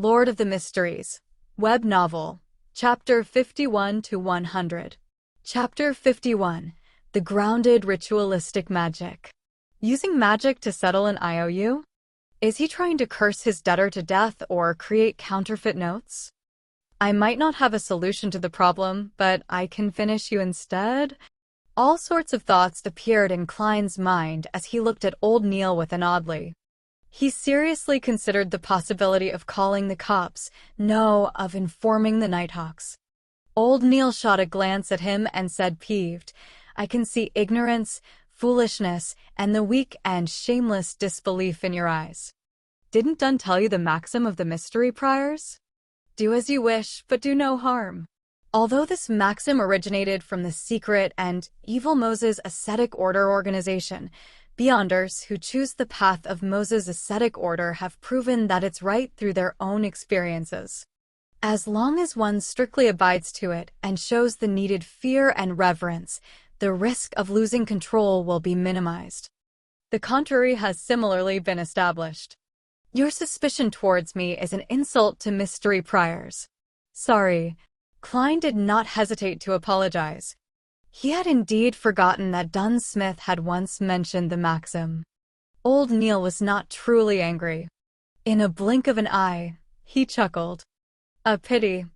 Lord of the Mysteries. Web novel. Chapter 51 to 100. Chapter 51. The Grounded Ritualistic Magic. Using magic to settle an IOU? Is he trying to curse his debtor to death or create counterfeit notes? I might not have a solution to the problem, but I can finish you instead. All sorts of thoughts appeared in Klein's mind as he looked at old Neil with an oddly. He seriously considered the possibility of calling the cops, no, of informing the Nighthawks. Old Neil shot a glance at him and said peeved, "I can see ignorance, foolishness, and the weak and shameless disbelief in your eyes. Didn't Dunn tell you the maxim of the mystery priors? Do as you wish, but do no harm." Although this maxim originated from the secret and evil Moses Ascetic Order organization, Beyonders who choose the path of Moses' ascetic order have proven that it's right through their own experiences. As long as one strictly abides to it and shows the needed fear and reverence, the risk of losing control will be minimized. The contrary has similarly been established. Your suspicion towards me is an insult to mystery priors. Sorry. Klein did not hesitate to apologize. He had indeed forgotten that Dunn Smith had once mentioned the maxim. Old Neil was not truly angry. In a blink of an eye, he chuckled. A pity.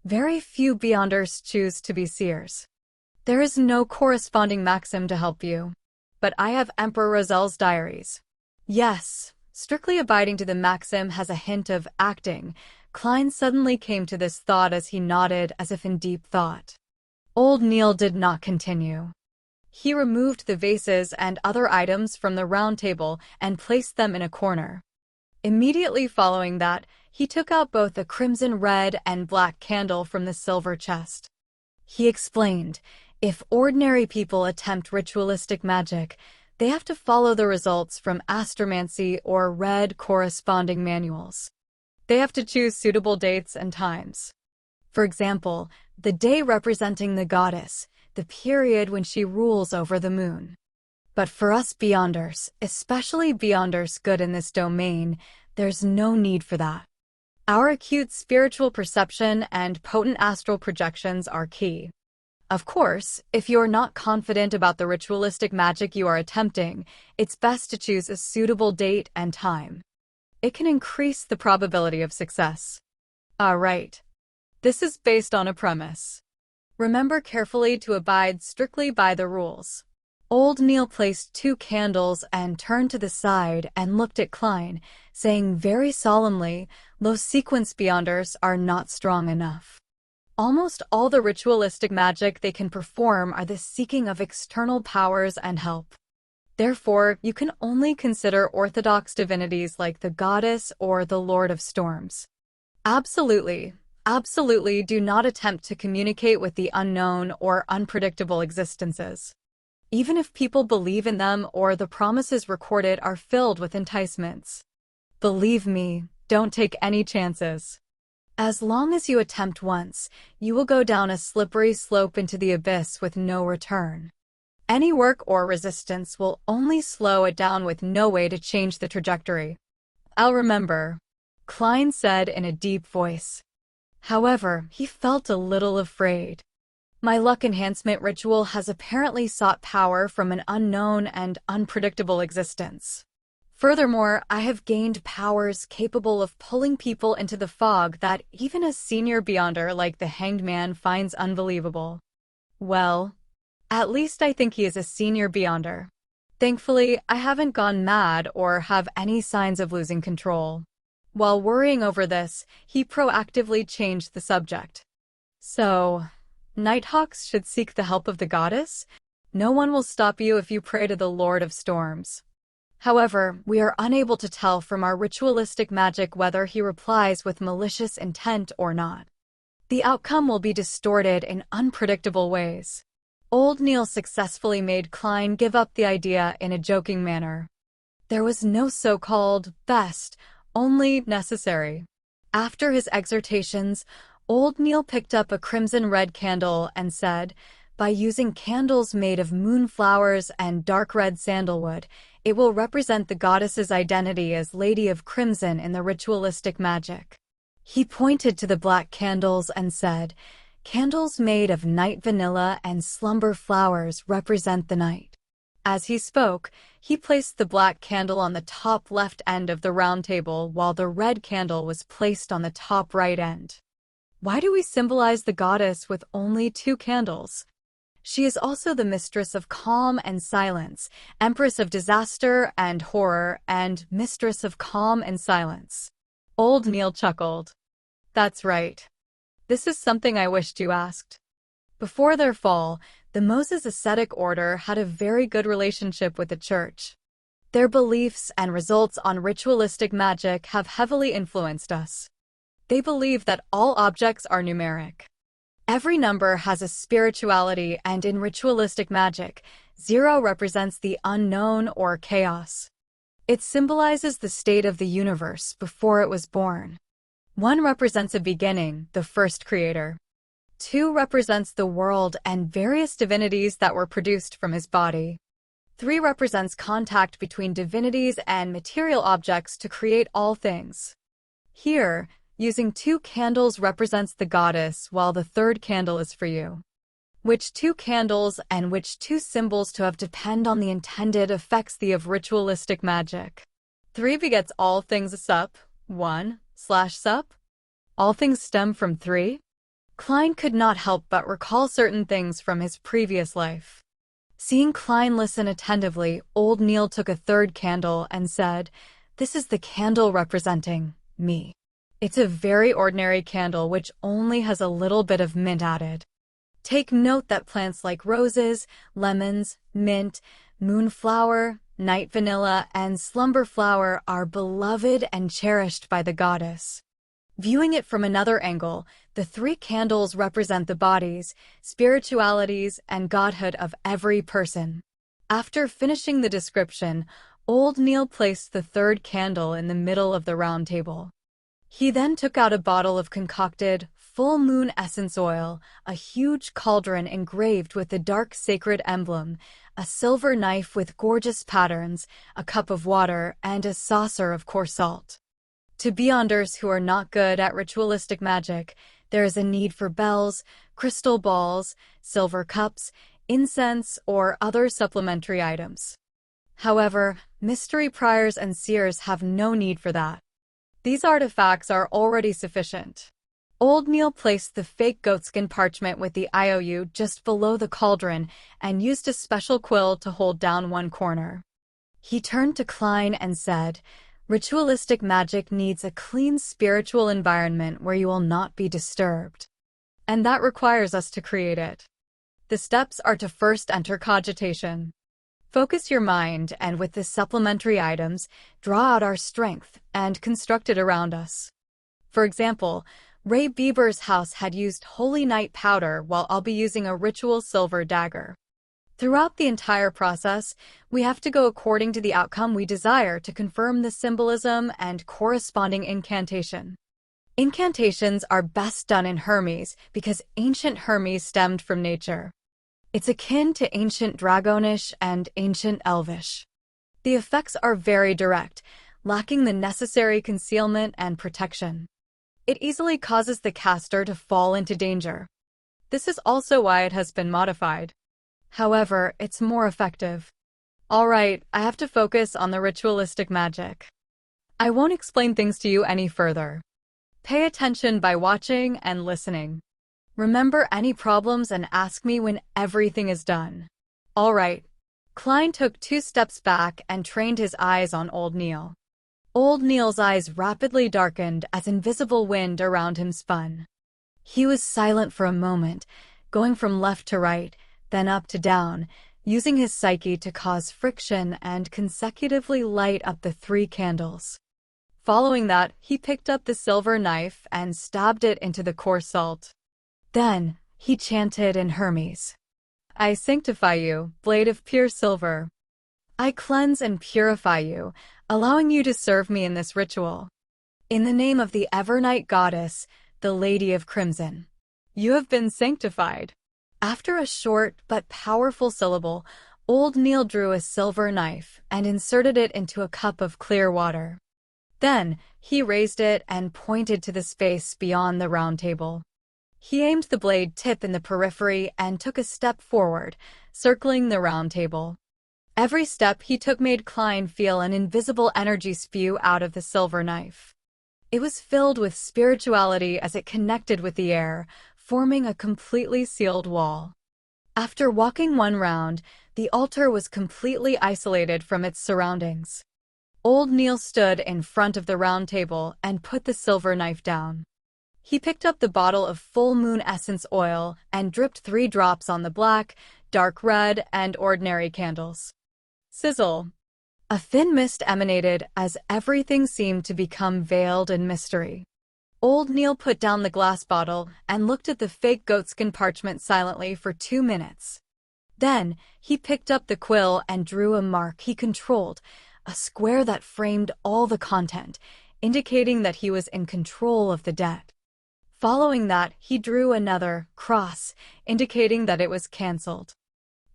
Very few Beyonders choose to be seers. There is no corresponding maxim to help you. But I have Emperor Rozel's diaries. Yes, strictly abiding to the maxim has a hint of acting. Klein suddenly came to this thought as he nodded as if in deep thought. Old Neil did not continue. He removed the vases and other items from the round table and placed them in a corner. Immediately following that, he took out both a crimson red and black candle from the silver chest. He explained, if ordinary people attempt ritualistic magic, they have to follow the results from astromancy or read corresponding manuals. They have to choose suitable dates and times. For example, the day representing the goddess, the period when she rules over the moon. But for us Beyonders, especially Beyonders good in this domain, there's no need for that. Our acute spiritual perception and potent astral projections are key. Of course, if you're not confident about the ritualistic magic you are attempting, it's best to choose a suitable date and time. It can increase the probability of success. Right. This is based on a premise. Remember carefully to abide strictly by the rules. Old Neil placed 2 candles and turned to the side and looked at Klein, saying very solemnly, "Those sequence Beyonders are not strong enough. Almost all the ritualistic magic they can perform are the seeking of external powers and help. Therefore, you can only consider orthodox divinities like the goddess or the Lord of Storms. Absolutely do not attempt to communicate with the unknown or unpredictable existences. Even if people believe in them or the promises recorded are filled with enticements. Believe me, don't take any chances. As long as you attempt once, you will go down a slippery slope into the abyss with no return. Any work or resistance will only slow it down with no way to change the trajectory." "I'll remember," Klein said in a deep voice. However, he felt a little afraid. My luck enhancement ritual has apparently sought power from an unknown and unpredictable existence. Furthermore, I have gained powers capable of pulling people into the fog that even a senior Beyonder like the Hanged Man finds unbelievable. Well, at least I think he is a senior Beyonder. Thankfully, I haven't gone mad or have any signs of losing control. While worrying over this, he proactively changed the subject. So, Nighthawks should seek the help of the goddess? No one will stop you if you pray to the Lord of Storms. However, we are unable to tell from our ritualistic magic whether he replies with malicious intent or not. The outcome will be distorted in unpredictable ways. Old Neil successfully made Klein give up the idea in a joking manner. There was no so-called best, only necessary. After his exhortations, Old Neil picked up a crimson red candle and said, "By using candles made of moonflowers and dark red sandalwood, it will represent the goddess's identity as Lady of Crimson in the ritualistic magic." He pointed to the black candles and said, "Candles made of night vanilla and slumber flowers represent the night." As he spoke, he placed the black candle on the top left end of the round table while the red candle was placed on the top right end. Why do we symbolize the goddess with only 2 candles? She is also the mistress of calm and silence, empress of disaster and horror, and mistress of calm and silence. Old Neil chuckled. That's right. This is something I wished you asked. Before their fall, the Moses ascetic order had a very good relationship with the church. Their beliefs and results on ritualistic magic have heavily influenced us. They believe that all objects are numeric. Every number has a spirituality, and in ritualistic magic, 0 represents the unknown or chaos. It symbolizes the state of the universe before it was born. 1 represents a beginning, the first creator. 2 represents the world and various divinities that were produced from his body. 3 represents contact between divinities and material objects to create all things. Here, using 2 candles represents the goddess, while the 3rd candle is for you. Which 2 candles and which 2 symbols to have depend on the intended effects of ritualistic magic. 3 begets all things sup, 1/sup. All things stem from 3. Klein could not help but recall certain things from his previous life. Seeing Klein listen attentively, old Neil took a 3rd candle and said, "This is the candle representing me. It's a very ordinary candle which only has a little bit of mint added. Take note that plants like roses, lemons, mint, moonflower, night vanilla, and slumber flower are beloved and cherished by the goddess." Viewing it from another angle, the 3 candles represent the bodies, spiritualities, and godhood of every person. After finishing the description, old Neil placed the 3rd candle in the middle of the round table. He then took out a bottle of concocted, full moon essence oil, a huge cauldron engraved with the dark sacred emblem, a silver knife with gorgeous patterns, a cup of water, and a saucer of coarse salt. To beyonders who are not good at ritualistic magic, there is a need for bells, crystal balls, silver cups, incense, or other supplementary items. However, mystery priors and seers have no need for that. These artifacts are already sufficient. Old Neil placed the fake goatskin parchment with the IOU just below the cauldron and used a special quill to hold down one corner. He turned to Klein and said, "Ritualistic magic needs a clean spiritual environment where you will not be disturbed. And that requires us to create it. The steps are to first enter cogitation. Focus your mind and with the supplementary items, draw out our strength and construct it around us." For example, Ray Bieber's house had used holy night powder while I'll be using a ritual silver dagger. Throughout the entire process, we have to go according to the outcome we desire to confirm the symbolism and corresponding incantation. Incantations are best done in Hermes because ancient Hermes stemmed from nature. It's akin to ancient Dragonish and ancient Elvish. The effects are very direct, lacking the necessary concealment and protection. It easily causes the caster to fall into danger. This is also why it has been modified. However, it's more effective. Alright, I have to focus on the ritualistic magic. I won't explain things to you any further. Pay attention by watching and listening. Remember any problems and ask me when everything is done. Alright. Klein took 2 steps back and trained his eyes on old Neil. Old Neil's eyes rapidly darkened as invisible wind around him spun. He was silent for a moment, going from left to right, then up to down, using his psyche to cause friction and consecutively light up the 3 candles. Following that, he picked up the silver knife and stabbed it into the coarse salt. Then, he chanted in Hermes, "I sanctify you, blade of pure silver. I cleanse and purify you, allowing you to serve me in this ritual. In the name of the Evernight Goddess, the Lady of Crimson. You have been sanctified." After a short but powerful syllable, old Neil drew a silver knife and inserted it into a cup of clear water. Then, he raised it and pointed to the space beyond the round table. He aimed the blade tip in the periphery and took a step forward, circling the round table. Every step he took made Klein feel an invisible energy spew out of the silver knife. It was filled with spirituality as it connected with the air, forming a completely sealed wall. After walking one round, the altar was completely isolated from its surroundings. Old Neil stood in front of the round table and put the silver knife down. He picked up the bottle of full moon essence oil and dripped 3 drops on the black, dark red, and ordinary candles. Sizzle! A thin mist emanated as everything seemed to become veiled in mystery. Old Neil put down the glass bottle and looked at the fake goatskin parchment silently for 2 minutes. Then, he picked up the quill and drew a mark he controlled, a square that framed all the content, indicating that he was in control of the debt. Following that, he drew another cross, indicating that it was cancelled.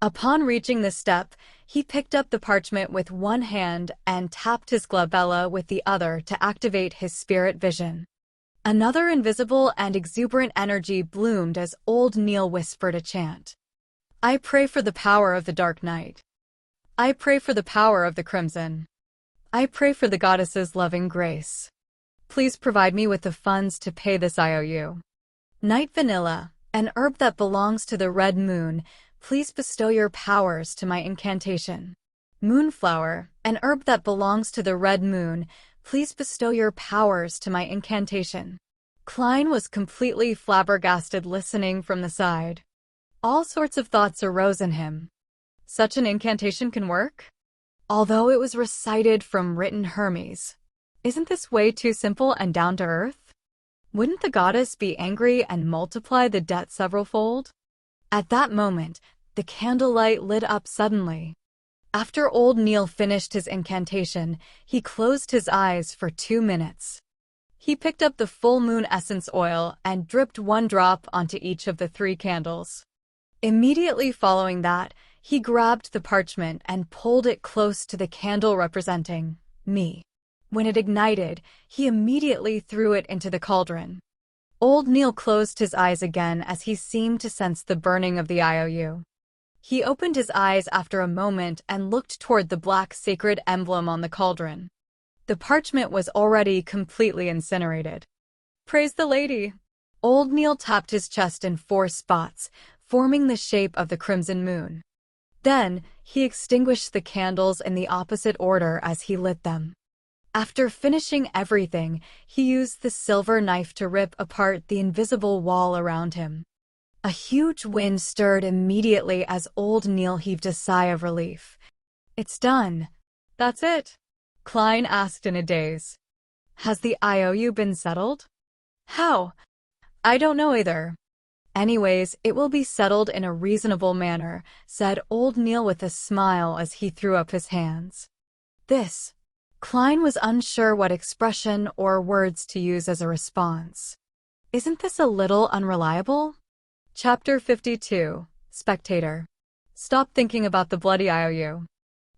Upon reaching the step, he picked up the parchment with one hand and tapped his glabella with the other to activate his spirit vision. Another invisible and exuberant energy bloomed as old Neil whispered a chant. I pray for the power of the Dark Night. I pray for the power of the Crimson. I pray for the goddess's loving grace. Please provide me with the funds to pay this IOU. Night Vanilla, an herb that belongs to the red moon, please bestow your powers to my incantation. Moonflower, an herb that belongs to the red moon, please bestow your powers to my incantation. Klein was completely flabbergasted listening from the side. All sorts of thoughts arose in him. Such an incantation can work? Although it was recited from written Hermes, isn't this way too simple and down to earth? Wouldn't the goddess be angry and multiply the debt severalfold? At that moment, the candlelight lit up suddenly. After old Neil finished his incantation, he closed his eyes for 2 minutes. He picked up the full moon essence oil and dripped 1 drop onto each of the 3 candles. Immediately following that, he grabbed the parchment and pulled it close to the candle representing me. When it ignited, he immediately threw it into the cauldron. Old Neil closed his eyes again as he seemed to sense the burning of the IOU. He opened his eyes after a moment and looked toward the black sacred emblem on the cauldron. The parchment was already completely incinerated. Praise the lady! Old Neil tapped his chest in 4 spots, forming the shape of the crimson moon. Then, he extinguished the candles in the opposite order as he lit them. After finishing everything, he used the silver knife to rip apart the invisible wall around him. A huge wind stirred immediately as old Neil heaved a sigh of relief. It's done. That's it? Klein asked in a daze. Has the IOU been settled? How? I don't know either. Anyways, it will be settled in a reasonable manner, said old Neil with a smile as he threw up his hands. This. Klein was unsure what expression or words to use as a response. Isn't this a little unreliable? Chapter 52. Spectator. Stop thinking about the bloody IOU.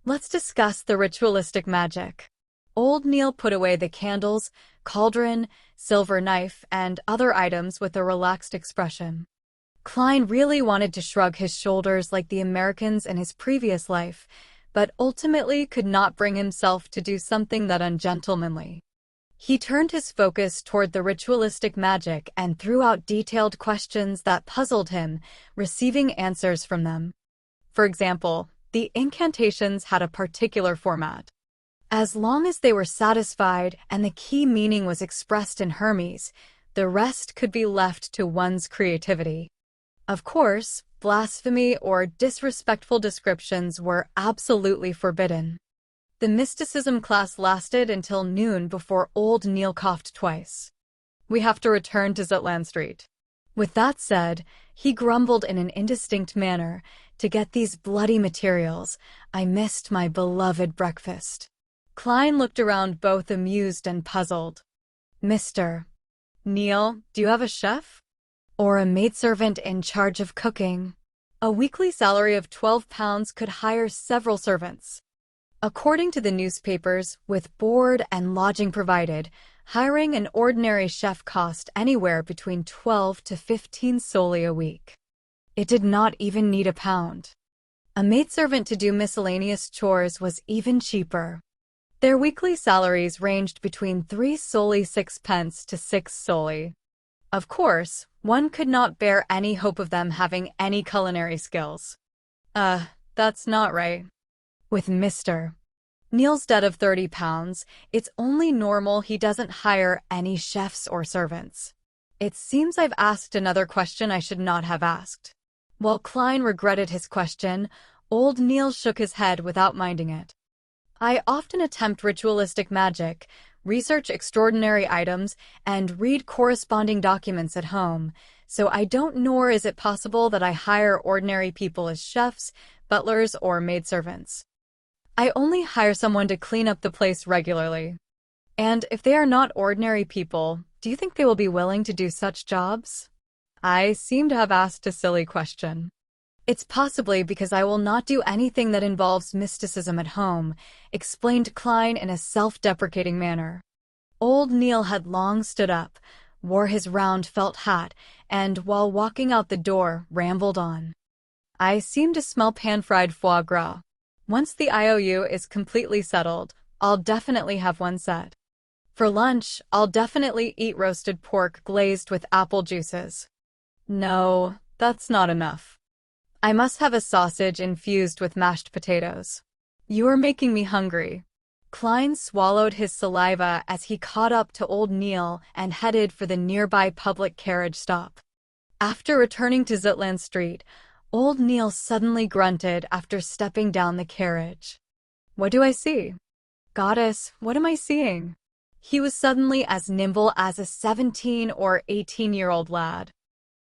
Let's discuss the ritualistic magic. Old Neil put away the candles, cauldron, silver knife, and other items with a relaxed expression. Klein really wanted to shrug his shoulders like the Americans in his previous life, but ultimately could not bring himself to do something that ungentlemanly. He turned his focus toward the ritualistic magic and threw out detailed questions that puzzled him, receiving answers from them. For example, the incantations had a particular format. As long as they were satisfied and the key meaning was expressed in Hermes, the rest could be left to one's creativity. Of course, blasphemy or disrespectful descriptions were absolutely forbidden. The mysticism class lasted until noon before old Neil coughed twice. We have to return to Zetland Street. With that said, he grumbled in an indistinct manner, to get these bloody materials, I missed my beloved breakfast. Klein looked around both amused and puzzled. Mr. Neil, do you have a chef? Or a maidservant in charge of cooking? A weekly salary of £12 could hire several servants. According to the newspapers, with board and lodging provided, hiring an ordinary chef cost anywhere between 12 to 15 soldi a week. It did not even need a pound. A maidservant to do miscellaneous chores was even cheaper. Their weekly salaries ranged between 3 soldi 6 pence to 6 soldi. Of course, one could not bear any hope of them having any culinary skills. That's not right. With Mr. Neil's debt of £30, it's only normal he doesn't hire any chefs or servants. It seems I've asked another question I should not have asked. While Klein regretted his question, old Neil shook his head without minding it. I often attempt ritualistic magic, research extraordinary items, and read corresponding documents at home, so I don't nor is it possible that I hire ordinary people as chefs, butlers, or maidservants. I only hire someone to clean up the place regularly. And if they are not ordinary people, do you think they will be willing to do such jobs? I seem to have asked a silly question. It's possibly because I will not do anything that involves mysticism at home, explained Klein in a self-deprecating manner. Old Neil had long stood up, wore his round felt hat, and while walking out the door, rambled on. I seem to smell pan-fried foie gras. Once the IOU is completely settled, I'll definitely have one set. For lunch, I'll definitely eat roasted pork glazed with apple juices. No, that's not enough. I must have a sausage infused with mashed potatoes. You are making me hungry. Klein swallowed his saliva as he caught up to old Neil and headed for the nearby public carriage stop. After returning to Zutland Street, old Neil suddenly grunted after stepping down the carriage. What do I see? Goddess, what am I seeing? He was suddenly as nimble as a 17 or 18-year-old lad.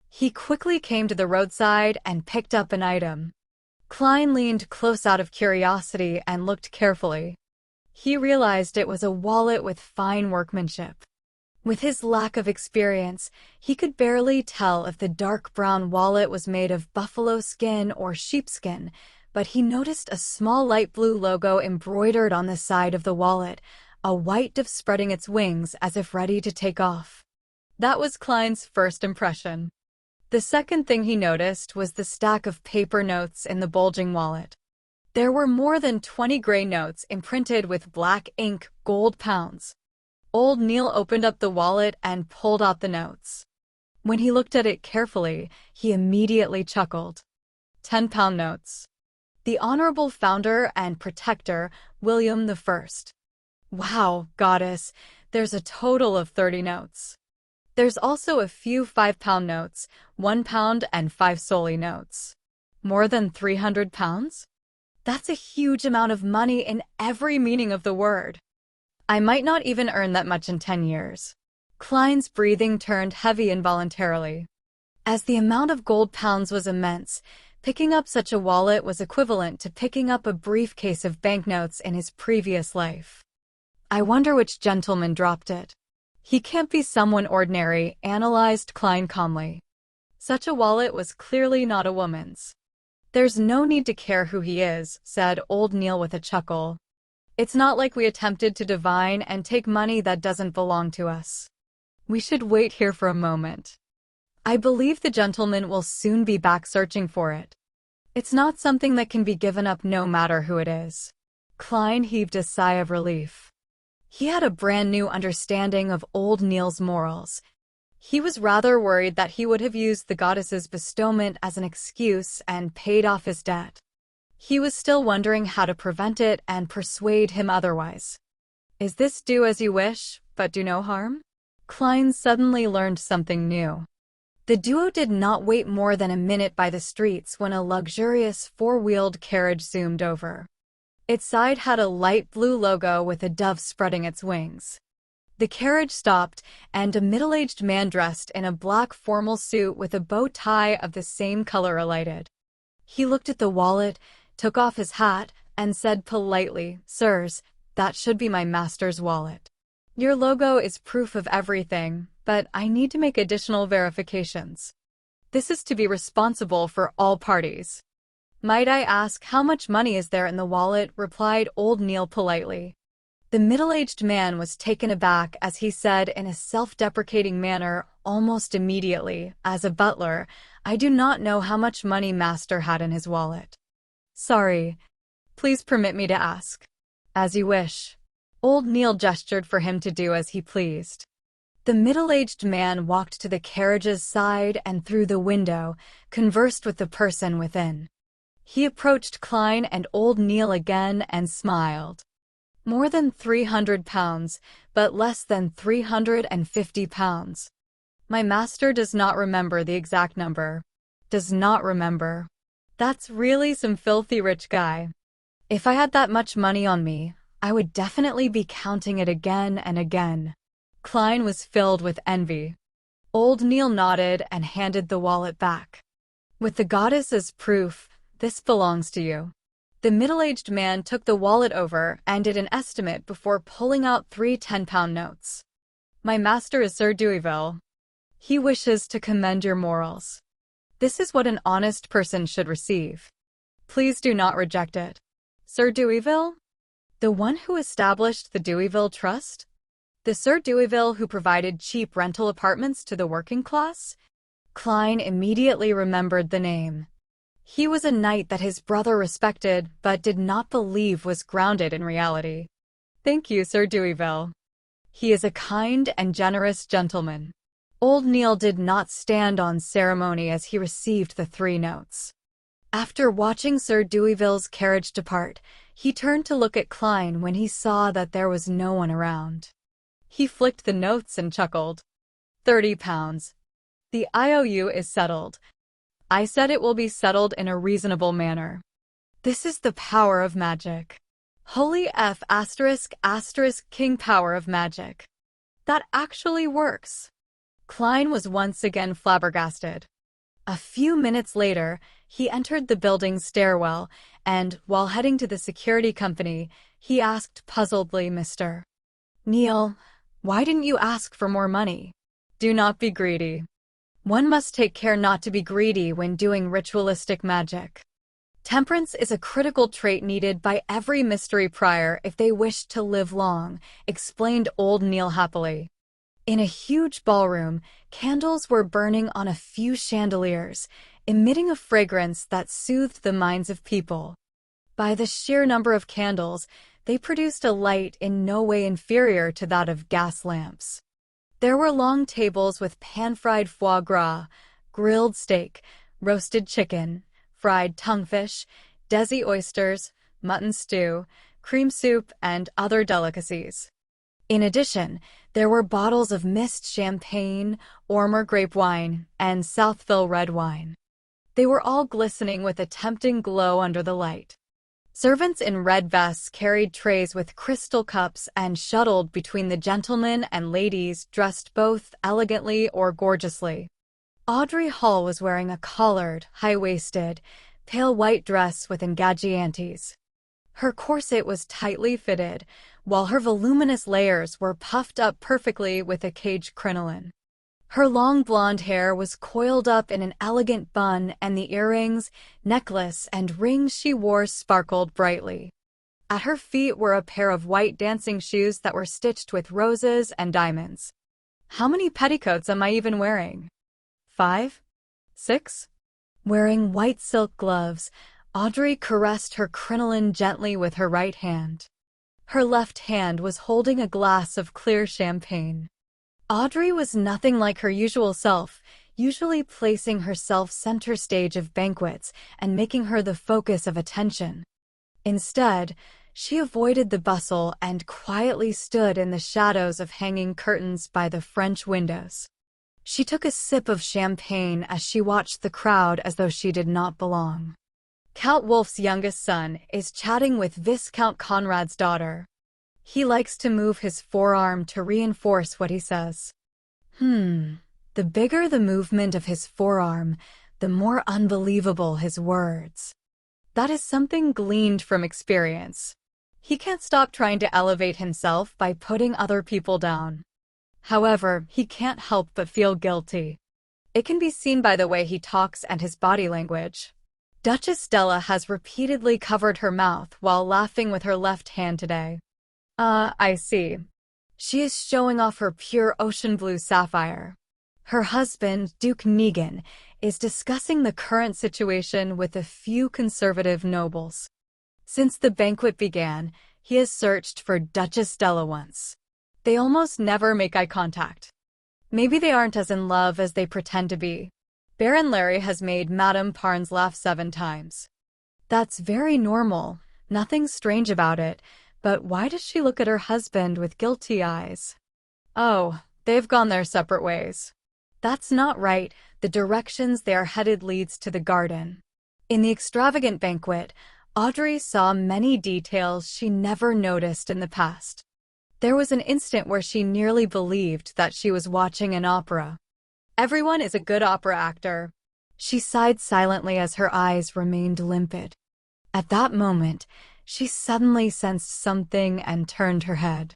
He quickly came to the roadside and picked up an item. Klein leaned close out of curiosity and looked carefully. He realized it was a wallet with fine workmanship. With his lack of experience, he could barely tell if the dark brown wallet was made of buffalo skin or sheepskin, but he noticed a small light blue logo embroidered on the side of the wallet, a white dove spreading its wings as if ready to take off. That was Klein's first impression. The second thing he noticed was the stack of paper notes in the bulging wallet. There were more than 20 gray notes imprinted with black ink, gold pounds. Old Neil opened up the wallet and pulled out the notes. When he looked at it carefully, he immediately chuckled. 10-pound notes. The Honorable Founder and Protector, William I. Wow, goddess, there's a total of 30 notes. There's also a few 5-pound notes, 1 pound and 5 soldi notes. More than 300 pounds? That's a huge amount of money in every meaning of the word. I might not even earn that much in 10 years. Klein's breathing turned heavy involuntarily. As the amount of gold pounds was immense, picking up such a wallet was equivalent to picking up a briefcase of banknotes in his previous life. I wonder which gentleman dropped it. He can't be someone ordinary, analyzed Klein calmly. Such a wallet was clearly not a woman's. There's no need to care who he is, said old Neil with a chuckle. It's not like we attempted to divine and take money that doesn't belong to us. We should wait here for a moment. I believe the gentleman will soon be back searching for it. It's not something that can be given up no matter who it is. Klein heaved a sigh of relief. He had a brand new understanding of old Neil's morals. He was rather worried that he would have used the goddess's bestowment as an excuse and paid off his debt. He was still wondering how to prevent it and persuade him otherwise. Is this do as you wish, but do no harm? Klein suddenly learned something new. The duo did not wait more than a minute by the streets when a luxurious four-wheeled carriage zoomed over. Its side had a light blue logo with a dove spreading its wings. The carriage stopped, and a middle-aged man dressed in a black formal suit with a bow tie of the same color alighted. He looked at the wallet, took off his hat, and said politely, "Sirs, that should be my master's wallet. Your logo is proof of everything, but I need to make additional verifications. This is to be responsible for all parties." "Might I ask how much money is there in the wallet?" replied old Neil politely. The middle-aged man was taken aback as he said in a self-deprecating manner almost immediately, "As a butler, I do not know how much money master had in his wallet." "Sorry. Please permit me to ask." "As you wish." Old Neil gestured for him to do as he pleased. The middle-aged man walked to the carriage's side and through the window, conversed with the person within. He approached Klein and old Neil again and smiled. "More than £300, but less than £350. My master does not remember the exact number." "Does not remember. That's really some filthy rich guy. If I had that much money on me, I would definitely be counting it again and again." Klein was filled with envy. Old Neil nodded and handed the wallet back. "With the goddess as proof, this belongs to you." The middle-aged man took the wallet over and did an estimate before pulling out 3 £10 notes. "My master is Sir Deweyville. He wishes to commend your morals. This is what an honest person should receive. Please do not reject it." "Sir Deweyville? The one who established the Deweyville Trust? The Sir Deweyville who provided cheap rental apartments to the working class?" Klein immediately remembered the name. He was a knight that his brother respected but did not believe was grounded in reality. "Thank you, Sir Deweyville. He is a kind and generous gentleman." Old Neil did not stand on ceremony as he received the 3 notes. After watching Sir Deweyville's carriage depart, he turned to look at Klein when he saw that there was no one around. He flicked the notes and chuckled. £30. The IOU is settled. I said it will be settled in a reasonable manner. This is the power of magic. Holy F*** king power of magic. That actually works. Klein was once again flabbergasted. A few minutes later, he entered the building's stairwell, and, while heading to the security company, he asked puzzledly, "Mr. Neil, why didn't you ask for more money?" "Do not be greedy. One must take care not to be greedy when doing ritualistic magic. Temperance is a critical trait needed by every mystery prior if they wish to live long," explained old Neil happily. In a huge ballroom, candles were burning on a few chandeliers, emitting a fragrance that soothed the minds of people. By the sheer number of candles, they produced a light in no way inferior to that of gas lamps. There were long tables with pan-fried foie gras, grilled steak, roasted chicken, fried tonguefish, desi oysters, mutton stew, cream soup, and other delicacies. In addition, there were bottles of mist champagne, Ormer grape wine, and Southville red wine. They were all glistening with a tempting glow under the light. Servants in red vests carried trays with crystal cups and shuttled between the gentlemen and ladies dressed both elegantly or gorgeously. Audrey Hall was wearing a collared, high-waisted, pale white dress with engagiantes. Her corset was tightly fitted, while her voluminous layers were puffed up perfectly with a cage crinoline. Her long blonde hair was coiled up in an elegant bun, and the earrings, necklace, and rings she wore sparkled brightly. At her feet were a pair of white dancing shoes that were stitched with roses and diamonds. "How many petticoats am I even wearing? 5? 6? Wearing white silk gloves, Audrey caressed her crinoline gently with her right hand. Her left hand was holding a glass of clear champagne. Audrey was nothing like her usual self, usually placing herself center stage of banquets and making her the focus of attention. Instead, she avoided the bustle and quietly stood in the shadows of hanging curtains by the French windows. She took a sip of champagne as she watched the crowd as though she did not belong. Count Wolf's youngest son is chatting with Viscount Conrad's daughter. He likes to move his forearm to reinforce what he says. The bigger the movement of his forearm, the more unbelievable his words. That is something gleaned from experience. He can't stop trying to elevate himself by putting other people down. However, he can't help but feel guilty. It can be seen by the way he talks and his body language. Duchess Stella has repeatedly covered her mouth while laughing with her left hand today. I see. She is showing off her pure ocean blue sapphire. Her husband, Duke Negan, is discussing the current situation with a few conservative nobles. Since the banquet began, he has searched for Duchess Stella once. They almost never make eye contact. Maybe they aren't as in love as they pretend to be. Baron Larry has made Madame Parnes laugh 7 times. That's very normal, nothing strange about it, but why does she look at her husband with guilty eyes? Oh, they've gone their separate ways. That's not right, the directions they are headed leads to the garden. In the extravagant banquet, Audrey saw many details she never noticed in the past. There was an instant where she nearly believed that she was watching an opera. Everyone is a good opera actor. She sighed silently as her eyes remained limpid. At that moment, she suddenly sensed something and turned her head.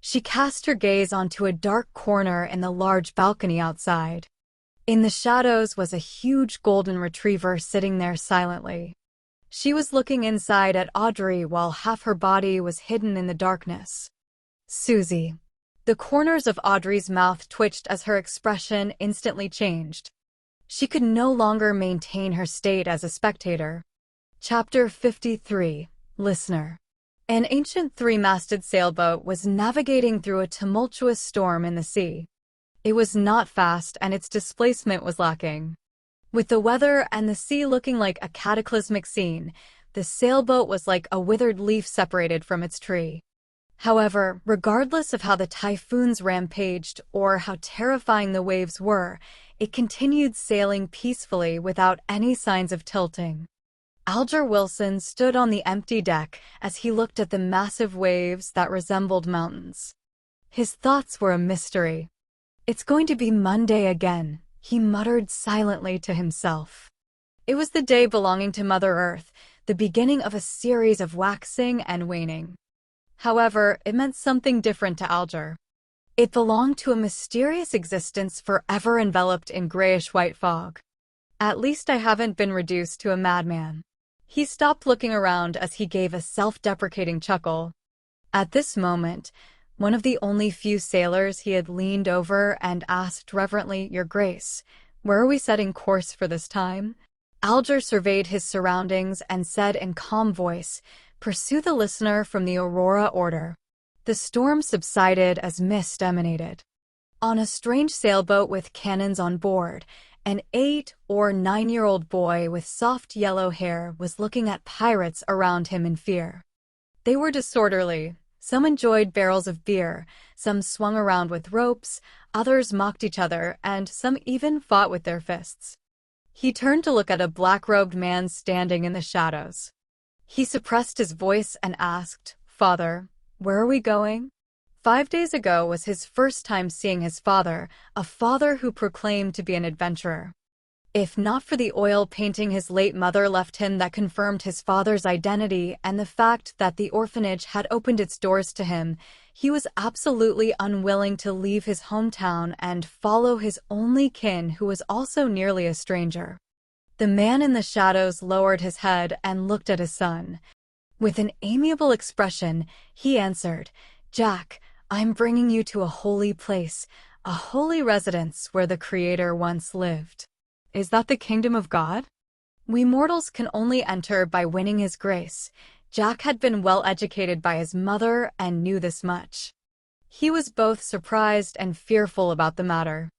She cast her gaze onto a dark corner in the large balcony outside. In the shadows was a huge golden retriever sitting there silently. She was looking inside at Audrey while half her body was hidden in the darkness. Susie. The corners of Audrey's mouth twitched as her expression instantly changed. She could no longer maintain her state as a spectator. Chapter 53. Listener. An ancient 3-masted sailboat was navigating through a tumultuous storm in the sea. It was not fast and its displacement was lacking. With the weather and the sea looking like a cataclysmic scene, the sailboat was like a withered leaf separated from its tree. However, regardless of how the typhoons rampaged or how terrifying the waves were, it continued sailing peacefully without any signs of tilting. Alger Wilson stood on the empty deck as he looked at the massive waves that resembled mountains. His thoughts were a mystery. "It's going to be Monday again," he muttered silently to himself. It was the day belonging to Mother Earth, the beginning of a series of waxing and waning. However, it meant something different to Alger. It belonged to a mysterious existence forever enveloped in grayish-white fog. At least I haven't been reduced to a madman. He stopped looking around as he gave a self-deprecating chuckle. At this moment, one of the only few sailors he had leaned over and asked reverently, "Your Grace, where are we setting course for this time?" Alger surveyed his surroundings and said in calm voice, "Pursue the listener from the Aurora Order." The storm subsided as mist emanated. On a strange sailboat with cannons on board, an 8 or 9-year-old boy with soft yellow hair was looking at pirates around him in fear. They were disorderly. Some enjoyed barrels of beer, some swung around with ropes, others mocked each other, and some even fought with their fists. He turned to look at a black-robed man standing in the shadows. He suppressed his voice and asked, "Father, where are we going?" 5 days ago was his first time seeing his father, a father who proclaimed to be an adventurer. If not for the oil painting his late mother left him that confirmed his father's identity and the fact that the orphanage had opened its doors to him, he was absolutely unwilling to leave his hometown and follow his only kin who was also nearly a stranger. The man in the shadows lowered his head and looked at his son. With an amiable expression, he answered, "Jack, I'm bringing you to a holy place, a holy residence where the Creator once lived." Is that the kingdom of God? We mortals can only enter by winning His grace. Jack had been well educated by his mother and knew this much. He was both surprised and fearful about the matter.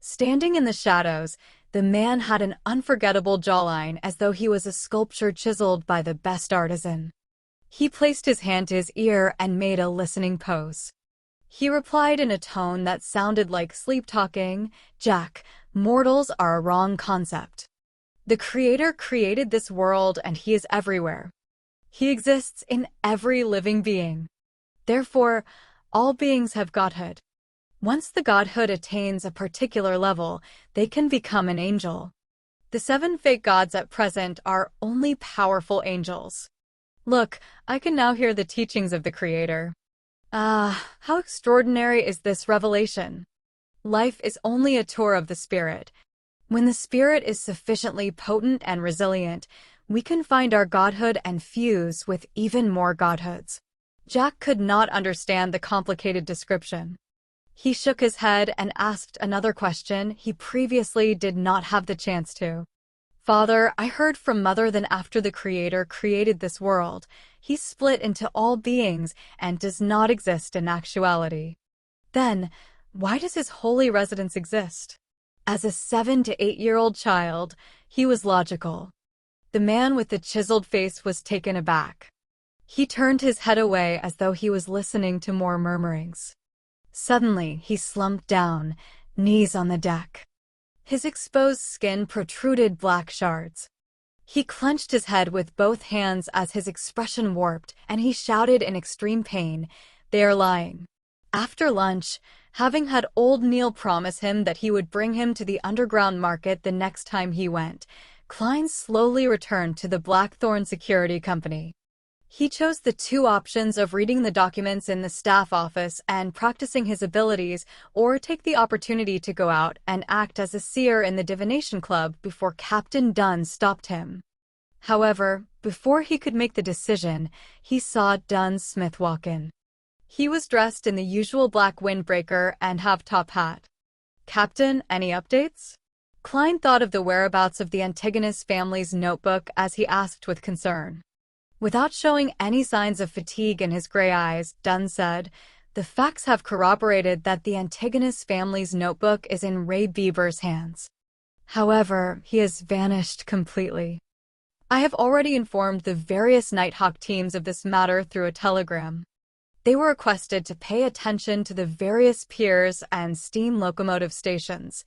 Standing in the shadows, the man had an unforgettable jawline as though he was a sculpture chiseled by the best artisan. He placed his hand to his ear and made a listening pose. He replied in a tone that sounded like sleep-talking, "Jack, mortals are a wrong concept. The Creator created this world and He is everywhere. He exists in every living being. Therefore, all beings have godhood. Once the godhood attains a particular level, they can become an angel. The 7 fake gods at present are only powerful angels. Look, I can now hear the teachings of the Creator. How extraordinary is this revelation! Life is only a tour of the spirit. When the spirit is sufficiently potent and resilient, we can find our godhood and fuse with even more godhoods. Jack could not understand the complicated description. He shook his head and asked another question he previously did not have the chance to. Father, I heard from Mother that after the Creator created this world, he split into all beings and does not exist in actuality. Then, why does his holy residence exist? As a 7 to 8-year-old child, he was logical. The man with the chiseled face was taken aback. He turned his head away as though he was listening to more murmurings. Suddenly, he slumped down, knees on the deck. His exposed skin protruded black shards. He clenched his head with both hands as his expression warped, and he shouted in extreme pain, "They are lying." After lunch, having had old Neil promise him that he would bring him to the underground market the next time he went, Klein slowly returned to the Blackthorn Security Company. He chose the two options of reading the documents in the staff office and practicing his abilities, or take the opportunity to go out and act as a seer in the divination club before Captain Dunn stopped him. However, before he could make the decision, he saw Dunn Smith walk in. He was dressed in the usual black windbreaker and half-top hat. "Captain, any updates?" Klein thought of the whereabouts of the Antigonus family's notebook as he asked with concern. Without showing any signs of fatigue in his gray eyes, Dunn said, "The facts have corroborated that the Antigonus family's notebook is in Ray Bieber's hands. However, he has vanished completely. I have already informed the various Nighthawk teams of this matter through a telegram. They were requested to pay attention to the various piers and steam locomotive stations.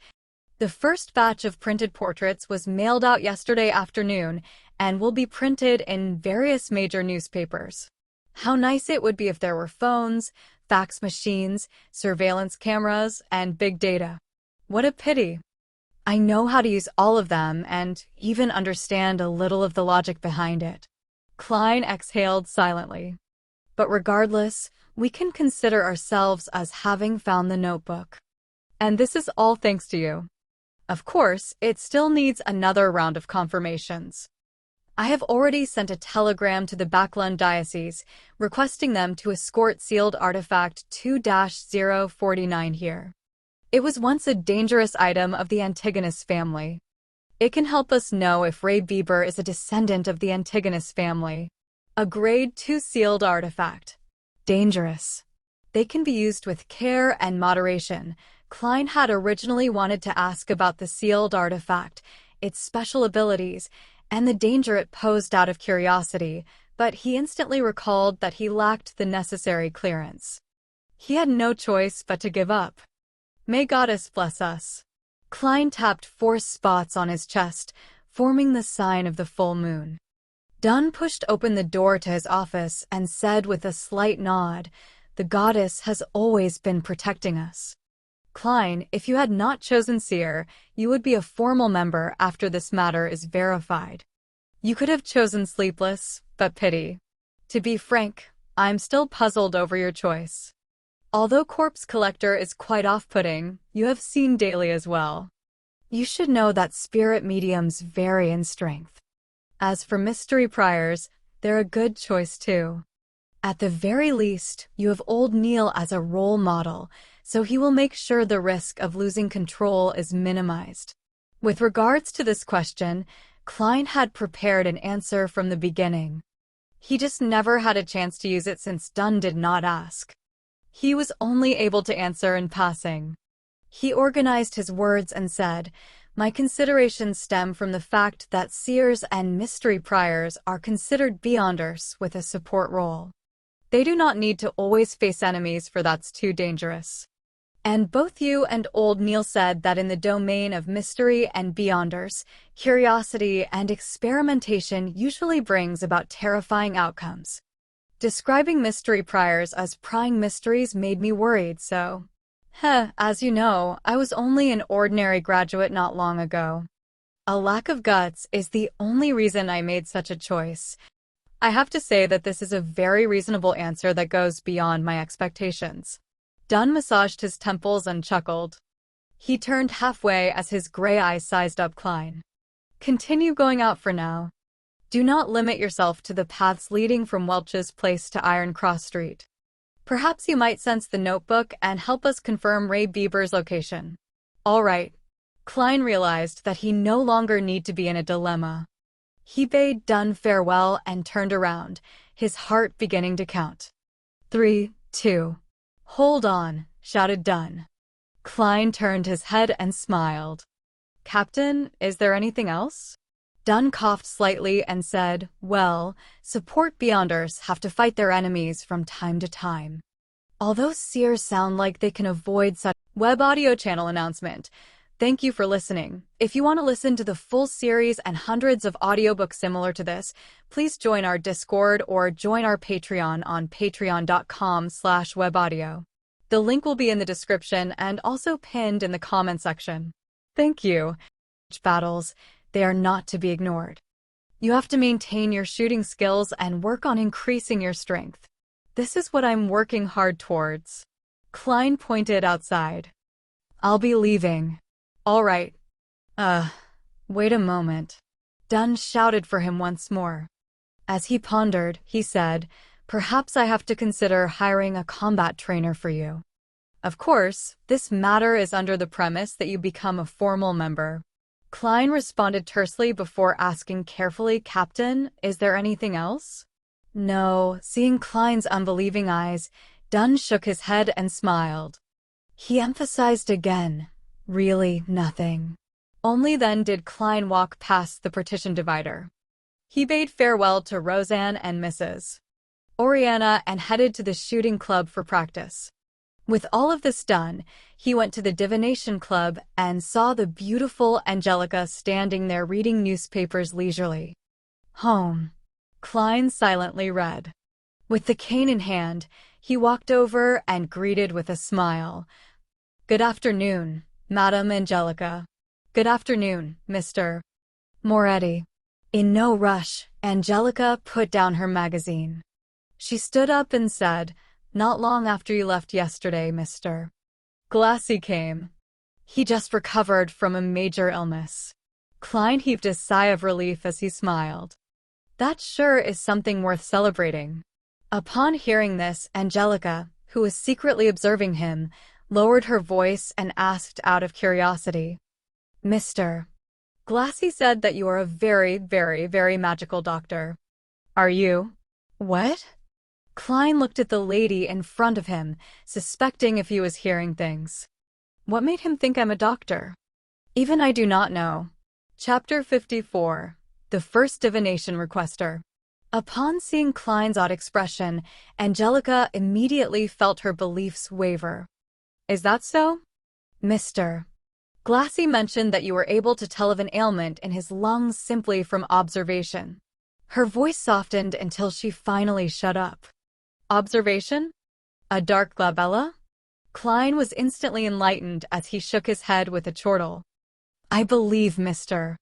The first batch of printed portraits was mailed out yesterday afternoon and will be printed in various major newspapers. How nice it would be if there were phones, fax machines, surveillance cameras, and big data. What a pity. I know how to use all of them and even understand a little of the logic behind it." Klein exhaled silently. "But regardless, we can consider ourselves as having found the notebook. And this is all thanks to you. Of course, it still needs another round of confirmations. I have already sent a telegram to the Backlund Diocese, requesting them to escort sealed artifact 2-049 here. It was once a dangerous item of the Antigonus family. It can help us know if Ray Bieber is a descendant of the Antigonus family. A Grade 2 sealed artifact. Dangerous. They can be used with care and moderation." Klein had originally wanted to ask about the sealed artifact, its special abilities, and the danger it posed out of curiosity, but he instantly recalled that he lacked the necessary clearance. He had no choice but to give up. "May Goddess bless us." Klein tapped 4 spots on his chest, forming the sign of the full moon. Dunn pushed open the door to his office and said with a slight nod, "The Goddess has always been protecting us." Klein, if you had not chosen Seer, you would be a formal member after this matter is verified. You could have chosen Sleepless, but pity. To be frank, I'm still puzzled over your choice. Although Corpse Collector is quite off-putting, you have seen daily as well. You should know that spirit mediums vary in strength. As for mystery priors, they're a good choice too. At the very least, you have old Neil as a role model, so he will make sure the risk of losing control is minimized. With regards to this question, Klein had prepared an answer from the beginning. He just never had a chance to use it since Dunn did not ask. He was only able to answer in passing. He organized his words and said, "My considerations stem from the fact that seers and mystery priors are considered beyonders with a support role. They do not need to always face enemies, for that's too dangerous. And both you and old Neil said that in the domain of mystery and beyonders, curiosity and experimentation usually brings about terrifying outcomes. Describing mystery priors as prying mysteries made me worried, so... as you know, I was only an ordinary graduate not long ago. A lack of guts is the only reason I made such a choice. I have to say that this is a very reasonable answer that goes beyond my expectations." Dunn massaged his temples and chuckled. He turned halfway as his gray eyes sized up Klein. "Continue going out for now. Do not limit yourself to the paths leading from Welch's Place to Iron Cross Street. Perhaps you might sense the notebook and help us confirm Ray Bieber's location. All right. Klein realized that he no longer needed to be in a dilemma. He bade Dunn farewell and turned around, his heart beginning to count. 3, 2. Hold on, shouted Dunn. Klein turned his head and smiled. Captain, is there anything else? Dunn coughed slightly and said, well, support Beyonders have to fight their enemies from time to time. Although seers sound like they can avoid such web audio channel announcement. Thank you for listening. If you want to listen to the full series and hundreds of audiobooks similar to this, please join our Discord or join our Patreon on patreon.com/webaudio. The link will be in the description and also pinned in the comment section. Thank you. Battles, they are not to be ignored. You have to maintain your shooting skills and work on increasing your strength. This is what I'm working hard towards. Klein pointed outside. I'll be leaving. All right. Wait a moment. Dunn shouted for him once more. As he pondered, he said, perhaps I have to consider hiring a combat trainer for you. Of course, this matter is under the premise that you become a formal member. Klein responded tersely before asking carefully, Captain, is there anything else? No. Seeing Klein's unbelieving eyes, Dunn shook his head and smiled. He emphasized again, really nothing. Only then did Klein walk past the partition divider. He bade farewell to Roseanne and Mrs. Oriana and headed to the shooting club for practice. With all of this done, he went to the divination club and saw the beautiful Angelica standing there reading newspapers leisurely. Home. Klein silently read. With the cane in hand, he walked over and greeted with a smile. Good afternoon, Madam Angelica. Good afternoon, Mr. Moretti. In no rush, Angelica put down her magazine. She stood up and said, not long after you left yesterday, Mr. Glassy came. He just recovered from a major illness. Klein heaved a sigh of relief as he smiled. That sure is something worth celebrating. Upon hearing this, Angelica, who was secretly observing him, lowered her voice and asked out of curiosity. Mr. Glassy said that you are a very, very, very magical doctor. Are you? What? Klein looked at the lady in front of him, suspecting if he was hearing things. What made him think I'm a doctor? Even I do not know. Chapter 54. The First Divination Requester. Upon seeing Klein's odd expression, Angelica immediately felt her beliefs waver. Is that so? Mr. Glassy mentioned that you were able to tell of an ailment in his lungs simply from observation. Her voice softened until she finally shut up. Observation? A dark glabella? Klein was instantly enlightened as he shook his head with a chortle. I believe Mr.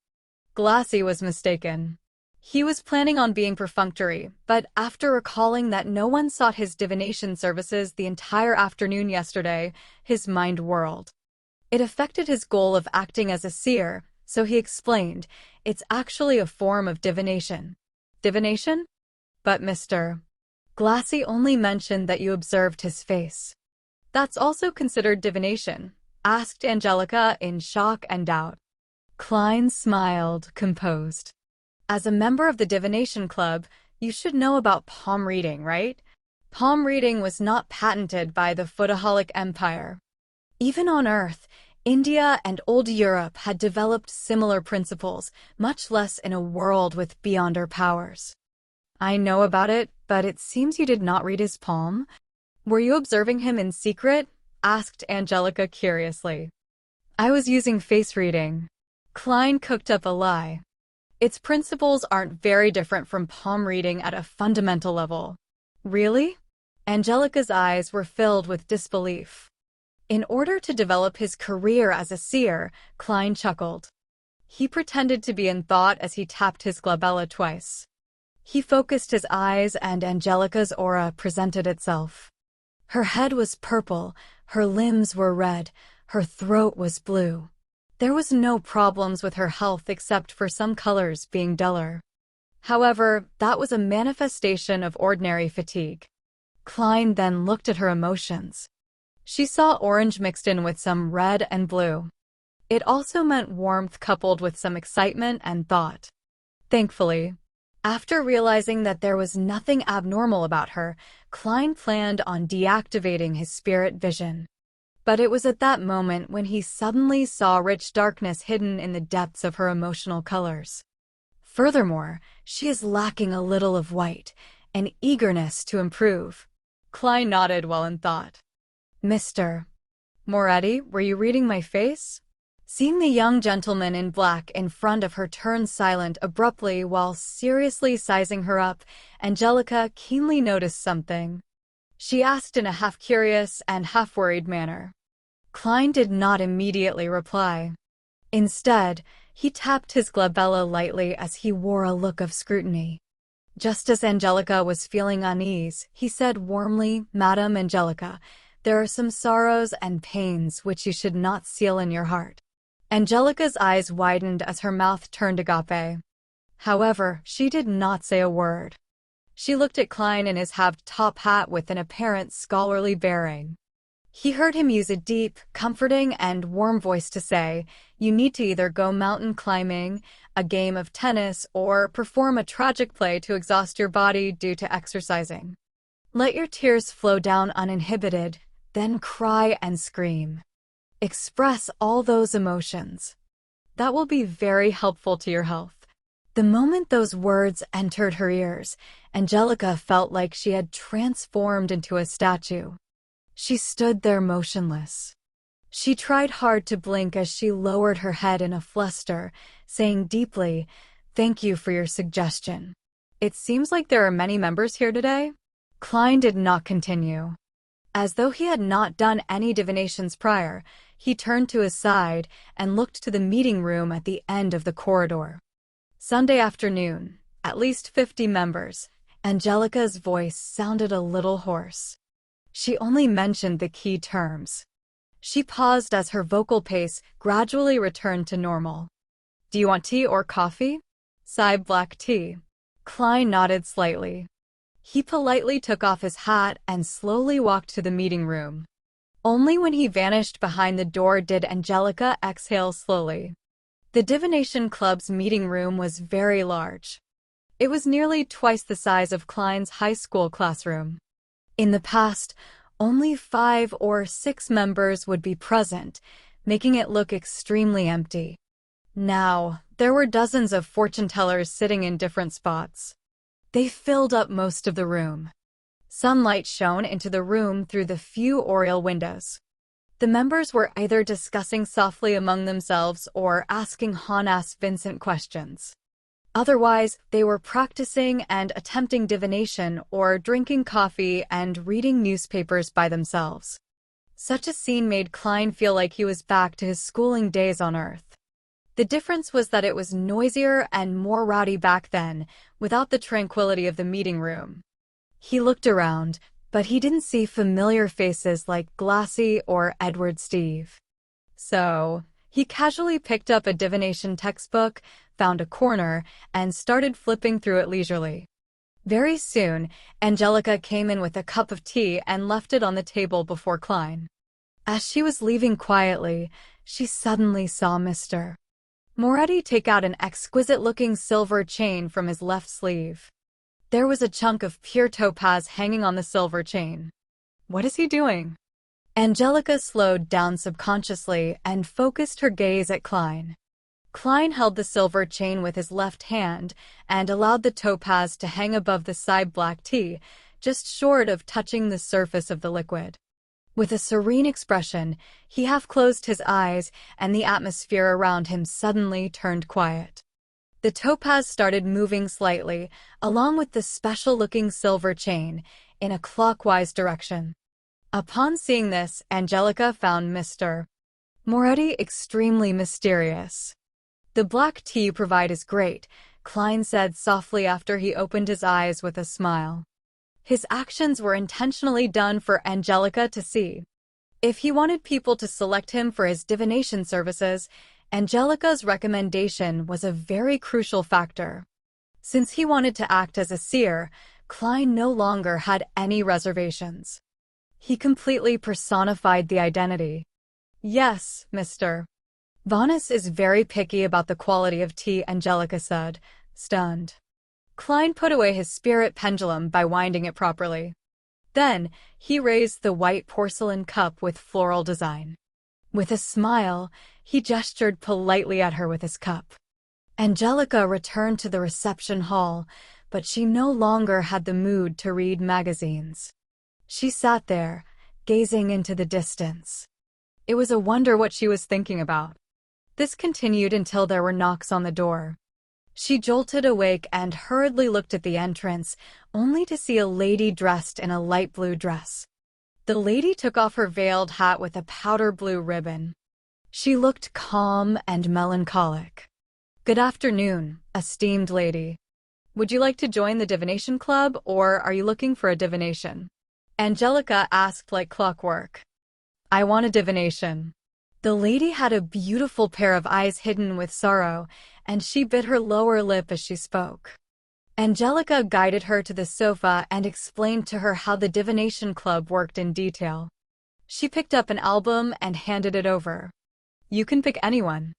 Glassy was mistaken. He was planning on being perfunctory, but after recalling that no one sought his divination services the entire afternoon yesterday, his mind whirled. It affected his goal of acting as a seer, so he explained, it's actually a form of divination. Divination? But Mr. Glassy only mentioned that you observed his face. That's also considered divination, asked Angelica in shock and doubt. Klein smiled, composed. As a member of the divination club, you should know about palm reading, right? Palm reading was not patented by the Footaholic Empire. Even on Earth, India and Old Europe had developed similar principles, much less in a world with beyonder powers. I know about it, but it seems you did not read his palm. Were you observing him in secret? Asked Angelica curiously. I was using face reading. Klein cooked up a lie. Its principles aren't very different from palm reading at a fundamental level. Really? Angelica's eyes were filled with disbelief. In order to develop his career as a seer, Klein chuckled. He pretended to be in thought as he tapped his glabella twice. He focused his eyes and Angelica's aura presented itself. Her head was purple, her limbs were red, her throat was blue. There was no problems with her health except for some colors being duller. However, that was a manifestation of ordinary fatigue. Klein then looked at her emotions. She saw orange mixed in with some red and blue. It also meant warmth coupled with some excitement and thought. Thankfully, after realizing that there was nothing abnormal about her, Klein planned on deactivating his spirit vision. But it was at that moment when he suddenly saw rich darkness hidden in the depths of her emotional colors. Furthermore, she is lacking a little of white, an eagerness to improve. Klein nodded while in thought. Mr. Moretti, were you reading my face? Seeing the young gentleman in black in front of her turn silent abruptly while seriously sizing her up, Angelica keenly noticed something. She asked in a half-curious and half-worried manner. Klein did not immediately reply. Instead, he tapped his glabella lightly as he wore a look of scrutiny. Just as Angelica was feeling unease, he said warmly, Madam Angelica, there are some sorrows and pains which you should not seal in your heart. Angelica's eyes widened as her mouth turned agape. However, she did not say a word. She looked at Klein in his half-top hat with an apparent scholarly bearing. He heard him use a deep, comforting, and warm voice to say, you need to either go mountain climbing, a game of tennis, or perform a tragic play to exhaust your body due to exercising. Let your tears flow down uninhibited, then cry and scream. Express all those emotions. That will be very helpful to your health. The moment those words entered her ears, Angelica felt like she had transformed into a statue. She stood there motionless. She tried hard to blink as she lowered her head in a fluster, saying deeply, Thank you for your suggestion. It seems like there are many members here today. Klein did not continue. As though he had not done any divinations prior, he turned to his side and looked to the meeting room at the end of the corridor. Sunday afternoon, at least 50 members. Angelica's voice sounded a little hoarse. She only mentioned the key terms. She paused as her vocal pace gradually returned to normal. Do you want tea or coffee? Sighed black tea. Klein nodded slightly. He politely took off his hat and slowly walked to the meeting room. Only when he vanished behind the door did Angelica exhale slowly. The Divination Club's meeting room was very large. It was nearly twice the size of Klein's high school classroom. In the past, only 5 or 6 members would be present, making it look extremely empty. Now, there were dozens of fortune tellers sitting in different spots. They filled up most of the room. Sunlight shone into the room through the few oriel windows. The members were either discussing softly among themselves or asking Honas Vincent questions. Otherwise, they were practicing and attempting divination or drinking coffee and reading newspapers by themselves. Such a scene made Klein feel like he was back to his schooling days on Earth. The difference was that it was noisier and more rowdy back then, without the tranquility of the meeting room. He looked around, but he didn't see familiar faces like Glassy or Edward Steve. So, he casually picked up a divination textbook, found a corner, and started flipping through it leisurely. Very soon, Angelica came in with a cup of tea and left it on the table before Klein. As she was leaving quietly, she suddenly saw Mr. Moretti take out an exquisite-looking silver chain from his left sleeve. There was a chunk of pure topaz hanging on the silver chain. What is he doing? Angelica slowed down subconsciously and focused her gaze at Klein. Klein held the silver chain with his left hand and allowed the topaz to hang above the side black tea, just short of touching the surface of the liquid. With a serene expression, he half closed his eyes, and the atmosphere around him suddenly turned quiet. The topaz started moving slightly, along with the special-looking silver chain, in a clockwise direction. Upon seeing this, Angelica found Mr. Moretti extremely mysterious. The black tea you provide is great, Klein said softly after he opened his eyes with a smile. His actions were intentionally done for Angelica to see. If he wanted people to select him for his divination services, Angelica's recommendation was a very crucial factor. Since he wanted to act as a seer, Klein no longer had any reservations. He completely personified the identity. Yes, Mr. Vaughness is very picky about the quality of tea, Angelica said, stunned. Klein put away his spirit pendulum by winding it properly. Then, he raised the white porcelain cup with floral design. With a smile, he gestured politely at her with his cup. Angelica returned to the reception hall, but she no longer had the mood to read magazines. She sat there, gazing into the distance. It was a wonder what she was thinking about. This continued until there were knocks on the door. She jolted awake and hurriedly looked at the entrance, only to see a lady dressed in a light blue dress. The lady took off her veiled hat with a powder blue ribbon. She looked calm and melancholic. Good afternoon, esteemed lady. Would you like to join the divination club, or are you looking for a divination? Angelica asked like clockwork. I want a divination. The lady had a beautiful pair of eyes hidden with sorrow, and she bit her lower lip as she spoke. Angelica guided her to the sofa and explained to her how the divination club worked in detail. She picked up an album and handed it over. You can pick anyone.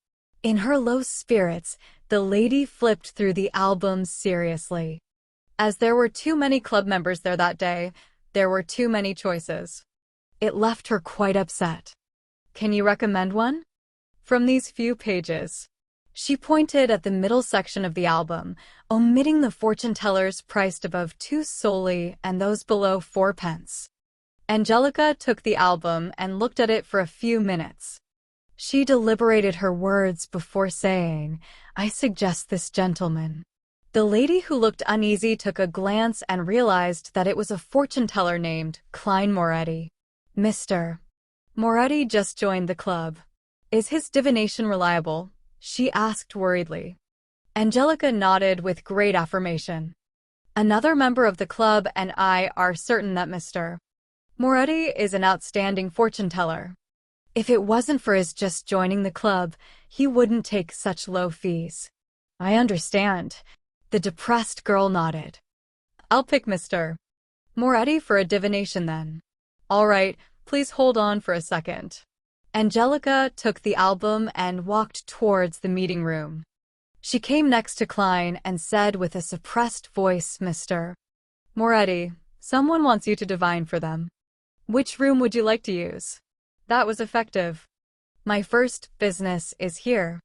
In her low spirits, the lady flipped through the albums seriously. As there were too many club members there that day, there were too many choices. It left her quite upset. Can you recommend one? From these few pages. She pointed at the middle section of the album, omitting the fortune tellers priced above 2 soldi and those below 4 pence. Angelica took the album and looked at it for a few minutes. She deliberated her words before saying, I suggest this gentleman. The lady who looked uneasy took a glance and realized that it was a fortune teller named Klein Moretti. Mr. Moretti just joined the club. Is his divination reliable? She asked worriedly. Angelica nodded with great affirmation. Another member of the club and I are certain that Mr. Moretti is an outstanding fortune teller. If it wasn't for his just joining the club, he wouldn't take such low fees. I understand. The depressed girl nodded. I'll pick Mr. Moretti for a divination then. All right, please hold on for a second. Angelica took the album and walked towards the meeting room. She came next to Klein and said with a suppressed voice, Mr. Moretti, someone wants you to divine for them. Which room would you like to use? That was effective. My first business is here.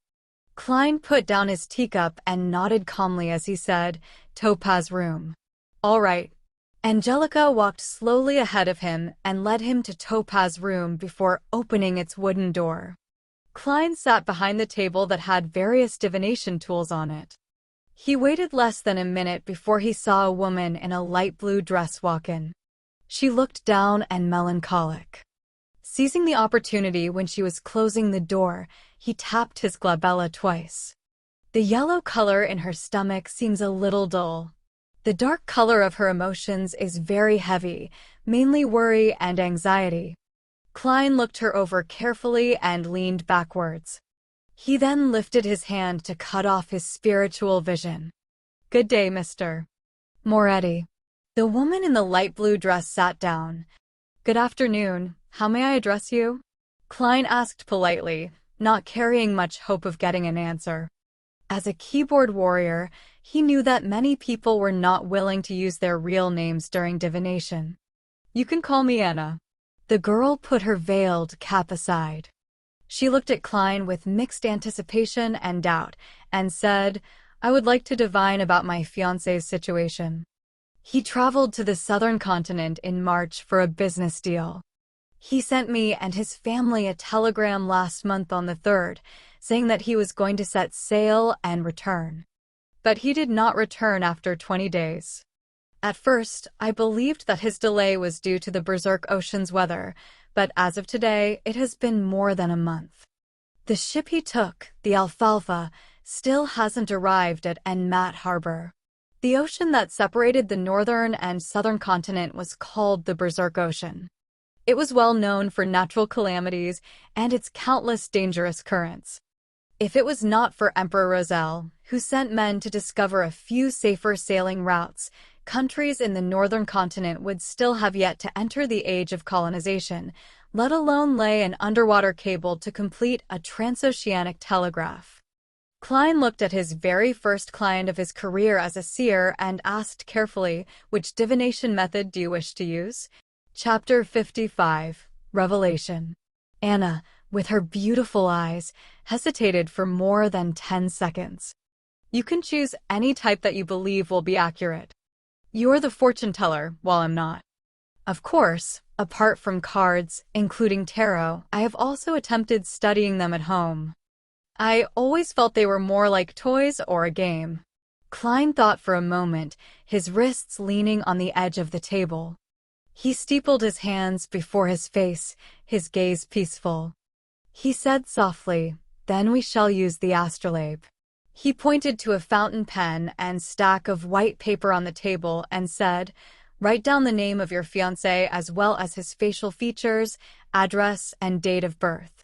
Klein put down his teacup and nodded calmly as he said, Topaz room. All right. Angelica walked slowly ahead of him and led him to Topaz room before opening its wooden door. Klein sat behind the table that had various divination tools on it. He waited less than a minute before he saw a woman in a light blue dress walk in. She looked down and melancholic. Seizing the opportunity when she was closing the door, he tapped his glabella twice. The yellow color in her stomach seems a little dull. The dark color of her emotions is very heavy, mainly worry and anxiety. Klein looked her over carefully and leaned backwards. He then lifted his hand to cut off his spiritual vision. Good day, Mr. Moretti. The woman in the light blue dress sat down. Good afternoon. How may I address you? Klein asked politely, not carrying much hope of getting an answer. As a keyboard warrior, he knew that many people were not willing to use their real names during divination. You can call me Anna. The girl put her veiled cap aside. She looked at Klein with mixed anticipation and doubt, and said, I would like to divine about my fiancé's situation. He traveled to the southern continent in March for a business deal. He sent me and his family a telegram last month on the 3rd, saying that he was going to set sail and return. But he did not return after 20 days. At first, I believed that his delay was due to the Berserk Ocean's weather, but as of today, it has been more than a month. The ship he took, the Alfalfa, still hasn't arrived at Enmat Harbor. The ocean that separated the northern and southern continent was called the Berserk Ocean. It was well known for natural calamities and its countless dangerous currents. If it was not for Emperor Roselle, who sent men to discover a few safer sailing routes, countries in the northern continent would still have yet to enter the age of colonization, let alone lay an underwater cable to complete a transoceanic telegraph. Klein looked at his very first client of his career as a seer and asked carefully, "Which divination method do you wish to use?" Chapter 55, Revelation. Anna, with her beautiful eyes, hesitated for more than 10 seconds. "You can choose any type that you believe will be accurate. You're the fortune teller, while I'm not. Of course, apart from cards, including tarot, I have also attempted studying them at home. I always felt they were more like toys or a game." Klein thought for a moment, his wrists leaning on the edge of the table. He steepled his hands before his face, his gaze peaceful. He said softly, "Then we shall use the astrolabe." He pointed to a fountain pen and stack of white paper on the table and said, "Write down the name of your fiancé as well as his facial features, address, and date of birth.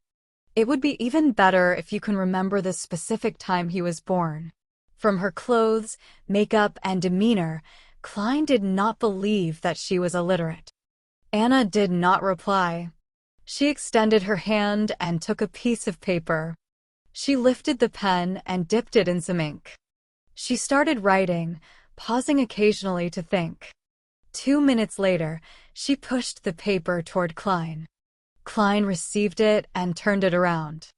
It would be even better if you can remember the specific time he was born." From her clothes, makeup, and demeanor, Klein did not believe that she was illiterate. Anna did not reply. She extended her hand and took a piece of paper. She lifted the pen and dipped it in some ink. She started writing, pausing occasionally to think. 2 minutes later, she pushed the paper toward Klein. Klein received it and turned it around.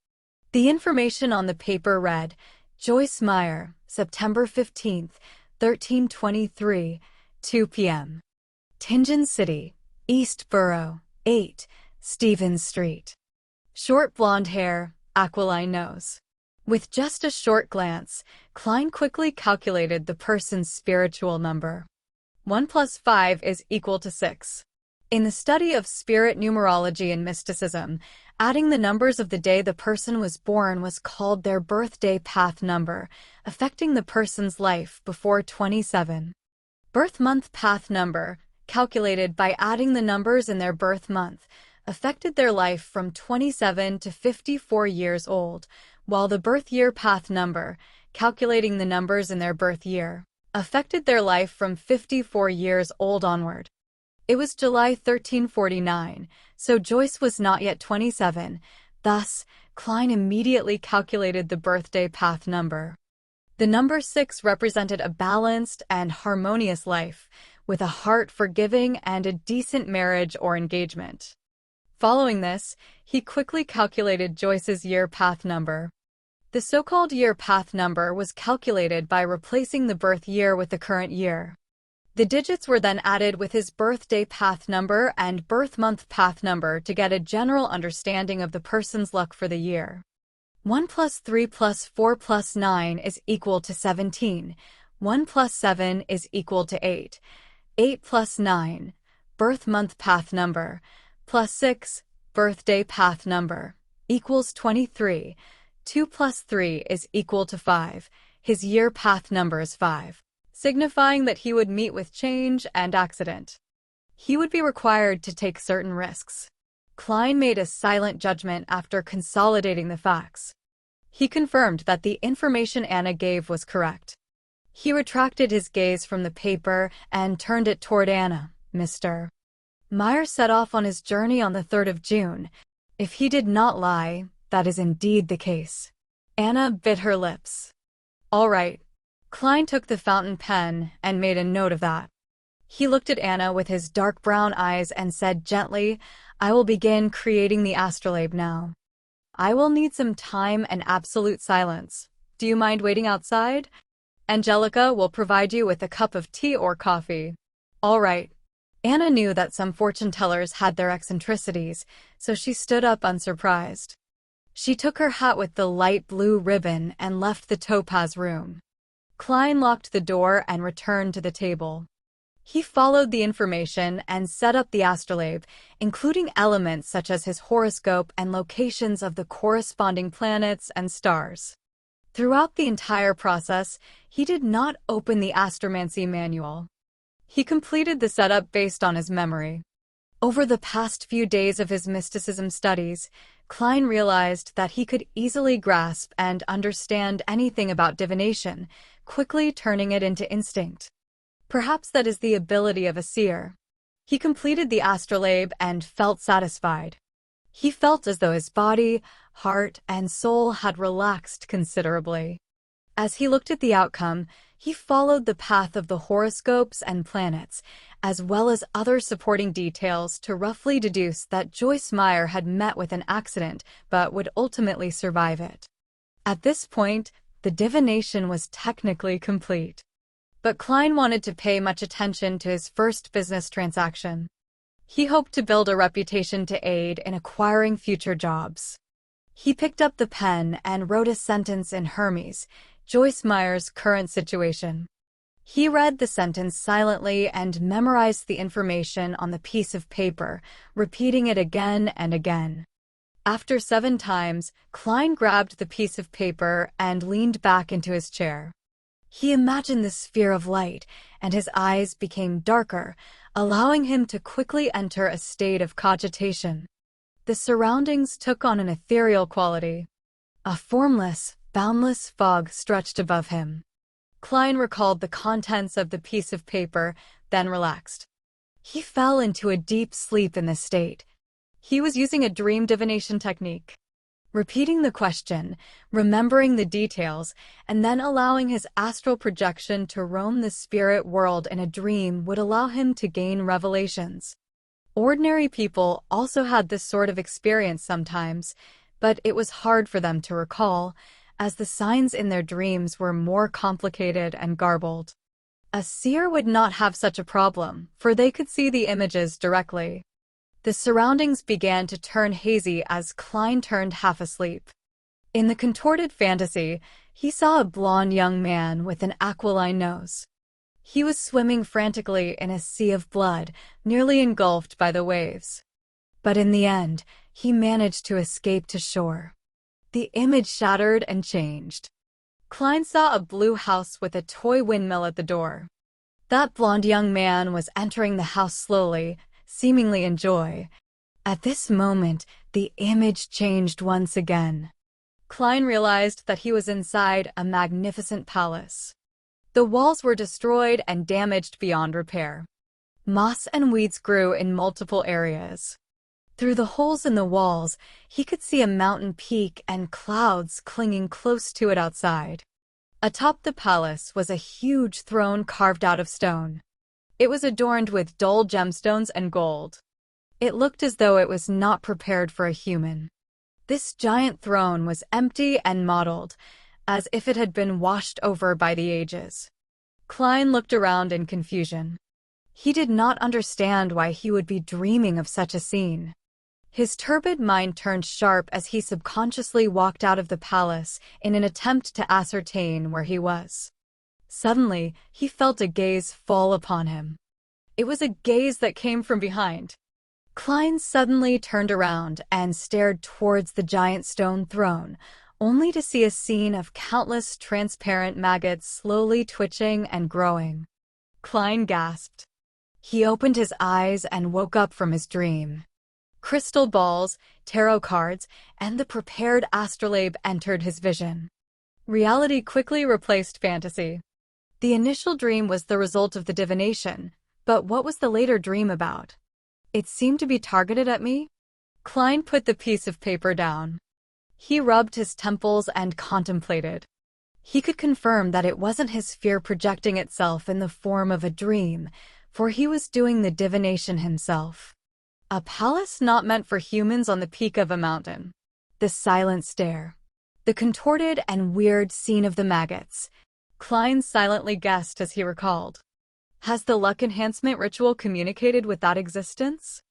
The information on the paper read, "Joyce Meyer, September 15th, 1323, 2 p.m. Tingen City, East Borough, 8, Stevens Street. Short blonde hair, aquiline nose." With just a short glance, Klein quickly calculated the person's spiritual number. 1 plus 5 is equal to 6. In the study of spirit numerology and mysticism, adding the numbers of the day the person was born was called their birthday path number, affecting the person's life before 27. Birth month path number, calculated by adding the numbers in their birth month, affected their life from 27 to 54 years old, while the birth year path number, calculating the numbers in their birth year, affected their life from 54 years old onward. It was July 1349, so Joyce was not yet 27. Thus, Klein immediately calculated the birthday path number. The number 6 represented a balanced and harmonious life, with a heart for giving and a decent marriage or engagement. Following this, he quickly calculated Joyce's year path number. The so-called year path number was calculated by replacing the birth year with the current year. The digits were then added with his birthday path number and birth month path number to get a general understanding of the person's luck for the year. 1 plus 3 plus 4 plus 9 is equal to 17. 1 plus 7 is equal to 8. 8 plus 9, birth month path number, plus 6, birthday path number, equals 23. 2 plus 3 is equal to 5. His year path number is 5. Signifying that he would meet with change and accident. He would be required to take certain risks. Klein made a silent judgment after consolidating the facts. He confirmed that the information Anna gave was correct. He retracted his gaze from the paper and turned it toward Anna. "Mr. Meyer set off on his journey on the 3rd of June. If he did not lie, that is indeed the case." Anna bit her lips. "All right." Klein took the fountain pen and made a note of that. He looked at Anna with his dark brown eyes and said gently, "I will begin creating the astrolabe now. I will need some time and absolute silence. Do you mind waiting outside? Angelica will provide you with a cup of tea or coffee." "All right." Anna knew that some fortune tellers had their eccentricities, so she stood up unsurprised. She took her hat with the light blue ribbon and left the topaz room. Klein locked the door and returned to the table. He followed the information and set up the astrolabe, including elements such as his horoscope and locations of the corresponding planets and stars. Throughout the entire process, he did not open the astromancy manual. He completed the setup based on his memory. Over the past few days of his mysticism studies, Klein realized that he could easily grasp and understand anything about divination, quickly turning it into instinct. Perhaps that is the ability of a seer. He completed the astrolabe and felt satisfied. He felt as though his body, heart, and soul had relaxed considerably. As he looked at the outcome, he followed the path of the horoscopes and planets, as well as other supporting details to roughly deduce that Joyce Meyer had met with an accident but would ultimately survive it. At this point, the divination was technically complete. But Klein wanted to pay much attention to his first business transaction. He hoped to build a reputation to aid in acquiring future jobs. He picked up the pen and wrote a sentence in Hermes, Joyce Meyer's current situation. He read the sentence silently and memorized the information on the piece of paper, repeating it again and again. After 7 times, Klein grabbed the piece of paper and leaned back into his chair. He imagined the sphere of light, and his eyes became darker, allowing him to quickly enter a state of cogitation. The surroundings took on an ethereal quality. A formless, boundless fog stretched above him. Klein recalled the contents of the piece of paper, then relaxed. He fell into a deep sleep in this state. He was using a dream divination technique. Repeating the question, remembering the details, and then allowing his astral projection to roam the spirit world in a dream would allow him to gain revelations. Ordinary people also had this sort of experience sometimes, but it was hard for them to recall, as the signs in their dreams were more complicated and garbled. A seer would not have such a problem, for they could see the images directly. The surroundings began to turn hazy as Klein turned half asleep. In the contorted fantasy, he saw a blond young man with an aquiline nose. He was swimming frantically in a sea of blood, nearly engulfed by the waves. But in the end, he managed to escape to shore. The image shattered and changed. Klein saw a blue house with a toy windmill at the door. That blond young man was entering the house slowly, seemingly in joy. At this moment, the image changed once again. Klein realized that he was inside a magnificent palace. The walls were destroyed and damaged beyond repair. Moss and weeds grew in multiple areas. Through the holes in the walls, he could see a mountain peak and clouds clinging close to it outside. Atop the palace was a huge throne carved out of stone. It was adorned with dull gemstones and gold. It looked as though it was not prepared for a human. This giant throne was empty and mottled, as if it had been washed over by the ages. Klein looked around in confusion. He did not understand why he would be dreaming of such a scene. His turbid mind turned sharp as he subconsciously walked out of the palace in an attempt to ascertain where he was. Suddenly, he felt a gaze fall upon him. It was a gaze that came from behind. Klein suddenly turned around and stared towards the giant stone throne, only to see a scene of countless transparent maggots slowly twitching and growing. Klein gasped. He opened his eyes and woke up from his dream. Crystal balls, tarot cards, and the prepared astrolabe entered his vision. Reality quickly replaced fantasy. The initial dream was the result of the divination, but what was the later dream about? It seemed to be targeted at me. Klein put the piece of paper down. He rubbed his temples and contemplated. He could confirm that it wasn't his fear projecting itself in the form of a dream, for he was doing the divination himself. A palace not meant for humans on the peak of a mountain. The silent stare. The contorted and weird scene of the maggots. Klein silently guessed as he recalled. Has the luck enhancement ritual communicated with that existence?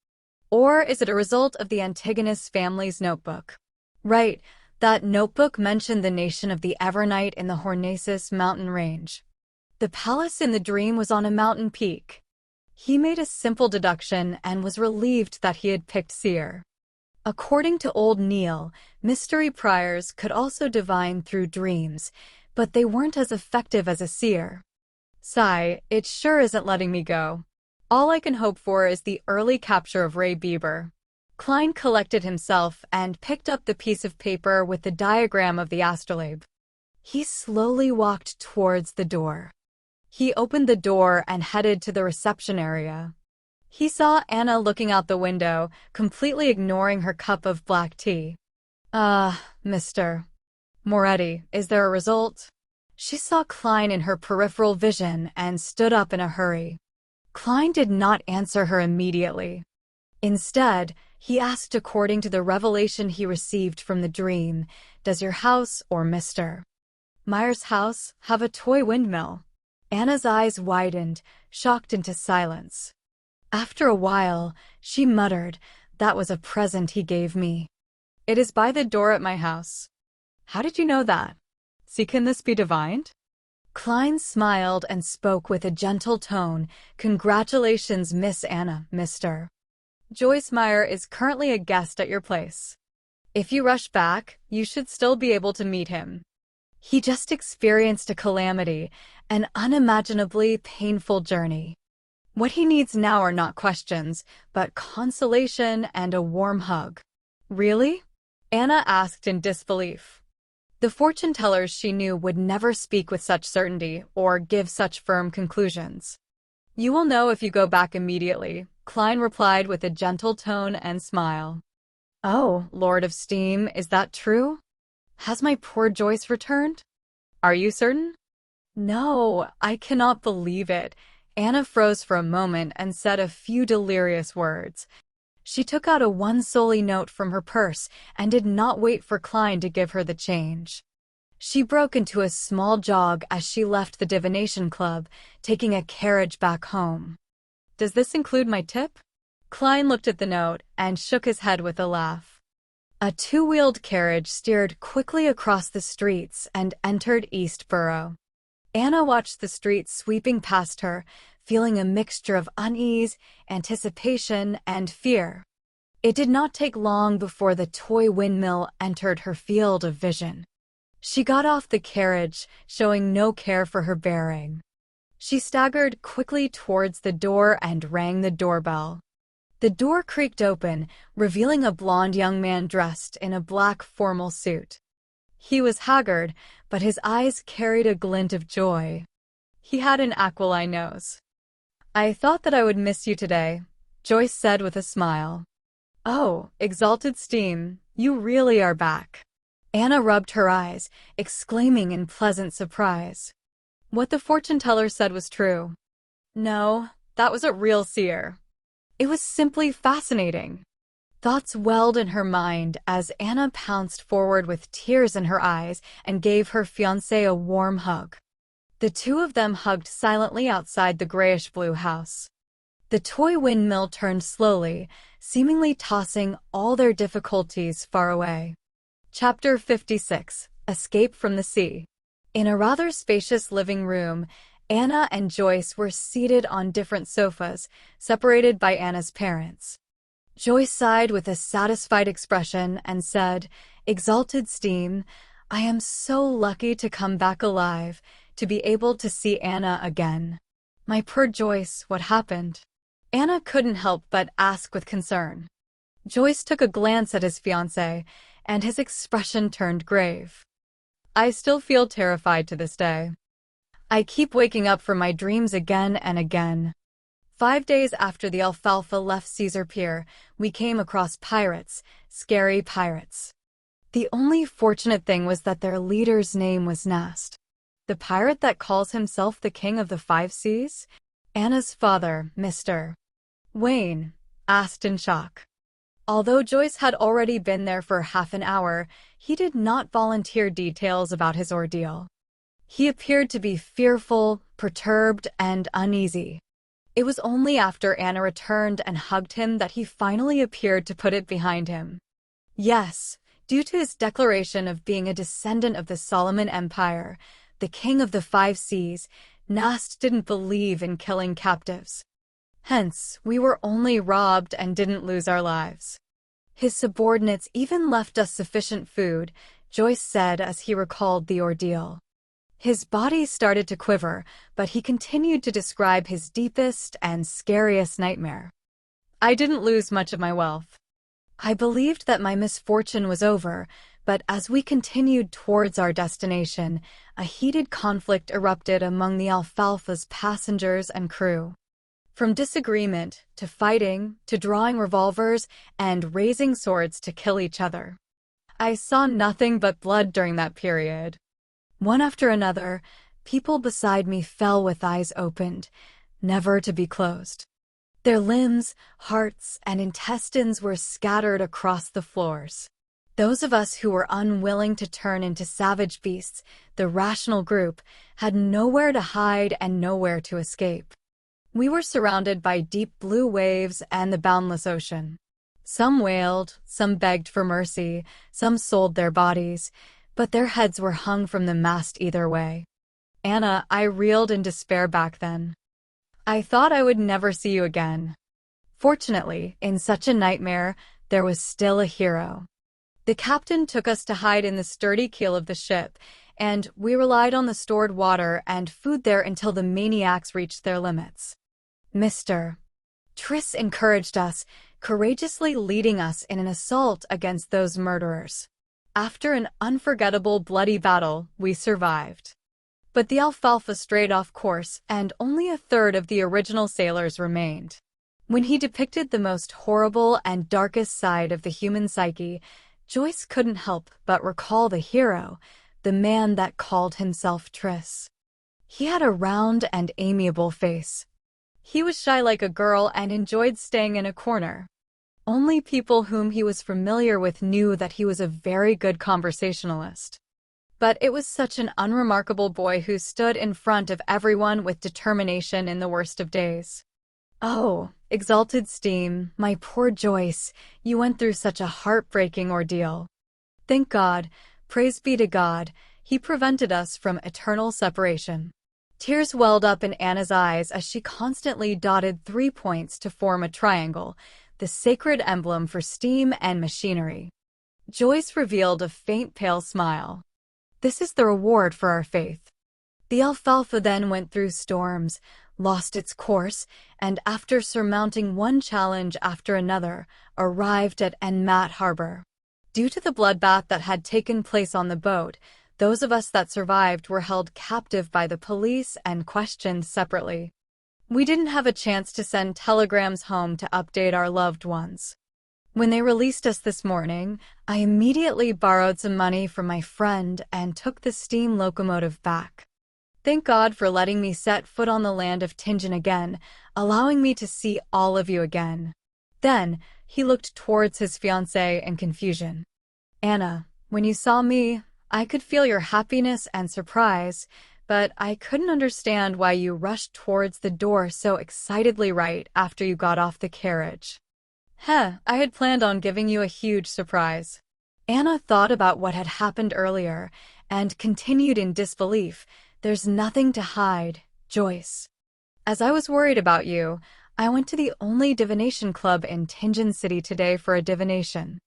Or is it a result of the Antigonus family's notebook? Right, that notebook mentioned the nation of the Evernight in the Hornaces mountain range. The palace in the dream was on a mountain peak. He made a simple deduction and was relieved that he had picked seer. According to old Neil, mystery priors could also divine through dreams, but they weren't as effective as a seer. Sigh, it sure isn't letting me go. All I can hope for is the early capture of Ray Bieber. Klein collected himself and picked up the piece of paper with the diagram of the astrolabe. He slowly walked towards the door. He opened the door and headed to the reception area. He saw Anna looking out the window, completely ignoring her cup of black tea. Mr. Moretti, is there a result? She saw Klein in her peripheral vision and stood up in a hurry. Klein did not answer her immediately. Instead, he asked according to the revelation he received from the dream, does your house or Mr. Meyer's house have a toy windmill? Anna's eyes widened, shocked into silence. After a while, she muttered, that was a present he gave me. It is by the door at my house. How did you know that? See, can this be divined? Klein smiled and spoke with a gentle tone. Congratulations, Miss Anna, Mr. Joyce Meyer is currently a guest at your place. If you rush back, you should still be able to meet him. He just experienced a calamity, an unimaginably painful journey. What he needs now are not questions, but consolation and a warm hug. Really? Anna asked in disbelief. The fortune tellers she knew would never speak with such certainty or give such firm conclusions. You will know if you go back immediately, Klein replied with a gentle tone and smile. Oh, Lord of Steam, is that true? Has my poor Joyce returned? Are you certain? No, I cannot believe it. Anna froze for a moment and said a few delirious words. She took out a one-solly note from her purse and did not wait for Klein to give her the change. She broke into a small jog as she left the divination club, taking a carriage back home. Does this include my tip? Klein looked at the note and shook his head with a laugh. A two-wheeled carriage steered quickly across the streets and entered Eastborough. Anna watched the streets sweeping past her, feeling a mixture of unease, anticipation, and fear. It did not take long before the toy windmill entered her field of vision. She got off the carriage, showing no care for her bearing. She staggered quickly towards the door and rang the doorbell. The door creaked open, revealing a blond young man dressed in a black formal suit. He was haggard, but his eyes carried a glint of joy. He had an aquiline nose. I thought that I would miss you today, Joyce said with a smile. Oh, exalted Steam, you really are back. Anna rubbed her eyes, exclaiming in pleasant surprise. What the fortune teller said was true. No, that was a real seer. It was simply fascinating. Thoughts welled in her mind as Anna pounced forward with tears in her eyes and gave her fiancé a warm hug. The two of them hugged silently outside the grayish-blue house. The toy windmill turned slowly, seemingly tossing all their difficulties far away. Chapter 56. Escape from the Sea. In a rather spacious living room, Anna and Joyce were seated on different sofas, separated by Anna's parents. Joyce sighed with a satisfied expression and said, Exalted Steam, I am so lucky to come back alive, to be able to see Anna again. My poor Joyce, what happened? Anna couldn't help but ask with concern. Joyce took a glance at his fiancé, and his expression turned grave. I still feel terrified to this day. I keep waking up from my dreams again and again. 5 days after the Alfalfa left Caesar Pier, we came across pirates, scary pirates. The only fortunate thing was that their leader's name was Nast. The pirate that calls himself the King of the Five Seas? Anna's father, Mr. Wayne, asked in shock. Although Joyce had already been there for half an hour, he did not volunteer details about his ordeal. He appeared to be fearful, perturbed, and uneasy. It was only after Anna returned and hugged him that he finally appeared to put it behind him. Yes, due to his declaration of being a descendant of the Solomon Empire, the King of the Five Seas, Nast didn't believe in killing captives. Hence, we were only robbed and didn't lose our lives. His subordinates even left us sufficient food, Joyce said as he recalled the ordeal. His body started to quiver, but he continued to describe his deepest and scariest nightmare. I didn't lose much of my wealth. I believed that my misfortune was over, but as we continued towards our destination, a heated conflict erupted among the Alfalfa's passengers and crew. From disagreement, to fighting, to drawing revolvers, and raising swords to kill each other. I saw nothing but blood during that period. One after another, people beside me fell with eyes opened, never to be closed. Their limbs, hearts, and intestines were scattered across the floors. Those of us who were unwilling to turn into savage beasts, the rational group, had nowhere to hide and nowhere to escape. We were surrounded by deep blue waves and the boundless ocean. Some wailed, some begged for mercy, some sold their bodies, but their heads were hung from the mast either way. Anna, I reeled in despair back then. I thought I would never see you again. Fortunately, in such a nightmare, there was still a hero. The captain took us to hide in the sturdy keel of the ship, and we relied on the stored water and food there until the maniacs reached their limits. Mr. Triss encouraged us, courageously leading us in an assault against those murderers. After an unforgettable bloody battle, we survived. But the Alfalfa strayed off course, and only a third of the original sailors remained. When he depicted the most horrible and darkest side of the human psyche, Joyce couldn't help but recall the hero, the man that called himself Triss. He had a round and amiable face. He was shy like a girl and enjoyed staying in a corner. Only people whom he was familiar with knew that he was a very good conversationalist. But it was such an unremarkable boy who stood in front of everyone with determination in the worst of days. Oh, exalted steam, my poor Joyce, you went through such a heartbreaking ordeal. Thank God, praise be to God, he prevented us from eternal separation. Tears welled up in Anna's eyes as she constantly dotted 3 points to form a triangle, the sacred emblem for steam and machinery. Joyce revealed a faint pale smile. This is the reward for our faith. The Alfalfa then went through storms, lost its course, and after surmounting one challenge after another, arrived at Enmat Harbor. Due to the bloodbath that had taken place on the boat, those of us that survived were held captive by the police and questioned separately. We didn't have a chance to send telegrams home to update our loved ones. When they released us this morning, I immediately borrowed some money from my friend and took the steam locomotive back. Thank God for letting me set foot on the land of Tingen again, allowing me to see all of you again. Then, he looked towards his fiancée in confusion. Anna, when you saw me, I could feel your happiness and surprise, but I couldn't understand why you rushed towards the door so excitedly right after you got off the carriage. I had planned on giving you a huge surprise. Anna thought about what had happened earlier and continued in disbelief. There's nothing to hide, Joyce. As I was worried about you, I went to the only divination club in Tingen City today for a divination.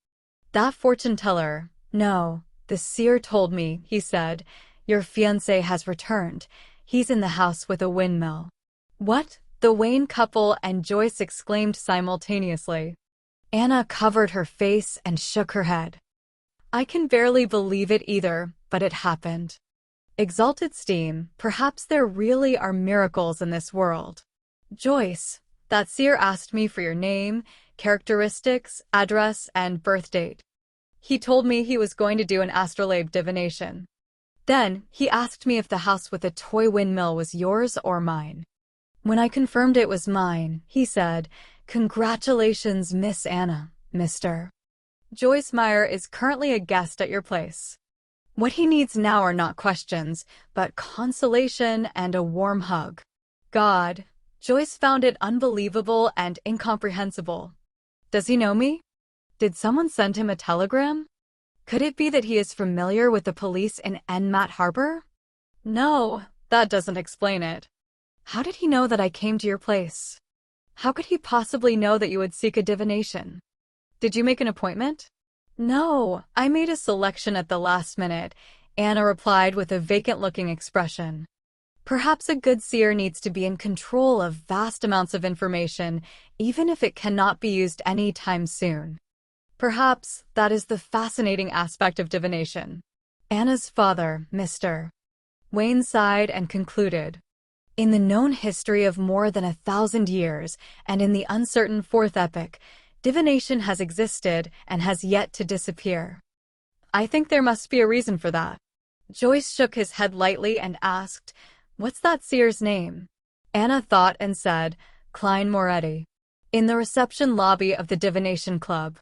That fortune teller, no, the seer told me, he said, your fiancé has returned. He's in the house with a windmill. What? The Wayne couple and Joyce exclaimed simultaneously. Anna covered her face and shook her head. I can barely believe it either, but it happened. Exalted steam, perhaps there really are miracles in this world. Joyce, that seer asked me for your name, characteristics, address, and birth date. He told me he was going to do an astrolabe divination. Then, he asked me if the house with a toy windmill was yours or mine. When I confirmed it was mine, he said, Congratulations, Miss Anna, Mr. Joyce Meyer is currently a guest at your place. What he needs now are not questions, but consolation and a warm hug. God, Joyce found it unbelievable and incomprehensible. Does he know me? Did someone send him a telegram? Could it be that he is familiar with the police in Enmat Harbor? No, that doesn't explain it. How did he know that I came to your place? How could he possibly know that you would seek a divination? Did you make an appointment? No, I made a selection at the last minute, Anna replied with a vacant-looking expression. Perhaps a good seer needs to be in control of vast amounts of information, even if it cannot be used any time soon. Perhaps that is the fascinating aspect of divination. Anna's father, Mr. Wayne sighed and concluded, in the known history of more than 1,000 years, and in the uncertain fourth epoch, divination has existed and has yet to disappear. I think there must be a reason for that. Joyce shook his head lightly and asked, what's that seer's name? Anna thought and said, Klein Moretti. In the reception lobby of the Divination Club.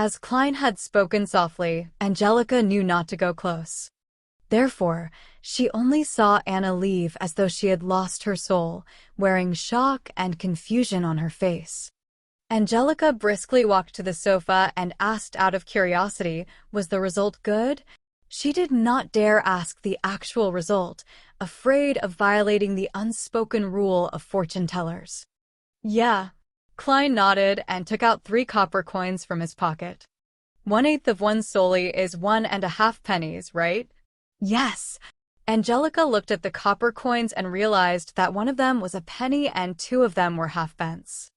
As Klein had spoken softly, Angelica knew not to go close. Therefore, she only saw Anna leave as though she had lost her soul, wearing shock and confusion on her face. Angelica briskly walked to the sofa and asked out of curiosity, was the result good? She did not dare ask the actual result, afraid of violating the unspoken rule of fortune-tellers. Yeah. Klein nodded and took out 3 copper coins from his pocket. 1/8 of one soldi is 1.5 pennies, right? Yes. Angelica looked at the copper coins and realized that one of them was a penny and 2 of them were halfpence.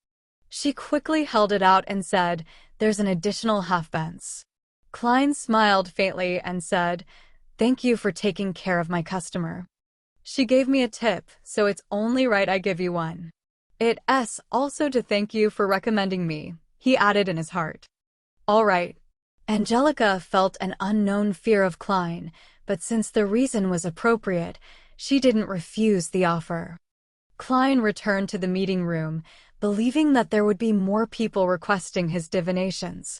She quickly held it out and said, there's an additional halfpence. Klein smiled faintly and said, thank you for taking care of my customer. She gave me a tip, so it's only right I give you one. It's also to thank you for recommending me, he added in his heart. All right. Angelica felt an unknown fear of Klein, but since the reason was appropriate, she didn't refuse the offer. Klein returned to the meeting room, believing that there would be more people requesting his divinations.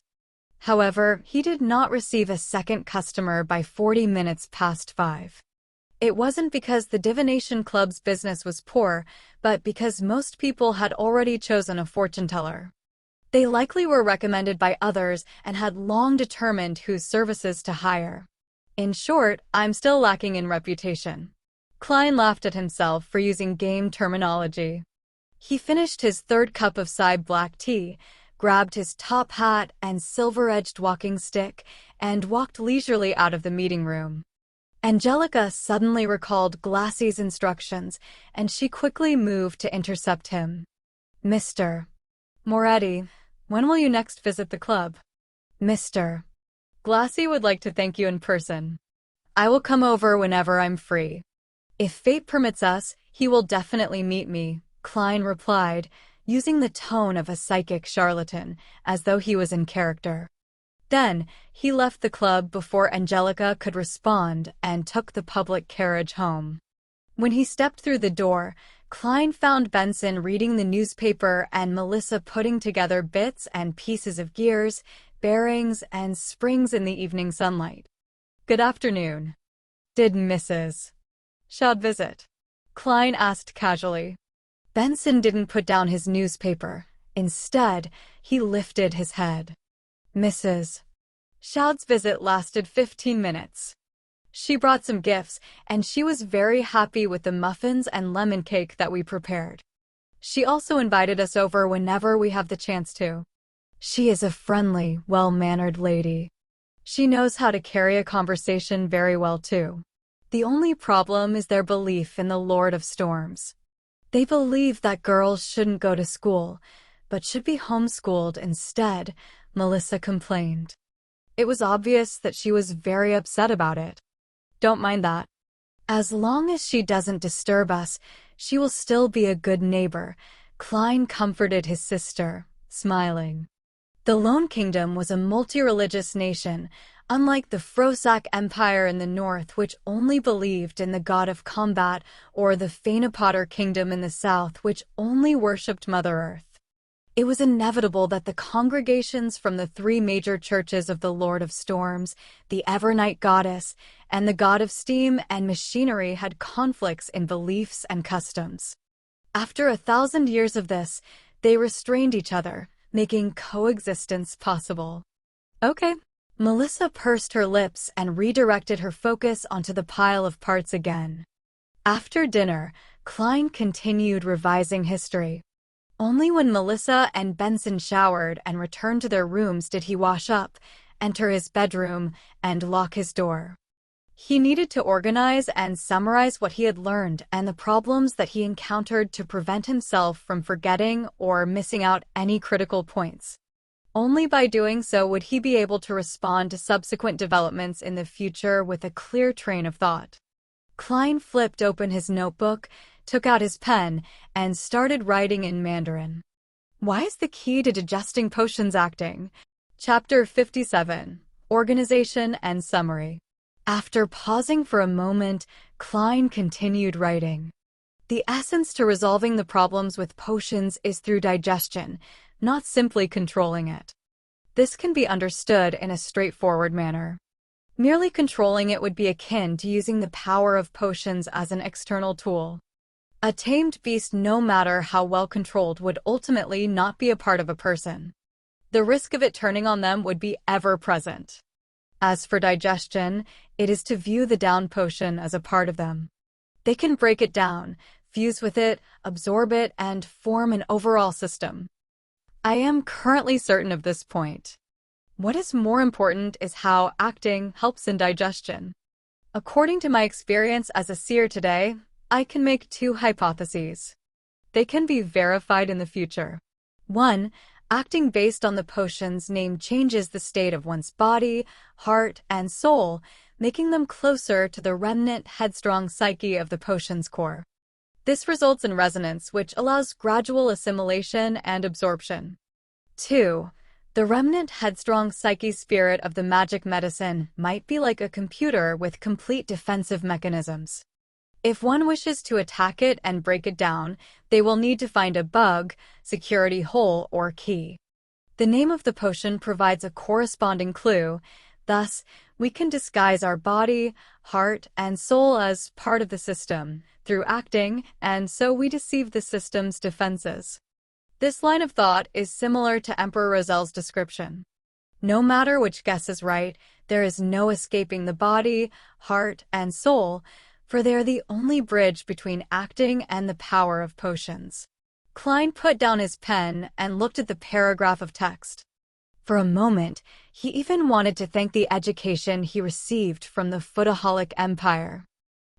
However, he did not receive a second customer by 40 minutes past 5. It wasn't because the Divination Club's business was poor, but because most people had already chosen a fortune-teller. They likely were recommended by others and had long determined whose services to hire. In short, I'm still lacking in reputation. Klein laughed at himself for using game terminology. He finished his 3rd cup of Side black tea, grabbed his top hat and silver-edged walking stick, and walked leisurely out of the meeting room. Angelica suddenly recalled Glassy's instructions, and she quickly moved to intercept him. Mr. Moretti, when will you next visit the club? Mr. Glassy would like to thank you in person. I will come over whenever I'm free. If fate permits us, he will definitely meet me, Klein replied, using the tone of a psychic charlatan, as though he was in character. Then, he left the club before Angelica could respond and took the public carriage home. When he stepped through the door, Klein found Benson reading the newspaper and Melissa putting together bits and pieces of gears, bearings, and springs in the evening sunlight. Good afternoon. Did Mrs. Shaw visit? Klein asked casually. Benson didn't put down his newspaper. Instead, he lifted his head. Mrs. Shaw's visit lasted 15 minutes. She brought some gifts, and she was very happy with the muffins and lemon cake that we prepared. She also invited us over whenever we have the chance to. She is a friendly, well-mannered lady. She knows how to carry a conversation very well, too. The only problem is their belief in the Lord of Storms. They believe that girls shouldn't go to school, but should be homeschooled instead, Melissa complained. It was obvious that she was very upset about it. Don't mind that. As long as she doesn't disturb us, she will still be a good neighbor, Klein comforted his sister, smiling. The Lone Kingdom was a multi-religious nation, unlike the Frosak Empire in the north, which only believed in the god of combat, or the Fainapotter Kingdom in the south, which only worshipped Mother Earth. It was inevitable that the congregations from the 3 major churches of the Lord of Storms, the Evernight Goddess, and the God of Steam and Machinery had conflicts in beliefs and customs. After 1,000 years of this, they restrained each other, making coexistence possible. Okay. Melissa pursed her lips and redirected her focus onto the pile of parts again. After dinner, Klein continued revising history. Only when Melissa and Benson showered and returned to their rooms did he wash up, enter his bedroom, and lock his door. He needed to organize and summarize what he had learned and the problems that he encountered to prevent himself from forgetting or missing out any critical points. Only by doing so would he be able to respond to subsequent developments in the future with a clear train of thought. Klein flipped open his notebook, took out his pen, and started writing in Mandarin. Why is the key to digesting potions acting? Chapter 57, Organization and Summary. After pausing for a moment, Klein continued writing. The essence to resolving the problems with potions is through digestion, not simply controlling it. This can be understood in a straightforward manner. Merely controlling it would be akin to using the power of potions as an external tool. A tamed beast, no matter how well controlled, would ultimately not be a part of a person. The risk of it turning on them would be ever present. As for digestion, it is to view the down potion as a part of them. They can break it down, fuse with it, absorb it, and form an overall system. I am currently certain of this point. What is more important is how acting helps in digestion. According to my experience as a seer today, I can make two hypotheses. They can be verified in the future. 1. Acting based on the potion's name changes the state of one's body, heart, and soul, making them closer to the remnant headstrong psyche of the potion's core. This results in resonance, which allows gradual assimilation and absorption. 2. The remnant headstrong psyche spirit of the magic medicine might be like a computer with complete defensive mechanisms. If one wishes to attack it and break it down, they will need to find a bug, security hole, or key. The name of the potion provides a corresponding clue. Thus, we can disguise our body, heart, and soul as part of the system through acting, and so we deceive the system's defenses. This line of thought is similar to Emperor Rozel's description. No matter which guess is right, there is no escaping the body, heart, and soul, for they are the only bridge between acting and the power of potions. Klein put down his pen and looked at the paragraph of text. For a moment, he even wanted to thank the education he received from the Foodaholic Empire.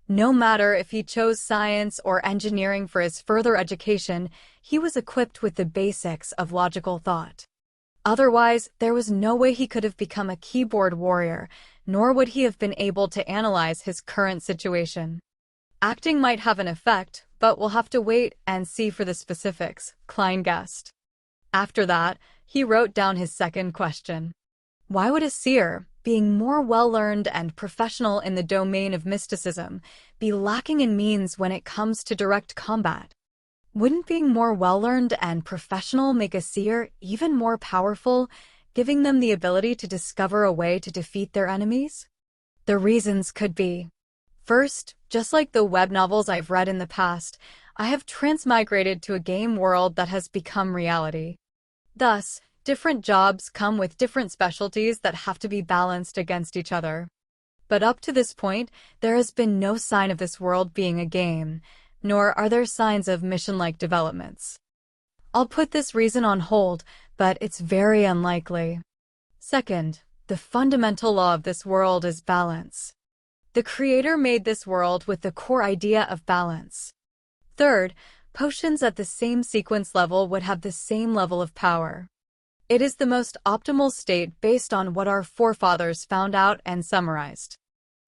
No matter if he chose science or engineering for his further education, he was equipped with the basics of logical thought. Otherwise, there was no way he could have become a keyboard warrior, nor would he have been able to analyze his current situation. Acting might have an effect, but we'll have to wait and see for the specifics, Klein guessed. After that, he wrote down his second question. Why would a seer, being more well-learned and professional in the domain of mysticism, be lacking in means when it comes to direct combat? Wouldn't being more well-learned and professional make a seer even more powerful, giving them the ability to discover a way to defeat their enemies? The reasons could be: first, just like the web novels I've read in the past, I have transmigrated to a game world that has become reality. Thus, different jobs come with different specialties that have to be balanced against each other. But up to this point, there has been no sign of this world being a game, nor are there signs of mission-like developments. I'll put this reason on hold, but it's very unlikely. Second, the fundamental law of this world is balance. The Creator made this world with the core idea of balance. Third, potions at the same sequence level would have the same level of power. It is the most optimal state based on what our forefathers found out and summarized.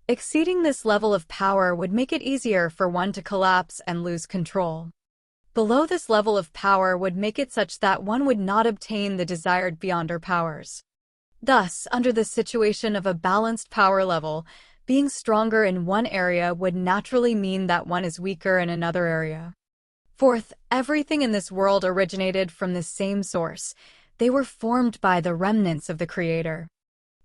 Exceeding this level of power would make it easier for one to collapse and lose control. Below this level of power would make it such that one would not obtain the desired beyonder powers. Thus, under the situation of a balanced power level, being stronger in one area would naturally mean that one is weaker in another area. Fourth, everything in this world originated from the same source. They were formed by the remnants of the Creator.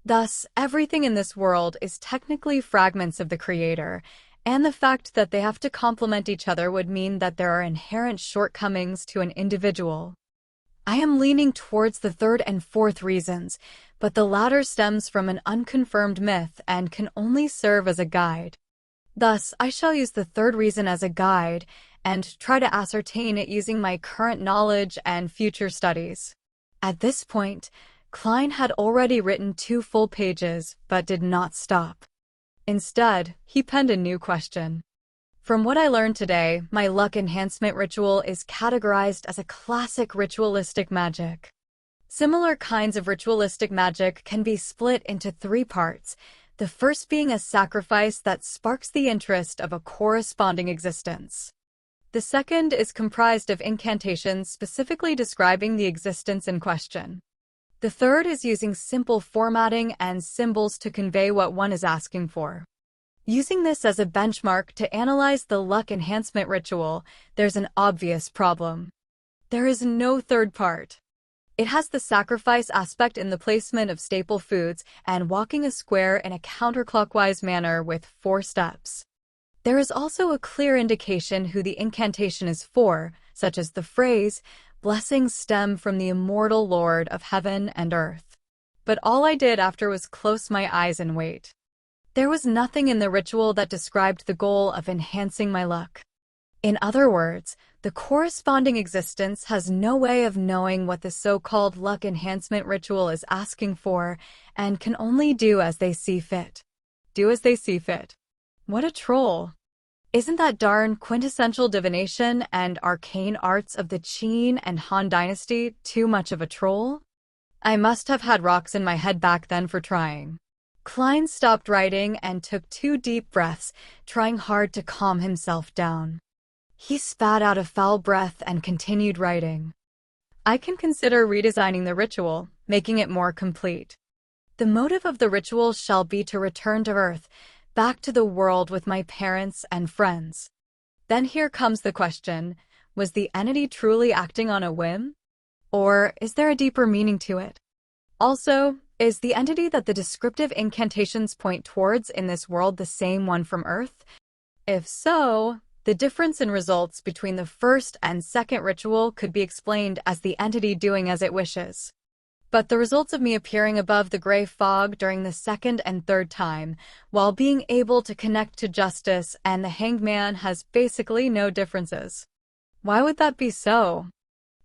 Thus, everything in this world is technically fragments of the Creator, and the fact that they have to complement each other would mean that there are inherent shortcomings to an individual. I am leaning towards the third and fourth reasons, but the latter stems from an unconfirmed myth and can only serve as a guide. Thus, I shall use the third reason as a guide and try to ascertain it using my current knowledge and future studies. At this point, Klein had already written 2 full pages, but did not stop. Instead, he penned a new question. From what I learned today, my luck enhancement ritual is categorized as a classic ritualistic magic. Similar kinds of ritualistic magic can be split into three parts, the first being a sacrifice that sparks the interest of a corresponding existence. The second is comprised of incantations specifically describing the existence in question. The third is using simple formatting and symbols to convey what one is asking for. Using this as a benchmark to analyze the luck enhancement ritual, there's an obvious problem. There is no third part. It has the sacrifice aspect in the placement of staple foods and walking a square in a counterclockwise manner with 4 steps. There is also a clear indication who the incantation is for, such as the phrase, "Blessings stem from the immortal Lord of heaven and earth." But all I did after was close my eyes and wait. There was nothing in the ritual that described the goal of enhancing my luck. In other words, the corresponding existence has no way of knowing what the so-called luck enhancement ritual is asking for and can only do as they see fit. Do as they see fit. What a troll. Isn't that darn quintessential divination and arcane arts of the Qin and Han dynasty too much of a troll? I must have had rocks in my head back then for trying. Klein stopped writing and took 2 deep breaths, trying hard to calm himself down. He spat out a foul breath and continued writing. I can consider redesigning the ritual, making it more complete. The motive of the ritual shall be to return to Earth, back to the world with my parents and friends. Then here comes the question, was the entity truly acting on a whim? Or is there a deeper meaning to it? Also, is the entity that the descriptive incantations point towards in this world the same one from Earth? If so, the difference in results between the first and second ritual could be explained as the entity doing as it wishes. But the results of me appearing above the gray fog during the second and third time, while being able to connect to justice and the hanged man has basically no differences. Why would that be so?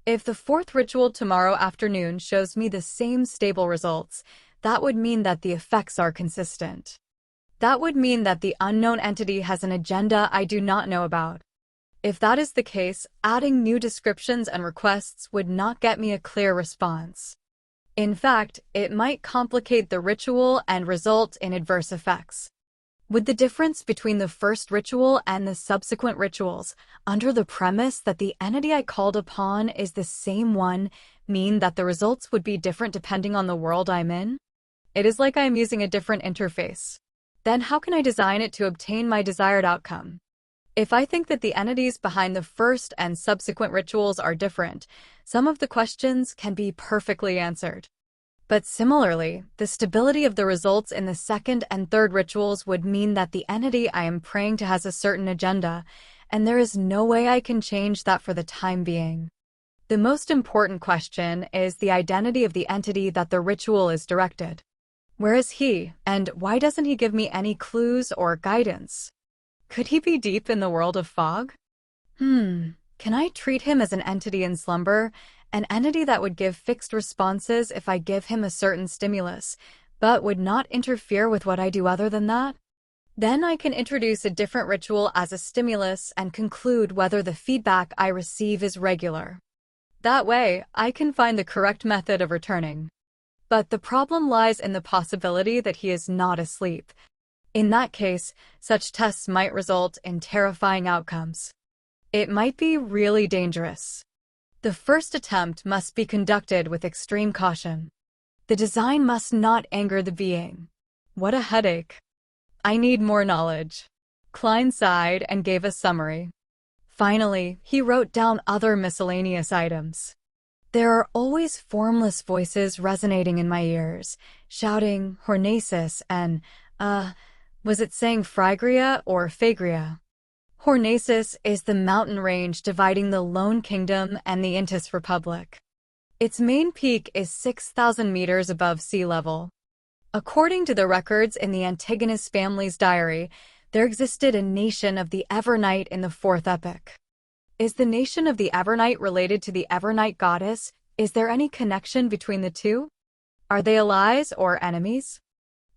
If the fourth ritual tomorrow afternoon shows me the same stable results, that would mean that the effects are consistent. That would mean that the unknown entity has an agenda I do not know about. If that is the case, adding new descriptions and requests would not get me a clear response. In fact, it might complicate the ritual and result in adverse effects. Would the difference between the first ritual and the subsequent rituals, under the premise that the entity I called upon is the same one, mean that the results would be different depending on the world I'm in? It is like I am using a different interface. Then how can I design it to obtain my desired outcome? If I think that the entities behind the first and subsequent rituals are different, some of the questions can be perfectly answered. But similarly, the stability of the results in the second and third rituals would mean that the entity I am praying to has a certain agenda, and there is no way I can change that for the time being. The most important question is the identity of the entity that the ritual is directed. Where is he, and why doesn't he give me any clues or guidance? Could he be deep in the world of fog? Can I treat him as an entity in slumber, an entity that would give fixed responses if I give him a certain stimulus, but would not interfere with what I do other than that? Then I can introduce a different ritual as a stimulus and conclude whether the feedback I receive is regular. That way, I can find the correct method of returning. But the problem lies in the possibility that he is not asleep. In that case, such tests might result in terrifying outcomes. It might be really dangerous. The first attempt must be conducted with extreme caution. The design must not anger the being. What a headache. I need more knowledge. Klein sighed and gave a summary. Finally, he wrote down other miscellaneous items. There are always formless voices resonating in my ears, shouting Hornacis and, was it saying Phrygia or Phagria? Hornacis is the mountain range dividing the Lone Kingdom and the Intis Republic. Its main peak is 6,000 meters above sea level. According to the records in the Antigonus family's diary, there existed a nation of the Evernight in the fourth epoch. Is the nation of the Evernight related to the Evernight goddess? Is there any connection between the two? Are they allies or enemies?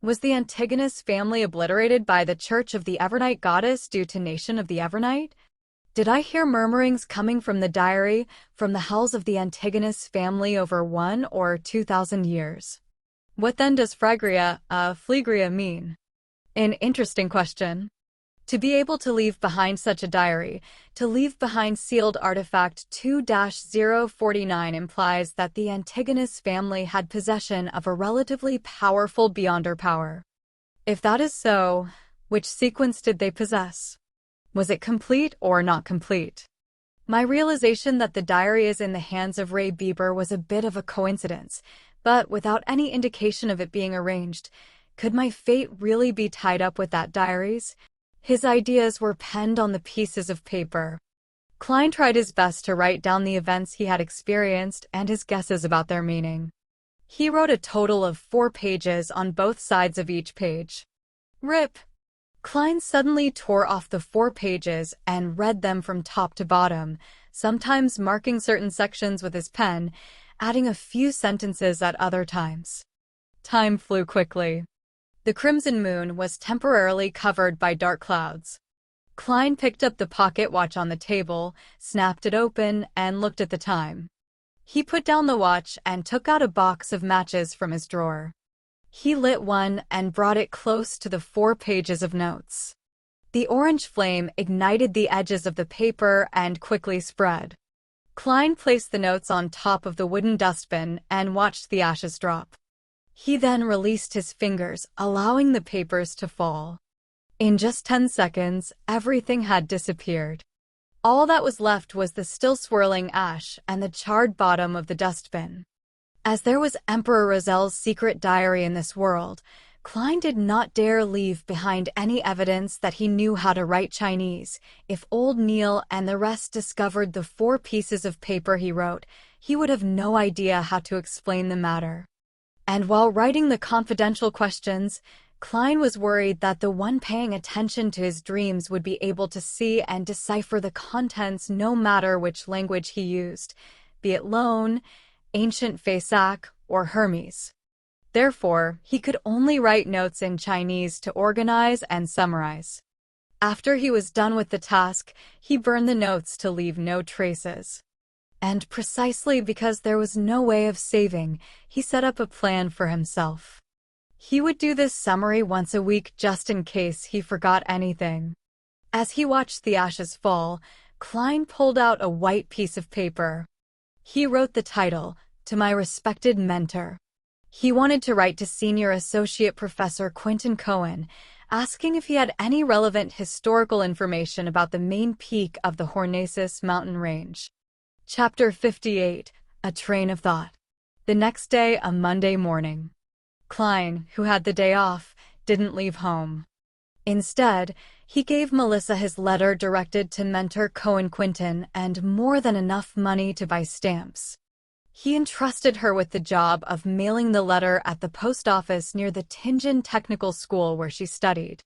Was the Antigonus family obliterated by the Church of the Evernight goddess due to nation of the Evernight? Did I hear murmurings coming from the diary, from the hells of the Antigonus family over 1 or 2,000 years? What then does phlegria mean? An interesting question. To be able to leave behind such a diary, to leave behind sealed artifact 2-049 implies that the Antigonus family had possession of a relatively powerful beyonder power. If that is so, which sequence did they possess? Was it complete or not complete? My realization that the diary is in the hands of Ray Bieber was a bit of a coincidence, but without any indication of it being arranged, could my fate really be tied up with that diary's? His ideas were penned on the pieces of paper. Klein tried his best to write down the events he had experienced and his guesses about their meaning. He wrote a total of 4 pages on both sides of each page. Rip! Klein suddenly tore off the 4 pages and read them from top to bottom, sometimes marking certain sections with his pen, adding a few sentences at other times. Time flew quickly. The crimson moon was temporarily covered by dark clouds. Klein picked up the pocket watch on the table, snapped it open, and looked at the time. He put down the watch and took out a box of matches from his drawer. He lit one and brought it close to the 4 pages of notes. The orange flame ignited the edges of the paper and quickly spread. Klein placed the notes on top of the wooden dustbin and watched the ashes drop. He then released his fingers, allowing the papers to fall. In just 10 seconds, everything had disappeared. All that was left was the still swirling ash and the charred bottom of the dustbin. As there was Emperor Rozel's secret diary in this world, Klein did not dare leave behind any evidence that he knew how to write Chinese. If old Neil and the rest discovered the 4 pieces of paper he wrote, he would have no idea how to explain the matter. And while writing the confidential questions, Klein was worried that the one paying attention to his dreams would be able to see and decipher the contents no matter which language he used, be it Loan, Ancient Phasak, or Hermes. Therefore, he could only write notes in Chinese to organize and summarize. After he was done with the task, he burned the notes to leave no traces. And precisely because there was no way of saving, he set up a plan for himself. He would do this summary once a week just in case he forgot anything. As he watched the ashes fall, Klein pulled out a white piece of paper. He wrote the title, "To My Respected Mentor." He wanted to write to Senior Associate Professor Quentin Cohen, asking if he had any relevant historical information about the main peak of the Hornaces mountain range. Chapter 58, A Train of Thought. The next day, a Monday morning. Klein, who had the day off, didn't leave home. Instead, he gave Melissa his letter directed to Mentor Cohen Quinton and more than enough money to buy stamps. He entrusted her with the job of mailing the letter at the post office near the Tianjin Technical School where she studied.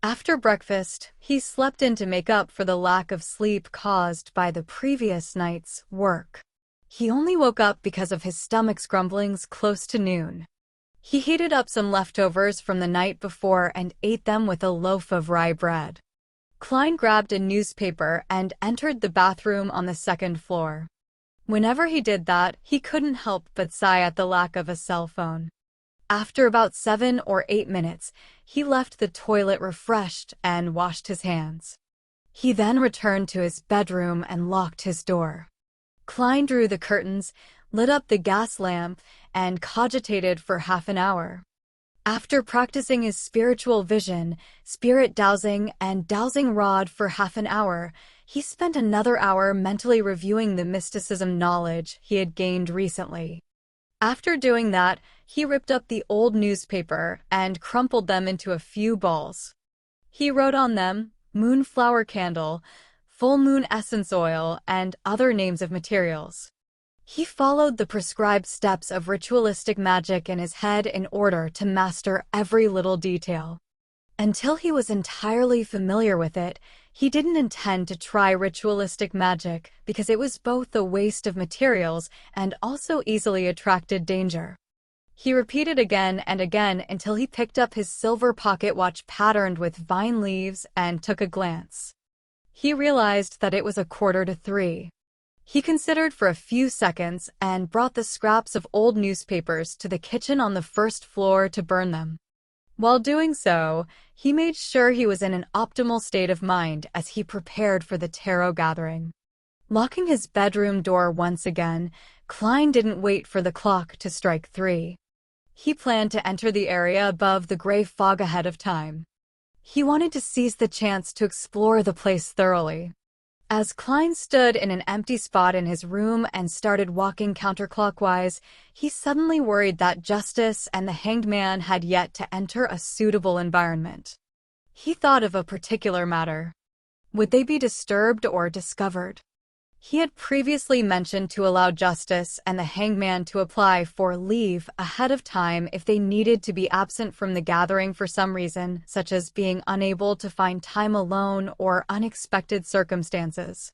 After breakfast, he slept in to make up for the lack of sleep caused by the previous night's work. He only woke up because of his stomach's grumblings close to noon. He heated up some leftovers from the night before and ate them with a loaf of rye bread. Klein grabbed a newspaper and entered the bathroom on the 2nd floor. Whenever he did that, he couldn't help but sigh at the lack of a cell phone. After about 7 or 8 minutes, he left the toilet refreshed and washed his hands. He then returned to his bedroom and locked his door. Klein drew the curtains, lit up the gas lamp, and cogitated for half an hour. After practicing his spiritual vision, spirit dowsing, and dowsing rod for half an hour, he spent another hour mentally reviewing the mysticism knowledge he had gained recently. After doing that, he ripped up the old newspaper and crumpled them into a few balls. He wrote on them, moonflower candle, full moon essence oil, and other names of materials. He followed the prescribed steps of ritualistic magic in his head in order to master every little detail. Until he was entirely familiar with it, he didn't intend to try ritualistic magic because it was both a waste of materials and also easily attracted danger. He repeated again and again until he picked up his silver pocket watch patterned with vine leaves and took a glance. He realized that it was 2:45. He considered for a few seconds and brought the scraps of old newspapers to the kitchen on the first floor to burn them. While doing so, he made sure he was in an optimal state of mind as he prepared for the tarot gathering. Locking his bedroom door once again, Klein didn't wait for the clock to strike 3. He planned to enter the area above the gray fog ahead of time. He wanted to seize the chance to explore the place thoroughly. As Klein stood in an empty spot in his room and started walking counterclockwise, he suddenly worried that Justice and the Hanged Man had yet to enter a suitable environment. He thought of a particular matter. Would they be disturbed or discovered? He had previously mentioned to allow Justice and the Hanged Man to apply for leave ahead of time if they needed to be absent from the gathering for some reason, such as being unable to find time alone or unexpected circumstances.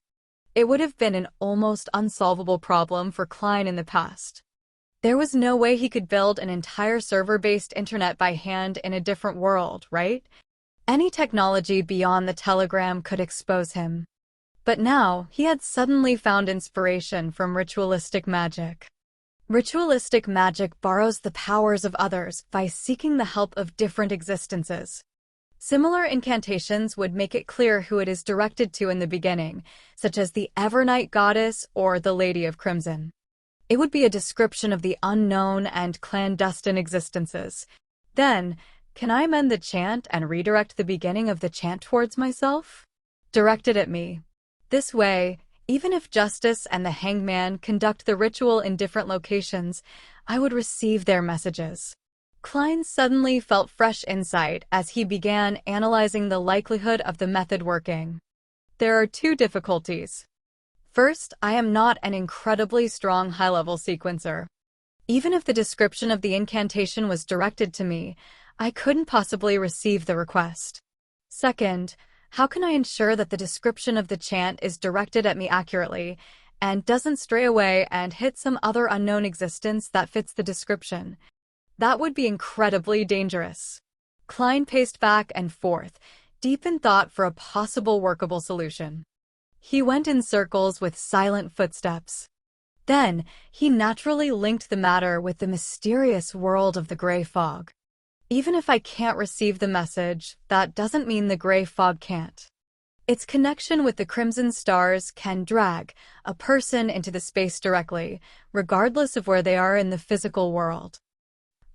It would have been an almost unsolvable problem for Klein in the past. There was no way he could build an entire server-based internet by hand in a different world, right? Any technology beyond the telegram could expose him. But now, he had suddenly found inspiration from ritualistic magic. Ritualistic magic borrows the powers of others by seeking the help of different existences. Similar incantations would make it clear who it is directed to in the beginning, such as the Evernight Goddess or the Lady of Crimson. It would be a description of the unknown and clandestine existences. Then, can I amend the chant and redirect the beginning of the chant towards myself? Directed at me. This way, even if Justice and the Hanged Man conduct the ritual in different locations, I would receive their messages. Klein suddenly felt fresh insight as he began analyzing the likelihood of the method working. There are 2 difficulties. First, I am not an incredibly strong high-level sequencer. Even if the description of the incantation was directed to me, I couldn't possibly receive the request. Second, how can I ensure that the description of the chant is directed at me accurately and doesn't stray away and hit some other unknown existence that fits the description? That would be incredibly dangerous. Klein paced back and forth, deep in thought for a possible workable solution. He went in circles with silent footsteps. Then, he naturally linked the matter with the mysterious world of the gray fog. Even if I can't receive the message, that doesn't mean the gray fog can't. Its connection with the crimson stars can drag a person into the space directly, regardless of where they are in the physical world.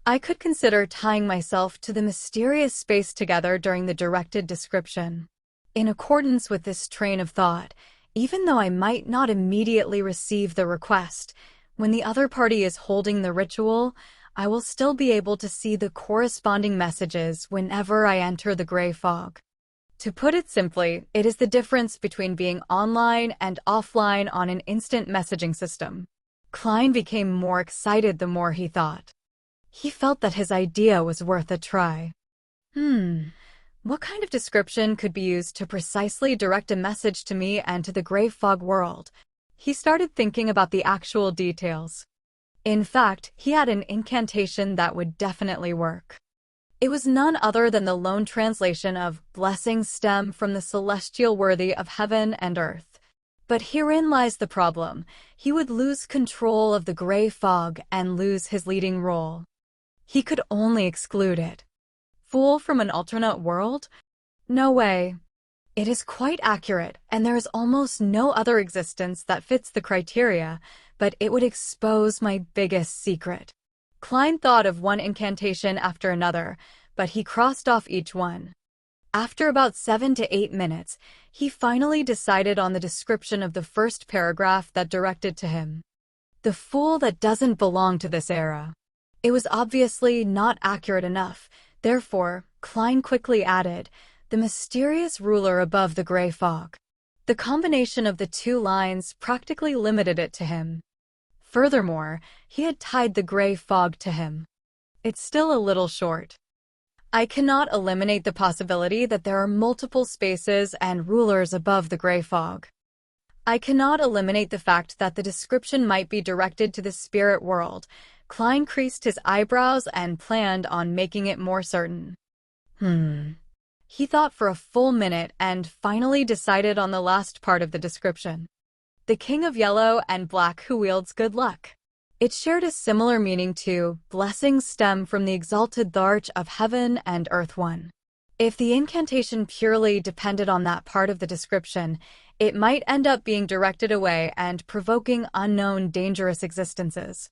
I could consider tying myself to the mysterious space together during the directed description. In accordance with this train of thought, even though I might not immediately receive the request, when the other party is holding the ritual, I will still be able to see the corresponding messages whenever I enter the gray fog. To put it simply, it is the difference between being online and offline on an instant messaging system. Klein became more excited the more he thought. He felt that his idea was worth a try. What kind of description could be used to precisely direct a message to me and to the gray fog world? He started thinking about the actual details. In fact, he had an incantation that would definitely work. It was none other than the lone translation of "Blessings stem from the celestial worthy of heaven and earth." But herein lies the problem. He would lose control of the gray fog and lose his leading role. He could only exclude it. Fool from an alternate world? No way. It is quite accurate, and there is almost no other existence that fits the criteria, but it would expose my biggest secret. Klein thought of one incantation after another, but he crossed off each one. After about 7 to 8 minutes, he finally decided on the description of the first paragraph that directed to him. The fool that doesn't belong to this era. It was obviously not accurate enough. Therefore, Klein quickly added, the mysterious ruler above the gray fog. The combination of the 2 lines practically limited it to him. Furthermore, he had tied the gray fog to him. It's still a little short. I cannot eliminate the possibility that there are multiple spaces and rulers above the gray fog. I cannot eliminate the fact that the description might be directed to the spirit world. Klein creased his eyebrows and planned on making it more certain. He thought for a full minute and finally decided on the last part of the description. The king of yellow and black who wields good luck. It shared a similar meaning to blessings stem from the exalted Tharch of heaven and earth one. If the incantation purely depended on that part of the description, it might end up being directed away and provoking unknown dangerous existences.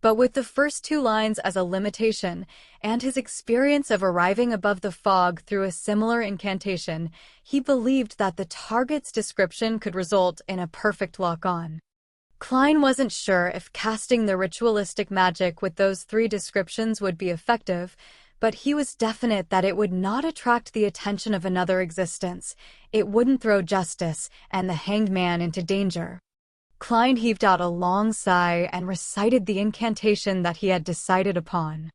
But with the first two lines as a limitation, and his experience of arriving above the fog through a similar incantation, he believed that the target's description could result in a perfect lock-on. Klein wasn't sure if casting the ritualistic magic with those three descriptions would be effective, but he was definite that it would not attract the attention of another existence, it wouldn't throw justice and the hanged man into danger. Klein heaved out a long sigh and recited the incantation that he had decided upon.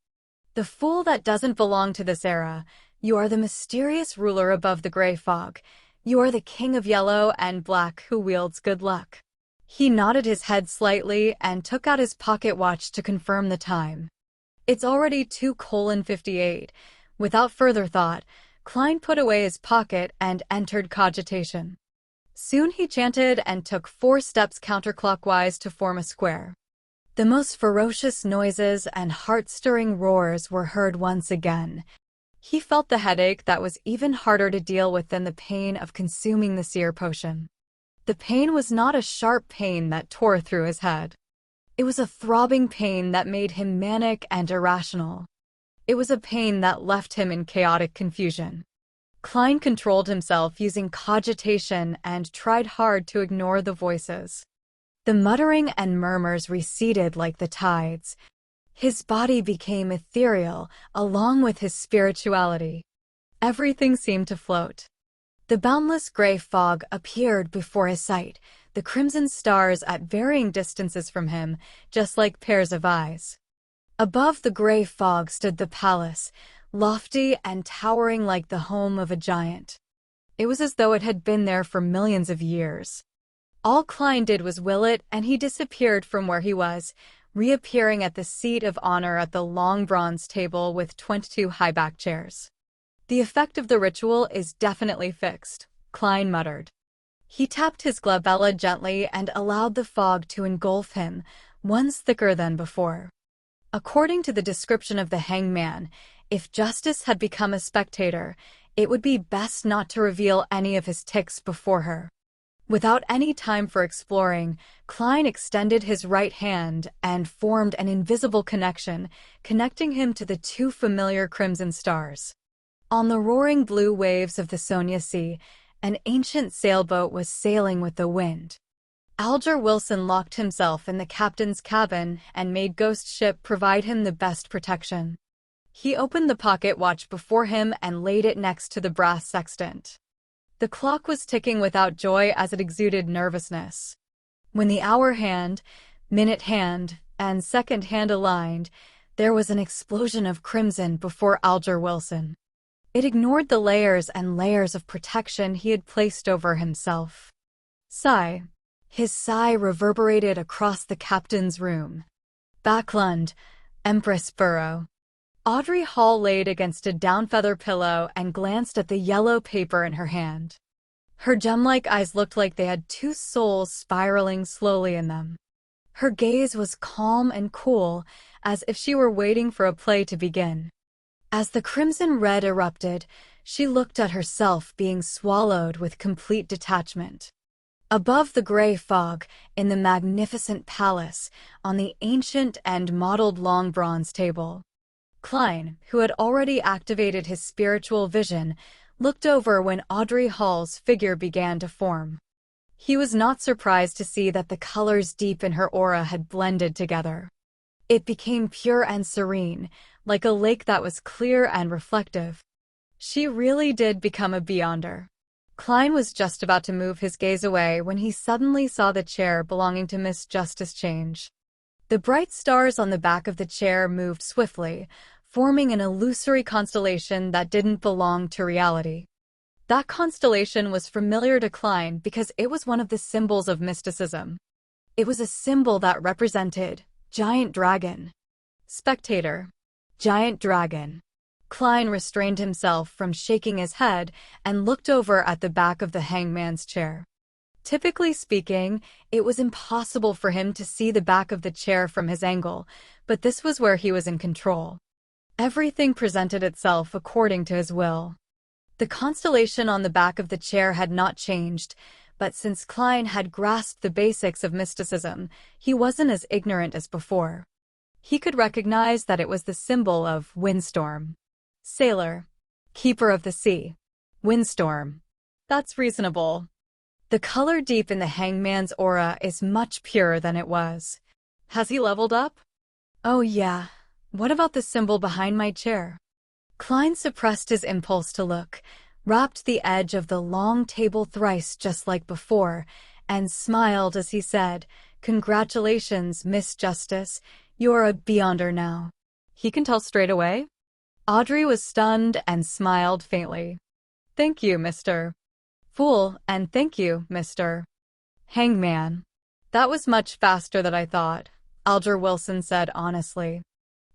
The fool that doesn't belong to this era, you are the mysterious ruler above the gray fog. You are the king of yellow and black who wields good luck. He nodded his head slightly and took out his pocket watch to confirm the time. It's already 2:58. Without further thought, Klein put away his pocket and entered cogitation. Soon he chanted and took 4 steps counterclockwise to form a square. The most ferocious noises and heart-stirring roars were heard once again. He felt the headache that was even harder to deal with than the pain of consuming the seer potion. The pain was not a sharp pain that tore through his head. It was a throbbing pain that made him manic and irrational. It was a pain that left him in chaotic confusion. Klein controlled himself using cogitation and tried hard to ignore the voices. The muttering and murmurs receded like the tides. His body became ethereal, along with his spirituality. Everything seemed to float. The boundless gray fog appeared before his sight, the crimson stars at varying distances from him, just like pairs of eyes. Above the gray fog stood the palace, lofty and towering like the home of a giant. It was as though it had been there for millions of years. All Klein did was will it, and he disappeared from where he was, reappearing at the seat of honor at the long bronze table with 22 high-backed chairs. The effect of the ritual is definitely fixed, Klein muttered. He tapped his glabella gently and allowed the fog to engulf him, once thicker than before. According to the description of the hangman, if Justice had become a spectator, it would be best not to reveal any of his tics before her. Without any time for exploring, Klein extended his right hand and formed an invisible connection, connecting him to the 2 familiar crimson stars. On the roaring blue waves of the Sonia Sea, an ancient sailboat was sailing with the wind. Alger Wilson locked himself in the captain's cabin and made Ghost Ship provide him the best protection. He opened the pocket watch before him and laid it next to the brass sextant. The clock was ticking without joy as it exuded nervousness. When the hour hand, minute hand, and second hand aligned, there was an explosion of crimson before Alger Wilson. It ignored the layers and layers of protection he had placed over himself. Sigh. His sigh reverberated across the captain's room. Backlund, Empress Burrow. Audrey Hall laid against a down-feather pillow and glanced at the yellow paper in her hand. Her gem-like eyes looked like they had 2 souls spiraling slowly in them. Her gaze was calm and cool, as if she were waiting for a play to begin. As the crimson red erupted, she looked at herself being swallowed with complete detachment. Above the gray fog, in the magnificent palace, on the ancient and mottled long bronze table, Klein, who had already activated his spiritual vision, looked over when Audrey Hall's figure began to form. He was not surprised to see that the colors deep in her aura had blended together. It became pure and serene, like a lake that was clear and reflective. She really did become a beyonder. Klein was just about to move his gaze away when he suddenly saw the chair belonging to Miss Justice change. The bright stars on the back of the chair moved swiftly, forming an illusory constellation that didn't belong to reality. That constellation was familiar to Klein because it was one of the symbols of mysticism. It was a symbol that represented Giant Dragon. Spectator. Giant Dragon. Klein restrained himself from shaking his head and looked over at the back of the hangman's chair. Typically speaking, it was impossible for him to see the back of the chair from his angle, but this was where he was in control. Everything presented itself according to his will. The constellation on the back of the chair had not changed, but since Klein had grasped the basics of mysticism, he wasn't as ignorant as before. He could recognize that it was the symbol of windstorm. Sailor, keeper of the sea. Windstorm. That's reasonable. The color deep in the hangman's aura is much purer than it was. Has he leveled up? Oh yeah. What about the symbol behind my chair? Klein suppressed his impulse to look, rapped the edge of the long table thrice just like before, and smiled as he said, "Congratulations, Miss Justice. You're a Beyonder now." He can tell straight away? Audrey was stunned and smiled faintly. "Thank you, Mr. Fool, and thank you, Mr. Hangman." "That was much faster than I thought," Alger Wilson said honestly.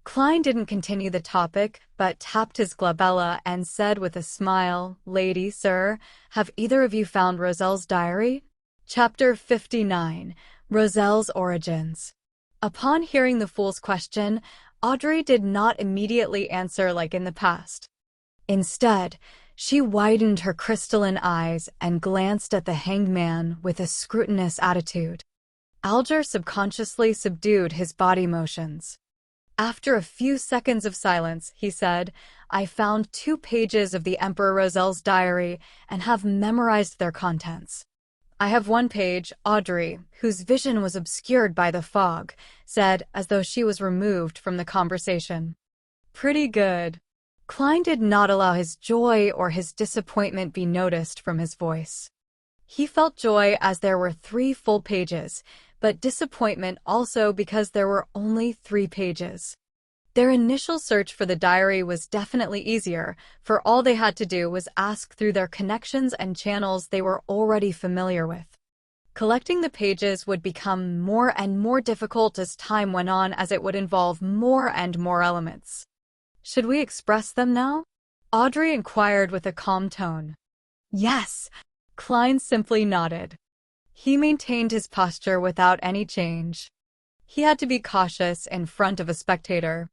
Klein didn't continue the topic, but tapped his glabella and said with a smile, "Lady, sir, have either of you found Roselle's diary?" Chapter 59, Roselle's Origins. Upon hearing the fool's question, Audrey did not immediately answer like in the past. Instead, she widened her crystalline eyes and glanced at the hangman with a scrutinous attitude. Alger subconsciously subdued his body motions. After a few seconds of silence, he said, "I found 2 pages of the Emperor Roselle's diary and have memorized their contents." "I have 1 page," Audrey, whose vision was obscured by the fog, said as though she was removed from the conversation. "Pretty good." Klein did not allow his joy or his disappointment be noticed from his voice. He felt joy as there were 3 full pages, but disappointment also because there were only 3 pages. Their initial search for the diary was definitely easier, for all they had to do was ask through their connections and channels they were already familiar with. Collecting the pages would become more and more difficult as time went on, as it would involve more and more elements. "Should we express them now?" Audrey inquired with a calm tone. "Yes." Klein simply nodded. He maintained his posture without any change. He had to be cautious in front of a spectator.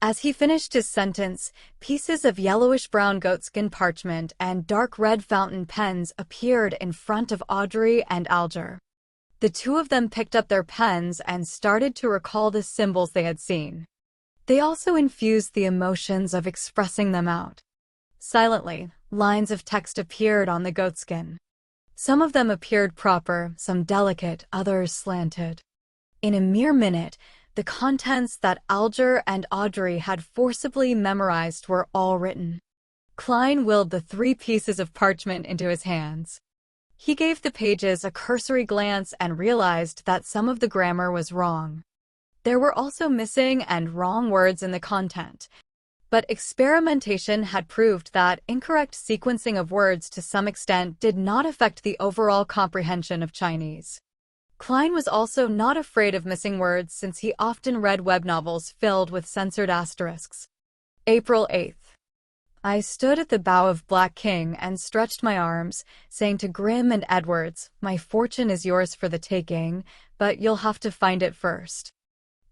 As he finished his sentence, pieces of yellowish-brown goatskin parchment and dark red fountain pens appeared in front of Audrey and Alger. The 2 of them picked up their pens and started to recall the symbols they had seen. They also infused the emotions of expressing them out. Silently, lines of text appeared on the goatskin. Some of them appeared proper, some delicate, others slanted. In a mere minute, the contents that Alger and Audrey had forcibly memorized were all written. Klein willed the 3 pieces of parchment into his hands. He gave the pages a cursory glance and realized that some of the grammar was wrong. There were also missing and wrong words in the content. But experimentation had proved that incorrect sequencing of words to some extent did not affect the overall comprehension of Chinese. Klein was also not afraid of missing words since he often read web novels filled with censored asterisks. April 8th. I stood at the bow of Black King and stretched my arms, saying to Grimm and Edwards, "My fortune is yours for the taking, but you'll have to find it first."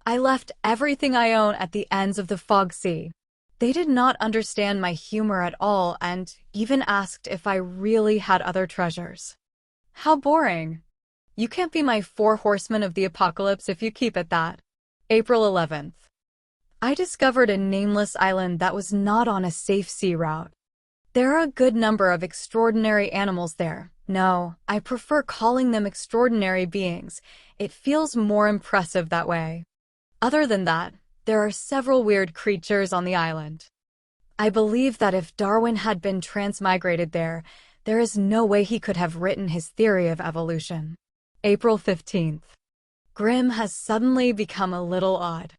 I left everything I own at the ends of the fog sea. They did not understand my humor at all and even asked if I really had other treasures. How boring. You can't be my 4 horsemen of the apocalypse if you keep at that. April 11th. I discovered a nameless island that was not on a safe sea route. There are a good number of extraordinary animals there. No, I prefer calling them extraordinary beings. It feels more impressive that way. Other than that, there are several weird creatures on the island. I believe that if Darwin had been transmigrated there, there is no way he could have written his theory of evolution. April 15th. Grimm has suddenly become a little odd.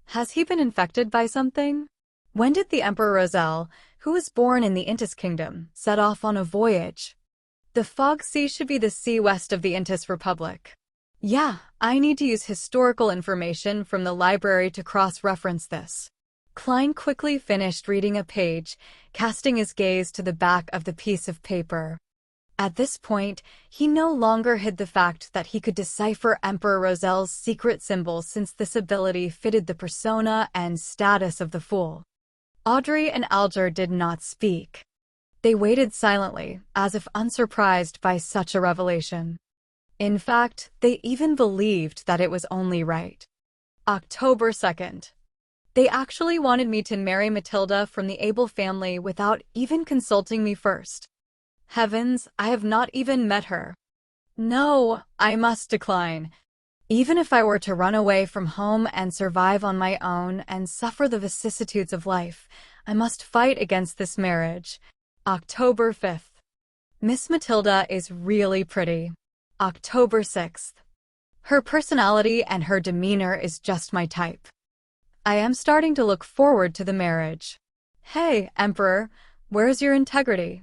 Has he been infected by something? When did the Emperor Roselle, who was born in the Intis Kingdom, set off on a voyage? The Fog Sea should be the sea west of the Intis Republic. Yeah, I need to use historical information from the library to cross-reference this. Klein quickly finished reading a page, casting his gaze to the back of the piece of paper. At this point, he no longer hid the fact that he could decipher Emperor Rosel's secret symbols, since this ability fitted the persona and status of the fool. Audrey and Alger did not speak. They waited silently, as if unsurprised by such a revelation. In fact, they even believed that it was only right. October 2nd. They actually wanted me to marry Matilda from the Abel family without even consulting me first. Heavens, I have not even met her. No, I must decline. Even if I were to run away from home and survive on my own and suffer the vicissitudes of life, I must fight against this marriage. October 5th. Miss Matilda is really pretty. October 6th. Her personality and her demeanor is just my type. I am starting to look forward to the marriage. Hey, Emperor, where's your integrity?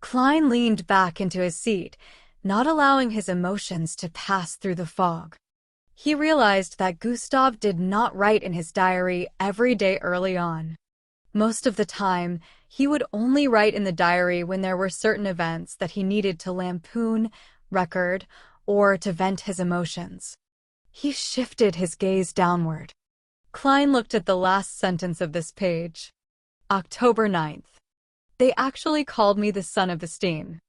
Klein leaned back into his seat, not allowing his emotions to pass through the fog. He realized that Gustav did not write in his diary every day early on. Most of the time, he would only write in the diary when there were certain events that he needed to lampoon, record, or to vent his emotions. He shifted his gaze downward. Klein looked at the last sentence of this page. October 9th. They actually called me the son of the Steen.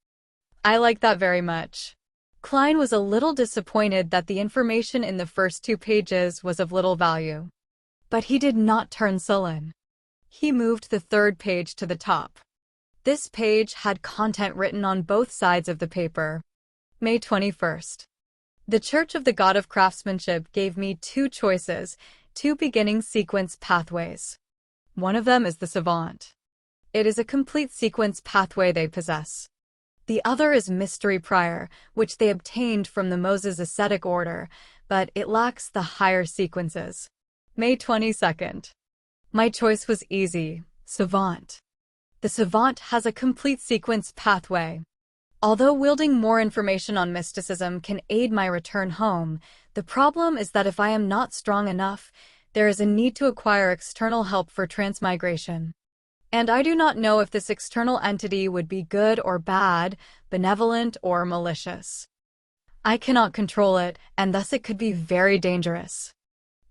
I like that very much. Klein was a little disappointed that the information in the first 2 pages was of little value. But he did not turn sullen. He moved the 3rd page to the top. This page had content written on both sides of the paper. May 21st. The Church of the God of Craftsmanship gave me 2 choices, 2 beginning sequence pathways. One of them is the Savant. It is a complete sequence pathway they possess. The other is Mystery Prior, which they obtained from the Moses Ascetic Order, but it lacks the higher sequences. May 22nd. My choice was easy, Savant. The Savant has a complete sequence pathway. Although wielding more information on mysticism can aid my return home, the problem is that if I am not strong enough, there is a need to acquire external help for transmigration. And I do not know if this external entity would be good or bad, benevolent or malicious. I cannot control it, and thus it could be very dangerous.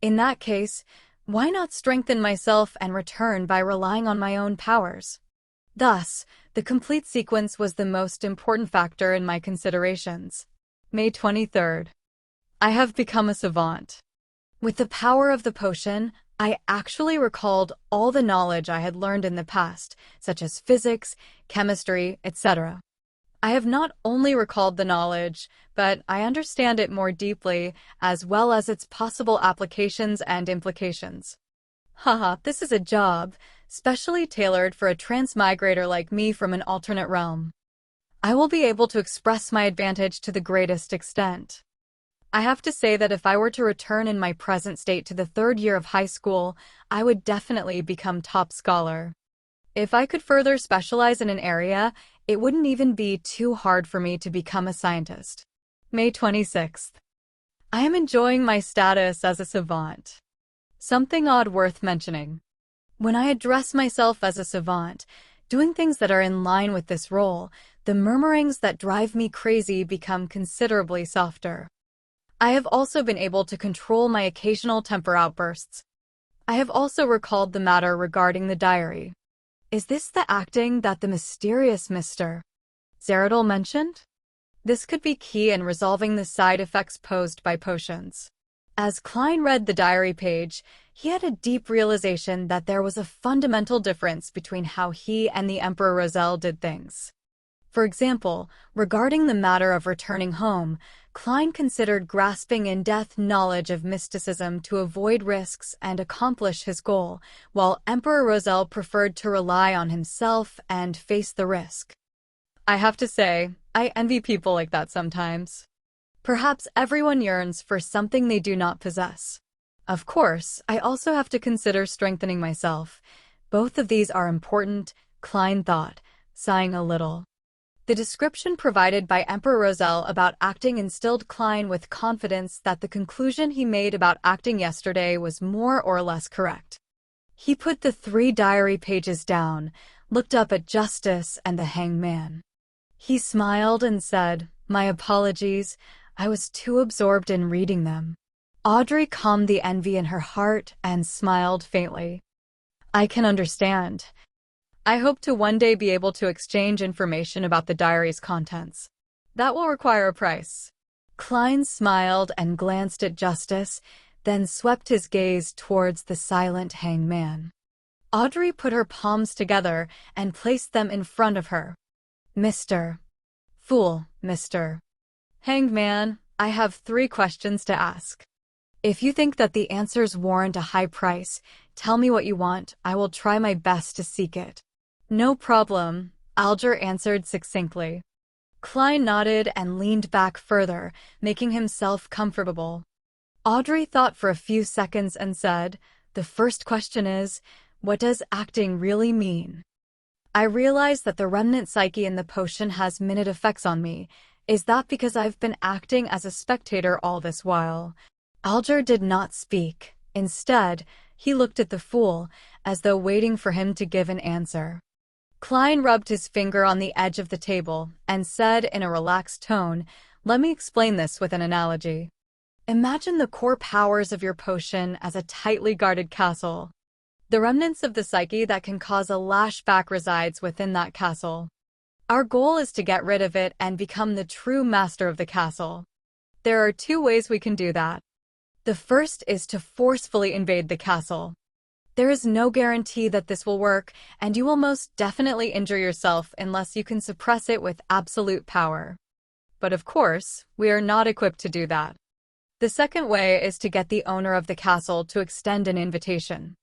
In that case, why not strengthen myself and return by relying on my own powers? Thus, the complete sequence was the most important factor in my considerations. May 23rd. I have become a savant. With the power of the potion, I actually recalled all the knowledge I had learned in the past, such as physics, chemistry, etc. I have not only recalled the knowledge, but I understand it more deeply, as well as its possible applications and implications. Haha, this is a job, specially tailored for a transmigrator like me from an alternate realm. I will be able to express my advantage to the greatest extent. I have to say that if I were to return in my present state to the 3rd year of high school, I would definitely become top scholar. If I could further specialize in an area, it wouldn't even be too hard for me to become a scientist. May 26th. I am enjoying my status as a savant. Something odd worth mentioning. When I address myself as a savant, doing things that are in line with this role, the murmurings that drive me crazy become considerably softer. I have also been able to control my occasional temper outbursts. I have also recalled the matter regarding the diary. Is this the acting that the mysterious Mr. Zeradol mentioned? This could be key in resolving the side effects posed by potions. As Klein read the diary page, he had a deep realization that there was a fundamental difference between how he and the Emperor Rosel did things. For example, regarding the matter of returning home, Klein considered grasping in-depth knowledge of mysticism to avoid risks and accomplish his goal, while Emperor Rosel preferred to rely on himself and face the risk. I have to say, I envy people like that sometimes. Perhaps everyone yearns for something they do not possess. Of course, I also have to consider strengthening myself. Both of these are important, Klein thought, sighing a little. The description provided by Emperor Rosel about acting instilled Klein with confidence that the conclusion he made about acting yesterday was more or less correct. He put the 3 diary pages down, looked up at Justice and the hangman. He smiled and said, "My apologies, I was too absorbed in reading them." Audrey calmed the envy in her heart and smiled faintly. "I can understand. I hope to one day be able to exchange information about the diary's contents. That will require a price." Klein smiled and glanced at Justice, then swept his gaze towards the silent hangman. Audrey put her palms together and placed them in front of her. "Mr. Fool, Mr. Hangman, I have 3 questions to ask. If you think that the answers warrant a high price, tell me what you want. I will try my best to seek it." "No problem," Alger answered succinctly. Klein nodded and leaned back further, making himself comfortable. Audrey thought for a few seconds and said, "The first question is, what does acting really mean? I realize that the remnant psyche in the potion has minute effects on me. Is that because I've been acting as a spectator all this while?" Alger did not speak. Instead, he looked at the fool, as though waiting for him to give an answer. Klein rubbed his finger on the edge of the table and said in a relaxed tone, "Let me explain this with an analogy. Imagine the core powers of your potion as a tightly guarded castle. The remnants of the psyche that can cause a lashback resides within that castle. Our goal is to get rid of it and become the true master of the castle. There are 2 ways we can do that. The first is to forcefully invade the castle. There is no guarantee that this will work, and you will most definitely injure yourself unless you can suppress it with absolute power. But of course, we are not equipped to do that. The second way is to get the owner of the castle to extend an invitation.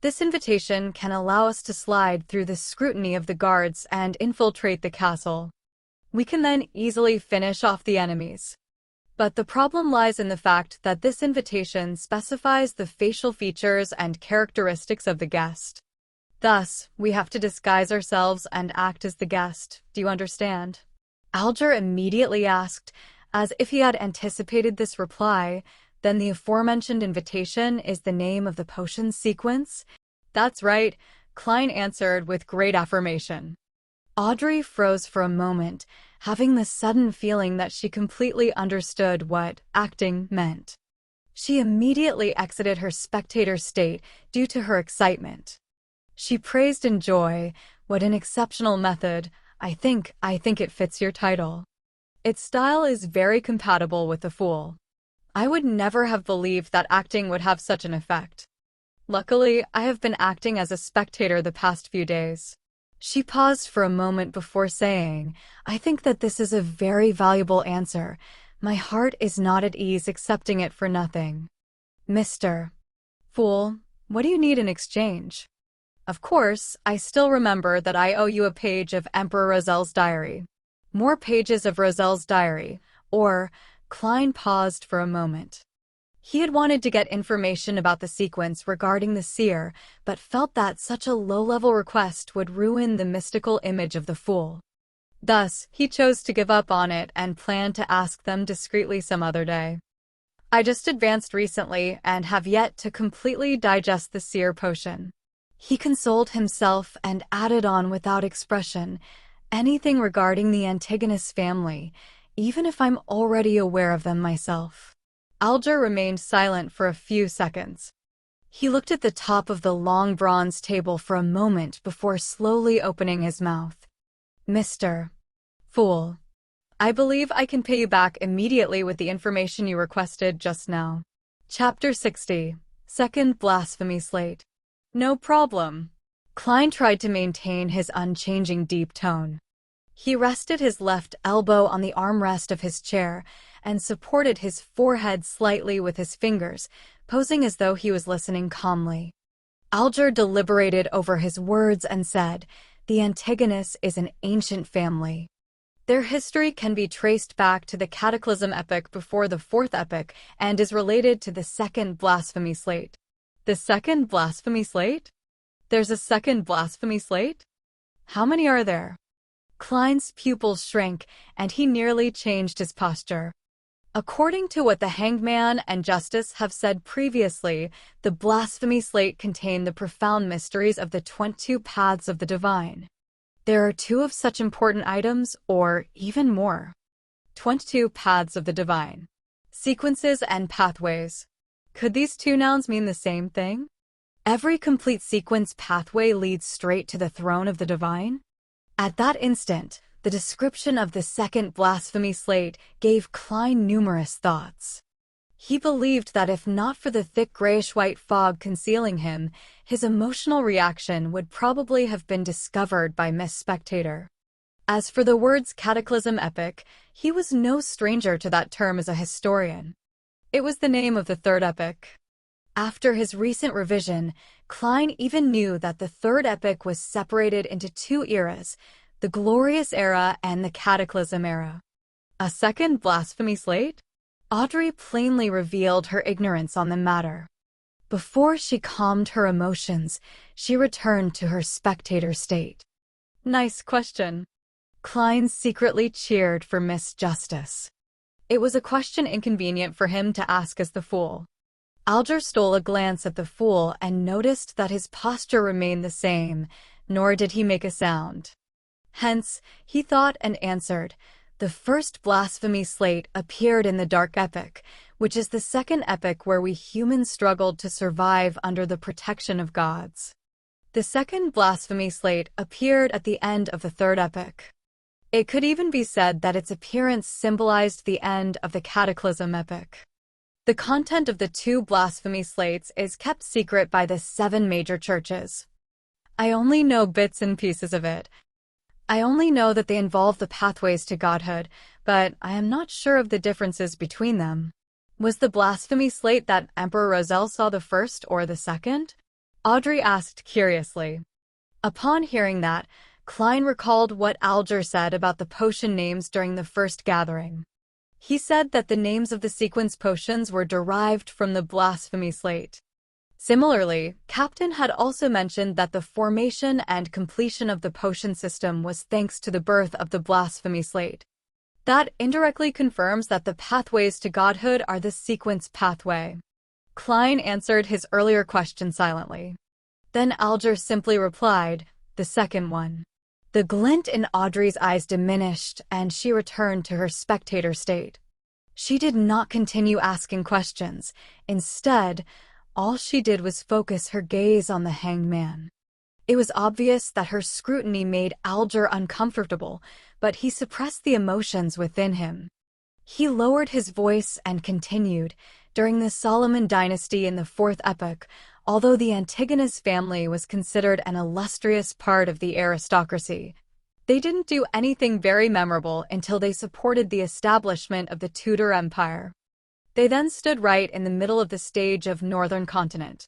This invitation can allow us to slide through the scrutiny of the guards and infiltrate the castle. We can then easily finish off the enemies. But the problem lies in the fact that this invitation specifies the facial features and characteristics of the guest. Thus, we have to disguise ourselves and act as the guest. Do you understand?" Alger immediately asked, as if he had anticipated this reply, "Then the aforementioned invitation is the name of the potion sequence?" "That's right," Klein answered with great affirmation. Audrey froze for a moment, having the sudden feeling that she completely understood what acting meant. She immediately exited her spectator state due to her excitement. She praised in joy, "What an exceptional method. I think it fits your title. Its style is very compatible with the fool. I would never have believed that acting would have such an effect. Luckily, I have been acting as a spectator the past few days." She paused for a moment before saying, "I think that this is a very valuable answer. My heart is not at ease accepting it for nothing. Mr. Fool, what do you need in exchange? Of course, I still remember that I owe you a page of Emperor Rozel's diary. More pages of Rozel's diary, or..." Klein paused for a moment. He had wanted to get information about the sequence regarding the seer, but felt that such a low-level request would ruin the mystical image of the fool. Thus, he chose to give up on it and planned to ask them discreetly some other day. "I just advanced recently and have yet to completely digest the seer potion." He consoled himself and added on without expression, "Anything regarding the Antigonus family, even if I'm already aware of them myself." Alger remained silent for a few seconds. He looked at the top of the long bronze table for a moment before slowly opening his mouth. "Mr. Fool, I believe I can pay you back immediately with the information you requested just now." Chapter 60. Second Blasphemy Slate. "No problem." Klein tried to maintain his unchanging deep tone. He rested his left elbow on the armrest of his chair and supported his forehead slightly with his fingers, posing as though he was listening calmly. Alger deliberated over his words and said, "The Antigonus is an ancient family. Their history can be traced back to the Cataclysm epoch before the Fourth epoch and is related to the Second Blasphemy Slate." "The Second Blasphemy Slate? There's a Second Blasphemy Slate? How many are there?" Klein's pupils shrank, and he nearly changed his posture. According to what the hangman and justice have said previously, the blasphemy slate contained the profound mysteries of the 22 paths of the divine. There are 2 of such important items, or even more. 22 paths of the divine. Sequences and pathways. Could these 2 nouns mean the same thing? Every complete sequence pathway leads straight to the throne of the divine? At that instant, the description of the second blasphemy slate gave Klein numerous thoughts. He believed that if not for the thick grayish-white fog concealing him, his emotional reaction would probably have been discovered by Miss Spectator. As for the words cataclysm epic, he was no stranger to that term as a historian. It was the name of the third epic. After his recent revision, Klein even knew that the third epic was separated into 2 eras, the Glorious Era and the Cataclysm Era. A second blasphemy slate? Audrey plainly revealed her ignorance on the matter. Before she calmed her emotions, she returned to her spectator state. Nice question. Klein secretly cheered for Miss Justice. It was a question inconvenient for him to ask as the fool. Alger stole a glance at the fool and noticed that his posture remained the same, nor did he make a sound. Hence, he thought and answered, the first blasphemy slate appeared in the Dark Epic, which is the second epic where we humans struggled to survive under the protection of gods. The second blasphemy slate appeared at the end of the third epic. It could even be said that its appearance symbolized the end of the Cataclysm epic. The content of the 2 blasphemy slates is kept secret by the 7 major churches. I only know bits and pieces of it. I only know that they involve the pathways to godhood, but I am not sure of the differences between them. Was the blasphemy slate that Emperor Roselle saw the first or the second? Audrey asked curiously. Upon hearing that, Klein recalled what Alger said about the potion names during the first gathering. He said that the names of the sequence potions were derived from the blasphemy slate. Similarly, Captain had also mentioned that the formation and completion of the potion system was thanks to the birth of the blasphemy slate. That indirectly confirms that the pathways to godhood are the sequence pathway. Klein answered his earlier question silently. Then Alger simply replied, the second one. The glint in Audrey's eyes diminished, and she returned to her spectator state. She did not continue asking questions. Instead, all she did was focus her gaze on the hangman. It was obvious that her scrutiny made Alger uncomfortable, but he suppressed the emotions within him. He lowered his voice and continued, during the Solomon dynasty in the 4th epoch, although the Antigonus family was considered an illustrious part of the aristocracy, they didn't do anything very memorable until they supported the establishment of the Tudor Empire. They then stood right in the middle of the stage of northern continent.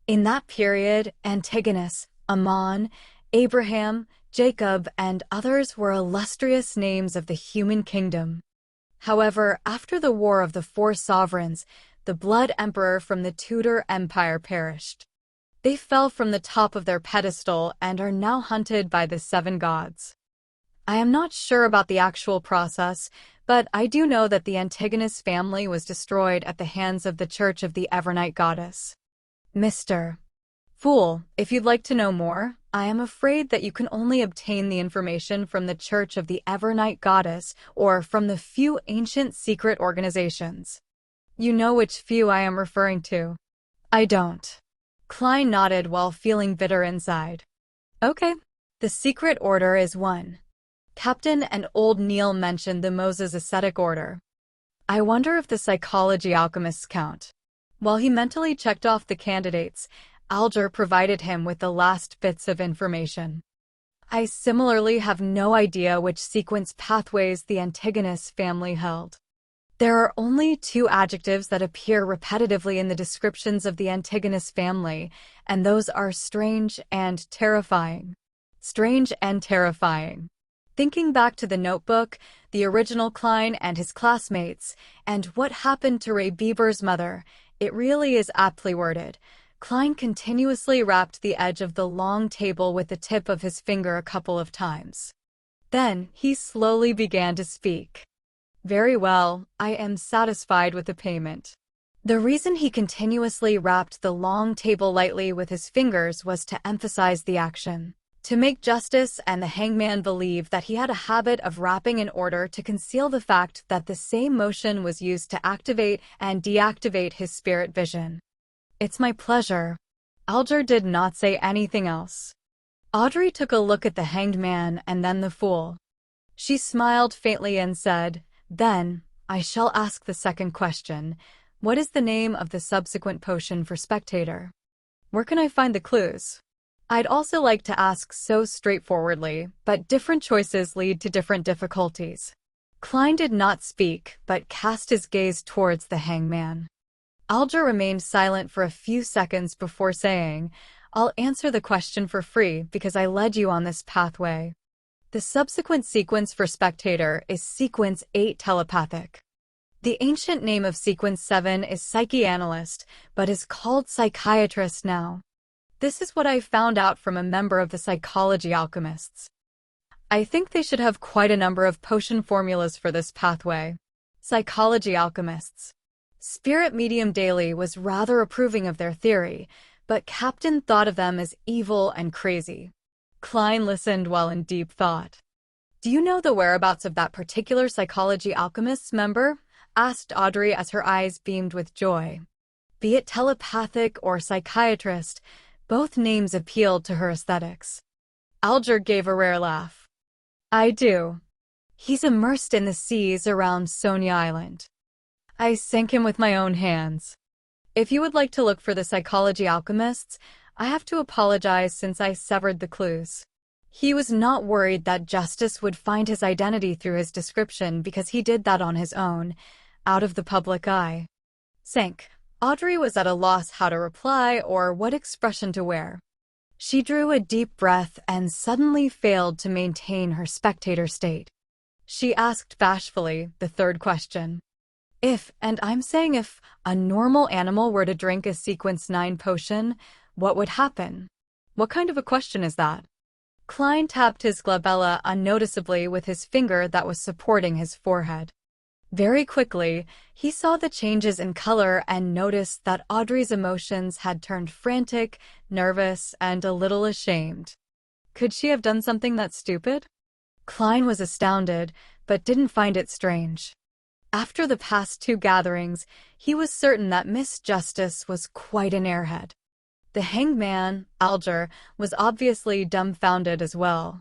In that period, Antigonus, Ammon, Abraham, Jacob, and others were illustrious names of the human kingdom. However, after the War of the Four Sovereigns, the blood emperor from the Tudor Empire perished. They fell from the top of their pedestal and are now hunted by the 7 gods. I am not sure about the actual process, but I do know that the Antigonus family was destroyed at the hands of the Church of the Evernight Goddess. Mr. Fool, if you'd like to know more, I am afraid that you can only obtain the information from the Church of the Evernight Goddess or from the few ancient secret organizations. You know which few I am referring to. I don't. Klein nodded while feeling bitter inside. Okay. The secret order is 1. Captain and Old Neil mentioned the Moses ascetic order. I wonder if the psychology alchemists count. While he mentally checked off the candidates, Alger provided him with the last bits of information. I similarly have no idea which sequence pathways the Antigonus family held. There are only 2 adjectives that appear repetitively in the descriptions of the Antigonus family, and those are strange and terrifying. Strange and terrifying. Thinking back to the notebook, the original Klein and his classmates, and what happened to Ray Bieber's mother, it really is aptly worded. Klein continuously rapped the edge of the long table with the tip of his finger a couple of times. Then, he slowly began to speak. Very well, I am satisfied with the payment. The reason he continuously rapped the long table lightly with his fingers was to emphasize the action. To make justice and the hangman believe that he had a habit of rapping in order to conceal the fact that the same motion was used to activate and deactivate his spirit vision. It's my pleasure. Alger did not say anything else. Audrey took a look at the hanged man and then the fool. She smiled faintly and said, "Then, I shall ask the second question. What is the name of the subsequent potion for spectator? Where can I find the clues?" I'd also like to ask so straightforwardly, but different choices lead to different difficulties. Klein did not speak, but cast his gaze towards the hangman. Alger remained silent for a few seconds before saying, "I'll answer the question for free because I led you on this pathway. The subsequent sequence for spectator is sequence 8 telepathic. The ancient name of sequence 7 is psychoanalyst, but is called psychiatrist now. This is what I found out from a member of the psychology alchemists. I think they should have quite a number of potion formulas for this pathway." Psychology alchemists. Spirit Medium Daily was rather approving of their theory, but Captain thought of them as evil and crazy. Klein listened while in deep thought. "Do you know the whereabouts of that particular psychology alchemists member?" asked Audrey as her eyes beamed with joy. Be it telepathic or psychiatrist, both names appealed to her aesthetics. Alger gave a rare laugh. "I do. He's immersed in the seas around Sonia Island. I sank him with my own hands. If you would like to look for the psychology alchemists, I have to apologize since I severed the clues." He was not worried that Justice would find his identity through his description because he did that on his own, out of the public eye. Sank. Audrey was at a loss how to reply or what expression to wear. She drew a deep breath and suddenly failed to maintain her spectator state. She asked bashfully the third question. If, and I'm saying if, a normal animal were to drink a sequence 9 potion, what would happen? What kind of a question is that? Klein tapped his glabella unnoticeably with his finger that was supporting his forehead. Very quickly, he saw the changes in color and noticed that Audrey's emotions had turned frantic, nervous, and a little ashamed. Could she have done something that stupid? Klein was astounded, but didn't find it strange. After the past 2 gatherings, he was certain that Miss Justice was quite an airhead. The hangman, Alger, was obviously dumbfounded as well.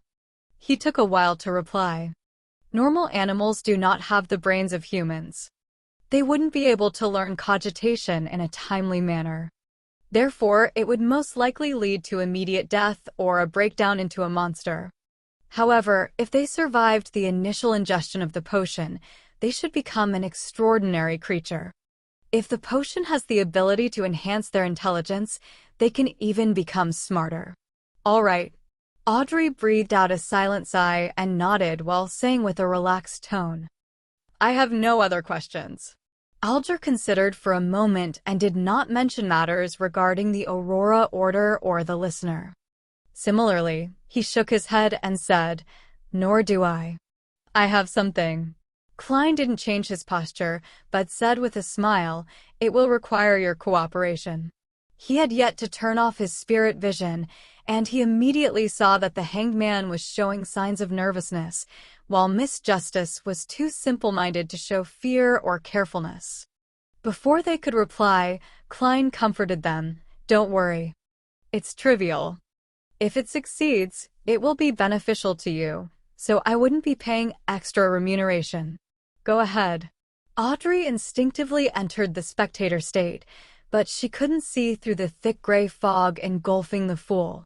He took a while to reply. Normal animals do not have the brains of humans. They wouldn't be able to learn cogitation in a timely manner. Therefore, it would most likely lead to immediate death or a breakdown into a monster. However, if they survived the initial ingestion of the potion, they should become an extraordinary creature. If the potion has the ability to enhance their intelligence, they can even become smarter. All right. Audrey breathed out a silent sigh and nodded while saying with a relaxed tone, "I have no other questions." Alger considered for a moment and did not mention matters regarding the Aurora Order or the listener. Similarly, he shook his head and said, "Nor do I. I have something." Klein didn't change his posture, but said with a smile, "It will require your cooperation." He had yet to turn off his spirit vision, and he immediately saw that the hanged man was showing signs of nervousness, while Miss Justice was too simple-minded to show fear or carefulness. Before they could reply, Klein comforted them, "Don't worry. It's trivial. If it succeeds, it will be beneficial to you, so I wouldn't be paying extra remuneration. Go ahead." Audrey instinctively entered the spectator state, but she couldn't see through the thick gray fog engulfing the fool.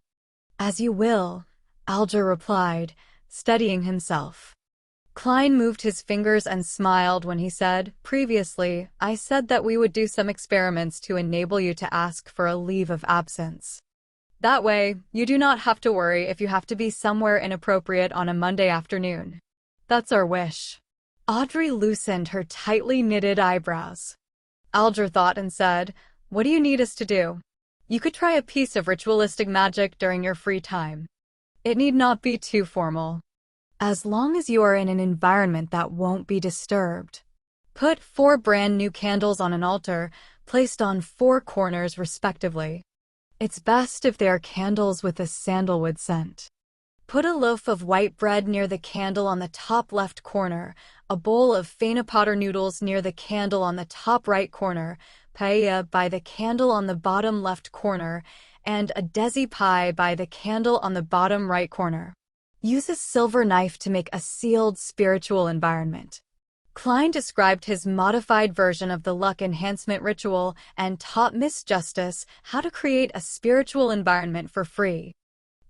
"As you will," Alger replied, steadying himself. Klein moved his fingers and smiled when he said, "Previously, I said that we would do some experiments to enable you to ask for a leave of absence. That way, you do not have to worry if you have to be somewhere inappropriate on a Monday afternoon. That's our wish." Audrey loosened her tightly knitted eyebrows. Alger thought and said, "What do you need us to do? You could try a piece of ritualistic magic during your free time. It need not be too formal." as long as you are in an environment that won't be disturbed. Put 4 brand new candles on an altar, placed on 4 corners respectively. It's best if they are candles with a sandalwood scent. Put a loaf of white bread near the candle on the top left corner, a bowl of fena potter noodles near the candle on the top right corner, paella by the candle on the bottom left corner, and a desi pie by the candle on the bottom right corner. Use a silver knife to make a sealed spiritual environment. Klein described his modified version of the luck enhancement ritual and taught Miss Justice how to create a spiritual environment for free.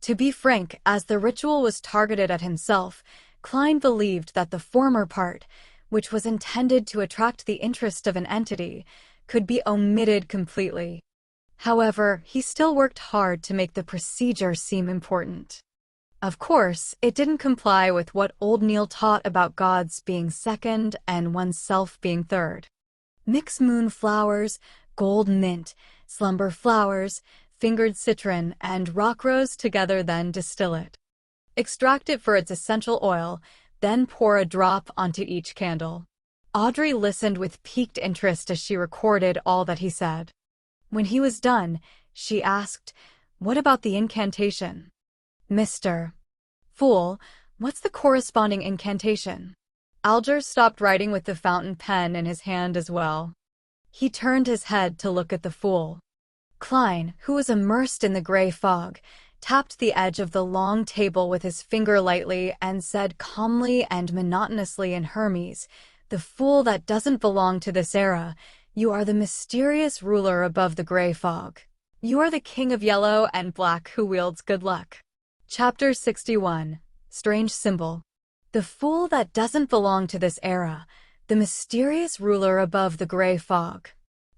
To be frank, as the ritual was targeted at himself, Klein believed that the former part, which was intended to attract the interest of an entity, could be omitted completely. However, he still worked hard to make the procedure seem important. Of course, it didn't comply with what old Neil taught about gods being second and oneself being third. Mix moon flowers, gold mint, slumber flowers, fingered citron, and rock rose together, then distill it. Extract it for its essential oil, then pour a drop onto each candle. Audrey listened with piqued interest as she recorded all that he said. When he was done, she asked, "What about the incantation?" "Mr. Fool, what's the corresponding incantation?" Alger stopped writing with the fountain pen in his hand as well. He turned his head to look at the fool. Klein, who was immersed in the gray fog, tapped the edge of the long table with his finger lightly and said calmly and monotonously in Hermes, "The fool that doesn't belong to this era, you are the mysterious ruler above the gray fog. You are the king of yellow and black who wields good luck." Chapter 61. Strange Symbol. The fool that doesn't belong to this era, the mysterious ruler above the gray fog.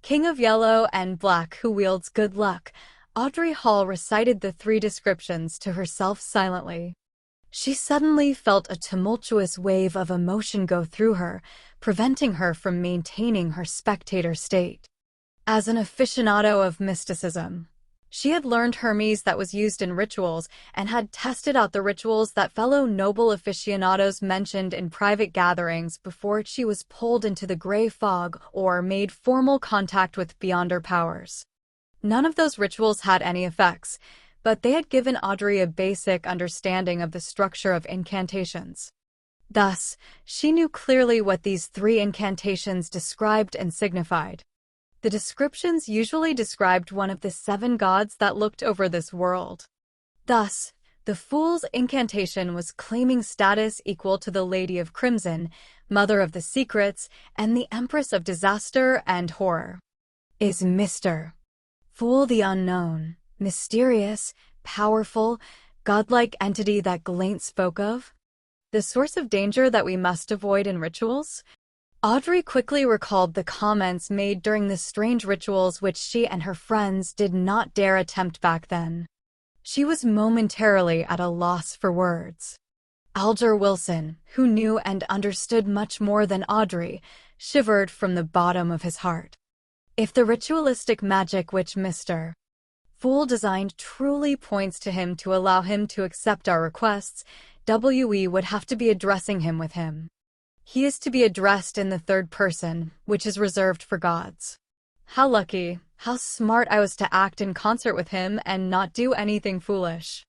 King of yellow and black who wields good luck. Audrey Hall recited the 3 descriptions to herself silently. She suddenly felt a tumultuous wave of emotion go through her, preventing her from maintaining her spectator state. As an aficionado of mysticism, she had learned Hermes that was used in rituals and had tested out the rituals that fellow noble aficionados mentioned in private gatherings before she was pulled into the gray fog or made formal contact with beyonder powers. None of those rituals had any effects, but they had given Audrey a basic understanding of the structure of incantations. Thus, she knew clearly what these 3 incantations described and signified. The descriptions usually described one of the 7 gods that looked over this world. Thus, the fool's incantation was claiming status equal to the Lady of Crimson, Mother of the Secrets, and the Empress of Disaster and Horror. Is Mr. Fool the unknown, mysterious, powerful, godlike entity that Gelaint spoke of? The source of danger that we must avoid in rituals? Audrey quickly recalled the comments made during the strange rituals which she and her friends did not dare attempt back then. She was momentarily at a loss for words. Alger Wilson, who knew and understood much more than Audrey, shivered from the bottom of his heart. If the ritualistic magic which Mr. Fool designed truly points to him to allow him to accept our requests, we would have to be addressing him with him. He is to be addressed in the 3rd person, which is reserved for gods. How lucky, how smart I was to act in concert with him and not do anything foolish.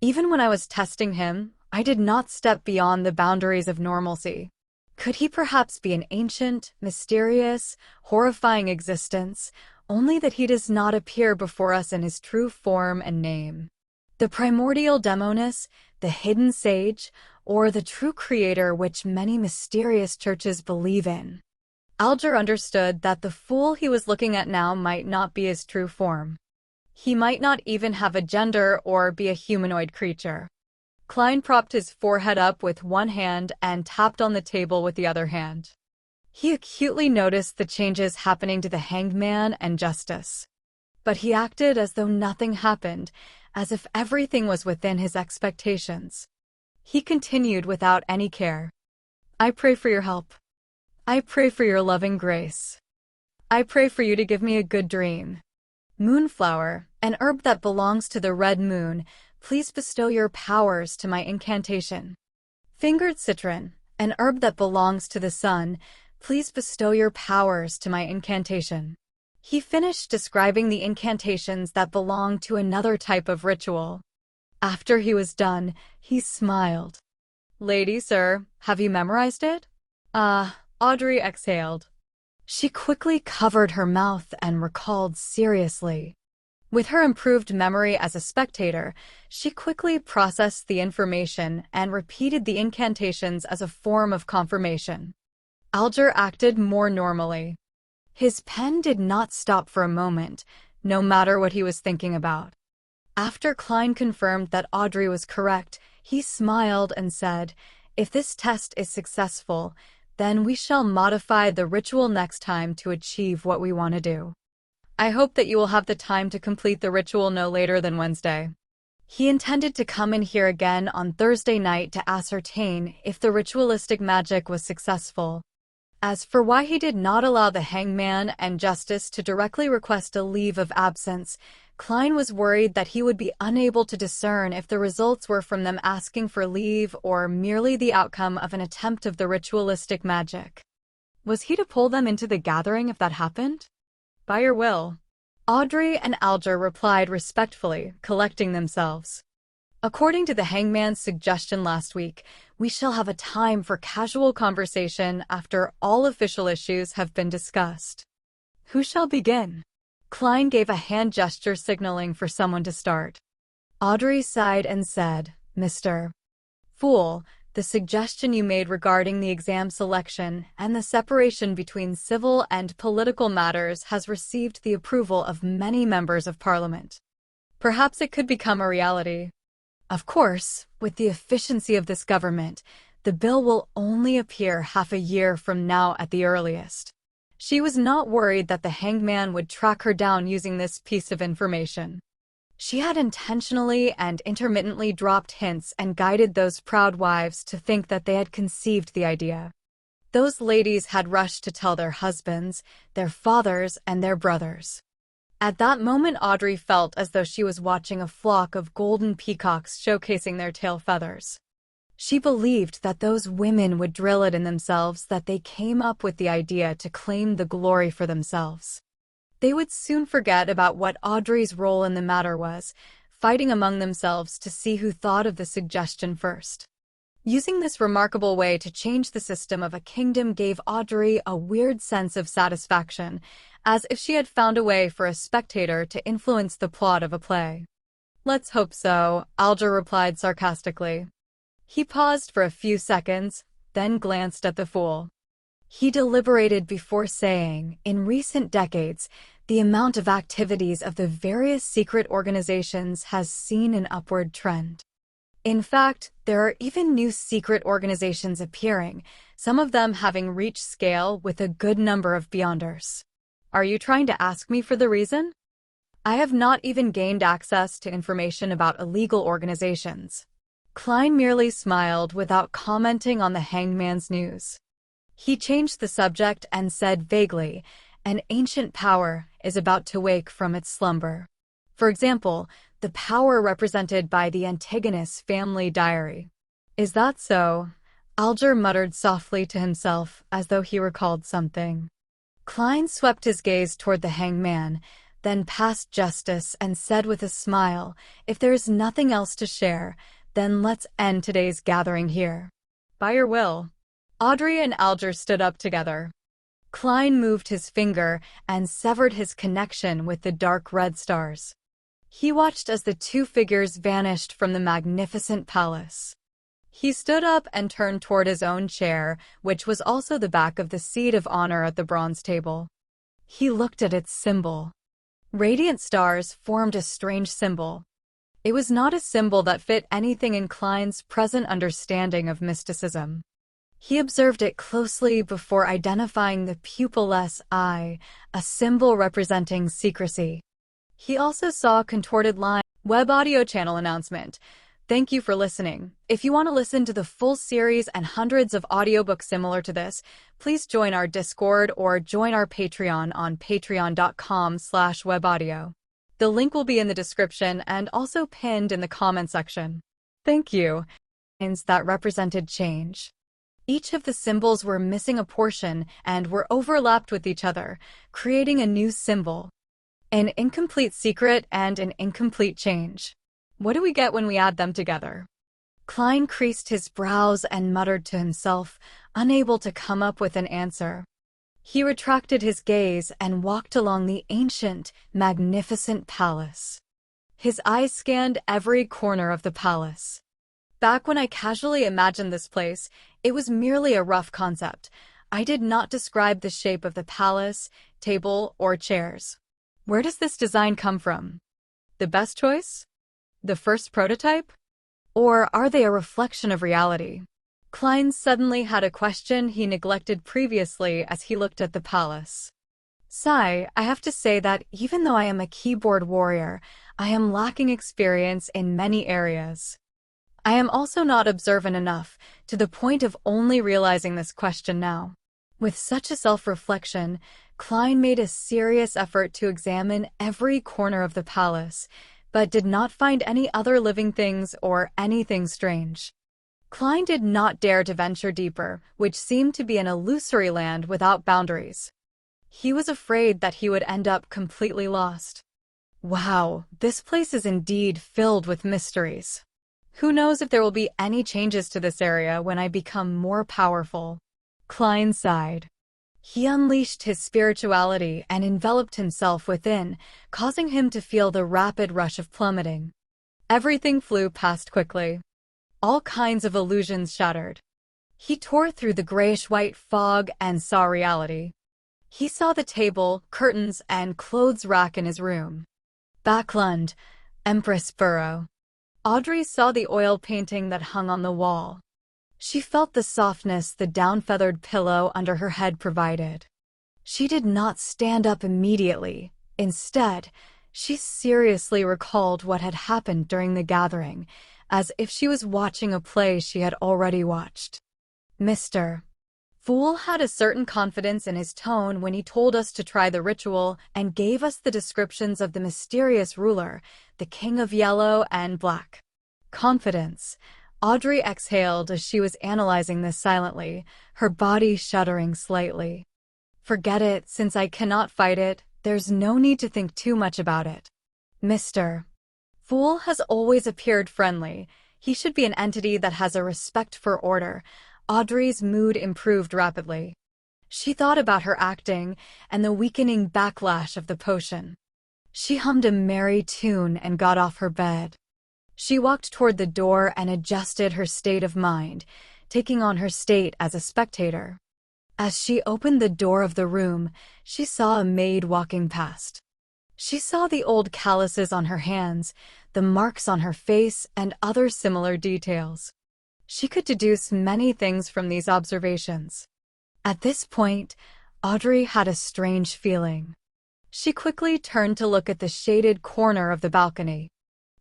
Even when I was testing him, I did not step beyond the boundaries of normalcy. Could he perhaps be an ancient, mysterious, horrifying existence, only that he does not appear before us in his true form and name? The primordial demoness, the hidden sage, or the true creator which many mysterious churches believe in? Alger understood that the fool he was looking at now might not be his true form. He might not even have a gender or be a humanoid creature. Klein propped his forehead up with one hand and tapped on the table with the other hand. He acutely noticed the changes happening to the Hanged Man and Justice. But he acted as though nothing happened, as if everything was within his expectations. He continued without any care. "I pray for your help. I pray for your loving grace. I pray for you to give me a good dream. Moonflower, an herb that belongs to the red moon, please bestow your powers to my incantation. Fingered citron, an herb that belongs to the sun, please bestow your powers to my incantation. He finished describing the incantations that belonged to another type of ritual. After he was done, he smiled. Lady, sir, have you memorized it? Audrey exhaled. She quickly covered her mouth and recalled seriously. With her improved memory as a spectator, she quickly processed the information and repeated the incantations as a form of confirmation. Alger acted more normally. His pen did not stop for a moment, no matter what he was thinking about. After Klein confirmed that Audrey was correct, he smiled and said, "If this test is successful, then we shall modify the ritual next time to achieve what we want to do. I hope that you will have the time to complete the ritual no later than Wednesday." He intended to come in here again on Thursday night to ascertain if the ritualistic magic was successful. As for why he did not allow the hangman and justice to directly request a leave of absence, Klein was worried that he would be unable to discern if the results were from them asking for leave or merely the outcome of an attempt of the ritualistic magic. Was he to pull them into the gathering if that happened? By your will. Audrey and Alger replied respectfully, collecting themselves. According to the hangman's suggestion last week, we shall have a time for casual conversation after all official issues have been discussed. Who shall begin? Klein gave a hand gesture signaling for someone to start. Audrey sighed and said, "Mr. Fool, the suggestion you made regarding the exam selection and the separation between civil and political matters has received the approval of many members of Parliament. Perhaps it could become a reality. Of course, with the efficiency of this government, the bill will only appear half a year from now at the earliest." She was not worried that the hangman would track her down using this piece of information. She had intentionally and intermittently dropped hints and guided those proud wives to think that they had conceived the idea. Those ladies had rushed to tell their husbands, their fathers, and their brothers. At that moment, Audrey felt as though she was watching a flock of golden peacocks showcasing their tail feathers. She believed that those women would drill it in themselves that they came up with the idea to claim the glory for themselves. They would soon forget about what Audrey's role in the matter was, fighting among themselves to see who thought of the suggestion first. Using this remarkable way to change the system of a kingdom gave Audrey a weird sense of satisfaction, as if she had found a way for a spectator to influence the plot of a play. "Let's hope so," Alger replied sarcastically. He paused for a few seconds, then glanced at the fool. He deliberated before saying, "In recent decades, the amount of activities of the various secret organizations has seen an upward trend. In fact, there are even new secret organizations appearing, some of them having reached scale with a good number of Beyonders. Are you trying to ask me for the reason? I have not even gained access to information about illegal organizations." Klein merely smiled without commenting on the hangman's news. He changed the subject and said vaguely, "An ancient power is about to wake from its slumber. For example, the power represented by the Antigonus family diary." "Is that so?" Alger muttered softly to himself as though he recalled something. Klein swept his gaze toward the hangman, then past Justice and said with a smile, "If there is nothing else to share, then let's end today's gathering here." "By your will." Audrey and Alger stood up together. Klein moved his finger and severed his connection with the dark red stars. He watched as the two figures vanished from the magnificent palace. He stood up and turned toward his own chair, which was also the back of the seat of honor at the bronze table. He looked at its symbol. Radiant stars formed a strange symbol. It was not a symbol that fit anything in Klein's present understanding of mysticism. He observed it closely before identifying the pupilless eye, a symbol representing secrecy. He also saw a contorted line. Web audio channel announcement. Thank you for listening. If you want to listen to the full series and hundreds of audiobooks similar to this, please join our Discord or join our Patreon on patreon.com/webaudio. The link will be in the description and also pinned in the comment section. Thank you. signs that represented change. Each of the symbols were missing a portion and were overlapped with each other, creating a new symbol. An incomplete secret and an incomplete change. What do we get when we add them together? Klein creased his brows and muttered to himself, unable to come up with an answer. He retracted his gaze and walked along the ancient, magnificent palace. His eyes scanned every corner of the palace. Back when I casually imagined this place, it was merely a rough concept. I did not describe the shape of the palace, table, or chairs. Where does this design come from? The best choice? The first prototype? Or are they a reflection of reality? Klein suddenly had a question he neglected previously as he looked at the palace. Sigh, I have to say that even though I am a keyboard warrior, I am lacking experience in many areas. I am also not observant enough, to the point of only realizing this question now. With such a self-reflection, Klein made a serious effort to examine every corner of the palace, but did not find any other living things or anything strange. Klein did not dare to venture deeper, which seemed to be an illusory land without boundaries. He was afraid that he would end up completely lost. Wow, this place is indeed filled with mysteries. Who knows if there will be any changes to this area when I become more powerful? Klein sighed. He unleashed his spirituality and enveloped himself within, causing him to feel the rapid rush of plummeting. Everything flew past quickly. All kinds of illusions shattered. He tore through the grayish-white fog and saw reality. He saw the table, curtains, and clothes rack in his room. Backlund, Empress Burrow. Audrey saw the oil painting that hung on the wall. She felt the softness the down-feathered pillow under her head provided. She did not stand up immediately. Instead, she seriously recalled what had happened during the gathering, as if she was watching a play she had already watched. Mr. Fool had a certain confidence in his tone when he told us to try the ritual and gave us the descriptions of the mysterious ruler, the King of Yellow and Black. Confidence. Audrey exhaled as she was analyzing this silently, her body shuddering slightly. Forget it, since I cannot fight it, there's no need to think too much about it. Mr. Fool has always appeared friendly. He should be an entity that has a respect for order. Audrey's mood improved rapidly. She thought about her acting and the weakening backlash of the potion. She hummed a merry tune and got off her bed. She walked toward the door and adjusted her state of mind, taking on her state as a spectator. As she opened the door of the room, she saw a maid walking past. She saw the old calluses on her hands, the marks on her face, and other similar details. She could deduce many things from these observations. At this point, Audrey had a strange feeling. She quickly turned to look at the shaded corner of the balcony.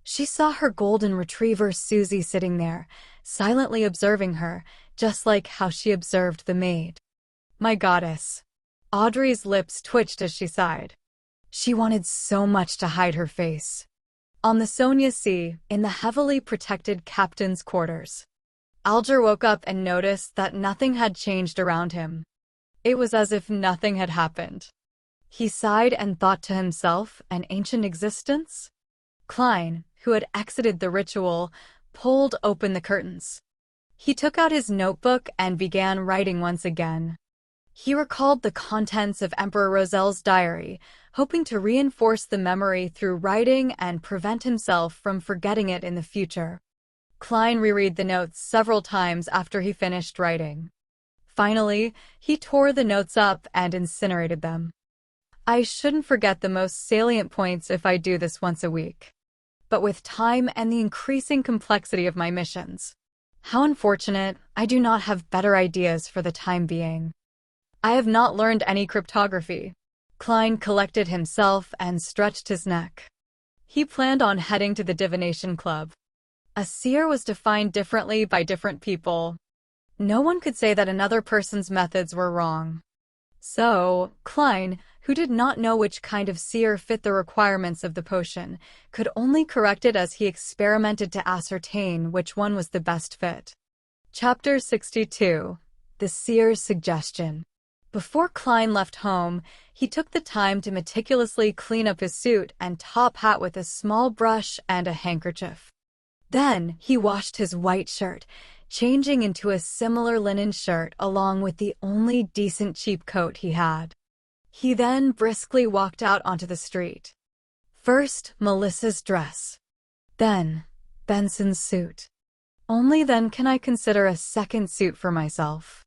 She saw her golden retriever Susie sitting there, silently observing her, just like how she observed the maid. My goddess. Audrey's lips twitched as she sighed. She wanted so much to hide her face. On the Sonia Sea, in the heavily protected captain's quarters, Alger woke up and noticed that nothing had changed around him. It was as if nothing had happened. He sighed and thought to himself, an ancient existence? Klein, who had exited the ritual, pulled open the curtains. He took out his notebook and began writing once again. He recalled the contents of Emperor Roselle's diary, hoping to reinforce the memory through writing and prevent himself from forgetting it in the future. Klein reread the notes several times after he finished writing. Finally, he tore the notes up and incinerated them. I shouldn't forget the most salient points if I do this once a week. But with time and the increasing complexity of my missions, how unfortunate, I do not have better ideas for the time being. I have not learned any cryptography. Klein collected himself and stretched his neck. He planned on heading to the divination club. A seer was defined differently by different people. No one could say that another person's methods were wrong. So, Klein, who did not know which kind of seer fit the requirements of the potion, could only correct it as he experimented to ascertain which one was the best fit. Chapter 62. The Seer's Suggestion. Before Klein left home, he took the time to meticulously clean up his suit and top hat with a small brush and a handkerchief. Then he washed his white shirt, changing into a similar linen shirt along with the only decent cheap coat he had. He then briskly walked out onto the street. First, Melissa's dress. Then, Benson's suit. Only then can I consider a second suit for myself.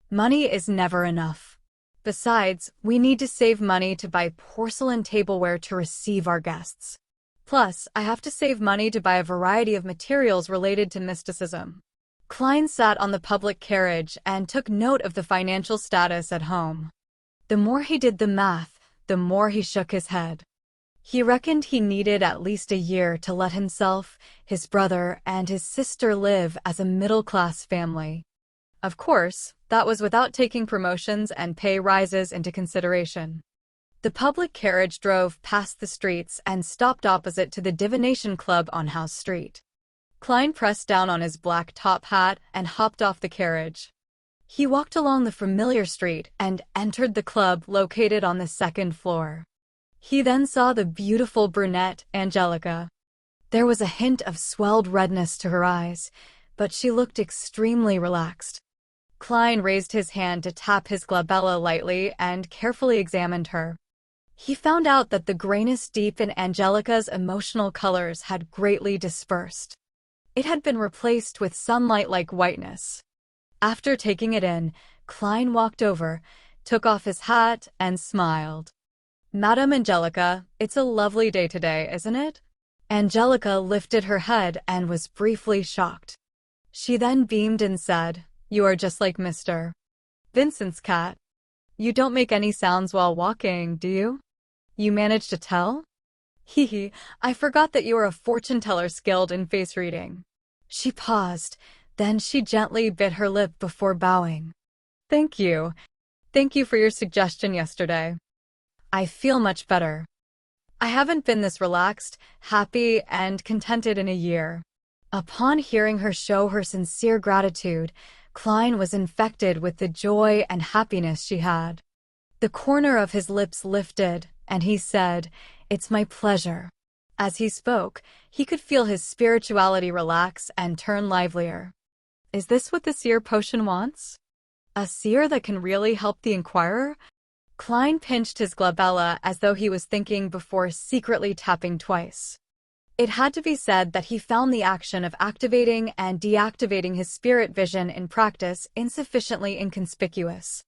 Money is never enough. Besides, we need to save money to buy porcelain tableware to receive our guests. Plus, I have to save money to buy a variety of materials related to mysticism. Klein sat on the public carriage and took note of the financial status at home. The more he did the math, the more he shook his head. He reckoned he needed at least a year to let himself, his brother, and his sister live as a middle-class family. Of course, that was without taking promotions and pay rises into consideration. The public carriage drove past the streets and stopped opposite to the Divination Club on House Street. Klein pressed down on his black top hat and hopped off the carriage. He walked along the familiar street and entered the club located on the second floor. He then saw the beautiful brunette, Angelica. There was a hint of swelled redness to her eyes, but she looked extremely relaxed. Klein raised his hand to tap his glabella lightly and carefully examined her. He found out that the grayness deep in Angelica's emotional colors had greatly dispersed. It had been replaced with sunlight-like whiteness. After taking it in, Klein walked over, took off his hat, and smiled. "Madame Angelica, it's a lovely day today, isn't it?" Angelica lifted her head and was briefly shocked. She then beamed and said, "You are just like Mr. Vincent's cat. You don't make any sounds while walking, do you? You managed to tell? Hee hee, I forgot that you are a fortune teller skilled in face reading." She paused. Then she gently bit her lip before bowing. "Thank you. Thank you for your suggestion yesterday. I feel much better. I haven't been this relaxed, happy, and contented in a year." Upon hearing her show her sincere gratitude, Klein was infected with the joy and happiness she had. The corner of his lips lifted, and he said, "It's my pleasure." As he spoke, he could feel his spirituality relax and turn livelier. Is this what the seer potion wants? A seer that can really help the inquirer? Klein pinched his glabella as though he was thinking before secretly tapping twice. It had to be said that he found the action of activating and deactivating his spirit vision in practice insufficiently inconspicuous.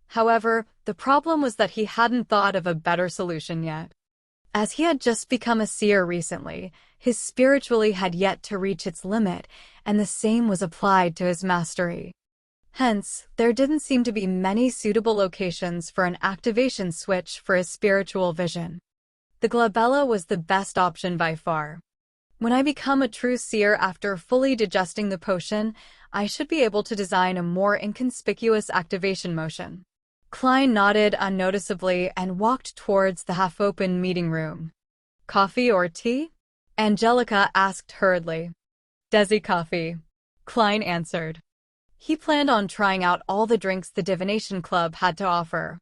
However, the problem was that he hadn't thought of a better solution yet. As he had just become a seer recently, his spirituality had yet to reach its limit, and the same was applied to his mastery. Hence, there didn't seem to be many suitable locations for an activation switch for his spiritual vision. The glabella was the best option by far. When I become a true seer after fully digesting the potion, I should be able to design a more inconspicuous activation motion. Klein nodded unnoticeably and walked towards the half-open meeting room. "Coffee or tea?" Angelica asked hurriedly. "Desi coffee," Klein answered. He planned on trying out all the drinks the Divination Club had to offer.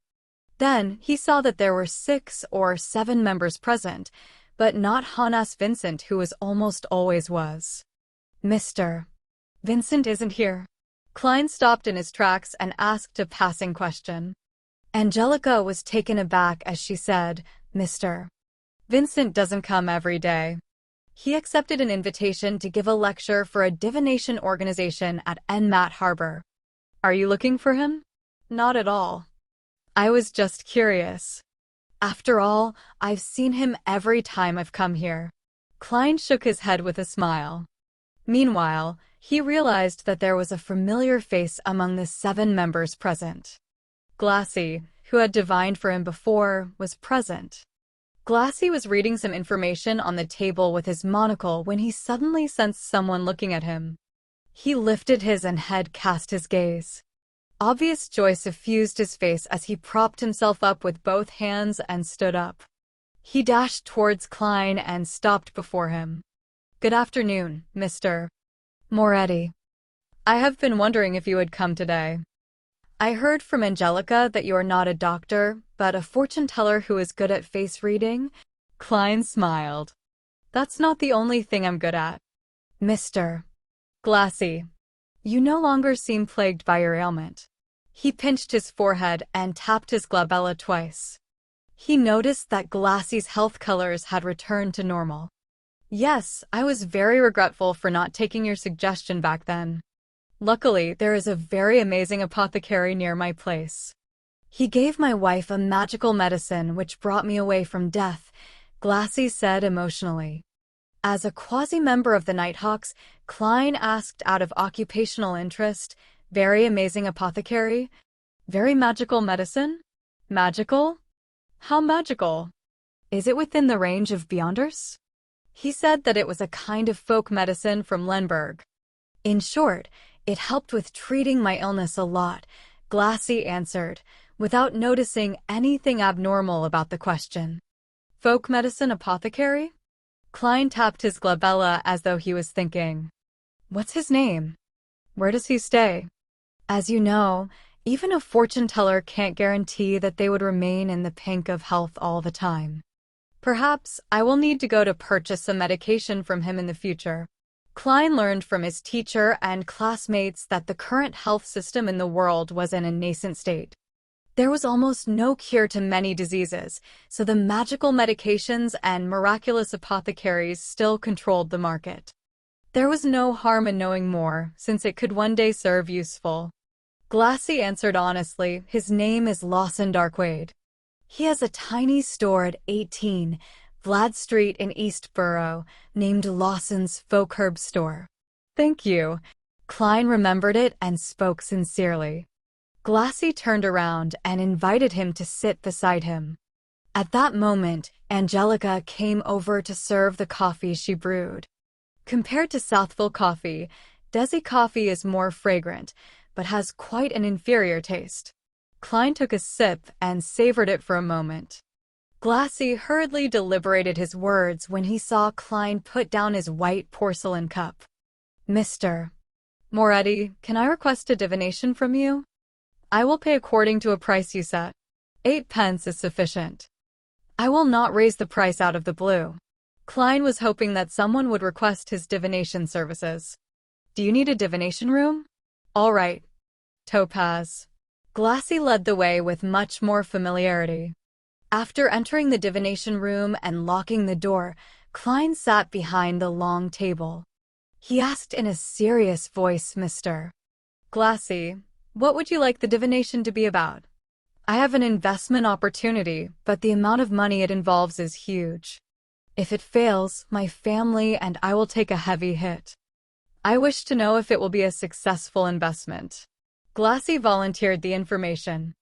Then he saw that there were 6 or 7 members present, but not Jonas Vincent, who almost always was. "Mr. Vincent isn't here." Klein stopped in his tracks and asked a passing question. Angelica was taken aback as she said, "Mr. Vincent doesn't come every day. He accepted an invitation to give a lecture for a divination organization at Enmat Harbor. Are you looking for him?" "Not at all. I was just curious. After all, I've seen him every time I've come here." Klein shook his head with a smile. Meanwhile, he realized that there was a familiar face among the 7 members present. Glassy, who had divined for him before, was present. Glassy was reading some information on the table with his monocle when he suddenly sensed someone looking at him. He lifted his head, cast his gaze. Obvious joy suffused his face as he propped himself up with both hands and stood up. He dashed towards Klein and stopped before him. "Good afternoon, Mr. Moretti. I have been wondering if you would come today. I heard from Angelica that you are not a doctor, but a fortune-teller who is good at face reading." Klein smiled. "That's not the only thing I'm good at, Mr. Glassy. You no longer seem plagued by your ailment." He pinched his forehead and tapped his glabella twice. He noticed that Glassy's health colors had returned to normal. "Yes, I was very regretful for not taking your suggestion back then. Luckily, there is a very amazing apothecary near my place. He gave my wife a magical medicine which brought me away from death," Glassy said emotionally. As a quasi-member of the Nighthawks, Klein asked out of occupational interest, "Very amazing apothecary? Very magical medicine? Magical? How magical? Is it within the range of Beyonders?" He said that it was a kind of folk medicine from Lemberg. "In short, it helped with treating my illness a lot," Glassy answered, without noticing anything abnormal about the question. "Folk medicine apothecary?" Klein tapped his glabella as though he was thinking. "What's his name? Where does he stay?" "As you know, even a fortune-teller can't guarantee that they would remain in the pink of health all the time. Perhaps I will need to go to purchase some medication from him in the future." Klein learned from his teacher and classmates that the current health system in the world was in a nascent state. There was almost no cure to many diseases, so the magical medications and miraculous apothecaries still controlled the market. There was no harm in knowing more, since it could one day serve useful. Glassy answered honestly, "His name is Lawson Darkwaide. He has a tiny store at 18 Vlad Street in Eastborough, named Lawson's Folk Herb Store." "Thank you." Klein remembered it and spoke sincerely. Glassy turned around and invited him to sit beside him. At that moment, Angelica came over to serve the coffee she brewed. Compared to Southville coffee, Desi coffee is more fragrant, but has quite an inferior taste. Klein took a sip and savored it for a moment. Glassy hurriedly deliberated his words when he saw Klein put down his white porcelain cup. "Mr. Moretti, can I request a divination from you? I will pay according to a price you set. 8 pence is sufficient. I will not raise the price out of the blue." Klein was hoping that someone would request his divination services. "Do you need a divination room?" "All right. Topaz." Glassy led the way with much more familiarity. After entering the divination room and locking the door, Klein sat behind the long table. He asked in a serious voice, "Mr. Glassy, what would you like the divination to be about?" "I have an investment opportunity, but the amount of money it involves is huge. If it fails, my family and I will take a heavy hit. I wish to know if it will be a successful investment." Glassy volunteered the information.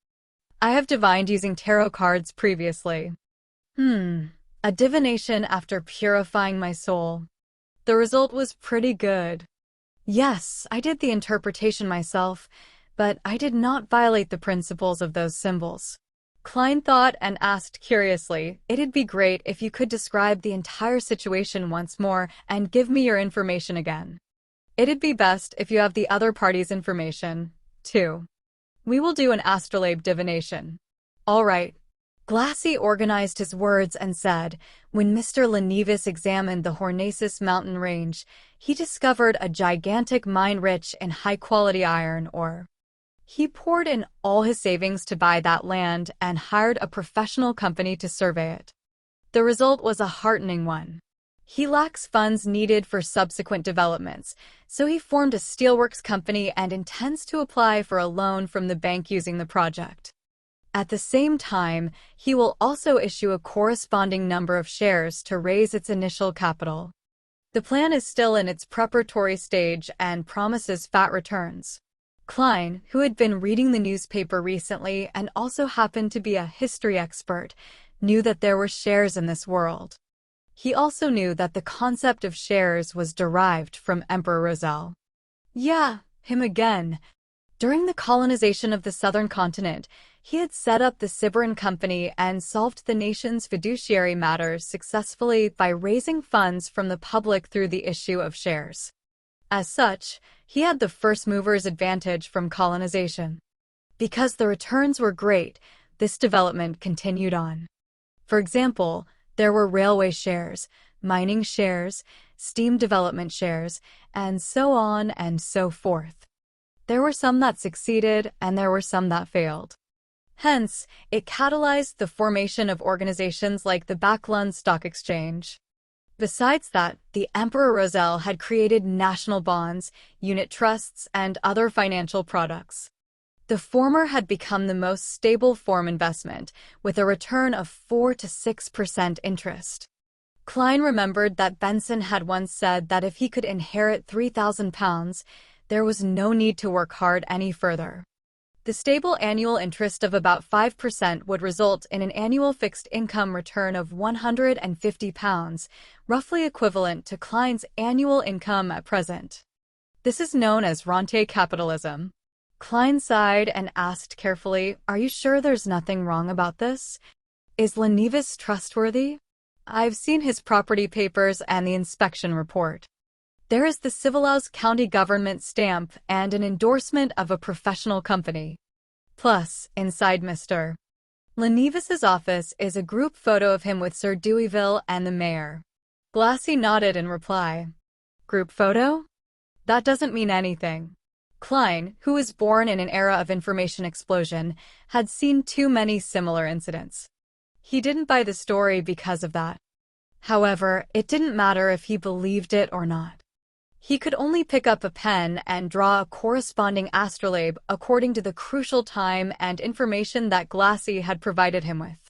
"I have divined using tarot cards previously. A divination after purifying my soul. The result was pretty good. Yes, I did the interpretation myself, but I did not violate the principles of those symbols." Klein thought and asked curiously, "It'd be great if you could describe the entire situation once more and give me your information again. It'd be best if you have the other party's information, too. We will do an astrolabe divination." "All right." Glassy organized his words and said, "When Mr. Lenevis examined the Hornacis mountain range, he discovered a gigantic mine rich in high-quality iron ore. He poured in all his savings to buy that land and hired a professional company to survey it. The result was a heartening one. He lacks funds needed for subsequent developments, so he formed a steelworks company and intends to apply for a loan from the bank using the project. At the same time, he will also issue a corresponding number of shares to raise its initial capital. The plan is still in its preparatory stage and promises fat returns." Klein, who had been reading the newspaper recently and also happened to be a history expert, knew that there were shares in this world. He also knew that the concept of shares was derived from Emperor Roselle. "Yeah, him again." During the colonization of the southern continent, he had set up the Siberin Company and solved the nation's fiduciary matters successfully by raising funds from the public through the issue of shares. As such, he had the first mover's advantage from colonization. Because the returns were great, this development continued on. For example, there were railway shares, mining shares, steam development shares, and so on and so forth. There were some that succeeded, and there were some that failed. Hence, it catalyzed the formation of organizations like the Backlund Stock Exchange. Besides that, the Emperor Roselle had created national bonds, unit trusts, and other financial products. The former had become the most stable form investment, with a return of 4 to 6% interest. Klein remembered that Benson had once said that if he could inherit £3,000, there was no need to work hard any further. The stable annual interest of about 5% would result in an annual fixed income return of £150, roughly equivalent to Klein's annual income at present. This is known as rentier capitalism. Klein sighed and asked carefully, "Are you sure there's nothing wrong about this? Is Lenivis trustworthy? I've seen his property papers and the inspection report. There is the Civilhouse County government stamp and an endorsement of a professional company. Plus, inside Mr. Lenivis's office is a group photo of him with Sir Deweyville and the mayor." Glassy nodded in reply. "Group photo? That doesn't mean anything." Klein, who was born in an era of information explosion, had seen too many similar incidents. He didn't buy the story because of that. However, it didn't matter if he believed it or not. He could only pick up a pen and draw a corresponding astrolabe according to the crucial time and information that Glassy had provided him with.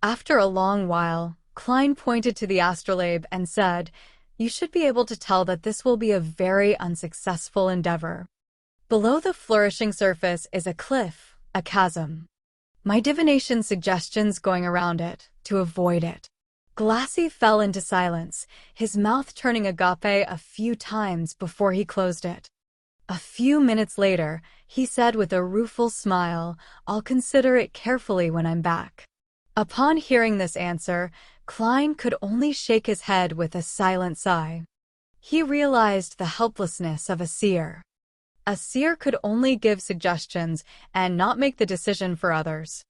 After a long while, Klein pointed to the astrolabe and said, "You should be able to tell that this will be a very unsuccessful endeavor. Below the flourishing surface is a cliff, a chasm. My divination suggestions going around it, to avoid it." Glassy fell into silence, his mouth turning agape a few times before he closed it. A few minutes later, he said with a rueful smile, "I'll consider it carefully when I'm back." Upon hearing this answer, Klein could only shake his head with a silent sigh. He realized the helplessness of a seer. A seer could only give suggestions and not make the decision for others.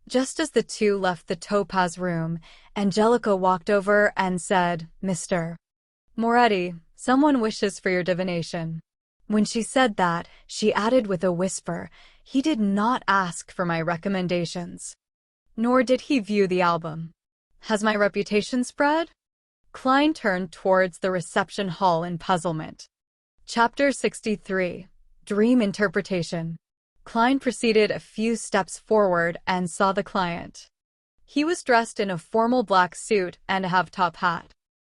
Just as the two left the Topaz room, Angelica walked over and said, "Mr. Moretti, someone wishes for your divination." When she said that, she added with a whisper, "He did not ask for my recommendations. Nor did he view the album. Has my reputation spread?" Klein turned towards the reception hall in puzzlement. Chapter 63. Dream Interpretation. Klein proceeded a few steps forward and saw the client. He was dressed in a formal black suit and a half-top hat.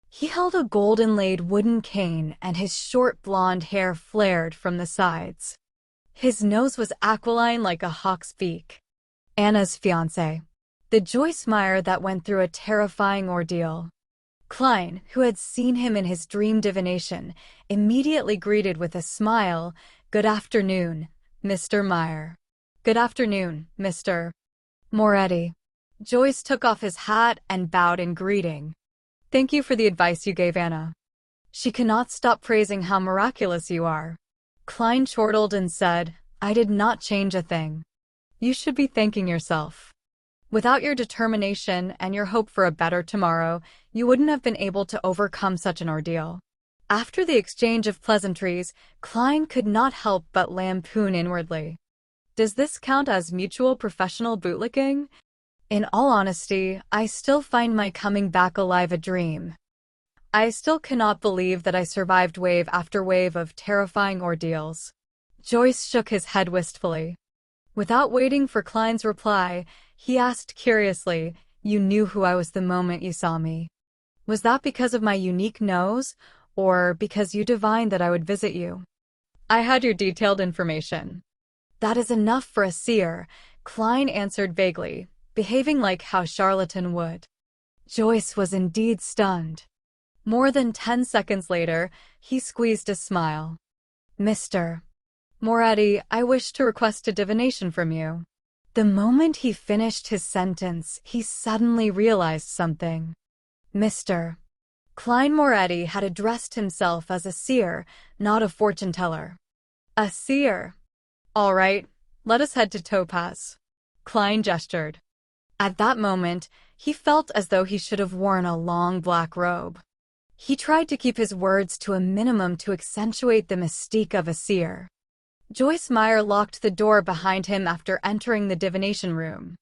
He held a gold-inlaid wooden cane and his short blonde hair flared from the sides. His nose was aquiline like a hawk's beak. Anna's fiancé. The Joyce Meyer that went through a terrifying ordeal. Klein, who had seen him in his dream divination, immediately greeted with a smile, "Good afternoon, Mr. Meyer." "Good afternoon, Mr. Moretti." Joyce took off his hat and bowed in greeting. "Thank you for the advice you gave Anna. She cannot stop praising how miraculous you are." Klein chortled and said, "I did not change a thing. You should be thanking yourself. Without your determination and your hope for a better tomorrow, you wouldn't have been able to overcome such an ordeal." After the exchange of pleasantries, Klein could not help but lampoon inwardly. Does this count as mutual professional bootlicking? In all honesty, I still find my coming back alive a dream. I still cannot believe that I survived wave after wave of terrifying ordeals. Joyce shook his head wistfully. Without waiting for Klein's reply, he asked curiously, "You knew who I was the moment you saw me. Was that because of my unique nose, or because you divined that I would visit you?" "I had your detailed information." "That is enough for a seer," Klein answered vaguely, behaving like how charlatan would. Joyce was indeed stunned. More than 10 seconds later, he squeezed a smile. "Mr. Moretti, I wish to request a divination from you. The moment he finished his sentence, he suddenly realized something. Mr. Klein Moretti had addressed himself as a seer, not a fortune-teller. A seer. All right, let us head to Topaz. Klein gestured. At that moment, he felt as though he should have worn a long black robe. He tried to keep his words to a minimum to accentuate the mystique of a seer. Joyce Meyer locked the door behind him after entering the divination room.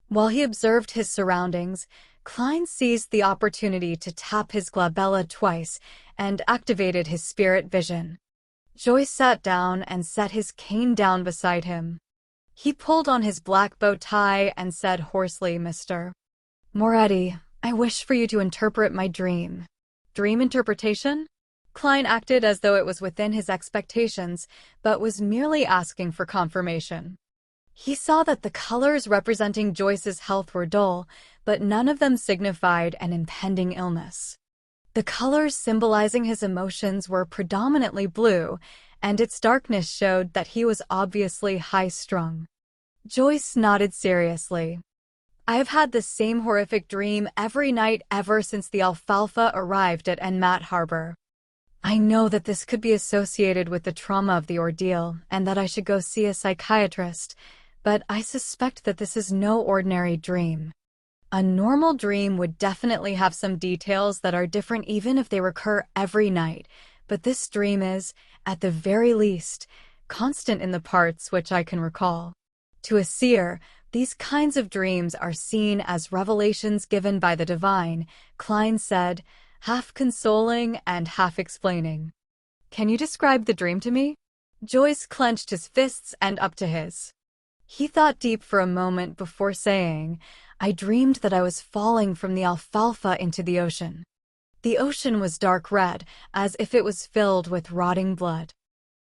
While he observed his surroundings, Klein seized the opportunity to tap his glabella twice and activated his spirit vision. Joyce sat down and set his cane down beside him. He pulled on his black bow tie and said hoarsely, Mr. Moretti, I wish for you to interpret my dream. Dream interpretation? Klein acted as though it was within his expectations, but was merely asking for confirmation. He saw that the colors representing Joyce's health were dull, but none of them signified an impending illness. The colors symbolizing his emotions were predominantly blue, and its darkness showed that he was obviously high-strung. Joyce nodded seriously. I have had the same horrific dream every night ever since the Alfalfa arrived at Enmat Harbor. I know that this could be associated with the trauma of the ordeal and that I should go see a psychiatrist, but I suspect that this is no ordinary dream. A normal dream would definitely have some details that are different even if they recur every night, but this dream is, at the very least, constant in the parts which I can recall. To a seer, these kinds of dreams are seen as revelations given by the divine, Klein said, half consoling and half explaining. Can you describe the dream to me? Joyce clenched his fists and up to his. He thought deep for a moment before saying, I dreamed that I was falling from the Alfalfa into the ocean. The ocean was dark red, as if it was filled with rotting blood.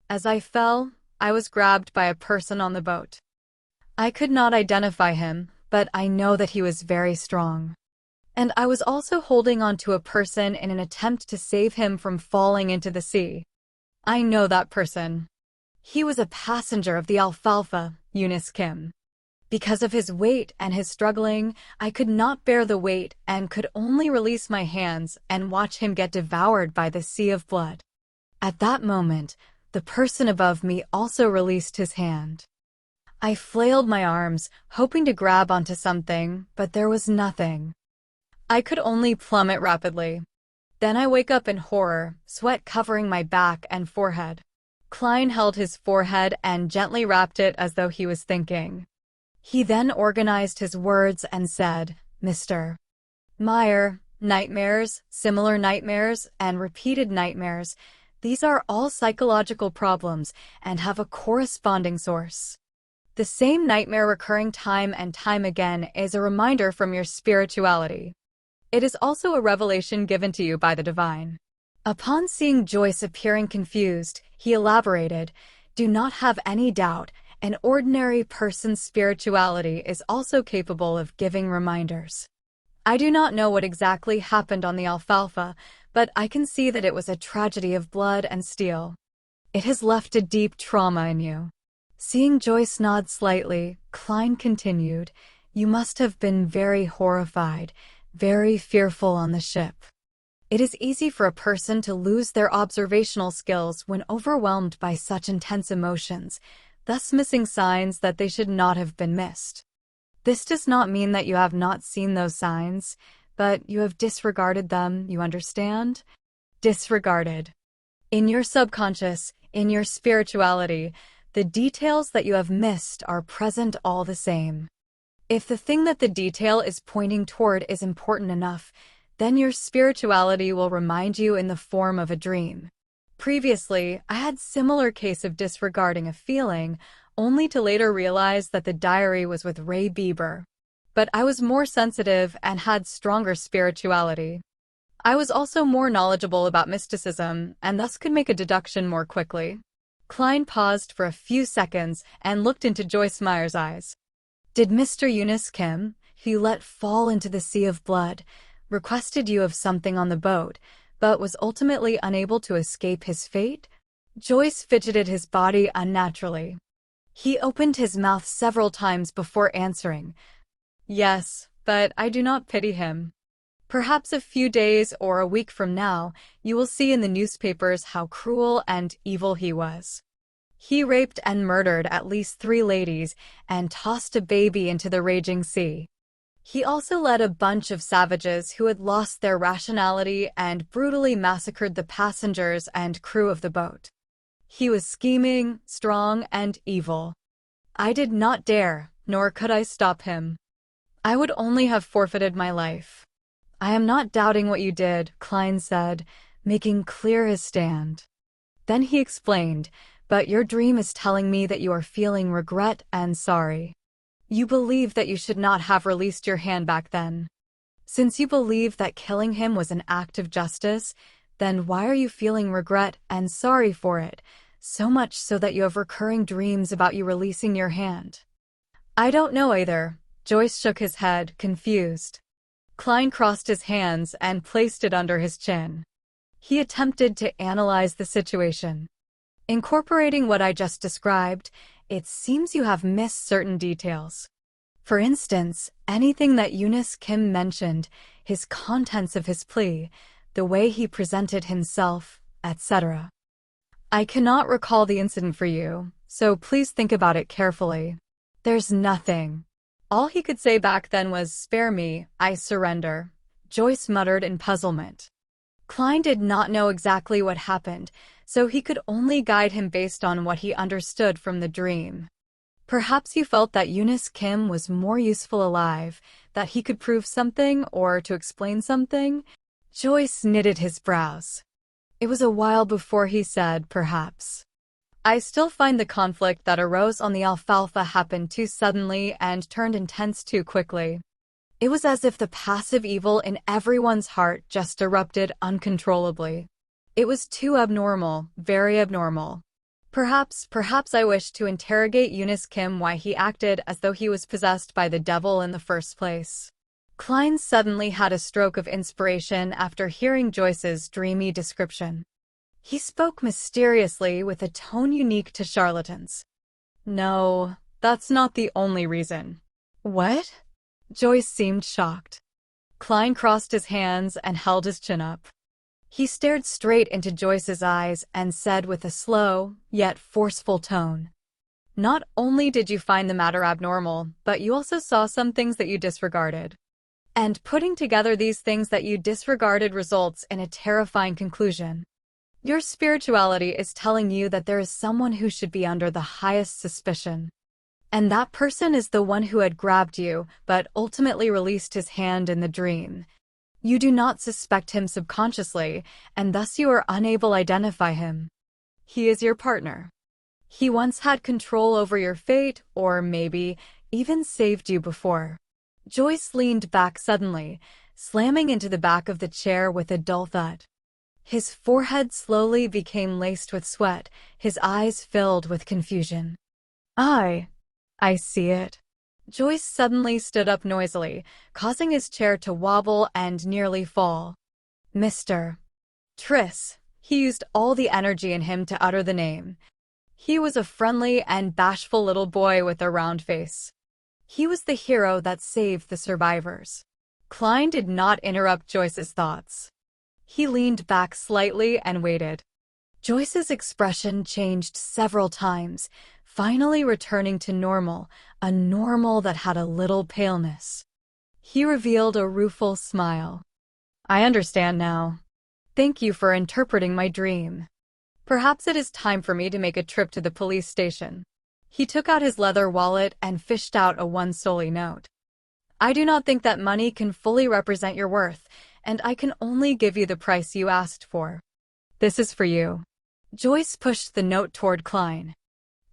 As I fell, I was grabbed by a person on the boat. I could not identify him, but I know that he was very strong. And I was also holding on to a person in an attempt to save him from falling into the sea. I know that person. He was a passenger of the Alfalfa, Eunice Kim. Because of his weight and his struggling, I could not bear the weight and could only release my hands and watch him get devoured by the sea of blood. At that moment, the person above me also released his hand. I flailed my arms, hoping to grab onto something, but there was nothing. I could only plummet rapidly. Then I wake up in horror, sweat covering my back and forehead. Klein held his forehead and gently rapped it as though he was thinking. He then organized his words and said, Mr. Meyer, nightmares, similar nightmares, and repeated nightmares, these are all psychological problems and have a corresponding source. The same nightmare recurring time and time again is a reminder from your spirituality. It is also a revelation given to you by the divine. Upon seeing Joyce appearing confused, he elaborated, do not have any doubt, an ordinary person's spirituality is also capable of giving reminders. I do not know what exactly happened on the Alfalfa, but I can see that it was a tragedy of blood and steel. It has left a deep trauma in you. Seeing Joyce nod slightly, Klein continued, you must have been very horrified, very fearful on the ship. It is easy for a person to lose their observational skills when overwhelmed by such intense emotions, thus missing signs that they should not have been missed. This does not mean that you have not seen those signs, but you have disregarded them, you understand? Disregarded. In your subconscious, in your spirituality, the details that you have missed are present all the same. If the thing that the detail is pointing toward is important enough, then your spirituality will remind you in the form of a dream. Previously, I had similar case of disregarding a feeling, only to later realize that the diary was with Ray Bieber. But I was more sensitive and had stronger spirituality. I was also more knowledgeable about mysticism and thus could make a deduction more quickly. Klein paused for a few seconds and looked into Joyce Meyer's eyes. Did Mr. Eunice Kim, who you let fall into the sea of blood, requested you of something on the boat, but was ultimately unable to escape his fate? Joyce fidgeted his body unnaturally. He opened his mouth several times before answering. Yes, but I do not pity him. Perhaps a few days or a week from now, you will see in the newspapers how cruel and evil he was. He raped and murdered at least 3 ladies and tossed a baby into the raging sea. He also led a bunch of savages who had lost their rationality and brutally massacred the passengers and crew of the boat. He was scheming, strong, and evil. I did not dare, nor could I stop him. I would only have forfeited my life. I am not doubting what you did, Klein said, making clear his stand. Then he explained, but your dream is telling me that you are feeling regret and sorry. You believe that you should not have released your hand back then. Since you believe that killing him was an act of justice, then why are you feeling regret and sorry for it, so much so that you have recurring dreams about you releasing your hand? I don't know either. Joyce shook his head, confused. Klein crossed his hands and placed it under his chin. He attempted to analyze the situation. Incorporating what I just described, it seems you have missed certain details. For instance, anything that Eunice Kim mentioned, his contents of his plea, the way he presented himself, etc. I cannot recall the incident for you, so please think about it carefully. There's nothing. All he could say back then was, "Spare me, I surrender," Joyce muttered in puzzlement. Klein did not know exactly what happened, so he could only guide him based on what he understood from the dream. Perhaps he felt that Eunice Kim was more useful alive, that he could prove something or to explain something. Joyce knitted his brows. It was a while before he said, perhaps. I still find the conflict that arose on the Alfalfa happened too suddenly and turned intense too quickly. It was as if the passive evil in everyone's heart just erupted uncontrollably. It was too abnormal, very abnormal. Perhaps I wished to interrogate Eunice Kim why he acted as though he was possessed by the devil in the first place. Klein suddenly had a stroke of inspiration after hearing Joyce's dreamy description. He spoke mysteriously with a tone unique to charlatans. No, that's not the only reason. What? Joyce seemed shocked. Klein crossed his hands and held his chin up. He stared straight into Joyce's eyes and said with a slow, yet forceful tone, "Not only did you find the matter abnormal, but you also saw some things that you disregarded. And putting together these things that you disregarded results in a terrifying conclusion. Your spirituality is telling you that there is someone who should be under the highest suspicion. And that person is the one who had grabbed you, but ultimately released his hand in the dream. You do not suspect him subconsciously, and thus you are unable to identify him. He is your partner. He once had control over your fate, or maybe even saved you before." Joyce leaned back suddenly, slamming into the back of the chair with a dull thud. His forehead slowly became laced with sweat, his eyes filled with confusion. I see it." Joyce suddenly stood up noisily, causing his chair to wobble and nearly fall. Mr. Triss. He used all the energy in him to utter the name. He was a friendly and bashful little boy with a round face. He was the hero that saved the survivors. Klein did not interrupt Joyce's thoughts. He leaned back slightly and waited. Joyce's expression changed several times, finally returning to normal, a normal that had a little paleness. He revealed a rueful smile. "I understand now. Thank you for interpreting my dream. Perhaps it is time for me to make a trip to the police station." He took out his leather wallet and fished out a 1 soldi note. "I do not think that money can fully represent your worth, and I can only give you the price you asked for. This is for you." Joyce pushed the note toward Klein.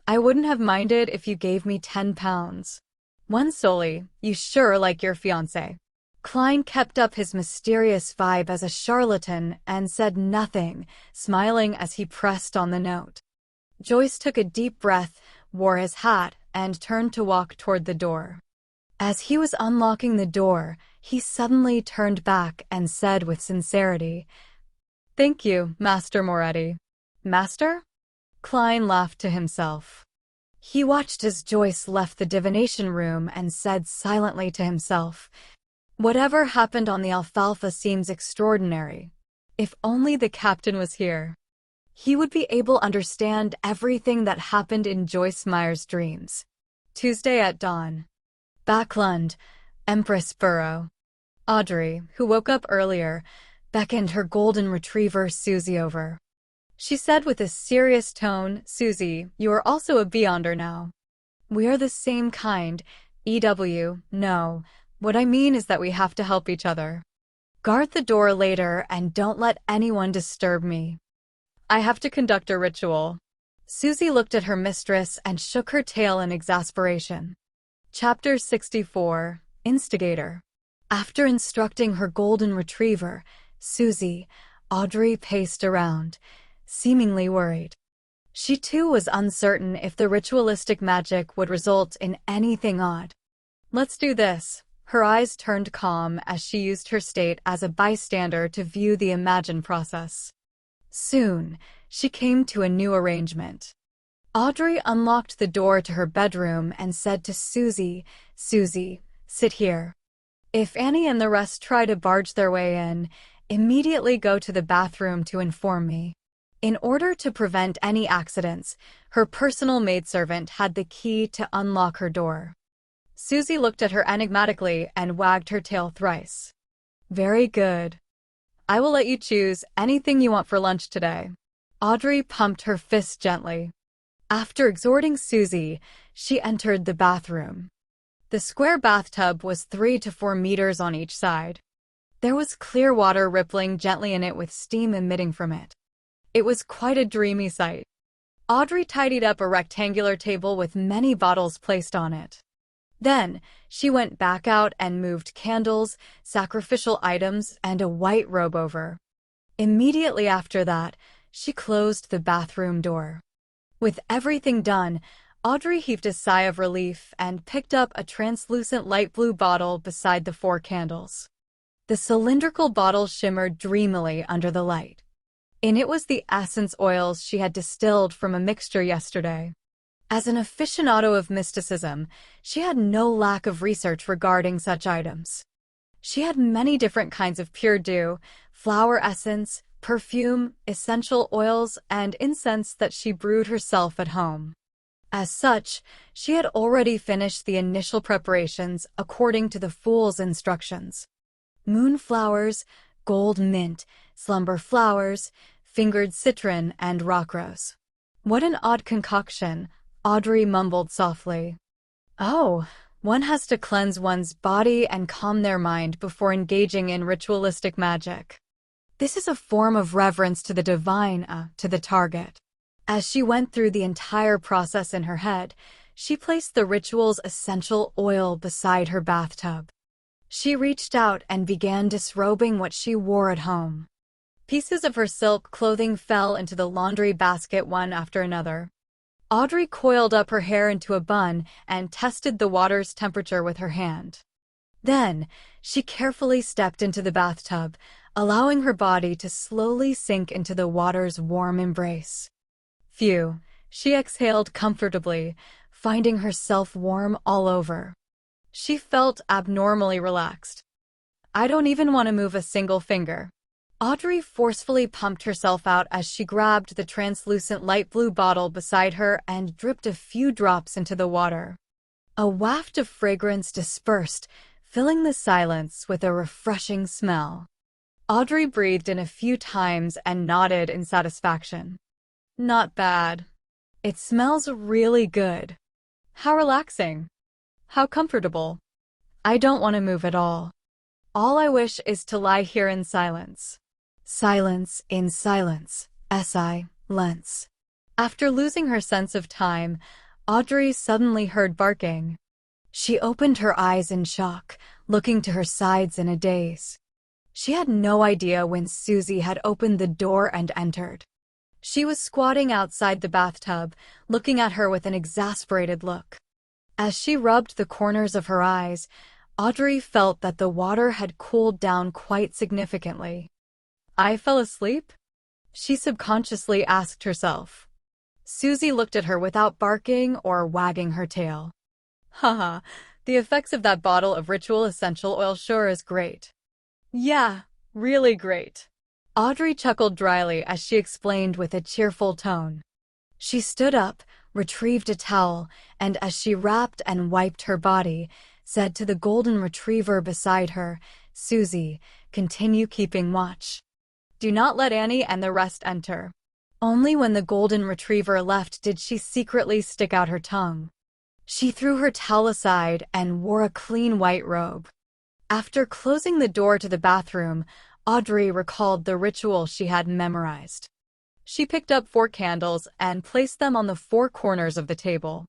"I wouldn't have minded if you gave me 10 pounds. 1 soldi, you sure like your fiancé." Klein kept up his mysterious vibe as a charlatan and said nothing, smiling as he pressed on the note. Joyce took a deep breath, wore his hat, and turned to walk toward the door. As he was unlocking the door, he suddenly turned back and said with sincerity, "Thank you, Master Moretti." "Master?" Klein laughed to himself. He watched as Joyce left the divination room and said silently to himself, "Whatever happened on the Alfalfa seems extraordinary. If only the captain was here. He would be able to understand everything that happened in Joyce Meyer's dreams." Tuesday at dawn. Backlund, Empress Borough. Audrey, who woke up earlier, beckoned her golden retriever Susie over. She said with a serious tone, "Susie, you are also a Beyonder now." "We are the same kind, EW, no. What I mean is that we have to help each other. Guard the door later and don't let anyone disturb me. I have to conduct a ritual." Susie looked at her mistress and shook her tail in exasperation. Chapter 64, Instigator. After instructing her golden retriever, Susie, Audrey paced around, seemingly worried. She too was uncertain if the ritualistic magic would result in anything odd. "Let's do this." Her eyes turned calm as she used her state as a bystander to view the imagined process. Soon, she came to a new arrangement. Audrey unlocked the door to her bedroom and said to Susie, "Susie, sit here. If Annie and the rest try to barge their way in, immediately go to the bathroom to inform me." In order to prevent any accidents, her personal maidservant had the key to unlock her door. Susie looked at her enigmatically and wagged her tail thrice. "Very good. I will let you choose anything you want for lunch today." Audrey pumped her fist gently. After exhorting Susie, she entered the bathroom. The square bathtub was 3 to 4 meters on each side. There was clear water rippling gently in it with steam emitting from it. It was quite a dreamy sight. Audrey tidied up a rectangular table with many bottles placed on it. Then, she went back out and moved candles, sacrificial items, and a white robe over. Immediately after that, she closed the bathroom door. With everything done, Audrey heaved a sigh of relief and picked up a translucent light blue bottle beside the 4 candles. The cylindrical bottle shimmered dreamily under the light. In it was the essence oils she had distilled from a mixture yesterday. As an aficionado of mysticism, she had no lack of research regarding such items. She had many different kinds of pure dew, flower essence, perfume, essential oils, and incense that she brewed herself at home. As such, she had already finished the initial preparations according to the Fool's instructions. Moonflowers, gold mint, slumber flowers, fingered citron, and rock rose. What an odd concoction, Audrey mumbled softly. "Oh, one has to cleanse one's body and calm their mind before engaging in ritualistic magic. This is a form of reverence to the divine, to the target." As she went through the entire process in her head, she placed the ritual's essential oil beside her bathtub. She reached out and began disrobing what she wore at home. Pieces of her silk clothing fell into the laundry basket one after another. Audrey coiled up her hair into a bun and tested the water's temperature with her hand. Then, she carefully stepped into the bathtub, allowing her body to slowly sink into the water's warm embrace. Phew, she exhaled comfortably, finding herself warm all over. She felt abnormally relaxed. "I don't even want to move a single finger." Audrey forcefully pumped herself out as she grabbed the translucent light blue bottle beside her and dripped a few drops into the water. A waft of fragrance dispersed, filling the silence with a refreshing smell. Audrey breathed in a few times and nodded in satisfaction. "Not bad. It smells really good. How relaxing. How comfortable. I don't want to move at all. All I wish is to lie here in silence." Silence in silence, silence. After losing her sense of time, Audrey suddenly heard barking. She opened her eyes in shock, looking to her sides in a daze. She had no idea when Susie had opened the door and entered. She was squatting outside the bathtub, looking at her with an exasperated look. As she rubbed the corners of her eyes, Audrey felt that the water had cooled down quite significantly. "I fell asleep?" she subconsciously asked herself. Susie looked at her without barking or wagging her tail. Haha, the effects of that bottle of ritual essential oil sure is great. Yeah, really great. Audrey chuckled dryly as she explained with a cheerful tone. She stood up, retrieved a towel, and as she wrapped and wiped her body, said to the golden retriever beside her, "Susie, continue keeping watch. Do not let Annie and the rest enter." Only when the golden retriever left did she secretly stick out her tongue. She threw her towel aside and wore a clean white robe. After closing the door to the bathroom, Audrey recalled the ritual she had memorized. She picked up 4 candles and placed them on the 4 corners of the table.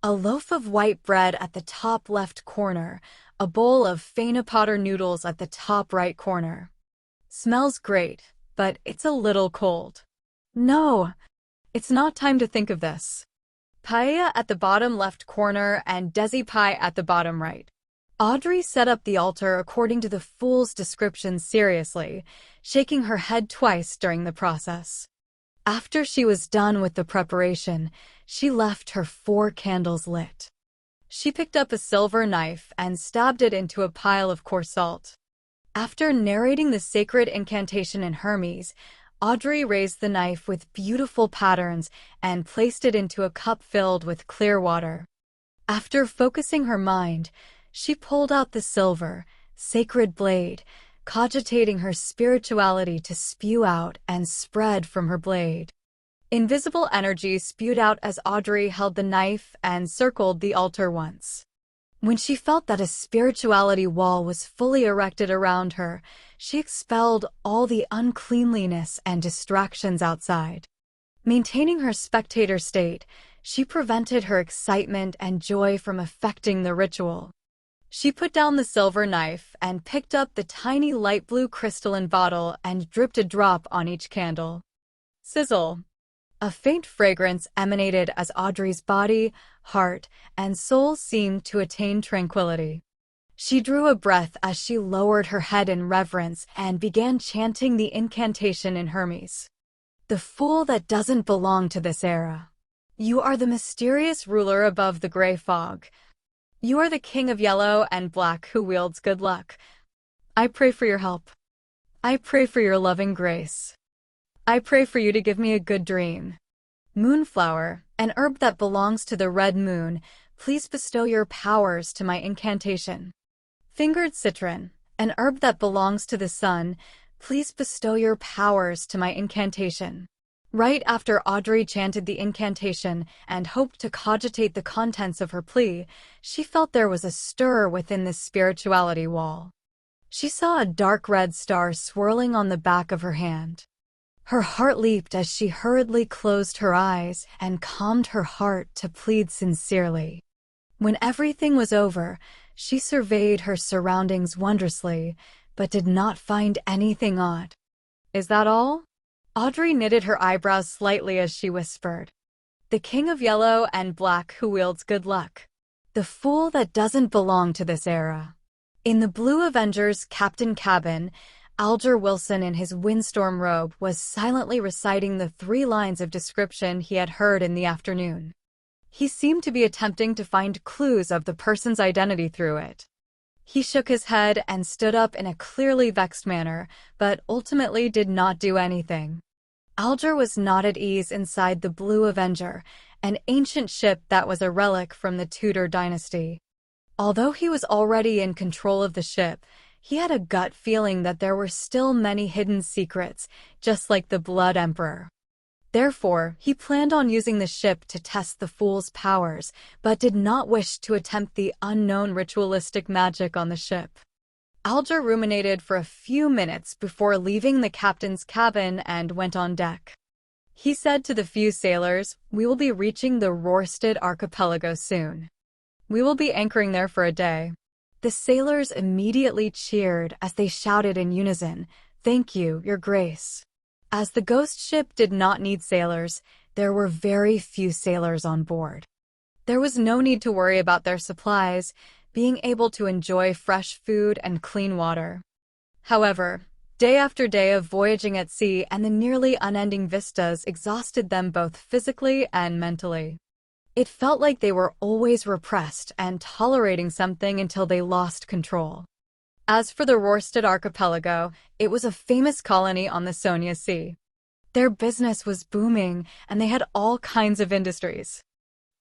A loaf of white bread at the top left corner, a bowl of Fana Potter noodles at the top right corner. Smells great, but it's a little cold. No, it's not time to think of this. Paella at the bottom left corner and desi pie at the bottom right. Audrey set up the altar according to the fool's description seriously, shaking her head twice during the process. After she was done with the preparation, she left her 4 candles lit. She picked up a silver knife and stabbed it into a pile of coarse salt. After narrating the sacred incantation in Hermes, Audrey raised the knife with beautiful patterns and placed it into a cup filled with clear water. After focusing her mind, she pulled out the silver, sacred blade, cogitating her spirituality to spew out and spread from her blade. Invisible energy spewed out as Audrey held the knife and circled the altar once. When she felt that a spirituality wall was fully erected around her, she expelled all the uncleanliness and distractions outside. Maintaining her spectator state, she prevented her excitement and joy from affecting the ritual. She put down the silver knife and picked up the tiny light blue crystalline bottle and dripped a drop on each candle. Sizzle! A faint fragrance emanated as Audrey's body, heart, and soul seemed to attain tranquility. She drew a breath as she lowered her head in reverence and began chanting the incantation in Hermes. The fool that doesn't belong to this era. You are the mysterious ruler above the gray fog. You are the king of yellow and black who wields good luck. I pray for your help. I pray for your loving grace. I pray for you to give me a good dream. Moonflower, an herb that belongs to the red moon, please bestow your powers to my incantation. Fingered citron, an herb that belongs to the sun, please bestow your powers to my incantation. Right after Audrey chanted the incantation and hoped to cogitate the contents of her plea, she felt there was a stir within the spirituality wall. She saw a dark red star swirling on the back of her hand. Her heart leaped as she hurriedly closed her eyes and calmed her heart to plead sincerely. When everything was over, she surveyed her surroundings wondrously, but did not find anything odd. Is that all? Audrey knitted her eyebrows slightly as she whispered. The king of yellow and black who wields good luck. The fool that doesn't belong to this era. In the Blue Avengers' Captain Cabin, Alger Wilson in his windstorm robe was silently reciting the 3 lines of description he had heard in the afternoon. He seemed to be attempting to find clues of the person's identity through it. He shook his head and stood up in a clearly vexed manner, but ultimately did not do anything. Alger was not at ease inside the Blue Avenger, an ancient ship that was a relic from the Tudor dynasty. Although he was already in control of the ship, he had a gut feeling that there were still many hidden secrets, just like the Blood Emperor. Therefore, he planned on using the ship to test the fool's powers, but did not wish to attempt the unknown ritualistic magic on the ship. Alger ruminated for a few minutes before leaving the captain's cabin and went on deck. He said to the few sailors, "We will be reaching the Rorstad archipelago soon. We will be anchoring there for a day." The sailors immediately cheered as they shouted in unison, "Thank you, Your Grace." As the ghost ship did not need sailors, there were very few sailors on board. There was no need to worry about their supplies, being able to enjoy fresh food and clean water. However, Day after day of voyaging at sea and the nearly unending vistas exhausted them both physically and mentally. It felt like they were always repressed and tolerating something until they lost control. As for the Rorstad archipelago, it was a famous colony on the Sonia Sea. Their business was booming, and they had all kinds of industries.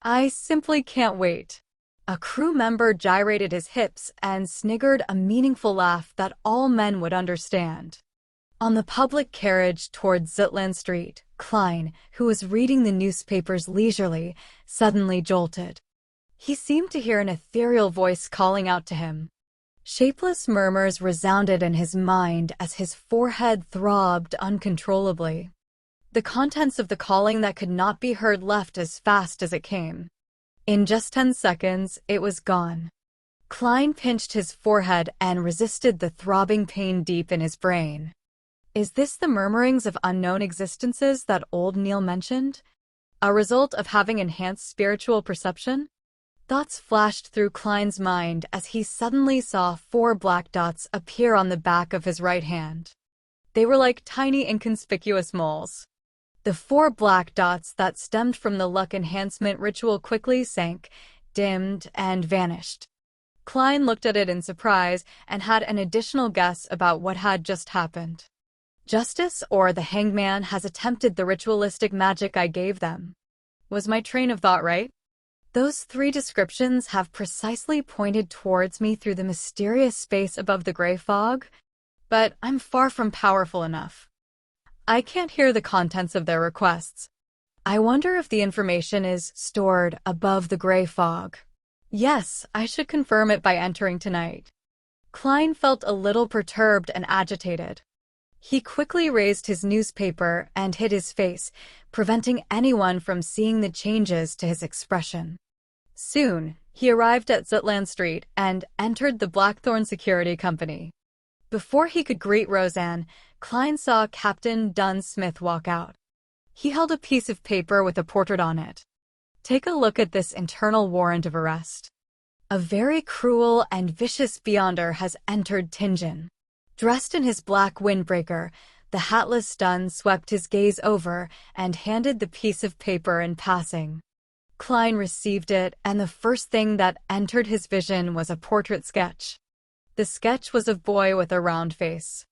I simply can't wait. A crew member gyrated his hips and sniggered a meaningful laugh that all men would understand. On the public carriage towards Zetland Street, Klein, who was reading the newspapers leisurely, suddenly jolted. He seemed to hear an ethereal voice calling out to him. Shapeless murmurs resounded in his mind as his forehead throbbed uncontrollably. The contents of the calling that could not be heard left as fast as it came. In just 10 seconds, it was gone. Klein pinched his forehead and resisted the throbbing pain deep in his brain. Is this the murmurings of unknown existences that old Neil mentioned? A result of having enhanced spiritual perception? Thoughts flashed through Klein's mind as he suddenly saw 4 black dots appear on the back of his right hand. They were like tiny inconspicuous moles. The 4 black dots that stemmed from the luck enhancement ritual quickly sank, dimmed, and vanished. Klein looked at it in surprise and had an additional guess about what had just happened. Justice or the hangman has attempted the ritualistic magic I gave them. Was my train of thought right? Those 3 descriptions have precisely pointed towards me through the mysterious space above the gray fog, but I'm far from powerful enough. I can't hear the contents of their requests. I wonder if the information is stored above the gray fog. Yes, I should confirm it by entering tonight. Klein felt a little perturbed and agitated. He quickly raised his newspaper and hid his face, preventing anyone from seeing the changes to his expression. Soon, he arrived at Zetland Street and entered the Blackthorn Security Company. Before he could greet Roseanne, Klein saw Captain Dunn Smith walk out. He held a piece of paper with a portrait on it. Take a look at this internal warrant of arrest. A very cruel and vicious beyonder has entered Tingen. Dressed in his black windbreaker, the hatless Dunn swept his gaze over and handed the piece of paper in passing. Klein received it, and the first thing that entered his vision was a portrait sketch. The sketch was of a boy with a round face.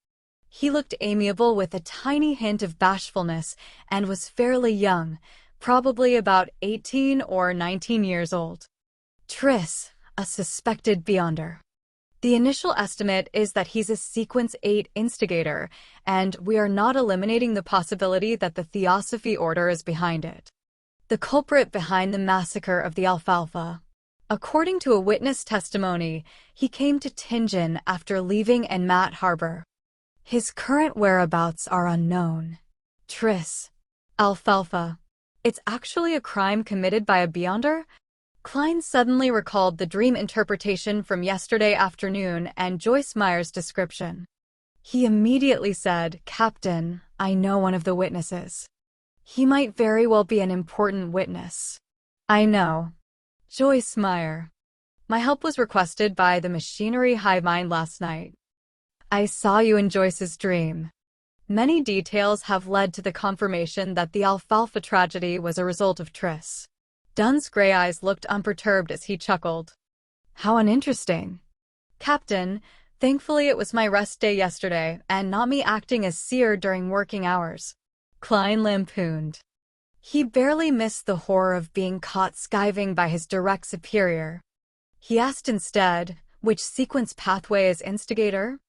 He looked amiable with a tiny hint of bashfulness and was fairly young, probably about 18 or 19 years old. Triss, a suspected beyonder. The initial estimate is that he's a Sequence 8 instigator, and we are not eliminating the possibility that the Theosophy Order is behind it. The culprit behind the massacre of the Alfalfa. According to a witness testimony, he came to Tingen after leaving Enmat Harbor. His current whereabouts are unknown. Triss. Alfalfa. It's actually a crime committed by a beyonder? Klein suddenly recalled the dream interpretation from yesterday afternoon and Joyce Meyer's description. He immediately said, "Captain, I know one of the witnesses. He might very well be an important witness." I know. Joyce Meyer. My help was requested by the Machinery Hive Mind last night. I saw you in Joyce's dream. Many details have led to the confirmation that the Alfalfa tragedy was a result of Triss. Dunn's gray eyes looked unperturbed as he chuckled. How uninteresting. Captain, thankfully it was my rest day yesterday and not me acting as seer during working hours. Klein lampooned. He barely missed the horror of being caught skiving by his direct superior. He asked instead, which sequence pathway is instigator?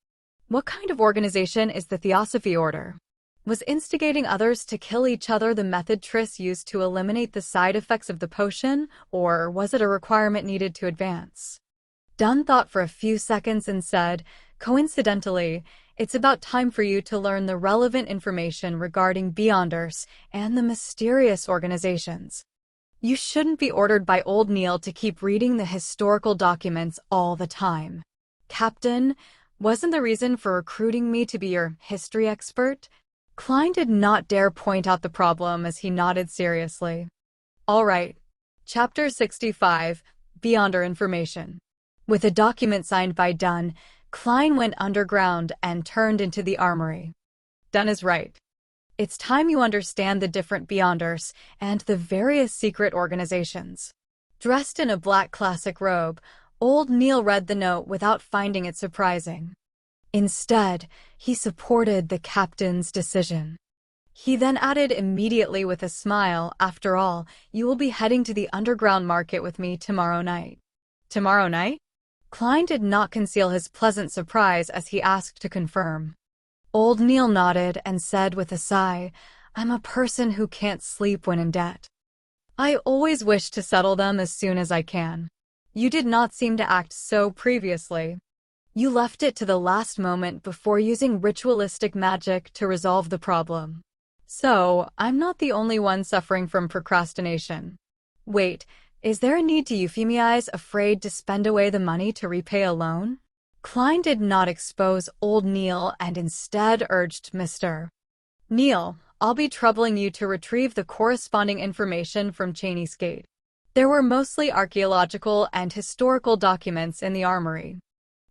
What kind of organization is the Theosophy Order? Was instigating others to kill each other the method Triss used to eliminate the side effects of the potion, or was it a requirement needed to advance? Dunn thought for a few seconds and said, "Coincidentally, it's about time for you to learn the relevant information regarding Beyonders and the mysterious organizations. You shouldn't be ordered by old Neil to keep reading the historical documents all the time. Captain, wasn't the reason for recruiting me to be your history expert?" Klein did not dare point out the problem as he nodded seriously. All right. Chapter 65, Beyonder Information. With a document signed by Dunn, Klein went underground and turned into the armory. Done is right. It's time you understand the different Beyonders and the various secret organizations. Dressed in a black classic robe, old Neil read the note without finding it surprising. Instead, he supported the captain's decision. He then added immediately with a smile, "After all, you will be heading to the underground market with me tomorrow night." Tomorrow night? Klein did not conceal his pleasant surprise as he asked to confirm. Old Neil nodded and said with a sigh, "I'm a person who can't sleep when in debt. I always wish to settle them as soon as I can. You did not seem to act so previously. You left it to the last moment before using ritualistic magic to resolve the problem. So, I'm not the only one suffering from procrastination. Wait, is there a need to euphemize afraid to spend away the money to repay a loan?" Klein did not expose old Neil and instead urged Mr. Neil, "I'll be troubling you to retrieve the corresponding information from Cheney's Gate." There were mostly archaeological and historical documents in the armory.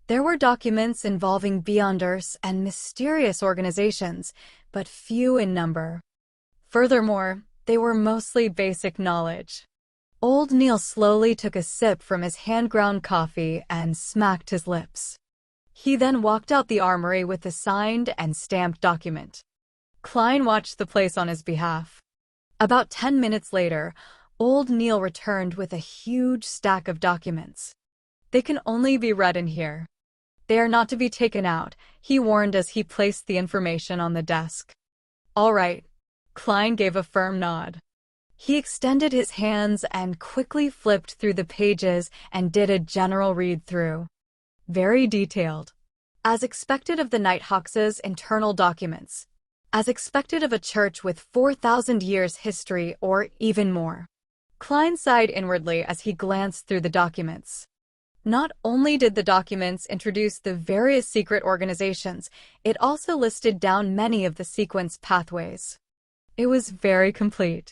There were documents involving Beyonders and mysterious organizations, but few in number. Furthermore, they were mostly basic knowledge. Old Neil slowly took a sip from his hand-ground coffee and smacked his lips. He then walked out the armory with the signed and stamped document. Klein watched the place on his behalf. About 10 minutes later, old Neil returned with a huge stack of documents. "They can only be read in here. They are not to be taken out," he warned as he placed the information on the desk. "All right." Klein gave a firm nod. He extended his hands and quickly flipped through the pages and did a general read-through. Very detailed. As expected of the Nighthawks' internal documents. As expected of a church with 4,000 years history or even more. Klein sighed inwardly as he glanced through the documents. Not only did the documents introduce the various secret organizations, it also listed down many of the sequence pathways. It was very complete.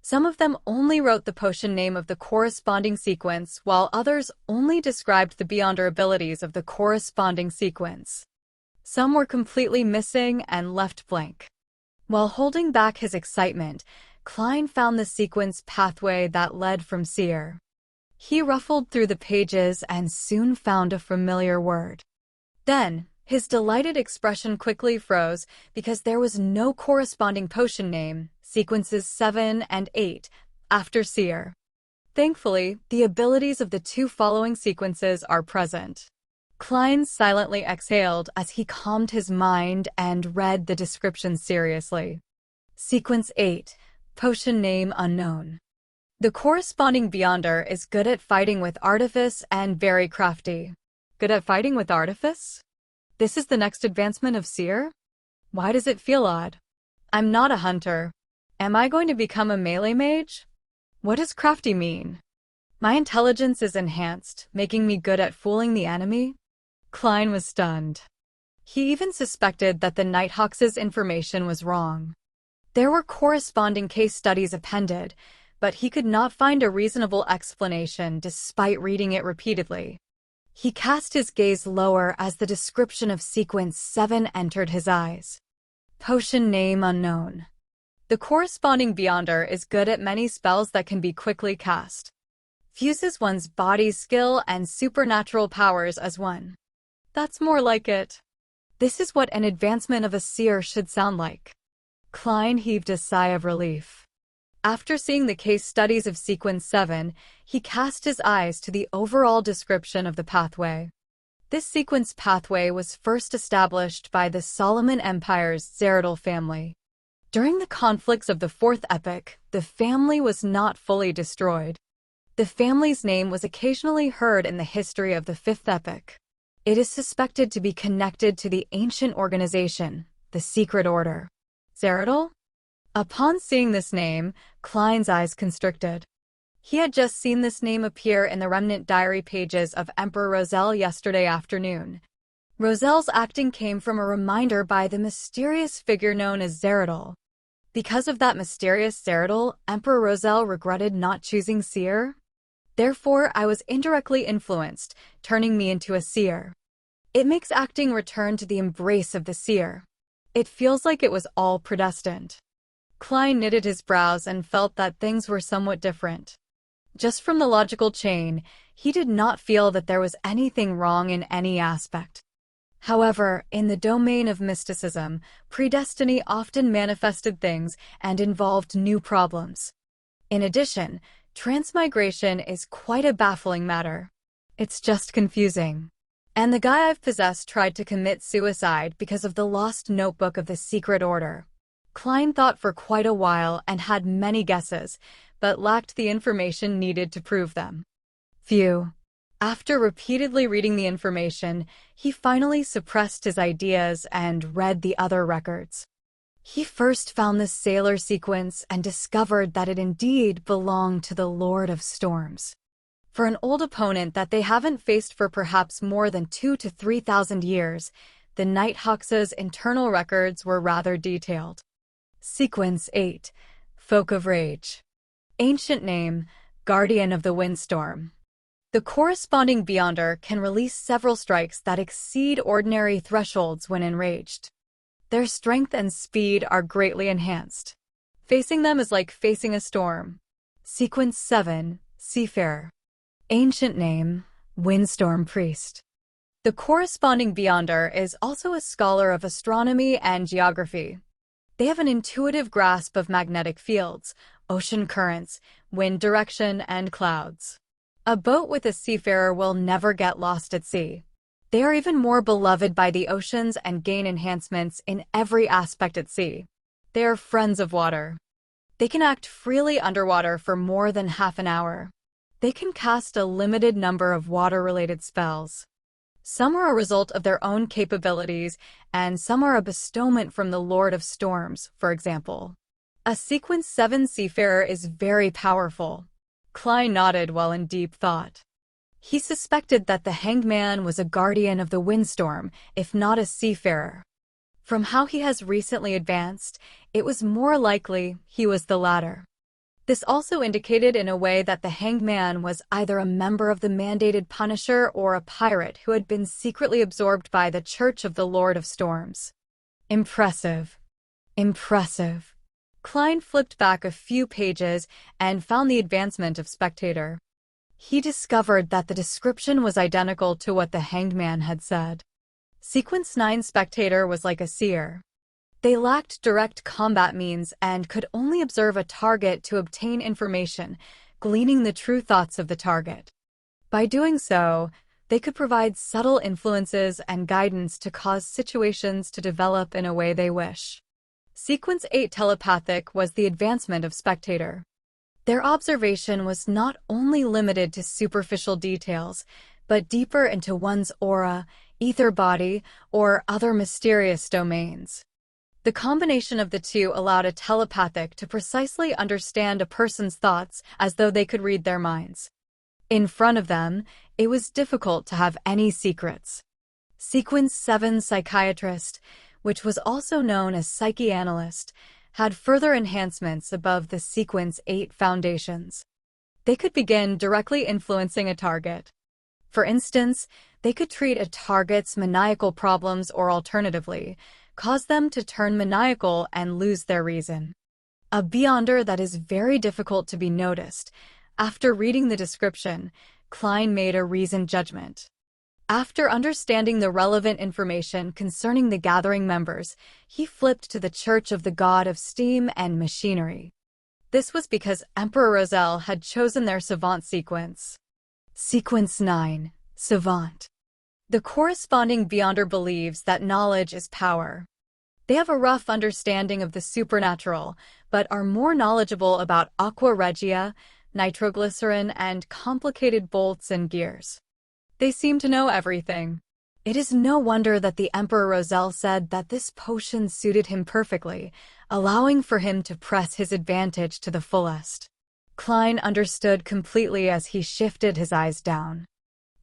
Some of them only wrote the potion name of the corresponding sequence, while others only described the Beyonder abilities of the corresponding sequence. Some were completely missing and left blank. While holding back his excitement, Klein found the sequence pathway that led from Seer. He ruffled through the pages and soon found a familiar word. Then, his delighted expression quickly froze because there was no corresponding potion name, sequences 7 and 8, after Seer. Thankfully, the abilities of the two following sequences are present. Klein silently exhaled as he calmed his mind and read the description seriously. Sequence 8, potion name unknown. The corresponding Beyonder is good at fighting with artifice and very crafty. Good at fighting with artifice? This is the next advancement of Seer? Why does it feel odd? I'm not a hunter. Am I going to become a melee mage? What does crafty mean? My intelligence is enhanced, making me good at fooling the enemy? Klein was stunned. He even suspected that the Nighthawks' information was wrong. There were corresponding case studies appended, but he could not find a reasonable explanation despite reading it repeatedly. He cast his gaze lower as the description of sequence 7 entered his eyes. Potion name unknown. The corresponding Beyonder is good at many spells that can be quickly cast. Fuses one's body skill and supernatural powers as one. That's more like it. This is what an advancement of a seer should sound like. Klein heaved a sigh of relief. After seeing the case studies of sequence 7, he cast his eyes to the overall description of the pathway. This sequence pathway was first established by the Solomon Empire's Zeradol family. During the conflicts of the Fourth Epoch, the family was not fully destroyed. The family's name was occasionally heard in the history of the Fifth Epoch. It is suspected to be connected to the ancient organization, the Secret Order. Zeradol? Upon seeing this name, Klein's eyes constricted. He had just seen this name appear in the remnant diary pages of Emperor Roselle yesterday afternoon. Roselle's acting came from a reminder by the mysterious figure known as Zeradol. Because of that mysterious Zeradol, Emperor Roselle regretted not choosing Seer. Therefore, I was indirectly influenced, turning me into a Seer. It makes acting return to the embrace of the seer. It feels like it was all predestined. Klein knitted his brows and felt that things were somewhat different. Just from the logical chain, he did not feel that there was anything wrong in any aspect. However, in the domain of mysticism, predestiny often manifested things and involved new problems. In addition, transmigration is quite a baffling matter. It's just confusing. And the guy I've possessed tried to commit suicide because of the lost notebook of the secret order. Klein thought for quite a while and had many guesses, but lacked the information needed to prove them. Phew. After repeatedly reading the information, he finally suppressed his ideas and read the other records. He first found the sailor sequence and discovered that it indeed belonged to the Lord of Storms. For an old opponent that they haven't faced for perhaps more than 2,000 to 3,000 years, the Nighthawks' internal records were rather detailed. Sequence 8. Folk of Rage. Ancient name, Guardian of the Windstorm. The corresponding Beyonder can release several strikes that exceed ordinary thresholds when enraged. Their strength and speed are greatly enhanced. Facing them is like facing a storm. Sequence 7. Seafarer. Ancient name, Windstorm Priest. The corresponding Beyonder is also a scholar of astronomy and geography. They have an intuitive grasp of magnetic fields, ocean currents, wind direction, and clouds. A boat with a seafarer will never get lost at sea. They are even more beloved by the oceans and gain enhancements in every aspect at sea. They are friends of water. They can act freely underwater for more than half an hour. They can cast a limited number of water-related spells. Some are a result of their own capabilities, and some are a bestowment from the Lord of Storms, for example. A Sequence 7 seafarer is very powerful. Klein nodded while in deep thought. He suspected that the Hanged Man was a guardian of the windstorm, if not a seafarer. From how he has recently advanced, it was more likely he was the latter. This also indicated in a way that the Hanged Man was either a member of the mandated Punisher or a pirate who had been secretly absorbed by the Church of the Lord of Storms. Impressive. Impressive. Klein flipped back a few pages and found the advancement of Spectator. He discovered that the description was identical to what the Hanged Man had said. Sequence 9 Spectator was like a seer. They lacked direct combat means and could only observe a target to obtain information, gleaning the true thoughts of the target. By doing so, they could provide subtle influences and guidance to cause situations to develop in a way they wish. Sequence 8 Telepathic was the advancement of Spectator. Their observation was not only limited to superficial details, but deeper into one's aura, ether body, or other mysterious domains. The combination of the two allowed a telepathic to precisely understand a person's thoughts as though they could read their minds. In front of them, it was difficult to have any secrets. Sequence 7 Psychiatrist, which was also known as Psychianalyst, had further enhancements above the Sequence 8 foundations. They could begin directly influencing a target. For instance, they could treat a target's maniacal problems or alternatively, cause them to turn maniacal and lose their reason. A Beyonder that is very difficult to be noticed. After reading the description, Klein made a reasoned judgment. After understanding the relevant information concerning the gathering members, he flipped to the Church of the God of Steam and Machinery. This was because Emperor Roselle had chosen their Savant sequence. Sequence 9, Savant. The corresponding Beyonder believes that knowledge is power. They have a rough understanding of the supernatural, but are more knowledgeable about aqua regia, nitroglycerin, and complicated bolts and gears. They seem to know everything. It is no wonder that the Emperor Roselle said that this potion suited him perfectly, allowing for him to press his advantage to the fullest. Klein understood completely as he shifted his eyes down.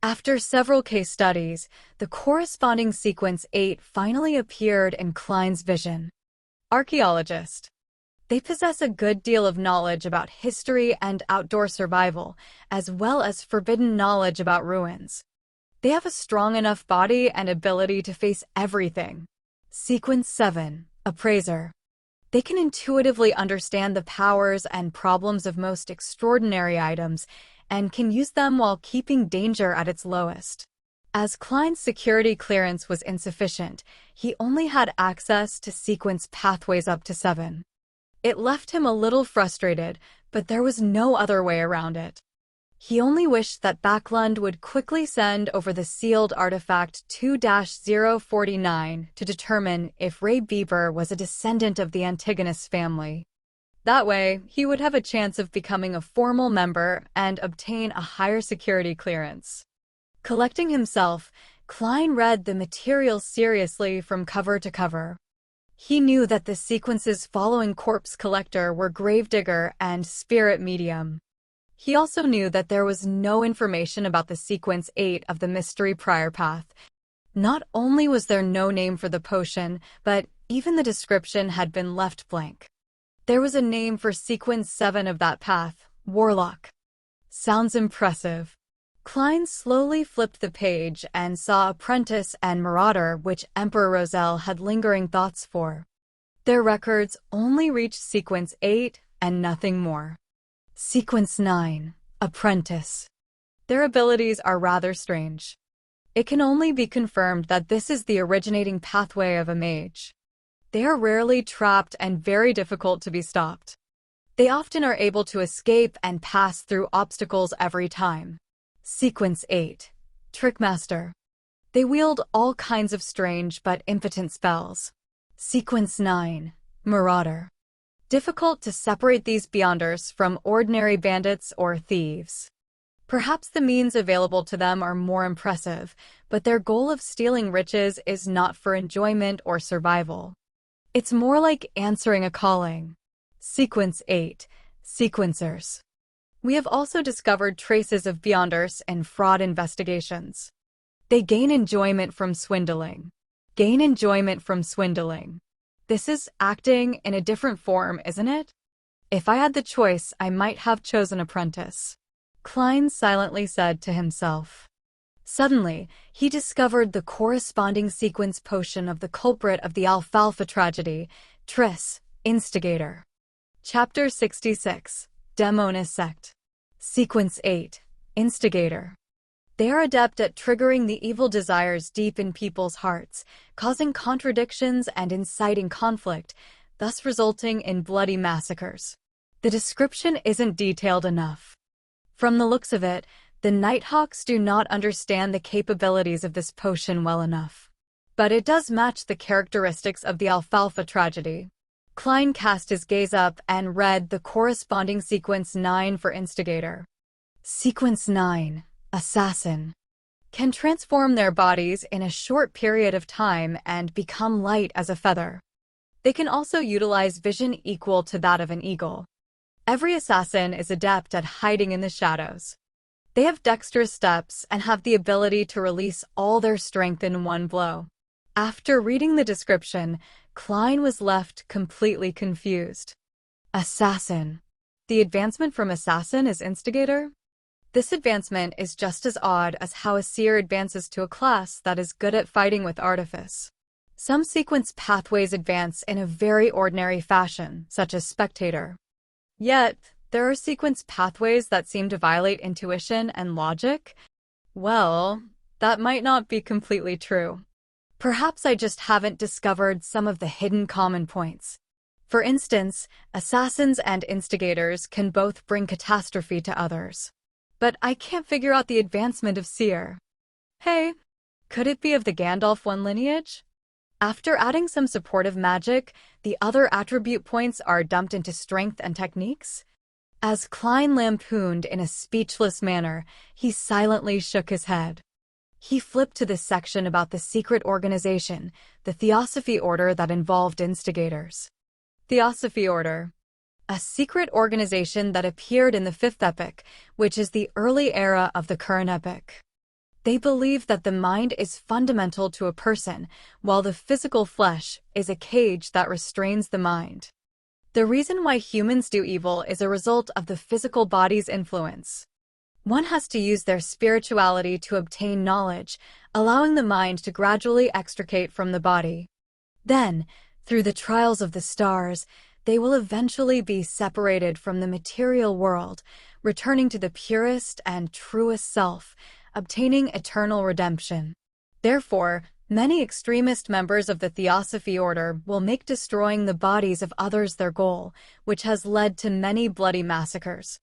After several case studies, the corresponding Sequence 8 finally appeared in Klein's vision. Archaeologist. They possess a good deal of knowledge about history and outdoor survival, as well as forbidden knowledge about ruins. They have a strong enough body and ability to face everything. Sequence 7. Appraiser. They can intuitively understand the powers and problems of most extraordinary items and can use them while keeping danger at its lowest. As Klein's security clearance was insufficient, he only had access to sequence pathways up to 7. It left him a little frustrated, but there was no other way around it. He only wished that Backlund would quickly send over the sealed artifact 2-049 to determine if Ray Bieber was a descendant of the Antigonus family. That way, he would have a chance of becoming a formal member and obtain a higher security clearance. Collecting himself, Klein read the material seriously from cover to cover. He knew that the sequences following Corpse Collector were Gravedigger and Spirit Medium. He also knew that there was no information about the sequence 8 of the Mystery Prior Path. Not only was there no name for the potion, but even the description had been left blank. There was a name for sequence 7 of that path, Warlock. Sounds impressive. Klein slowly flipped the page and saw Apprentice and Marauder, which Emperor Roselle had lingering thoughts for. Their records only reached sequence 8 and nothing more. Sequence 9. Apprentice. Their abilities are rather strange. It can only be confirmed that this is the originating pathway of a mage. They are rarely trapped and very difficult to be stopped. They often are able to escape and pass through obstacles every time. Sequence 8. Trickmaster. They wield all kinds of strange but impotent spells. Sequence 9. Marauder. Difficult to separate these beyonders from ordinary bandits or thieves. Perhaps the means available to them are more impressive, but their goal of stealing riches is not for enjoyment or survival. It's more like answering a calling. Sequence 8. Sequencers. We have also discovered traces of beyonders in fraud investigations. They gain enjoyment from swindling. This is acting in a different form, isn't it? If I had the choice, I might have chosen Apprentice. Klein silently said to himself. Suddenly, he discovered the corresponding sequence potion of the culprit of the Alfalfa tragedy, Triss, Instigator. Chapter 66. Demonis Sect. Sequence 8. Instigator. They are adept at triggering the evil desires deep in people's hearts, causing contradictions and inciting conflict, thus resulting in bloody massacres. The description isn't detailed enough. From the looks of it, the Nighthawks do not understand the capabilities of this potion well enough. But it does match the characteristics of the Alfalfa tragedy. Klein cast his gaze up and read the corresponding sequence 9 for Instigator. Sequence 9. Assassin. Can transform their bodies in a short period of time and become light as a feather. They can also utilize vision equal to that of an eagle. Every assassin is adept at hiding in the shadows. They have dexterous steps and have the ability to release all their strength in one blow. After reading the description, Klein was left completely confused. Assassin. The advancement from assassin is instigator? This advancement is just as odd as how a seer advances to a class that is good at fighting with artifice. Some sequence pathways advance in a very ordinary fashion, such as spectator. Yet, there are sequence pathways that seem to violate intuition and logic. Well, that might not be completely true. Perhaps I just haven't discovered some of the hidden common points. For instance, assassins and instigators can both bring catastrophe to others. But I can't figure out the advancement of seer. Hey, could it be of the Gandalf one lineage? After adding some supportive magic, the other attribute points are dumped into strength and techniques? As Klein lampooned in a speechless manner, he silently shook his head. He flipped to the section about the secret organization, the Theosophy Order that involved instigators. Theosophy Order. A secret organization that appeared in the Fifth Epoch, which is the early era of the current epoch. They believe that the mind is fundamental to a person, while the physical flesh is a cage that restrains the mind. The reason why humans do evil is a result of the physical body's influence. One has to use their spirituality to obtain knowledge, allowing the mind to gradually extricate from the body. Then, through the trials of the stars, they will eventually be separated from the material world, returning to the purest and truest self, obtaining eternal redemption. Therefore, many extremist members of the Theosophy order will make destroying the bodies of others their goal, which has led to many bloody massacres.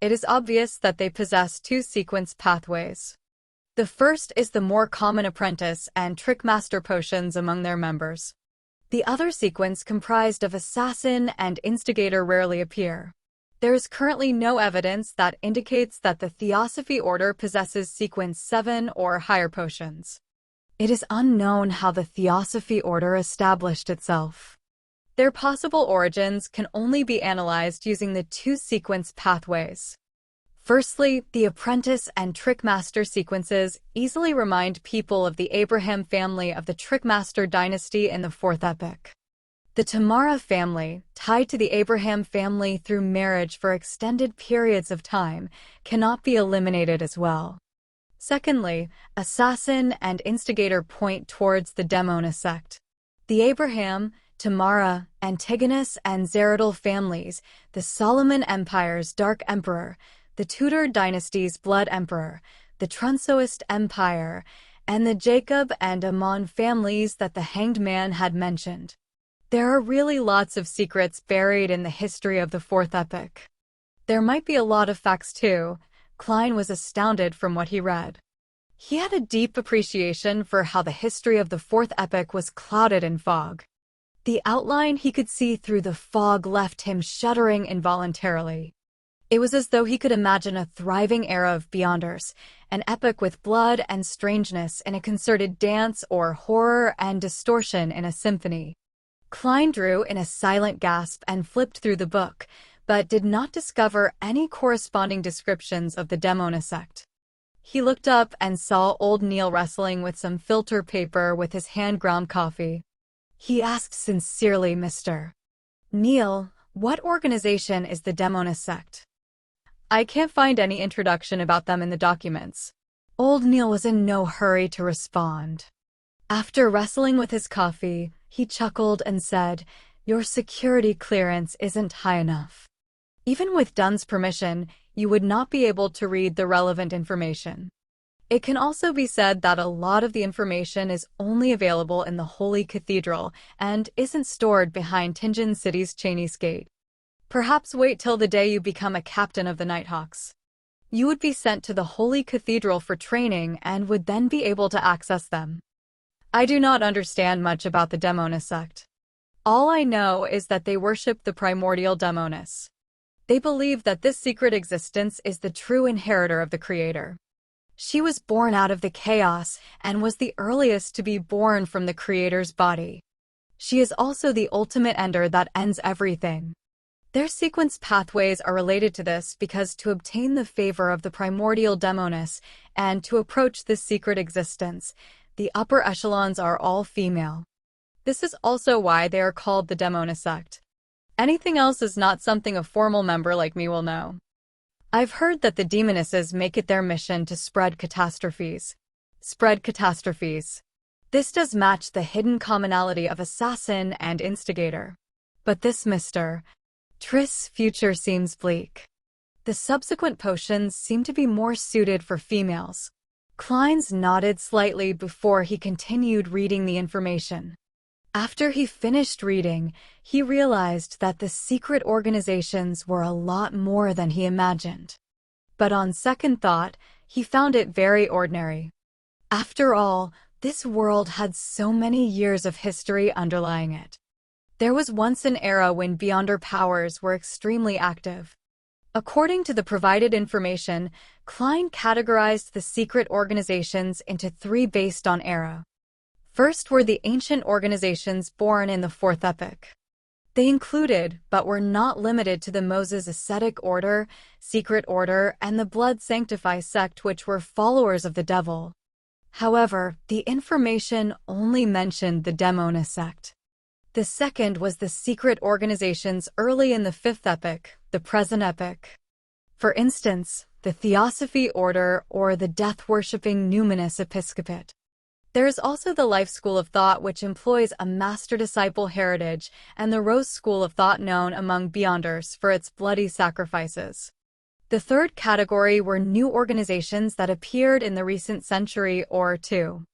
It is obvious that they possess two sequence pathways. The first is the more common apprentice and trickmaster potions among their members. The other sequence comprised of assassin and instigator rarely appear. There is currently no evidence that indicates that the Theosophy order possesses sequence 7 or higher potions. It is unknown how the Theosophy order established itself. Their possible origins can only be analyzed using the two sequence pathways. Firstly, the apprentice and trickmaster sequences easily remind people of the Abraham family of the Trickmaster dynasty in the fourth epoch. The Tamara family, tied to the Abraham family through marriage for extended periods of time, cannot be eliminated as well. Secondly, assassin and instigator point towards the Demona sect. The Abraham, Tamara, Antigonus, and Zeradal families, the Solomon Empire's Dark Emperor, the Tudor dynasty's Blood Emperor, the Trunsoist Empire, and the Jacob and Ammon families that the Hanged Man had mentioned. There are really lots of secrets buried in the history of the fourth epoch. There might be a lot of facts too. Klein was astounded from what he read. He had a deep appreciation for how the history of the fourth epoch was clouded in fog. The outline he could see through the fog left him shuddering involuntarily. It was as though he could imagine a thriving era of Beyonders, an epoch with blood and strangeness in a concerted dance or horror and distortion in a symphony. Klein drew in a silent gasp and flipped through the book, but did not discover any corresponding descriptions of the Demona sect. He looked up and saw old Neil wrestling with some filter paper with his hand-ground coffee. He asked sincerely, "Mr. Neil, what organization is the Demona sect?" "I can't find any introduction about them in the documents." Old Neil was in no hurry to respond. After wrestling with his coffee, he chuckled and said, "Your security clearance isn't high enough. Even with Dunn's permission, you would not be able to read the relevant information. It can also be said that a lot of the information is only available in the Holy Cathedral and isn't stored behind Tingen City's Chinese Gate. Perhaps wait till the day you become a captain of the Nighthawks. You would be sent to the Holy Cathedral for training and would then be able to access them." I do not understand much about the Demona sect. All I know is that they worship the primordial Demonis. They believe that this secret existence is the true inheritor of the Creator. She was born out of the chaos and was the earliest to be born from the Creator's body. She is also the ultimate ender that ends everything. Their sequence pathways are related to this because to obtain the favor of the primordial Demonis and to approach this secret existence, the upper echelons are all female. This is also why they are called the Demona sect. Anything else is not something a formal member like me will know. I've heard that the demonesses make it their mission to spread catastrophes. Spread catastrophes. This does match the hidden commonality of assassin and instigator. But this Mr. Triss' future seems bleak. The subsequent potions seem to be more suited for females. Kleins nodded slightly before he continued reading the information. After he finished reading, he realized that the secret organizations were a lot more than he imagined. But on second thought, he found it very ordinary. After all, this world had so many years of history underlying it. There was once an era when Beyonder powers were extremely active. According to the provided information, Klein categorized the secret organizations into 3 based on era. First were the ancient organizations born in the fourth epoch. They included, but were not limited to the Moses Ascetic Order, Secret Order, and the Blood Sanctify sect, which were followers of the devil. However, the information only mentioned the Demona sect. The second was the secret organizations early in the fifth epoch, the present epoch. For instance, the Theosophy Order, or the death-worshipping Numinous Episcopate. There is also the Life School of Thought, which employs a master-disciple heritage, and the Rose School of Thought, known among Beyonders for its bloody sacrifices. The third category were new organizations that appeared in the recent century or two.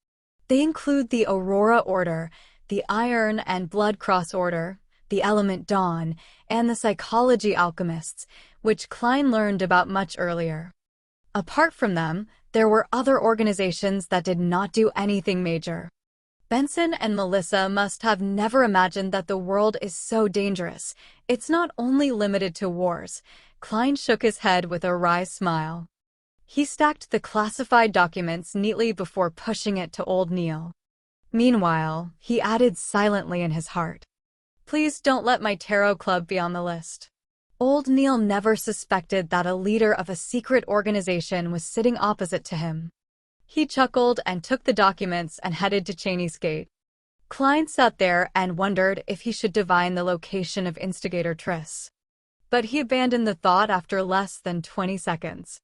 They include the Aurora Order, the Iron and Blood Cross Order, the Element Dawn, and the Psychology Alchemists, which Klein learned about much earlier. Apart from them, there were other organizations that did not do anything major. Benson and Melissa must have never imagined that the world is so dangerous. It's not only limited to wars. Klein shook his head with a wry smile. He stacked the classified documents neatly before pushing it to old Neil. Meanwhile, he added silently in his heart, "Please don't let my tarot club be on the list." Old Neil never suspected that a leader of a secret organization was sitting opposite to him. He chuckled and took the documents and headed to Cheney's Gate. Klein sat there and wondered if he should divine the location of instigator Triss. But he abandoned the thought after less than 20 seconds.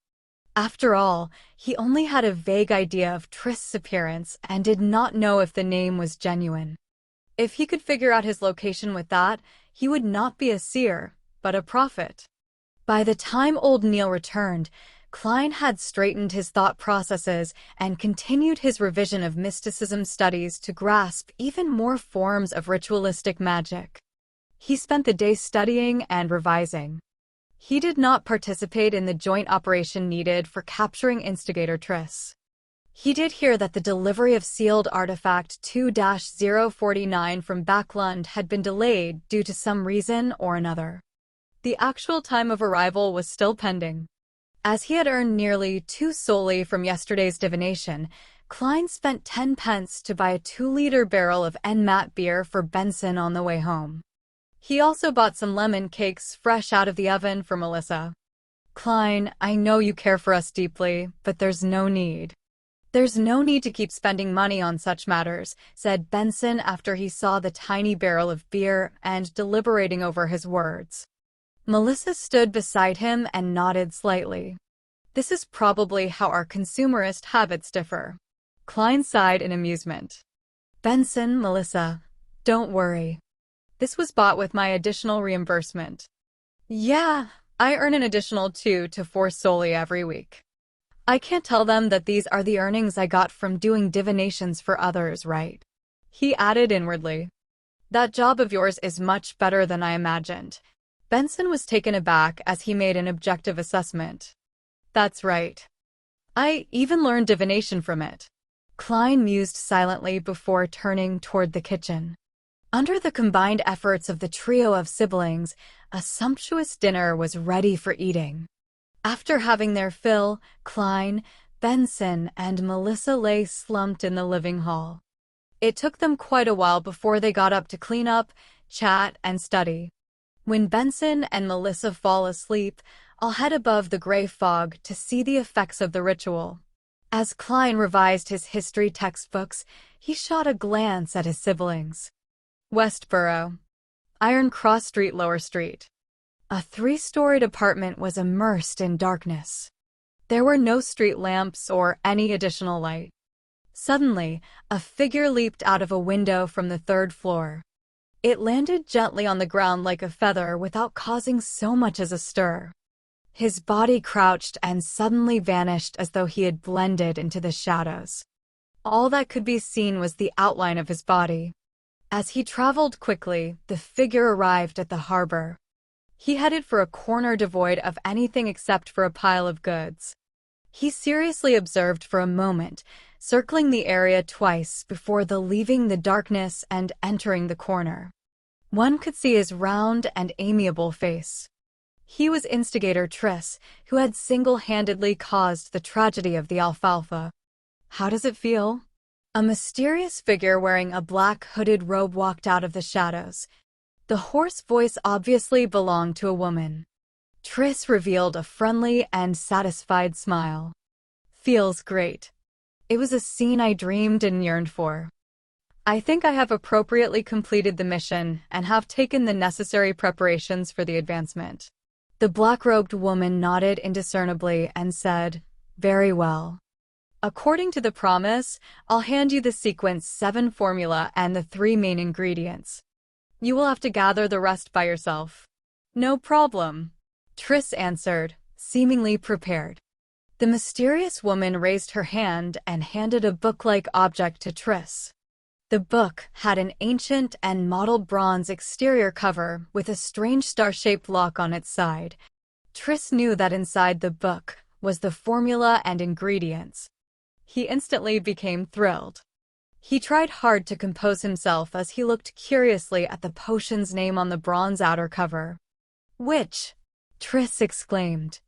After all, he only had a vague idea of Triss's appearance and did not know if the name was genuine. If he could figure out his location with that, he would not be a seer, but a prophet. By the time old Neil returned, Klein had straightened his thought processes and continued his revision of mysticism studies to grasp even more forms of ritualistic magic. He spent the day studying and revising. He did not participate in the joint operation needed for capturing instigator Triss. He did hear that the delivery of sealed artifact 2-049 from Backlund had been delayed due to some reason or another. The actual time of arrival was still pending. As he had earned nearly 2 solely from yesterday's divination, Klein spent 10 pence to buy a 2-liter barrel of Enmat beer for Benson on the way home. He also bought some lemon cakes fresh out of the oven for Melissa. "Klein, I know you care for us deeply, but there's no need." "There's no need to keep spending money on such matters," said Benson after he saw the tiny barrel of beer and deliberating over his words. Melissa stood beside him and nodded slightly. "This is probably how our consumerist habits differ." Klein sighed in amusement. "Benson, Melissa, don't worry. This was bought with my additional reimbursement." "Yeah, I earn an additional 2 to 4 solely every week. I can't tell them that these are the earnings I got from doing divinations for others, right?" He added inwardly. "That job of yours is much better than I imagined." Benson was taken aback as he made an objective assessment. "That's right. I even learned divination from it." Klein mused silently before turning toward the kitchen. Under the combined efforts of the trio of siblings, a sumptuous dinner was ready for eating. After having their fill, Klein, Benson, and Melissa lay slumped in the living hall. It took them quite a while before they got up to clean up, chat, and study. When Benson and Melissa fall asleep, I'll head above the gray fog to see the effects of the ritual. As Klein revised his history textbooks, he shot a glance at his siblings. Westboro, Iron Cross Street, Lower Street. A 3-storied apartment was immersed in darkness. There were no street lamps or any additional light. Suddenly, a figure leaped out of a window from the 3rd floor. It landed gently on the ground like a feather without causing so much as a stir. His body crouched and suddenly vanished as though he had blended into the shadows. All that could be seen was the outline of his body. As he traveled quickly, the figure arrived at the harbor. He headed for a corner devoid of anything except for a pile of goods. He seriously observed for a moment, circling the area twice before leaving the darkness and entering the corner. One could see his round and amiable face. He was instigator Triss, who had single-handedly caused the tragedy of the alfalfa. "How does it feel?" A mysterious figure wearing a black hooded robe walked out of the shadows. The hoarse voice obviously belonged to a woman. Triss revealed a friendly and satisfied smile. "Feels great. It was a scene I dreamed and yearned for. I think I have appropriately completed the mission and have taken the necessary preparations for the advancement." The black-robed woman nodded indiscernibly and said, "Very well. According to the promise, I'll hand you the sequence 7 formula and the 3 main ingredients. You will have to gather the rest by yourself." "No problem," Triss answered, seemingly prepared. The mysterious woman raised her hand and handed a book-like object to Triss. The book had an ancient and mottled bronze exterior cover with a strange star-shaped lock on its side. Triss knew that inside the book was the formula and ingredients. He instantly became thrilled. He tried hard to compose himself as he looked curiously at the potion's name on the bronze outer cover. "Witch!" Triss exclaimed.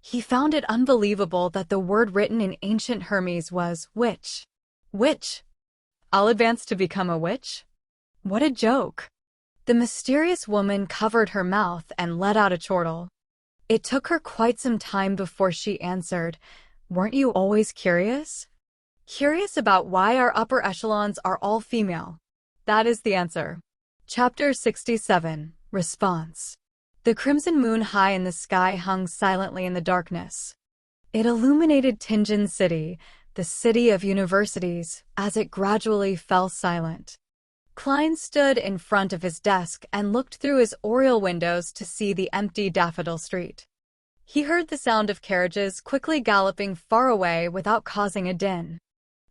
He found it unbelievable that the word written in ancient Hermes was witch. Witch? I'll advance to become a witch? What a joke! The mysterious woman covered her mouth and let out a chortle. It took her quite some time before she answered, "Weren't you always curious? Curious about why our upper echelons are all female?" That is the answer. Chapter 67. Response. The crimson moon high in the sky hung silently in the darkness. It illuminated Tinjin City, the city of universities, as it gradually fell silent. Klein stood in front of his desk and looked through his oriel windows to see the empty Daffodil Street. He heard the sound of carriages quickly galloping far away without causing a din.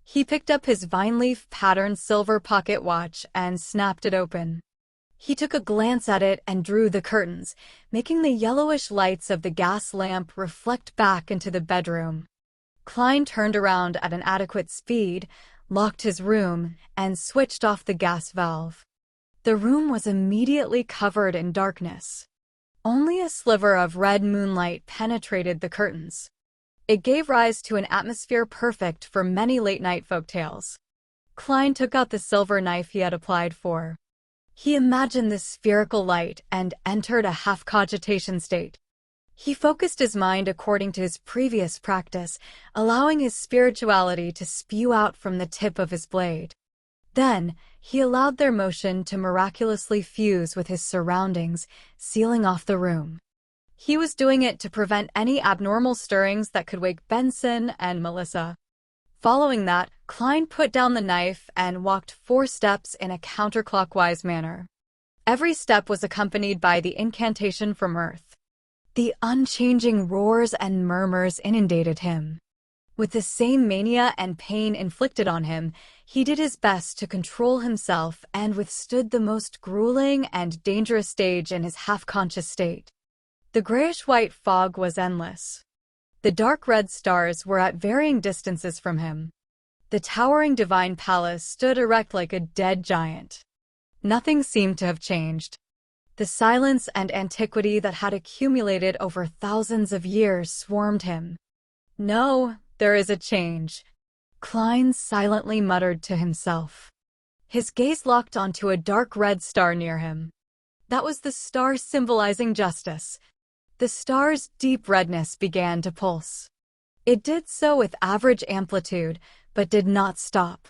He picked up his vine-leaf-patterned silver pocket watch and snapped it open. He took a glance at it and drew the curtains, making the yellowish lights of the gas lamp reflect back into the bedroom. Klein turned around at an adequate speed, locked his room, and switched off the gas valve. The room was immediately covered in darkness. Only a sliver of red moonlight penetrated the curtains. It gave rise to an atmosphere perfect for many late-night folktales. Klein took out the silver knife he had applied for. He imagined this spherical light and entered a half-cogitation state. He focused his mind according to his previous practice, allowing his spirituality to spew out from the tip of his blade. Then, he allowed their motion to miraculously fuse with his surroundings, sealing off the room. He was doing it to prevent any abnormal stirrings that could wake Benson and Melissa. Following that, Klein put down the knife and walked 4 steps in a counterclockwise manner. Every step was accompanied by the incantation from Earth. The unchanging roars and murmurs inundated him. With the same mania and pain inflicted on him, he did his best to control himself and withstood the most grueling and dangerous stage in his half-conscious state. The grayish-white fog was endless. The dark red stars were at varying distances from him. The towering divine palace stood erect like a dead giant. Nothing seemed to have changed. The silence and antiquity that had accumulated over thousands of years swarmed him. "No, there is a change," Klein silently muttered to himself. His gaze locked onto a dark red star near him. That was the star symbolizing justice. The star's deep redness began to pulse. It did so with average amplitude, but did not stop.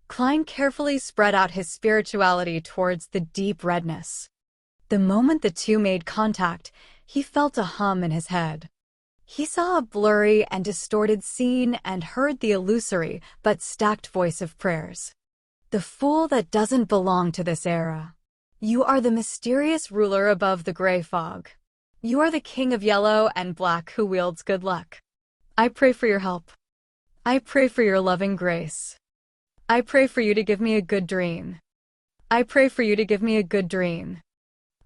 Klein carefully spread out his spirituality towards the deep redness. The moment the two made contact, he felt a hum in his head. He saw a blurry and distorted scene and heard the illusory but stacked voice of prayers. "The fool that doesn't belong to this era. You are the mysterious ruler above the gray fog. You are the king of yellow and black who wields good luck. I pray for your help. I pray for your loving grace. I pray for you to give me a good dream. I pray for you to give me a good dream.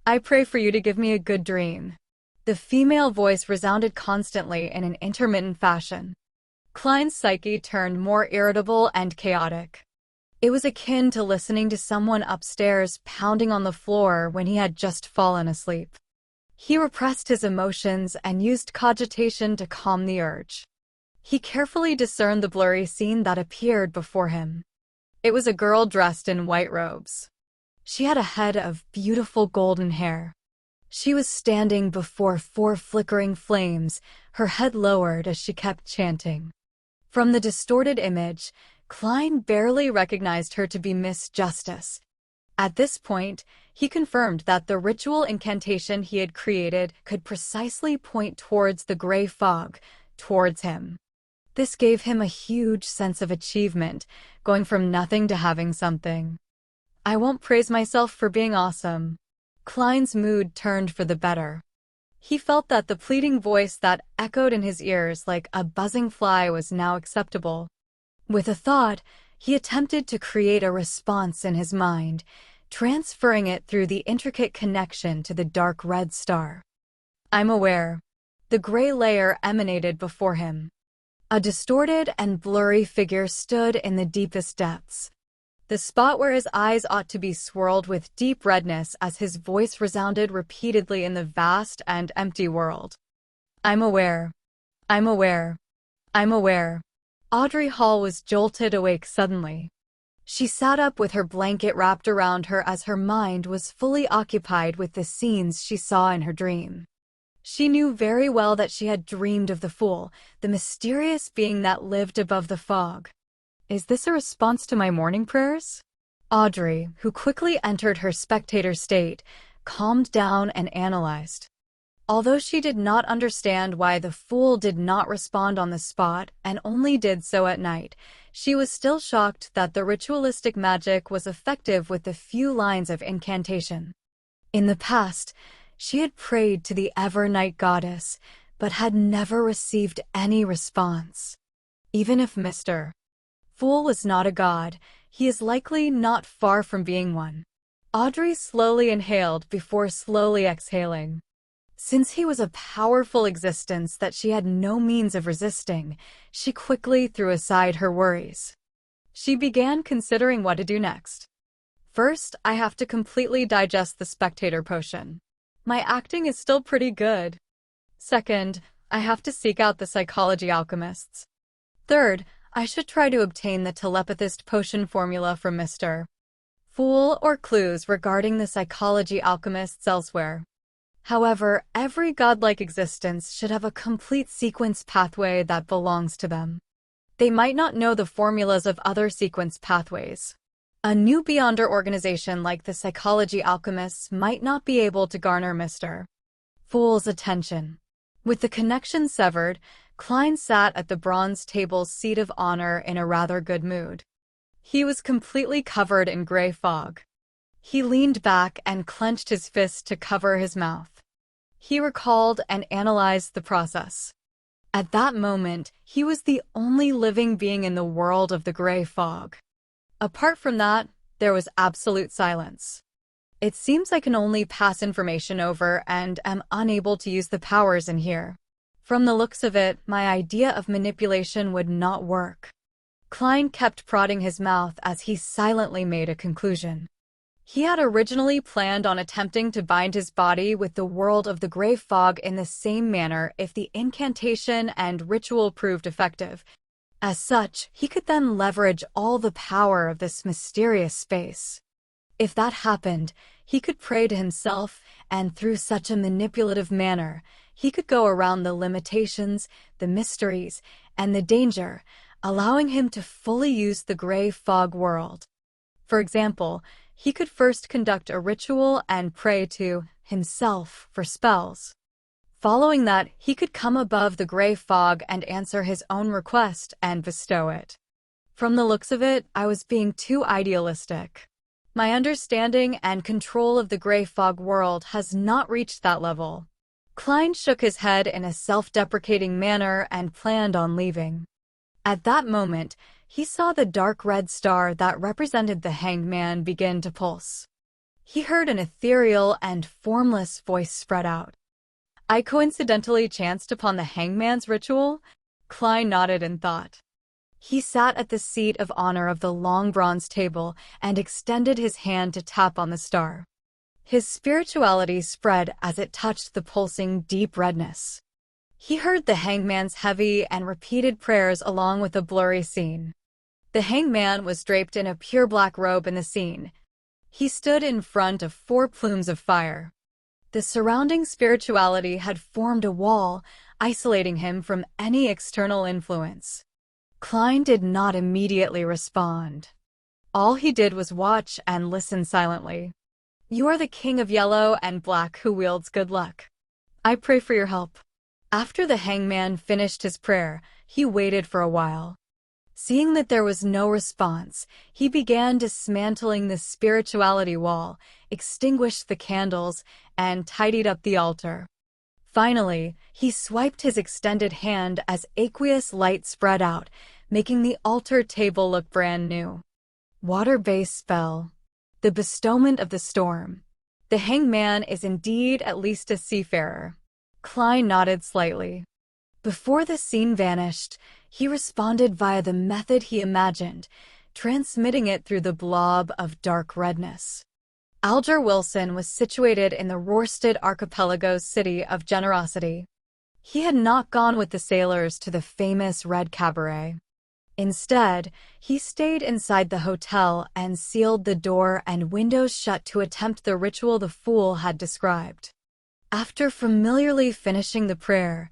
I pray for you to give me a good dream." The female voice resounded constantly in an intermittent fashion. Klein's psyche turned more irritable and chaotic. It was akin to listening to someone upstairs pounding on the floor when he had just fallen asleep. He repressed his emotions and used cogitation to calm the urge. He carefully discerned the blurry scene that appeared before him. It was a girl dressed in white robes. She had a head of beautiful golden hair. She was standing before 4 flickering flames, her head lowered as she kept chanting. From the distorted image, Klein barely recognized her to be Miss Justice. At this point, He confirmed that the ritual incantation he had created could precisely point towards the gray fog, towards him. This gave him a huge sense of achievement, going from nothing to having something. I won't praise myself for being awesome. Klein's mood turned for the better. He felt that the pleading voice that echoed in his ears like a buzzing fly was now acceptable. With a thought, he attempted to create a response in his mind, transferring it through the intricate connection to the dark red star. I'm aware. The gray layer emanated before him. A distorted and blurry figure stood in the deepest depths. The spot where his eyes ought to be swirled with deep redness as his voice resounded repeatedly in the vast and empty world. I'm aware. I'm aware. I'm aware. Audrey Hall was jolted awake suddenly. She sat up with her blanket wrapped around her as her mind was fully occupied with the scenes she saw in her dream. She knew very well that she had dreamed of the Fool, the mysterious being that lived above the fog. Is this a response to my morning prayers? Audrey, who quickly entered her spectator state, calmed down and analyzed. Although she did not understand why the Fool did not respond on the spot and only did so at night, she was still shocked that the ritualistic magic was effective with the few lines of incantation. In the past, she had prayed to the ever-night goddess, but had never received any response. Even if Mr. Fool was not a god, he is likely not far from being one. Audrey slowly inhaled before slowly exhaling. Since he was a powerful existence that she had no means of resisting, she quickly threw aside her worries. She began considering what to do next. First, I have to completely digest the spectator potion. My acting is still pretty good. Second, I have to seek out the psychology alchemists. Third, I should try to obtain the telepathist potion formula from Mr. Fool or clues regarding the psychology alchemists elsewhere. However, every godlike existence should have a complete sequence pathway that belongs to them. They might not know the formulas of other sequence pathways. A new Beyonder organization like the psychology alchemists might not be able to garner Mr. Fool's attention. With the connection severed, Klein sat at the bronze table's seat of honor in a rather good mood. He was completely covered in gray fog. He leaned back and clenched his fist to cover his mouth. He recalled and analyzed the process. At that moment, he was the only living being in the world of the gray fog. Apart from that, there was absolute silence. It seems I can only pass information over and am unable to use the powers in here. From the looks of it, my idea of manipulation would not work. Klein kept prodding his mouth as he silently made a conclusion. He had originally planned on attempting to bind his body with the world of the gray fog in the same manner if the incantation and ritual proved effective. As such, he could then leverage all the power of this mysterious space. If that happened, he could pray to himself, and through such a manipulative manner, he could go around the limitations, the mysteries, and the danger, allowing him to fully use the gray fog world. For example, he could first conduct a ritual and pray to himself for spells. Following that, he could come above the gray fog and answer his own request and bestow it. From the looks of it, I was being too idealistic. My understanding and control of the gray fog world has not reached that level. Klein shook his head in a self-deprecating manner and planned on leaving. At that moment, he saw the dark red star that represented the hanged man begin to pulse. He heard an ethereal and formless voice spread out. I coincidentally chanced upon the hangman's ritual? Klein nodded in thought. He sat at the seat of honor of the long bronze table and extended his hand to tap on the star. His spirituality spread as it touched the pulsing deep redness. He heard the hangman's heavy and repeated prayers along with a blurry scene. The hangman was draped in a pure black robe in the scene. He stood in front of 4 plumes of fire. The surrounding spirituality had formed a wall, isolating him from any external influence. Klein did not immediately respond. All he did was watch and listen silently. You are the king of yellow and black who wields good luck. I pray for your help." After the hangman finished his prayer, he waited for a while. Seeing that there was no response, he began dismantling the spirituality wall, extinguished the candles, and tidied up the altar. Finally, he swiped his extended hand as aqueous light spread out, making the altar table look brand new. Water-based spell. The bestowment of the storm. The hangman is indeed at least a seafarer. Klein nodded slightly. Before the scene vanished, he responded via the method he imagined, transmitting it through the blob of dark redness. Alger Wilson was situated in the Rorsted Archipelago's city of generosity. He had not gone with the sailors to the famous Red Cabaret. Instead, he stayed inside the hotel and sealed the door and windows shut to attempt the ritual the fool had described. After familiarly finishing the prayer,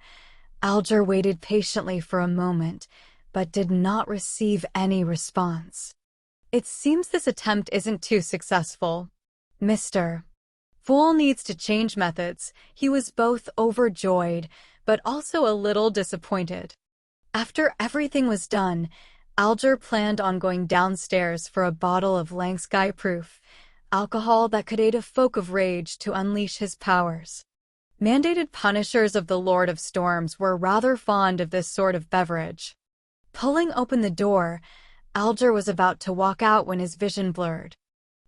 Alger waited patiently for a moment, but did not receive any response. It seems this attempt isn't too successful. Mr. Fool needs to change methods. He was both overjoyed, but also a little disappointed. After everything was done, Alger planned on going downstairs for a bottle of Langsky Proof, alcohol that could aid a folk of rage to unleash his powers. Mandated punishers of the Lord of Storms were rather fond of this sort of beverage. Pulling open the door, Alger was about to walk out when his vision blurred.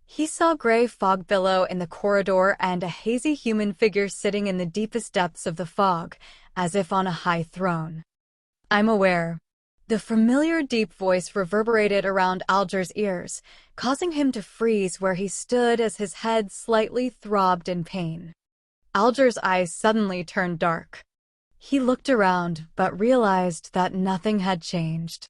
He saw gray fog billow in the corridor and a hazy human figure sitting in the deepest depths of the fog, as if on a high throne. "I'm aware." The familiar deep voice reverberated around Alger's ears, causing him to freeze where he stood as his head slightly throbbed in pain. Alger's eyes suddenly turned dark. He looked around, but realized that nothing had changed.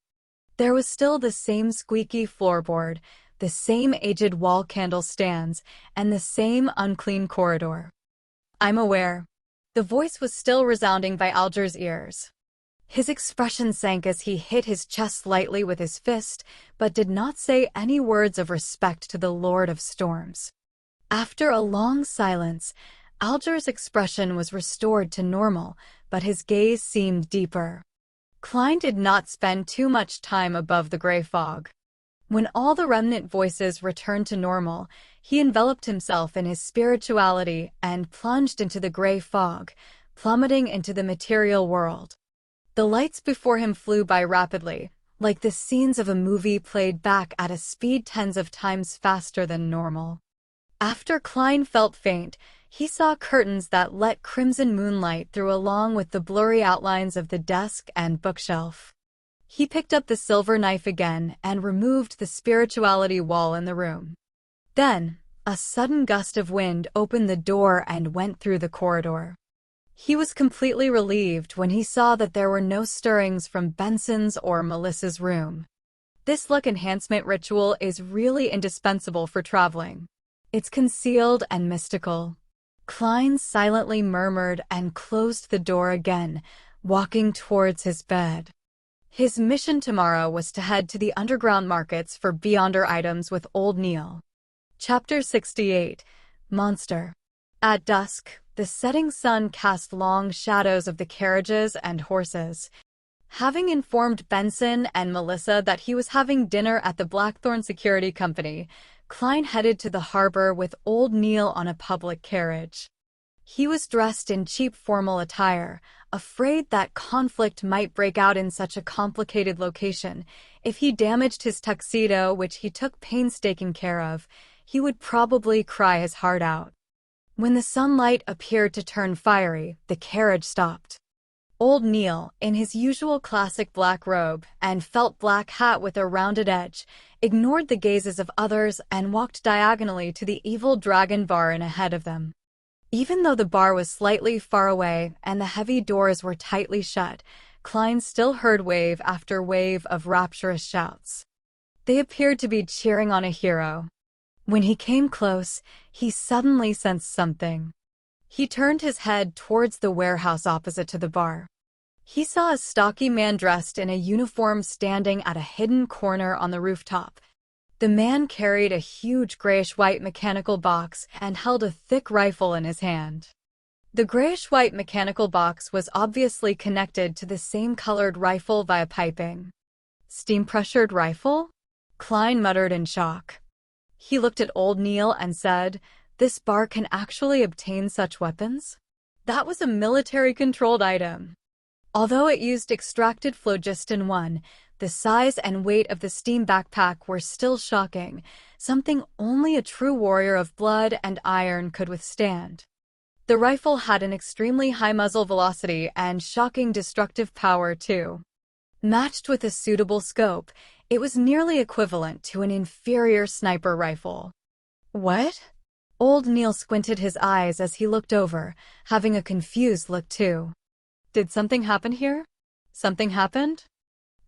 There was still the same squeaky floorboard, the same aged wall candle stands, and the same unclean corridor. "I'm aware." The voice was still resounding by Alger's ears. His expression sank as he hit his chest lightly with his fist, but did not say any words of respect to the Lord of Storms. After a long silence, Alger's expression was restored to normal, but his gaze seemed deeper. Klein did not spend too much time above the gray fog. When all the remnant voices returned to normal, he enveloped himself in his spirituality and plunged into the gray fog, plummeting into the material world. The lights before him flew by rapidly, like the scenes of a movie played back at a speed tens of times faster than normal. After Klein felt faint, he saw curtains that let crimson moonlight through along with the blurry outlines of the desk and bookshelf. He picked up the silver knife again and removed the spirituality wall in the room. Then, a sudden gust of wind opened the door and went through the corridor. He was completely relieved when he saw that there were no stirrings from Benson's or Melissa's room. This luck enhancement ritual is really indispensable for traveling. It's concealed and mystical. Klein silently murmured and closed the door again, walking towards his bed. His mission tomorrow was to head to the underground markets for Beyonder items with Old Neil. Chapter 68. Monster. At dusk, the setting sun cast long shadows of the carriages and horses. Having informed Benson and Melissa that he was having dinner at the Blackthorn Security Company, Klein headed to the harbor with Old Neil on a public carriage. He was dressed in cheap formal attire, afraid that conflict might break out in such a complicated location. If he damaged his tuxedo, which he took painstaking care of, he would probably cry his heart out. When the sunlight appeared to turn fiery, the carriage stopped. Old Neil, in his usual classic black robe and felt black hat with a rounded edge, ignored the gazes of others and walked diagonally to the Evil Dragon bar in ahead of them. Even though the bar was slightly far away and the heavy doors were tightly shut, Klein still heard wave after wave of rapturous shouts. They appeared to be cheering on a hero. When he came close, he suddenly sensed something. He turned his head towards the warehouse opposite to the bar. He saw a stocky man dressed in a uniform standing at a hidden corner on the rooftop. The man carried a huge grayish-white mechanical box and held a thick rifle in his hand. The grayish-white mechanical box was obviously connected to the same colored rifle via piping. Steam-pressured rifle? Klein muttered in shock. He looked at old Neil and said, "This bar can actually obtain such weapons?" That was a military-controlled item. Although it used extracted phlogiston-1, the size and weight of the steam backpack were still shocking, something only a true warrior of blood and iron could withstand. The rifle had an extremely high muzzle velocity and shocking destructive power too. Matched with a suitable scope, it was nearly equivalent to an inferior sniper rifle. What? Old Neil squinted his eyes as he looked over, having a confused look too. Did something happen here? Something happened?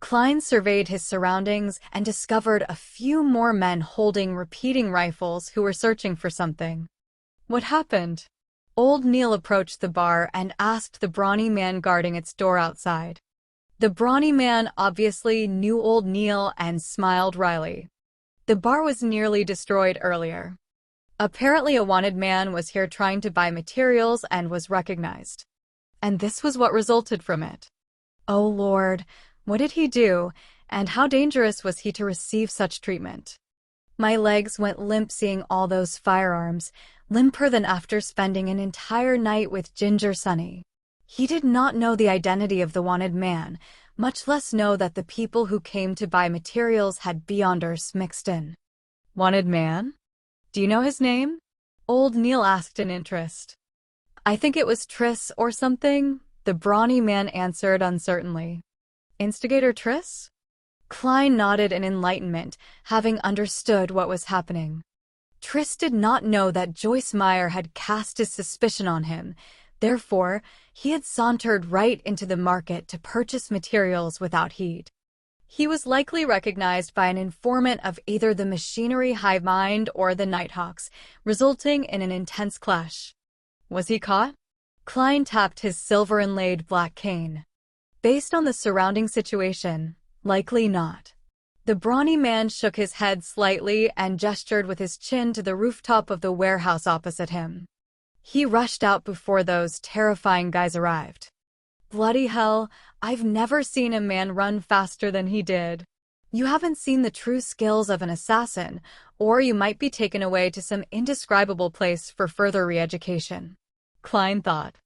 Klein surveyed his surroundings and discovered a few more men holding repeating rifles who were searching for something. What happened? Old Neil approached the bar and asked the brawny man guarding its door outside. The brawny man obviously knew old Neil and smiled wryly. The bar was nearly destroyed earlier. Apparently a wanted man was here trying to buy materials and was recognized. And this was what resulted from it. Oh Lord, what did he do, and how dangerous was he to receive such treatment? My legs went limp seeing all those firearms, limper than after spending an entire night with Ginger Sunny. He did not know the identity of the wanted man, much less know that the people who came to buy materials had Beyonders mixed in. Wanted man? Do you know his name? Old Neil asked in interest. I think it was Triss or something, the brawny man answered uncertainly. Instigator Triss? Klein nodded in enlightenment, having understood what was happening. Triss did not know that Joyce Meyer had cast his suspicion on him. Therefore, he had sauntered right into the market to purchase materials without heed. He was likely recognized by an informant of either the machinery hive mind or the Nighthawks, resulting in an intense clash. Was he caught? Klein tapped his silver-inlaid black cane. Based on the surrounding situation, likely not. The brawny man shook his head slightly and gestured with his chin to the rooftop of the warehouse opposite him. He rushed out before those terrifying guys arrived. Bloody hell, I've never seen a man run faster than he did. You haven't seen the true skills of an assassin, or you might be taken away to some indescribable place for further re-education. Klein thought.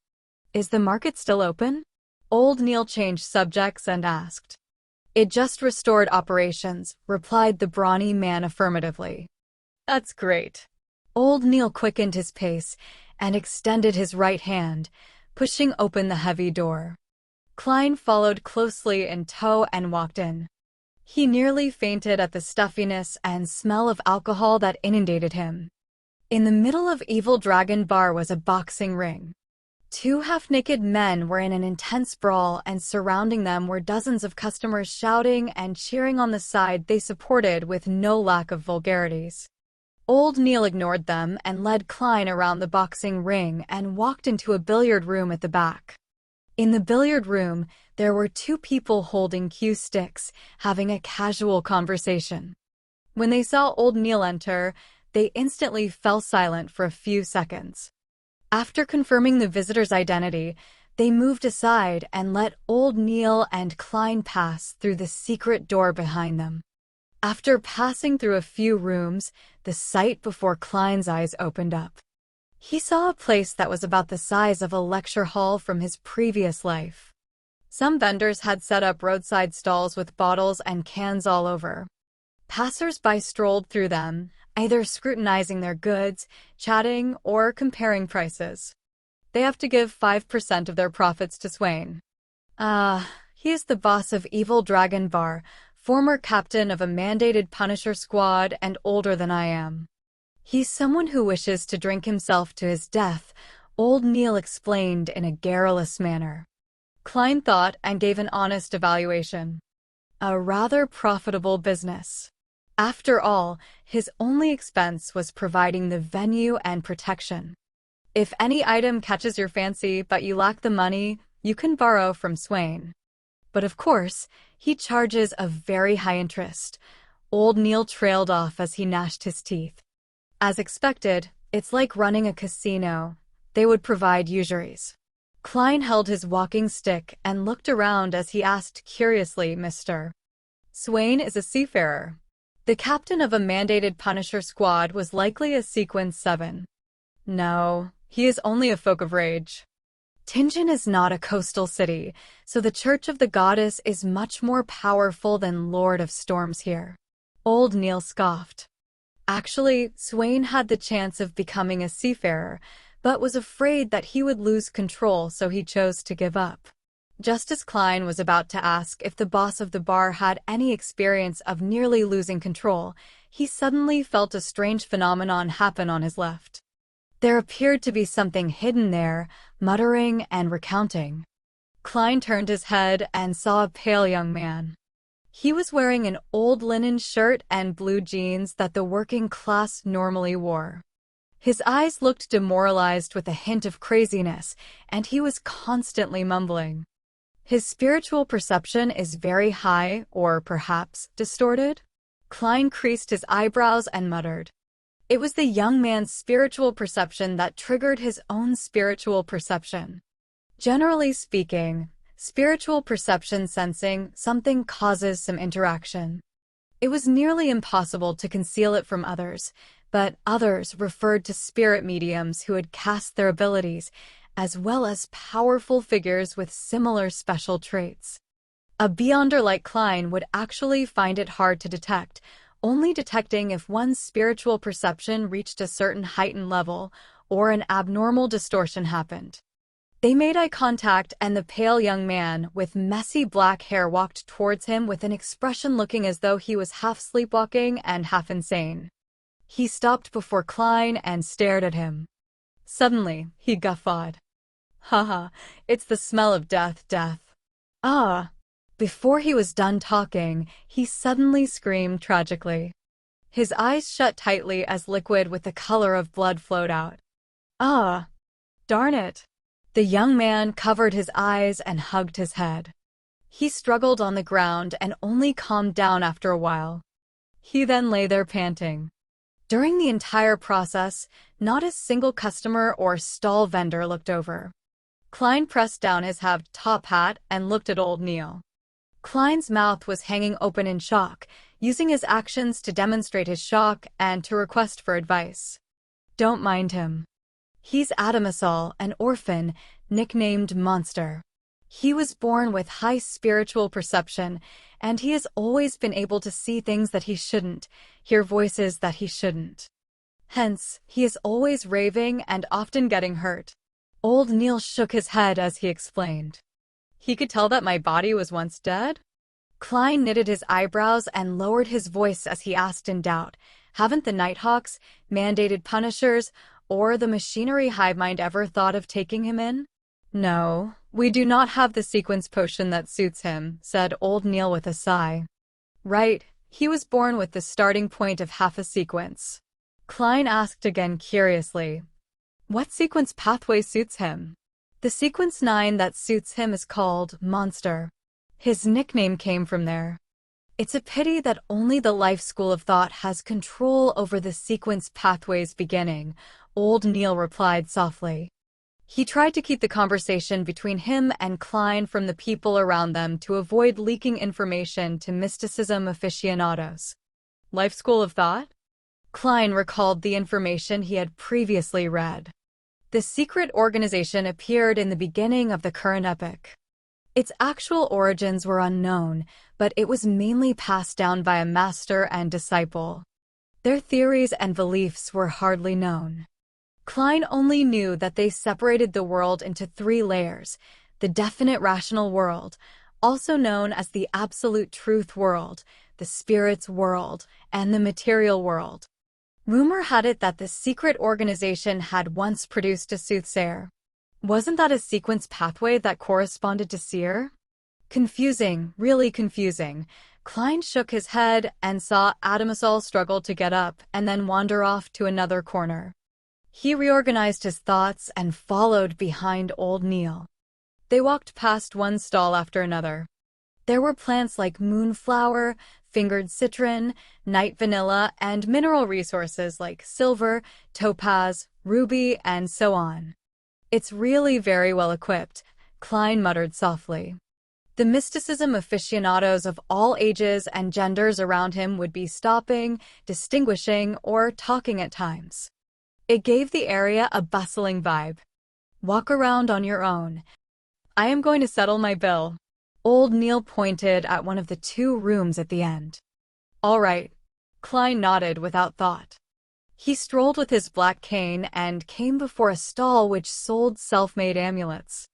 Is the market still open? Old Neil changed subjects and asked. It just restored operations, replied the brawny man affirmatively. That's great. Old Neil quickened his pace and extended his right hand, pushing open the heavy door. Klein followed closely in tow and walked in. He nearly fainted at the stuffiness and smell of alcohol that inundated him. In the middle of Evil Dragon Bar was a boxing ring. Two half-naked men were in an intense brawl, and surrounding them were dozens of customers shouting and cheering on the side they supported with no lack of vulgarities. Old Neil ignored them and led Klein around the boxing ring and walked into a billiard room at the back. In the billiard room, there were two people holding cue sticks, having a casual conversation. When they saw old Neil enter, they instantly fell silent for a few seconds. After confirming the visitor's identity, they moved aside and let old Neil and Klein pass through the secret door behind them. After passing through a few rooms, the sight before Klein's eyes opened up. He saw a place that was about the size of a lecture hall from his previous life. Some vendors had set up roadside stalls with bottles and cans all over. Passers-by strolled through them, either scrutinizing their goods, chatting, or comparing prices. They have to give 5% of their profits to Swain. He is the boss of Evil Dragon Bar, former captain of a mandated Punisher squad and older than I am. He's someone who wishes to drink himself to his death, old Neil explained in a garrulous manner. Klein thought and gave an honest evaluation. A rather profitable business. After all, his only expense was providing the venue and protection. If any item catches your fancy but you lack the money, you can borrow from Swain. But of course, he charges a very high interest, Old Neil trailed off as he gnashed his teeth. As expected, it's like running a casino. They would provide usuries. Klein held his walking stick and looked around as he asked curiously, Mr. Swain is a seafarer. The captain of a mandated Punisher squad was likely a Sequence 7. No, he is only a folk of rage. Tingen is not a coastal city, so the Church of the Goddess is much more powerful than Lord of Storms here. Old Neil scoffed. Actually, Swain had the chance of becoming a seafarer, but was afraid that he would lose control, so he chose to give up. Just as Klein was about to ask if the boss of the bar had any experience of nearly losing control, he suddenly felt a strange phenomenon happen on his left. There appeared to be something hidden there, muttering and recounting. Klein turned his head and saw a pale young man. He was wearing an old linen shirt and blue jeans that the working class normally wore. His eyes looked demoralized with a hint of craziness, and he was constantly mumbling. His spiritual perception is very high, or perhaps distorted? Klein creased his eyebrows and muttered. It was the young man's spiritual perception that triggered his own spiritual perception. Generally speaking, spiritual perception sensing something causes some interaction. It was nearly impossible to conceal it from others, but others referred to spirit mediums who had cast their abilities, as well as powerful figures with similar special traits. A beyonder like Klein would actually find it hard to detect, only detecting if one's spiritual perception reached a certain heightened level or an abnormal distortion happened. They made eye contact, and the pale young man with messy black hair walked towards him with an expression looking as though he was half sleepwalking and half insane. He stopped before Klein and stared at him. Suddenly, he guffawed. Haha, it's the smell of death. Ah! Before he was done talking, he suddenly screamed tragically. His eyes shut tightly as liquid with the color of blood flowed out. Ah! Darn it! The young man covered his eyes and hugged his head. He struggled on the ground and only calmed down after a while. He then lay there panting. During the entire process, not a single customer or stall vendor looked over. Klein pressed down his halved top hat and looked at old Neil. Klein's mouth was hanging open in shock, using his actions to demonstrate his shock and to request for advice. Don't mind him. He's Adamasol, an orphan, nicknamed Monster. He was born with high spiritual perception, and he has always been able to see things that he shouldn't, hear voices that he shouldn't. Hence, he is always raving and often getting hurt. Old Neil shook his head as he explained. He could tell that my body was once dead? Klein knitted his eyebrows and lowered his voice as he asked in doubt, haven't the Nighthawks, mandated Punishers, or the machinery hive mind ever thought of taking him in? No, we do not have the sequence potion that suits him, said old Neil with a sigh. Right, he was born with the starting point of half a sequence. Klein asked again curiously. What sequence pathway suits him? The sequence 9 that suits him is called Monster. His nickname came from there. It's a pity that only the life school of thought has control over the sequence pathway's beginning, old Neil replied softly. He tried to keep the conversation between him and Klein from the people around them to avoid leaking information to mysticism aficionados. Life school of thought? Klein recalled the information he had previously read. The secret organization appeared in the beginning of the current epoch. Its actual origins were unknown, but it was mainly passed down by a master and disciple. Their theories and beliefs were hardly known. Klein only knew that they separated the world into 3 layers: the definite rational world, also known as the absolute truth world, the spirit's world, and the material world. Rumor had it that the secret organization had once produced a soothsayer. Wasn't that a sequence pathway that corresponded to Seer? Confusing, really confusing. Klein shook his head and saw Adamasol struggle to get up and then wander off to another corner. He reorganized his thoughts and followed behind old Neil. They walked past one stall after another. There were plants like moonflower, fingered citron, night vanilla, and mineral resources like silver, topaz, ruby, and so on. It's really very well equipped, Klein muttered softly. The mysticism aficionados of all ages and genders around him would be stopping, distinguishing, or talking at times. It gave the area a bustling vibe. Walk around on your own. I am going to settle my bill. Old Neil pointed at one of the 2 rooms at the end. All right. Klein nodded without thought. He strolled with his black cane and came before a stall which sold self-made amulets.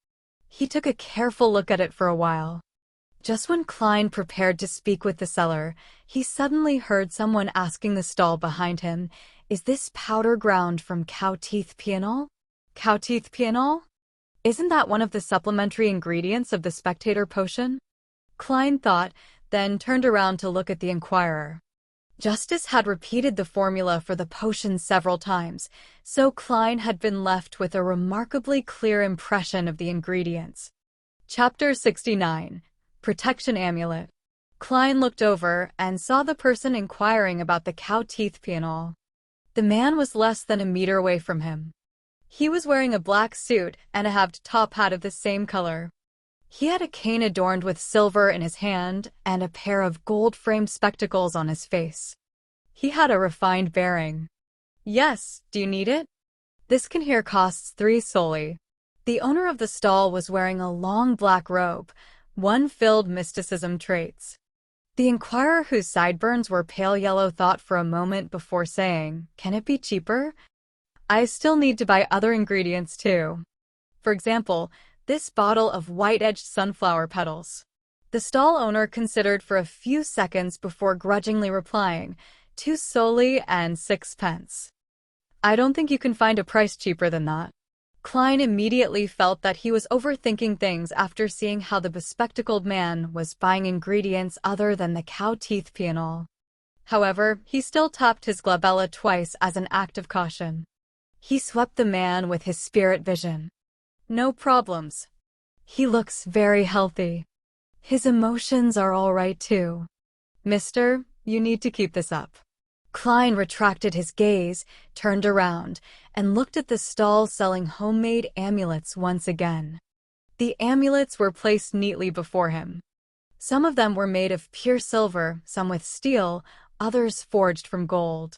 He took a careful look at it for a while. Just when Klein prepared to speak with the seller, he suddenly heard someone asking the stall behind him, "Is this powder ground from cow teeth pianol?" Cow teeth pianol? Isn't that one of the supplementary ingredients of the spectator potion? Klein thought, then turned around to look at the inquirer. Justice had repeated the formula for the potion several times, so Klein had been left with a remarkably clear impression of the ingredients. Chapter 69. Protection Amulet. Klein looked over and saw the person inquiring about the cow teeth pianol. The man was less than a meter away from him. He was wearing a black suit and a halved top hat of the same color. He had a cane adorned with silver in his hand and a pair of gold-framed spectacles on his face. He had a refined bearing. Yes, do you need it? This can here costs 3 soldi. The owner of the stall was wearing a long black robe, one filled mysticism traits. The inquirer, whose sideburns were pale yellow, thought for a moment before saying, "Can it be cheaper? I still need to buy other ingredients too. For example, this bottle of white-edged sunflower petals." The stall owner considered for a few seconds before grudgingly replying, 2 soldi and 6 pence. I don't think you can find a price cheaper than that. Klein immediately felt that he was overthinking things after seeing how the bespectacled man was buying ingredients other than the cow teeth pianol. However, he still tapped his glabella twice as an act of caution. He swept the man with his spirit vision. No problems. He looks very healthy. His emotions are all right too. Mister, you need to keep this up. Klein retracted his gaze, turned around, and looked at the stall selling homemade amulets once again. The amulets were placed neatly before him. Some of them were made of pure silver, some with steel, others forged from gold.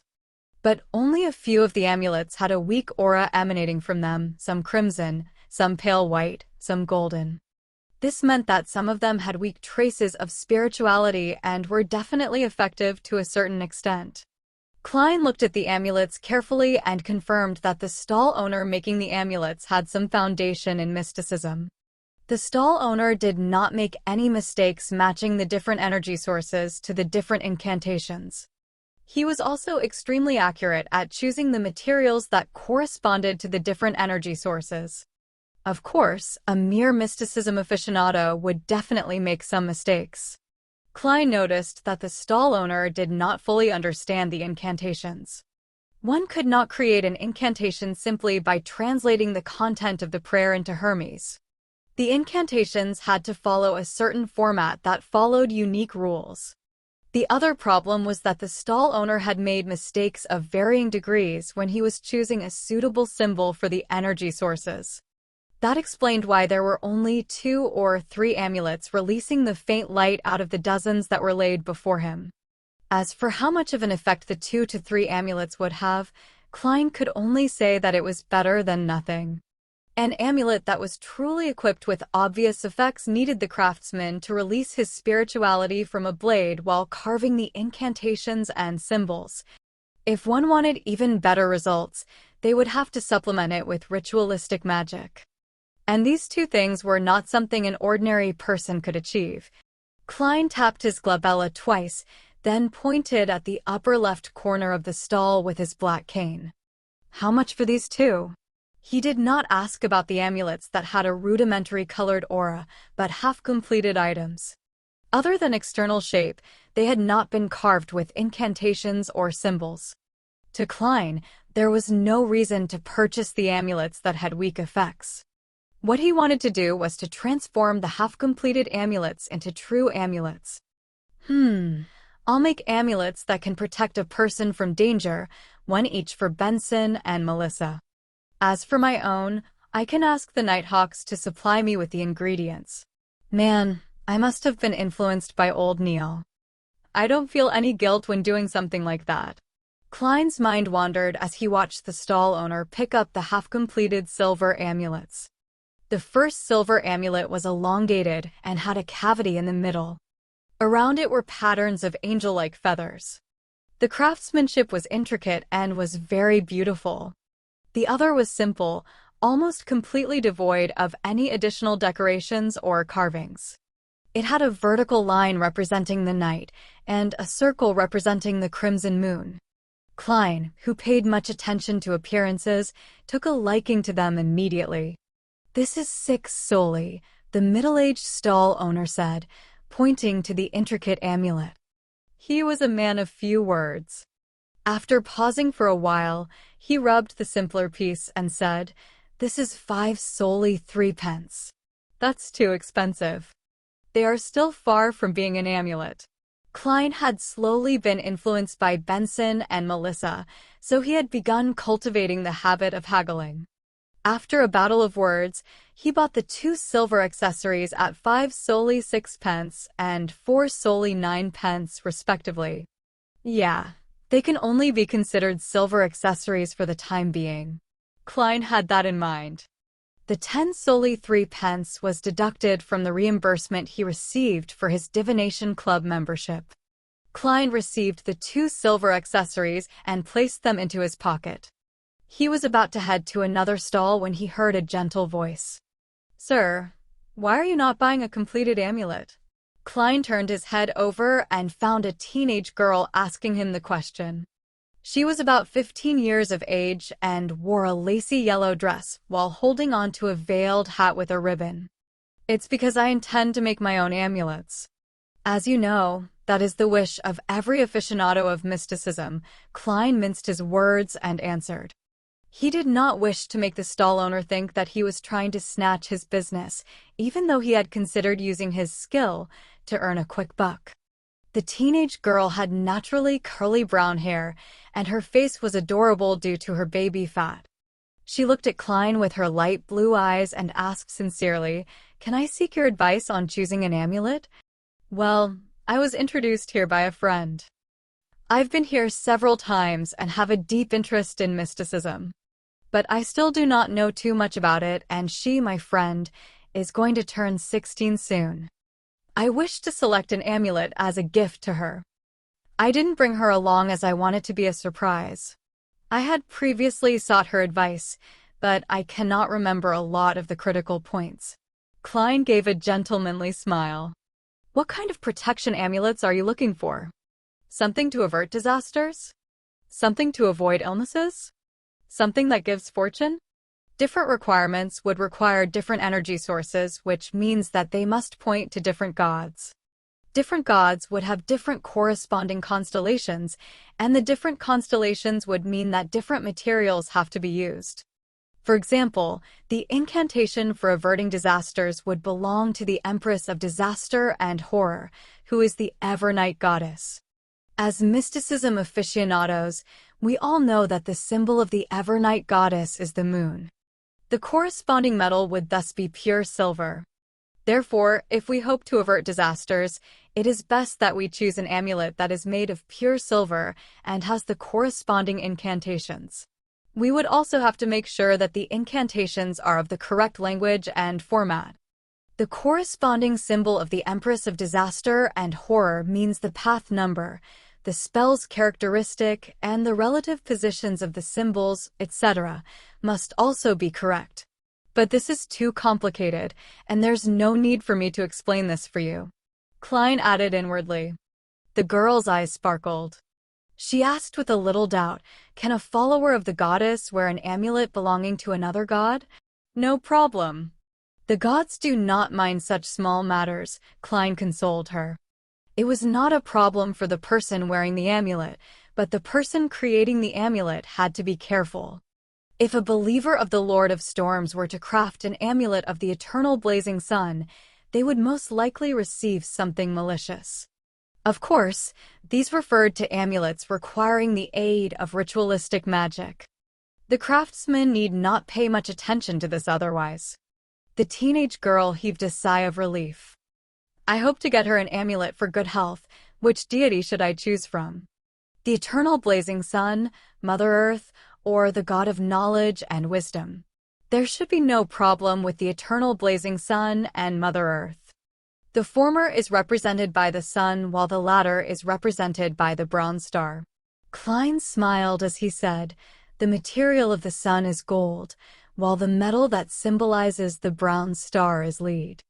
But only a few of the amulets had a weak aura emanating from them, some crimson, some pale white, some golden. This meant that some of them had weak traces of spirituality and were definitely effective to a certain extent. Klein looked at the amulets carefully and confirmed that the stall owner making the amulets had some foundation in mysticism. The stall owner did not make any mistakes matching the different energy sources to the different incantations. He was also extremely accurate at choosing the materials that corresponded to the different energy sources. Of course, a mere mysticism aficionado would definitely make some mistakes. Klein noticed that the stall owner did not fully understand the incantations. One could not create an incantation simply by translating the content of the prayer into Hermes. The incantations had to follow a certain format that followed unique rules. The other problem was that the stall owner had made mistakes of varying degrees when he was choosing a suitable symbol for the energy sources. That explained why there were only 2 or 3 amulets releasing the faint light out of the dozens that were laid before him. As for how much of an effect the 2 to 3 amulets would have, Klein could only say that it was better than nothing. An amulet that was truly equipped with obvious effects needed the craftsman to release his spirituality from a blade while carving the incantations and symbols. If one wanted even better results, they would have to supplement it with ritualistic magic. And these 2 things were not something an ordinary person could achieve. Klein tapped his glabella twice, then pointed at the upper left corner of the stall with his black cane. How much for these 2? He did not ask about the amulets that had a rudimentary colored aura, but half-completed items. Other than external shape, they had not been carved with incantations or symbols. To Klein, there was no reason to purchase the amulets that had weak effects. What he wanted to do was to transform the half-completed amulets into true amulets. I'll make amulets that can protect a person from danger, one each for Benson and Melissa. As for my own, I can ask the Nighthawks to supply me with the ingredients. Man, I must have been influenced by old Neil. I don't feel any guilt when doing something like that. Klein's mind wandered as he watched the stall owner pick up the half-completed silver amulets. The first silver amulet was elongated and had a cavity in the middle. Around it were patterns of angel-like feathers. The craftsmanship was intricate and was very beautiful. The other was simple, almost completely devoid of any additional decorations or carvings. It had a vertical line representing the night and a circle representing the crimson moon. Klein, who paid much attention to appearances, took a liking to them immediately. "This is 6 solely," the middle-aged stall owner said, pointing to the intricate amulet. He was a man of few words. After pausing for a while, he rubbed the simpler piece and said, "This is 5 solely 3 pence. That's too expensive." They are still far from being an amulet. Klein had slowly been influenced by Benson and Melissa, so he had begun cultivating the habit of haggling. After a battle of words, he bought the 2 silver accessories at 5 solely 6 pence and 4 solely 9 pence, respectively. Yeah, they can only be considered silver accessories for the time being. Klein had that in mind. The 10 solely 3 pence was deducted from the reimbursement he received for his divination club membership. Klein received the 2 silver accessories and placed them into his pocket. He was about to head to another stall when he heard a gentle voice. "Sir, why are you not buying a completed amulet?" Klein turned his head over and found a teenage girl asking him the question. She was about 15 years of age and wore a lacy yellow dress while holding on to a veiled hat with a ribbon. "It's because I intend to make my own amulets." "As you know, that is the wish of every aficionado of mysticism," Klein minced his words and answered. He did not wish to make the stall owner think that he was trying to snatch his business, even though he had considered using his skill to earn a quick buck. The teenage girl had naturally curly brown hair, and her face was adorable due to her baby fat. She looked at Klein with her light blue eyes and asked sincerely, "Can I seek your advice on choosing an amulet?" "Well, I was introduced here by a friend. I've been here several times and have a deep interest in mysticism. But I still do not know too much about it, and she, my friend, is going to turn 16 soon. I wish to select an amulet as a gift to her. I didn't bring her along as I want it to be a surprise. I had previously sought her advice, but I cannot remember a lot of the critical points." Klein gave a gentlemanly smile. "What kind of protection amulets are you looking for? Something to avert disasters? Something to avoid illnesses? Something that gives fortune?" Different requirements would require different energy sources, which means that they must point to different gods. Different gods would have different corresponding constellations, and the different constellations would mean that different materials have to be used. For example, the incantation for averting disasters would belong to the Empress of Disaster and Horror, who is the Evernight goddess. As mysticism aficionados, we all know that the symbol of the Evernight goddess is the moon. The corresponding metal would thus be pure silver. Therefore, if we hope to avert disasters, it is best that we choose an amulet that is made of pure silver and has the corresponding incantations. We would also have to make sure that the incantations are of the correct language and format. The corresponding symbol of the Empress of Disaster and Horror means the path number, the spell's characteristic, and the relative positions of the symbols, etc., must also be correct. But this is too complicated, and there's no need for me to explain this for you," Klein added inwardly. The girl's eyes sparkled. She asked with a little doubt, "Can a follower of the goddess wear an amulet belonging to another god?" "No problem. The gods do not mind such small matters," Klein consoled her. It was not a problem for the person wearing the amulet, but the person creating the amulet had to be careful. If a believer of the Lord of Storms were to craft an amulet of the eternal blazing sun, they would most likely receive something malicious. Of course, these referred to amulets requiring the aid of ritualistic magic. The craftsman need not pay much attention to this otherwise. The teenage girl heaved a sigh of relief. I hope to get her an amulet for good health. Which deity should I choose from? The eternal blazing sun, Mother Earth, or the god of knowledge and wisdom? There should be no problem with the eternal blazing sun and Mother Earth. The former is represented by the sun while the latter is represented by the bronze star. Klein smiled as he said, the material of the sun is gold, while the metal that symbolizes the bronze star is lead.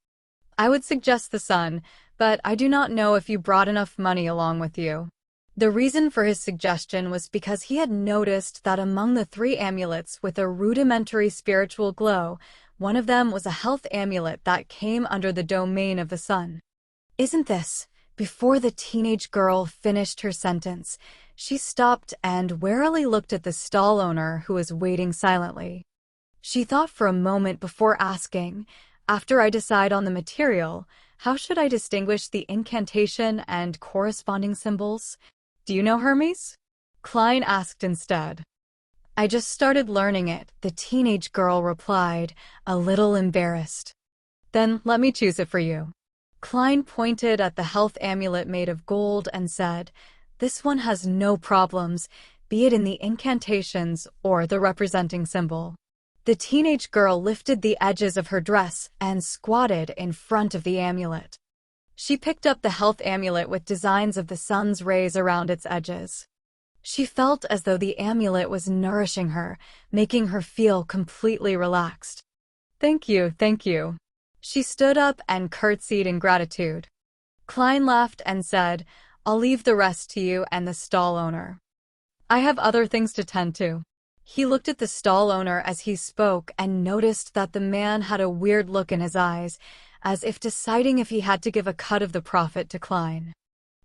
I would suggest the sun, but I do not know if you brought enough money along with you. The reason for his suggestion was because he had noticed that among the 3 amulets with a rudimentary spiritual glow, one of them was a health amulet that came under the domain of the sun. Isn't this? Before the teenage girl finished her sentence, she stopped and warily looked at the stall owner who was waiting silently. She thought for a moment before asking, after I decide on the material, how should I distinguish the incantation and corresponding symbols? Do you know Hermes? Klein asked instead. I just started learning it, the teenage girl replied, a little embarrassed. Then let me choose it for you. Klein pointed at the health amulet made of gold and said, this one has no problems, be it in the incantations or the representing symbol. The teenage girl lifted the edges of her dress and squatted in front of the amulet. She picked up the health amulet with designs of the sun's rays around its edges. She felt as though the amulet was nourishing her, making her feel completely relaxed. Thank you, thank you. She stood up and curtsied in gratitude. Klein laughed and said, I'll leave the rest to you and the stall owner. I have other things to tend to. He looked at the stall owner as he spoke and noticed that the man had a weird look in his eyes, as if deciding if he had to give a cut of the profit to Klein.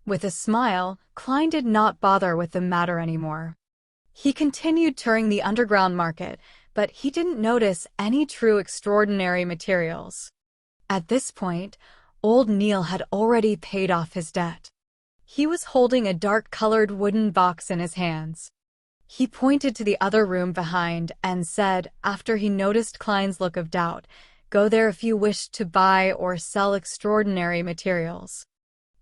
With a smile, Klein did not bother with the matter anymore. He continued touring the underground market, but he didn't notice any true extraordinary materials. At this point, old Neil had already paid off his debt. He was holding a dark-colored wooden box in his hands. He pointed to the other room behind and said, after he noticed Klein's look of doubt, go there if you wish to buy or sell extraordinary materials.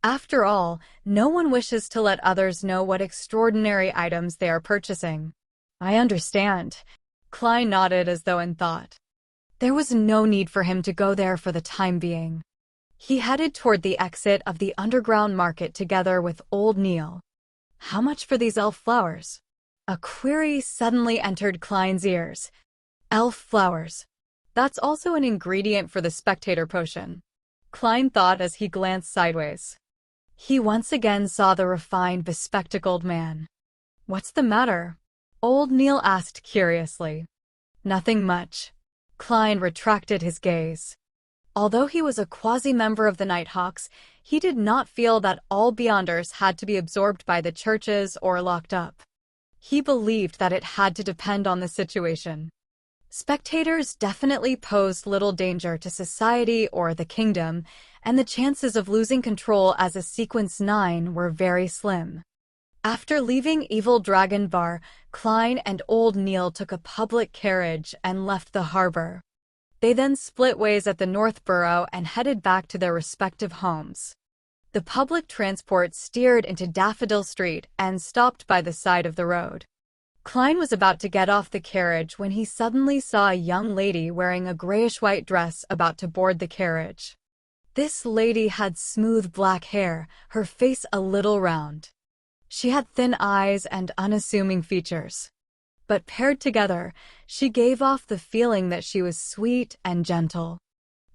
After all, no one wishes to let others know what extraordinary items they are purchasing. I understand. Klein nodded as though in thought. There was no need for him to go there for the time being. He headed toward the exit of the underground market together with old Neil. How much for these elf flowers? A query suddenly entered Klein's ears. Elf flowers. That's also an ingredient for the spectator potion, Klein thought as he glanced sideways. He once again saw the refined, bespectacled man. What's the matter? Old Neil asked curiously. Nothing much. Klein retracted his gaze. Although he was a quasi-member of the Nighthawks, he did not feel that all Beyonders had to be absorbed by the churches or locked up. He believed that it had to depend on the situation. Spectators definitely posed little danger to society or the kingdom, and the chances of losing control as a Sequence 9 were very slim. After leaving Evil Dragon Bar, Klein and old Neil took a public carriage and left the harbor. They then split ways at the North Borough and headed back to their respective homes. The public transport steered into Daffodil Street and stopped by the side of the road. Klein was about to get off the carriage when he suddenly saw a young lady wearing a grayish-white dress about to board the carriage. This lady had smooth black hair, her face a little round. She had thin eyes and unassuming features. But paired together, she gave off the feeling that she was sweet and gentle.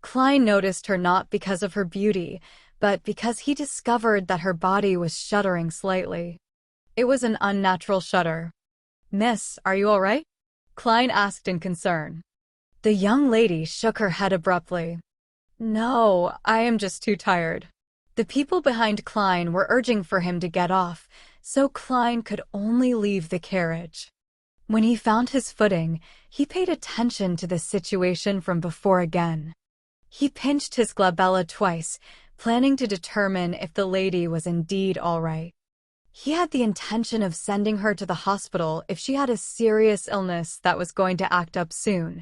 Klein noticed her not because of her beauty, but because he discovered that her body was shuddering slightly. It was an unnatural shudder. Miss, are you all right? Klein asked in concern. The young lady shook her head abruptly. No, I am just too tired. The people behind Klein were urging for him to get off, so Klein could only leave the carriage. When he found his footing, he paid attention to the situation from before again. He pinched his glabella twice, planning to determine if the lady was indeed all right. He had the intention of sending her to the hospital if she had a serious illness that was going to act up soon.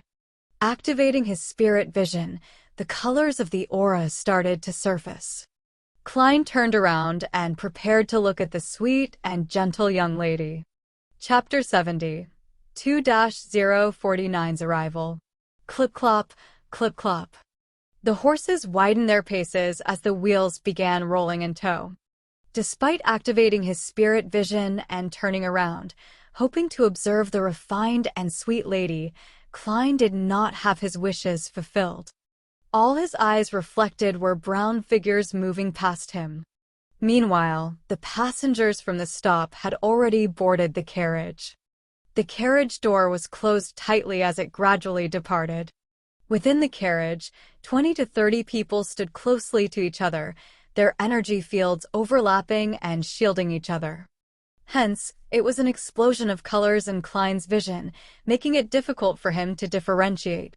Activating his spirit vision, the colors of the aura started to surface. Klein turned around and prepared to look at the sweet and gentle young lady. Chapter 70. 2-049's arrival. Clip-clop, clip-clop. The horses widened their paces as the wheels began rolling in tow. Despite activating his spirit vision and turning around, hoping to observe the refined and sweet lady, Klein did not have his wishes fulfilled. All his eyes reflected were brown figures moving past him. Meanwhile, the passengers from the stop had already boarded the carriage. The carriage door was closed tightly as it gradually departed. Within the carriage, 20 to 30 people stood closely to each other, their energy fields overlapping and shielding each other. Hence, it was an explosion of colors in Klein's vision, making it difficult for him to differentiate.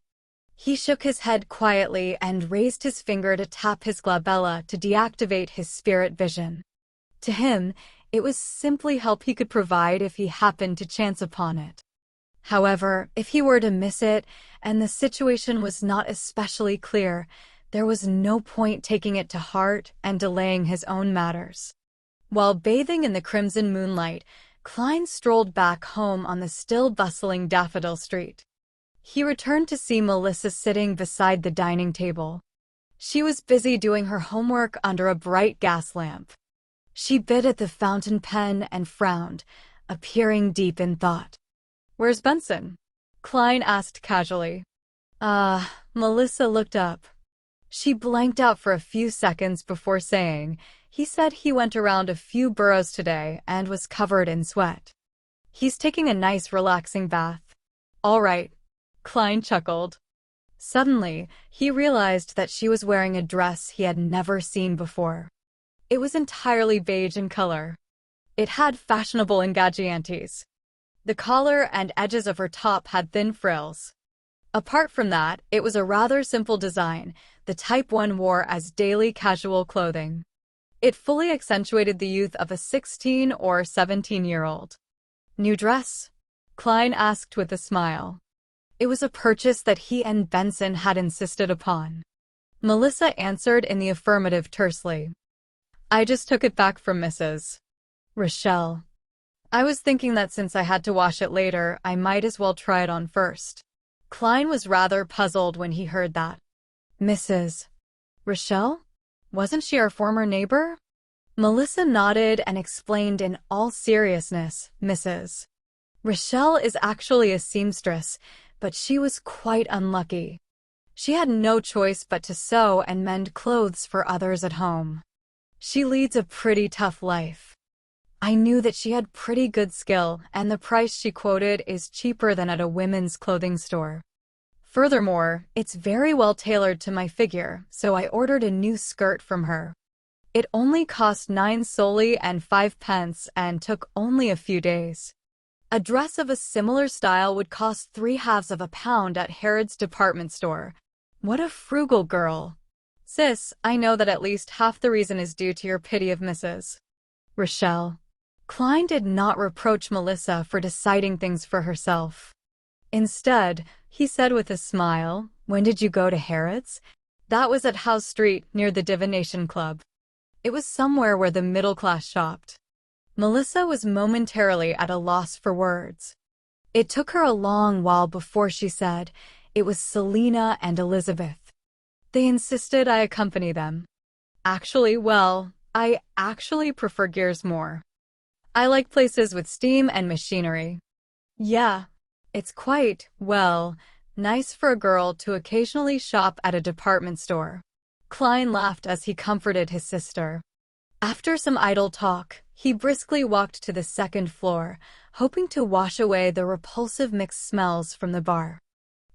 He shook his head quietly and raised his finger to tap his glabella to deactivate his spirit vision. To him, it was simply help he could provide if he happened to chance upon it. However, if he were to miss it, and the situation was not especially clear, there was no point taking it to heart and delaying his own matters. While bathing in the crimson moonlight, Klein strolled back home on the still bustling Daffodil Street. He returned to see Melissa sitting beside the dining table. She was busy doing her homework under a bright gas lamp. She bit at the fountain pen and frowned, appearing deep in thought. "Where's Benson?" Klein asked casually. Melissa looked up. She blanked out for a few seconds before saying, "He said he went around a few boroughs today and was covered in sweat. He's taking a nice relaxing bath." "All right," Klein chuckled. Suddenly, he realized that she was wearing a dress he had never seen before. It was entirely beige in color. It had fashionable engagiantes. The collar and edges of her top had thin frills. Apart from that, it was a rather simple design, the type one wore as daily casual clothing. It fully accentuated the youth of a 16 or 17-year-old. "New dress?" Klein asked with a smile. It was a purchase that he and Benson had insisted upon. Melissa answered in the affirmative tersely. "I just took it back from Mrs. Rochelle. I was thinking that since I had to wash it later, I might as well try it on first." Klein was rather puzzled when he heard that. "Mrs. Rochelle? Wasn't she our former neighbor?" Melissa nodded and explained in all seriousness, "Mrs. Rochelle is actually a seamstress, but she was quite unlucky. She had no choice but to sew and mend clothes for others at home. She leads a pretty tough life. I knew that she had pretty good skill, and the price she quoted is cheaper than at a women's clothing store. Furthermore, it's very well tailored to my figure, so I ordered a new skirt from her. It only cost 9 soldi and 5 pence and took only a few days. A dress of a similar style would cost 3/2 of a pound at Harrods department store. What a frugal girl. Sis, I know that at least half the reason is due to your pity of Mrs. Rochelle." Klein did not reproach Melissa for deciding things for herself. Instead, he said with a smile, "When did you go to Harrods?" "That was at House Street, near the Divination Club. It was somewhere where the middle class shopped." Melissa was momentarily at a loss for words. It took her a long while before she said, "It was Selena and Elizabeth. They insisted I accompany them. I actually prefer gears more. I like places with steam and machinery. Yeah, it's quite, nice for a girl to occasionally shop at a department store." Klein laughed as he comforted his sister. After some idle talk, he briskly walked to the second floor, hoping to wash away the repulsive mixed smells from the bar.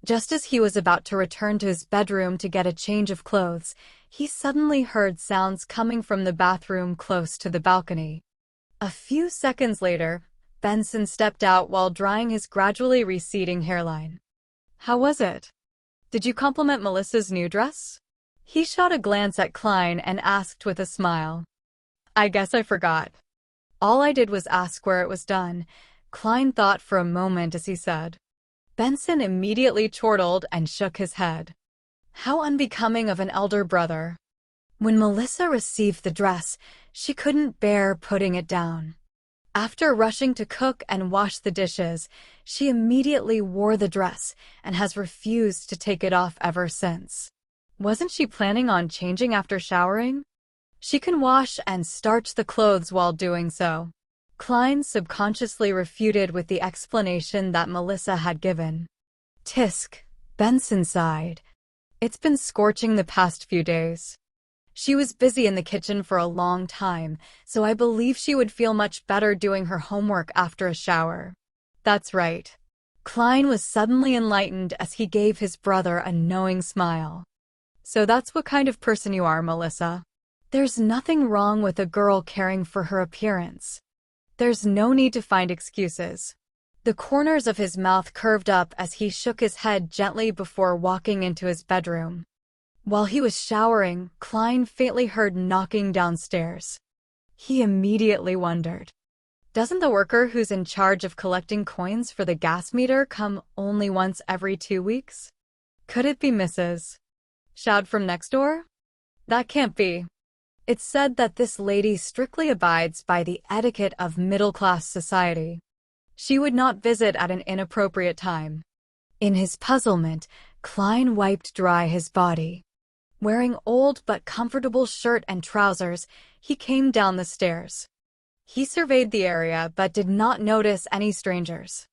Just as he was about to return to his bedroom to get a change of clothes, he suddenly heard sounds coming from the bathroom close to the balcony. A few seconds later, Benson stepped out while drying his gradually receding hairline. "How was it? Did you compliment Melissa's new dress?" He shot a glance at Klein and asked with a smile. I guess I forgot. All I did was ask where it was done. Klein thought for a moment as he said. Benson immediately chortled and shook his head. How unbecoming of an elder brother. When Melissa received the dress, she couldn't bear putting it down. After rushing to cook and wash the dishes, she immediately wore the dress and has refused to take it off ever since. Wasn't she planning on changing after showering? She can wash and starch the clothes while doing so. Klein subconsciously refuted with the explanation that Melissa had given. Tisk, Benson sighed. It's been scorching the past few days. She was busy in the kitchen for a long time, so I believe she would feel much better doing her homework after a shower. That's right. Klein was suddenly enlightened as he gave his brother a knowing smile. So that's what kind of person you are, Melissa. There's nothing wrong with a girl caring for her appearance. There's no need to find excuses. The corners of his mouth curved up as he shook his head gently before walking into his bedroom. While he was showering, Klein faintly heard knocking downstairs. He immediately wondered. Doesn't the worker who's in charge of collecting coins for the gas meter come only once every 2 weeks? Could it be Mrs. Shout from next door? That can't be. It's said that this lady strictly abides by the etiquette of middle-class society. She would not visit at an inappropriate time. In his puzzlement, Klein wiped dry his body. Wearing old but comfortable shirt and trousers, he came down the stairs. He surveyed the area but did not notice any strangers.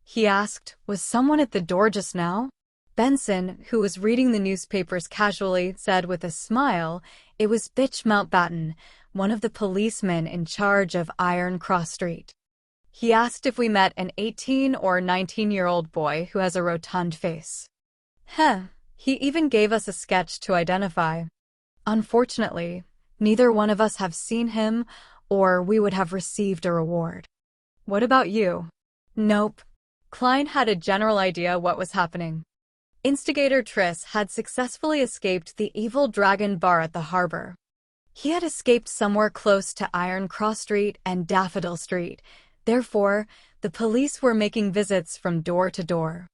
He asked, was someone at the door just now? Benson, who was reading the newspapers casually, said with a smile, it was Bitch Mountbatten, one of the policemen in charge of Iron Cross Street. He asked if we met an 18 or 19-year-old boy who has a rotund face. He even gave us a sketch to identify. Unfortunately, neither one of us have seen him, or we would have received a reward. What about you? Nope. Klein had a general idea what was happening. Instigator Triss had successfully escaped the evil dragon bar at the harbor. He had escaped somewhere close to Iron Cross Street and Daffodil Street. Therefore, the police were making visits from door to door.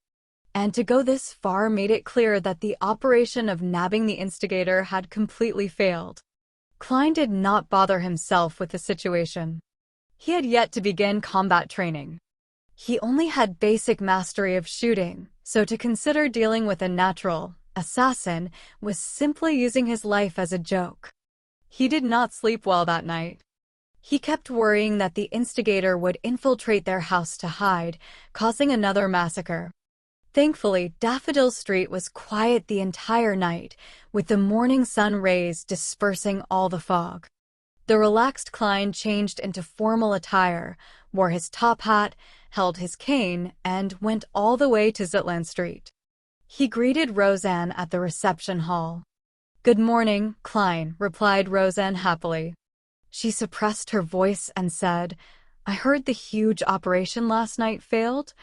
And to go this far made it clear that the operation of nabbing the instigator had completely failed. Klein did not bother himself with the situation. He had yet to begin combat training. He only had basic mastery of shooting, so to consider dealing with a natural assassin was simply using his life as a joke. He did not sleep well that night. He kept worrying that the instigator would infiltrate their house to hide, causing another massacre. Thankfully, Daffodil Street was quiet the entire night, with the morning sun rays dispersing all the fog. The relaxed Klein changed into formal attire, wore his top hat, held his cane, and went all the way to Zitland Street. He greeted Roseanne at the reception hall. Good morning, Klein, replied Roseanne happily. She suppressed her voice and said, I heard the huge operation last night failed.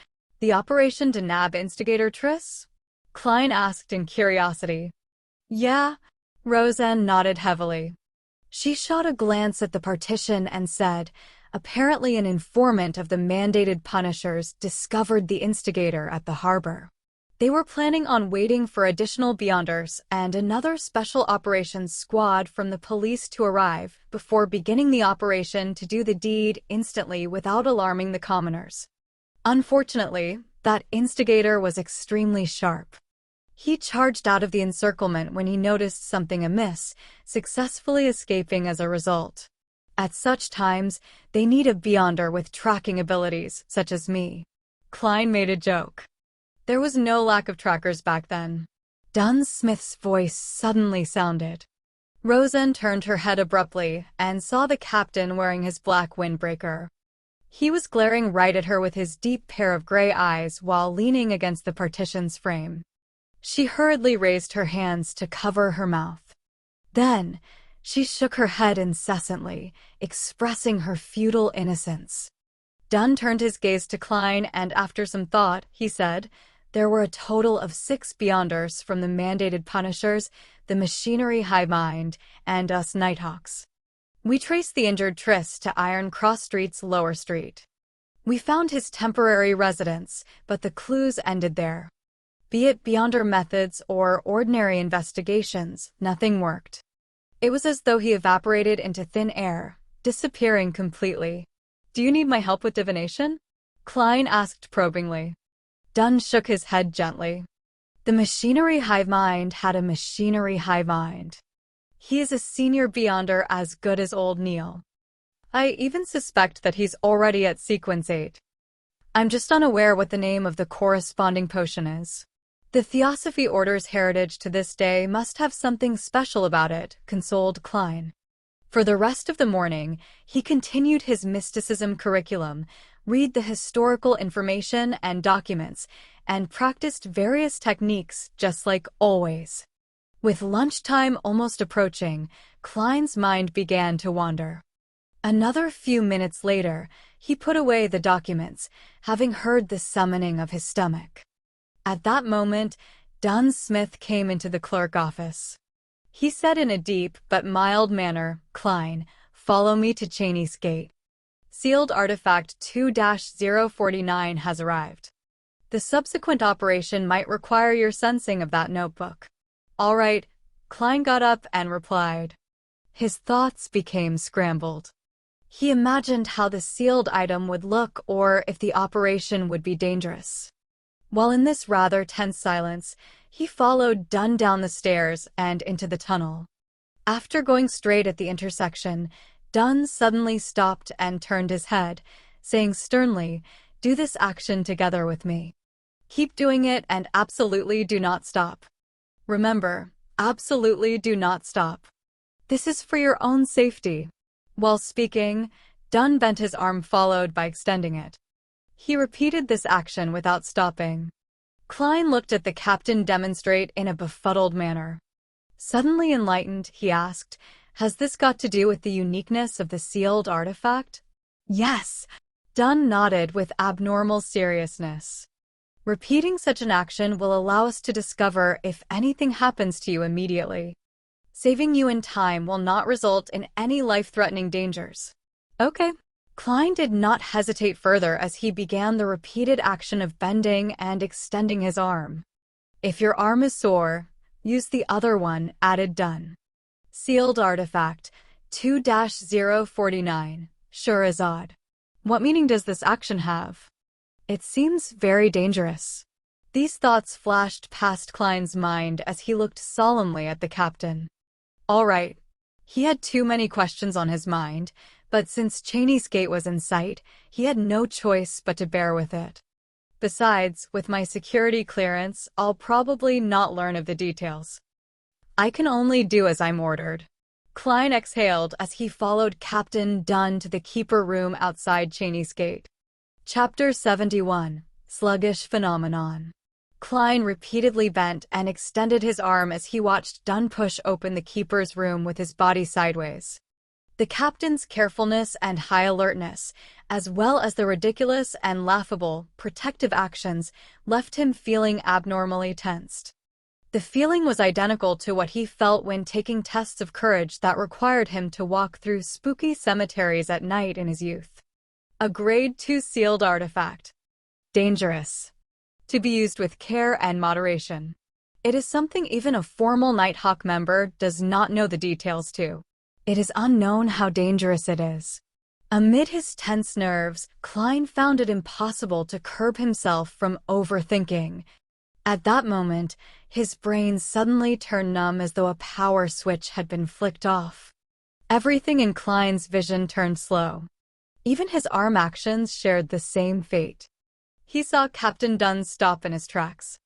The operation to nab Instigator Triss? Klein asked in curiosity. Yeah, Roseanne nodded heavily. She shot a glance at the partition and said, apparently an informant of the mandated punishers discovered the instigator at the harbor. They were planning on waiting for additional Beyonders and another special operations squad from the police to arrive before beginning the operation to do the deed instantly without alarming the commoners. Unfortunately, that instigator was extremely sharp. He charged out of the encirclement when he noticed something amiss, successfully escaping as a result. At such times, they need a Beyonder with tracking abilities, such as me. Klein made a joke. There was no lack of trackers back then. Dunsmith's voice suddenly sounded. Roseanne turned her head abruptly and saw the captain wearing his black windbreaker. He was glaring right at her with his deep pair of gray eyes while leaning against the partition's frame. She hurriedly raised her hands to cover her mouth. Then, she shook her head incessantly, expressing her futile innocence. Dunn turned his gaze to Klein and after some thought, he said, There were a total of 6 Beyonders from the mandated Punishers, the Machinery Hive Mind, and us Nighthawks. We traced the injured Triss to Iron Cross Street's Lower Street. We found his temporary residence, but the clues ended there. Be it Beyonder methods or ordinary investigations, nothing worked. It was as though he evaporated into thin air, disappearing completely. "Do you need my help with divination?" Klein asked probingly. Dunn shook his head gently. The Machinery Hive Mind had a Machinery Hive Mind. He is a senior Beyonder as good as old Neil. I even suspect that he's already at Sequence 8. I'm just unaware what the name of the corresponding potion is. The Theosophy Order's heritage to this day must have something special about it, consoled Klein. For the rest of the morning, he continued his mysticism curriculum, read the historical information and documents, and practiced various techniques just like always. With lunchtime almost approaching, Klein's mind began to wander. Another few minutes later, he put away the documents, having heard the summoning of his stomach. At that moment, Dunn Smith came into the clerk office. He said in a deep but mild manner, "Klein, follow me to Cheney's Gate. Sealed artifact 2-049 has arrived. The subsequent operation might require your sensing of that notebook." "All right," Klein got up and replied. His thoughts became scrambled. He imagined how the sealed item would look or if the operation would be dangerous. While in this rather tense silence, he followed Dunn down the stairs and into the tunnel. After going straight at the intersection, Dunn suddenly stopped and turned his head, saying sternly, "Do this action together with me. Keep doing it and absolutely do not stop. Remember, absolutely do not stop. This is for your own safety." While speaking, Dunn bent his arm followed by extending it. He repeated this action without stopping. Klein looked at the captain demonstrate in a befuddled manner. Suddenly enlightened, he asked, "Has this got to do with the uniqueness of the sealed artifact?" "Yes," Dunn nodded with abnormal seriousness. "Repeating such an action will allow us to discover if anything happens to you immediately. Saving you in time will not result in any life-threatening dangers." "Okay." Klein did not hesitate further as he began the repeated action of bending and extending his arm. "If your arm is sore, use the other one," added Dunn. "Sealed artifact 2-049, sure is odd. What meaning does this action have? It seems very dangerous." These thoughts flashed past Klein's mind as he looked solemnly at the captain. All right. He had too many questions on his mind, but since Cheney's Gate was in sight, he had no choice but to bear with it. Besides, with my security clearance, I'll probably not learn of the details. I can only do as I'm ordered. Klein exhaled as he followed Captain Dunn to the keeper room outside Cheney's Gate. Chapter 71, Sluggish Phenomenon. Klein repeatedly bent and extended his arm as he watched Dunn push open the keeper's room with his body sideways. The captain's carefulness and high alertness, as well as the ridiculous and laughable, protective actions, left him feeling abnormally tensed. The feeling was identical to what he felt when taking tests of courage that required him to walk through spooky cemeteries at night in his youth. A Grade 2 sealed artifact. Dangerous. To be used with care and moderation. It is something even a formal Nighthawk member does not know the details to. It is unknown how dangerous it is. Amid his tense nerves, Klein found it impossible to curb himself from overthinking. At that moment, his brain suddenly turned numb as though a power switch had been flicked off. Everything in Klein's vision turned slow. Even his arm actions shared the same fate. He saw Captain Dunn stop in his tracks.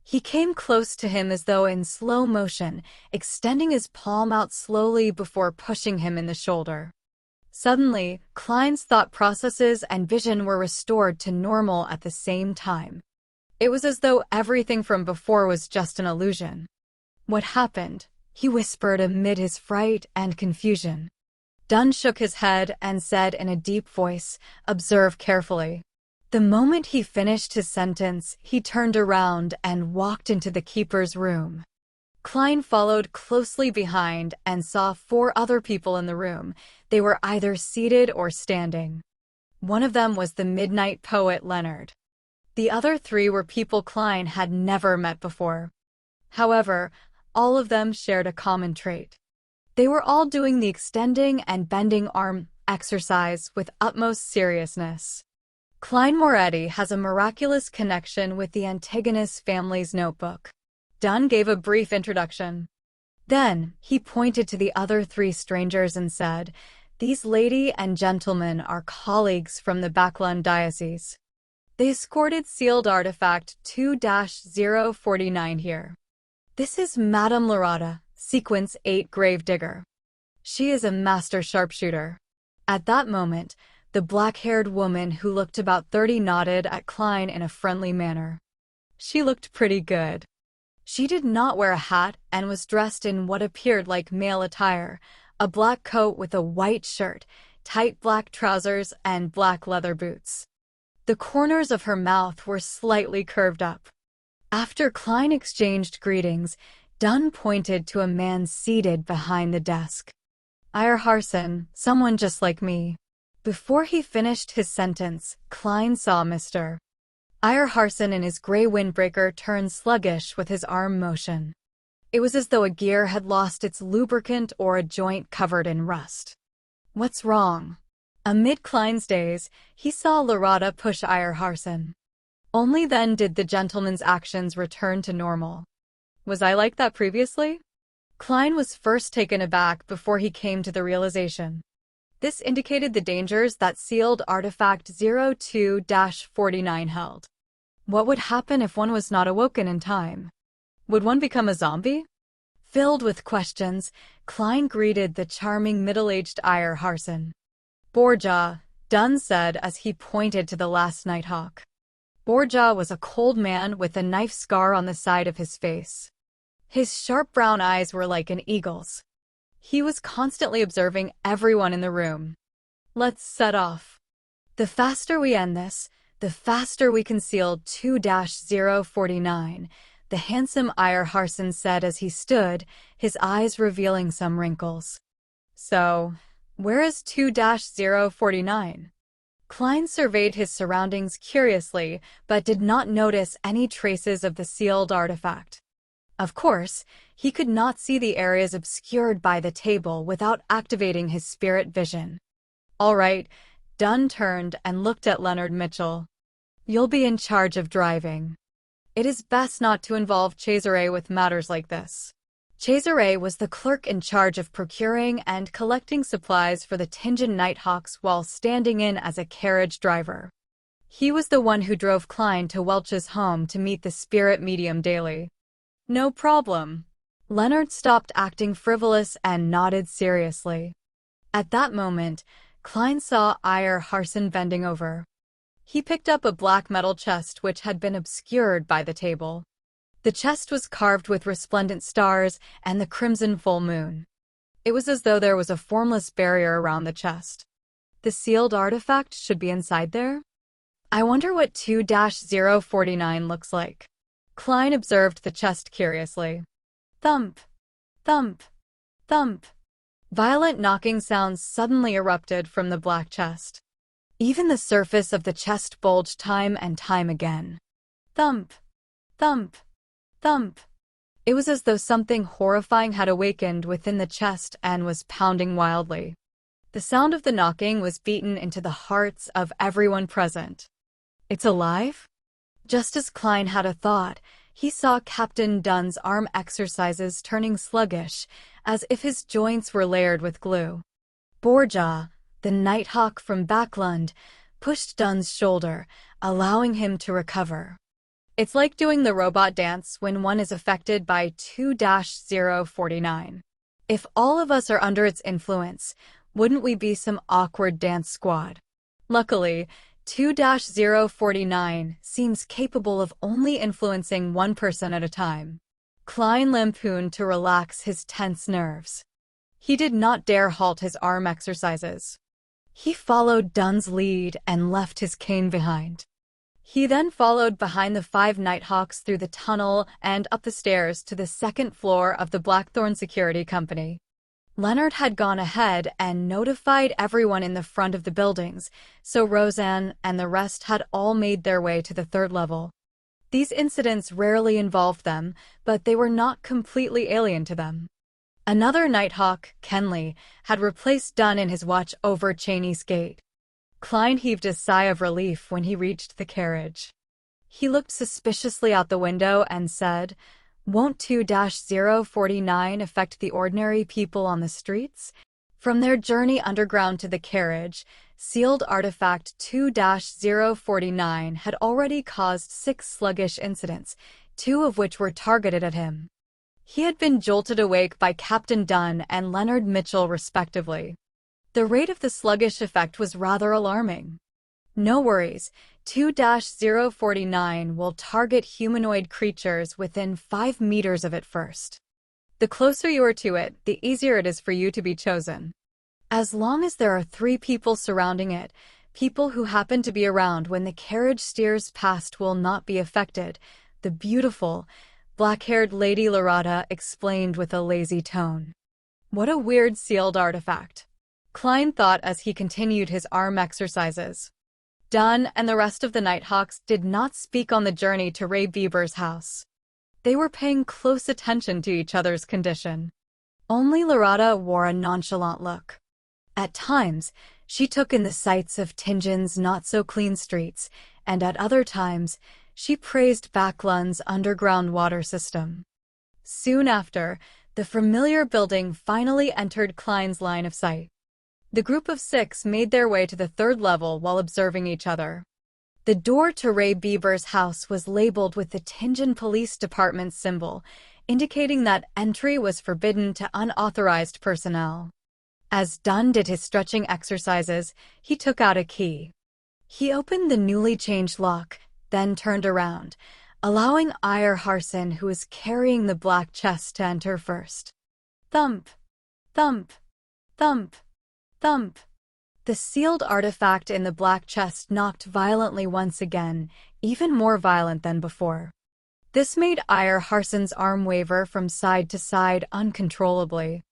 He came close to him as though in slow motion, extending his palm out slowly before pushing him in the shoulder. Suddenly, Klein's thought processes and vision were restored to normal at the same time. It was as though everything from before was just an illusion. "What happened?" he whispered amid his fright and confusion. Dunn shook his head and said in a deep voice, "Observe carefully." The moment he finished his sentence, he turned around and walked into the keeper's room. Klein followed closely behind and saw 4 other people in the room. They were either seated or standing. One of them was the midnight poet Leonard. The other 3 were people Klein had never met before. However, all of them shared a common trait. They were all doing the extending and bending arm exercise with utmost seriousness. Klein Moretti has a miraculous connection with the Antigonus family's notebook. Dunn gave a brief introduction. Then, he pointed to the other 3 strangers and said, "These lady and gentlemen are colleagues from the Backlund diocese. They escorted sealed artifact 2-049 here. This is Madame Lorata, Sequence 8 Gravedigger. She is a master sharpshooter." At that moment, the black-haired woman who looked about 30 nodded at Klein in a friendly manner. She looked pretty good. She did not wear a hat and was dressed in what appeared like male attire, a black coat with a white shirt, tight black trousers, and black leather boots. The corners of her mouth were slightly curved up. After Klein exchanged greetings, Dunn pointed to a man seated behind the desk. "Ire Harson, someone just like me." Before he finished his sentence, Klein saw Mr. Ire Harson in his gray windbreaker turned sluggish with his arm motion. It was as though a gear had lost its lubricant or a joint covered in rust. "What's wrong?" Amid Klein's daze, he saw Lorata push Ire Harson. Only then did the gentleman's actions return to normal. "Was I like that previously?" Klein was first taken aback before he came to the realization. This indicated the dangers that sealed artifact 02-49 held. What would happen if one was not awoken in time? Would one become a zombie? Filled with questions, Klein greeted the charming middle-aged Ire Harson. "Borgia," Dunn said as he pointed to the last Nighthawk. Borgia was a cold man with a knife scar on the side of his face. His sharp brown eyes were like an eagle's. He was constantly observing everyone in the room. "Let's set off. The faster we end this, the faster we can seal 2-049, the handsome Ire Harson said as he stood, his eyes revealing some wrinkles. "So, where is 2-049? Klein surveyed his surroundings curiously, but did not notice any traces of the sealed artifact. Of course, he could not see the areas obscured by the table without activating his spirit vision. "All right," Dunn turned and looked at Leonard Mitchell. "You'll be in charge of driving. It is best not to involve Cesare with matters like this." Cesare was the clerk in charge of procuring and collecting supplies for the Tingen Nighthawks while standing in as a carriage driver. He was the one who drove Klein to Welch's home to meet the spirit medium daily. "No problem." Leonard stopped acting frivolous and nodded seriously. At that moment, Klein saw Ire Harson bending over. He picked up a black metal chest which had been obscured by the table. The chest was carved with resplendent stars and the crimson full moon. It was as though there was a formless barrier around the chest. The sealed artifact should be inside there? "I wonder what 2-049 looks like." Klein observed the chest curiously. Thump, thump, thump. Violent knocking sounds suddenly erupted from the black chest. Even the surface of the chest bulged time and time again. Thump, thump, thump. It was as though something horrifying had awakened within the chest and was pounding wildly. The sound of the knocking was beaten into the hearts of everyone present. "It's alive?" Just as Klein had a thought, he saw Captain Dunn's arm exercises turning sluggish, as if his joints were layered with glue. Borgia, the Nighthawk from Backlund, pushed Dunn's shoulder, allowing him to recover. It's like doing the robot dance when one is affected by 2-049. If all of us are under its influence, wouldn't we be some awkward dance squad? Luckily, 2-049 seems capable of only influencing one person at a time. Klein lampooned to relax his tense nerves. He did not dare halt his arm exercises. He followed Dunn's lead and left his cane behind. He then followed behind the 5 Nighthawks through the tunnel and up the stairs to the second floor of the Blackthorn Security Company. Leonard had gone ahead and notified everyone in the front of the buildings, so Roseanne and the rest had all made their way to the 3rd level. These incidents rarely involved them, but they were not completely alien to them. Another Nighthawk, Kenley, had replaced Dunn in his watch over Cheney's gate. Klein heaved a sigh of relief when he reached the carriage. He looked suspiciously out the window and said, "Won't 2-049 affect the ordinary people on the streets?" From their journey underground to the carriage, sealed artifact 2-049 had already caused 6 sluggish incidents, 2 of which were targeted at him. He had been jolted awake by Captain Dunn and Leonard Mitchell respectively. The rate of the sluggish effect was rather alarming. No worries, 2-049 will target humanoid creatures within 5 meters of it first. The closer you are to it, the easier it is for you to be chosen. As long as there are 3 people surrounding it, people who happen to be around when the carriage steers past will not be affected, the beautiful, black-haired Lady Lorata explained with a lazy tone. What a weird sealed artifact, Klein thought as he continued his arm exercises. Dunn and the rest of the Nighthawks did not speak on the journey to Ray Bieber's house. They were paying close attention to each other's condition. Only Lorata wore a nonchalant look. At times, she took in the sights of Tingin's not-so-clean streets, and at other times, she praised Backlund's underground water system. Soon after, the familiar building finally entered Klein's line of sight. The group of 6 made their way to the 3rd level while observing each other. The door to Ray Bieber's house was labeled with the Tingen Police Department symbol, indicating that entry was forbidden to unauthorized personnel. As Dunn did his stretching exercises, he took out a key. He opened the newly changed lock, then turned around, allowing Ire Harson, who was carrying the black chest, to enter first. Thump! Thump! Thump! Thump! The sealed artifact in the black chest knocked violently once again, even more violent than before. This made Ire Harson's arm waver from side to side uncontrollably.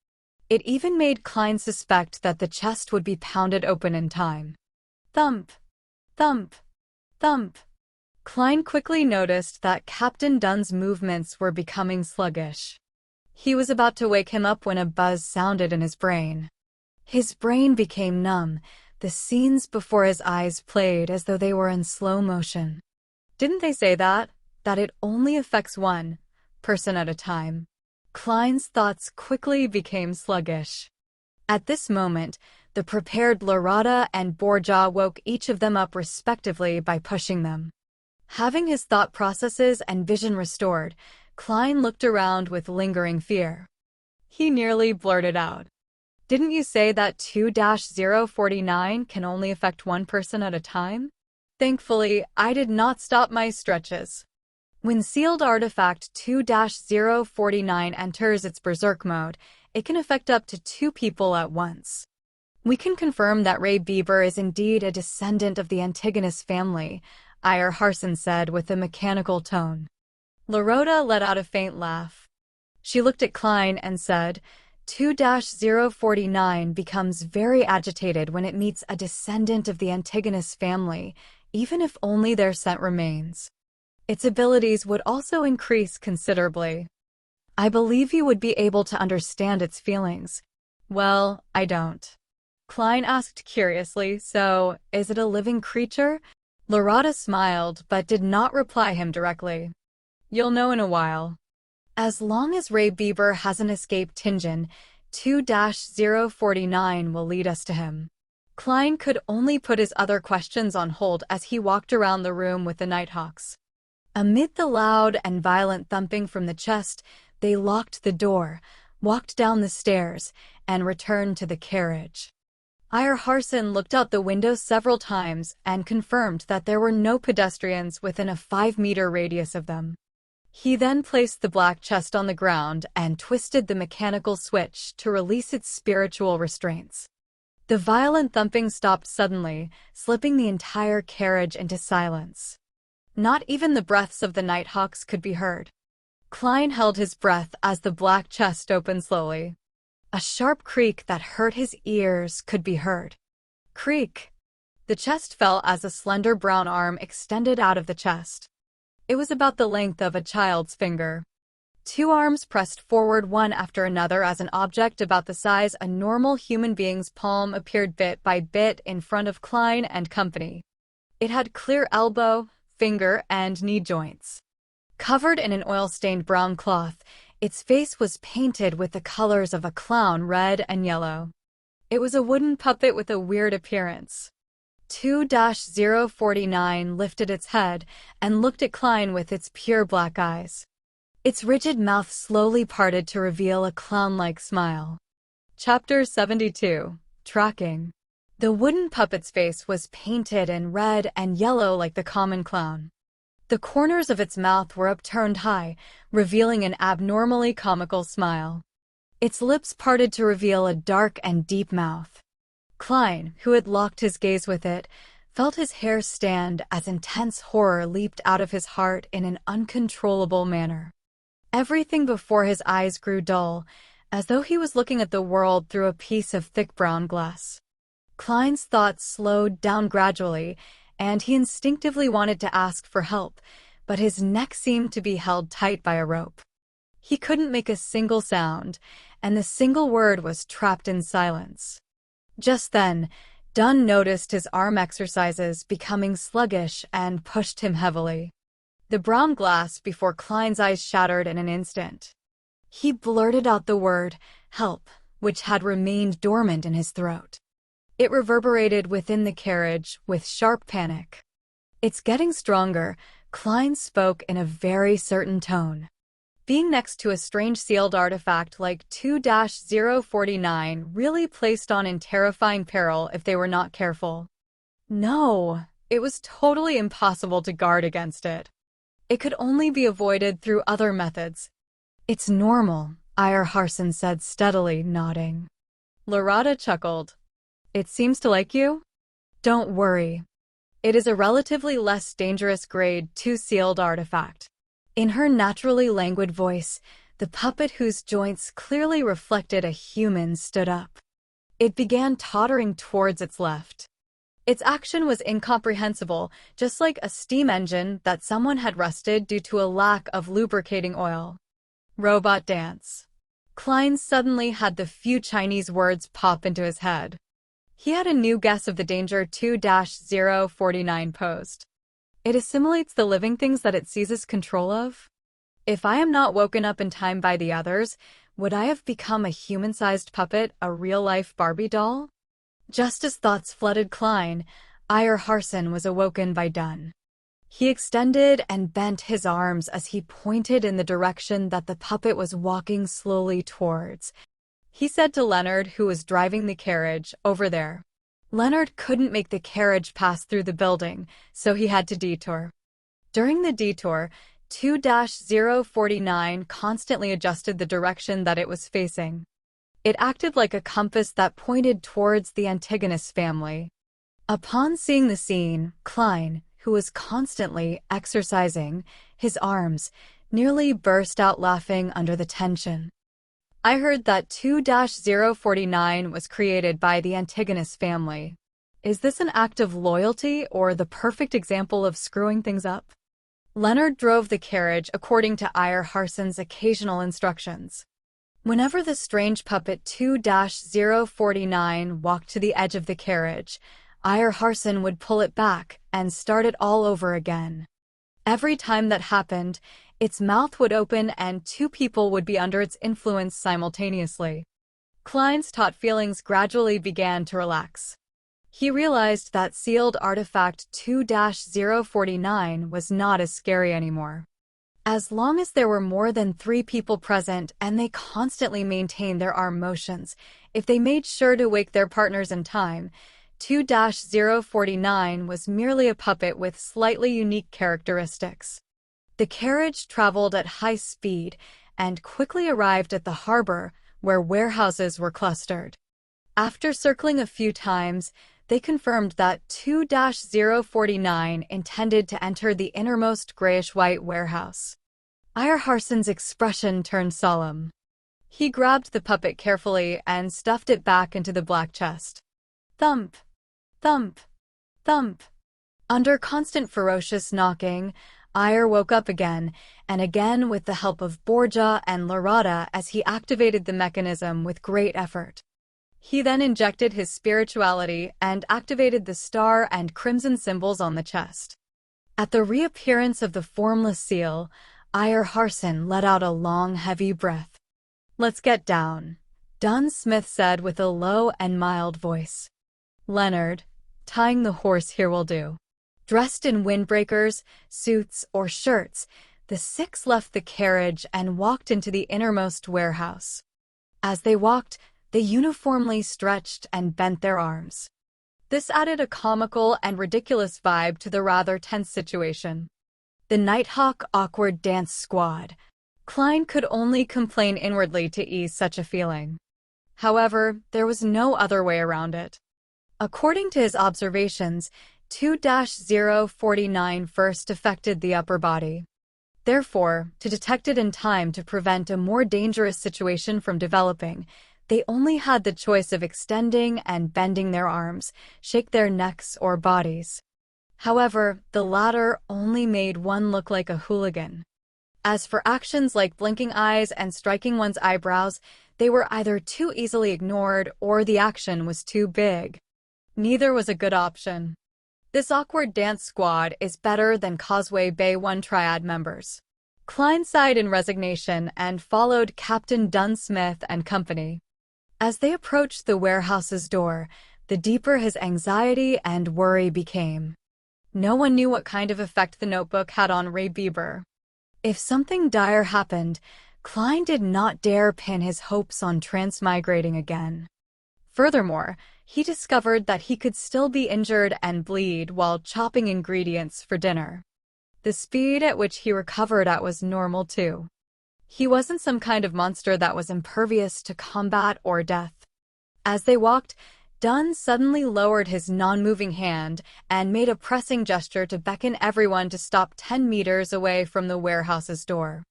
It even made Klein suspect that the chest would be pounded open in time. Thump! Thump! Thump! Klein quickly noticed that Captain Dunn's movements were becoming sluggish. He was about to wake him up when a buzz sounded in his brain. His brain became numb. The scenes before his eyes played as though they were in slow motion. Didn't they say that it only affects one person at a time? Klein's thoughts quickly became sluggish. At this moment, the prepared Lorata and Borja woke each of them up respectively by pushing them. Having his thought processes and vision restored, Klein looked around with lingering fear. He nearly blurted out, "Didn't you say that 2-049 can only affect one person at a time?" Thankfully, I did not stop my stretches. When sealed artifact 2-049 enters its berserk mode, it can affect up to 2 people at once. We can confirm that Ray Bieber is indeed a descendant of the Antigonus family, Ire Harson said with a mechanical tone. Lorota let out a faint laugh. She looked at Klein and said, 2-049 becomes very agitated when it meets a descendant of the Antigonus family, even if only their scent remains. Its abilities would also increase considerably. I believe you would be able to understand its feelings. Well, I don't. Klein asked curiously, so, is it a living creature? Lorata smiled, but did not reply him directly. You'll know in a while. As long as Ray Bieber hasn't escaped Tingen, 2-049 will lead us to him. Klein could only put his other questions on hold as he walked around the room with the Nighthawks. Amid the loud and violent thumping from the chest, they locked the door, walked down the stairs, and returned to the carriage. Ire Harson looked out the window several times and confirmed that there were no pedestrians within a 5-meter radius of them. He then placed the black chest on the ground and twisted the mechanical switch to release its spiritual restraints. The violent thumping stopped suddenly, slipping the entire carriage into silence. Not even the breaths of the nighthawks could be heard. Klein held his breath as the black chest opened slowly. A sharp creak that hurt his ears could be heard. Creak! The chest fell as a slender brown arm extended out of the chest. It was about the length of a child's finger. Two arms pressed forward one after another as an object about the size a normal human being's palm appeared bit by bit in front of Klein and company. It had clear elbow, finger, and knee joints. Covered in an oil-stained brown cloth, its face was painted with the colors of a clown, red and yellow. It was a wooden puppet with a weird appearance. 2-049 lifted its head and looked at Klein with its pure black eyes. Its rigid mouth slowly parted to reveal a clown-like smile. Chapter 72. Tracking. The wooden puppet's face was painted in red and yellow like the common clown. The corners of its mouth were upturned high, revealing an abnormally comical smile. Its lips parted to reveal a dark and deep mouth. Klein, who had locked his gaze with it, felt his hair stand as intense horror leaped out of his heart in an uncontrollable manner. Everything before his eyes grew dull, as though he was looking at the world through a piece of thick brown glass. Klein's thoughts slowed down gradually, and he instinctively wanted to ask for help, but his neck seemed to be held tight by a rope. He couldn't make a single sound, and the single word was trapped in silence. Just then, Dunn noticed his arm exercises becoming sluggish and pushed him heavily. The brown glass before Klein's eyes shattered in an instant. He blurted out the word, "help," which had remained dormant in his throat. It reverberated within the carriage with sharp panic. "It's getting stronger," Klein spoke in a very certain tone. Being next to a strange sealed artifact like 2-049 really placed on in terrifying peril if they were not careful. No, it was totally impossible to guard against it. It could only be avoided through other methods. "It's normal," Harson said steadily, nodding. Lorada chuckled. "It seems to like you? Don't worry. It is a relatively less dangerous grade 2 sealed artifact." In her naturally languid voice, the puppet whose joints clearly reflected a human stood up. It began tottering towards its left. Its action was incomprehensible, just like a steam engine that someone had rusted due to a lack of lubricating oil. Robot dance. Klein suddenly had the few Chinese words pop into his head. He had a new guess of the danger 2-049 posed. It assimilates the living things that it seizes control of. If I am not woken up in time by the others, would I have become a human-sized puppet, a real-life Barbie doll? Just as thoughts flooded Klein, Harson was awoken by Dunn. He extended and bent his arms as he pointed in the direction that the puppet was walking slowly towards. He said to Leonard, who was driving the carriage, "Over there." Leonard couldn't make the carriage pass through the building, so he had to detour. During the detour, 2-049 constantly adjusted the direction that it was facing. It acted like a compass that pointed towards the Antigonus family. Upon seeing the scene, Klein, who was constantly exercising his arms, nearly burst out laughing under the tension. "I heard that 2-049 was created by the Antigonus family. Is this an act of loyalty or the perfect example of screwing things up?" Leonard drove the carriage according to Harson's occasional instructions. Whenever the strange puppet 2-049 walked to the edge of the carriage, Harson would pull it back and start it all over again. Every time that happened, its mouth would open and two people would be under its influence simultaneously. Klein's taut feelings gradually began to relax. He realized that sealed artifact 2-049 was not as scary anymore. As long as there were more than 3 people present and they constantly maintained their arm motions, if they made sure to wake their partners in time, 2-049 was merely a puppet with slightly unique characteristics. The carriage traveled at high speed and quickly arrived at the harbor where warehouses were clustered. After circling a few times, they confirmed that 2-049 intended to enter the innermost grayish-white warehouse. Harson's expression turned solemn. He grabbed the puppet carefully and stuffed it back into the black chest. Thump! Thump! Thump! Under constant ferocious knocking, woke up again, and again with the help of Borgia and Larada as he activated the mechanism with great effort. He then injected his spirituality and activated the star and crimson symbols on the chest. At the reappearance of the formless seal, Harson let out a long, heavy breath. "Let's get down," Dunn Smith said with a low and mild voice. "Leonard, tying the horse here will do." Dressed in windbreakers, suits, or shirts, the six left the carriage and walked into the innermost warehouse. As they walked, they uniformly stretched and bent their arms. This added a comical and ridiculous vibe to the rather tense situation. The Nighthawk Awkward Dance Squad. Klein could only complain inwardly to ease such a feeling. However, there was no other way around it. According to his observations, 2-049 first affected the upper body. Therefore, to detect it in time to prevent a more dangerous situation from developing, they only had the choice of extending and bending their arms, shake their necks or bodies. However, the latter only made one look like a hooligan. As for actions like blinking eyes and striking one's eyebrows, they were either too easily ignored or the action was too big. Neither was a good option. This awkward dance squad is better than Causeway Bay 1 Triad members. Klein sighed in resignation and followed Captain Dunn Smith and company. As they approached the warehouse's door, the deeper his anxiety and worry became. No one knew what kind of effect the notebook had on Ray Bieber. If something dire happened, Klein did not dare pin his hopes on transmigrating again. Furthermore, he discovered that he could still be injured and bleed while chopping ingredients for dinner. The speed at which he recovered at was normal too. He wasn't some kind of monster that was impervious to combat or death. As they walked, Dunn suddenly lowered his non-moving hand and made a pressing gesture to beckon everyone to stop 10 meters away from the warehouse's door.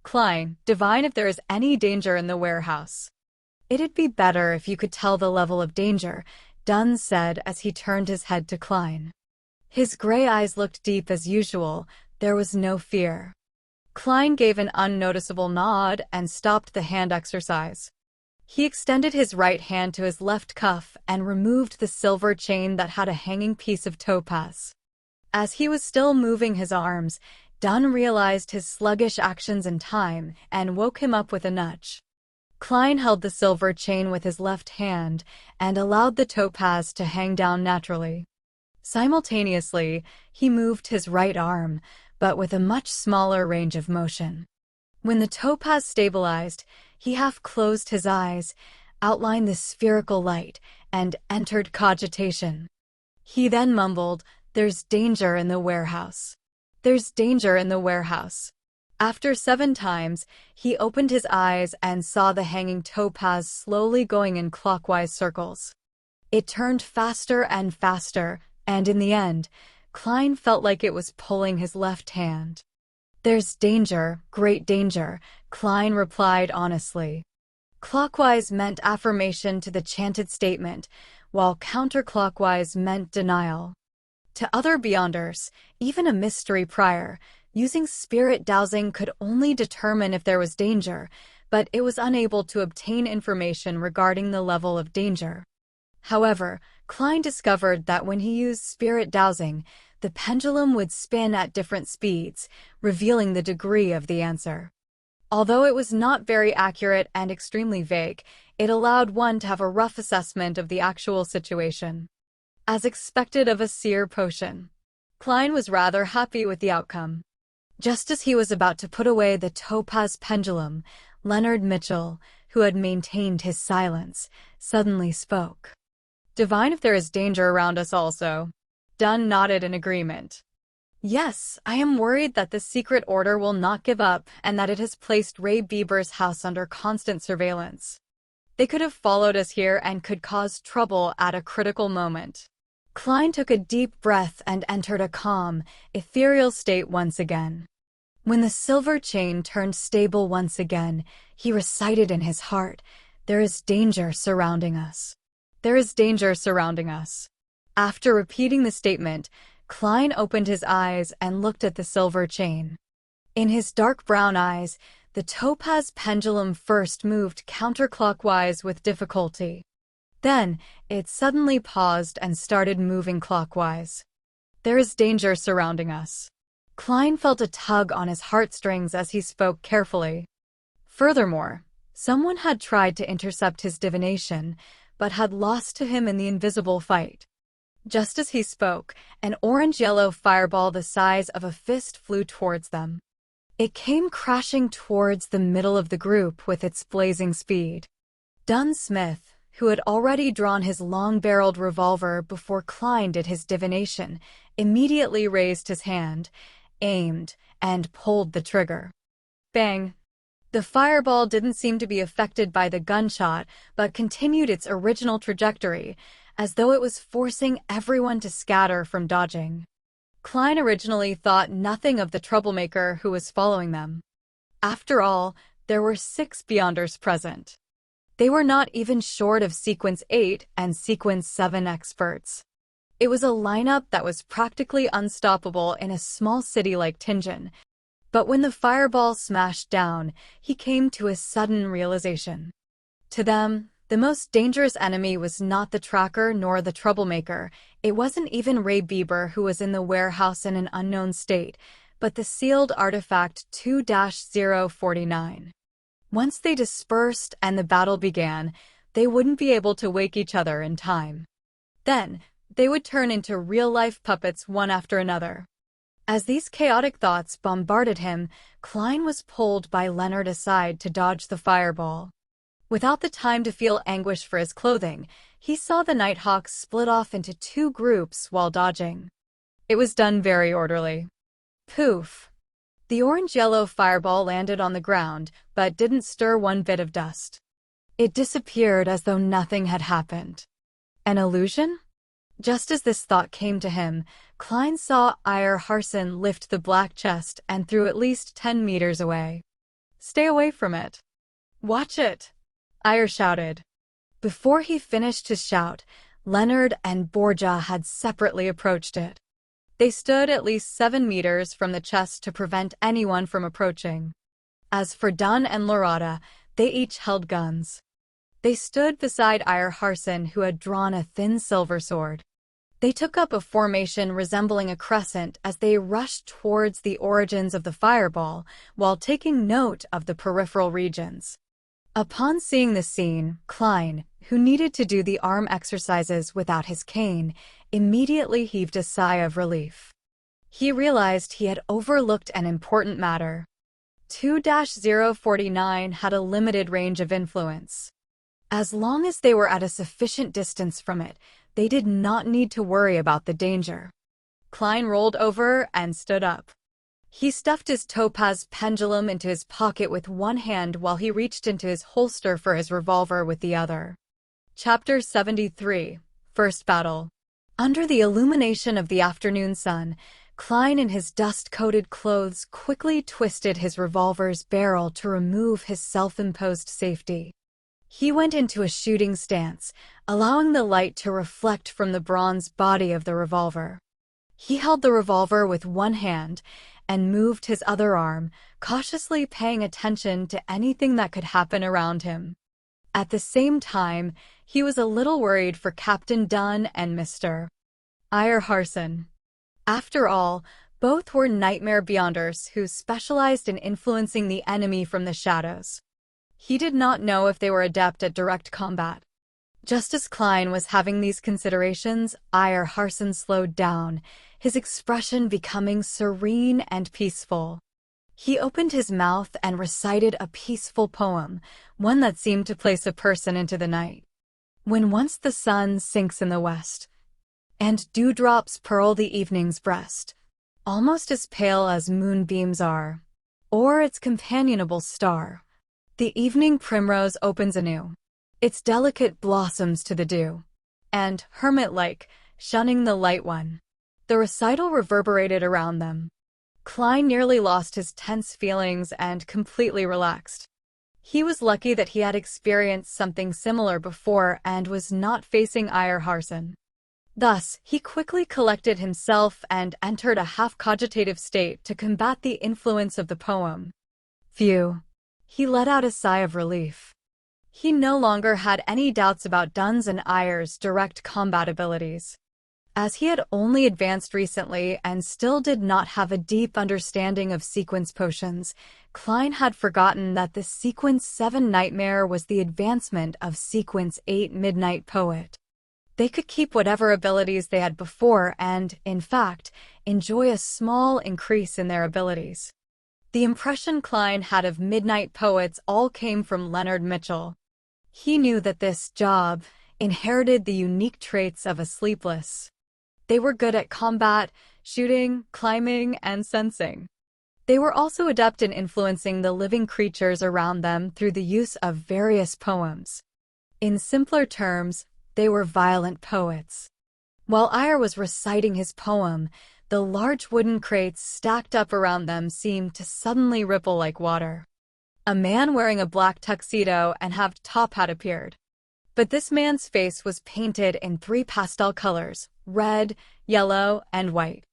"Klein, divine if there is any danger in the warehouse." "It'd be better if you could tell the level of danger," Dunn said as he turned his head to Klein. His gray eyes looked deep as usual. There was no fear. Klein gave an unnoticeable nod and stopped the hand exercise. He extended his right hand to his left cuff and removed the silver chain that had a hanging piece of topaz. As he was still moving his arms, Dunn realized his sluggish actions in time and woke him up with a nudge. Klein held the silver chain with his left hand and allowed the topaz to hang down naturally. Simultaneously, he moved his right arm, but with a much smaller range of motion. When the topaz stabilized, he half closed his eyes, outlined the spherical light, and entered cogitation. He then mumbled, "There's danger in the warehouse. There's danger in the warehouse." After 7 times, he opened his eyes and saw the hanging topaz slowly going in clockwise circles. It turned faster and faster, and in the end, Klein felt like it was pulling his left hand. "There's danger, great danger," Klein replied honestly. Clockwise meant affirmation to the chanted statement, while counterclockwise meant denial. To other Beyonders, even a mystery prior, using spirit dowsing could only determine if there was danger, but it was unable to obtain information regarding the level of danger. However, Klein discovered that when he used spirit dowsing, the pendulum would spin at different speeds, revealing the degree of the answer. Although it was not very accurate and extremely vague, it allowed one to have a rough assessment of the actual situation. As expected of a seer potion, Klein was rather happy with the outcome. Just as he was about to put away the topaz pendulum, Leonard Mitchell, who had maintained his silence, suddenly spoke. "Divine if there is danger around us also." Dunn nodded in agreement. "Yes, I am worried that the secret order will not give up and that it has placed Ray Bieber's house under constant surveillance. They could have followed us here and could cause trouble at a critical moment." Klein took a deep breath and entered a calm, ethereal state once again. When the silver chain turned stable once again, he recited in his heart, "There is danger surrounding us. There is danger surrounding us." After repeating the statement, Klein opened his eyes and looked at the silver chain. In his dark brown eyes, the topaz pendulum first moved counterclockwise with difficulty. Then, it suddenly paused and started moving clockwise. "There is danger surrounding us." Klein felt a tug on his heartstrings as he spoke carefully. Furthermore, someone had tried to intercept his divination, but had lost to him in the invisible fight. Just as he spoke, an orange-yellow fireball the size of a fist flew towards them. It came crashing towards the middle of the group with its blazing speed. Dunn Smith, who had already drawn his long-barreled revolver before Klein did his divination, immediately raised his hand, aimed, and pulled the trigger. Bang! The fireball didn't seem to be affected by the gunshot, but continued its original trajectory, as though it was forcing everyone to scatter from dodging. Klein originally thought nothing of the troublemaker who was following them. After all, there were 6 Beyonders present. They were not even short of Sequence 8 and Sequence 7 experts. It was a lineup that was practically unstoppable in a small city like Tianjin. But when the fireball smashed down, he came to a sudden realization. To them, the most dangerous enemy was not the tracker nor the troublemaker. It wasn't even Ray Bieber who was in the warehouse in an unknown state, but the sealed artifact 2-049. Once they dispersed and the battle began, they wouldn't be able to wake each other in time. Then, they would turn into real-life puppets one after another. As these chaotic thoughts bombarded him, Klein was pulled by Leonard aside to dodge the fireball. Without the time to feel anguish for his clothing, he saw the Nighthawks split off into 2 groups while dodging. It was done very orderly. Poof! The orange-yellow fireball landed on the ground, but didn't stir one bit of dust. It disappeared as though nothing had happened. An illusion? Just as this thought came to him, Klein saw Iyer Harson lift the black chest and threw at least 10 meters away. "Stay away from it. Watch it!" Iyer shouted. Before he finished his shout, Leonard and Borja had separately approached it. They stood at least 7 meters from the chest to prevent anyone from approaching. As for Dunn and Lorada, they each held guns. They stood beside Iyer Harson, who had drawn a thin silver sword. They took up a formation resembling a crescent as they rushed towards the origins of the fireball, while taking note of the peripheral regions. Upon seeing the scene, Klein, who needed to do the arm exercises without his cane, immediately heaved a sigh of relief. He realized he had overlooked an important matter. 2-049 had a limited range of influence. As long as they were at a sufficient distance from it, they did not need to worry about the danger. Klein rolled over and stood up. He stuffed his topaz pendulum into his pocket with one hand while he reached into his holster for his revolver with the other. Chapter 73, First Battle. Under the illumination of the afternoon sun, Klein in his dust-coated clothes quickly twisted his revolver's barrel to remove his self-imposed safety. He went into a shooting stance, allowing the light to reflect from the bronze body of the revolver. He held the revolver with one hand and moved his other arm, cautiously paying attention to anything that could happen around him. At the same time, he was a little worried for Captain Dunn and Mr. Iyer Harson. After all, both were nightmare Beyonders who specialized in influencing the enemy from the shadows. He did not know if they were adept at direct combat. Just as Klein was having these considerations, Iyer Harson slowed down, his expression becoming serene and peaceful. He opened his mouth and recited a peaceful poem, one that seemed to place a person into the night. When once the sun sinks in the west, and dewdrops pearl the evening's breast, almost as pale as moonbeams are, or its companionable star, the evening primrose opens anew, its delicate blossoms to the dew, and, hermit-like, shunning the light one. The recital reverberated around them. Klein nearly lost his tense feelings and completely relaxed. He was lucky that he had experienced something similar before and was not facing Iyer Harson. Thus, he quickly collected himself and entered a half-cogitative state to combat the influence of the poem. Phew. He let out a sigh of relief. He no longer had any doubts about Dunn's and Iyer's direct combat abilities. As he had only advanced recently and still did not have a deep understanding of sequence potions, Klein had forgotten that the Sequence 7 Nightmare was the advancement of Sequence 8 Midnight Poet. They could keep whatever abilities they had before and, in fact, enjoy a small increase in their abilities. The impression Klein had of Midnight Poets all came from Leonard Mitchell. He knew that this job inherited the unique traits of a Sleepless. They were good at combat, shooting, climbing, and sensing. They were also adept in influencing the living creatures around them through the use of various poems. In simpler terms, they were violent poets. While Iyer was reciting his poem, the large wooden crates stacked up around them seemed to suddenly ripple like water. A man wearing a black tuxedo and halved top hat appeared. But this man's face was painted in 3 pastel colors: red, yellow, and white.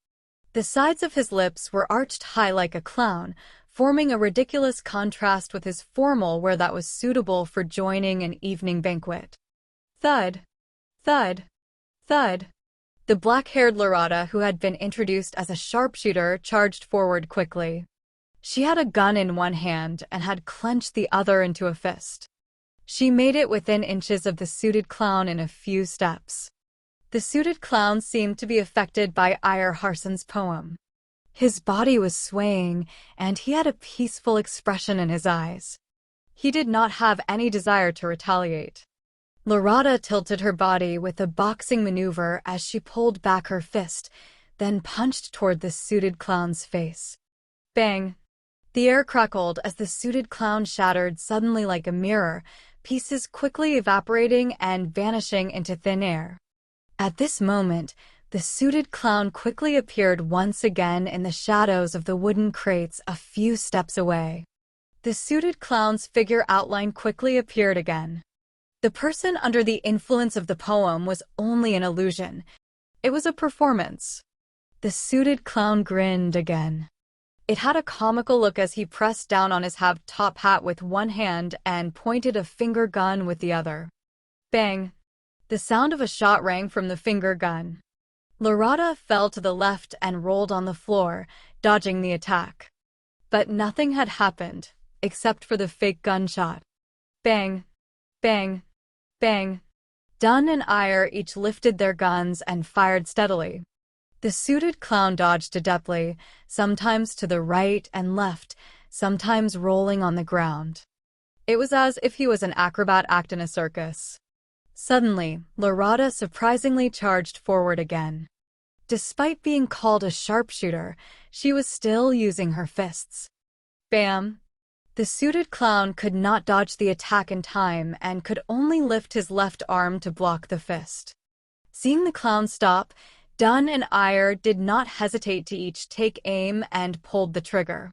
The sides of his lips were arched high like a clown, forming a ridiculous contrast with his formal wear that was suitable for joining an evening banquet. Thud. Thud. Thud. The black-haired Lorata, who had been introduced as a sharpshooter, charged forward quickly. She had a gun in one hand and had clenched the other into a fist. She made it within inches of the suited clown in a few steps. The suited clown seemed to be affected by Iyer Harson's poem. His body was swaying, and he had a peaceful expression in his eyes. He did not have any desire to retaliate. Lorata tilted her body with a boxing maneuver as she pulled back her fist, then punched toward the suited clown's face. Bang! The air crackled as the suited clown shattered suddenly like a mirror, pieces quickly evaporating and vanishing into thin air. At this moment, the suited clown quickly appeared once again in the shadows of the wooden crates a few steps away. The suited clown's figure outline quickly appeared again. The person under the influence of the poem was only an illusion. It was a performance. The suited clown grinned again. It had a comical look as he pressed down on his halved top hat with one hand and pointed a finger gun with the other. Bang! The sound of a shot rang from the finger gun. Lorata fell to the left and rolled on the floor, dodging the attack. But nothing had happened, except for the fake gunshot. Bang! Bang! Bang! Dunn and Iyer each lifted their guns and fired steadily. The suited clown dodged adeptly, sometimes to the right and left, sometimes rolling on the ground. It was as if he was an acrobat act in a circus. Suddenly, Lorata surprisingly charged forward again. Despite being called a sharpshooter, she was still using her fists. Bam! The suited clown could not dodge the attack in time and could only lift his left arm to block the fist. Seeing the clown stop, Dunn and Iyer did not hesitate to each take aim and pulled the trigger.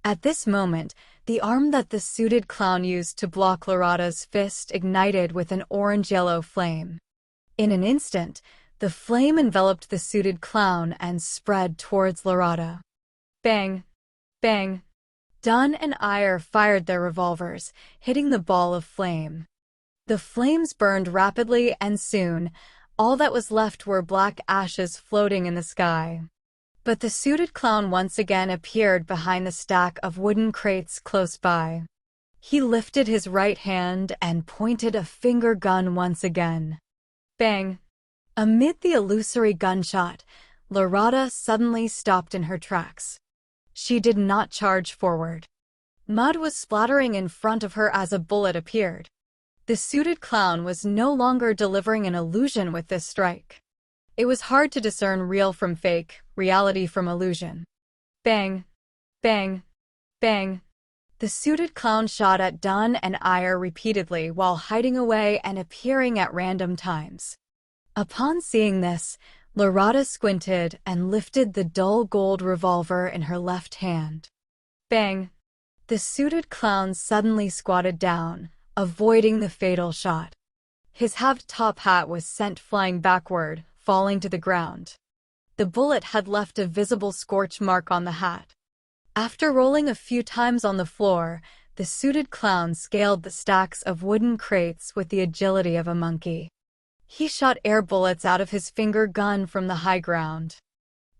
At this moment, the arm that the suited clown used to block Lorata's fist ignited with an orange-yellow flame. In an instant, the flame enveloped the suited clown and spread towards Lorata. Bang! Bang! Dunn and Iyer fired their revolvers, hitting the ball of flame. The flames burned rapidly, and soon, all that was left were black ashes floating in the sky. But the suited clown once again appeared behind the stack of wooden crates close by. He lifted his right hand and pointed a finger gun once again. Bang! Amid the illusory gunshot, Lorata suddenly stopped in her tracks. She did not charge forward. Mud was splattering in front of her as a bullet appeared. The suited clown was no longer delivering an illusion with this strike. It was hard to discern real from fake, reality from illusion. Bang! Bang! Bang! The suited clown shot at Dunn and Iyer repeatedly while hiding away and appearing at random times. Upon seeing this, Lorada squinted and lifted the dull gold revolver in her left hand. Bang! The suited clown suddenly squatted down, avoiding the fatal shot. His halved top hat was sent flying backward, falling to the ground. The bullet had left a visible scorch mark on the hat. After rolling a few times on the floor, the suited clown scaled the stacks of wooden crates with the agility of a monkey. He shot air bullets out of his finger gun from the high ground.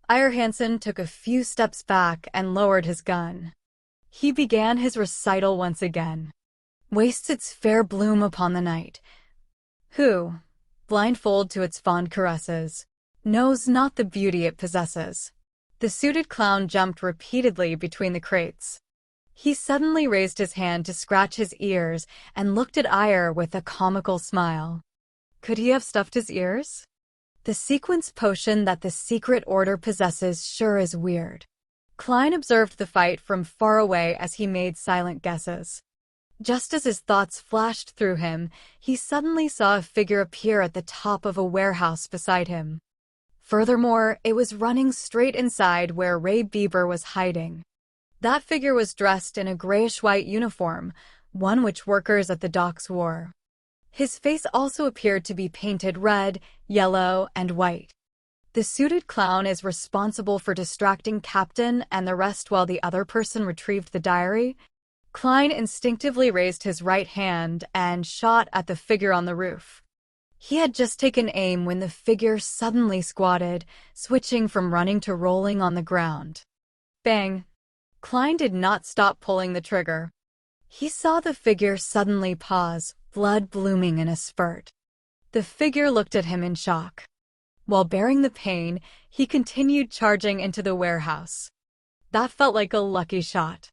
Ire Hansen took a few steps back and lowered his gun. He began his recital once again. Wastes its fair bloom upon the night, who, blindfold to its fond caresses, knows not the beauty it possesses. The suited clown jumped repeatedly between the crates. He suddenly raised his hand to scratch his ears and looked at Ire with a comical smile. Could he have stuffed his ears? The sequence potion that the secret order possesses sure is weird. Klein observed the fight from far away as he made silent guesses. Just as his thoughts flashed through him, he suddenly saw a figure appear at the top of a warehouse beside him. Furthermore, it was running straight inside where Ray Bieber was hiding. That figure was dressed in a grayish-white uniform, one which workers at the docks wore. His face also appeared to be painted red, yellow, and white. The suited clown is responsible for distracting Captain and the rest while the other person retrieved the diary. Klein instinctively raised his right hand and shot at the figure on the roof. He had just taken aim when the figure suddenly squatted, switching from running to rolling on the ground. Bang! Klein did not stop pulling the trigger. He saw the figure suddenly pause, blood blooming in a spurt. The figure looked at him in shock. While bearing the pain, he continued charging into the warehouse. That felt like a lucky shot.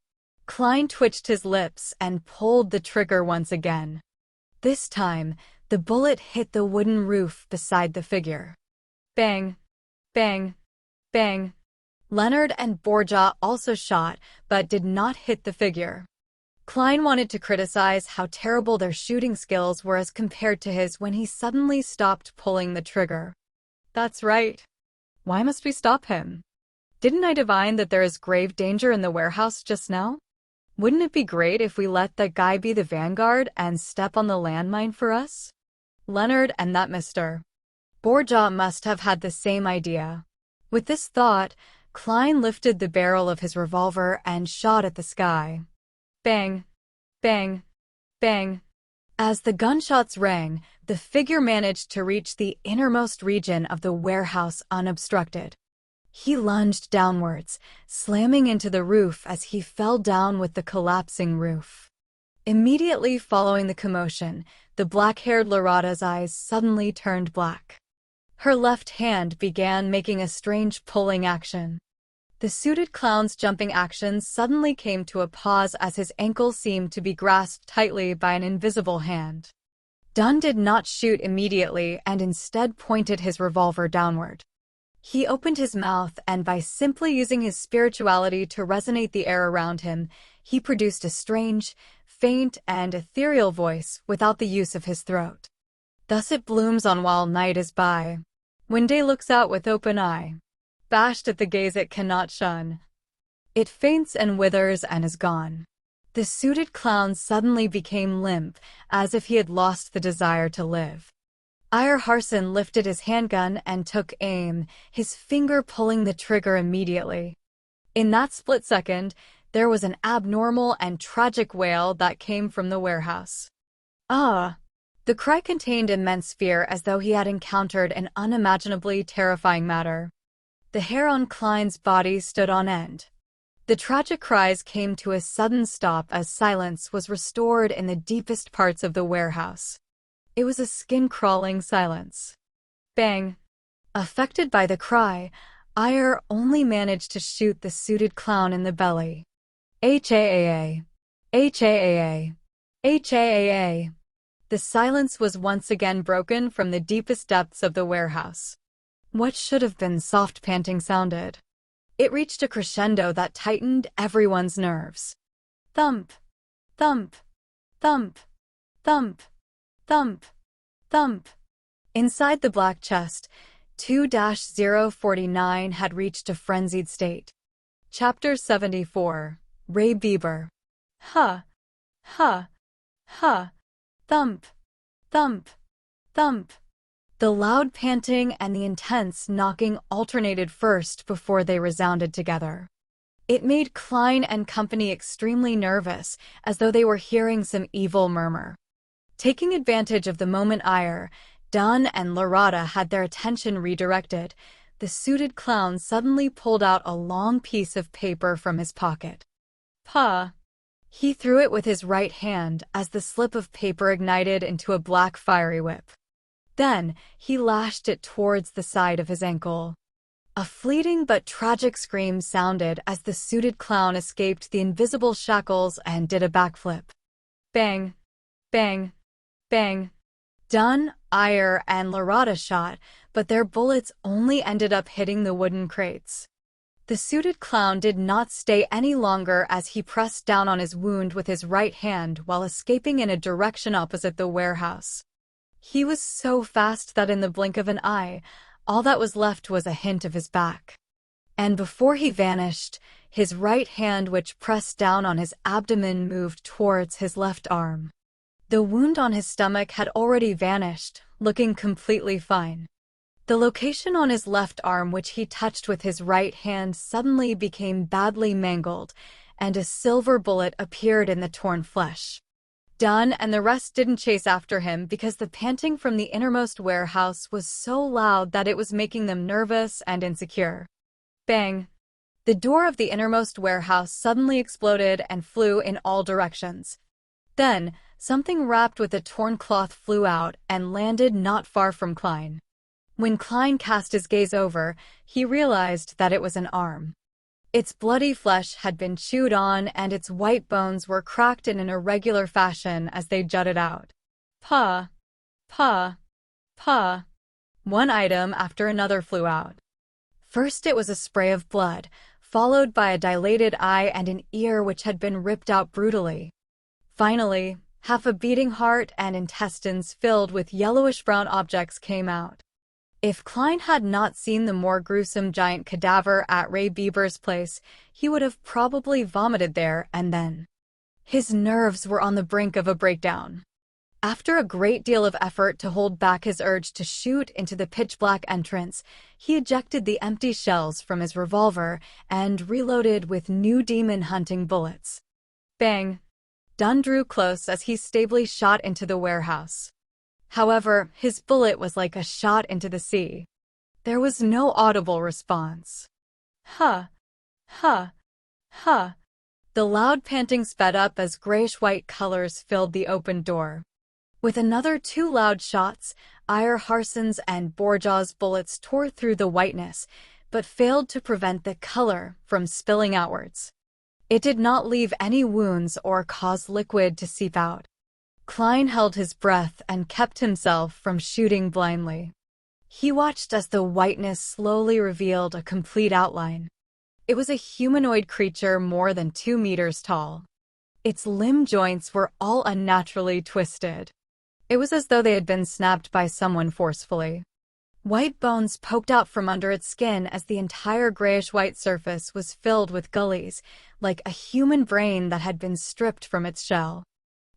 Klein twitched his lips and pulled the trigger once again. This time, the bullet hit the wooden roof beside the figure. Bang! Bang! Bang! Leonard and Borja also shot, but did not hit the figure. Klein wanted to criticize how terrible their shooting skills were as compared to his when he suddenly stopped pulling the trigger. That's right. Why must we stop him? Didn't I divine that there is grave danger in the warehouse just now? Wouldn't it be great if we let that guy be the vanguard and step on the landmine for us? Leonard and that Mr. Borja must have had the same idea. With this thought, Klein lifted the barrel of his revolver and shot at the sky. Bang! Bang! Bang! As the gunshots rang, the figure managed to reach the innermost region of the warehouse unobstructed. He lunged downwards, slamming into the roof as he fell down with the collapsing roof. Immediately following the commotion, the black-haired Lorada's eyes suddenly turned black. Her left hand began making a strange pulling action. The suited clown's jumping action suddenly came to a pause as his ankle seemed to be grasped tightly by an invisible hand. Dunn did not shoot immediately and instead pointed his revolver downward. He opened his mouth and by simply using his spirituality to resonate the air around him, he produced a strange, faint, and ethereal voice without the use of his throat. Thus it blooms on while night is by, when day looks out with open eye, bashed at the gaze it cannot shun. It faints and withers and is gone. The suited clown suddenly became limp, as if he had lost the desire to live. Ire Harson lifted his handgun and took aim, his finger pulling the trigger immediately. In that split second, there was an abnormal and tragic wail that came from the warehouse. Ah! The cry contained immense fear as though he had encountered an unimaginably terrifying matter. The hair on Klein's body stood on end. The tragic cries came to a sudden stop as silence was restored in the deepest parts of the warehouse. It was a skin-crawling silence. Bang! Affected by the cry, Ire only managed to shoot the suited clown in the belly. HAAA! HAAA! HAAA! The silence was once again broken from the deepest depths of the warehouse. What should have been soft panting sounded. It reached a crescendo that tightened everyone's nerves. Thump! Thump! Thump! Thump! Thump! Thump! Inside the black chest, 2-049 had reached a frenzied state. Chapter 74. Ray Bieber. Ha! Ha! Ha! Thump! Thump! Thump! The loud panting and the intense knocking alternated first before they resounded together. It made Klein and company extremely nervous, as though they were hearing some evil murmur. Taking advantage of the moment Iyer, Dunn, and Lorada had their attention redirected, the suited clown suddenly pulled out a long piece of paper from his pocket. Pa! He threw it with his right hand as the slip of paper ignited into a black fiery whip. Then, he lashed it towards the side of his ankle. A fleeting but tragic scream sounded as the suited clown escaped the invisible shackles and did a backflip. Bang! Bang! Bang! Dunn, Iyer, and Lorada shot, but their bullets only ended up hitting the wooden crates. The suited clown did not stay any longer as he pressed down on his wound with his right hand while escaping in a direction opposite the warehouse. He was so fast that in the blink of an eye, all that was left was a hint of his back. And before he vanished, his right hand which pressed down on his abdomen moved towards his left arm. The wound on his stomach had already vanished, looking completely fine. The location on his left arm which he touched with his right hand suddenly became badly mangled, and a silver bullet appeared in the torn flesh. Dunn and the rest didn't chase after him because the panting from the innermost warehouse was so loud that it was making them nervous and insecure. Bang! The door of the innermost warehouse suddenly exploded and flew in all directions. Then, something wrapped with a torn cloth flew out and landed not far from Klein. When Klein cast his gaze over, he realized that it was an arm. Its bloody flesh had been chewed on and its white bones were cracked in an irregular fashion as they jutted out. Pa! Pa! Pa! One item after another flew out. First it was a spray of blood, followed by a dilated eye and an ear which had been ripped out brutally. Finally, half a beating heart and intestines filled with yellowish-brown objects came out. If Klein had not seen the more gruesome giant cadaver at Ray Bieber's place, he would have probably vomited there and then. His nerves were on the brink of a breakdown. After a great deal of effort to hold back his urge to shoot into the pitch-black entrance, he ejected the empty shells from his revolver and reloaded with new demon-hunting bullets. Bang! Dunn drew close as he stably shot into the warehouse. However, his bullet was like a shot into the sea. There was no audible response. Ha! Ha! Ha! The loud panting sped up as grayish-white colors filled the open door. With another 2 loud shots, Iyer Harson's and Borjaw's bullets tore through the whiteness, but failed to prevent the color from spilling outwards. It did not leave any wounds or cause liquid to seep out. Klein held his breath and kept himself from shooting blindly. He watched as the whiteness slowly revealed a complete outline. It was a humanoid creature more than 2 meters tall. Its limb joints were all unnaturally twisted. It was as though they had been snapped by someone forcefully. White bones poked out from under its skin as the entire grayish-white surface was filled with gullies, like a human brain that had been stripped from its shell.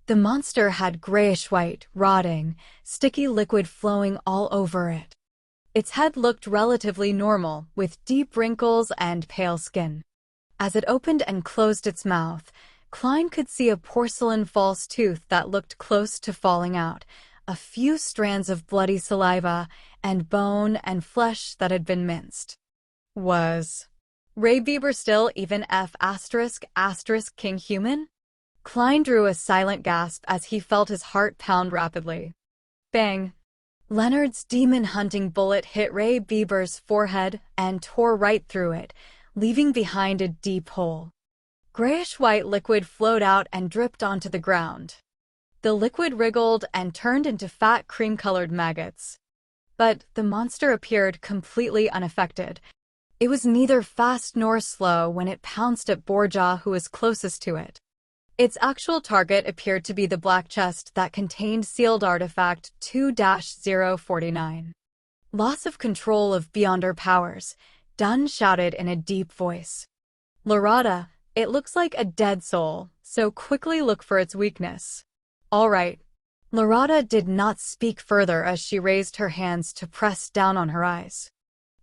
The monster had grayish-white, rotting, sticky liquid flowing all over it. Its head looked relatively normal, with deep wrinkles and pale skin. As it opened and closed its mouth, Klein could see a porcelain false tooth that looked close to falling out, a few strands of bloody saliva, and bone and flesh that had been minced. Was Ray Bieber still even King human? Klein drew a silent gasp as he felt his heart pound rapidly. Bang! Leonard's demon-hunting bullet hit Ray Bieber's forehead and tore right through it, leaving behind a deep hole. Grayish-white liquid flowed out and dripped onto the ground. The liquid wriggled and turned into fat cream-colored maggots. But the monster appeared completely unaffected. It was neither fast nor slow when it pounced at Borjaw, who was closest to it. Its actual target appeared to be the black chest that contained sealed artifact 2-049. Loss of control of beyond her powers, Dunn shouted in a deep voice. Larada, it looks like a dead soul, so quickly look for its weakness. All right. Larada did not speak further as she raised her hands to press down on her eyes.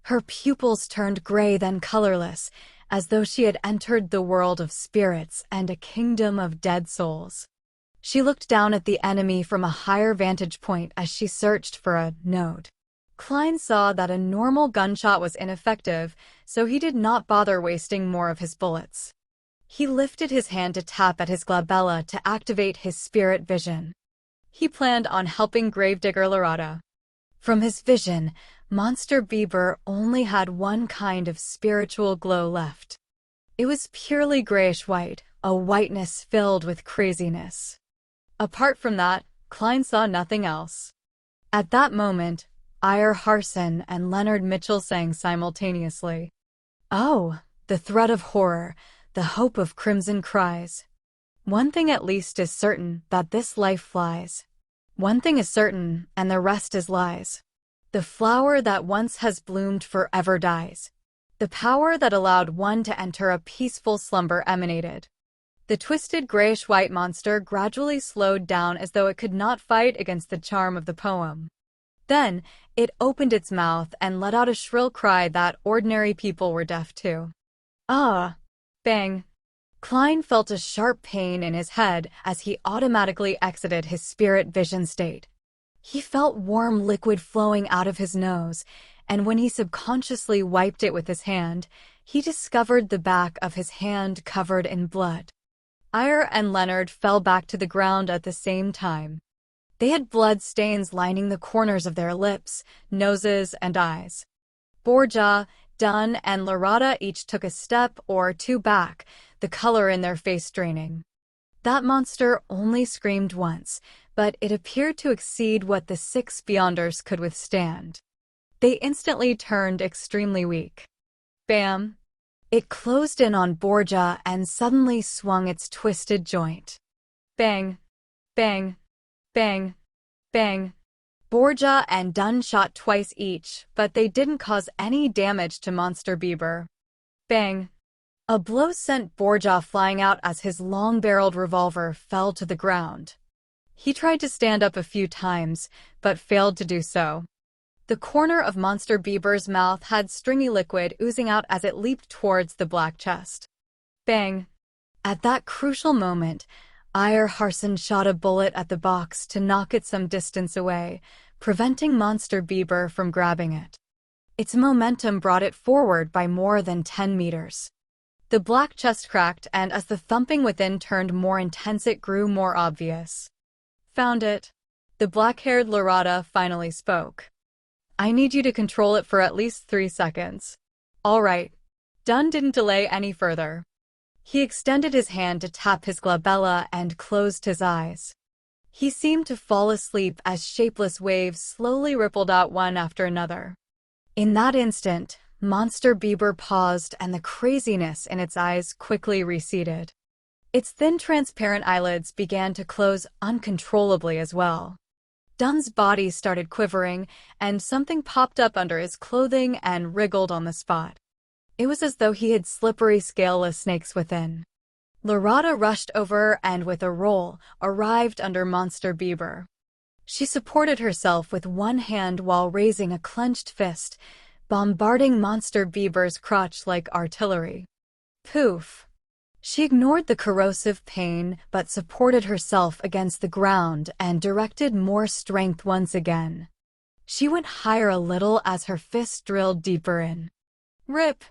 Her pupils turned gray then colorless, as though she had entered the world of spirits and a kingdom of dead souls. She looked down at the enemy from a higher vantage point as she searched for a node. Klein saw that a normal gunshot was ineffective, so he did not bother wasting more of his bullets. He lifted his hand to tap at his glabella to activate his spirit vision. He planned on helping Gravedigger Larada. From his vision, Monster Bieber only had one kind of spiritual glow left. It was purely grayish-white, a whiteness filled with craziness. Apart from that, Klein saw nothing else. At that moment, Ire Harson and Leonard Mitchell sang simultaneously. Oh, the threat of horror, the hope of crimson cries. One thing at least is certain, that this life flies. One thing is certain, and the rest is lies. The flower that once has bloomed forever dies. The power that allowed one to enter a peaceful slumber emanated. The twisted grayish-white monster gradually slowed down as though it could not fight against the charm of the poem. Then, it opened its mouth and let out a shrill cry that ordinary people were deaf to. Ah! Bang! Klein felt a sharp pain in his head as he automatically exited his spirit vision state. He felt warm liquid flowing out of his nose, and when he subconsciously wiped it with his hand, he discovered the back of his hand covered in blood. Ire and Leonard fell back to the ground at the same time. They had blood stains lining the corners of their lips, noses, and eyes. Borja, Dunn, and Larada each took a step or two back, the color in their face draining. That monster only screamed once, but it appeared to exceed what the 6 Beyonders could withstand. They instantly turned extremely weak. Bam! It closed in on Borja and suddenly swung its twisted joint. Bang! Bang! Bang! Bang! Borja and Dunn shot twice each, but they didn't cause any damage to Monster Bieber. Bang! A blow sent Borja flying out as his long-barreled revolver fell to the ground. He tried to stand up a few times, but failed to do so. The corner of Monster Bieber's mouth had stringy liquid oozing out as it leaped towards the black chest. Bang! At that crucial moment, Ire Harson shot a bullet at the box to knock it some distance away, preventing Monster Bieber from grabbing it. Its momentum brought it forward by more than 10 meters. The black chest cracked, and as the thumping within turned more intense, it grew more obvious. Found it. The black-haired Larada finally spoke. I need you to control it for at least 3 seconds. All right. Dunn didn't delay any further. He extended his hand to tap his glabella and closed his eyes. He seemed to fall asleep as shapeless waves slowly rippled out one after another. In that instant, Monster Bieber paused and the craziness in its eyes quickly receded. Its thin transparent eyelids began to close uncontrollably as well. Dunn's body started quivering, and something popped up under his clothing and wriggled on the spot. It was as though he had slippery, scaleless snakes within. Larada rushed over and with a roll, arrived under Monster Bieber. She supported herself with one hand while raising a clenched fist, bombarding Monster Bieber's crotch like artillery. Poof! She ignored the corrosive pain but supported herself against the ground and directed more strength once again. She went higher a little as her fist drilled deeper in. Rip!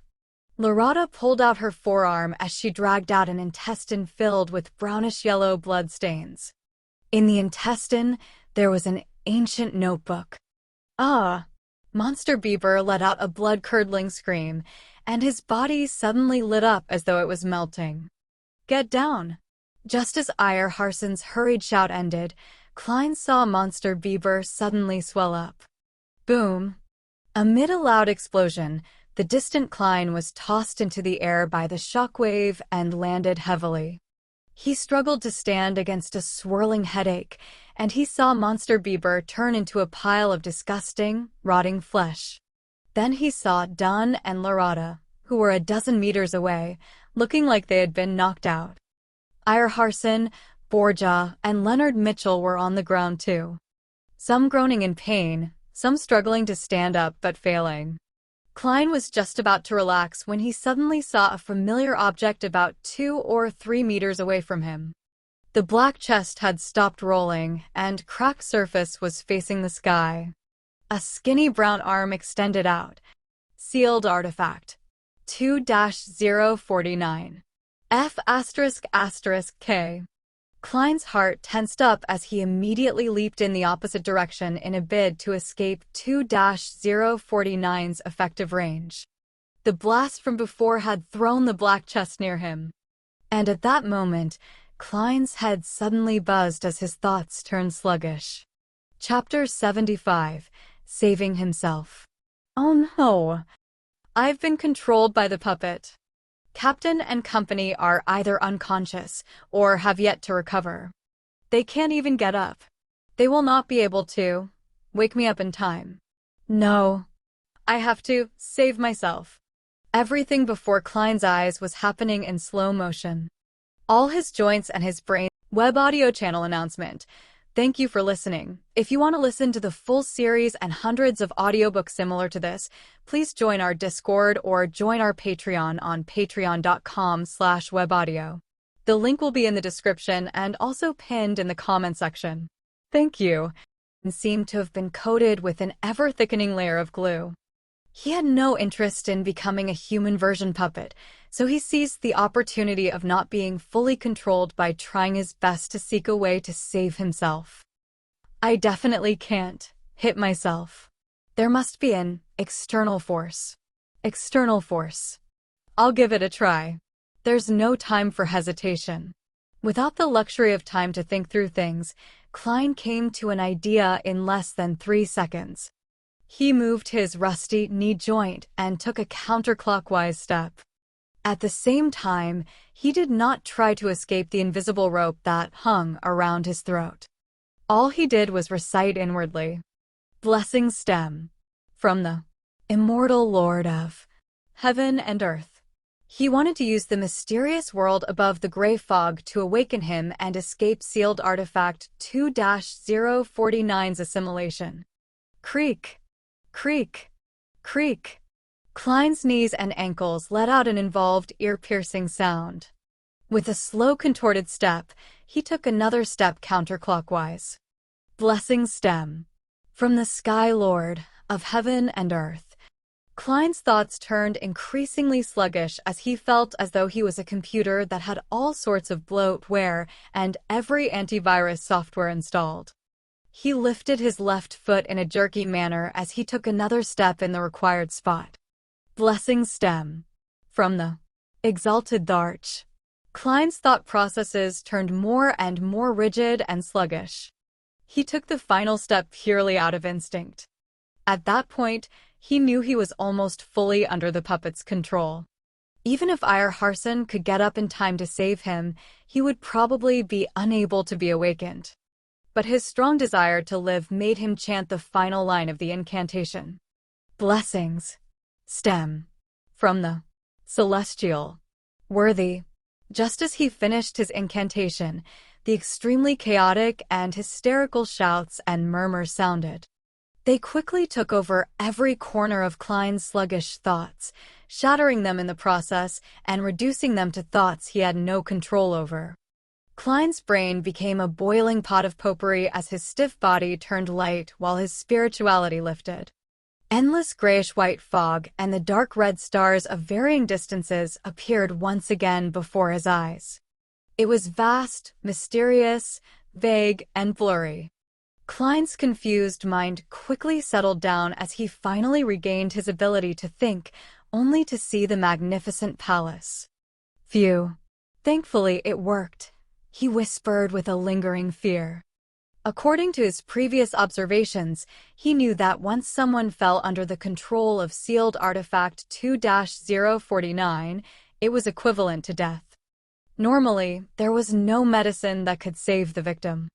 Larada pulled out her forearm as she dragged out an intestine filled with brownish-yellow bloodstains. In the intestine, there was an ancient notebook. Ah! Monster Bieber let out a blood-curdling scream, and his body suddenly lit up as though it was melting. Get down! Just as Ire Harson's hurried shout ended, Klein saw Monster Bieber suddenly swell up. Boom! Amid a loud explosion, the distant Klein was tossed into the air by the shockwave and landed heavily. He struggled to stand against a swirling headache, and he saw Monster Bieber turn into a pile of disgusting, rotting flesh. Then he saw Dunn and Loretta, who were a dozen meters away, looking like they had been knocked out. Harson, Borja, and Leonard Mitchell were on the ground too. Some groaning in pain, some struggling to stand up but failing. Klein was just about to relax when he suddenly saw a familiar object about 2 or 3 meters away from him. The black chest had stopped rolling, and cracked surface was facing the sky. A skinny brown arm extended out. Sealed artifact. 2-049. F***K. Klein's heart tensed up as he immediately leaped in the opposite direction in a bid to escape 2-049's effective range. The blast from before had thrown the black chest near him. And at that moment, Klein's head suddenly buzzed as his thoughts turned sluggish. Chapter 75. Saving Himself. Oh no! I've been controlled by the puppet. Captain and company are either unconscious or have yet to recover. They can't even get up. They will not be able to wake me up in time. No. I have to save myself. Everything before Klein's eyes was happening in slow motion. All his joints and his brain. Web audio channel announcement. Thank you for listening. If you want to listen to the full series and hundreds of audiobooks similar to this, please join our Discord or join our Patreon on patreon.com/webaudio. The link will be in the description and also pinned in the comment section. Thank you. And seemed to have been coated with an ever-thickening layer of glue. He had no interest in becoming a human version puppet, so he seized the opportunity of not being fully controlled by trying his best to seek a way to save himself. I definitely can't hit myself. There must be an external force. External force. I'll give it a try. There's no time for hesitation. Without the luxury of time to think through things, Klein came to an idea in less than 3 seconds. He moved his rusty knee joint and took a counterclockwise step. At the same time, he did not try to escape the invisible rope that hung around his throat. All he did was recite inwardly. Blessings stem from the immortal Lord of heaven and earth. He wanted to use the mysterious world above the gray fog to awaken him and escape sealed artifact 2-049's assimilation. Creak. Creak. Creak. Klein's knees and ankles let out an involved, ear-piercing sound. With a slow, contorted step, he took another step counterclockwise. Blessings stem from the Sky Lord of heaven and earth. Klein's thoughts turned increasingly sluggish as he felt as though he was a computer that had all sorts of bloatware and every antivirus software installed. He lifted his left foot in a jerky manner as he took another step in the required spot. Blessings stem from the exalted arch. Klein's thought processes turned more and more rigid and sluggish. He took the final step purely out of instinct. At that point, he knew he was almost fully under the puppet's control. Even if Harson could get up in time to save him, he would probably be unable to be awakened. But his strong desire to live made him chant the final line of the incantation. Blessings stem from the celestial worthy. Just as he finished his incantation, the extremely chaotic and hysterical shouts and murmurs sounded. They quickly took over every corner of Klein's sluggish thoughts, shattering them in the process and reducing them to thoughts he had no control over. Klein's brain became a boiling pot of potpourri as his stiff body turned light while his spirituality lifted. Endless grayish-white fog and the dark red stars of varying distances appeared once again before his eyes. It was vast, mysterious, vague, and blurry. Klein's confused mind quickly settled down as he finally regained his ability to think, only to see the magnificent palace. Phew. Thankfully, it worked. He whispered with a lingering fear. According to his previous observations, he knew that once someone fell under the control of sealed artifact 2-049, it was equivalent to death. Normally, there was no medicine that could save the victim.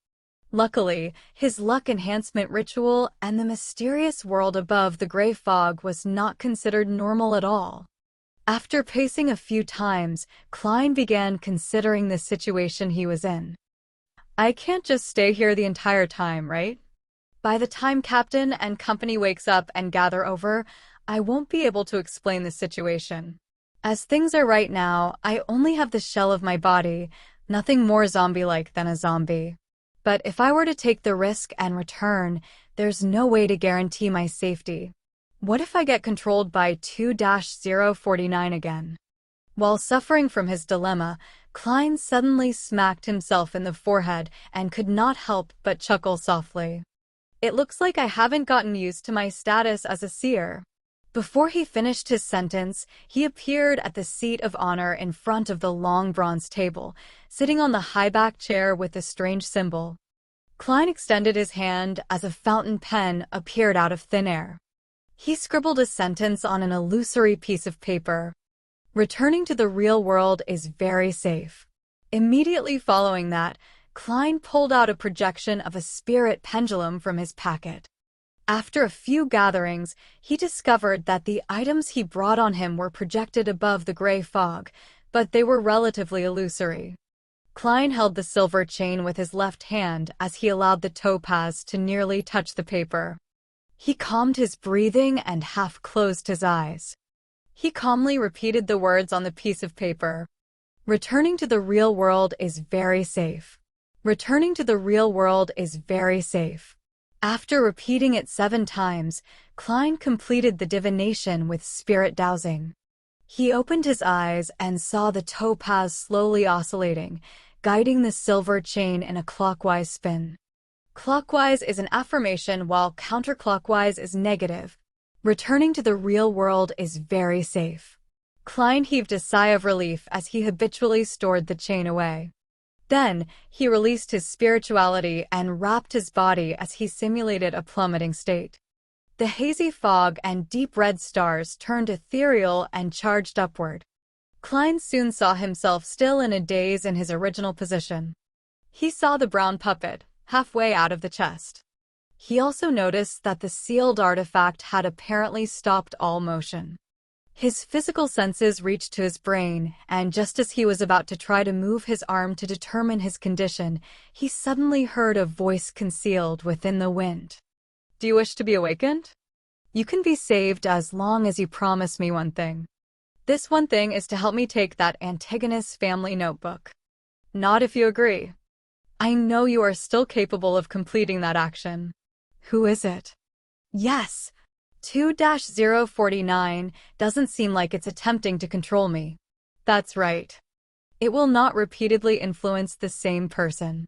Luckily, his luck enhancement ritual and the mysterious world above the gray fog was not considered normal at all. After pacing a few times, Klein began considering the situation he was in. I can't just stay here the entire time, right? By the time Captain and company wakes up and gather over, I won't be able to explain the situation. As things are right now, I only have the shell of my body, nothing more zombie-like than a zombie. But if I were to take the risk and return, there's no way to guarantee my safety. What if I get controlled by 2-049 again? While suffering from his dilemma, Klein suddenly smacked himself in the forehead and could not help but chuckle softly. It looks like I haven't gotten used to my status as a seer. Before he finished his sentence, he appeared at the seat of honor in front of the long bronze table, sitting on the high-backed chair with the strange symbol. Klein extended his hand as a fountain pen appeared out of thin air. He scribbled a sentence on an illusory piece of paper. Returning to the real world is very safe. Immediately following that, Klein pulled out a projection of a spirit pendulum from his packet. After a few gatherings, he discovered that the items he brought on him were projected above the gray fog, but they were relatively illusory. Klein held the silver chain with his left hand as he allowed the topaz to nearly touch the paper. He calmed his breathing and half-closed his eyes. He calmly repeated the words on the piece of paper. Returning to the real world is very safe. Returning to the real world is very safe. After repeating it 7 times, Klein completed the divination with spirit dowsing. He opened his eyes and saw the topaz slowly oscillating, guiding the silver chain in a clockwise spin. Clockwise is an affirmation while counterclockwise is negative. Returning to the real world is very safe. Klein heaved a sigh of relief as he habitually stored the chain away. Then, he released his spirituality and wrapped his body as he simulated a plummeting state. The hazy fog and deep red stars turned ethereal and charged upward. Klein soon saw himself still in a daze in his original position. He saw the brown puppet, halfway out of the chest. He also noticed that the sealed artifact had apparently stopped all motion. His physical senses reached to his brain, and just as he was about to try to move his arm to determine his condition, he suddenly heard a voice concealed within the wind. Do you wish to be awakened? You can be saved as long as you promise me one thing. This one thing is to help me take that Antigonus family notebook. Not if you agree. I know you are still capable of completing that action. Who is it? Yes! 2-049 doesn't seem like it's attempting to control me. That's right. It will not repeatedly influence the same person.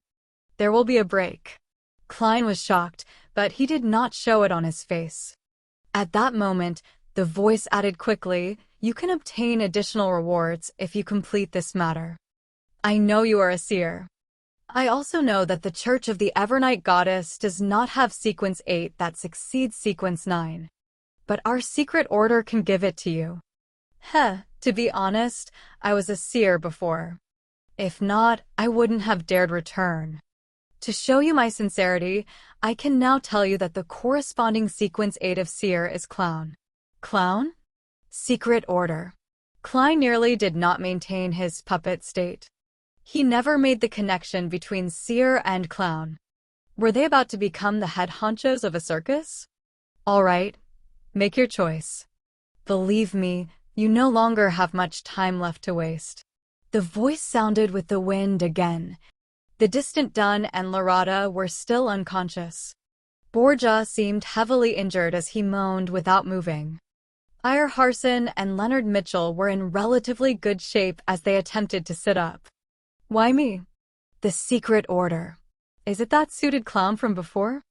There will be a break. Klein was shocked, but he did not show it on his face. At that moment, the voice added quickly, "You can obtain additional rewards if you complete this matter. I know you are a seer. I also know that the Church of the Evernight Goddess does not have Sequence 8 that succeeds Sequence 9. But our secret order can give it to you." To be honest, I was a seer before. If not, I wouldn't have dared return. To show you my sincerity, I can now tell you that the corresponding Sequence 8 of seer is clown. Clown? Secret order. Klein nearly did not maintain his puppet state. He never made the connection between seer and clown. Were they about to become the head honchos of a circus? All right. Make your choice. Believe me, you no longer have much time left to waste. The voice sounded with the wind again. The distant Dunn and Larada were still unconscious. Borgia seemed heavily injured as he moaned without moving. Ire Harson and Leonard Mitchell were in relatively good shape as they attempted to sit up. Why me? The secret order. Is it that suited clown from before?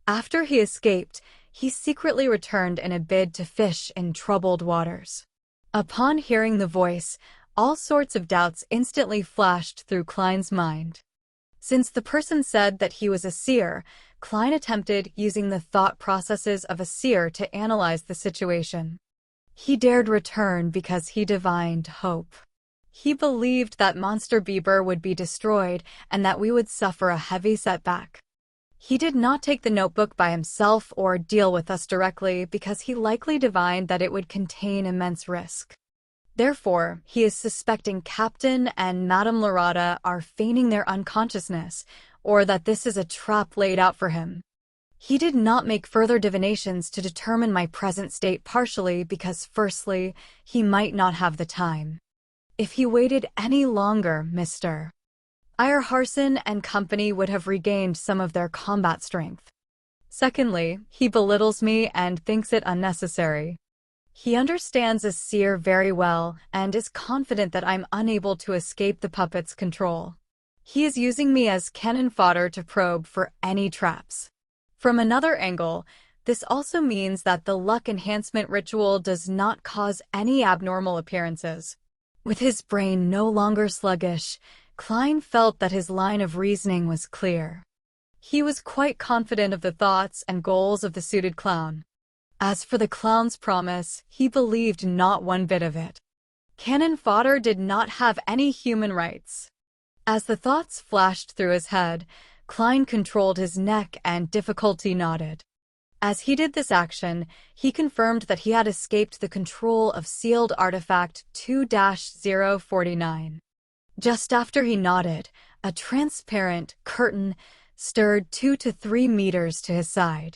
After he escaped, he secretly returned in a bid to fish in troubled waters. Upon hearing the voice, all sorts of doubts instantly flashed through Klein's mind. Since the person said that he was a seer, Klein attempted using the thought processes of a seer to analyze the situation. He dared return because he divined hope. He believed that Monster Bieber would be destroyed and that we would suffer a heavy setback. He did not take the notebook by himself or deal with us directly because he likely divined that it would contain immense risk. Therefore, he is suspecting Captain and Madame Lorata are feigning their unconsciousness, or that this is a trap laid out for him. He did not make further divinations to determine my present state, partially because, firstly, he might not have the time. If he waited any longer, Mr. Eyerharson and company would have regained some of their combat strength. Secondly, he belittles me and thinks it unnecessary. He understands a seer very well and is confident that I'm unable to escape the puppet's control. He is using me as cannon fodder to probe for any traps. From another angle, this also means that the luck enhancement ritual does not cause any abnormal appearances. With his brain no longer sluggish, Klein felt that his line of reasoning was clear. He was quite confident of the thoughts and goals of the suited clown. As for the clown's promise, he believed not one bit of it. Cannon fodder did not have any human rights. As the thoughts flashed through his head, Klein controlled his neck and difficulty nodded. As he did this action, he confirmed that he had escaped the control of sealed artifact 2-049. Just after he nodded, a transparent curtain stirred 2 to 3 meters to his side.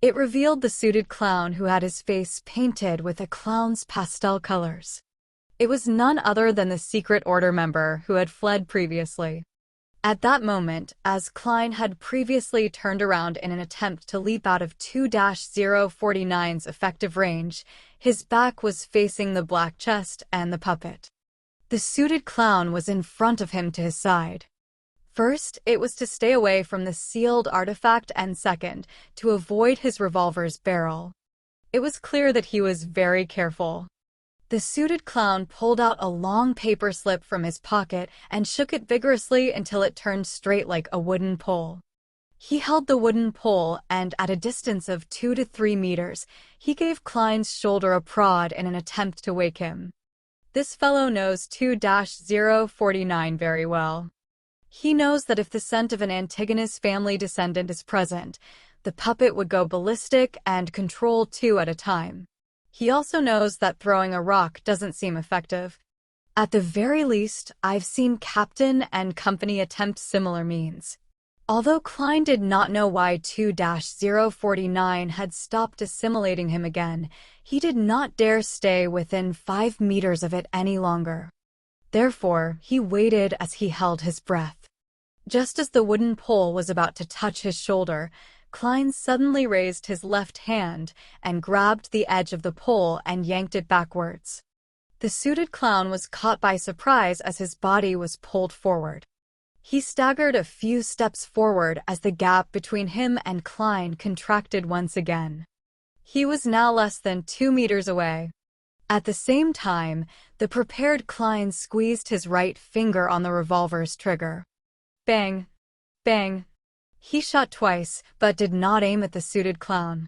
It revealed the suited clown who had his face painted with a clown's pastel colors. It was none other than the secret order member who had fled previously. At that moment, as Klein had previously turned around in an attempt to leap out of 2-049's effective range, his back was facing the black chest and the puppet. The suited clown was in front of him to his side. First, it was to stay away from the sealed artifact, and second, to avoid his revolver's barrel. It was clear that he was very careful. The suited clown pulled out a long paper slip from his pocket and shook it vigorously until it turned straight like a wooden pole. He held the wooden pole and, at a distance of 2 to 3 meters, he gave Klein's shoulder a prod in an attempt to wake him. This fellow knows 2-049 very well. He knows that if the scent of an Antigonus family descendant is present, the puppet would go ballistic and control 2 at a time. He also knows that throwing a rock doesn't seem effective. At the very least, I've seen Captain and company attempt similar means. Although Klein did not know why 2-049 had stopped assimilating him again, he did not dare stay within 5 meters of it any longer. Therefore, he waited as he held his breath. Just as the wooden pole was about to touch his shoulder, Klein suddenly raised his left hand and grabbed the edge of the pole and yanked it backwards. The suited clown was caught by surprise as his body was pulled forward. He staggered a few steps forward as the gap between him and Klein contracted once again. He was now less than 2 meters away. At the same time, the prepared Klein squeezed his right finger on the revolver's trigger. Bang! Bang! He shot twice, but did not aim at the suited clown.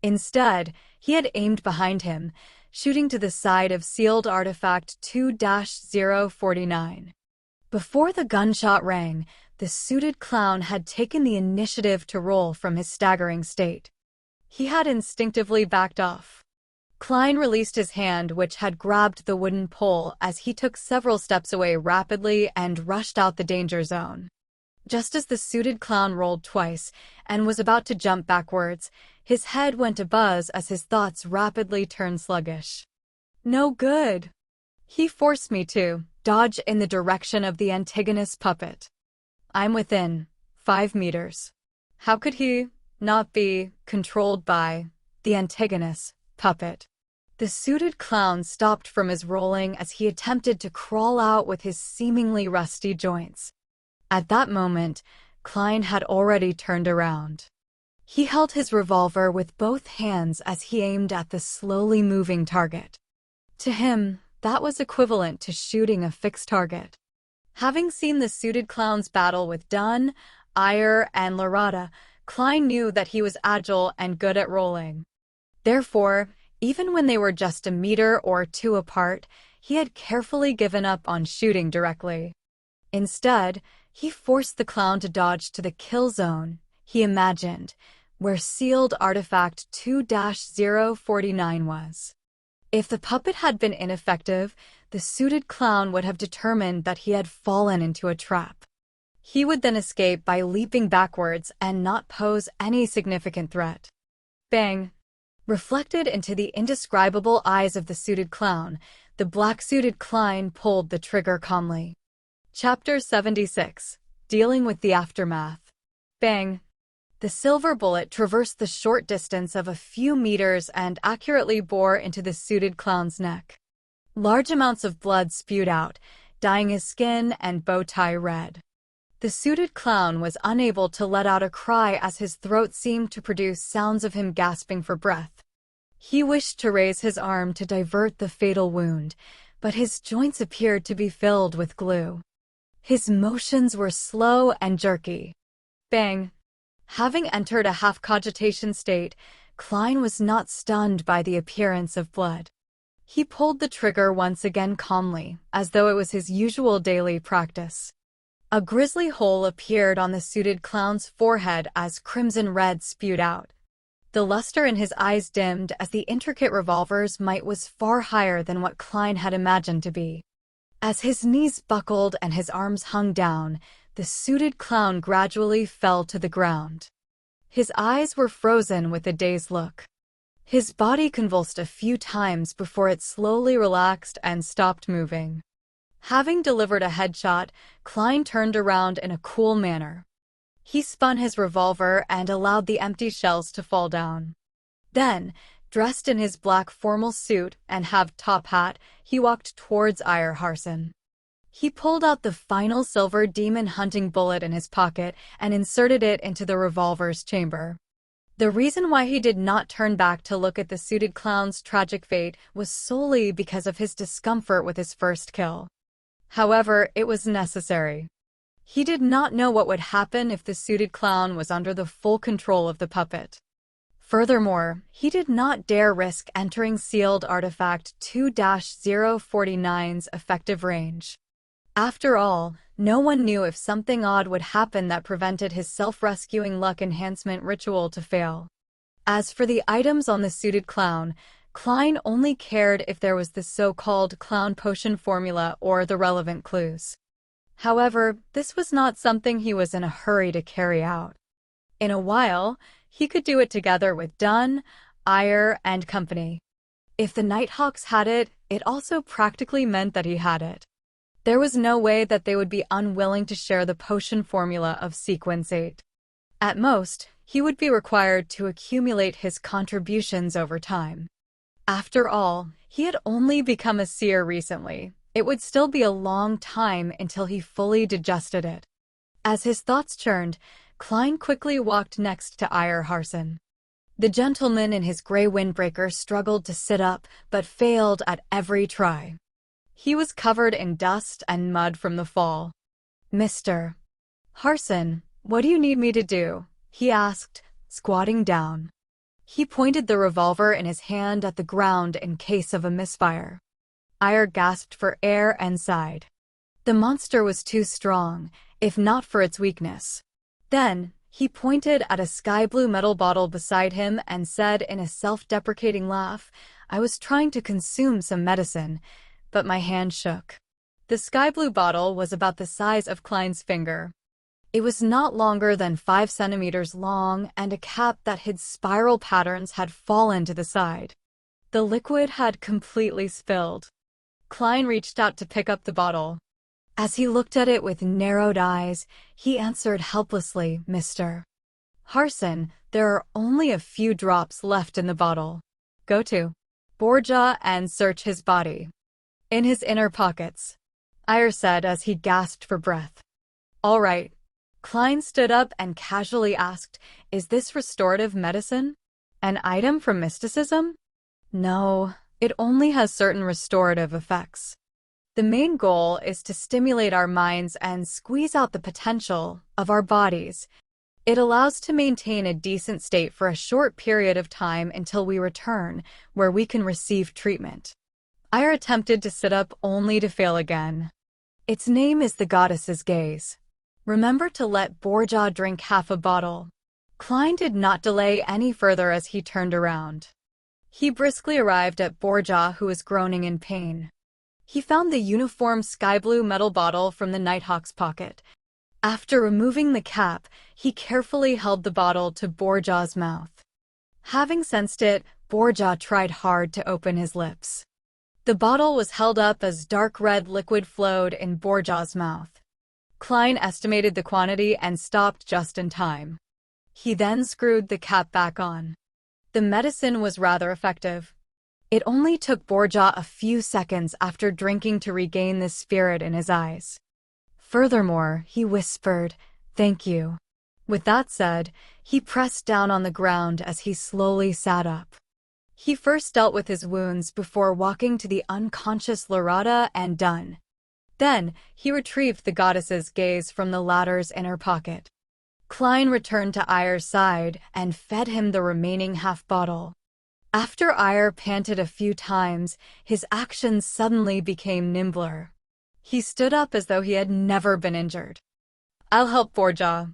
Instead, he had aimed behind him, shooting to the side of sealed artifact 2-049. Before the gunshot rang, the suited clown had taken the initiative to roll from his staggering state. He had instinctively backed off. Klein released his hand, which had grabbed the wooden pole, as he took several steps away rapidly and rushed out the danger zone. Just as the suited clown rolled twice and was about to jump backwards, his head went abuzz as his thoughts rapidly turned sluggish. No good. He forced me to dodge in the direction of the Antigonus puppet. I'm within 5 meters. How could he not be controlled by the Antigonus puppet? The suited clown stopped from his rolling as he attempted to crawl out with his seemingly rusty joints. At that moment, Klein had already turned around. He held his revolver with both hands as he aimed at the slowly moving target. To him, that was equivalent to shooting a fixed target. Having seen the suited clown's battle with Dunn, Ayer, and Lorata, Klein knew that he was agile and good at rolling. Therefore, even when they were just a meter or 2 apart, he had carefully given up on shooting directly. Instead, he forced the clown to dodge to the kill zone he imagined, where sealed artifact 2-049 was. If the puppet had been ineffective, the suited clown would have determined that he had fallen into a trap. He would then escape by leaping backwards and not pose any significant threat. Bang! Reflected into the indescribable eyes of the suited clown, the black-suited Klein pulled the trigger calmly. Chapter 76. Dealing with the Aftermath. Bang! The silver bullet traversed the short distance of a few meters and accurately bore into the suited clown's neck. Large amounts of blood spewed out, dyeing his skin and bow tie red. The suited clown was unable to let out a cry as his throat seemed to produce sounds of him gasping for breath. He wished to raise his arm to divert the fatal wound, but his joints appeared to be filled with glue. His motions were slow and jerky. Bang! Having entered a half-cogitation state, Klein was not stunned by the appearance of blood. He pulled the trigger once again calmly, as though it was his usual daily practice. A grisly hole appeared on the suited clown's forehead as crimson red spewed out. The luster in his eyes dimmed as the intricate revolver's might was far higher than what Klein had imagined to be. As his knees buckled and his arms hung down, the suited clown gradually fell to the ground. His eyes were frozen with a dazed look. His body convulsed a few times before it slowly relaxed and stopped moving. Having delivered a headshot, Klein turned around in a cool manner. He spun his revolver and allowed the empty shells to fall down. Then, dressed in his black formal suit and half-top hat, he walked towards Iyer Harson. He pulled out the final silver demon hunting bullet in his pocket and inserted it into the revolver's chamber. The reason why he did not turn back to look at the suited clown's tragic fate was solely because of his discomfort with his first kill. However, it was necessary. He did not know what would happen if the suited clown was under the full control of the puppet. Furthermore, he did not dare risk entering sealed artifact 2-049's effective range. After all, no one knew if something odd would happen that prevented his self-rescuing luck enhancement ritual to fail. As for the items on the suited clown, Klein only cared if there was the so-called clown potion formula or the relevant clues. However, this was not something he was in a hurry to carry out. In a while, he could do it together with Dunn, Iyer, and company. If the Nighthawks had it, it also practically meant that he had it. There was no way that they would be unwilling to share the potion formula of Sequence 8. At most, he would be required to accumulate his contributions over time. After all, he had only become a seer recently. It would still be a long time until he fully digested it. As his thoughts churned, Klein quickly walked next to Iyer Harson. The gentleman in his gray windbreaker struggled to sit up, but failed at every try. He was covered in dust and mud from the fall. "Mr. Harson, what do you need me to do?" he asked, squatting down. He pointed the revolver in his hand at the ground in case of a misfire. Iyer gasped for air and sighed. The monster was too strong, if not for its weakness. Then, he pointed at a sky-blue metal bottle beside him and said in a self-deprecating laugh, "I was trying to consume some medicine, but my hand shook." The sky-blue bottle was about the size of Klein's finger. It was not longer than 5 centimeters long, and a cap that hid spiral patterns had fallen to the side. The liquid had completely spilled. Klein reached out to pick up the bottle. As he looked at it with narrowed eyes, he answered helplessly, "Mr. Harson, there are only a few drops left in the bottle. Go to Borgia and search his body. In his inner pockets," Iyer said as he gasped for breath. "All right." Klein stood up and casually asked, "Is this restorative medicine? An item from mysticism?" "No, it only has certain restorative effects. The main goal is to stimulate our minds and squeeze out the potential of our bodies. It allows to maintain a decent state for a short period of time until we return, where we can receive treatment." Ire attempted to sit up only to fail again. Its name is the goddess's gaze. Remember to let Borgia drink half a bottle. Klein did not delay any further as he turned around. He briskly arrived at Borgia, who was groaning in pain. He found the uniform sky-blue metal bottle from the Nighthawk's pocket. After removing the cap, he carefully held the bottle to Borgia's mouth. Having sensed it, Borgia tried hard to open his lips. The bottle was held up as dark red liquid flowed in Borgia's mouth. Klein estimated the quantity and stopped just in time. He then screwed the cap back on. The medicine was rather effective. It only took Borgia a few seconds after drinking to regain the spirit in his eyes. Furthermore, he whispered, "Thank you." With that said, he pressed down on the ground as he slowly sat up. He first dealt with his wounds before walking to the unconscious Lorada and Dunn. Then, he retrieved the goddess's gaze from the latter's inner pocket. Klein returned to Ire's side and fed him the remaining half bottle. After Ire panted a few times, his actions suddenly became nimbler. He stood up as though he had never been injured. "I'll help, Borgia.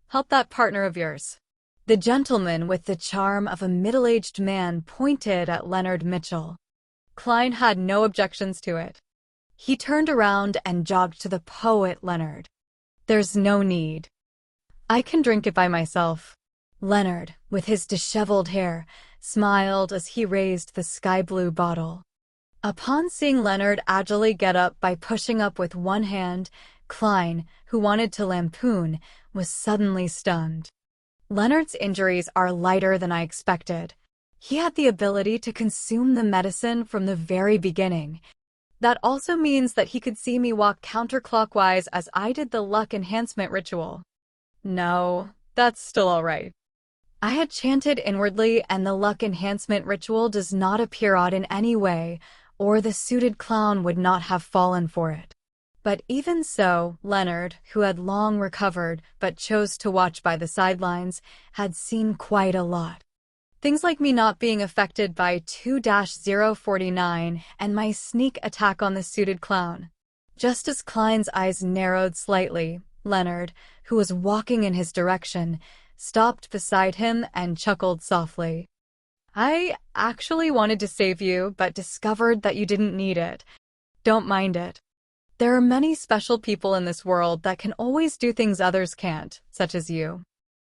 Help that partner of yours." The gentleman with the charm of a middle-aged man pointed at Leonard Mitchell. Klein had no objections to it. He turned around and jogged to the poet Leonard. "There's no need. I can drink it by myself." Leonard, with his disheveled hair, smiled as he raised the sky-blue bottle. Upon seeing Leonard agilely get up by pushing up with one hand, Klein, who wanted to lampoon, was suddenly stunned. Leonard's injuries are lighter than I expected. He had the ability to consume the medicine from the very beginning. That also means that he could see me walk counterclockwise as I did the luck enhancement ritual. No, that's still all right. I had chanted inwardly, and the luck enhancement ritual does not appear odd in any way, or the suited clown would not have fallen for it. But even so, Leonard, who had long recovered but chose to watch by the sidelines, had seen quite a lot. Things like me not being affected by 2-049 and my sneak attack on the suited clown. Just as Klein's eyes narrowed slightly, Leonard, who was walking in his direction, stopped beside him and chuckled softly. "I actually wanted to save you, but discovered that you didn't need it. Don't mind it. There are many special people in this world that can always do things others can't, such as you.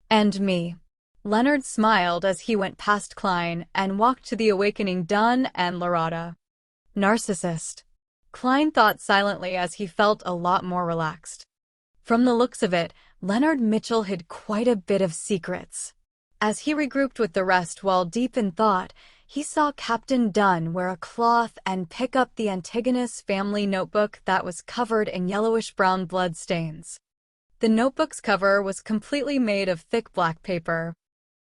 And me." Leonard smiled as he went past Klein and walked to the awakening Dunn and Lorada. Narcissist. Klein thought silently as he felt a lot more relaxed. From the looks of it, Leonard Mitchell hid quite a bit of secrets. As he regrouped with the rest while deep in thought, he saw Captain Dunn wear a cloth and pick up the Antigonus family notebook that was covered in yellowish-brown blood stains. The notebook's cover was completely made of thick black paper.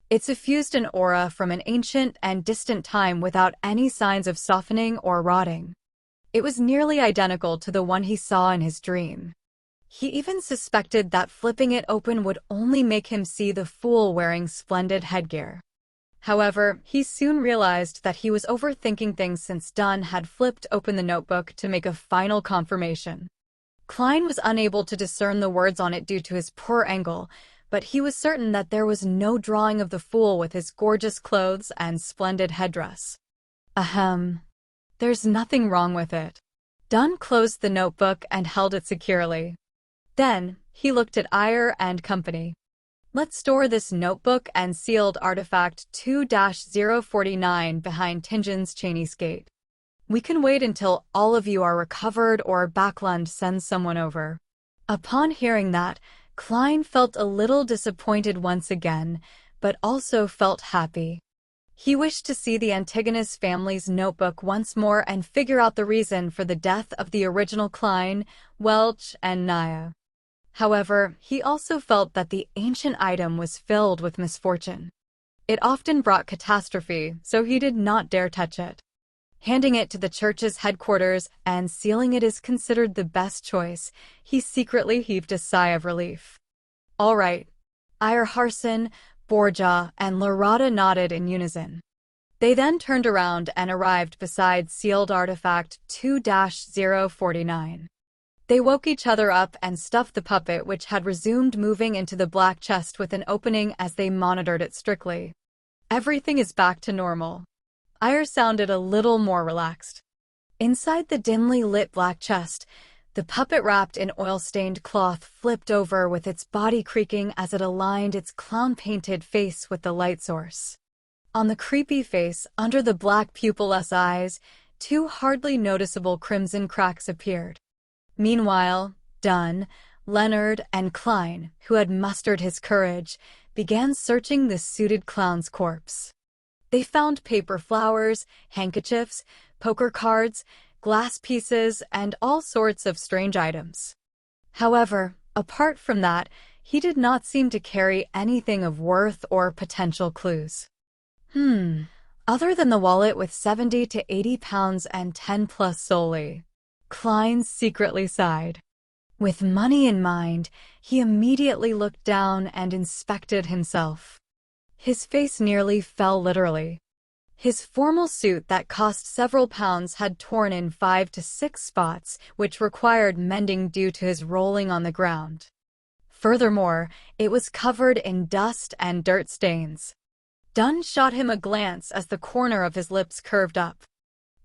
It suffused an aura from an ancient and distant time without any signs of softening or rotting. It was nearly identical to the one he saw in his dream. He even suspected that flipping it open would only make him see the fool wearing splendid headgear. However, he soon realized that he was overthinking things since Dunn had flipped open the notebook to make a final confirmation. Klein was unable to discern the words on it due to his poor angle, but he was certain that there was no drawing of the fool with his gorgeous clothes and splendid headdress. Ahem. There's nothing wrong with it. Dunn closed the notebook and held it securely. Then, he looked at Ire and company. "Let's store this notebook and sealed artifact 2-049 behind Tingin's Cheney's gate. We can wait until all of you are recovered or Backlund sends someone over." Upon hearing that, Klein felt a little disappointed once again, but also felt happy. He wished to see the Antigonus family's notebook once more and figure out the reason for the death of the original Klein, Welch, and Naya. However, he also felt that the ancient item was filled with misfortune. It often brought catastrophe, so he did not dare touch it. Handing it to the church's headquarters and sealing it is considered the best choice, he secretly heaved a sigh of relief. All right. Ire Harson, Borgia, and Lorada nodded in unison. They then turned around and arrived beside sealed artifact 2-049. They woke each other up and stuffed the puppet, which had resumed moving, into the black chest with an opening as they monitored it strictly. Everything is back to normal. Ire sounded a little more relaxed. Inside the dimly lit black chest, the puppet wrapped in oil-stained cloth flipped over with its body creaking as it aligned its clown-painted face with the light source. On the creepy face, under the black pupilless eyes, two hardly noticeable crimson cracks appeared. Meanwhile, Dunn, Leonard, and Klein, who had mustered his courage, began searching the suited clown's corpse. They found paper flowers, handkerchiefs, poker cards, glass pieces, and all sorts of strange items. However, apart from that, he did not seem to carry anything of worth or potential clues. Other than the wallet with 70 to 80 pounds and 10 plus solely. Klein secretly sighed. With money in mind, he immediately looked down and inspected himself. His face nearly fell literally. His formal suit that cost several pounds had torn in 5 to 6 spots, which required mending due to his rolling on the ground. Furthermore, it was covered in dust and dirt stains. Dunn shot him a glance as the corner of his lips curved up.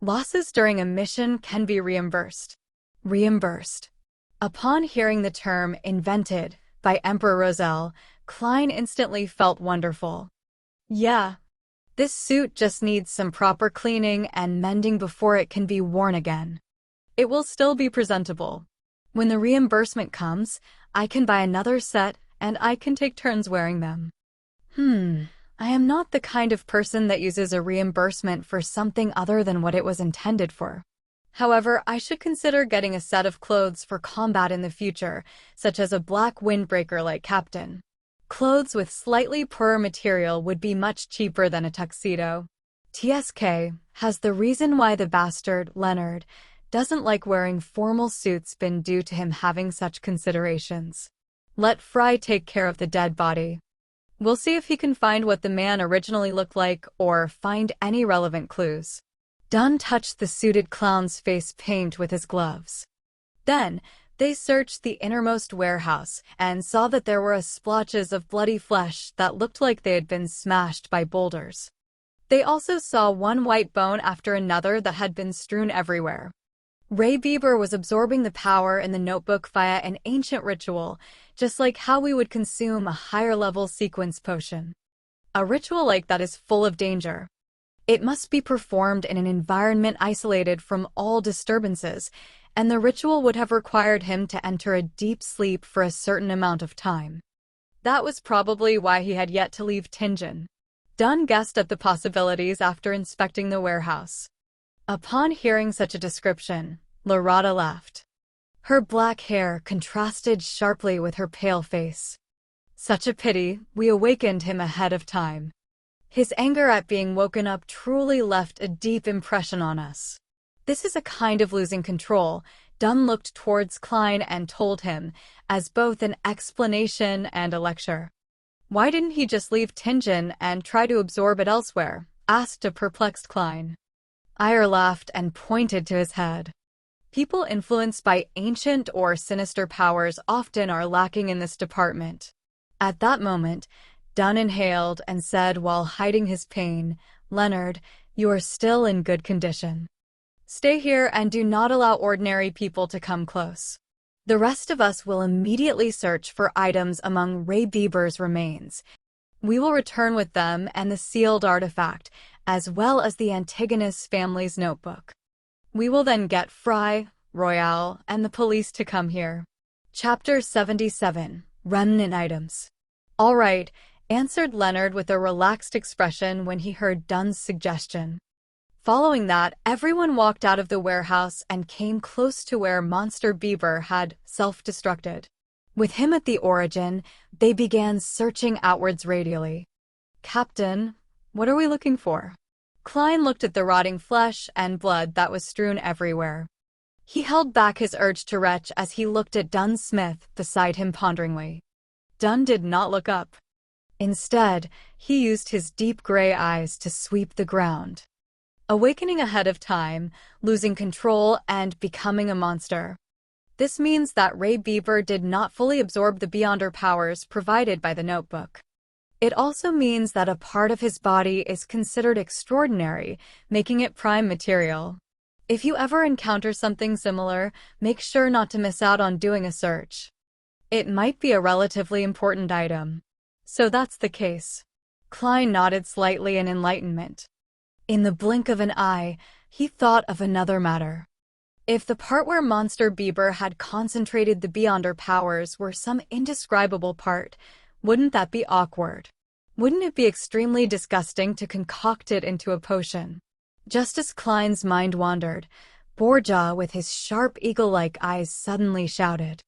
Losses during a mission can be reimbursed. Reimbursed. Upon hearing the term invented by Emperor Roselle, Klein instantly felt wonderful. Yeah, this suit just needs some proper cleaning and mending before it can be worn again. It will still be presentable. When the reimbursement comes, I can buy another set and I can take turns wearing them. I am not the kind of person that uses a reimbursement for something other than what it was intended for. However, I should consider getting a set of clothes for combat in the future, such as a black windbreaker like Captain. Clothes with slightly poorer material would be much cheaper than a tuxedo. TSK has the reason why the bastard, Leonard, doesn't like wearing formal suits been due to him having such considerations. Let Fry take care of the dead body. We'll see if he can find what the man originally looked like or find any relevant clues. Dunn touched the suited clown's face paint with his gloves. Then, they searched the innermost warehouse and saw that there were splotches of bloody flesh that looked like they had been smashed by boulders. They also saw one white bone after another that had been strewn everywhere. Ray Bieber was absorbing the power in the notebook via an ancient ritual, just like how we would consume a higher-level sequence potion. A ritual like that is full of danger. It must be performed in an environment isolated from all disturbances, and the ritual would have required him to enter a deep sleep for a certain amount of time. That was probably why he had yet to leave Tingen. Dunn guessed at the possibilities after inspecting the warehouse. Upon hearing such a description, Loretta laughed. Her black hair contrasted sharply with her pale face. Such a pity, we awakened him ahead of time. His anger at being woken up truly left a deep impression on us. This is a kind of losing control. Dunn looked towards Klein and told him, as both an explanation and a lecture. Why didn't he just leave Tingen and try to absorb it elsewhere? Asked a perplexed Klein. Ire laughed and pointed to his head. People influenced by ancient or sinister powers often are lacking in this department. At that moment, Dunn inhaled and said while hiding his pain, Leonard, you are still in good condition. Stay here and do not allow ordinary people to come close. The rest of us will immediately search for items among Ray Bieber's remains. We will return with them and the sealed artifact, as well as the Antigonus family's notebook. We will then get Fry, Royale, and the police to come here. Chapter 77. Remnant Items. All right, answered Leonard with a relaxed expression when he heard Dunn's suggestion. Following that, everyone walked out of the warehouse and came close to where Monster Bieber had self-destructed. With him at the origin, they began searching outwards radially. Captain, what are we looking for? Klein looked at the rotting flesh and blood that was strewn everywhere. He held back his urge to retch as he looked at Dunn Smith beside him ponderingly. Dunn did not look up. Instead, he used his deep gray eyes to sweep the ground, awakening ahead of time, losing control, and becoming a monster. This means that Ray Bieber did not fully absorb the Beyonder powers provided by the notebook. It also means that a part of his body is considered extraordinary, making it prime material. If you ever encounter something similar, make sure not to miss out on doing a search. It might be a relatively important item. So that's the case. Klein nodded slightly in enlightenment. In the blink of an eye, he thought of another matter. If the part where Monster Bieber had concentrated the Beyonder powers were some indescribable part, wouldn't that be awkward? Wouldn't it be extremely disgusting to concoct it into a potion? Just as Klein's mind wandered, Borja, with his sharp eagle-like eyes, suddenly shouted,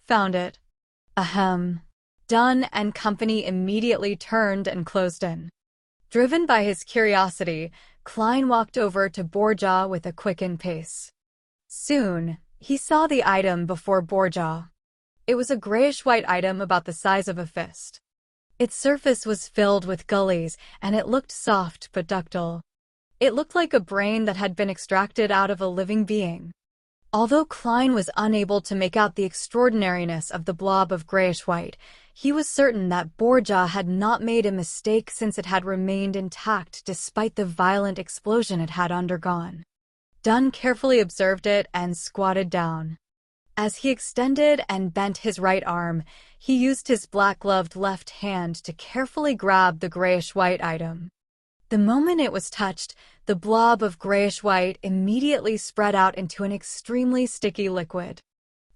"Found it." Ahem. Dunn and company immediately turned and closed in. Driven by his curiosity, Klein walked over to Borja with a quickened pace. Soon, he saw the item before Borja. It was a grayish-white item about the size of a fist. Its surface was filled with gullies, and it looked soft but ductile. It looked like a brain that had been extracted out of a living being. Although Klein was unable to make out the extraordinariness of the blob of grayish-white, he was certain that Borja had not made a mistake since it had remained intact despite the violent explosion it had undergone. Dunn carefully observed it and squatted down. As he extended and bent his right arm, he used his black-gloved left hand to carefully grab the grayish-white item. The moment it was touched, the blob of grayish-white immediately spread out into an extremely sticky liquid.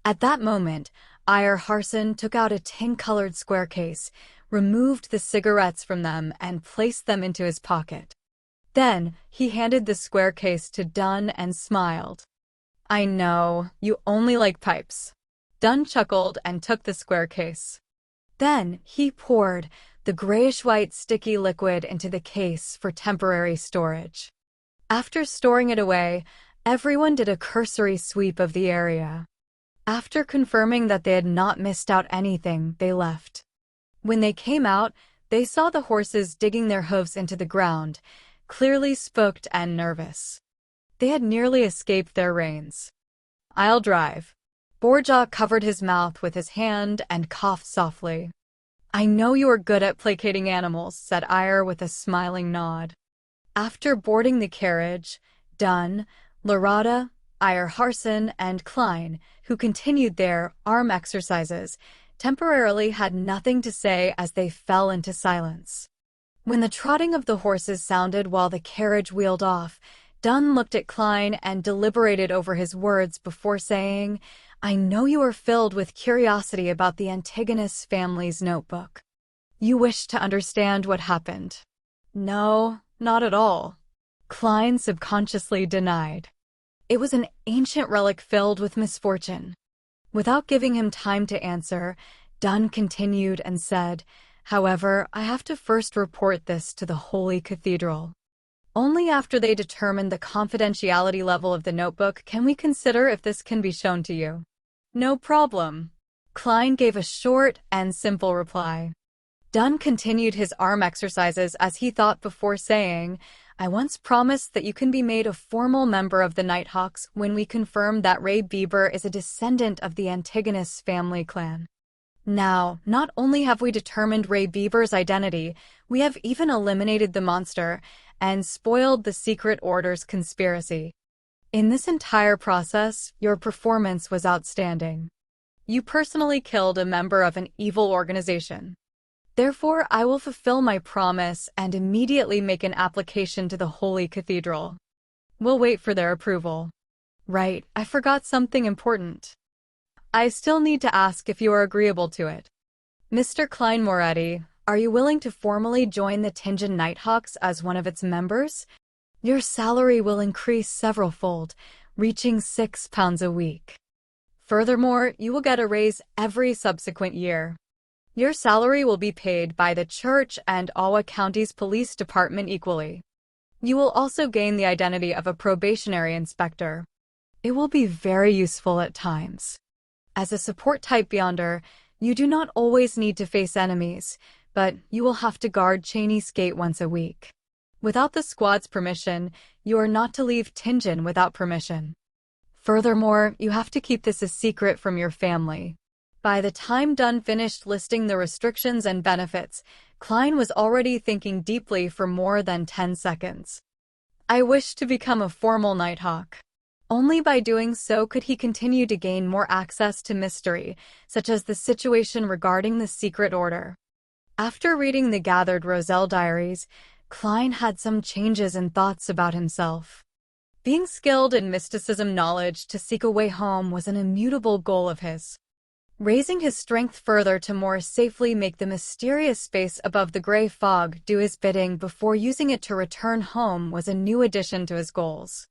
At that moment, Ire Harson took out a tin-colored square case, removed the cigarettes from them, and placed them into his pocket. Then, he handed the square case to Dunn and smiled. "I know, you only like pipes." Dunn chuckled and took the square case. Then, he poured the grayish-white sticky liquid into the case for temporary storage. After storing it away, everyone did a cursory sweep of the area. After confirming that they had not missed out anything, they left. When they came out, they saw the horses digging their hooves into the ground, clearly spooked and nervous. They had nearly escaped their reins. "I'll drive." Borja covered his mouth with his hand and coughed softly. "I know you are good at placating animals," said Ire with a smiling nod. After boarding the carriage, Dunn, Larada, Ire Harson, and Klein, who continued their arm exercises, temporarily had nothing to say as they fell into silence. When the trotting of the horses sounded while the carriage wheeled off, Dunn looked at Klein and deliberated over his words before saying, "I know you are filled with curiosity about the Antigonus family's notebook. You wish to understand what happened." "No, not at all," Klein subconsciously denied. "It was an ancient relic filled with misfortune." Without giving him time to answer, Dunn continued and said, "However, I have to first report this to the Holy Cathedral. Only after they determine the confidentiality level of the notebook can we consider if this can be shown to you." "No problem." Klein gave a short and simple reply. Dunn continued his arm exercises as he thought before saying, "I once promised that you can be made a formal member of the Nighthawks when we confirm that Ray Bieber is a descendant of the Antigonus family clan. Now, not only have we determined Ray Bieber's identity, we have even eliminated the monster and spoiled the secret order's conspiracy. In this entire process, your performance was outstanding. You personally killed a member of an evil organization. Therefore, I will fulfill my promise and immediately make an application to the Holy Cathedral. We'll wait for their approval." "Right, I forgot something important. I still need to ask if you are agreeable to it. Mr. Klein Moretti, are you willing to formally join the Tingen Nighthawks as one of its members? Your salary will increase several-fold, reaching £6 a week. Furthermore, you will get a raise every subsequent year. Your salary will be paid by the church and Awa County's police department equally. You will also gain the identity of a probationary inspector. It will be very useful at times. As a support-type Beyonder, you do not always need to face enemies, but you will have to guard Cheney's gate once a week. Without the squad's permission, you are not to leave Tingen without permission. Furthermore, you have to keep this a secret from your family. By the time Dunn finished listing the restrictions and benefits, Klein was already thinking deeply for more than 10 seconds. I wish to become a formal Nighthawk. Only by doing so could he continue to gain more access to mystery, such as the situation regarding the secret order. After reading the gathered Roselle diaries, Klein had some changes in thoughts about himself. Being skilled in mysticism knowledge to seek a way home was an immutable goal of his. Raising his strength further to more safely make the mysterious space above the gray fog do his bidding before using it to return home was a new addition to his goals.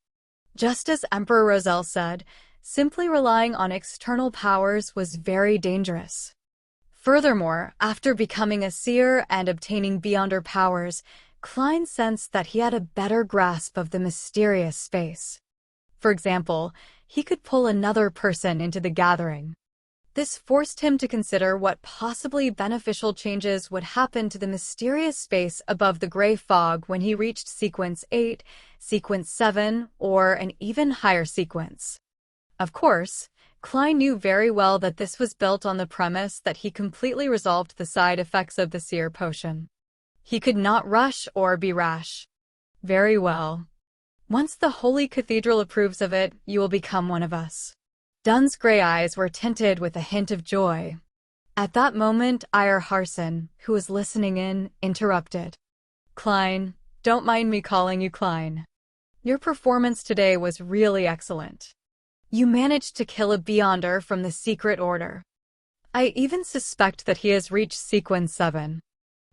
Just as Emperor Roselle said, simply relying on external powers was very dangerous. Furthermore, after becoming a seer and obtaining Beyonder powers, Klein sensed that he had a better grasp of the mysterious space. For example, he could pull another person into the gathering. This forced him to consider what possibly beneficial changes would happen to the mysterious space above the gray fog when he reached Sequence 8, Sequence 7, or an even higher sequence. Of course, Klein knew very well that this was built on the premise that he completely resolved the side effects of the seer potion. He could not rush or be rash. Very well. Once the Holy Cathedral approves of it, you will become one of us. Dunn's gray eyes were tinted with a hint of joy. At that moment, Ire Harson, who was listening in, interrupted. Klein, don't mind me calling you Klein. Your performance today was really excellent. You managed to kill a Beyonder from the secret order. I even suspect that he has reached Sequence 7.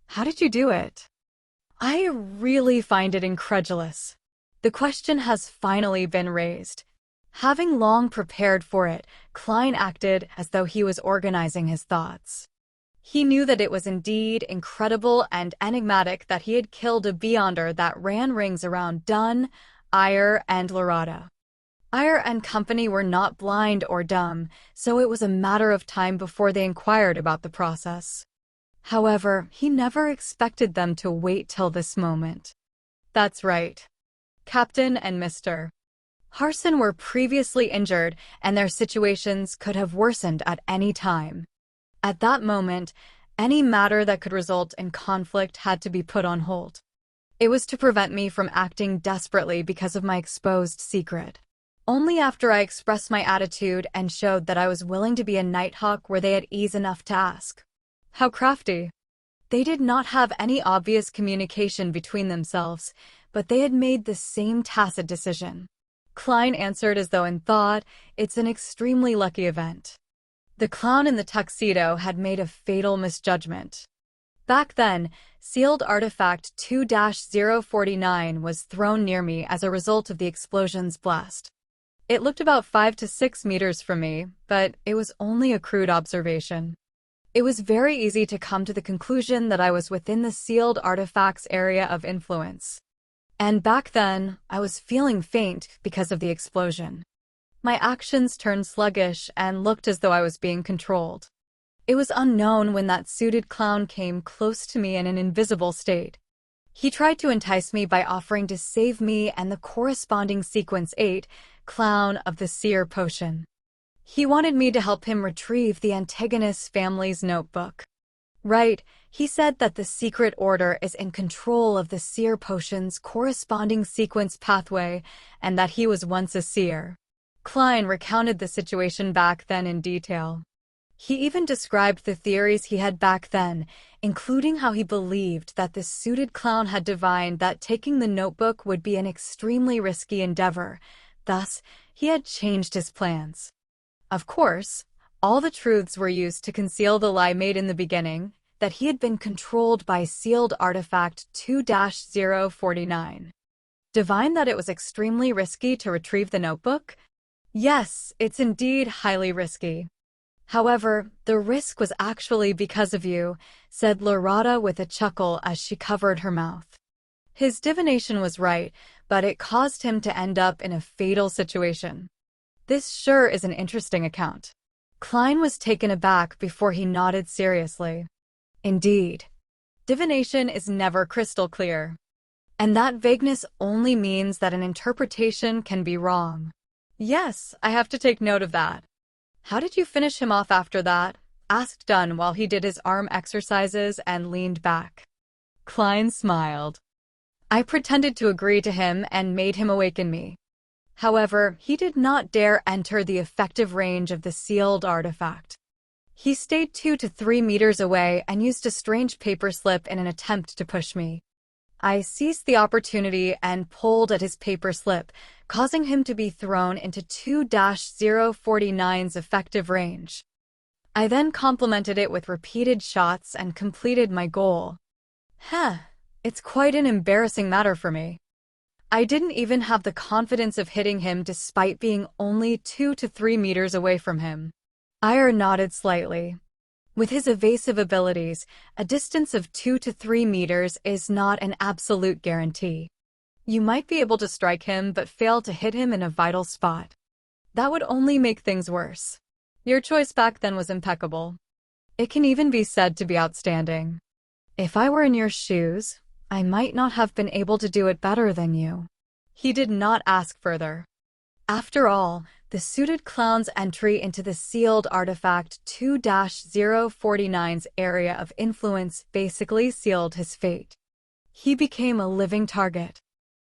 How did you do it? I really find it incredulous. The question has finally been raised. Having long prepared for it, Klein acted as though he was organizing his thoughts. He knew that it was indeed incredible and enigmatic that he had killed a Beyonder that ran rings around Dunn, Ire, and Lorada. Ire and company were not blind or dumb, so it was a matter of time before they inquired about the process. However, he never expected them to wait till this moment. That's right. Captain and Mr. Harson were previously injured, and their situations could have worsened at any time. At that moment, any matter that could result in conflict had to be put on hold. It was to prevent me from acting desperately because of my exposed secret. Only after I expressed my attitude and showed that I was willing to be a Nighthawk were they at ease enough to ask. How crafty. They did not have any obvious communication between themselves, but they had made the same tacit decision. Klein answered as though in thought, it's an extremely lucky event. The clown in the tuxedo had made a fatal misjudgment. Back then, sealed artifact 2-049 was thrown near me as a result of the explosion's blast. It looked about 5 to 6 meters from me, but it was only a crude observation. It was very easy to come to the conclusion that I was within the sealed artifact's area of influence. And back then, I was feeling faint because of the explosion. My actions turned sluggish and looked as though I was being controlled. It was unknown when that suited clown came close to me in an invisible state. He tried to entice me by offering to save me and the corresponding Sequence 8 clown of the seer potion. He wanted me to help him retrieve the Antagonist family's notebook. Right, he said that the secret order is in control of the seer potion's corresponding sequence pathway and that he was once a seer. Klein recounted the situation back then in detail. He even described the theories he had back then, including how he believed that the suited clown had divined that taking the notebook would be an extremely risky endeavor. Thus, he had changed his plans. Of course, all the truths were used to conceal the lie made in the beginning, that he had been controlled by sealed artifact 2-049. Divine that it was extremely risky to retrieve the notebook? Yes, it's indeed highly risky. However, the risk was actually because of you, said Lorada with a chuckle as she covered her mouth. His divination was right, but it caused him to end up in a fatal situation. This sure is an interesting account. Klein was taken aback before he nodded seriously. Indeed. Divination is never crystal clear. And that vagueness only means that an interpretation can be wrong. Yes, I have to take note of that. How did you finish him off after that? Asked Dunn while he did his arm exercises and leaned back. Klein smiled. I pretended to agree to him and made him awaken me. However, he did not dare enter the effective range of the sealed artifact. He stayed 2 to 3 meters away and used a strange paper slip in an attempt to push me. I seized the opportunity and pulled at his paper slip, causing him to be thrown into 2-049's effective range. I then complemented it with repeated shots and completed my goal. It's quite an embarrassing matter for me. I didn't even have the confidence of hitting him despite being only 2 to 3 meters away from him. Ire nodded slightly. With his evasive abilities, a distance of 2 to 3 meters is not an absolute guarantee. You might be able to strike him but fail to hit him in a vital spot. That would only make things worse. Your choice back then was impeccable. It can even be said to be outstanding. If I were in your shoes, I might not have been able to do it better than you. He did not ask further. After all, the suited clown's entry into the sealed artifact 2-049's area of influence basically sealed his fate. He became a living target.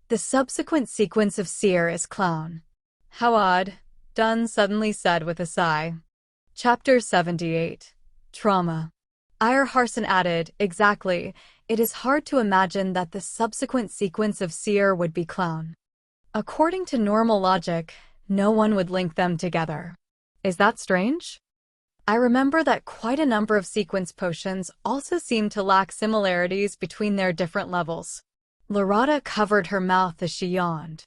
The subsequent sequence of seer is clown. How odd, Dunn suddenly said with a sigh. Chapter 78. Trauma. Ire Harson added, exactly, it is hard to imagine that the subsequent sequence of seer would be clown. According to normal logic, no one would link them together. Is that strange? I remember that quite a number of sequence potions also seem to lack similarities between their different levels. Lorata covered her mouth as she yawned.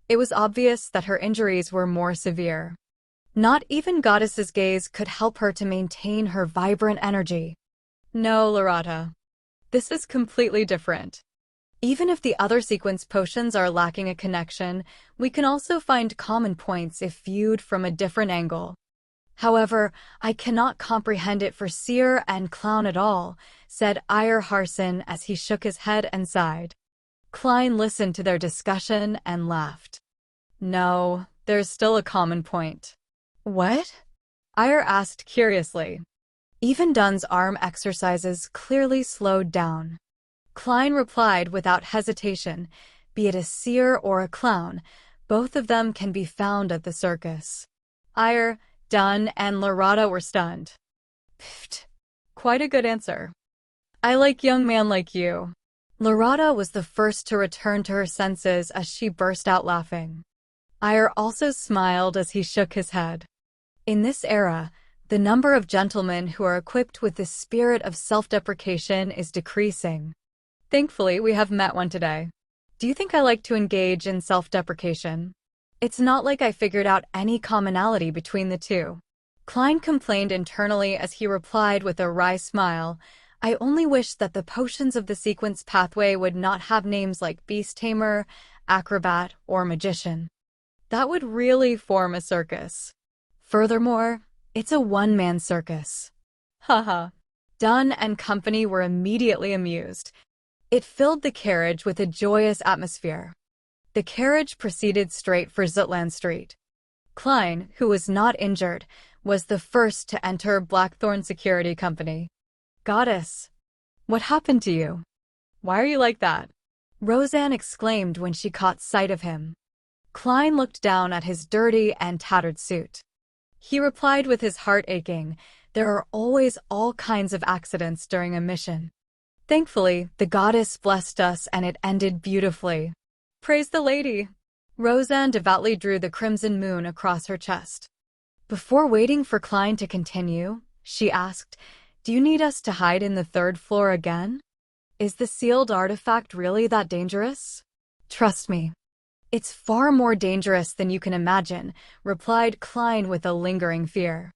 It was obvious that her injuries were more severe. Not even Goddess's gaze could help her to maintain her vibrant energy. No, Lorata. This is completely different. Even if the other sequence potions are lacking a connection, we can also find common points if viewed from a different angle. However, I cannot comprehend it for seer and clown at all, said Ire Harson as he shook his head and sighed. Klein listened to their discussion and laughed. No, there's still a common point. What? Ire asked curiously. Even Dunn's arm exercises clearly slowed down. Klein replied without hesitation, be it a seer or a clown, both of them can be found at the circus. Ire, Dunn, and Lorata were stunned. Pfft. Quite a good answer. I like young man like you. Lorata was the first to return to her senses as she burst out laughing. Ire also smiled as he shook his head. In this era, the number of gentlemen who are equipped with the spirit of self-deprecation is decreasing. Thankfully, we have met one today. Do you think I like to engage in self-deprecation? It's not like I figured out any commonality between the two. Klein complained internally as he replied with a wry smile, I only wish that the potions of the sequence pathway would not have names like Beast Tamer, Acrobat, or Magician. That would really form a circus. Furthermore, it's a one-man circus. Haha. Dunn and company were immediately amused. It filled the carriage with a joyous atmosphere. The carriage proceeded straight for Zutland Street. Klein, who was not injured, was the first to enter Blackthorn Security Company. Goddess, what happened to you? Why are you like that? Roseanne exclaimed when she caught sight of him. Klein looked down at his dirty and tattered suit. He replied with his heart aching, there are always all kinds of accidents during a mission. Thankfully, the goddess blessed us and it ended beautifully. Praise the lady! Roseanne devoutly drew the crimson moon across her chest. Before waiting for Klein to continue, she asked, do you need us to hide in the 3rd floor again? Is the sealed artifact really that dangerous? Trust me. It's far more dangerous than you can imagine, replied Klein with a lingering fear.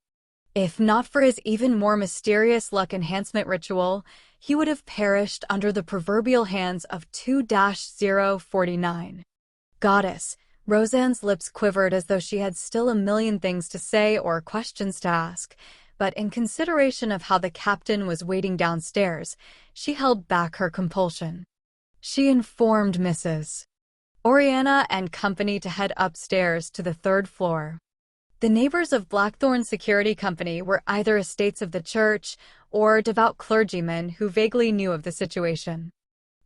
If not for his even more mysterious luck enhancement ritual, he would have perished under the proverbial hands of 2-049. Goddess, Roseanne's lips quivered as though she had still a million things to say or questions to ask, but in consideration of how the captain was waiting downstairs, she held back her compulsion. She informed Mrs. Oriana and company to head upstairs to the third floor. The neighbors of Blackthorn Security Company were either estates of the church or devout clergymen who vaguely knew of the situation.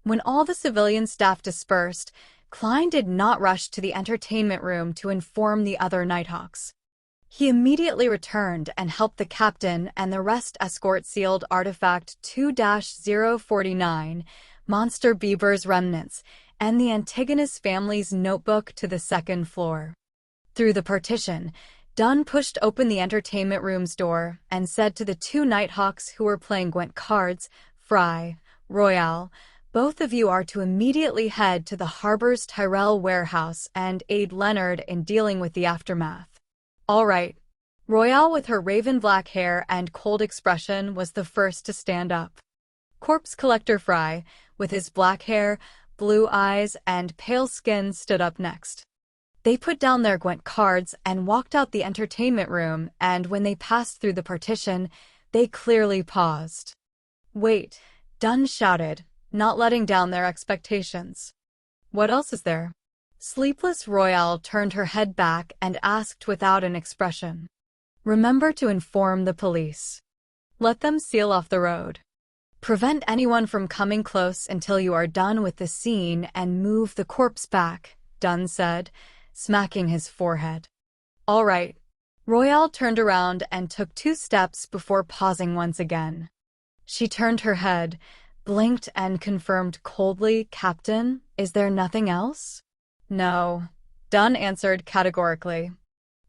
When all the civilian staff dispersed, Klein did not rush to the entertainment room to inform the other Nighthawks. He immediately returned and helped the captain and the rest escort sealed artifact 2-049, Monster Bieber's remnants, and the Antigonus family's notebook to the second floor. Through the partition, Dunn pushed open the entertainment room's door and said to the two Nighthawks who were playing Gwent cards, Fry, Royale, both of you are to immediately head to the harbor's Tyrell warehouse and aid Leonard in dealing with the aftermath. All right. Royale, with her raven-black hair and cold expression, was the first to stand up. Corpse Collector Fry, with his black hair, blue eyes, and pale skin, stood up next. They put down their Gwent cards and walked out the entertainment room, and when they passed through the partition, they clearly paused. Wait, Dunn shouted, not letting down their expectations. What else is there? Sleepless Royale turned her head back and asked without an expression. Remember to inform the police. Let them seal off the road. Prevent anyone from coming close until you are done with the scene and move the corpse back, Dunn said, smacking his forehead. All right. Royale turned around and took 2 steps before pausing once again. She turned her head, blinked and confirmed coldly, Captain, is there nothing else? No, Dunn answered categorically.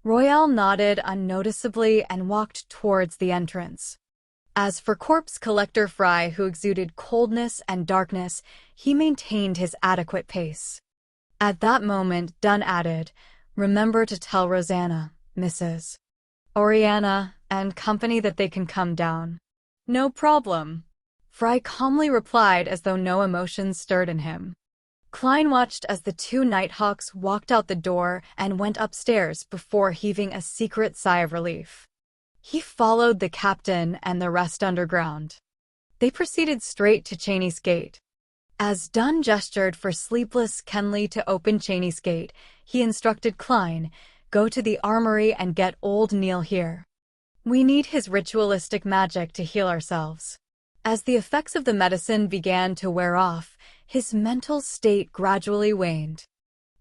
Royale nodded unnoticeably and walked towards the entrance. As for Corpse Collector Fry, who exuded coldness and darkness, he maintained his adequate pace. At that moment, Dunn added, remember to tell Rosanna, Mrs. Oriana, and company that they can come down. No problem. Fry calmly replied as though no emotions stirred in him. Klein watched as the 2 Nighthawks walked out the door and went upstairs before heaving a secret sigh of relief. He followed the captain and the rest underground. They proceeded straight to Cheney's gate. As Dunn gestured for Sleepless Kenley to open Cheney's gate, he instructed Klein, go to the armory and get old Neil here. We need his ritualistic magic to heal ourselves. As the effects of the medicine began to wear off, his mental state gradually waned.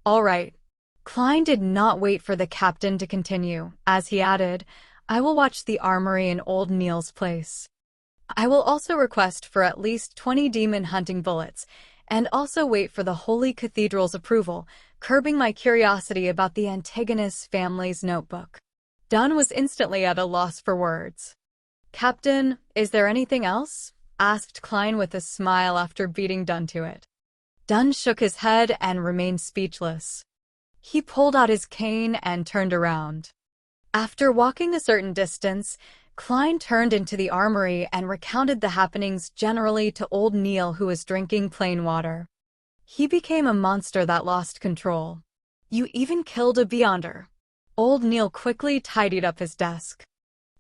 All right. Klein did not wait for the captain to continue, as he added, I will watch the armory in old Neil's place. I will also request for at least 20 demon hunting bullets, and also wait for the Holy Cathedral's approval, curbing my curiosity about the Antigonus family's notebook. Dunn was instantly at a loss for words. Captain, is there anything else? Asked Klein with a smile after beating Dunn to it. Dunn shook his head and remained speechless. He pulled out his cane and turned around. After walking a certain distance, Klein turned into the armory and recounted the happenings generally to old Neil, who was drinking plain water. He became a monster that lost control. You even killed a Beyonder. Old Neil quickly tidied up his desk.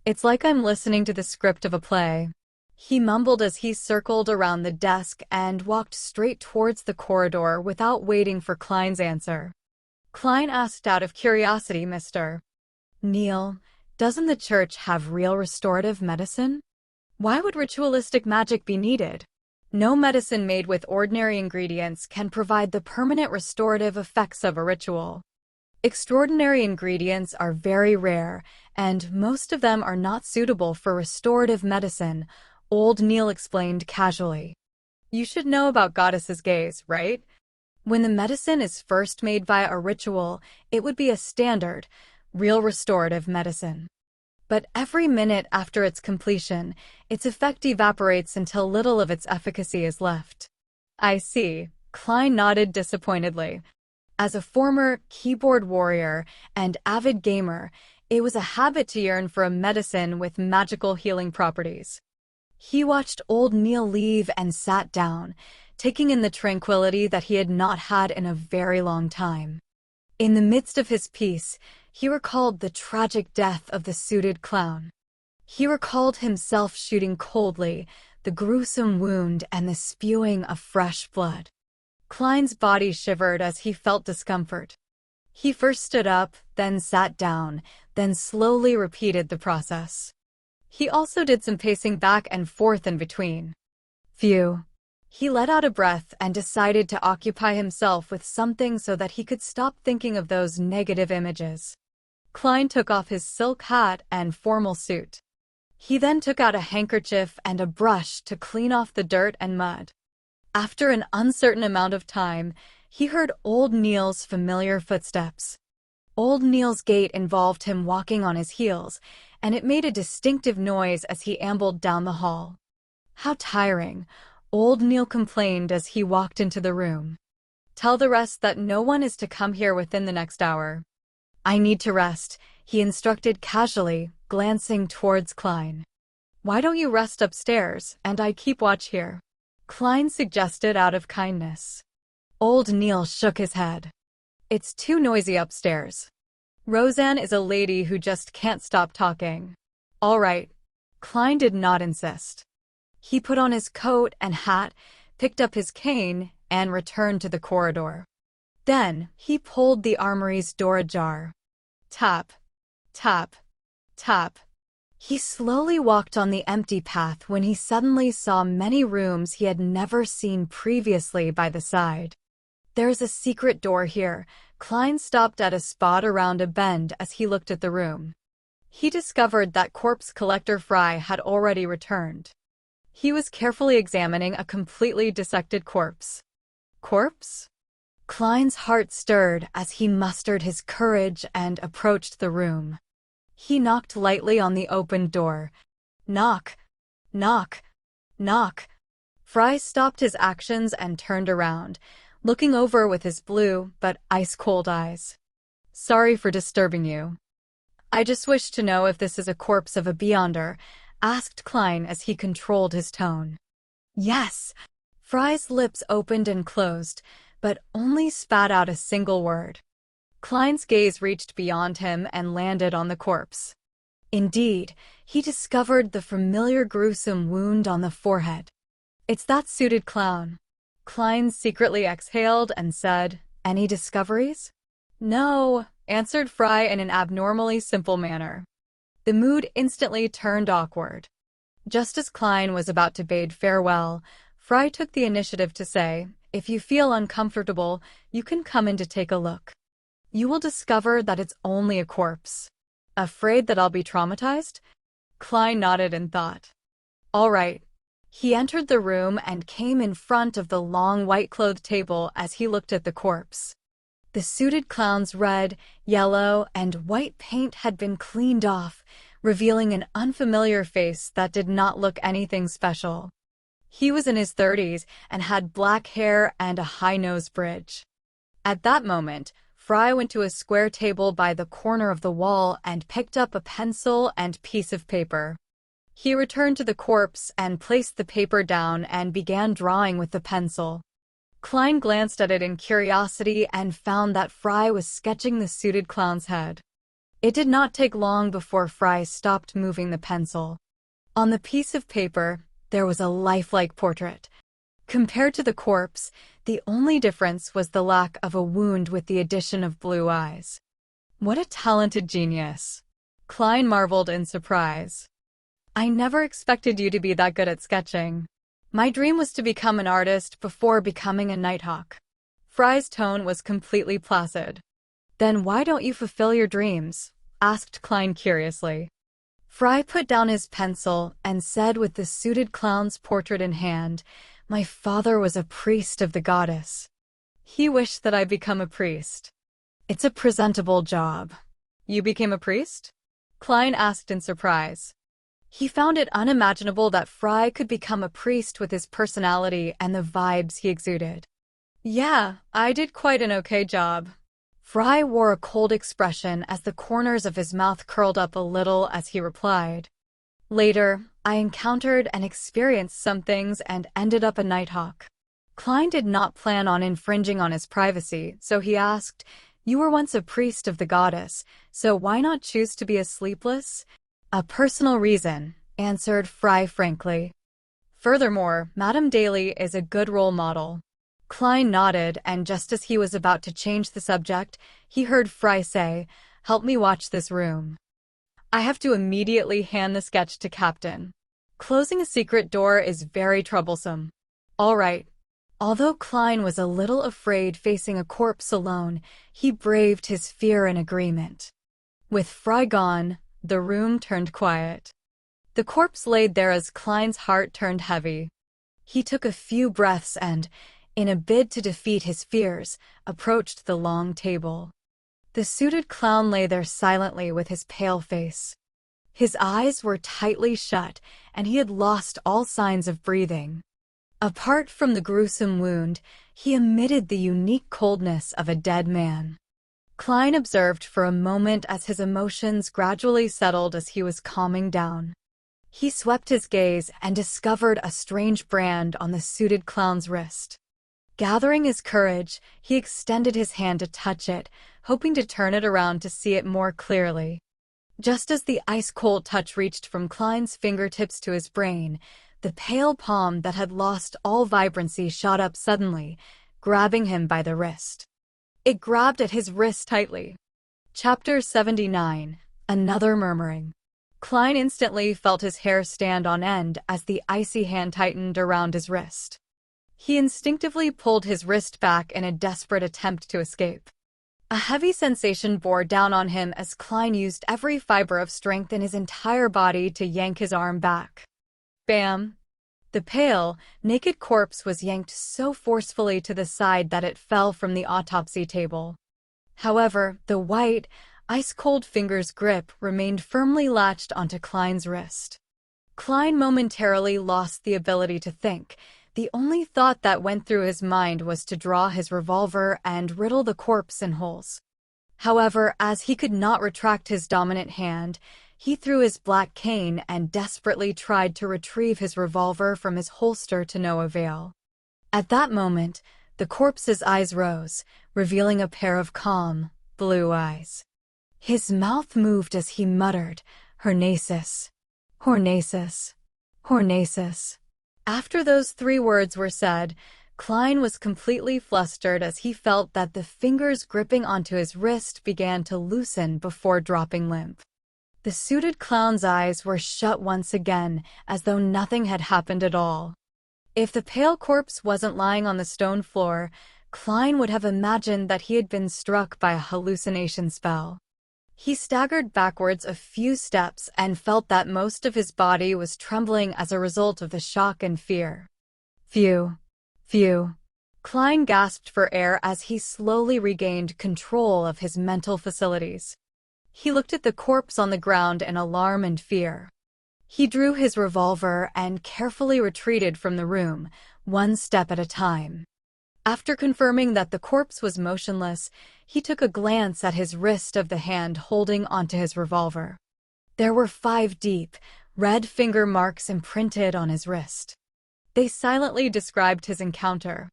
It's like I'm listening to the script of a play. He mumbled as he circled around the desk and walked straight towards the corridor without waiting for Klein's answer. Klein asked out of curiosity, Mr. Neil, doesn't the church have real restorative medicine? Why would ritualistic magic be needed? No medicine made with ordinary ingredients can provide the permanent restorative effects of a ritual. Extraordinary ingredients are very rare, and most of them are not suitable for restorative medicine, old Neil explained casually. You should know about Goddess's gaze, right? When the medicine is first made via a ritual, it would be a standard, real restorative medicine. But every minute after its completion, its effect evaporates until little of its efficacy is left. I see, Klein nodded disappointedly. As a former keyboard warrior and avid gamer, it was a habit to yearn for a medicine with magical healing properties. He watched old Neil leave and sat down, taking in the tranquility that he had not had in a very long time. In the midst of his piece, he recalled the tragic death of the suited clown. He recalled himself shooting coldly, the gruesome wound and the spewing of fresh blood. Klein's body shivered as he felt discomfort. He first stood up, then sat down, then slowly repeated the process. He also did some pacing back and forth in between. Phew. He let out a breath and decided to occupy himself with something so that he could stop thinking of those negative images. Klein took off his silk hat and formal suit. He then took out a handkerchief and a brush to clean off the dirt and mud. After an uncertain amount of time, he heard old Neil's familiar footsteps. Old Neil's gait involved him walking on his heels, and it made a distinctive noise as he ambled down the hall. How tiring, old Neil complained as he walked into the room. Tell the rest that no one is to come here within the next hour. I need to rest, he instructed casually, glancing towards Klein. Why don't you rest upstairs, and I keep watch here? Klein suggested out of kindness. Old Neil shook his head. It's too noisy upstairs. Roseanne is a lady who just can't stop talking. All right. Klein did not insist. He put on his coat and hat, picked up his cane, and returned to the corridor. Then, he pulled the armory's door ajar. Tap, tap, tap. He slowly walked on the empty path when he suddenly saw many rooms he had never seen previously by the side. There's a secret door here. Klein stopped at a spot around a bend as he looked at the room. He discovered that corpse collector Fry had already returned. He was carefully examining a completely dissected corpse. Corpse? Klein's heart stirred as he mustered his courage and approached the room. He knocked lightly on the opened door. Knock, knock, knock. Fry stopped his actions and turned around, looking over with his blue but ice-cold eyes. Sorry for disturbing you. I just wish to know if this is a corpse of a beyonder, asked Klein as he controlled his tone. Yes. Fry's lips opened and closed, but only spat out a single word. Klein's gaze reached beyond him and landed on the corpse. Indeed, he discovered the familiar gruesome wound on the forehead. It's that suited clown. Klein secretly exhaled and said, Any discoveries? No, answered Fry in an abnormally simple manner. The mood instantly turned awkward. Just as Klein was about to bid farewell, Fry took the initiative to say, If you feel uncomfortable, you can come in to take a look. You will discover that it's only a corpse. Afraid that I'll be traumatized? Klein nodded in thought. All right. He entered the room and came in front of the long white-clothed table as he looked at the corpse. The suited clown's red, yellow, and white paint had been cleaned off, revealing an unfamiliar face that did not look anything special. He was in his 30s and had black hair and a high nose bridge. At that moment, Fry went to a square table by the corner of the wall and picked up a pencil and piece of paper. He returned to the corpse and placed the paper down and began drawing with the pencil. Klein glanced at it in curiosity and found that Fry was sketching the suited clown's head. It did not take long before Fry stopped moving the pencil. On the piece of paper, there was a lifelike portrait. Compared to the corpse, the only difference was the lack of a wound with the addition of blue eyes. What a talented genius! Klein marveled in surprise. I never expected you to be that good at sketching. My dream was to become an artist before becoming a nighthawk. Fry's tone was completely placid. Then why don't you fulfill your dreams? Asked Klein curiously. Fry put down his pencil and said with the suited clown's portrait in hand, My father was a priest of the goddess. He wished that I become a priest. It's a presentable job. You became a priest? Klein asked in surprise. He found it unimaginable that Fry could become a priest with his personality and the vibes he exuded. Yeah, I did quite an okay job. Fry wore a cold expression as the corners of his mouth curled up a little as he replied. Later, I encountered and experienced some things and ended up a nighthawk. Klein did not plan on infringing on his privacy, so he asked, You were once a priest of the goddess, so why not choose to be a sleepless? "A personal reason," answered Fry frankly. "Furthermore, Madame Daly is a good role model." Klein nodded, and just as he was about to change the subject, he heard Fry say, "Help me watch this room. I have to immediately hand the sketch to Captain. Closing a secret door is very troublesome." "All right." Although Klein was a little afraid facing a corpse alone, he braved his fear in agreement. With Fry gone, the room turned quiet. The corpse laid there as Klein's heart turned heavy. He took a few breaths and, in a bid to defeat his fears, approached the long table. The suited clown lay there silently with his pale face. His eyes were tightly shut, and he had lost all signs of breathing. Apart from the gruesome wound, he emitted the unique coldness of a dead man. Klein observed for a moment as his emotions gradually settled as he was calming down. He swept his gaze and discovered a strange brand on the suited clown's wrist. Gathering his courage, he extended his hand to touch it, hoping to turn it around to see it more clearly. Just as the ice-cold touch reached from Klein's fingertips to his brain, the pale palm that had lost all vibrancy shot up suddenly, grabbing him by the wrist. It grabbed at his wrist tightly. Chapter 79. Another Murmuring. Klein instantly felt his hair stand on end as the icy hand tightened around his wrist. He instinctively pulled his wrist back in a desperate attempt to escape. A heavy sensation bore down on him as Klein used every fiber of strength in his entire body to yank his arm back. Bam! The pale, naked corpse was yanked so forcefully to the side that it fell from the autopsy table. However, the white, ice-cold finger's grip remained firmly latched onto Klein's wrist. Klein momentarily lost the ability to think. The only thought that went through his mind was to draw his revolver and riddle the corpse in holes. However, as he could not retract his dominant hand, he threw his black cane and desperately tried to retrieve his revolver from his holster to no avail. At that moment, the corpse's eyes rose, revealing a pair of calm, blue eyes. His mouth moved as he muttered, "Hornacis, Hornacis, Hornacis." After those 3 words were said, Klein was completely flustered as he felt that the fingers gripping onto his wrist began to loosen before dropping limp. The suited clown's eyes were shut once again, as though nothing had happened at all. If the pale corpse wasn't lying on the stone floor, Klein would have imagined that he had been struck by a hallucination spell. He staggered backwards a few steps and felt that most of his body was trembling as a result of the shock and fear. Phew. Phew. Klein gasped for air as he slowly regained control of his mental facilities. He looked at the corpse on the ground in alarm and fear. He drew his revolver and carefully retreated from the room, one step at a time. After confirming that the corpse was motionless, he took a glance at his wrist of the hand holding onto his revolver. There were 5 deep, red finger marks imprinted on his wrist. They silently described his encounter.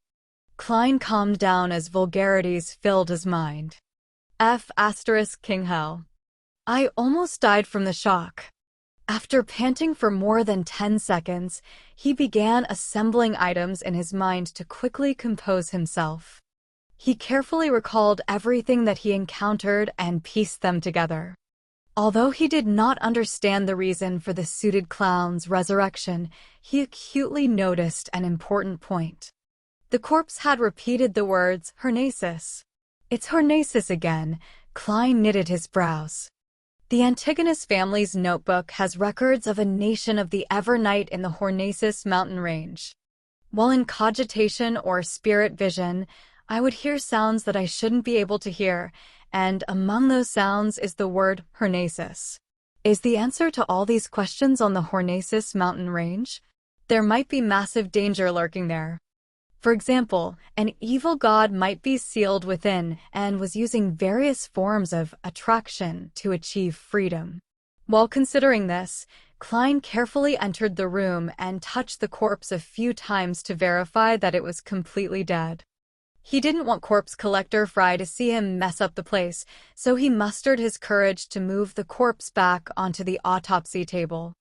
Klein calmed down as vulgarities filled his mind. King hell. I almost died from the shock. After panting for more than 10 seconds, he began assembling items in his mind to quickly compose himself. He carefully recalled everything that he encountered and pieced them together. Although he did not understand the reason for the suited clown's resurrection, he acutely noticed an important point. The corpse had repeated the words, "Hornacis." "It's Hornacis again," Klein knitted his brows. The Antigonus family's notebook has records of a nation of the Evernight in the Hornacis mountain range. While in cogitation or spirit vision, I would hear sounds that I shouldn't be able to hear, and among those sounds is the word Hornacis. Is the answer to all these questions on the Hornacis mountain range? There might be massive danger lurking there. For example, an evil god might be sealed within and was using various forms of attraction to achieve freedom. While considering this, Klein carefully entered the room and touched the corpse a few times to verify that it was completely dead. He didn't want Corpse Collector Fry to see him mess up the place, so he mustered his courage to move the corpse back onto the autopsy table.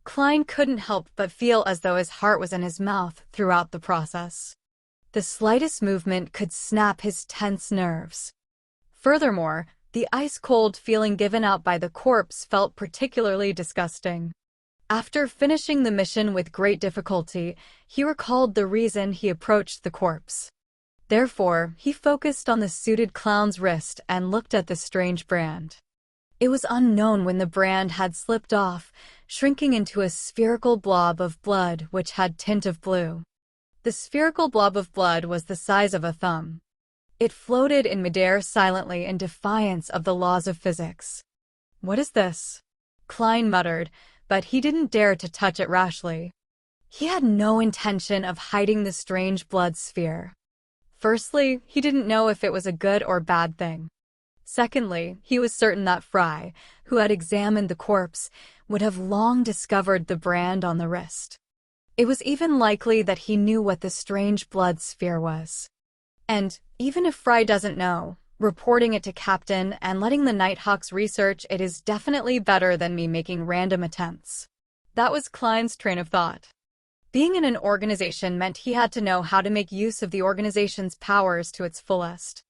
Klein couldn't help but feel as though his heart was in his mouth throughout the process. The slightest movement could snap his tense nerves. Furthermore, the ice-cold feeling given out by the corpse felt particularly disgusting. After finishing the mission with great difficulty, he recalled the reason he approached the corpse. Therefore, he focused on the suited clown's wrist and looked at the strange brand. It was unknown when the brand had slipped off, shrinking into a spherical blob of blood which had tint of blue. The spherical blob of blood was the size of a thumb. It floated in midair silently in defiance of the laws of physics. "What is this?" Klein muttered, but he didn't dare to touch it rashly. He had no intention of hiding the strange blood sphere. Firstly, he didn't know if it was a good or bad thing. Secondly, he was certain that Fry, who had examined the corpse, would have long discovered the brand on the wrist. It was even likely that he knew what the strange blood sphere was. And, even if Fry doesn't know, reporting it to Captain and letting the Nighthawks research it is definitely better than me making random attempts. That was Klein's train of thought. Being in an organization meant he had to know how to make use of the organization's powers to its fullest.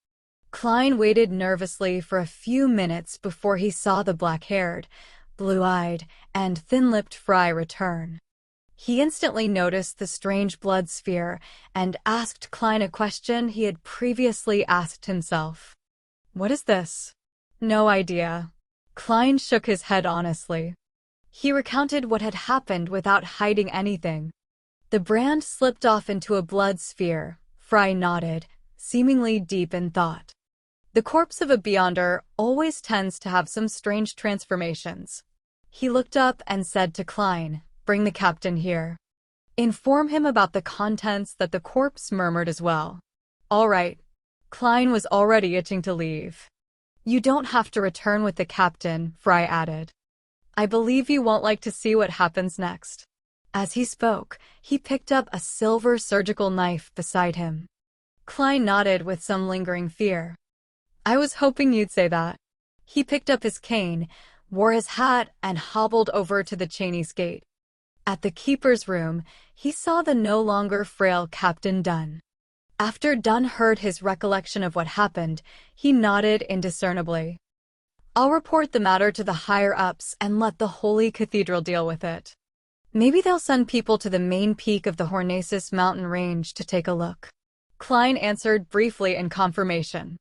Klein waited nervously for a few minutes before he saw the black-haired, blue-eyed, and thin-lipped Fry return. He instantly noticed the strange blood sphere and asked Klein a question he had previously asked himself. "What is this?" "No idea." Klein shook his head honestly. He recounted what had happened without hiding anything. The brand slipped off into a blood sphere. Fry nodded, seemingly deep in thought. The corpse of a Beyonder always tends to have some strange transformations. He looked up and said to Klein, "Bring the captain here. Inform him about the contents." That the corpse murmured as well. "All right." Klein was already itching to leave. "You don't have to return with the captain," Fry added. "I believe you won't like to see what happens next." As he spoke, he picked up a silver surgical knife beside him. Klein nodded with some lingering fear. "I was hoping you'd say that." He picked up his cane, wore his hat, and hobbled over to the Cheney's gate. At the keeper's room, he saw the no longer frail Captain Dunn. After Dunn heard his recollection of what happened, he nodded indiscernibly. "I'll report the matter to the higher-ups and let the Holy Cathedral deal with it. Maybe they'll send people to the main peak of the Hornacis mountain range to take a look." Klein answered briefly in confirmation.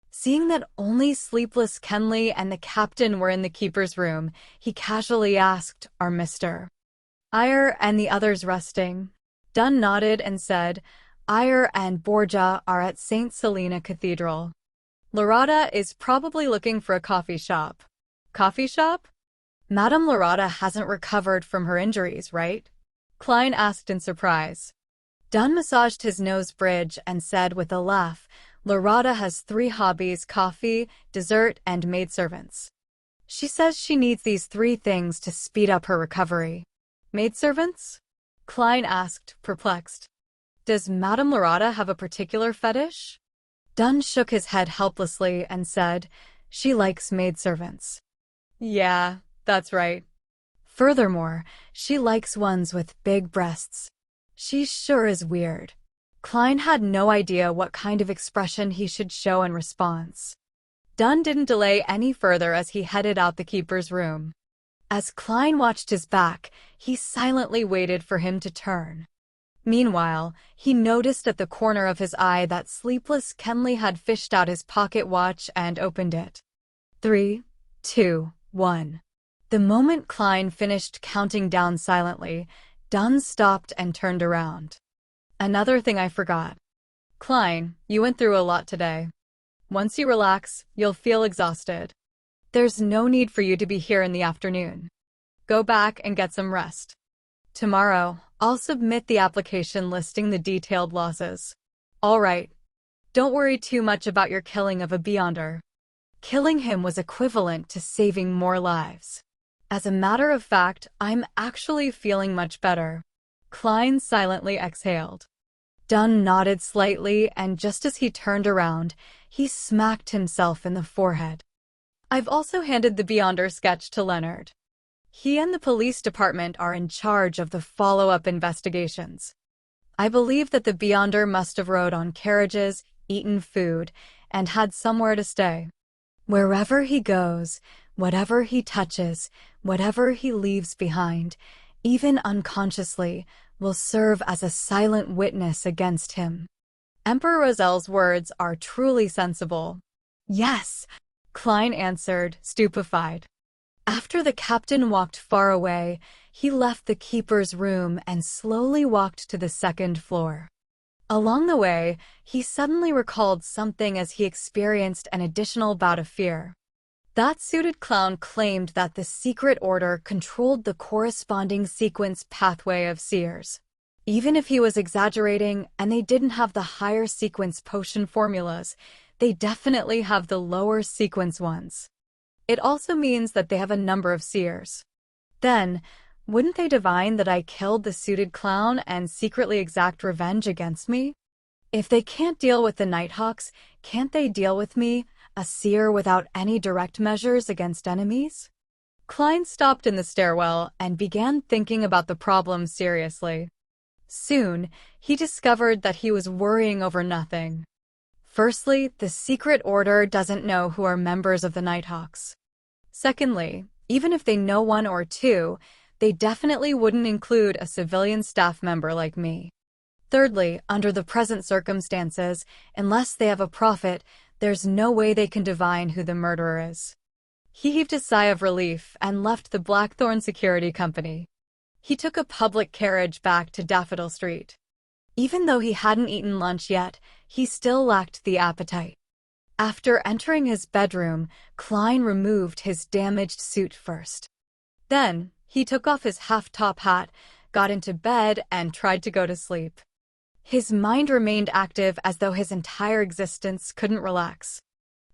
Seeing that only sleepless Kenley and the captain were in the keeper's room, he casually asked, "Are Mr. Eyre and the others resting?" Dunn nodded and said, "Eyre and Borgia are at St. Selena Cathedral. Lorada is probably looking for a coffee shop." "Coffee shop?" "Madame Lorada hasn't recovered from her injuries, right?" Klein asked in surprise. Dunn massaged his nose bridge and said with a laugh, "Lorada has 3 hobbies: coffee, dessert, and maidservants. She says she needs these 3 things to speed up her recovery." "Maidservants?" Klein asked, perplexed. "Does Madame Lorada have a particular fetish?" Dunn shook his head helplessly and said, "She likes maidservants." "Yeah, that's right. Furthermore, she likes ones with big breasts. She sure is weird." Klein had no idea what kind of expression he should show in response. Dunn didn't delay any further as he headed out the keeper's room. As Klein watched his back, he silently waited for him to turn. Meanwhile, he noticed at the corner of his eye that sleepless Kenley had fished out his pocket watch and opened it. 3, 2, 1. The moment Klein finished counting down silently, Dunn stopped and turned around. "Another thing I forgot. Klein, you went through a lot today. Once you relax, you'll feel exhausted. There's no need for you to be here in the afternoon. Go back and get some rest. Tomorrow, I'll submit the application listing the detailed losses." "All right. Don't worry too much about your killing of a Beyonder." Killing him was equivalent to saving more lives. "As a matter of fact, I'm actually feeling much better." Klein silently exhaled. Dunn nodded slightly, and just as he turned around, he smacked himself in the forehead. I've also handed the Beyonder sketch to Leonard. He and the police department are in charge of the follow-up investigations. I believe that the Beyonder must have rode on carriages, eaten food, and had somewhere to stay. Wherever he goes, whatever he touches, whatever he leaves behind, even unconsciously, will serve as a silent witness against him. Emperor Rozel's words are truly sensible. Yes, Klein answered, stupefied. After the captain walked far away, he left the keeper's room and slowly walked to the second floor. Along the way, he suddenly recalled something as he experienced an additional bout of fear. That suited clown claimed that the secret order controlled the corresponding sequence pathway of seers. Even if he was exaggerating and they didn't have the higher sequence potion formulas, they definitely have the lower sequence ones. It also means that they have a number of seers. Then, wouldn't they divine that I killed the suited clown and secretly exact revenge against me? If they can't deal with the Nighthawks, can't they deal with me, a seer without any direct measures against enemies? Klein stopped in the stairwell and began thinking about the problem seriously. Soon, he discovered that he was worrying over nothing. Firstly, the secret order doesn't know who are members of the Nighthawks. Secondly, even if they know one or two, they definitely wouldn't include a civilian staff member like me. Thirdly, under the present circumstances, unless they have a prophet, there's no way they can divine who the murderer is. He heaved a sigh of relief and left the Blackthorn Security Company. He took a public carriage back to Daffodil Street. Even though he hadn't eaten lunch yet, he still lacked the appetite. After entering his bedroom, Klein removed his damaged suit first. Then, he took off his half-top hat, got into bed, and tried to go to sleep. His mind remained active as though his entire existence couldn't relax.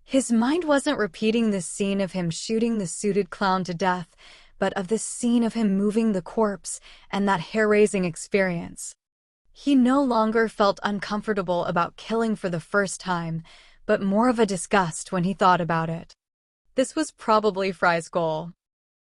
His mind wasn't repeating the scene of him shooting the suited clown to death, but of the scene of him moving the corpse and that hair-raising experience. He no longer felt uncomfortable about killing for the first time, but more of a disgust when he thought about it. This was probably Fry's goal.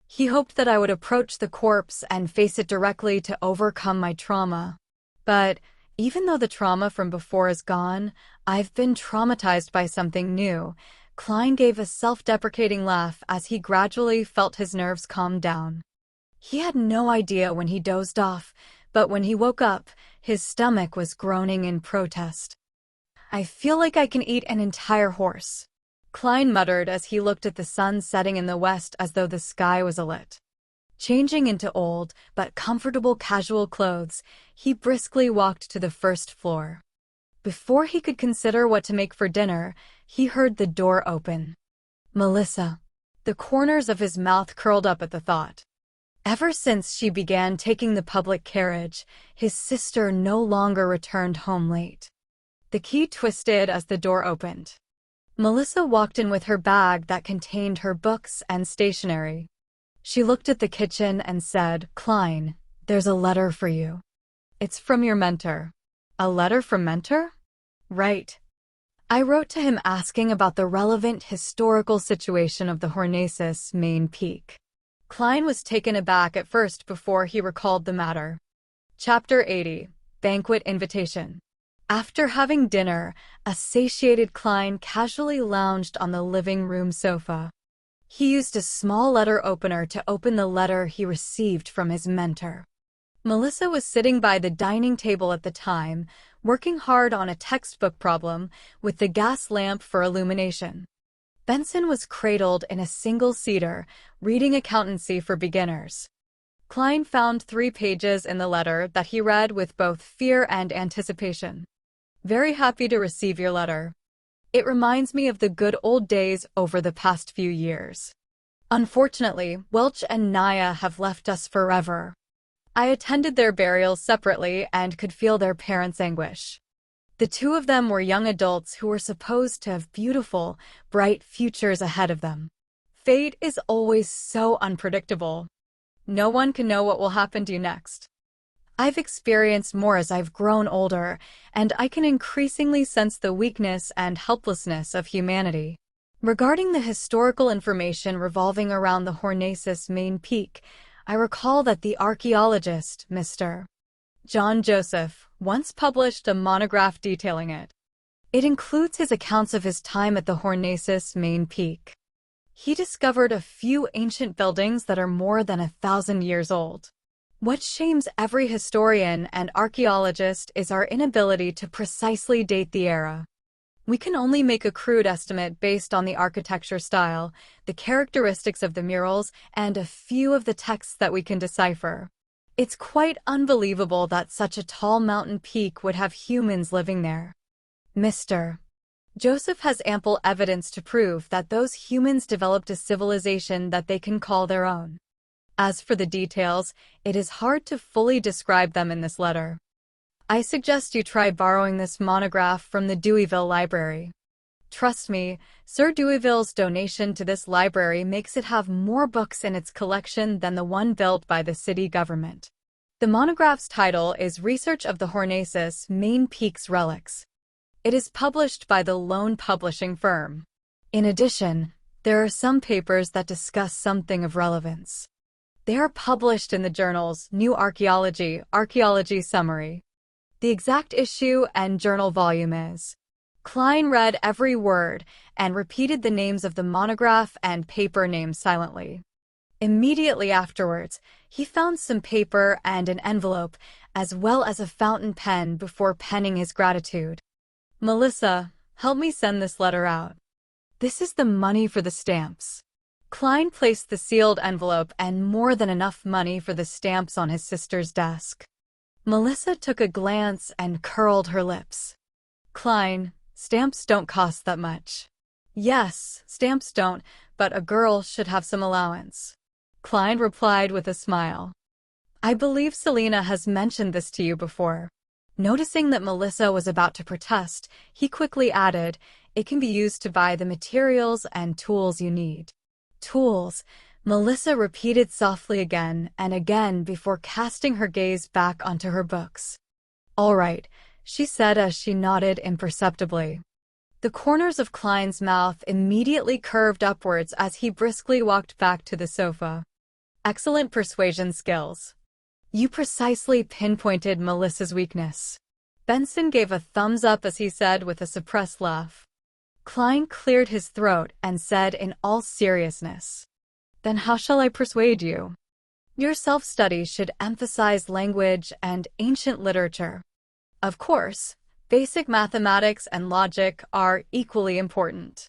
He hoped that I would approach the corpse and face it directly to overcome my trauma. But even though the trauma from before is gone, I've been traumatized by something new. Klein gave a self-deprecating laugh as he gradually felt his nerves calm down. He had no idea when he dozed off, but when he woke up, his stomach was groaning in protest. I feel like I can eat an entire horse, Klein muttered as he looked at the sun setting in the west as though the sky was alit. Changing into old but comfortable casual clothes, he briskly walked to the first floor. Before he could consider what to make for dinner, he heard the door open. Melissa. The corners of his mouth curled up at the thought. Ever since she began taking the public carriage, his sister no longer returned home late. The key twisted as the door opened. Melissa walked in with her bag that contained her books and stationery. She looked at the kitchen and said, "Klein, there's a letter for you. It's from your mentor." A letter from mentor? Right. I wrote to him asking about the relevant historical situation of the Hornacis main peak. Klein was taken aback at first before he recalled the matter. Chapter 80. Banquet Invitation. After having dinner, a satiated Klein casually lounged on the living room sofa. He used a small letter opener to open the letter he received from his mentor. Melissa was sitting by the dining table at the time, working hard on a textbook problem with the gas lamp for illumination. Benson was cradled in a single-seater, reading accountancy for beginners. Klein found 3 pages in the letter that he read with both fear and anticipation. Very happy to receive your letter. It reminds me of the good old days over the past few years. Unfortunately, Welch and Naya have left us forever. I attended their burials separately and could feel their parents' anguish. The 2 of them were young adults who were supposed to have beautiful, bright futures ahead of them. Fate is always so unpredictable. No one can know what will happen to you next. I've experienced more as I've grown older, and I can increasingly sense the weakness and helplessness of humanity. Regarding the historical information revolving around the Hornacis main peak, I recall that the archaeologist, Mr. John Joseph, once published a monograph detailing it. It includes his accounts of his time at the Hornacis main peak. He discovered a few ancient buildings that are more than 1,000 years old. What shames every historian and archaeologist is our inability to precisely date the era. We can only make a crude estimate based on the architecture style, the characteristics of the murals, and a few of the texts that we can decipher. It's quite unbelievable that such a tall mountain peak would have humans living there. Mr. Joseph has ample evidence to prove that those humans developed a civilization that they can call their own. As for the details, it is hard to fully describe them in this letter. I suggest you try borrowing this monograph from the Deweyville Library. Trust me, Sir Deweyville's donation to this library makes it have more books in its collection than the one built by the city government. The monograph's title is Research of the Hornacis Main Peaks Relics. It is published by the Lone Publishing Firm. In addition, there are some papers that discuss something of relevance. They are published in the journals New Archaeology, Archaeology Summary. The exact issue and journal volume is. Klein read every word and repeated the names of the monograph and paper names silently. Immediately afterwards, he found some paper and an envelope, as well as a fountain pen before penning his gratitude. Melissa, help me send this letter out. This is the money for the stamps. Klein placed the sealed envelope and more than enough money for the stamps on his sister's desk. Melissa took a glance and curled her lips. Klein, stamps don't cost that much. Yes, stamps don't, but a girl should have some allowance. Klein replied with a smile. I believe Selena has mentioned this to you before. Noticing that Melissa was about to protest, he quickly added, it can be used to buy the materials and tools you need. Tools, Melissa repeated softly again and again before casting her gaze back onto her books. All right, she said as she nodded imperceptibly. The corners of Klein's mouth immediately curved upwards as he briskly walked back to the sofa. Excellent persuasion skills. You precisely pinpointed Melissa's weakness. Benson gave a thumbs up as he said with a suppressed laugh. Klein cleared his throat and said in all seriousness, then how shall I persuade you? Your self-study should emphasize language and ancient literature. Of course, basic mathematics and logic are equally important.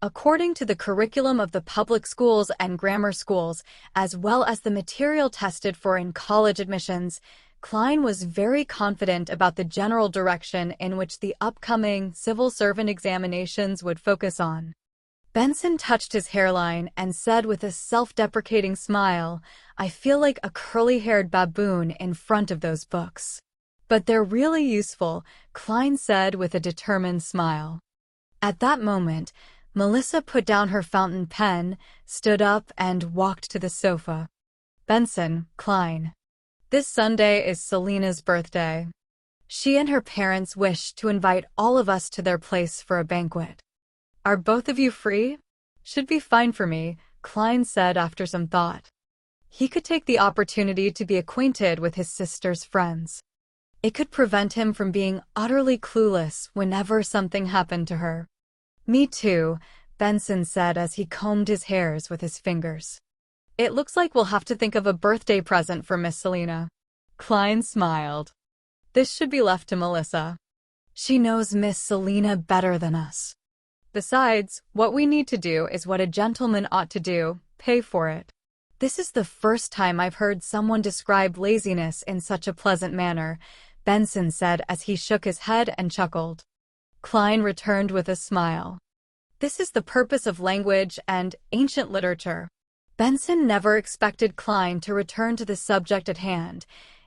According to the curriculum of the public schools and grammar schools, as well as the material tested for in college admissions, Klein was very confident about the general direction in which the upcoming civil servant examinations would focus on. Benson touched his hairline and said with a self-deprecating smile, I feel like a curly-haired baboon in front of those books. But they're really useful, Klein said with a determined smile. At that moment, Melissa put down her fountain pen, stood up, and walked to the sofa. Benson, Klein. This Sunday is Selena's birthday. She and her parents wish to invite all of us to their place for a banquet. Are both of you free? Should be fine for me, Klein said after some thought. He could take the opportunity to be acquainted with his sister's friends. It could prevent him from being utterly clueless whenever something happened to her. Me too, Benson said as he combed his hairs with his fingers. It looks like we'll have to think of a birthday present for Miss Selena. Klein smiled. This should be left to Melissa. She knows Miss Selena better than us. Besides, what we need to do is what a gentleman ought to do, pay for it. This is the first time I've heard someone describe laziness in such a pleasant manner, Benson said as he shook his head and chuckled. Klein returned with a smile. This is the purpose of language and ancient literature. Benson never expected Klein to return to the subject at hand.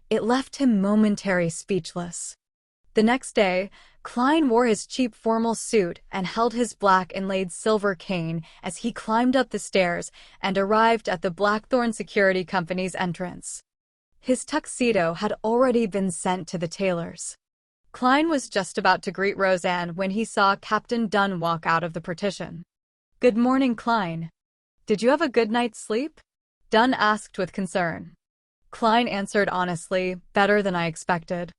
It left him momentarily speechless. The next day, Klein wore his cheap formal suit and held his black inlaid silver cane as he climbed up the stairs and arrived at the Blackthorn Security Company's entrance. His tuxedo had already been sent to the tailor's. Klein was just about to greet Roseanne when he saw Captain Dunn walk out of the partition. "Good morning, Klein. Did you have a good night's sleep?" Dunn asked with concern. Klein answered honestly, "Better than I expected.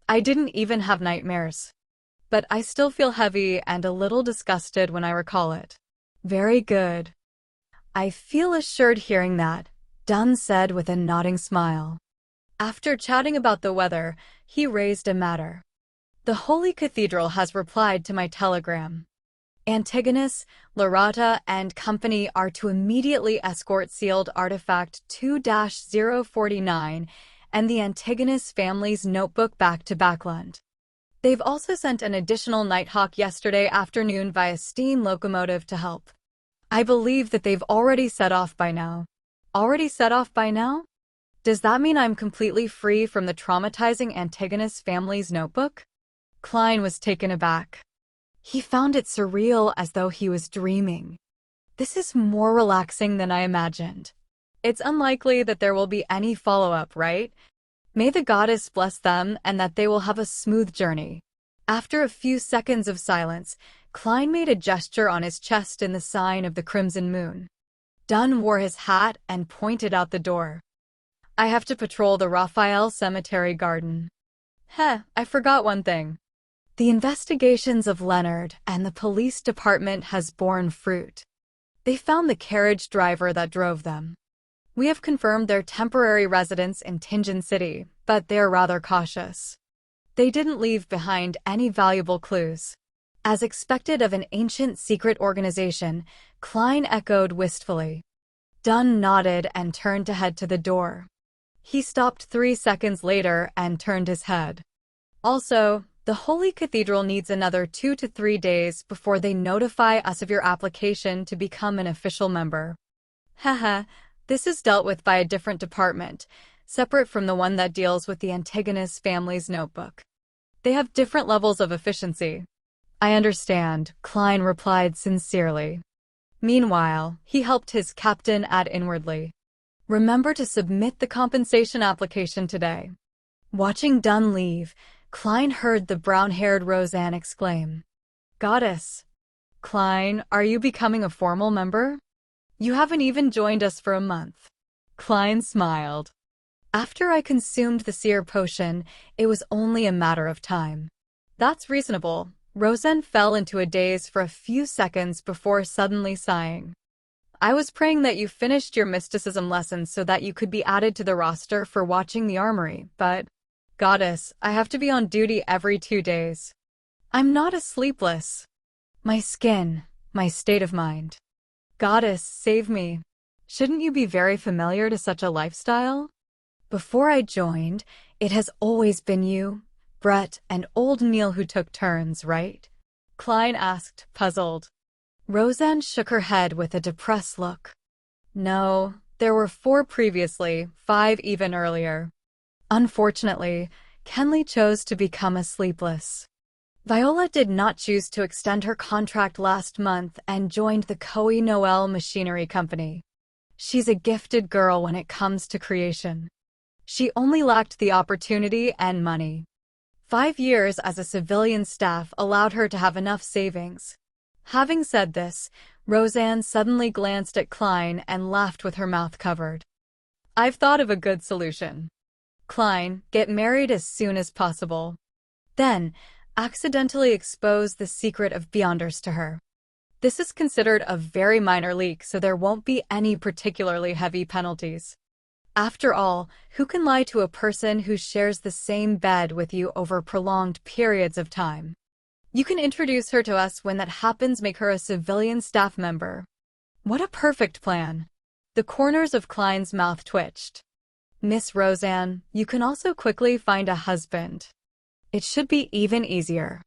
I didn't even have nightmares. But I still feel heavy and a little disgusted when I recall it." "Very good. I feel assured hearing that," Dunn said with a nodding smile. After chatting about the weather, he raised a matter. "The Holy Cathedral has replied to my telegram. Antigonus, Larata, and company are to immediately escort sealed artifact 2-049 and the Antigonus family's notebook back to Backland. They've also sent an additional Nighthawk yesterday afternoon via steam locomotive to help. I believe that they've already set off by now." "Already set off by now? Does that mean I'm completely free from the traumatizing Antigonus family's notebook?" Klein was taken aback. He found it surreal, as though he was dreaming. "This is more relaxing than I imagined. It's unlikely that there will be any follow-up, right? May the goddess bless them and that they will have a smooth journey." After a few seconds of silence, Klein made a gesture on his chest in the sign of the crimson moon. Dunn wore his hat and pointed out the door. "I have to patrol the Raphael Cemetery garden. I forgot one thing. The investigations of Leonard and the police department has borne fruit. They found the carriage driver that drove them. We have confirmed their temporary residence in Tingen City, but they're rather cautious. They didn't leave behind any valuable clues." As expected of an ancient secret organization, Klein echoed wistfully. Dunn nodded and turned to head to the door. He stopped 3 seconds later and turned his head. "Also, the Holy Cathedral needs another 2 to 3 days before they notify us of your application to become an official member. This is dealt with by a different department, separate from the one that deals with the Antigonus family's notebook. They have different levels of efficiency." "I understand," Klein replied sincerely. Meanwhile, he helped his captain add inwardly, "Remember to submit the compensation application today." Watching Dunn leave, Klein heard the brown-haired Roseanne exclaim, "Goddess! Klein, are you becoming a formal member? You haven't even joined us for a month." Klein smiled. "After I consumed the seer potion, it was only a matter of time." "That's reasonable." Roseanne fell into a daze for a few seconds before suddenly sighing. "I was praying that you finished your mysticism lessons so that you could be added to the roster for watching the armory, but, goddess, I have to be on duty every 2 days. I'm not a sleepless. My skin, my state of mind. Goddess, save me. Shouldn't you be very familiar to such a lifestyle? Before I joined, it has always been you, Brett, and old Neil who took turns, right?" Klein asked, puzzled. Roseanne shook her head with a depressed look. "No, there were 4 previously, 5 even earlier. Unfortunately, Kenley chose to become a sleepless. Viola did not choose to extend her contract last month and joined the Koei Noel Machinery Company. She's a gifted girl when it comes to creation. She only lacked the opportunity and money. 5 years as a civilian staff allowed her to have enough savings." Having said this, Roseanne suddenly glanced at Klein and laughed with her mouth covered. "I've thought of a good solution. Klein, get married as soon as possible. Then, accidentally expose the secret of Beyonders to her. This is considered a very minor leak, so there won't be any particularly heavy penalties. After all, who can lie to a person who shares the same bed with you over prolonged periods of time? You can introduce her to us when that happens, make her a civilian staff member." What a perfect plan. The corners of Klein's mouth twitched. "Miss Roseanne, you can also quickly find a husband. It should be even easier.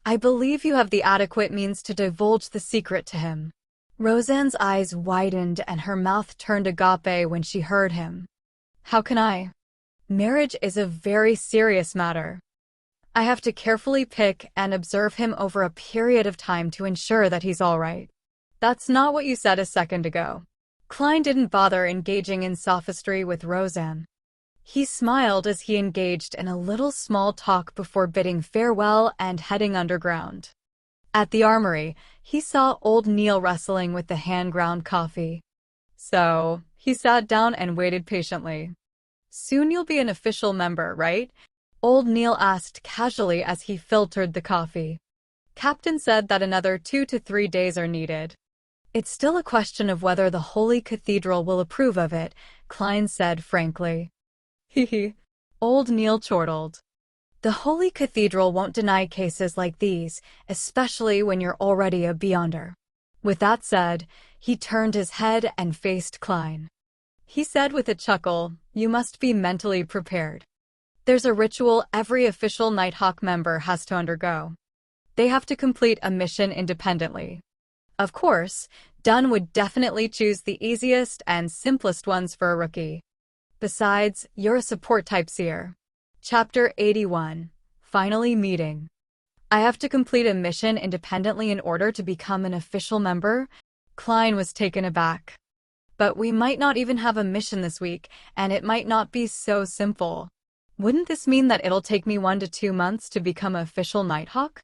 I believe you have the adequate means to divulge the secret to him." Roseanne's eyes widened and her mouth turned agape when she heard him. "How can I? Marriage is a very serious matter. I have to carefully pick and observe him over a period of time to ensure that he's all right." "That's not what you said a second ago." Klein didn't bother engaging in sophistry with Roseanne. He smiled as he engaged in a little small talk before bidding farewell and heading underground. At the armory, he saw old Neil wrestling with the hand-ground coffee. So, he sat down and waited patiently. "Soon you'll be an official member, right?" Old Neil asked casually as he filtered the coffee. "Captain said that another 2 to 3 days are needed." "It's still a question of whether the Holy Cathedral will approve of it," Klein said frankly. Hee. Old Neil chortled. "The Holy Cathedral won't deny cases like these, especially when you're already a Beyonder." With that said, he turned his head and faced Klein. He said with a chuckle, "You must be mentally prepared. There's a ritual every official Nighthawk member has to undergo. They have to complete a mission independently. Of course, Dunn would definitely choose the easiest and simplest ones for a rookie. Besides, you're a support-type seer." Chapter 81. Finally Meeting. "I have to complete a mission independently in order to become an official member?" Klein was taken aback. "But we might not even have a mission this week, and it might not be so simple. Wouldn't this mean that it'll take me 1 to 2 months to become an official Nighthawk?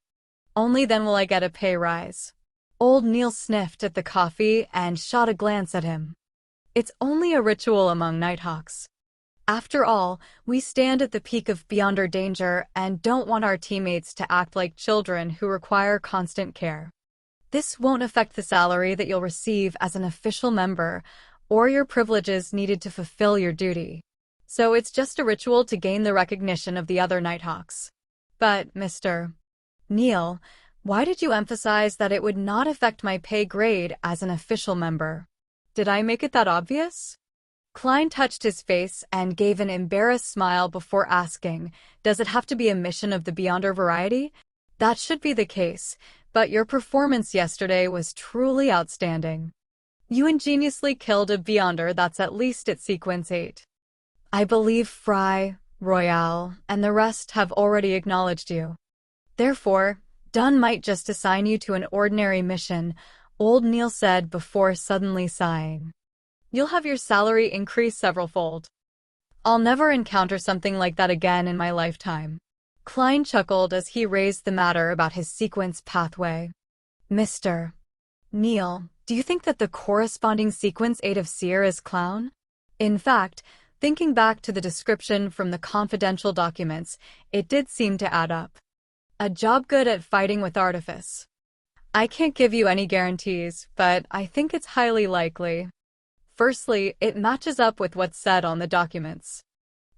Only then will I get a pay rise." Old Neil sniffed at the coffee and shot a glance at him. "It's only a ritual among Nighthawks. After all, we stand at the peak of Beyonder danger and don't want our teammates to act like children who require constant care. This won't affect the salary that you'll receive as an official member or your privileges needed to fulfill your duty. So it's just a ritual to gain the recognition of the other Nighthawks." "But, Mr. Neil, why did you emphasize that it would not affect my pay grade as an official member? Did I make it that obvious?" Klein touched his face and gave an embarrassed smile before asking, "Does it have to be a mission of the Beyonder variety?" "That should be the case, but your performance yesterday was truly outstanding. You ingeniously killed a Beyonder that's at least at sequence 8. I believe Fry, Royale, and the rest have already acknowledged you. Therefore, Dunn might just assign you to an ordinary mission," Old Neil said before suddenly sighing. "You'll have your salary increase several-fold. I'll never encounter something like that again in my lifetime." Klein chuckled as he raised the matter about his sequence pathway. "Mr. Neil, do you think that the corresponding sequence 8 of Seer is clown?" In fact, thinking back to the description from the confidential documents, it did seem to add up. "A job good at fighting with artifice. I can't give you any guarantees, but I think it's highly likely. Firstly, it matches up with what's said on the documents.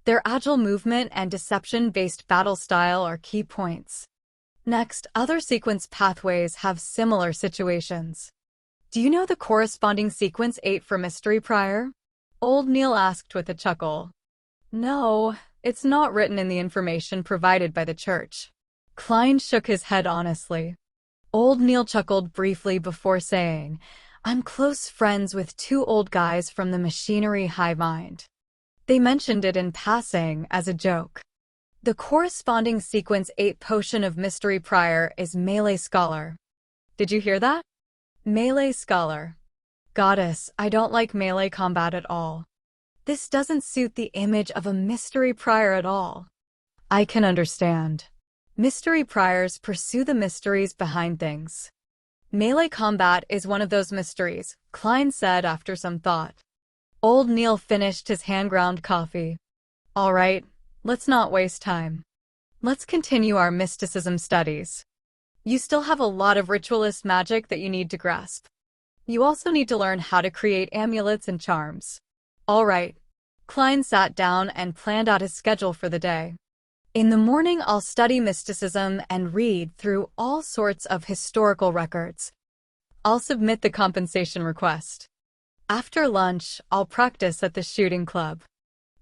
Their agile movement and deception-based battle style are key points. Next, other sequence pathways have similar situations." "Do you know the corresponding sequence 8 for Mystery prior?" Old Neil asked with a chuckle. "No, it's not written in the information provided by the church." Klein shook his head honestly. Old Neil chuckled briefly before saying, "I'm close friends with 2 old guys from the Machinery High Mind. They mentioned it in passing as a joke. The corresponding sequence 8 potion of Mystery prior is Melee Scholar." "Did you hear that? Melee Scholar. Goddess, I don't like melee combat at all. This doesn't suit the image of a Mystery prior at all." "I can understand. Mystery priors pursue the mysteries behind things. Melee combat is one of those mysteries," Klein said after some thought. Old Neil finished his hand-ground coffee. "All right, let's not waste time. Let's continue our mysticism studies. You still have a lot of ritualist magic that you need to grasp. You also need to learn how to create amulets and charms." "All right." Klein sat down and planned out his schedule for the day. "In the morning, I'll study mysticism and read through all sorts of historical records. I'll submit the compensation request. After lunch, I'll practice at the shooting club.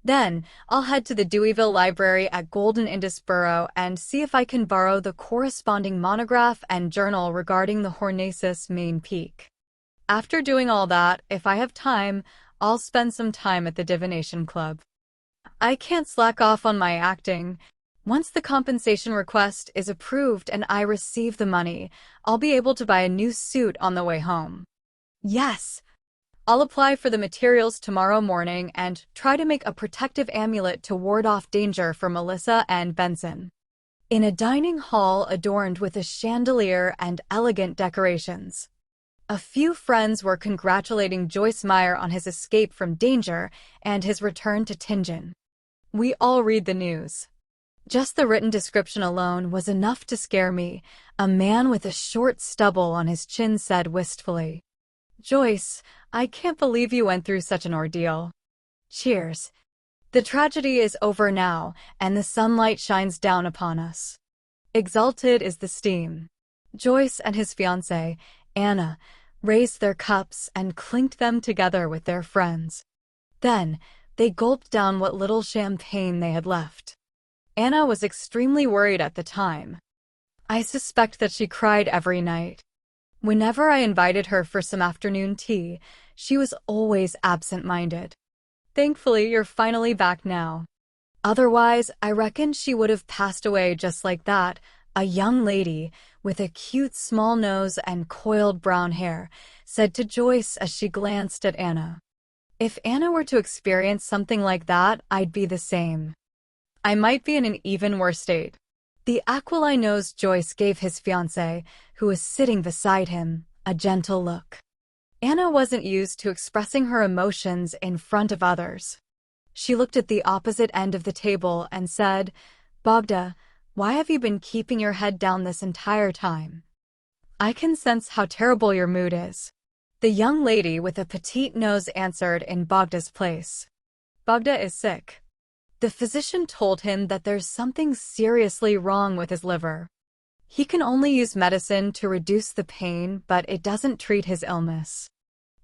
Then, I'll head to the Deweyville Library at Golden Indusboro and see if I can borrow the corresponding monograph and journal regarding the Hornacious main peak. After doing all that, if I have time, I'll spend some time at the Divination Club. I can't slack off on my acting. Once the compensation request is approved and I receive the money, I'll be able to buy a new suit on the way home." "Yes! I'll apply for the materials tomorrow morning and try to make a protective amulet to ward off danger for Melissa and Benson. In a dining hall adorned with a chandelier and elegant decorations, a few friends were congratulating Joyce Meyer on his escape from danger and his return to Tingen. We all read the news. Just the written description alone was enough to scare me, a man with a short stubble on his chin said wistfully. Joyce, I can't believe you went through such an ordeal. Cheers. The tragedy is over now, and the sunlight shines down upon us. Exalted is the steam. Joyce and his fiancée, Anna, raised their cups and clinked them together with their friends. Then, they gulped down what little champagne they had left. Anna was extremely worried at the time. I suspect that she cried every night. Whenever I invited her for some afternoon tea, she was always absent-minded. Thankfully, you're finally back now. Otherwise, I reckon she would have passed away just like that, a young lady, with a cute small nose and coiled brown hair, said to Joyce as she glanced at Anna. If Anna were to experience something like that, I'd be the same. I might be in an even worse state. The aquiline-nosed Joyce gave his fiancée, who was sitting beside him, a gentle look. Anna wasn't used to expressing her emotions in front of others. She looked at the opposite end of the table and said, Bogda, why have you been keeping your head down this entire time? I can sense how terrible your mood is. The young lady with a petite nose answered in Bogda's place. Bogda is sick. The physician told him that there's something seriously wrong with his liver. He can only use medicine to reduce the pain, but it doesn't treat his illness.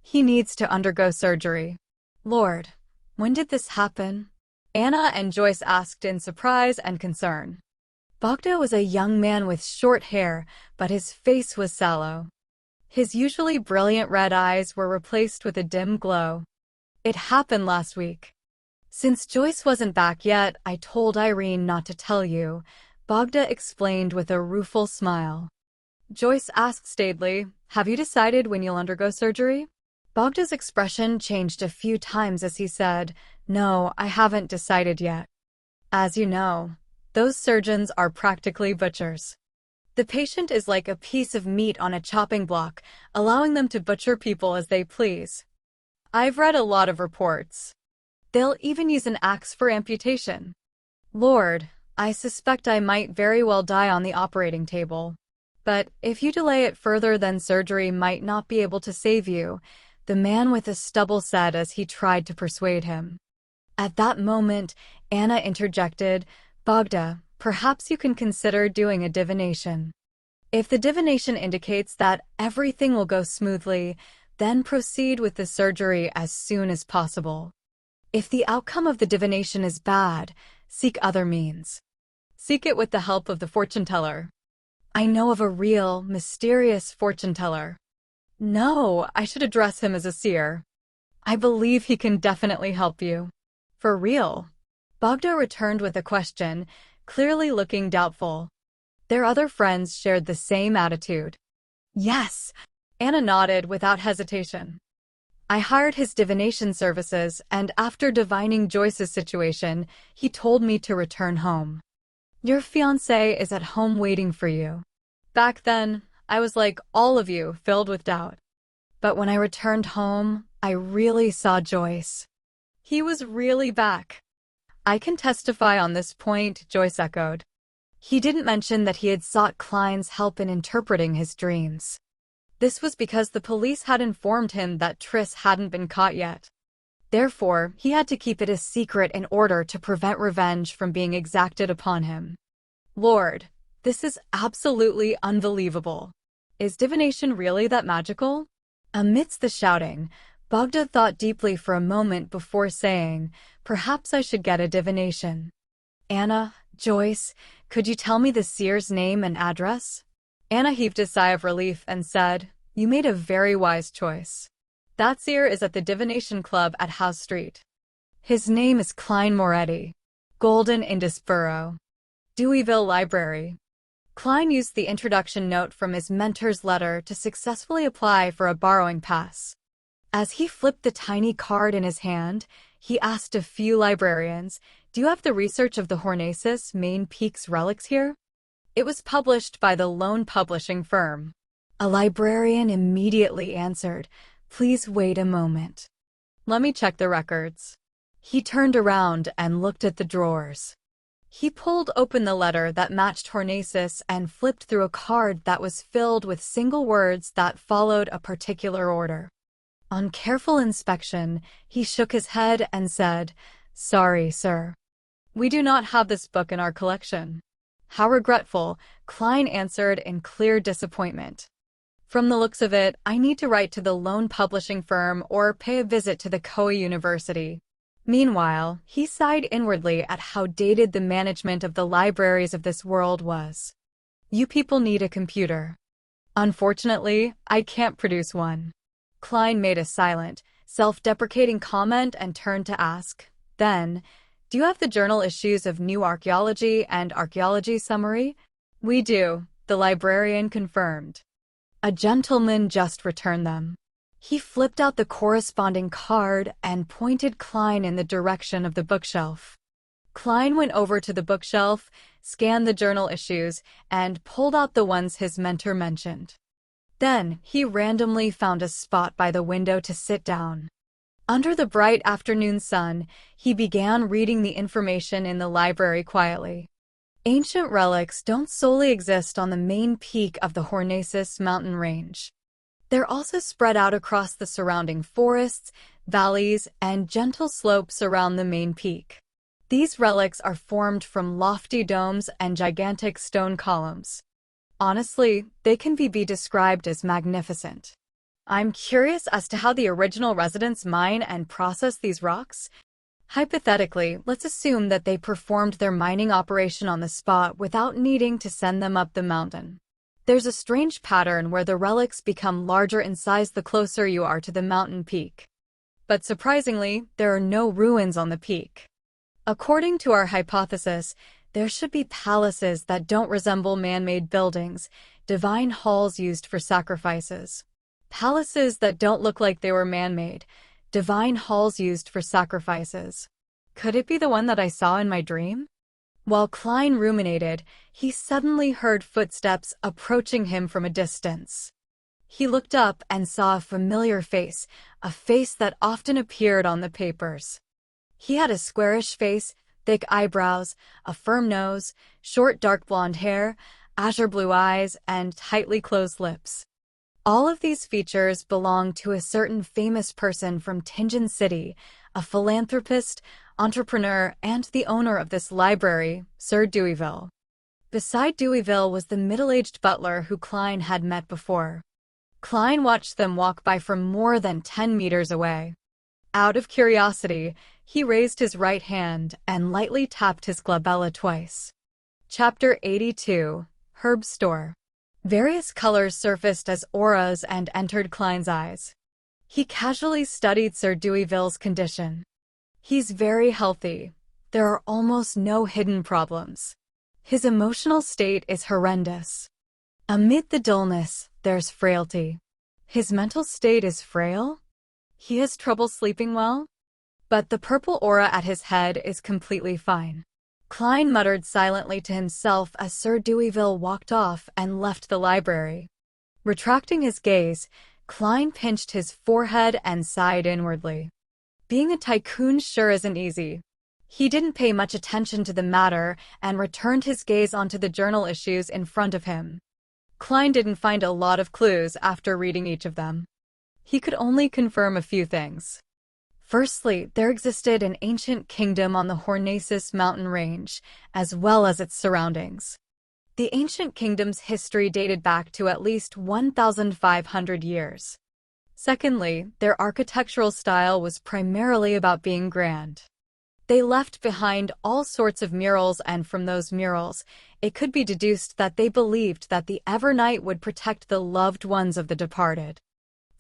He needs to undergo surgery. Lord, when did this happen? Anna and Joyce asked in surprise and concern. Bogda was a young man with short hair, but his face was sallow. His usually brilliant red eyes were replaced with a dim glow. It happened last week. Since Joyce wasn't back yet, I told Irene not to tell you, Bogda explained with a rueful smile. Joyce asked staidly, have you decided when you'll undergo surgery? Bogda's expression changed a few times as he said, no, I haven't decided yet. As you know, those surgeons are practically butchers. The patient is like a piece of meat on a chopping block, allowing them to butcher people as they please. I've read a lot of reports. They'll even use an axe for amputation. Lord, I suspect I might very well die on the operating table. But if you delay it further, then surgery might not be able to save you, the man with the stubble said as he tried to persuade him. At that moment, Anna interjected, Bogda, perhaps you can consider doing a divination. If the divination indicates that everything will go smoothly, then proceed with the surgery as soon as possible. If the outcome of the divination is bad, seek other means. Seek it with the help of the fortune-teller. I know of a real, mysterious fortune-teller. No, I should address him as a seer. I believe he can definitely help you. For real? Bogda returned with a question, clearly looking doubtful. Their other friends shared the same attitude. Yes, Anna nodded without hesitation. I hired his divination services, and after divining Joyce's situation, he told me to return home. Your fiancé is at home waiting for you. Back then, I was like all of you, filled with doubt. But when I returned home, I really saw Joyce. He was really back. I can testify on this point, Joyce echoed. He didn't mention that he had sought Klein's help in interpreting his dreams. This was because the police had informed him that Triss hadn't been caught yet. Therefore, he had to keep it a secret in order to prevent revenge from being exacted upon him. Lord, this is absolutely unbelievable. Is divination really that magical? Amidst the shouting, Bogda thought deeply for a moment before saying, perhaps I should get a divination. Anna, Joyce, could you tell me the seer's name and address? Anna heaved a sigh of relief and said, you made a very wise choice. That seer is at the Divination Club at House Street. His name is Klein Moretti. Golden Indus Borough. Deweyville Library. Klein used the introduction note from his mentor's letter to successfully apply for a borrowing pass. As he flipped the tiny card in his hand, he asked a few librarians, "Do you have the research of the Hornacis main peak's relics here?" It was published by the Lone Publishing firm. A librarian immediately answered, "Please wait a moment. Let me check the records." He turned around and looked at the drawers. He pulled open the letter that matched Hornacis and flipped through a card that was filled with single words that followed a particular order. On careful inspection, he shook his head and said, "Sorry, sir. We do not have this book in our collection." "How regretful," Klein answered in clear disappointment. "From the looks of it, I need to write to the Lone Publishing firm or pay a visit to the Koei University." Meanwhile, he sighed inwardly at how dated the management of the libraries of this world was. "You people need a computer. Unfortunately, I can't produce one." Klein made a silent, self-deprecating comment and turned to ask, then, "Do you have the journal issues of New Archaeology and Archaeology Summary?" "We do," the librarian confirmed. "A gentleman just returned them." He flipped out the corresponding card and pointed Klein in the direction of the bookshelf. Klein went over to the bookshelf, scanned the journal issues, and pulled out the ones his mentor mentioned. Then, he randomly found a spot by the window to sit down. Under the bright afternoon sun, he began reading the information in the library quietly. Ancient relics don't solely exist on the main peak of the Hornacis mountain range. They're also spread out across the surrounding forests, valleys, and gentle slopes around the main peak. These relics are formed from lofty domes and gigantic stone columns. Honestly, they can be described as magnificent. I'm curious as to how the original residents mine and process these rocks. Hypothetically, let's assume that they performed their mining operation on the spot without needing to send them up the mountain. There's a strange pattern where the relics become larger in size the closer you are to the mountain peak. But surprisingly, there are no ruins on the peak. According to our hypothesis, there should be palaces that don't resemble man-made buildings, divine halls used for sacrifices. Palaces that don't look like they were man-made, divine halls used for sacrifices. Could it be the one that I saw in my dream? While Klein ruminated, he suddenly heard footsteps approaching him from a distance. He looked up and saw a familiar face, a face that often appeared on the papers. He had a squarish face, thick eyebrows, a firm nose, short dark blonde hair, azure blue eyes, and tightly closed lips. All of these features belonged to a certain famous person from Tingen City, a philanthropist, entrepreneur, and the owner of this library, Sir Deweyville. Beside Deweyville was the middle-aged butler who Klein had met before. Klein watched them walk by from more than 10 meters away. Out of curiosity, he raised his right hand and lightly tapped his glabella twice. Chapter 82, Herb Store. Various colors surfaced as auras and entered Klein's eyes. He casually studied Sir Deweyville's condition. He's very healthy. There are almost no hidden problems. His emotional state is horrendous. Amid the dullness, there's frailty. His mental state is frail? He has trouble sleeping well? But the purple aura at his head is completely fine. Klein muttered silently to himself as Sir Deweyville walked off and left the library. Retracting his gaze, Klein pinched his forehead and sighed inwardly. Being a tycoon sure isn't easy. He didn't pay much attention to the matter and returned his gaze onto the journal issues in front of him. Klein didn't find a lot of clues after reading each of them. He could only confirm a few things. Firstly, there existed an ancient kingdom on the Hornacis mountain range, as well as its surroundings. The ancient kingdom's history dated back to at least 1,500 years. Secondly, their architectural style was primarily about being grand. They left behind all sorts of murals, and from those murals, it could be deduced that they believed that the Evernight would protect the loved ones of the departed.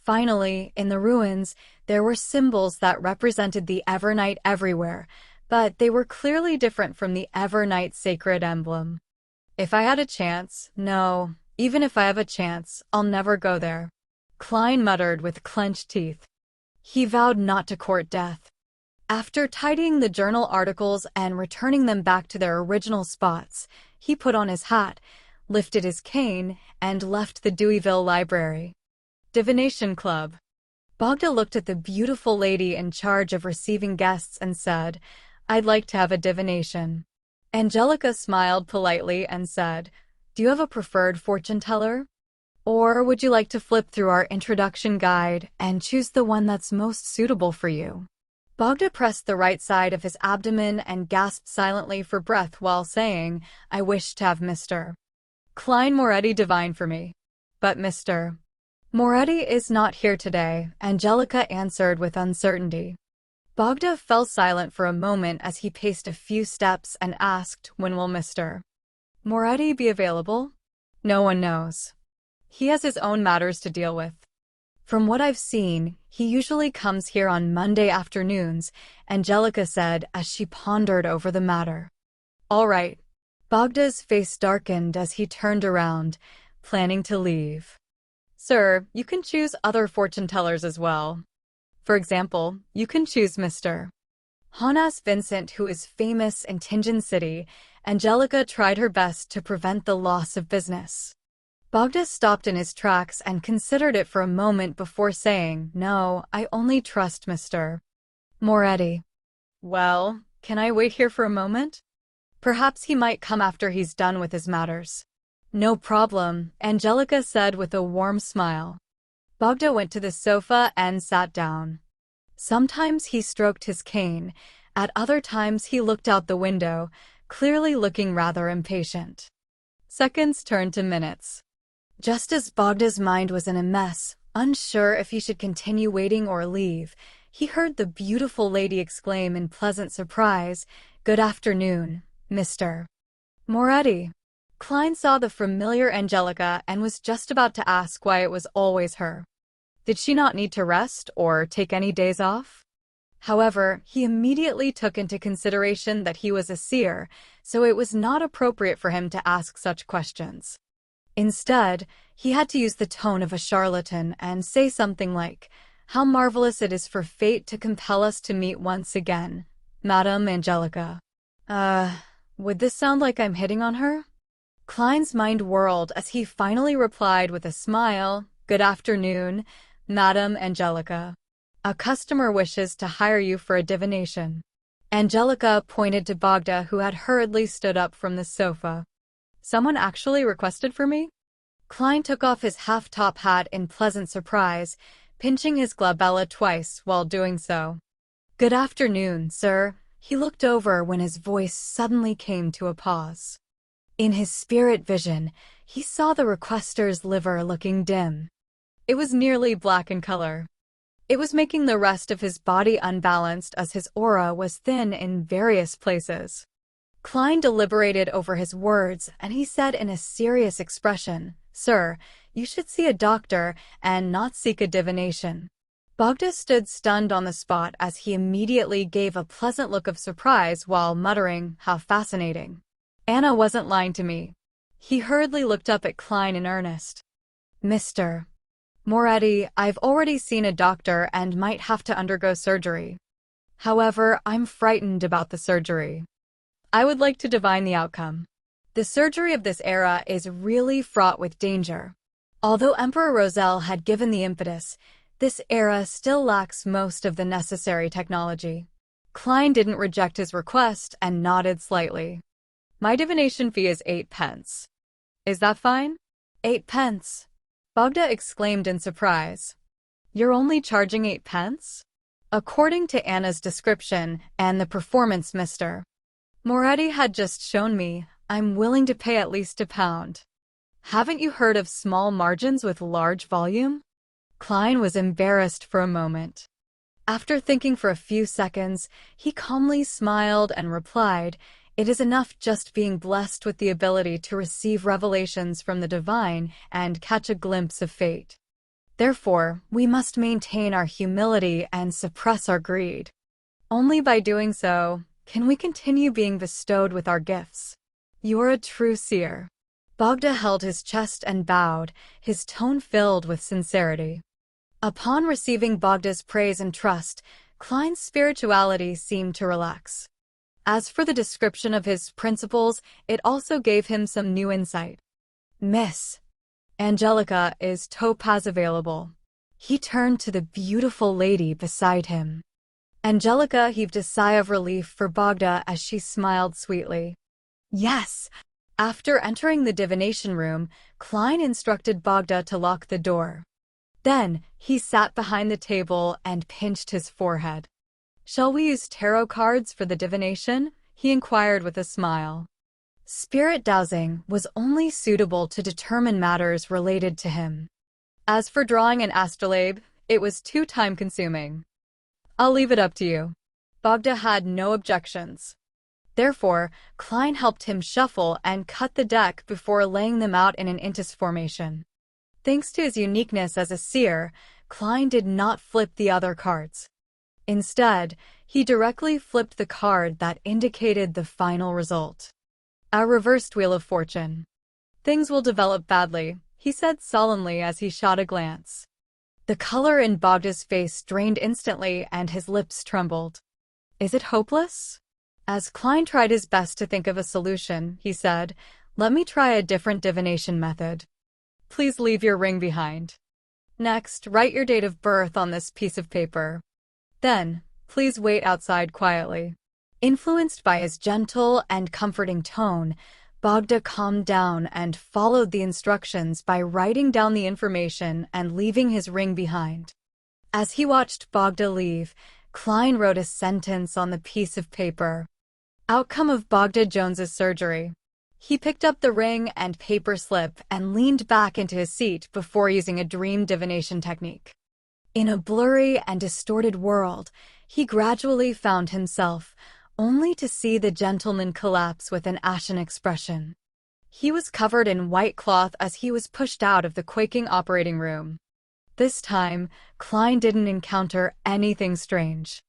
Finally, in the ruins, there were symbols that represented the Evernight everywhere, but they were clearly different from the Evernight sacred emblem. If I had a chance, no, even if I have a chance, I'll never go there, Klein muttered with clenched teeth. He vowed not to court death. After tidying the journal articles and returning them back to their original spots, he put on his hat, lifted his cane, and left the Deweyville Library. Divination Club. Bogda looked at the beautiful lady in charge of receiving guests and said, "I'd like to have a divination." Angelica smiled politely and said, "Do you have a preferred fortune teller? Or would you like to flip through our introduction guide and choose the one that's most suitable for you?" Bogda pressed the right side of his abdomen and gasped silently for breath while saying, "I wish to have Mr. Klein Moretti divine for me." "But Mr. Moretti is not here today," Angelica answered with uncertainty. Bogda fell silent for a moment as he paced a few steps and asked, "When will Mr. Moretti be available?" "No one knows. He has his own matters to deal with. From what I've seen, he usually comes here on Monday afternoons," Angelica said as she pondered over the matter. "All right." Bogda's face darkened as he turned around, planning to leave. "Sir, you can choose other fortune tellers as well. For example, you can choose Mr. Jonas Vincent, who is famous in Tingen City." Angelica tried her best to prevent the loss of business. Bogda stopped in his tracks and considered it for a moment before saying, "No, I only trust Mr. Moretti." "Well, can I wait here for a moment? Perhaps he might come after he's done with his matters." "No problem," Angelica said with a warm smile. Bogda went to the sofa and sat down. Sometimes he stroked his cane, at other times he looked out the window, clearly looking rather impatient. Seconds turned to minutes. Just as Bogda's mind was in a mess, unsure if he should continue waiting or leave, he heard the beautiful lady exclaim in pleasant surprise, "Good afternoon, Mr. Moretti." Klein saw the familiar Angelica and was just about to ask why it was always her. Did she not need to rest or take any days off? However, he immediately took into consideration that he was a seer, so it was not appropriate for him to ask such questions. Instead, he had to use the tone of a charlatan and say something like, "How marvelous it is for fate to compel us to meet once again, Madame Angelica." Would this sound like I'm hitting on her? Klein's mind whirled as he finally replied with a smile, "Good afternoon, Madame Angelica. A customer wishes to hire you for a divination." Angelica pointed to Bogda, who had hurriedly stood up from the sofa. "Someone actually requested for me?" Klein took off his half-top hat in pleasant surprise, pinching his glabella twice while doing so. "Good afternoon, sir." He looked over when his voice suddenly came to a pause. In his spirit vision, he saw the requester's liver looking dim. It was nearly black in color. It was making the rest of his body unbalanced as his aura was thin in various places. Klein deliberated over his words and he said in a serious expression, "Sir, you should see a doctor and not seek a divination." Bogda stood stunned on the spot as he immediately gave a pleasant look of surprise while muttering, "How fascinating. Anna wasn't lying to me." He hurriedly looked up at Klein in earnest. "Mr. Moretti, I've already seen a doctor and might have to undergo surgery. However, I'm frightened about the surgery. I would like to divine the outcome. The surgery of this era is really fraught with danger. Although Emperor Roselle had given the impetus, this era still lacks most of the necessary technology." Klein didn't reject his request and nodded slightly. "My divination fee is 8 pence. Is that fine?" 8 pence? Bogda exclaimed in surprise. "You're only charging 8 pence? According to Anna's description and the performance Mr. Moretti had just shown me, I'm willing to pay at least £1. Haven't you heard of small margins with large volume?" Klein was embarrassed for a moment. After thinking for a few seconds, he calmly smiled and replied, "It is enough just being blessed with the ability to receive revelations from the divine and catch a glimpse of fate. Therefore, we must maintain our humility and suppress our greed. Only by doing so can we continue being bestowed with our gifts. You are a true seer." Bogda held his chest and bowed, his tone filled with sincerity. Upon receiving Bogda's praise and trust, Klein's spirituality seemed to relax. As for the description of his principles, it also gave him some new insight. Miss Angelica, is topaz available? He turned to the beautiful lady beside him. Angelica heaved a sigh of relief for Bogda as she smiled sweetly. Yes. After entering the divination room, Klein instructed Bogda to lock the door. Then, he sat behind the table and pinched his forehead. Shall we use tarot cards for the divination? He inquired with a smile. Spirit dowsing was only suitable to determine matters related to him. As for drawing an astrolabe, it was too time-consuming. I'll leave it up to you. Bogda had no objections. Therefore, Klein helped him shuffle and cut the deck before laying them out in an intis formation. Thanks to his uniqueness as a seer, Klein did not flip the other cards. Instead, he directly flipped the card that indicated the final result. A reversed Wheel of Fortune. Things will develop badly, he said solemnly as he shot a glance. The color in Bogda's face drained instantly and his lips trembled. Is it hopeless? As Klein tried his best to think of a solution, he said, let me try a different divination method. Please leave your ring behind. Next, write your date of birth on this piece of paper. Then, please wait outside quietly. Influenced by his gentle and comforting tone, Bogda calmed down and followed the instructions by writing down the information and leaving his ring behind. As he watched Bogda leave, Klein wrote a sentence on the piece of paper. Outcome of Bogda Jones's surgery. He picked up the ring and paper slip and leaned back into his seat before using a dream divination technique. In a blurry and distorted world, he gradually found himself, only to see the gentleman collapse with an ashen expression. He was covered in white cloth as he was pushed out of the quaking operating room. This time, Klein didn't encounter anything strange.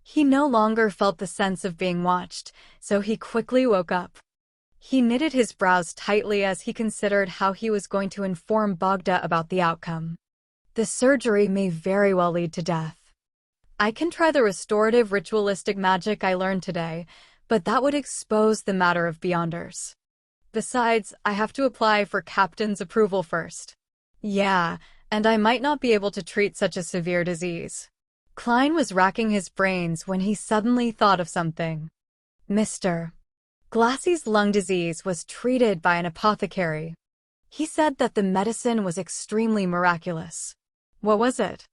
He no longer felt the sense of being watched, so he quickly woke up. He knitted his brows tightly as he considered how he was going to inform Bogda about the outcome. The surgery may very well lead to death. I can try the restorative ritualistic magic I learned today, but that would expose the matter of Beyonders. Besides, I have to apply for Captain's approval first. Yeah, and I might not be able to treat such a severe disease. Klein was racking his brains when he suddenly thought of something. Mr. Glassy's lung disease was treated by an apothecary. He said that the medicine was extremely miraculous. What was it?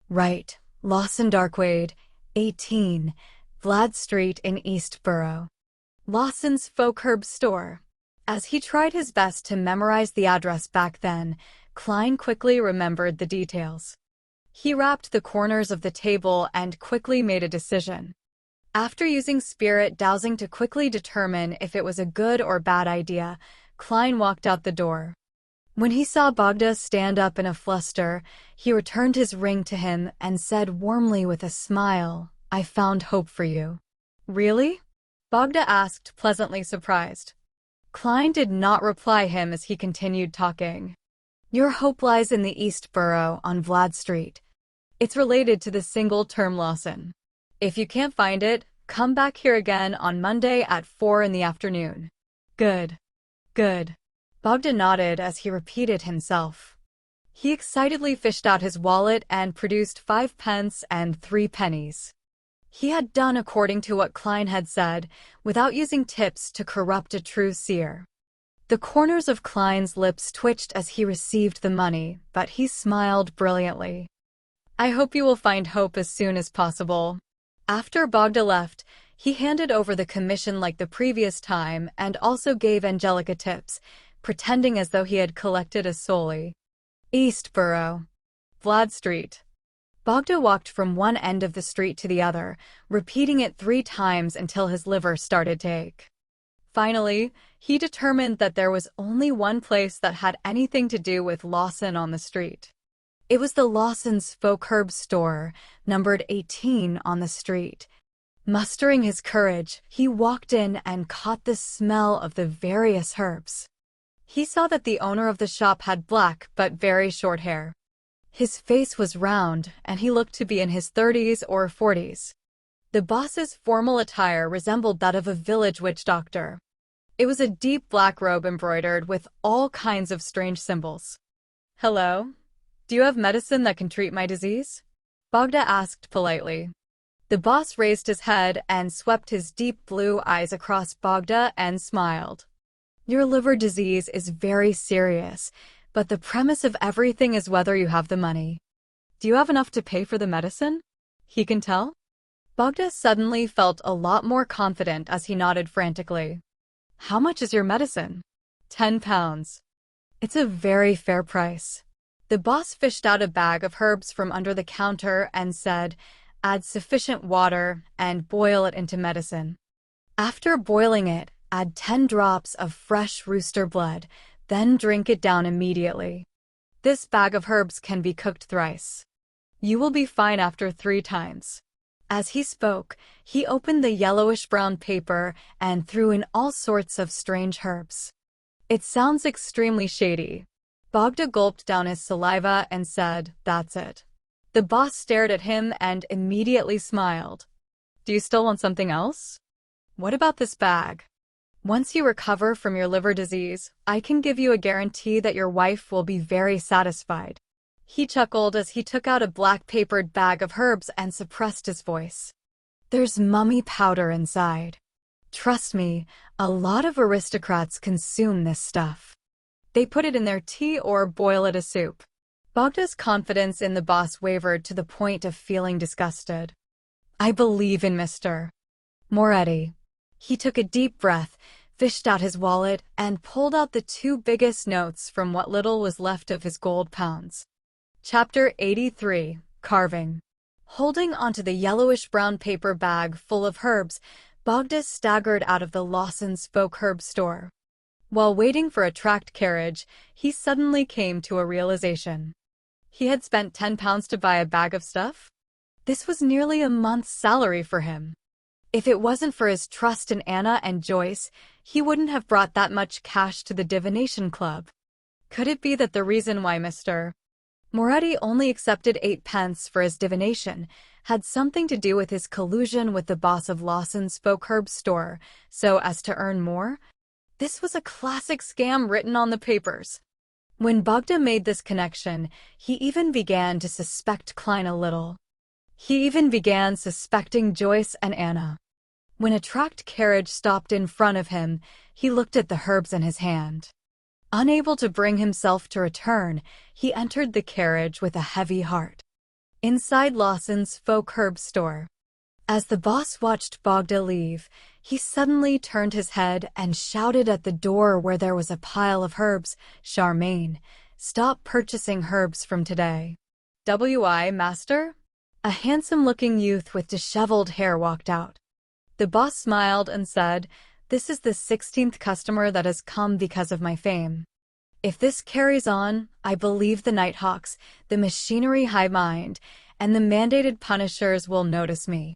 Right. Lawson Darkwaide, 18, Vlad Street in East Borough. Lawson's folk herb store. As he tried his best to memorize the address back then, Klein quickly remembered the details. He wrapped the corners of the table and quickly made a decision. After using spirit dowsing to quickly determine if it was a good or bad idea, Klein walked out the door. When he saw Bogda stand up in a fluster, he returned his ring to him and said warmly with a smile, I found hope for you. Really? Bogda asked, pleasantly surprised. Klein did not reply him as he continued talking. Your hope lies in the East Borough on Vlad Street. It's related to the single-term Lawson. If you can't find it, come back here again on Monday at 4 in the afternoon. Good. Good. Bogda nodded as he repeated himself. He excitedly fished out his wallet and produced 5 pence and 3 pennies. He had done according to what Klein had said, without using tips to corrupt a true seer. The corners of Klein's lips twitched as he received the money, but he smiled brilliantly. I hope you will find hope as soon as possible. After Bogda left, he handed over the commission like the previous time and also gave Angelica tips, pretending as though he had collected a solely. East Borough. Vlad Street. Bogda walked from one end of the street to the other, repeating it 3 times until his liver started to ache. Finally, he determined that there was only one place that had anything to do with Lawson on the street. It was the Lawson's folk herb store, numbered 18 on the street. Mustering his courage, he walked in and caught the smell of the various herbs. He saw that the owner of the shop had black but very short hair. His face was round, and he looked to be in his 30s or 40s. The boss's formal attire resembled that of a village witch doctor. It was a deep black robe embroidered with all kinds of strange symbols. "Hello? Do you have medicine that can treat my disease?" Bogda asked politely. The boss raised his head and swept his deep blue eyes across Bogda and smiled. "Your liver disease is very serious, but the premise of everything is whether you have the money. Do you have enough to pay for the medicine?" "He can tell?" Bogda suddenly felt a lot more confident as he nodded frantically. "How much is your medicine?" £10. "It's a very fair price." The boss fished out a bag of herbs from under the counter and said, "Add sufficient water and boil it into medicine. After boiling it, add 10 drops of fresh rooster blood, then drink it down immediately. This bag of herbs can be cooked thrice. You will be fine after 3 times." As he spoke, he opened the yellowish-brown paper and threw in all sorts of strange herbs. "It sounds extremely shady." Bogda gulped down his saliva and said, "That's it." The boss stared at him and immediately smiled. "Do you still want something else?" "What about this bag? Once you recover from your liver disease, I can give you a guarantee that your wife will be very satisfied." He chuckled as he took out a black-papered bag of herbs and suppressed his voice. "There's mummy powder inside. Trust me, a lot of aristocrats consume this stuff. They put it in their tea or boil it as soup." Bogda's confidence in the boss wavered to the point of feeling disgusted. "I believe in Mr. Moretti." He took a deep breath, fished out his wallet, and pulled out the 2 biggest notes from what little was left of his gold pounds. Chapter 83. Carving. Holding onto the yellowish-brown paper bag full of herbs, Bogda staggered out of the Lawson's folk herb store. While waiting for a tracked carriage, he suddenly came to a realization. He had spent £10 to buy a bag of stuff? This was nearly a month's salary for him. If it wasn't for his trust in Anna and Joyce, he wouldn't have brought that much cash to the divination club. Could it be that the reason why Mr. Moretti only accepted 8 pence for his divination had something to do with his collusion with the boss of Lawson's folk herb store, so as to earn more? This was a classic scam written on the papers. When Bogda made this connection, he even began to suspect Klein a little. He even began suspecting Joyce and Anna. When a tracked carriage stopped in front of him, he looked at the herbs in his hand. Unable to bring himself to return, he entered the carriage with a heavy heart. Inside Lawson's folk herb store. As the boss watched Bogda leave, he suddenly turned his head and shouted at the door where there was a pile of herbs, "Charmaine, stop purchasing herbs from today." "W.I., master?" A handsome-looking youth with disheveled hair walked out. The boss smiled and said, "This is the 16th customer that has come because of my fame. If this carries on, I believe the Nighthawks, the machinery high mind, and the mandated punishers will notice me.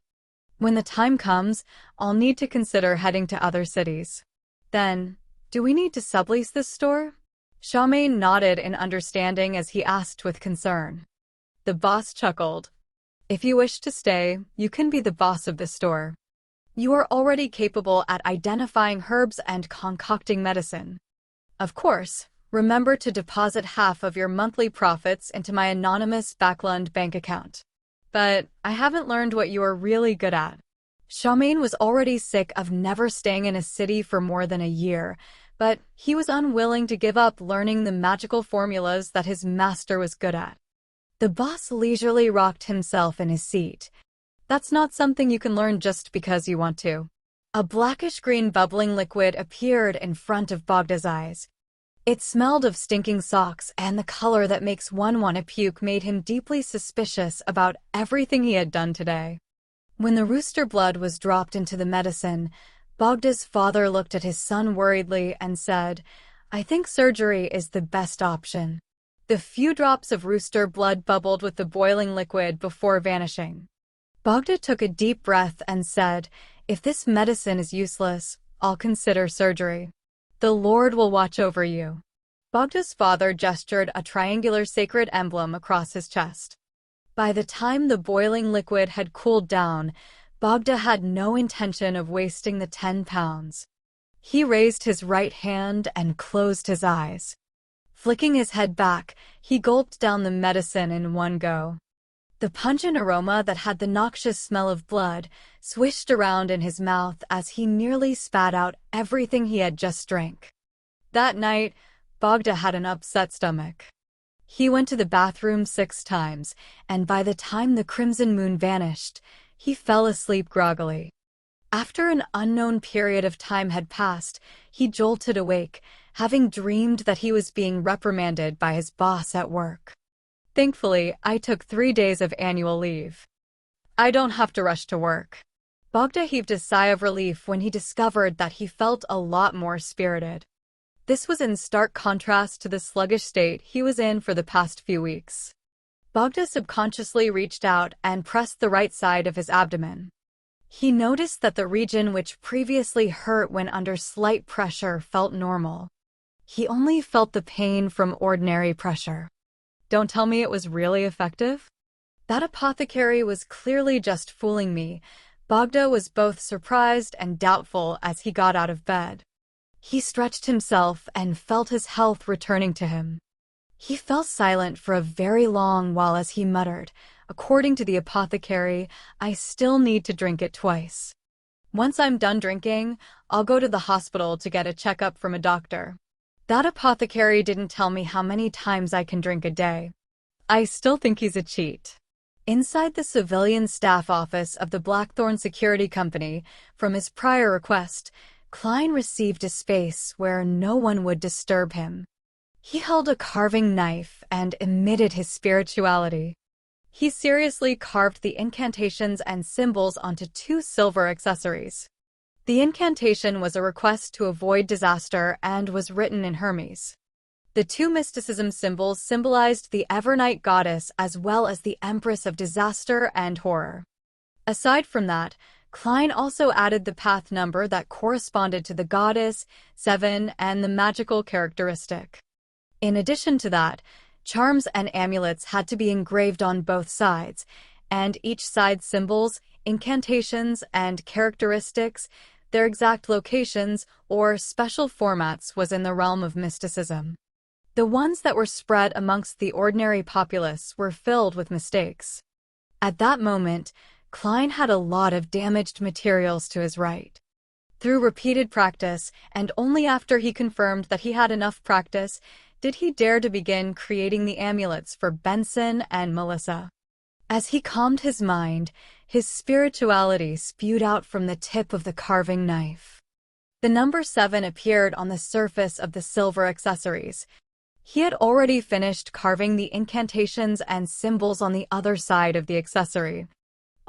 When the time comes, I'll need to consider heading to other cities." "Then, do we need to sublease this store?" Charmaine nodded in understanding as he asked with concern. The boss chuckled. "If you wish to stay, you can be the boss of this store. You are already capable at identifying herbs and concocting medicine. Of course, remember to deposit half of your monthly profits into my anonymous Backlund bank account. But I haven't learned what you are really good at." Charmaine was already sick of never staying in a city for more than a year, but he was unwilling to give up learning the magical formulas that his master was good at. The boss leisurely rocked himself in his seat. "That's not something you can learn just because you want to." A blackish-green bubbling liquid appeared in front of Bogda's eyes. It smelled of stinking socks, and the color that makes one want to puke made him deeply suspicious about everything he had done today. When the rooster blood was dropped into the medicine, Bogda's father looked at his son worriedly and said, "I think surgery is the best option." The few drops of rooster blood bubbled with the boiling liquid before vanishing. Bogda took a deep breath and said, "If this medicine is useless, I'll consider surgery. The Lord will watch over you." Bogda's father gestured a triangular sacred emblem across his chest. By the time the boiling liquid had cooled down, Bogda had no intention of wasting the 10 pounds. He raised his right hand and closed his eyes. Flicking his head back, he gulped down the medicine in one go. The pungent aroma that had the noxious smell of blood swished around in his mouth as he nearly spat out everything he had just drank. That night, Bogda had an upset stomach. He went to the bathroom 6 times, and by the time the crimson moon vanished, he fell asleep groggily. After an unknown period of time had passed, he jolted awake, having dreamed that he was being reprimanded by his boss at work. Thankfully, I took 3 days of annual leave. I don't have to rush to work. Bogda heaved a sigh of relief when he discovered that he felt a lot more spirited. This was in stark contrast to the sluggish state he was in for the past few weeks. Bogda subconsciously reached out and pressed the right side of his abdomen. He noticed that the region which previously hurt when under slight pressure felt normal. He only felt the pain from ordinary pressure. Don't tell me it was really effective? That apothecary was clearly just fooling me. Bogda was both surprised and doubtful as he got out of bed. He stretched himself and felt his health returning to him. He fell silent for a very long while as he muttered, "According to the apothecary, I still need to drink it twice. Once I'm done drinking, I'll go to the hospital to get a checkup from a doctor. That apothecary didn't tell me how many times I can drink a day." I still think he's a cheat. Inside the civilian staff office of the Blackthorn Security Company, from his prior request, Klein received a space where no one would disturb him. He held a carving knife and emitted his spirituality. He seriously carved the incantations and symbols onto 2 silver accessories. The incantation was a request to avoid disaster and was written in Hermes. The 2 mysticism symbols symbolized the Evernight goddess as well as the Empress of disaster and horror. Aside from that, Klein also added the path number that corresponded to the goddess, 7, and the magical characteristic. In addition to that, charms and amulets had to be engraved on both sides, and each side's symbols, incantations, and characteristics, their exact locations or special formats was in the realm of mysticism. The ones that were spread amongst the ordinary populace were filled with mistakes. At that moment, Klein had a lot of damaged materials to his right. Through repeated practice, and only after he confirmed that he had enough practice, did he dare to begin creating the amulets for Benson and Melissa. As he calmed his mind, his spirituality spewed out from the tip of the carving knife. The number 7 appeared on the surface of the silver accessories. He had already finished carving the incantations and symbols on the other side of the accessory.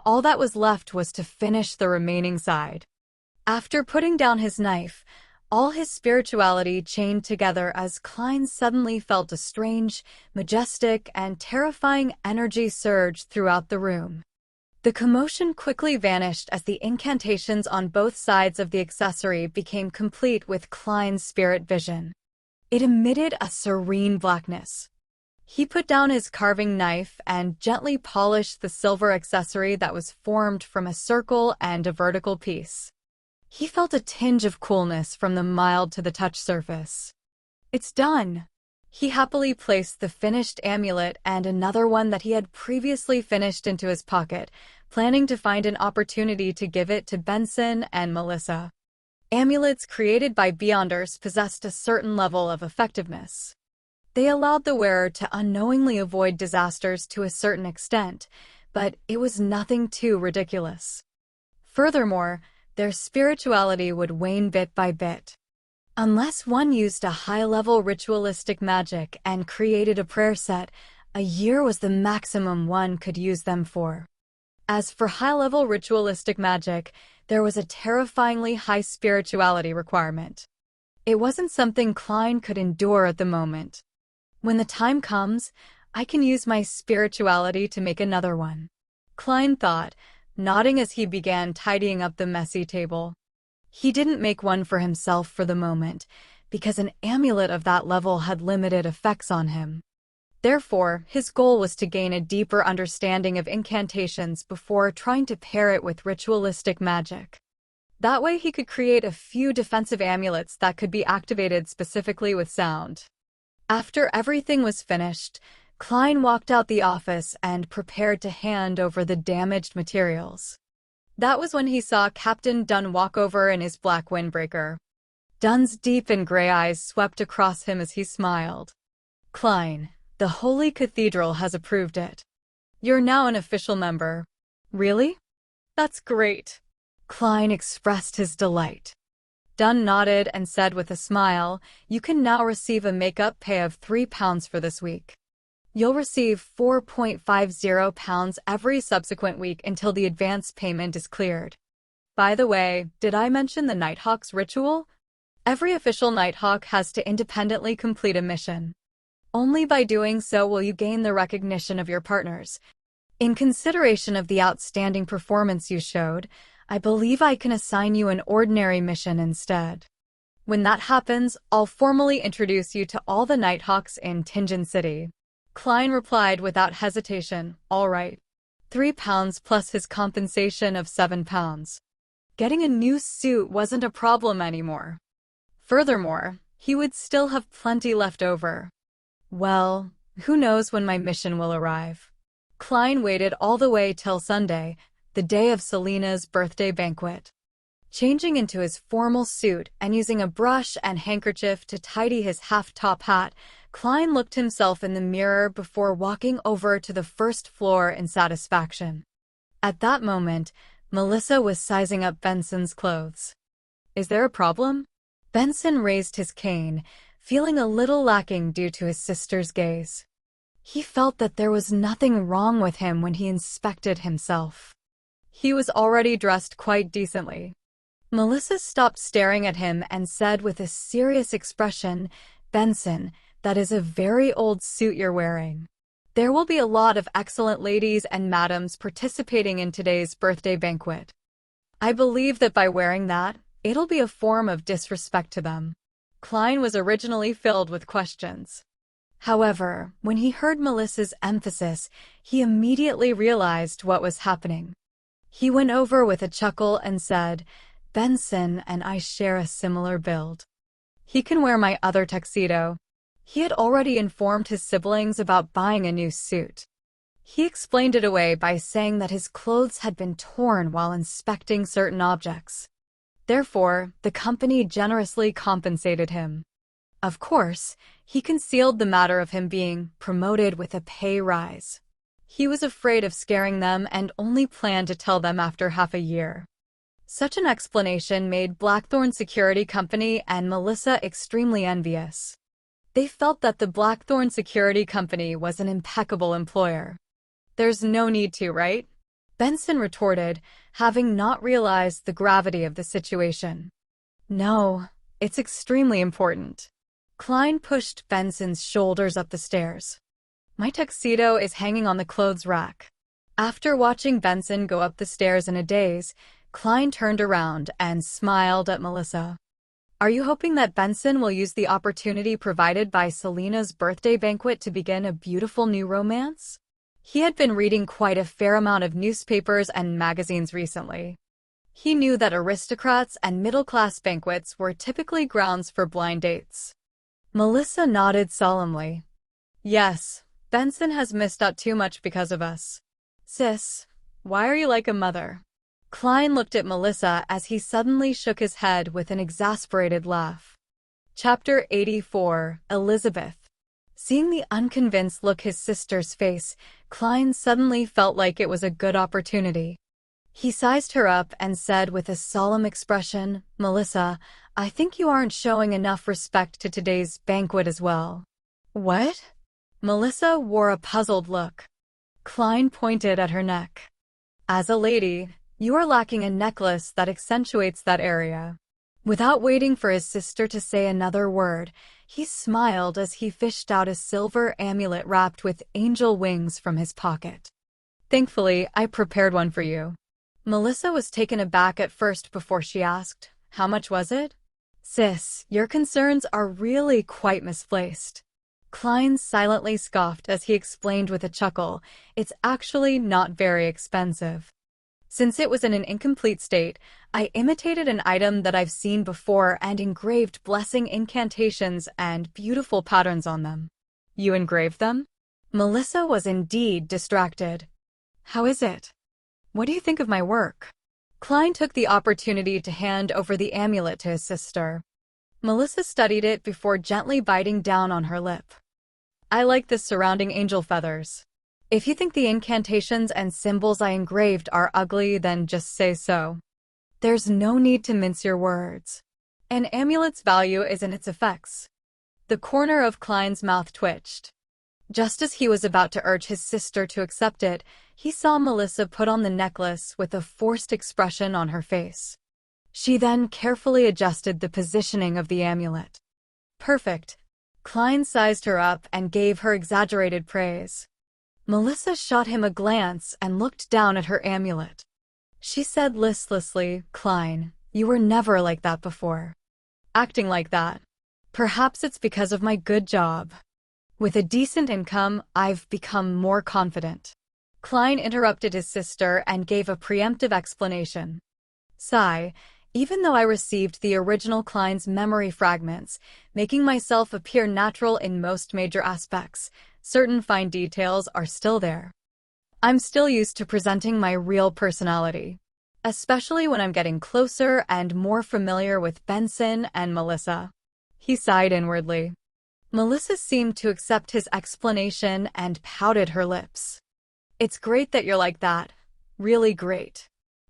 All that was left was to finish the remaining side. After putting down his knife, all his spirituality chained together as Klein suddenly felt a strange, majestic, and terrifying energy surge throughout the room. The commotion quickly vanished as the incantations on both sides of the accessory became complete with Klein's spirit vision. It emitted a serene blackness. He put down his carving knife and gently polished the silver accessory that was formed from a circle and a vertical piece. He felt a tinge of coolness from the mild to the touch surface. "It's done." He happily placed the finished amulet and another one that he had previously finished into his pocket, planning to find an opportunity to give it to Benson and Melissa. Amulets created by Beyonders possessed a certain level of effectiveness. They allowed the wearer to unknowingly avoid disasters to a certain extent, but it was nothing too ridiculous. Furthermore, their spirituality would wane bit by bit. Unless one used a high-level ritualistic magic and created a prayer set, a year was the maximum one could use them for. As for high-level ritualistic magic, there was a terrifyingly high spirituality requirement. It wasn't something Klein could endure at the moment. When the time comes, I can use my spirituality to make another one, Klein thought, nodding as he began tidying up the messy table. He didn't make one for himself for the moment, because an amulet of that level had limited effects on him. Therefore, his goal was to gain a deeper understanding of incantations before trying to pair it with ritualistic magic. That way he could create a few defensive amulets that could be activated specifically with sound. After everything was finished, Klein walked out the office and prepared to hand over the damaged materials. That was when he saw Captain Dunn walk over in his black windbreaker. Dunn's deep and gray eyes swept across him as he smiled. "Klein, the Holy Cathedral has approved it. You're now an official member." "Really? That's great." Klein expressed his delight. Dunn nodded and said with a smile, "You can now receive a make-up pay of £3 for this week. You'll receive £4.50 every subsequent week until the advance payment is cleared. By the way, did I mention the Nighthawk's ritual? Every official Nighthawk has to independently complete a mission. Only by doing so will you gain the recognition of your partners. In consideration of the outstanding performance you showed, I believe I can assign you an ordinary mission instead. When that happens, I'll formally introduce you to all the Nighthawks in Tingen City." Klein replied without hesitation, "All right." £3 plus his compensation of £7. Getting a new suit wasn't a problem anymore. Furthermore, he would still have plenty left over. Well, who knows when my mission will arrive. Klein waited all the way till Sunday, the day of Selena's birthday banquet. Changing into his formal suit and using a brush and handkerchief to tidy his half-top hat, Klein looked himself in the mirror before walking over to the first floor in satisfaction. At that moment, Melissa was sizing up Benson's clothes. "Is there a problem?" Benson raised his cane, feeling a little lacking due to his sister's gaze. He felt that there was nothing wrong with him when he inspected himself. He was already dressed quite decently. Melissa stopped staring at him and said with a serious expression, "Benson, that is a very old suit you're wearing. There will be a lot of excellent ladies and madams participating in today's birthday banquet. I believe that by wearing that, it'll be a form of disrespect to them." Klein was originally filled with questions. However, when he heard Melissa's emphasis, he immediately realized what was happening. He went over with a chuckle and said, "Benson and I share a similar build. He can wear my other tuxedo." He had already informed his siblings about buying a new suit. He explained it away by saying that his clothes had been torn while inspecting certain objects. Therefore, the company generously compensated him. Of course, he concealed the matter of him being promoted with a pay rise. He was afraid of scaring them and only planned to tell them after half a year. Such an explanation made Blackthorn Security Company and Melissa extremely envious. They felt that the Blackthorn Security Company was an impeccable employer. "There's no need to, right?" Benson retorted, having not realized the gravity of the situation. "No, it's extremely important." Klein pushed Benson's shoulders up the stairs. "My tuxedo is hanging on the clothes rack." After watching Benson go up the stairs in a daze, Klein turned around and smiled at Melissa. "Are you hoping that Benson will use the opportunity provided by Selena's birthday banquet to begin a beautiful new romance?" He had been reading quite a fair amount of newspapers and magazines recently. He knew that aristocrats and middle-class banquets were typically grounds for blind dates. Melissa nodded solemnly. "Yes, Benson has missed out too much because of us." "Sis, why are you like a mother?" Klein looked at Melissa as he suddenly shook his head with an exasperated laugh. Chapter 84, Elizabeth. Seeing the unconvinced look his sister's face, Klein suddenly felt like it was a good opportunity. He sized her up and said with a solemn expression, "Melissa, I think you aren't showing enough respect to today's banquet as well." "What?" Melissa wore a puzzled look. Klein pointed at her neck. "As a lady, you are lacking a necklace that accentuates that area." Without waiting for his sister to say another word, he smiled as he fished out a silver amulet wrapped with angel wings from his pocket. "Thankfully, I prepared one for you." Melissa was taken aback at first before she asked, "How much was it?" Sis, your concerns are really quite misplaced. Klein silently scoffed as he explained with a chuckle, it's actually not very expensive. Since it was in an incomplete state, I imitated an item that I've seen before and engraved blessing incantations and beautiful patterns on them. You engraved them? Melissa was indeed distracted. How is it? What do you think of my work? Klein took the opportunity to hand over the amulet to his sister. Melissa studied it before gently biting down on her lip. I like the surrounding angel feathers. If you think the incantations and symbols I engraved are ugly, then just say so. There's no need to mince your words. An amulet's value is in its effects. The corner of Klein's mouth twitched. Just as he was about to urge his sister to accept it, he saw Melissa put on the necklace with a forced expression on her face. She then carefully adjusted the positioning of the amulet. Perfect. Klein sized her up and gave her exaggerated praise. Melissa shot him a glance and looked down at her amulet. She said listlessly, Klein, you were never like that before. Acting like that. Perhaps it's because of my good job. With a decent income, I've become more confident. Klein interrupted his sister and gave a preemptive explanation. Sigh, even though I received the original Klein's memory fragments, making myself appear natural in most major aspects, certain fine details are still there. I'm still used to presenting my real personality, especially when I'm getting closer and more familiar with Benson and Melissa. He sighed inwardly. Melissa seemed to accept his explanation and pouted her lips. It's great that you're like that. Really great.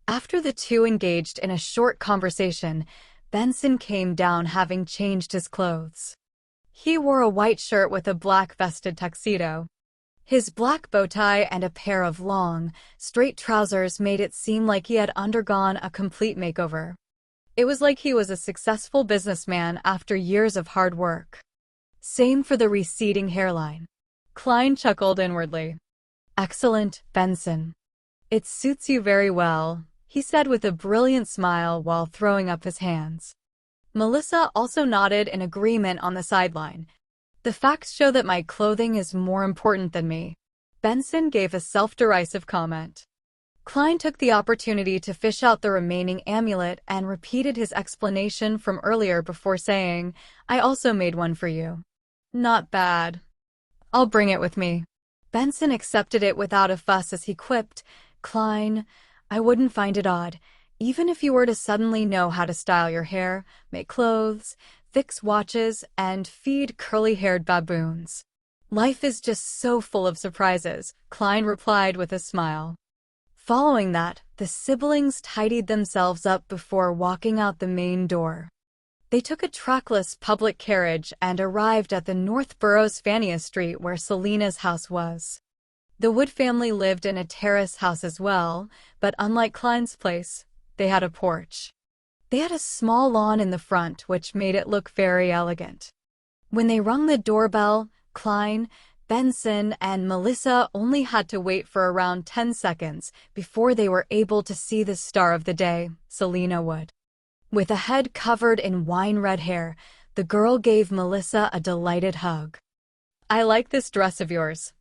After the two engaged in a short conversation, Benson came down having changed his clothes. He wore a white shirt with a black vested tuxedo. His black bow tie and a pair of long, straight trousers made it seem like he had undergone a complete makeover. It was like he was a successful businessman after years of hard work. Same for the receding hairline. Klein chuckled inwardly. Excellent, Benson. It suits you very well, he said with a brilliant smile while throwing up his hands. Melissa also nodded in agreement on the sideline. The facts show that my clothing is more important than me. Benson gave a self-derisive comment. Klein took the opportunity to fish out the remaining amulet and repeated his explanation from earlier before saying, I also made one for you. Not bad. I'll bring it with me. Benson accepted it without a fuss as he quipped, Klein, I wouldn't find it odd, even if you were to suddenly know how to style your hair, make clothes, fix watches, and feed curly-haired baboons. Life is just so full of surprises, Klein replied with a smile. Following that, the siblings tidied themselves up before walking out the main door. They took a trackless public carriage and arrived at the North Borough's Fania Street where Selena's house was. The Wood family lived in a terrace house as well, but unlike Klein's place, they had a porch. They had a small lawn in the front which made it look very elegant. When they rung the doorbell, Klein, Benson, and Melissa only had to wait for around 10 seconds before they were able to see the star of the day, Selena Wood. With a head covered in wine-red hair, the girl gave Melissa a delighted hug. I like this dress of yours.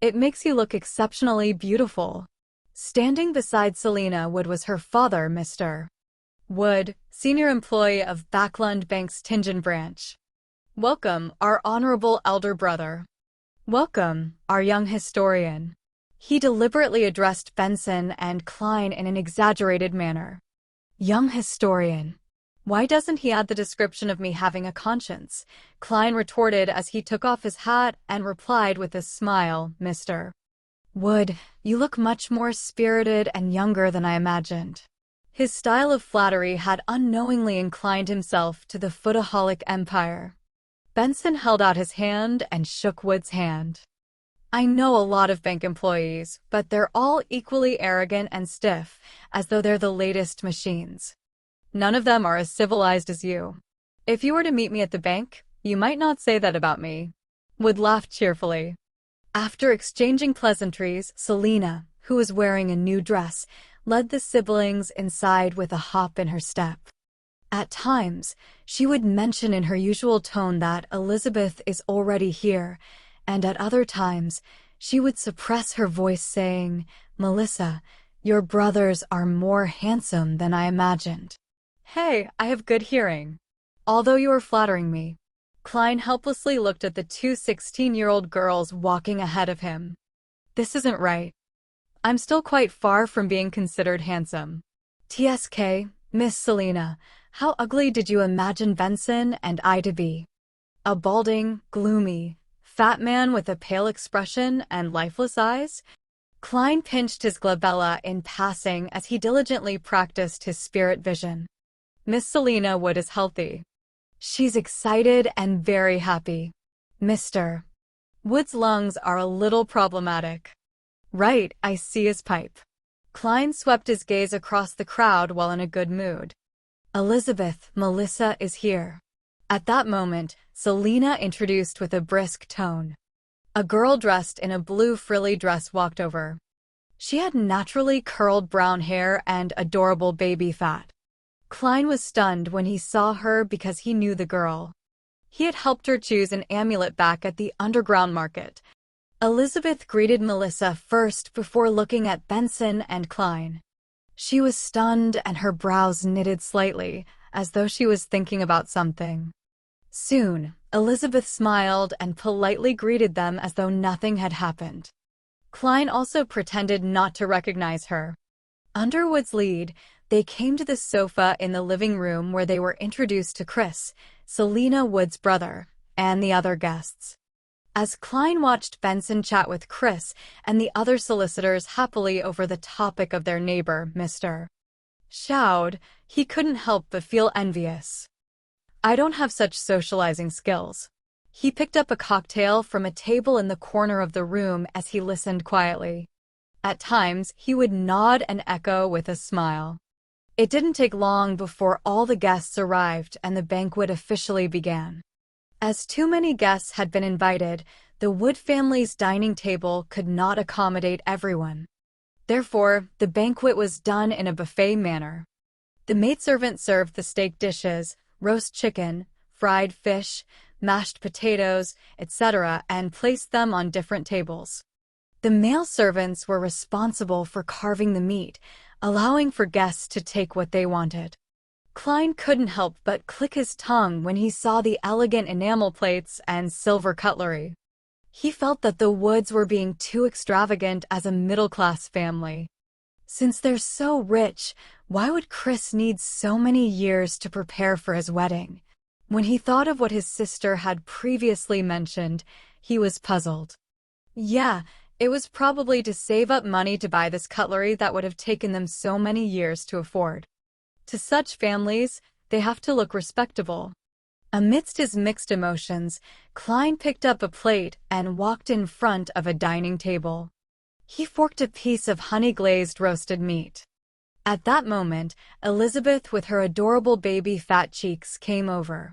It makes you look exceptionally beautiful. Standing beside Selena Wood was her father, Mr. Wood, senior employee of Backlund Bank's Tingen branch. Welcome, our honorable elder brother. Welcome, our young historian. He deliberately addressed Benson and Klein in an exaggerated manner. Young historian. Why doesn't he add the description of me having a conscience? Klein retorted as he took off his hat and replied with a smile, Mr. Wood, you look much more spirited and younger than I imagined. His style of flattery had unknowingly inclined himself to the footaholic empire. Benson held out his hand and shook Wood's hand. I know a lot of bank employees, but they're all equally arrogant and stiff, as though they're the latest machines. None of them are as civilized as you. If you were to meet me at the bank, you might not say that about me. Wood laughed cheerfully. After exchanging pleasantries, Selena, who was wearing a new dress, led the siblings inside with a hop in her step. At times, she would mention in her usual tone that Elizabeth is already here, and at other times, she would suppress her voice saying, "Melissa, your brothers are more handsome than I imagined." "Hey, I have good hearing. Although you are flattering me." Klein helplessly looked at the two 16-year-old girls walking ahead of him. "This isn't right. I'm still quite far from being considered handsome." "TSK, Miss Selena, how ugly did you imagine Benson and I to be? A balding, gloomy, fat man with a pale expression and lifeless eyes?" Klein pinched his glabella in passing as he diligently practiced his spirit vision. "Miss Selena Wood is healthy. She's excited and very happy. Mr. Wood's lungs are a little problematic." "Right, I see his pipe." Klein swept his gaze across the crowd while in a good mood. "Elizabeth, Melissa is here." At that moment, Selena introduced with a brisk tone. A girl dressed in a blue frilly dress walked over. She had naturally curled brown hair and adorable baby fat. Klein was stunned when he saw her because he knew the girl. He had helped her choose an amulet back at the underground market. Elizabeth greeted Melissa first before looking at Benson and Klein. She was stunned and her brows knitted slightly, as though she was thinking about something. Soon, Elizabeth smiled and politely greeted them as though nothing had happened. Klein also pretended not to recognize her. Under Wood's lead, they came to the sofa in the living room where they were introduced to Chris, Selena Wood's brother, and the other guests. As Klein watched Benson chat with Chris and the other solicitors happily over the topic of their neighbor, Mr. Shoud, he couldn't help but feel envious. "I don't have such socializing skills." He picked up a cocktail from a table in the corner of the room as he listened quietly. At times, he would nod and echo with a smile. It didn't take long before all the guests arrived and the banquet officially began. As too many guests had been invited, the Wood family's dining table could not accommodate everyone. Therefore, the banquet was done in a buffet manner. The maidservant served the steak dishes, roast chicken, fried fish, mashed potatoes, etc., and placed them on different tables. The male servants were responsible for carving the meat, allowing for guests to take what they wanted. Klein couldn't help but click his tongue when he saw the elegant enamel plates and silver cutlery. He felt that the Woods were being too extravagant as a middle-class family. Since they're so rich, why would Chris need so many years to prepare for his wedding? When he thought of what his sister had previously mentioned, he was puzzled. Yeah, it was probably to save up money to buy this cutlery that would have taken them so many years to afford. To such families, they have to look respectable. Amidst his mixed emotions, Klein picked up a plate and walked in front of a dining table. He forked a piece of honey-glazed roasted meat. At that moment, Elizabeth with her adorable baby fat cheeks came over.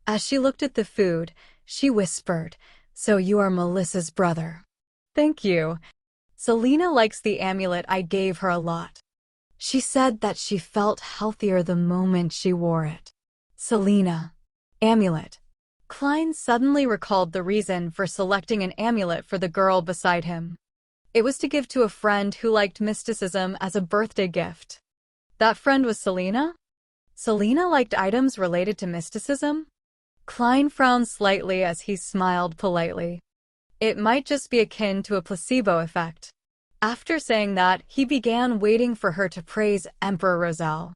As she looked at the food, she whispered, "So you are Melissa's brother." "Thank you. Selena likes the amulet I gave her a lot. She said that she felt healthier the moment she wore it." Selena. Amulet. Klein suddenly recalled the reason for selecting an amulet for the girl beside him. It was to give to a friend who liked mysticism as a birthday gift. That friend was Selena? Selena liked items related to mysticism? Klein frowned slightly as he smiled politely. It might just be akin to a placebo effect. After saying that, he began waiting for her to praise Emperor Roselle.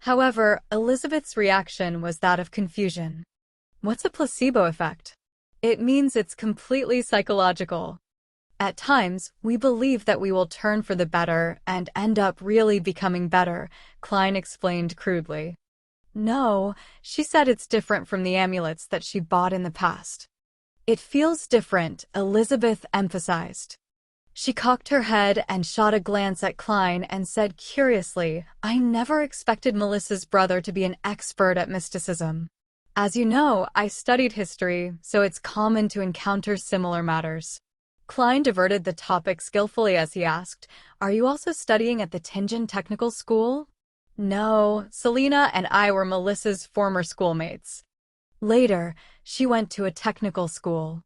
However, Elizabeth's reaction was that of confusion. What's a placebo effect? It means it's completely psychological. At times, we believe that we will turn for the better and end up really becoming better, Klein explained crudely. No, she said it's different from the amulets that she bought in the past. It feels different, Elizabeth emphasized. She cocked her head and shot a glance at Klein and said curiously, "I never expected Melissa's brother to be an expert at mysticism. As you know, I studied history, so it's common to encounter similar matters." Klein diverted the topic skillfully as he asked, "Are you also studying at the Tingen Technical School?" No, Selena and I were Melissa's former schoolmates. Later, she went to a technical school.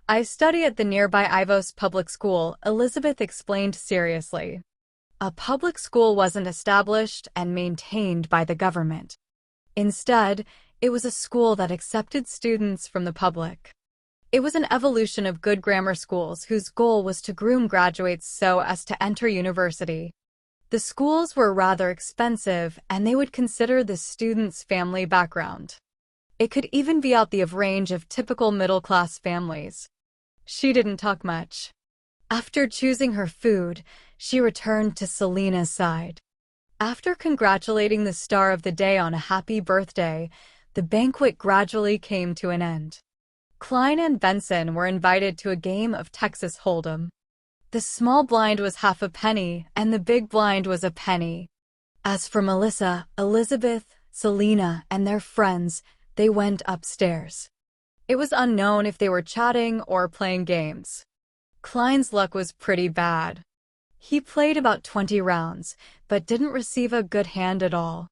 I study at the nearby Ivos public school, Elizabeth explained seriously. A public school wasn't established and maintained by the government. Instead, it was a school that accepted students from the public. It was an evolution of good grammar schools whose goal was to groom graduates so as to enter university. The schools were rather expensive, and they would consider the student's family background. It could even be out the range of typical middle-class families. She didn't talk much. After choosing her food, she returned to Selena's side. After congratulating the star of the day on a happy birthday, the banquet gradually came to an end. Klein and Benson were invited to a game of Texas Hold'em. The small blind was half a penny, and the big blind was a penny. As for Melissa, Elizabeth, Selena, and their friends, they went upstairs. It was unknown if they were chatting or playing games. Klein's luck was pretty bad. He played about 20 rounds, but didn't receive a good hand at all.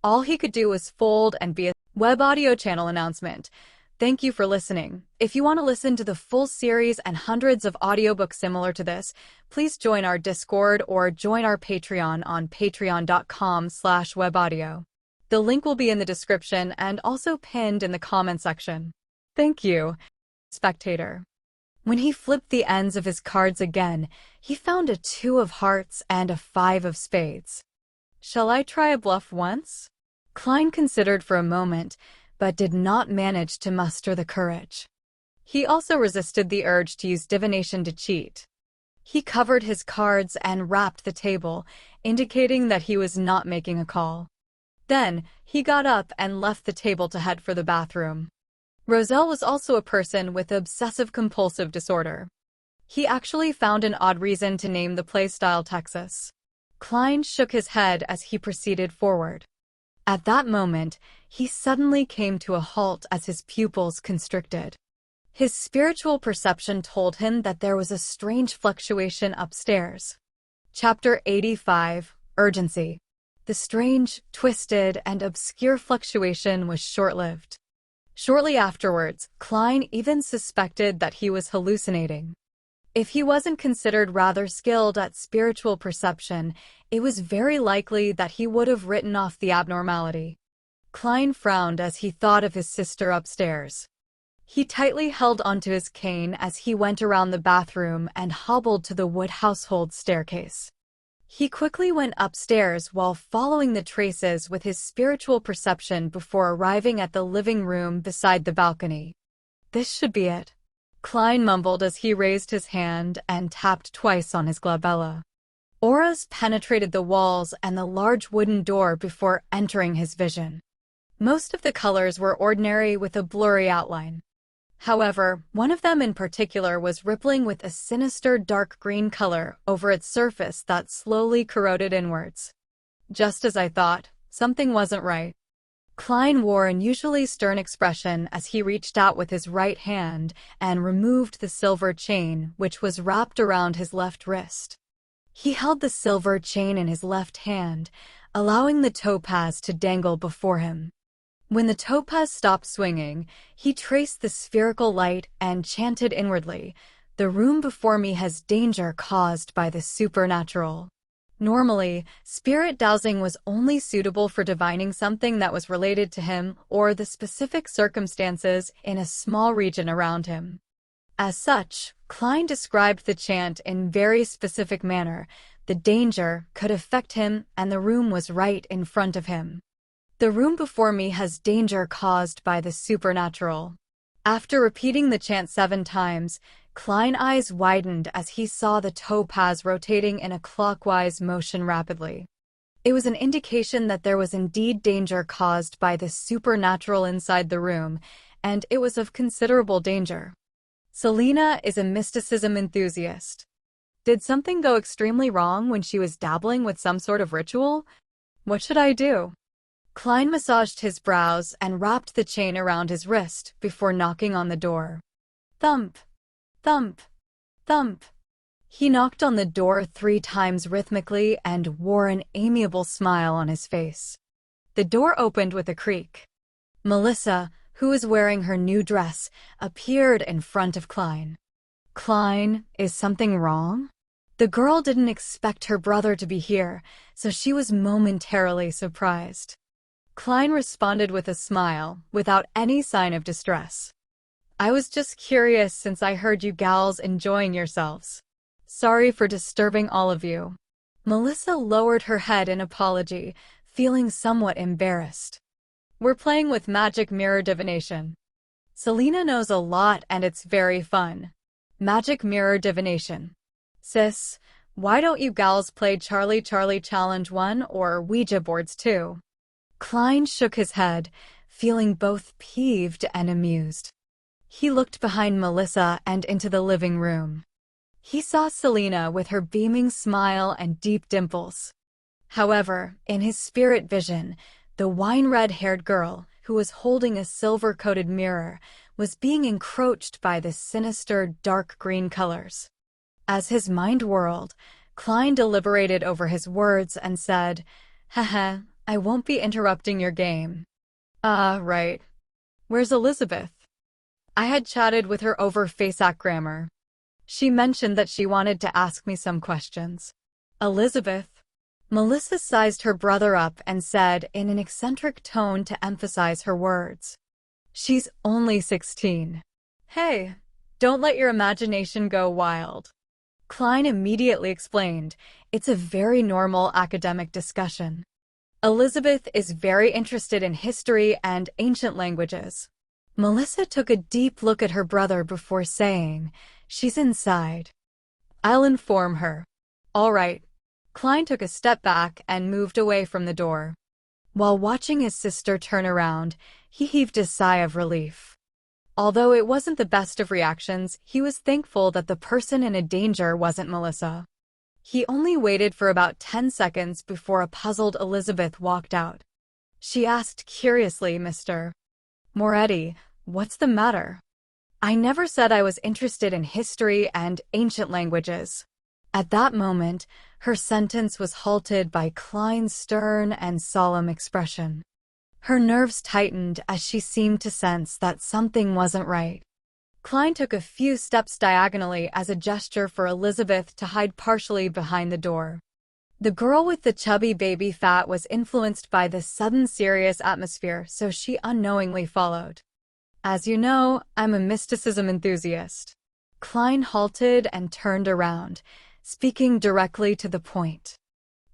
All he could do was fold and be a web audio channel announcement. Thank you for listening. If you want to listen to the full series and hundreds of audiobooks similar to this, please join our Discord or join our Patreon on patreon.com/webaudio. The link will be in the description and also pinned in the comment section. Thank you, spectator. When he flipped the ends of his cards again, he found a 2 of hearts and a 5 of spades. Shall I try a bluff once? Klein considered for a moment, but did not manage to muster the courage. He also resisted the urge to use divination to cheat. He covered his cards and rapped the table, indicating that he was not making a call. Then, he got up and left the table to head for the bathroom. Roselle was also a person with obsessive-compulsive disorder. He actually found an odd reason to name the playstyle Texas. Klein shook his head as he proceeded forward. At that moment, he suddenly came to a halt as his pupils constricted. His spiritual perception told him that there was a strange fluctuation upstairs. Chapter 85, Urgency. The strange, twisted, and obscure fluctuation was short-lived. Shortly afterwards, Klein even suspected that he was hallucinating. If he wasn't considered rather skilled at spiritual perception, it was very likely that he would have written off the abnormality. Klein frowned as he thought of his sister upstairs. He tightly held onto his cane as he went around the bathroom and hobbled to the wood household staircase. He quickly went upstairs while following the traces with his spiritual perception before arriving at the living room beside the balcony. This should be it, Klein mumbled as he raised his hand and tapped twice on his glabella. Auras penetrated the walls and the large wooden door before entering his vision. Most of the colors were ordinary with a blurry outline. However, one of them in particular was rippling with a sinister dark green color over its surface that slowly corroded inwards. Just as I thought, something wasn't right. Klein wore an unusually stern expression as he reached out with his right hand and removed the silver chain which was wrapped around his left wrist. He held the silver chain in his left hand, allowing the topaz to dangle before him. When the topaz stopped swinging, he traced the spherical light and chanted inwardly, "The room before me has danger caused by the supernatural." Normally, spirit dowsing was only suitable for divining something that was related to him or the specific circumstances in a small region around him. As such, Klein described the chant in very specific manner. The danger could affect him and the room was right in front of him. The room before me has danger caused by the supernatural. After repeating the chant 7 times, Klein's eyes widened as he saw the topaz rotating in a clockwise motion rapidly. It was an indication that there was indeed danger caused by the supernatural inside the room, and it was of considerable danger. Selena is a mysticism enthusiast. Did something go extremely wrong when she was dabbling with some sort of ritual? What should I do? Klein massaged his brows and wrapped the chain around his wrist before knocking on the door. Thump, thump, thump. He knocked on the door 3 times rhythmically and wore an amiable smile on his face. The door opened with a creak. Melissa, who was wearing her new dress, appeared in front of Klein. "Klein, is something wrong?" The girl didn't expect her brother to be here, so she was momentarily surprised. Klein responded with a smile, without any sign of distress. "I was just curious since I heard you gals enjoying yourselves. Sorry for disturbing all of you." Melissa lowered her head in apology, feeling somewhat embarrassed. "We're playing with magic mirror divination. Selena knows a lot and it's very fun. Magic mirror divination. Sis, why don't you gals play Charlie Charlie Challenge 1 or Ouija boards too?" Klein shook his head, feeling both peeved and amused. He looked behind Melissa and into the living room. He saw Selena with her beaming smile and deep dimples. However, in his spirit vision, the wine-red-haired girl, who was holding a silver-coated mirror, was being encroached by the sinister dark green colors. As his mind whirled, Klein deliberated over his words and said, "Haha, I won't be interrupting your game." Right. Where's Elizabeth?" "I had chatted with her over FaceApp grammar. She mentioned that she wanted to ask me some questions." "Elizabeth?" Melissa sized her brother up and said in an eccentric tone to emphasize her words, "She's only 16. Hey, don't let your imagination go wild." Klein immediately explained, "It's a very normal academic discussion. Elizabeth is very interested in history and ancient languages." Melissa took a deep look at her brother before saying, "She's inside. I'll inform her." "All right." Klein took a step back and moved away from the door. While watching his sister turn around, he heaved a sigh of relief. Although it wasn't the best of reactions, he was thankful that the person in danger wasn't Melissa. He only waited for about 10 seconds before a puzzled Elizabeth walked out. She asked curiously, "Mr. Moretti, what's the matter?" "I never said I was interested in history and ancient languages." At that moment, her sentence was halted by Klein's stern and solemn expression. Her nerves tightened as she seemed to sense that something wasn't right. Klein took a few steps diagonally as a gesture for Elizabeth to hide partially behind the door. The girl with the chubby baby fat was influenced by the sudden serious atmosphere, so she unknowingly followed. "As you know, I'm a mysticism enthusiast." Klein halted and turned around, speaking directly to the point.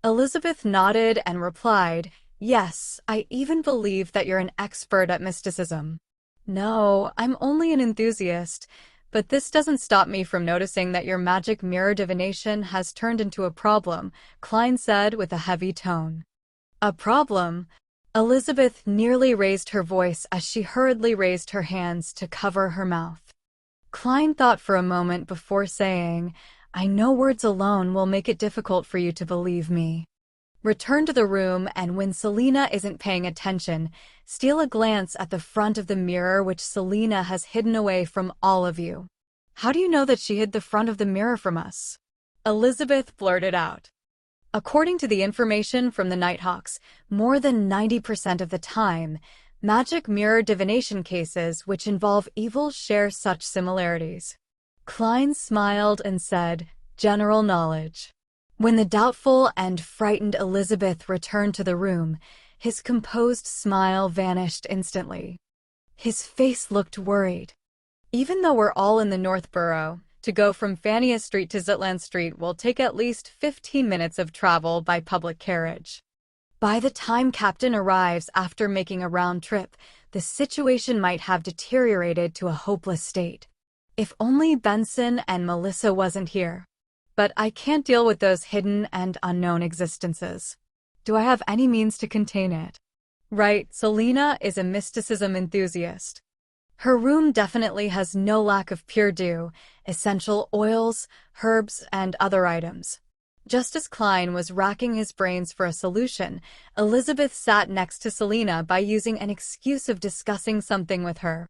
Elizabeth nodded and replied, "Yes, I even believe that you're an expert at mysticism." "No, I'm only an enthusiast, but this doesn't stop me from noticing that your magic mirror divination has turned into a problem," Klein said with a heavy tone. "A problem?" Elizabeth nearly raised her voice as she hurriedly raised her hands to cover her mouth. Klein thought for a moment before saying, "I know words alone will make it difficult for you to believe me. Return to the room, and when Selena isn't paying attention, steal a glance at the front of the mirror which Selena has hidden away from all of you." "How do you know that she hid the front of the mirror from us?" Elizabeth blurted out. According to the information from the Nighthawks, more than 90% of the time, magic mirror divination cases which involve evil share such similarities. Klein smiled and said, "General knowledge." When the doubtful and frightened Elizabeth returned to the room, his composed smile vanished instantly. His face looked worried. "Even though we're all in the North Borough, to go from Fania Street to Zitland Street will take at least 15 minutes of travel by public carriage. By the time Captain arrives after making a round trip, the situation might have deteriorated to a hopeless state. If only Benson and Melissa wasn't here. But I can't deal with those hidden and unknown existences. Do I have any means to contain it?" "Right, Selena is a mysticism enthusiast. Her room definitely has no lack of pure dew, essential oils, herbs, and other items." Just as Klein was racking his brains for a solution, Elizabeth sat next to Selena by using an excuse of discussing something with her.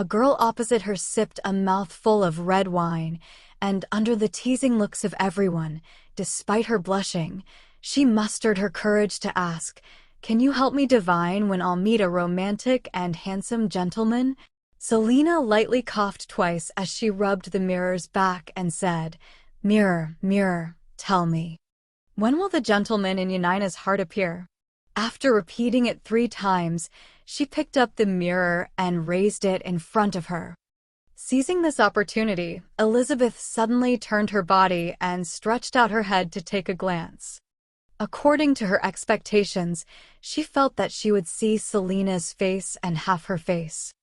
A girl opposite her sipped a mouthful of red wine, and under the teasing looks of everyone, despite her blushing, she mustered her courage to ask, "Can you help me divine when I'll meet a romantic and handsome gentleman?" Selena lightly coughed twice as she rubbed the mirror's back and said, "Mirror, mirror, tell me, when will the gentleman in Yanina's heart appear?" After repeating it 3 times, she picked up the mirror and raised it in front of her. Seizing this opportunity, Elizabeth suddenly turned her body and stretched out her head to take a glance. According to her expectations, she felt that she would see Selena's face and half her face.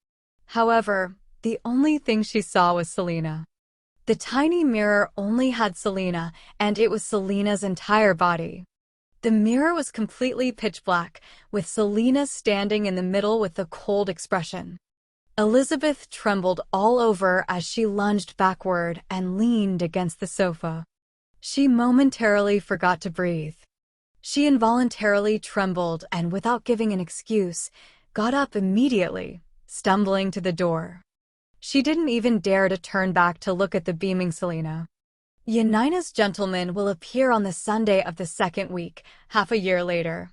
However, the only thing she saw was Selena. The tiny mirror only had Selena, and it was Selena's entire body. The mirror was completely pitch black, with Selena standing in the middle with a cold expression. Elizabeth trembled all over as she lunged backward and leaned against the sofa. She momentarily forgot to breathe. She involuntarily trembled and, without giving an excuse, got up immediately, stumbling to the door. She didn't even dare to turn back to look at the beaming Selena. Yanina's gentleman will appear on the Sunday of the 2nd week, half a year later.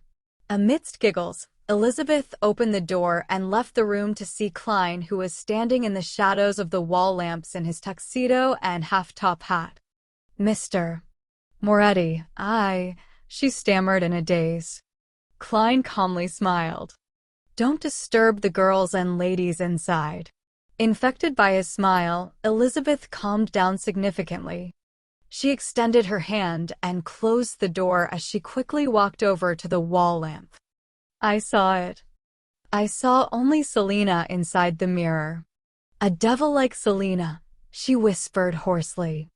Amidst giggles, Elizabeth opened the door and left the room to see Klein, who was standing in the shadows of the wall lamps in his tuxedo and half-top hat. "Mr. Moretti, she stammered in a daze. Klein calmly smiled. "Don't disturb the girls and ladies inside." Infected by his smile, Elizabeth calmed down significantly. She extended her hand and closed the door as she quickly walked over to the wall lamp. "I saw it. I saw only Selena inside the mirror. A devil like Selena," she whispered hoarsely.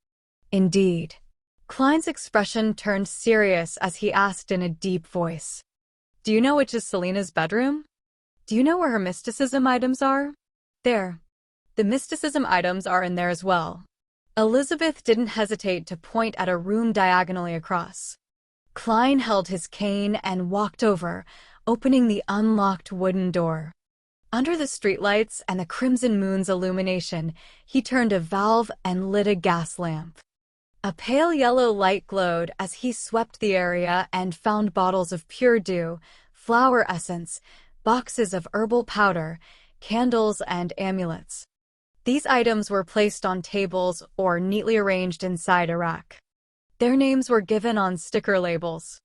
"Indeed." Klein's expression turned serious as he asked in a deep voice, "Do you know which is Selena's bedroom? Do you know where her mysticism items are?" "There. The mysticism items are in there as well." Elizabeth didn't hesitate to point at a room diagonally across. Klein held his cane and walked over, opening the unlocked wooden door. Under the streetlights and the crimson moon's illumination, he turned a valve and lit a gas lamp. A pale yellow light glowed as he swept the area and found bottles of pure dew, flower essence, boxes of herbal powder, candles, and amulets. These items were placed on tables or neatly arranged inside a rack. Their names were given on sticker labels.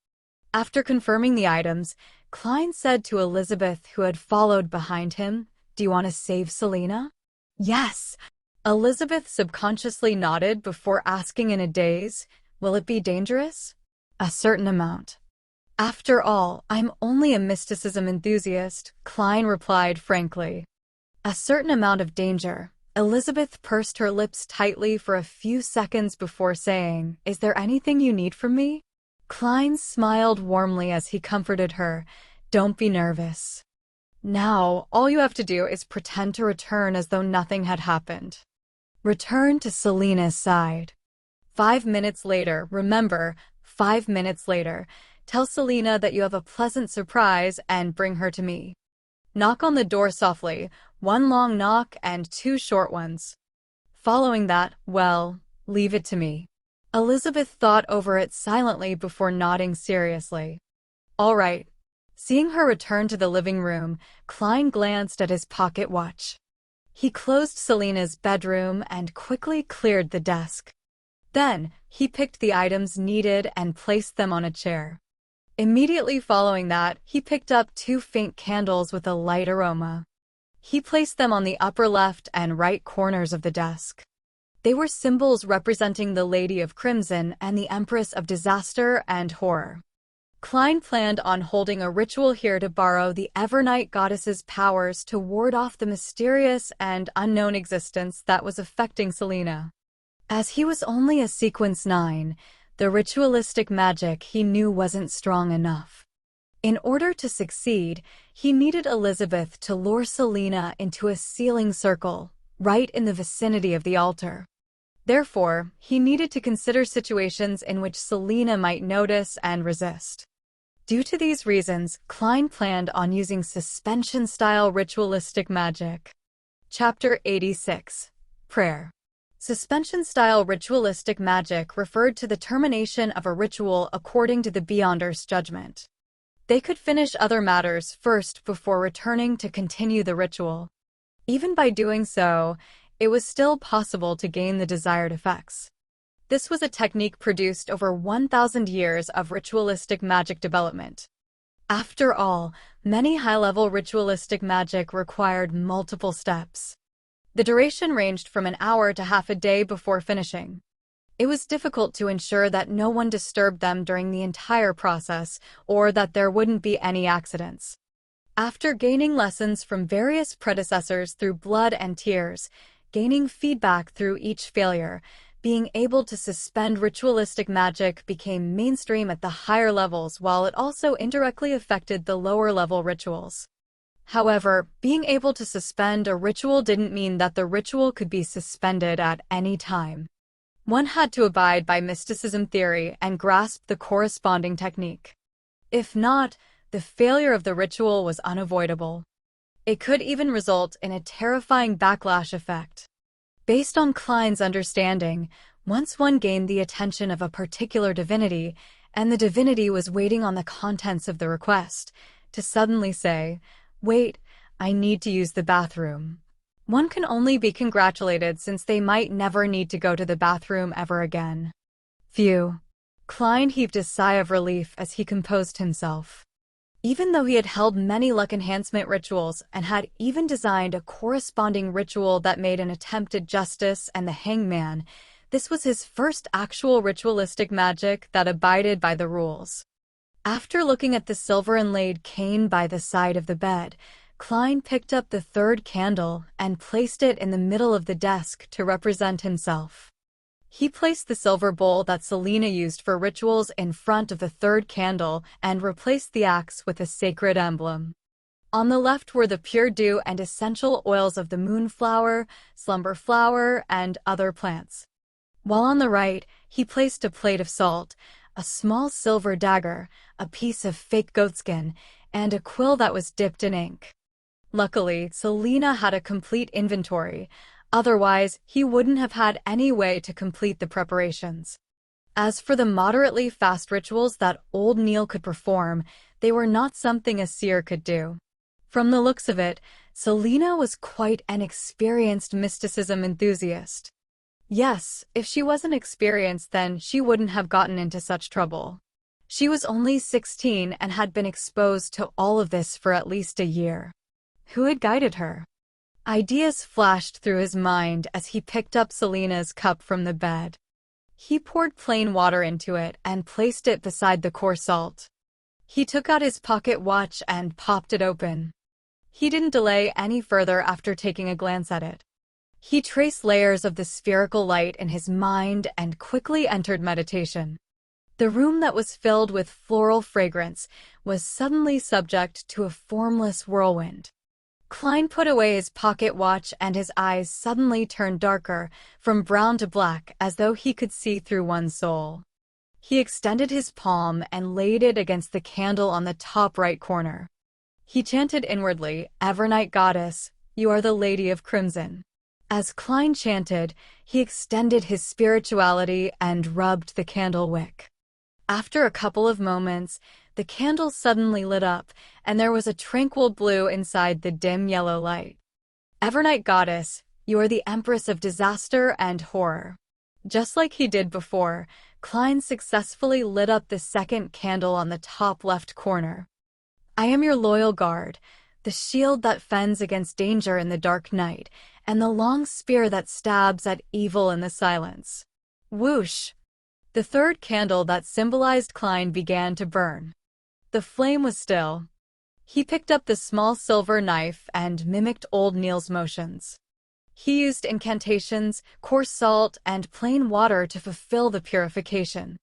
After confirming the items, Klein said to Elizabeth, who had followed behind him, "Do you want to save Selena?" "Yes." Elizabeth subconsciously nodded before asking in a daze, "Will it be dangerous?" "A certain amount." "After all, I'm only a mysticism enthusiast," Klein replied frankly. "A certain amount of danger." Elizabeth pursed her lips tightly for a few seconds before saying, "Is there anything you need from me?" Klein smiled warmly as he comforted her, "Don't be nervous. Now, all you have to do is pretend to return as though nothing had happened. Return to Selena's side. 5 minutes later, remember, 5 minutes later, tell Selena that you have a pleasant surprise and bring her to me. Knock on the door softly, 1 long knock and 2 short ones. Following that, well, leave it to me." Elizabeth thought over it silently before nodding seriously. "All right." Seeing her return to the living room, Klein glanced at his pocket watch. He closed Selena's bedroom and quickly cleared the desk. Then, he picked the items needed and placed them on a chair. Immediately following that, he picked up 2 faint candles with a light aroma. He placed them on the upper left and right corners of the desk. They were symbols representing the Lady of Crimson and the Empress of Disaster and Horror. Klein planned on holding a ritual here to borrow the Evernight goddess's powers to ward off the mysterious and unknown existence that was affecting Selena. As he was only a sequence 9, the ritualistic magic he knew wasn't strong enough. In order to succeed, he needed Elizabeth to lure Selena into a sealing circle, right in the vicinity of the altar. Therefore, he needed to consider situations in which Selena might notice and resist. Due to these reasons, Klein planned on using suspension-style ritualistic magic. Chapter 86. Prayer. Suspension-style ritualistic magic referred to the termination of a ritual according to the Beyonder's judgment. They could finish other matters first before returning to continue the ritual. Even by doing so, it was still possible to gain the desired effects. This was a technique produced over 1,000 years of ritualistic magic development. After all, many high-level ritualistic magic required multiple steps. The duration ranged from an hour to half a day before finishing. It was difficult to ensure that no one disturbed them during the entire process, or that there wouldn't be any accidents. After gaining lessons from various predecessors through blood and tears, gaining feedback through each failure, being able to suspend ritualistic magic became mainstream at the higher levels, while it also indirectly affected the lower-level rituals. However, being able to suspend a ritual didn't mean that the ritual could be suspended at any time. One had to abide by mysticism theory and grasp the corresponding technique. If not, the failure of the ritual was unavoidable. It could even result in a terrifying backlash effect. Based on Klein's understanding, once one gained the attention of a particular divinity, and the divinity was waiting on the contents of the request, to suddenly say, "Wait, I need to use the bathroom," one can only be congratulated, since they might never need to go to the bathroom ever again. Phew. Klein heaved a sigh of relief as he composed himself. Even though he had held many luck enhancement rituals and had even designed a corresponding ritual that made an attempt at justice and the hangman, this was his first actual ritualistic magic that abided by the rules. After looking at the silver inlaid cane by the side of the bed, Klein picked up the third candle and placed it in the middle of the desk to represent himself. He placed the silver bowl that Selena used for rituals in front of the third candle and replaced the axe with a sacred emblem. On the left were the pure dew and essential oils of the moonflower, slumber flower, and other plants. While on the right, he placed a plate of salt, a small silver dagger, a piece of fake goatskin, and a quill that was dipped in ink. Luckily, Selena had a complete inventory. Otherwise, he wouldn't have had any way to complete the preparations. As for the moderately fast rituals that old Neil could perform, they were not something a seer could do. From the looks of it, Selena was quite an experienced mysticism enthusiast. Yes, if she wasn't experienced, then she wouldn't have gotten into such trouble. She was only 16 and had been exposed to all of this for at least a year. Who had guided her? Ideas flashed through his mind as he picked up Selena's cup from the bed. He poured plain water into it and placed it beside the coarse salt. He took out his pocket watch and popped it open. He didn't delay any further after taking a glance at it. He traced layers of the spherical light in his mind and quickly entered meditation. The room that was filled with floral fragrance was suddenly subject to a formless whirlwind. Klein put away his pocket watch and his eyes suddenly turned darker, from brown to black, as though he could see through one's soul. He extended his palm and laid it against the candle on the top right corner. He chanted inwardly, "Evernight Goddess, you are the Lady of Crimson." As Klein chanted, he extended his spirituality and rubbed the candle wick. After a couple of moments, the candle suddenly lit up, and there was a tranquil blue inside the dim yellow light. "Evernight Goddess, you are the Empress of disaster and horror." Just like he did before, Klein successfully lit up the second candle on the top left corner. "I am your loyal guard, the shield that fends against danger in the dark night, and the long spear that stabs at evil in the silence." Whoosh! The third candle that symbolized Klein began to burn. The flame was still. He picked up the small silver knife and mimicked old Neil's motions. He used incantations, coarse salt, and plain water to fulfill the purification.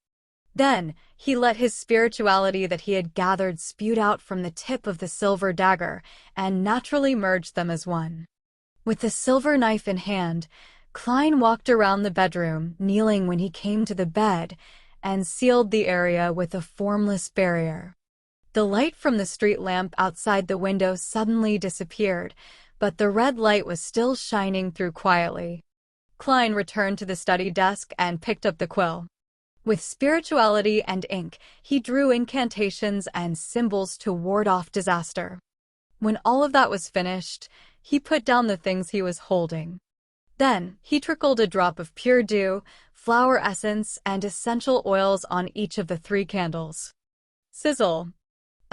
Then, he let his spirituality that he had gathered spewed out from the tip of the silver dagger and naturally merged them as one. With the silver knife in hand, Klein walked around the bedroom, kneeling when he came to the bed, and sealed the area with a formless barrier. The light from the street lamp outside the window suddenly disappeared, but the red light was still shining through quietly. Klein returned to the study desk and picked up the quill. With spirituality and ink, he drew incantations and symbols to ward off disaster. When all of that was finished, he put down the things he was holding. Then, he trickled a drop of pure dew, flower essence, and essential oils on each of the 3 candles. Sizzle!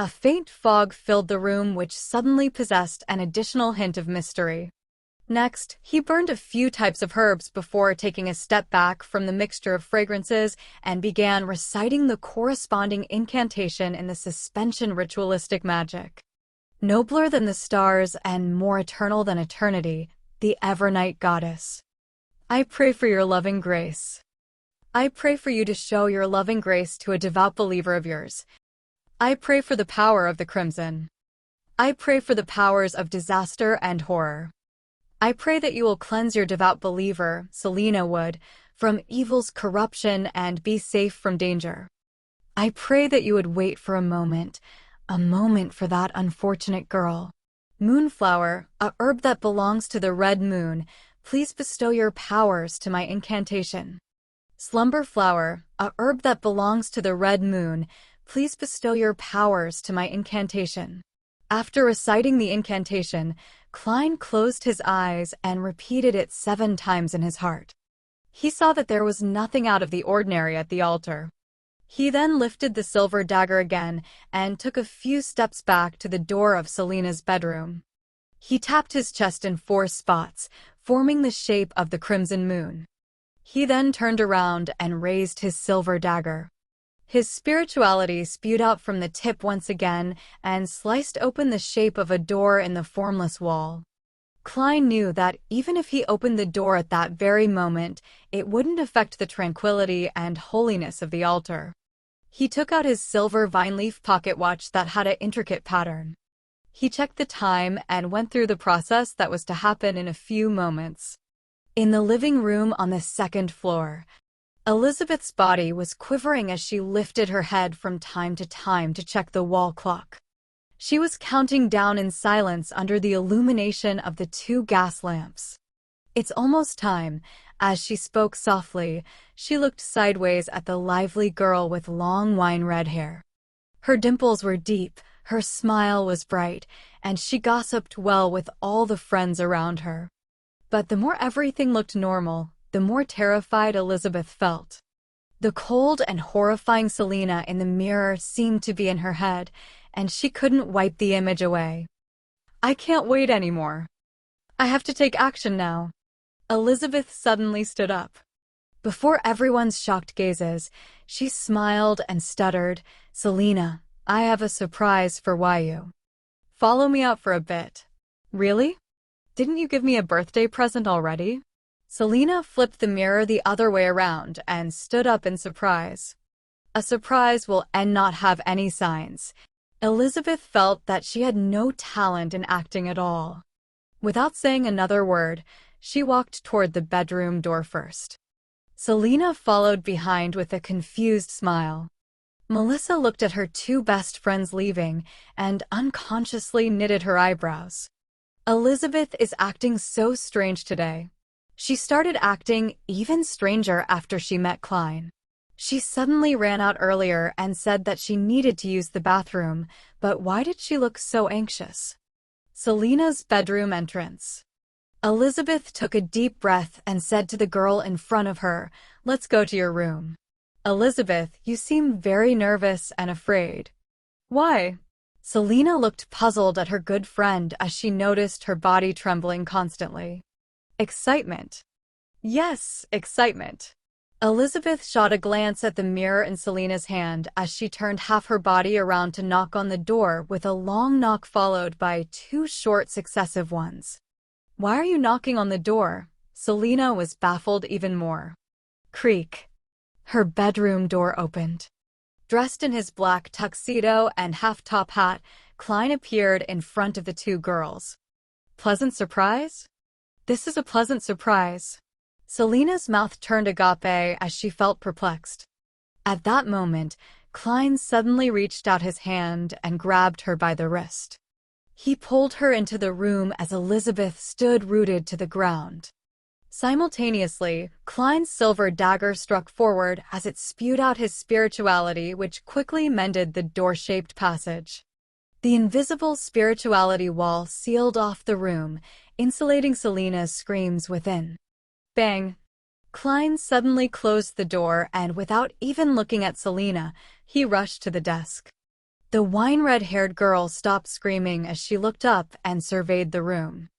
A faint fog filled the room, which suddenly possessed an additional hint of mystery. Next, he burned a few types of herbs before taking a step back from the mixture of fragrances and began reciting the corresponding incantation in the suspension ritualistic magic. Nobler than the stars and more eternal than eternity, the Evernight Goddess. I pray for your loving grace. I pray for you to show your loving grace to a devout believer of yours. I pray for the power of the crimson. I pray for the powers of disaster and horror. I pray that you will cleanse your devout believer, Selena Wood, from evil's corruption and be safe from danger. I pray that you would wait for a moment for that unfortunate girl. Moonflower, a herb that belongs to the red moon, please bestow your powers to my incantation. Slumberflower, a herb that belongs to the red moon, please bestow your powers to my incantation. After reciting the incantation, Klein closed his eyes and repeated it 7 times in his heart. He saw that there was nothing out of the ordinary at the altar. He then lifted the silver dagger again and took a few steps back to the door of Selena's bedroom. He tapped his chest in 4 spots, forming the shape of the crimson moon. He then turned around and raised his silver dagger. His spirituality spewed out from the tip once again and sliced open the shape of a door in the formless wall. Klein knew that even if he opened the door at that very moment, it wouldn't affect the tranquility and holiness of the altar. He took out his silver vine-leaf pocket watch that had an intricate pattern. He checked the time and went through the process that was to happen in a few moments. In the living room on the 2nd floor, Elizabeth's body was quivering as she lifted her head from time to time to check the wall clock. She was counting down in silence under the illumination of the 2 gas lamps. It's almost time. As she spoke softly, she looked sideways at the lively girl with long wine-red hair. Her dimples were deep, her smile was bright, and she gossiped well with all the friends around her. But the more everything looked normal, the more terrified Elizabeth felt. The cold and horrifying Selena in the mirror seemed to be in her head, and she couldn't wipe the image away. I can't wait anymore. I have to take action now. Elizabeth suddenly stood up. Before everyone's shocked gazes, she smiled and stuttered, Selena, I have a surprise for you. Follow me out for a bit. Really? Didn't you give me a birthday present already? Selena flipped the mirror the other way around and stood up in surprise. A surprise will not have any signs. Elizabeth felt that she had no talent in acting at all. Without saying another word, she walked toward the bedroom door first. Selena followed behind with a confused smile. Melissa looked at her 2 best friends leaving and unconsciously knitted her eyebrows. Elizabeth is acting so strange today. She started acting even stranger after she met Klein. She suddenly ran out earlier and said that she needed to use the bathroom, but why did she look so anxious? Selena's bedroom entrance. Elizabeth took a deep breath and said to the girl in front of her, Let's go to your room. Elizabeth, you seem very nervous and afraid. Why? Selena looked puzzled at her good friend as she noticed her body trembling constantly. Excitement. Yes, excitement. Elizabeth shot a glance at the mirror in Selena's hand as she turned half her body around to knock on the door with a long knock followed by 2 short successive ones. Why are you knocking on the door? Selena was baffled even more. Creak. Her bedroom door opened. Dressed in his black tuxedo and half-top hat, Klein appeared in front of the 2 girls. Pleasant surprise? This is a pleasant surprise. Selena's mouth turned agape as she felt perplexed. At that moment, Klein suddenly reached out his hand and grabbed her by the wrist. He pulled her into the room as Elizabeth stood rooted to the ground. Simultaneously, Klein's silver dagger struck forward as it spewed out his spirituality, which quickly mended the door-shaped passage. The invisible spirituality wall sealed off the room, insulating Selina's screams within. Bang! Klein suddenly closed the door, and without even looking at Selina, he rushed to the desk. The wine-red-haired girl stopped screaming as she looked up and surveyed the room.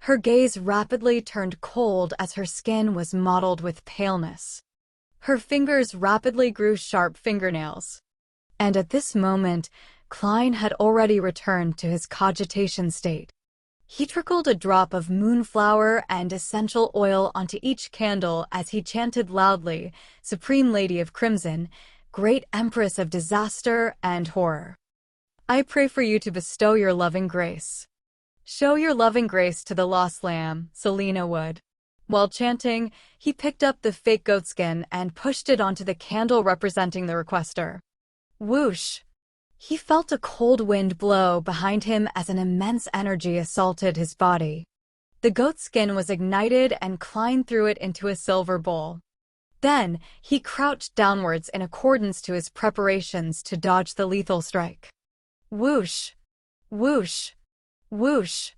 Her gaze rapidly turned cold as her skin was mottled with paleness. Her fingers rapidly grew sharp fingernails. And at this moment, Klein had already returned to his cogitation state. He trickled a drop of moonflower and essential oil onto each candle as he chanted loudly, "Supreme Lady of Crimson, Great Empress of Disaster and Horror. I pray for you to bestow your loving grace. Show your loving grace to the lost lamb, Selina would." While chanting, he picked up the fake goatskin and pushed it onto the candle representing the requester. Whoosh! He felt a cold wind blow behind him as an immense energy assaulted his body. The goatskin was ignited and Klein threw it into a silver bowl. Then, he crouched downwards in accordance to his preparations to dodge the lethal strike. Whoosh! Whoosh! Whoosh!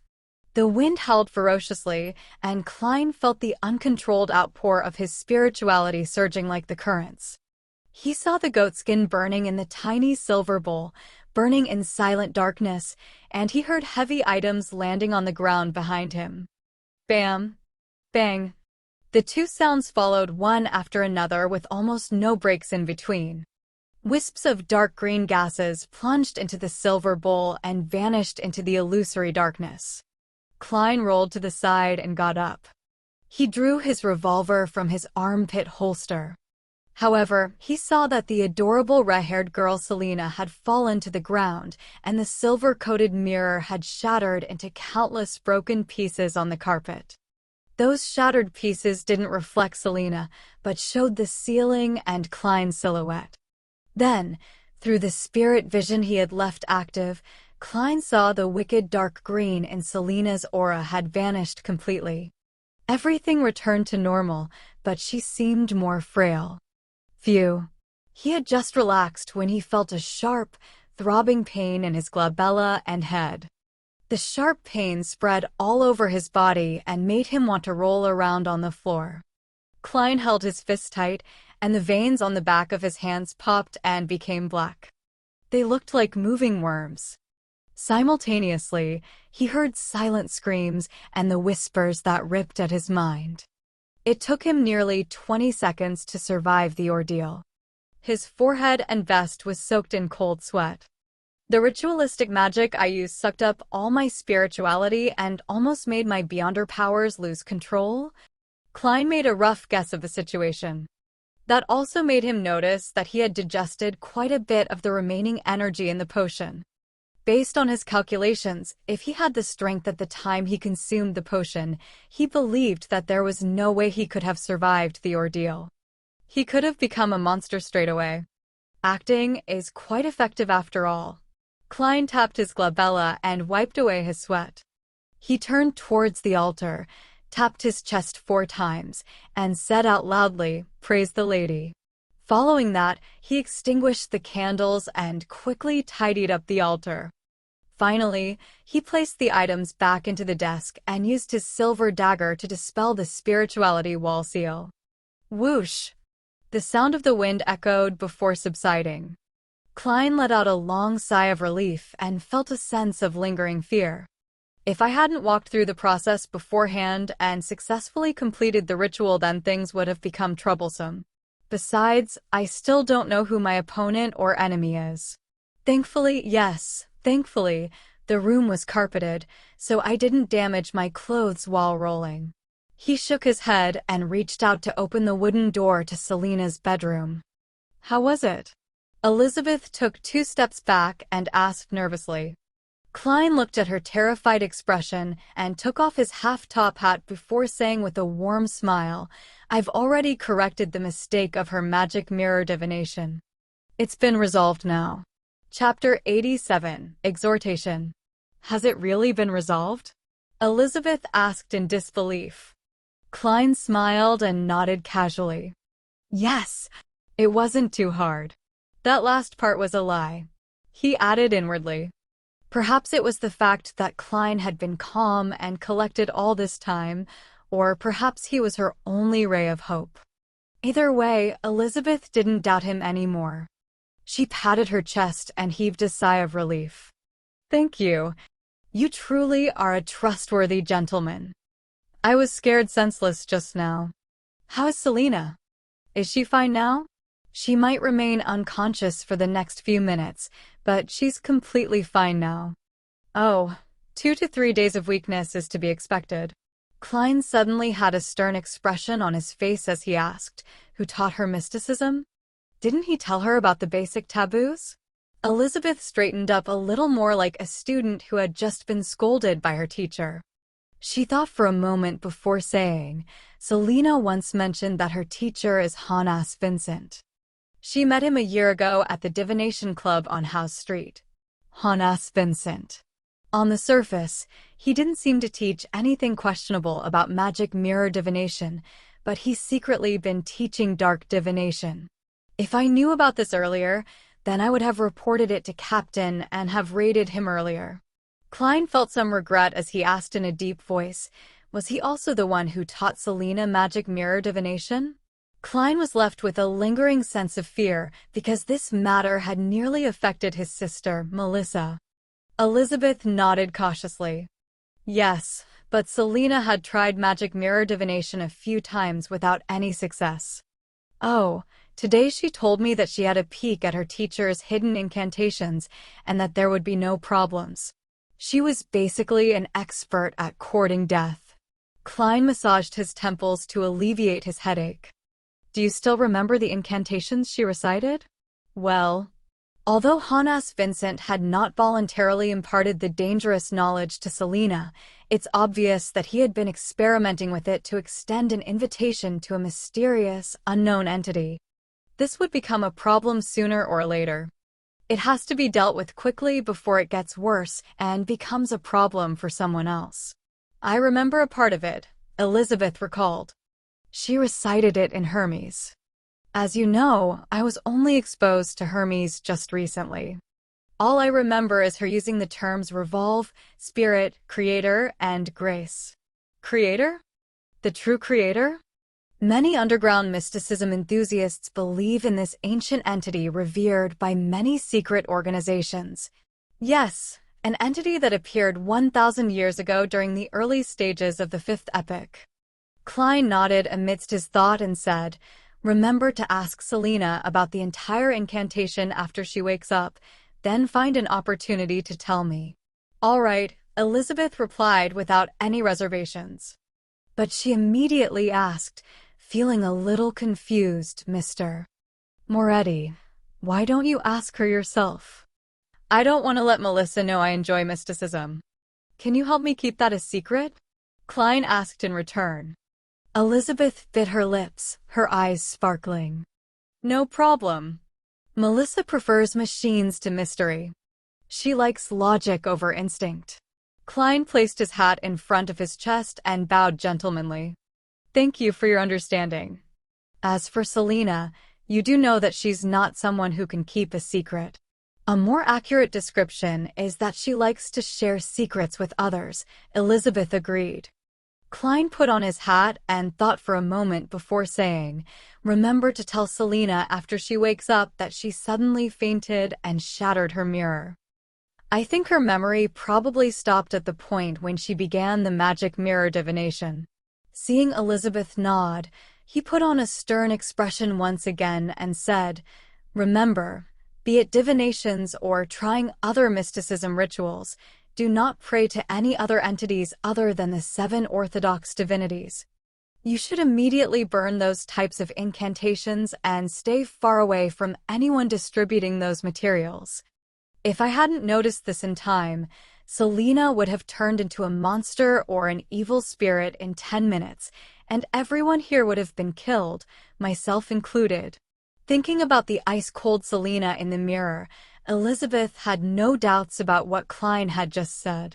The wind howled ferociously, and Klein felt the uncontrolled outpour of his spirituality surging like the currents. He saw the goatskin burning in the tiny silver bowl, burning in silent darkness, and he heard heavy items landing on the ground behind him. Bam! Bang! The two sounds followed one after another with almost no breaks in between. Wisps of dark green gases plunged into the silver bowl and vanished into the illusory darkness. Klein rolled to the side and got up. He drew his revolver from his armpit holster. However, he saw that the adorable red-haired girl Selina had fallen to the ground, and the silver-coated mirror had shattered into countless broken pieces on the carpet. Those shattered pieces didn't reflect Selina, but showed the ceiling and Klein's silhouette. Then, through the spirit vision he had left active, Klein saw the wicked dark green in Selina's aura had vanished completely. Everything returned to normal, but she seemed more frail. Phew. He had just relaxed when he felt a sharp, throbbing pain in his glabella and head. The sharp pain spread all over his body and made him want to roll around on the floor. Klein held his fist tight, and the veins on the back of his hands popped and became black. They looked like moving worms. Simultaneously, he heard silent screams and the whispers that ripped at his mind. It took him nearly 20 seconds to survive the ordeal. His forehead and vest was soaked in cold sweat. The ritualistic magic I used sucked up all my spirituality and almost made my Beyonder powers lose control. Klein made a rough guess of the situation. That also made him notice that he had digested quite a bit of the remaining energy in the potion. Based on his calculations, if he had the strength at the time he consumed the potion, he believed that there was no way he could have survived the ordeal. He could have become a monster straight away. Acting is quite effective after all. Klein tapped his glabella and wiped away his sweat. He turned towards the altar, tapped his chest 4 times, and said out loudly, "Praise the Lady." Following that, he extinguished the candles and quickly tidied up the altar. Finally, he placed the items back into the desk and used his silver dagger to dispel the spirituality wall seal. Whoosh! The sound of the wind echoed before subsiding. Klein let out a long sigh of relief and felt a sense of lingering fear. If I hadn't walked through the process beforehand and successfully completed the ritual, then things would have become troublesome. Besides, I still don't know who my opponent or enemy is. Thankfully, the room was carpeted, so I didn't damage my clothes while rolling. He shook his head and reached out to open the wooden door to Selina's bedroom. How was it? Elizabeth took 2 steps back and asked nervously. Klein looked at her terrified expression and took off his half-top hat before saying with a warm smile, "I've already corrected the mistake of her magic mirror divination. It's been resolved now." Chapter 87, Exhortation. Has it really been resolved? Elizabeth asked in disbelief. Klein smiled and nodded casually. Yes, it wasn't too hard. That last part was a lie, he added inwardly. Perhaps it was the fact that Klein had been calm and collected all this time, or perhaps he was her only ray of hope. Either way, Elizabeth didn't doubt him anymore. She patted her chest and heaved a sigh of relief. Thank you. You truly are a trustworthy gentleman. I was scared senseless just now. How is Selina? Is she fine now? She might remain unconscious for the next few minutes, but she's completely fine now. Oh, 2 to 3 days of weakness is to be expected. Klein suddenly had a stern expression on his face as he asked, who taught her mysticism? Didn't he tell her about the basic taboos? Elizabeth straightened up a little more like a student who had just been scolded by her teacher. She thought for a moment before saying, Selina once mentioned that her teacher is Hannes Vincent. She met him a year ago at the Divination Club on House Street. Hannes Vincent. On the surface, he didn't seem to teach anything questionable about magic mirror divination, but he's secretly been teaching dark divination. If I knew about this earlier, then I would have reported it to Captain and have raided him earlier. Klein felt some regret as he asked in a deep voice, was he also the one who taught Selina magic mirror divination? Klein was left with a lingering sense of fear because this matter had nearly affected his sister, Melissa. Elizabeth nodded cautiously. Yes, but Selina had tried magic mirror divination a few times without any success. Oh, today she told me that she had a peek at her teacher's hidden incantations and that there would be no problems. She was basically an expert at courting death. Klein massaged his temples to alleviate his headache. Do you still remember the incantations she recited? Well, although Hannes Vincent had not voluntarily imparted the dangerous knowledge to Selina, it's obvious that he had been experimenting with it to extend an invitation to a mysterious, unknown entity. This would become a problem sooner or later. It has to be dealt with quickly before it gets worse and becomes a problem for someone else. I remember a part of it, Elizabeth recalled. She recited it in Hermes. As you know, I was only exposed to Hermes just recently. All I remember is her using the terms revolve, spirit, creator, and grace. Creator? The true creator? Many underground mysticism enthusiasts believe in this ancient entity revered by many secret organizations. Yes, an entity that appeared 1,000 years ago during the early stages of the Fifth Epoch. Klein nodded amidst his thought and said, Remember to ask Selina about the entire incantation after she wakes up, then find an opportunity to tell me. All right, Elizabeth replied without any reservations. But she immediately asked, feeling a little confused, Mr. Moretti, why don't you ask her yourself? I don't want to let Melissa know I enjoy mysticism. Can you help me keep that a secret? Klein asked in return. Elizabeth bit her lips, her eyes sparkling. No problem. Melissa prefers machines to mystery. She likes logic over instinct. Klein placed his hat in front of his chest and bowed gentlemanly. Thank you for your understanding. As for Selina, you do know that she's not someone who can keep a secret. A more accurate description is that she likes to share secrets with others, Elizabeth agreed. Klein put on his hat and thought for a moment before saying, Remember to tell Selina after she wakes up that she suddenly fainted and shattered her mirror. I think her memory probably stopped at the point when she began the magic mirror divination. Seeing Elizabeth nod, he put on a stern expression once again and said, Remember, be it divinations or trying other mysticism rituals, do not pray to any other entities other than the 7 orthodox divinities. You should immediately burn those types of incantations and stay far away from anyone distributing those materials. If I hadn't noticed this in time, Selina would have turned into a monster or an evil spirit in 10 minutes, and everyone here would have been killed, myself included. Thinking about the ice-cold Selina in the mirror, Elizabeth had no doubts about what Klein had just said.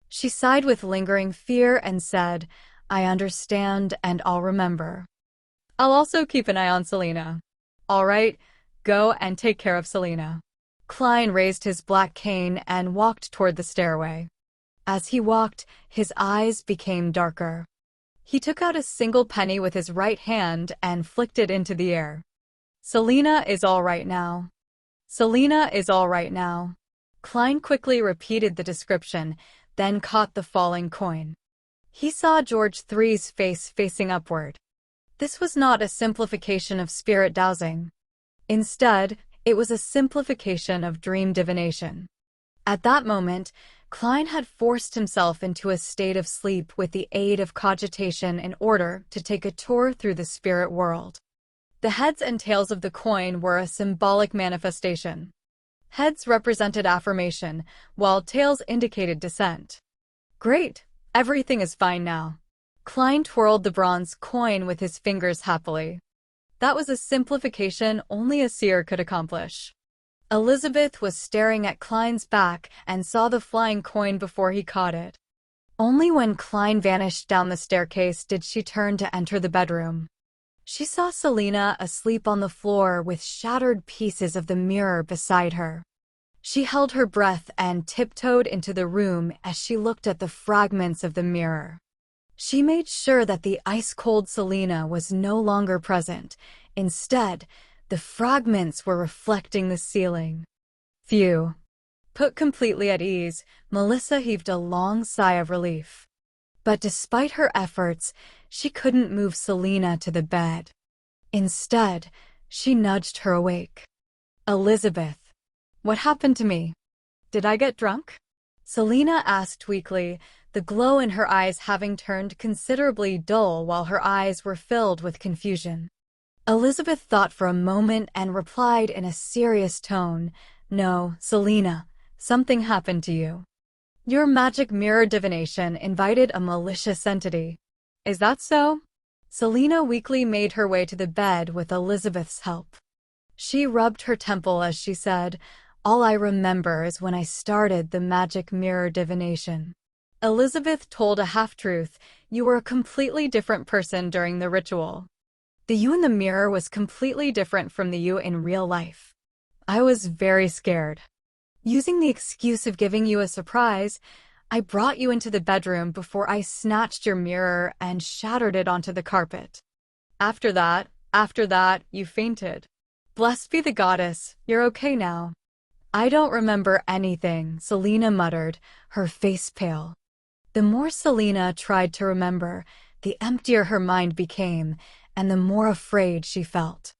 She sighed with lingering fear and said, "I understand and I'll remember. I'll also keep an eye on Selena." "All right, go and take care of Selena." Klein raised his black cane and walked toward the stairway. As he walked, his eyes became darker. He took out a single penny with his right hand and flicked it into the air. "Selena is all right now. Selena is all right now." Klein quickly repeated the description, then caught the falling coin. He saw George III's face facing upward. This was not a simplification of spirit dowsing. Instead, it was a simplification of dream divination. At that moment, Klein had forced himself into a state of sleep with the aid of cogitation in order to take a tour through the spirit world. The heads and tails of the coin were a symbolic manifestation. Heads represented affirmation, while tails indicated descent. "Great, everything is fine now." Klein twirled the bronze coin with his fingers happily. That was a simplification only a seer could accomplish. Elizabeth was staring at Klein's back and saw the flying coin before he caught it. Only when Klein vanished down the staircase did she turn to enter the bedroom. She saw Selena asleep on the floor with shattered pieces of the mirror beside her. She held her breath and tiptoed into the room as she looked at the fragments of the mirror. She made sure that the ice-cold Selena was no longer present. Instead, the fragments were reflecting the ceiling. Phew. Put completely at ease, Melissa heaved a long sigh of relief. But despite her efforts, she couldn't move Selena to the bed. Instead, she nudged her awake. "Elizabeth, what happened to me? Did I get drunk?" Selena asked weakly, the glow in her eyes having turned considerably dull while her eyes were filled with confusion. Elizabeth thought for a moment and replied in a serious tone, "No, Selena, something happened to you. Your magic mirror divination invited a malicious entity." "Is that so?" Selena weakly made her way to the bed with Elizabeth's help. She rubbed her temple as she said, "All I remember is when I started the magic mirror divination." Elizabeth told a half-truth. "You were a completely different person during the ritual. The you in the mirror was completely different from the you in real life. I was very scared. Using the excuse of giving you a surprise, I brought you into the bedroom before I snatched your mirror and shattered it onto the carpet. After that, you fainted. Blessed be the goddess, you're okay now." "I don't remember anything," Selena muttered, her face pale. The more Selena tried to remember, the emptier her mind became, and the more afraid she felt.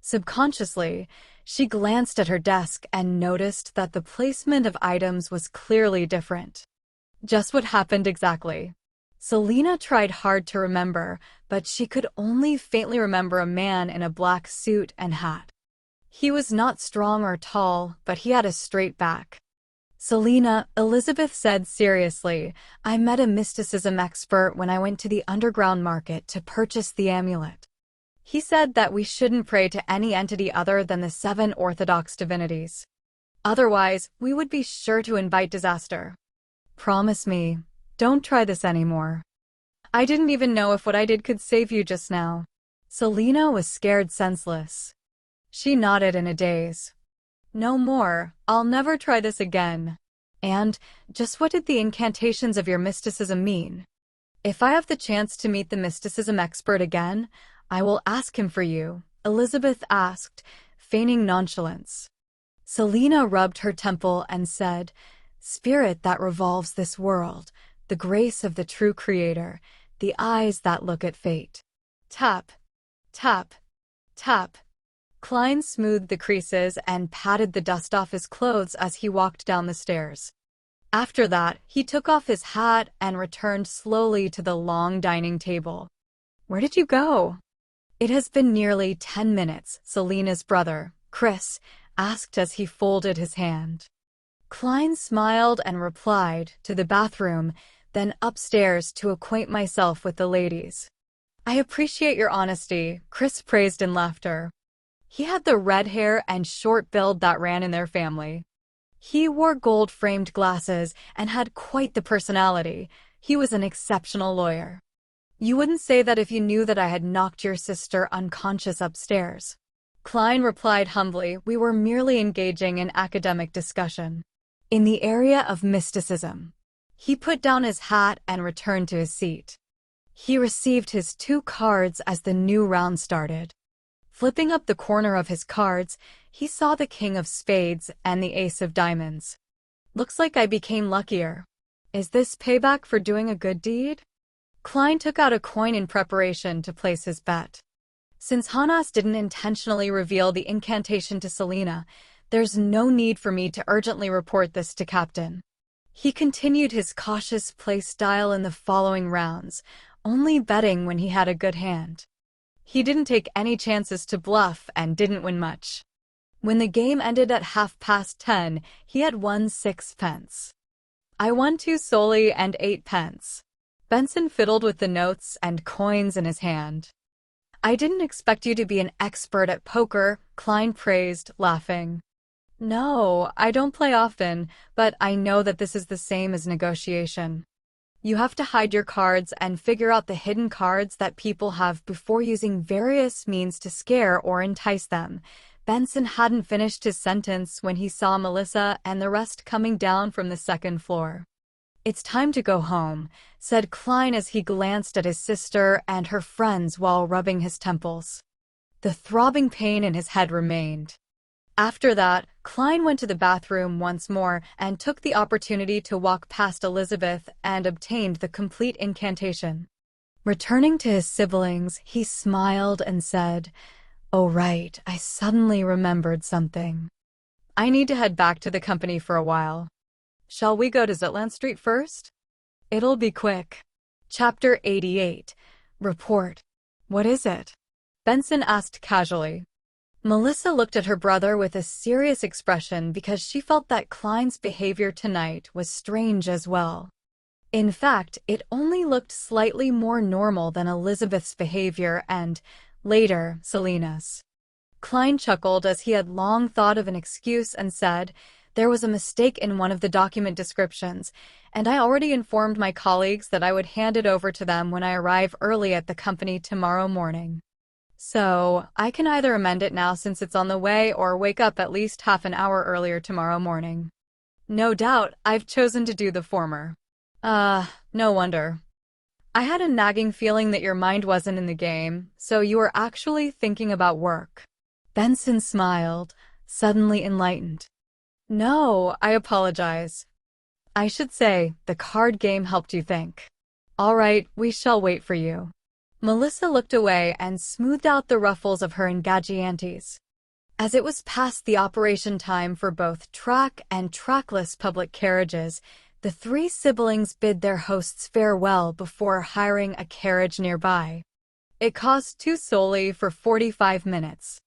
Subconsciously, she glanced at her desk and noticed that the placement of items was clearly different. Just what happened exactly? Selena tried hard to remember, but she could only faintly remember a man in a black suit and hat. He was not strong or tall, but he had a straight back. "Selena," Elizabeth said seriously, "I met a mysticism expert when I went to the underground market to purchase the amulet. He said that we shouldn't pray to any entity other than the 7 Orthodox divinities. Otherwise, we would be sure to invite disaster. Promise me, don't try this anymore." "I didn't even know if what I did could save you just now." Selena was scared senseless. She nodded in a daze. "No more, I'll never try this again." "And, just what did the incantations of your mysticism mean?" "If I have the chance to meet the mysticism expert again, I will ask him for you," Elizabeth asked, feigning nonchalance. Selena rubbed her temple and said, "Spirit that revolves this world, the grace of the true creator, the eyes that look at fate." Tap, tap, tap. Klein smoothed the creases and patted the dust off his clothes as he walked down the stairs. After that, he took off his hat and returned slowly to the long dining table. "Where did you go?" "It has been nearly 10 minutes, Selena's brother, Chris, asked as he folded his hand. Klein smiled and replied, "To the bathroom, then upstairs to acquaint myself with the ladies." "I appreciate your honesty," Chris praised in laughter. He had the red hair and short build that ran in their family. He wore gold-framed glasses and had quite the personality. He was an exceptional lawyer. You wouldn't say that if you knew that I had knocked your sister unconscious upstairs. Klein replied humbly, we were merely engaging in academic discussion. In the area of mysticism. He put down his hat and returned to his seat. He received his 2 cards as the new round started. Flipping up the corner of his cards, he saw the King of Spades and the Ace of Diamonds. Looks like I became luckier. Is this payback for doing a good deed? Klein took out a coin in preparation to place his bet. Since Hanas didn't intentionally reveal the incantation to Selena, there's no need for me to urgently report this to Captain. He continued his cautious play style in the following rounds, only betting when he had a good hand. He didn't take any chances to bluff and didn't win much. When the game ended at 10:30, he had won 6 pence. I won 2 solely and 8 pence. Benson fiddled with the notes and coins in his hand. I didn't expect you to be an expert at poker, Klein praised, laughing. No, I don't play often, but I know that this is the same as negotiation. You have to hide your cards and figure out the hidden cards that people have before using various means to scare or entice them. Benson hadn't finished his sentence when he saw Melissa and the rest coming down from the 2nd floor. It's time to go home, said Klein as he glanced at his sister and her friends while rubbing his temples. The throbbing pain in his head remained. After that, Klein went to the bathroom once more and took the opportunity to walk past Elizabeth and obtained the complete incantation. Returning to his siblings, he smiled and said, "Oh right, I suddenly remembered something. I need to head back to the company for a while. Shall we go to Zetland Street first? It'll be quick." Chapter 88. Report. What is it? Benson asked casually. Melissa looked at her brother with a serious expression because she felt that Klein's behavior tonight was strange as well. In fact, it only looked slightly more normal than Elizabeth's behavior and, later, Selena's. Klein chuckled as he had long thought of an excuse and said, "There was a mistake in one of the document descriptions, and I already informed my colleagues that I would hand it over to them when I arrive early at the company tomorrow morning. So, I can either amend it now since it's on the way or wake up at least half an hour earlier tomorrow morning." No doubt, I've chosen to do the former. No wonder. I had a nagging feeling that your mind wasn't in the game, so you were actually thinking about work. Benson smiled, suddenly enlightened. No, I apologize. I should say, the card game helped you think. All right, we shall wait for you. Melissa looked away and smoothed out the ruffles of her engagiantes. As it was past the operation time for both track and trackless public carriages, the 3 siblings bid their hosts farewell before hiring a carriage nearby. It cost 2 solely for 45 minutes.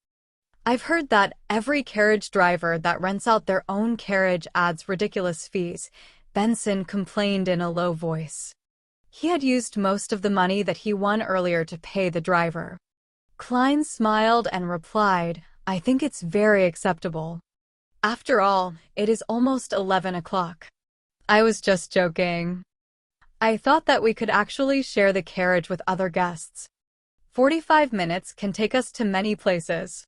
I've heard that every carriage driver that rents out their own carriage adds ridiculous fees, Benson complained in a low voice. He had used most of the money that he won earlier to pay the driver. Klein smiled and replied, "I think it's very acceptable. After all, it is almost 11 o'clock. I was just joking. I thought that we could actually share the carriage with other guests. 45 minutes can take us to many places."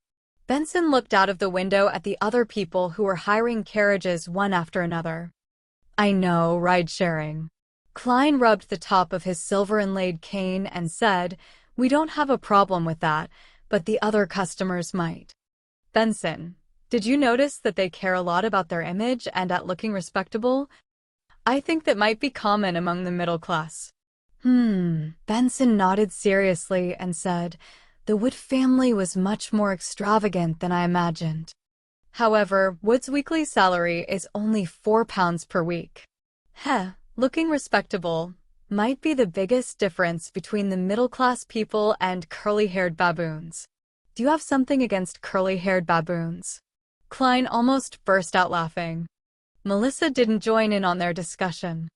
Benson looked out of the window at the other people who were hiring carriages one after another. I know, ride-sharing. Klein rubbed the top of his silver-inlaid cane and said, "We don't have a problem with that, but the other customers might." Benson, did you notice that they care a lot about their image and at looking respectable? I think that might be common among the middle class. Benson nodded seriously and said, "The Wood family was much more extravagant than I imagined. However, Wood's weekly salary is only £4 per week. Looking respectable might be the biggest difference between the middle-class people and curly-haired baboons. Do you have something against curly-haired baboons?" Klein almost burst out laughing. Melissa didn't join in on their discussion.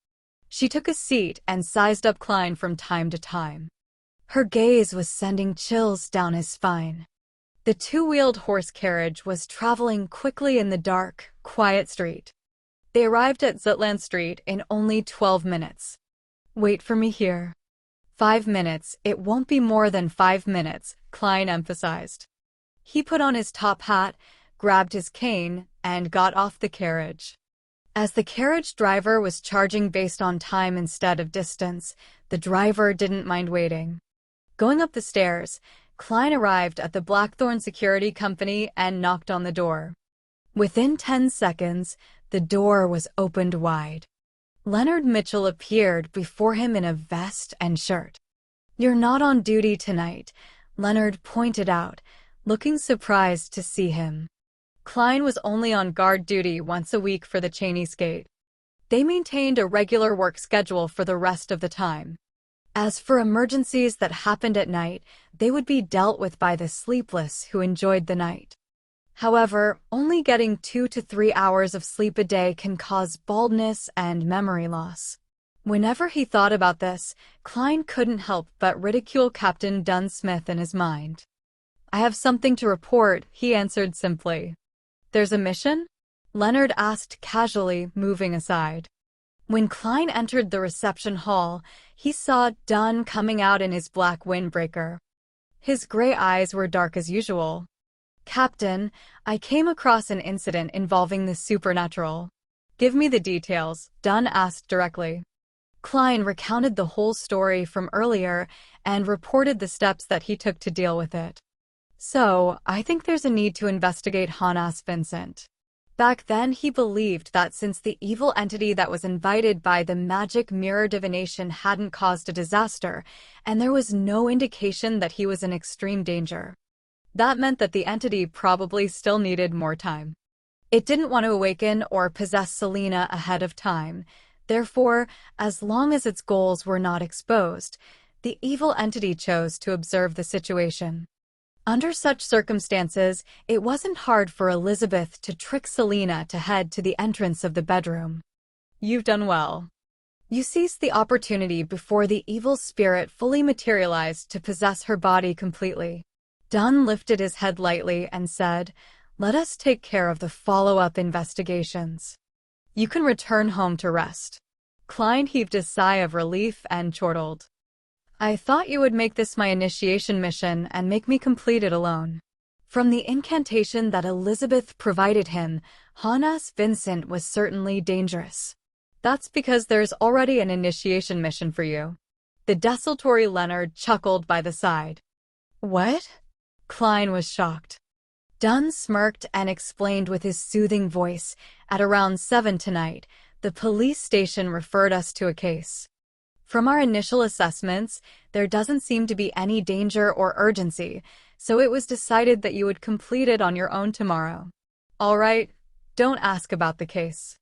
She took a seat and sized up Klein from time to time. Her gaze was sending chills down his spine. The two-wheeled horse carriage was traveling quickly in the dark, quiet street. They arrived at Zutland Street in only 12 minutes. Wait for me here. 5 minutes, it won't be more than 5 minutes, Klein emphasized. He put on his top hat, grabbed his cane, and got off the carriage. As the carriage driver was charging based on time instead of distance, the driver didn't mind waiting. Going up the stairs, Klein arrived at the Blackthorn Security Company and knocked on the door. Within 10 seconds, the door was opened wide. Leonard Mitchell appeared before him in a vest and shirt. "You're not on duty tonight," Leonard pointed out, looking surprised to see him. Klein was only on guard duty once a week for the Cheney's gate. They maintained a regular work schedule for the rest of the time. As for emergencies that happened at night, they would be dealt with by the sleepless who enjoyed the night. However, only getting 2 to 3 hours of sleep a day can cause baldness and memory loss. Whenever he thought about this, Klein couldn't help but ridicule Captain Dunsmith in his mind. "I have something to report," he answered simply. "There's a mission?" Leonard asked casually, moving aside. When Klein entered the reception hall, he saw Dunn coming out in his black windbreaker. His gray eyes were dark as usual. "Captain, I came across an incident involving the supernatural." "Give me the details," Dunn asked directly. Klein recounted the whole story from earlier and reported the steps that he took to deal with it. "So, I think there's a need to investigate Hannes Vincent." Back then, he believed that since the evil entity that was invited by the magic mirror divination hadn't caused a disaster, and there was no indication that he was in extreme danger, that meant that the entity probably still needed more time. It didn't want to awaken or possess Selena ahead of time. Therefore, as long as its goals were not exposed, the evil entity chose to observe the situation. Under such circumstances, it wasn't hard for Elizabeth to trick Selena to head to the entrance of the bedroom. "You've done well. You seized the opportunity before the evil spirit fully materialized to possess her body completely." Dunn lifted his head lightly and said, "Let us take care of the follow-up investigations. You can return home to rest." Klein heaved a sigh of relief and chortled. "I thought you would make this my initiation mission and make me complete it alone." From the incantation that Elizabeth provided him, Hannes Vincent was certainly dangerous. "That's because there's already an initiation mission for you." The desultory Leonard chuckled by the side. "What?" Klein was shocked. Dunn smirked and explained with his soothing voice, "At around 7 tonight, the police station referred us to a case. From our initial assessments, there doesn't seem to be any danger or urgency, so it was decided that you would complete it on your own tomorrow." "All right, don't ask about the case.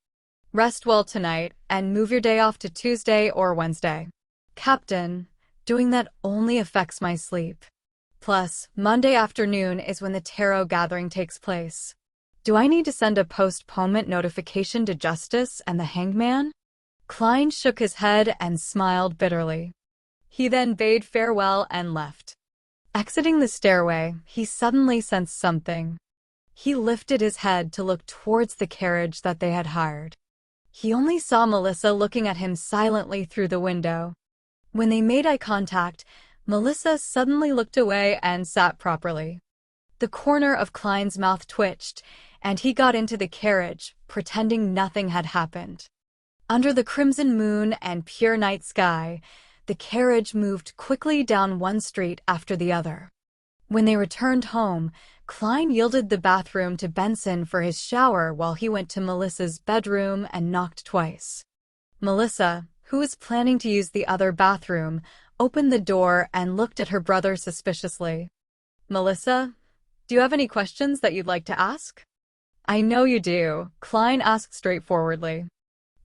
Rest well tonight and move your day off to Tuesday or Wednesday." "Captain, doing that only affects my sleep. Plus, Monday afternoon is when the tarot gathering takes place. Do I need to send a postponement notification to Justice and the Hangman?" Klein shook his head and smiled bitterly. He then bade farewell and left. Exiting the stairway, he suddenly sensed something. He lifted his head to look towards the carriage that they had hired. He only saw Melissa looking at him silently through the window. When they made eye contact, Melissa suddenly looked away and sat properly. The corner of Klein's mouth twitched, and he got into the carriage, pretending nothing had happened. Under the crimson moon and pure night sky, the carriage moved quickly down one street after the other. When they returned home, Klein yielded the bathroom to Benson for his shower while he went to Melissa's bedroom and knocked twice. Melissa, who was planning to use the other bathroom, opened the door and looked at her brother suspiciously. "Melissa, do you have any questions that you'd like to ask?" "I know you do," Klein asked straightforwardly.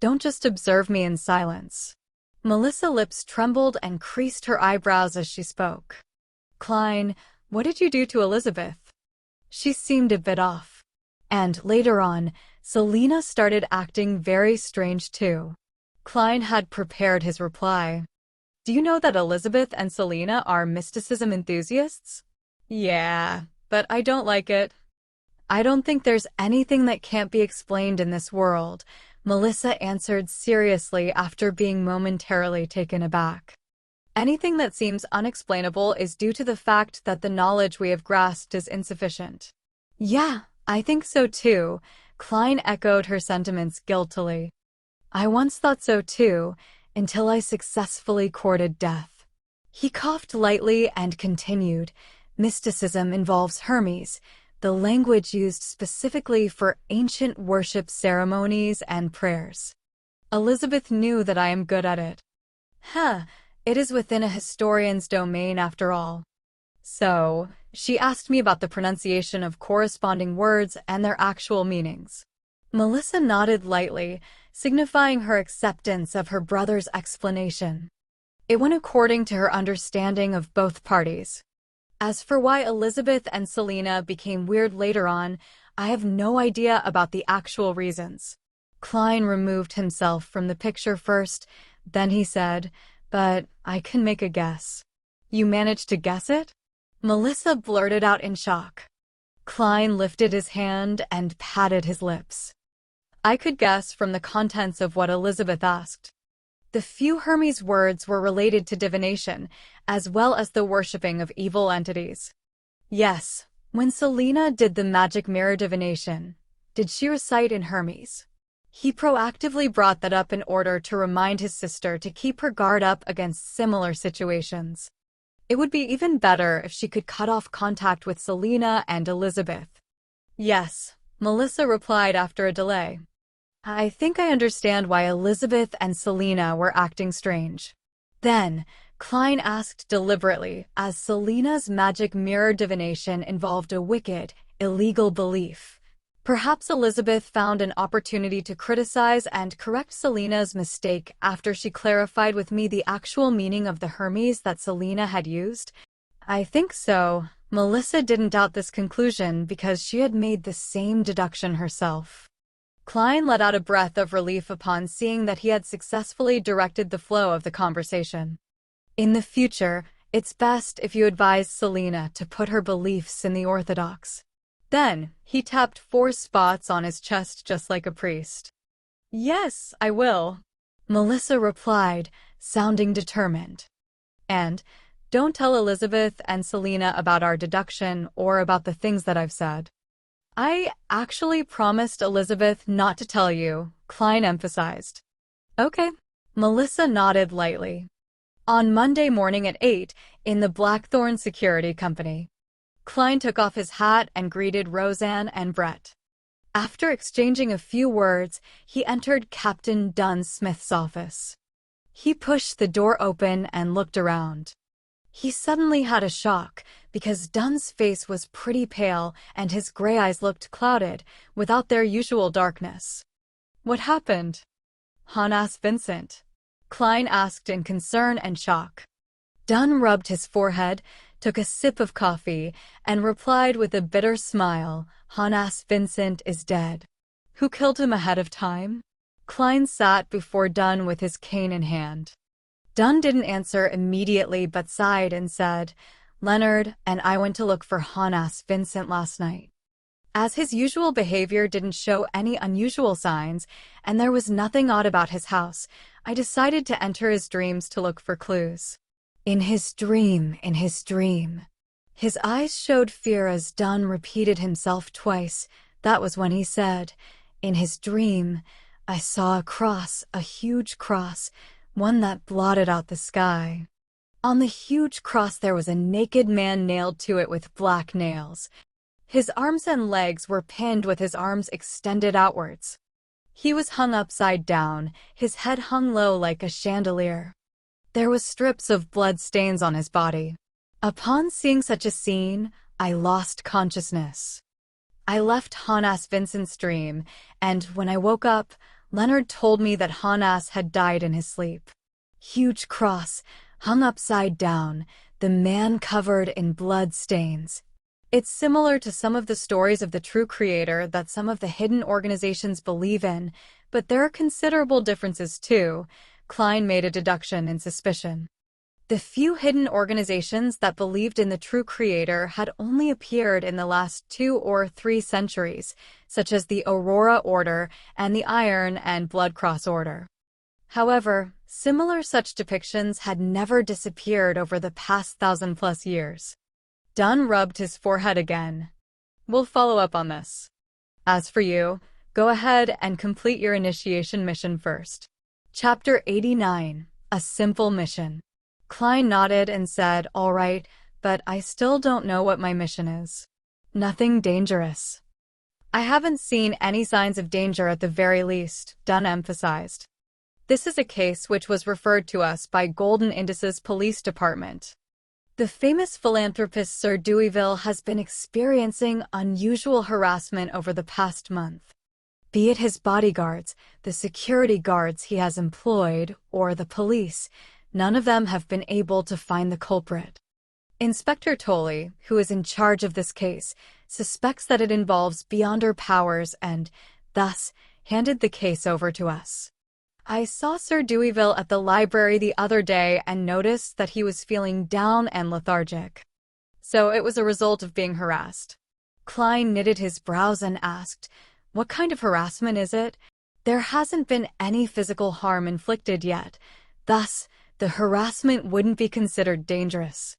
"Don't just observe me in silence." Melissa's lips trembled and creased her eyebrows as she spoke. "Klein, what did you do to Elizabeth? She seemed a bit off. And later on, Selena started acting very strange too." Klein had prepared his reply. "Do you know that Elizabeth and Selena are mysticism enthusiasts?" "Yeah, but I don't like it. I don't think there's anything that can't be explained in this world, Melissa answered seriously after being momentarily taken aback. Anything that seems unexplainable is due to the fact that the knowledge we have grasped is insufficient. Yeah, I think so too, Klein echoed her sentiments guiltily. I once thought so too, until I successfully courted death. He coughed lightly and continued, mysticism involves Hermes, the language used specifically for ancient worship ceremonies and prayers. Elizabeth knew that I am good at it. It is within a historian's domain after all. So, she asked me about the pronunciation of corresponding words and their actual meanings. Melissa nodded lightly, signifying her acceptance of her brother's explanation. It went according to her understanding of both parties. As for why Elizabeth and Selena became weird later on, I have no idea about the actual reasons. Klein removed himself from the picture first, then he said, but I can make a guess. You managed to guess it? Melissa blurted out in shock. Klein lifted his hand and patted his lips. I could guess from the contents of what Elizabeth asked. The few Hermes words were related to divination, as well as the worshipping of evil entities. Yes, when Selena did the magic mirror divination, did she recite in Hermes? He proactively brought that up in order to remind his sister to keep her guard up against similar situations. It would be even better if she could cut off contact with Selena and Elizabeth. Yes, Melissa replied after a delay. I think I understand why Elizabeth and Selena were acting strange. Then, Klein asked deliberately, as Selena's magic mirror divination involved a wicked, illegal belief. Perhaps Elizabeth found an opportunity to criticize and correct Selena's mistake after she clarified with me the actual meaning of the Hermes that Selena had used. I think so. Melissa didn't doubt this conclusion because she had made the same deduction herself. Klein let out a breath of relief upon seeing that he had successfully directed the flow of the conversation. In the future, it's best if you advise Selena to put her beliefs in the orthodox. Then, he tapped 4 spots on his chest just like a priest. Yes, I will, Melissa replied, sounding determined. And, don't tell Elizabeth and Selena about our deduction or about the things that I've said. I actually promised Elizabeth not to tell you, Klein emphasized. Okay. Melissa nodded lightly. On Monday morning at 8, in the Blackthorn Security Company, Klein took off his hat and greeted Roseanne and Brett. After exchanging a few words, he entered Captain Dunn Smith's office. He pushed the door open and looked around. He suddenly had a shock, because Dunn's face was pretty pale and his gray eyes looked clouded, without their usual darkness. What happened? Han asked Vincent. Klein asked in concern and shock. Dunn rubbed his forehead, took a sip of coffee, and replied with a bitter smile, Hanas Vincent is dead. Who killed him ahead of time? Klein sat before Dunn with his cane in hand. Dunn didn't answer immediately but sighed and said, Leonard and I went to look for Hanas Vincent last night. As his usual behavior didn't show any unusual signs, and there was nothing odd about his house, I decided to enter his dreams to look for clues. In his dream. His eyes showed fear as Dunn repeated himself twice. That was when he said, in his dream, I saw a cross, a huge cross, one that blotted out the sky. On the huge cross there was a naked man nailed to it with black nails. His arms and legs were pinned with his arms extended outwards. He was hung upside down, his head hung low like a chandelier. There was strips of blood stains on his body. Upon seeing such a scene, I lost consciousness. I left Hanas Vincent's dream, and when I woke up, Leonard told me that Hanas had died in his sleep. Huge cross, hung upside down, the man covered in blood stains. It's similar to some of the stories of the true creator that some of the hidden organizations believe in, but there are considerable differences too. Klein made a deduction in suspicion. The few hidden organizations that believed in the true creator had only appeared in the last 2 or 3 centuries, such as the Aurora Order and the Iron and Blood Cross Order. However, similar such depictions had never disappeared over the past 1,000+ years. Dunn rubbed his forehead again. We'll follow up on this. As for you, go ahead and complete your initiation mission first. Chapter 89, A Simple Mission. Klein nodded and said, "All right, but I still don't know what my mission is." "Nothing dangerous." "I haven't seen any signs of danger at the very least," Dunn emphasized. "This is a case which was referred to us by Golden Indus's police department. The famous philanthropist Sir Deweyville has been experiencing unusual harassment over the past month. Be it his bodyguards, the security guards he has employed, or the police, none of them have been able to find the culprit. Inspector Tolley, who is in charge of this case, suspects that it involves beyond our powers and, thus, handed the case over to us. I saw Sir Deweyville at the library the other day and noticed that he was feeling down and lethargic. So it was a result of being harassed." Klein knitted his brows and asked, "What kind of harassment is it?" "There hasn't been any physical harm inflicted yet. Thus, the harassment wouldn't be considered dangerous.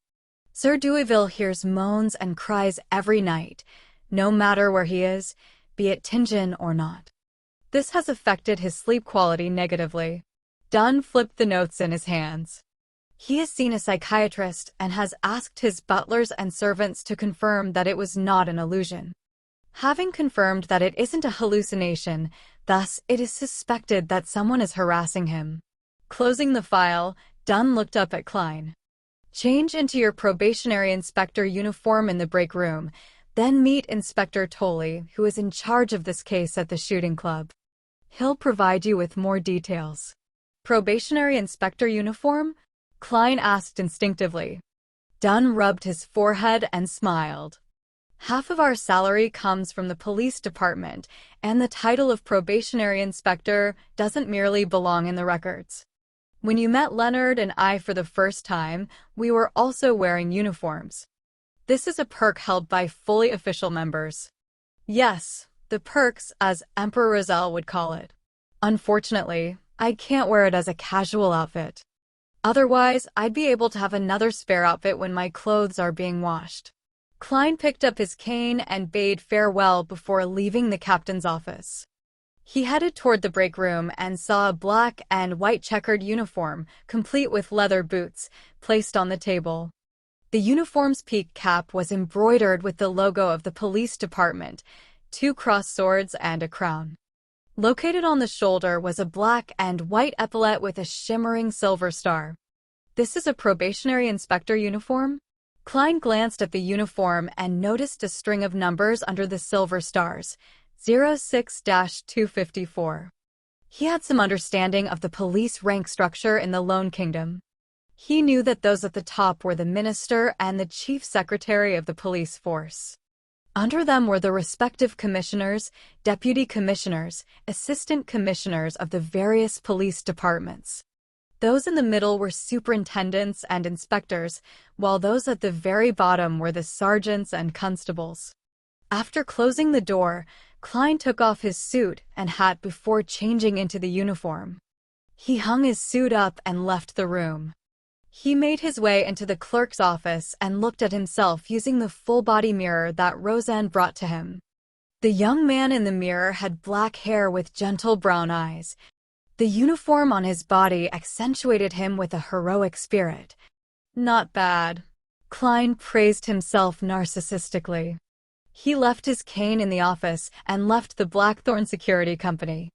Sir Deweyville hears moans and cries every night, no matter where he is, be it Tingen or not. This has affected his sleep quality negatively." Dunn flipped the notes in his hands. "He has seen a psychiatrist and has asked his butlers and servants to confirm that it was not an illusion. Having confirmed that it isn't a hallucination, thus it is suspected that someone is harassing him." Closing the file, Dunn looked up at Klein. "Change into your probationary inspector uniform in the break room, then meet Inspector Tolley, who is in charge of this case at the shooting club. He'll provide you with more details." "Probationary inspector uniform?" Klein asked instinctively. Dunn rubbed his forehead and smiled. "Half of our salary comes from the police department, and the title of probationary inspector doesn't merely belong in the records. When you met Leonard and I for the first time, we were also wearing uniforms. This is a perk held by fully official members." "Yes, the perks, as Emperor Rizal would call it. Unfortunately, I can't wear it as a casual outfit. Otherwise, I'd be able to have another spare outfit when my clothes are being washed." Klein picked up his cane and bade farewell before leaving the captain's office. He headed toward the break room and saw a black and white checkered uniform, complete with leather boots, placed on the table. The uniform's peak cap was embroidered with the logo of the police department, 2 crossed swords and a crown. Located on the shoulder was a black and white epaulet with a shimmering silver star. "This is a probationary inspector uniform?" Klein glanced at the uniform and noticed a string of numbers under the silver stars, 06-254. He had some understanding of the police rank structure in the Lone Kingdom. He knew that those at the top were the minister and the chief secretary of the police force. Under them were the respective commissioners, deputy commissioners, assistant commissioners of the various police departments. Those in the middle were superintendents and inspectors, while those at the very bottom were the sergeants and constables. After closing the door, Klein took off his suit and hat before changing into the uniform. He hung his suit up and left the room. He made his way into the clerk's office and looked at himself using the full-body mirror that Roseanne brought to him. The young man in the mirror had black hair with gentle brown eyes. The uniform on his body accentuated him with a heroic spirit. "Not bad." Klein praised himself narcissistically. He left his cane in the office and left the Blackthorn Security Company.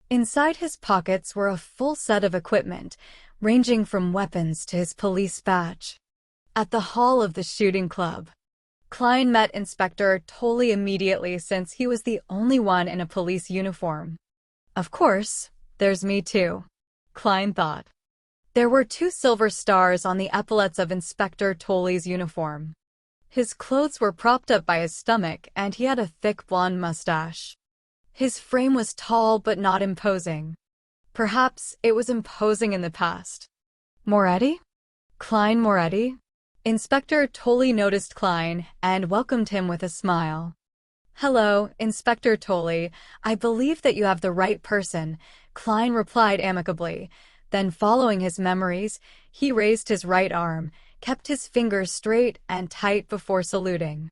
Inside his pockets were a full set of equipment, ranging from weapons to his police badge. At the hall of the shooting club, Klein met Inspector Tolley immediately since he was the only one in a police uniform. "Of course, there's me too," Klein thought. There were 2 silver stars on the epaulets of Inspector Tolley's uniform. His clothes were propped up by his stomach and he had a thick blonde mustache. His frame was tall but not imposing. Perhaps it was imposing in the past. "Moretti?" Klein Moretti? Inspector Tolley noticed Klein and welcomed him with a smile. Hello, Inspector Tolley. I believe that you have the right person, Klein replied amicably. Then, following his memories, he raised his right arm, kept his fingers straight and tight before saluting.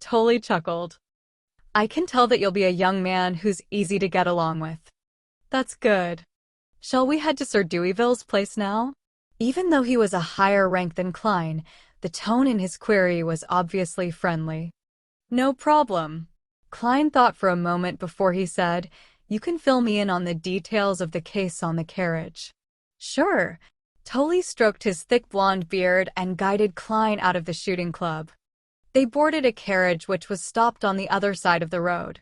Tolley chuckled. I can tell that you'll be a young man who's easy to get along with. That's good. Shall we head to Sir Deweyville's place now? Even though he was a higher rank than Klein, the tone in his query was obviously friendly. No problem. Klein thought for a moment before he said, You can fill me in on the details of the case on the carriage. Sure. Tolley stroked his thick blonde beard and guided Klein out of the shooting club. They boarded a carriage which was stopped on the other side of the road.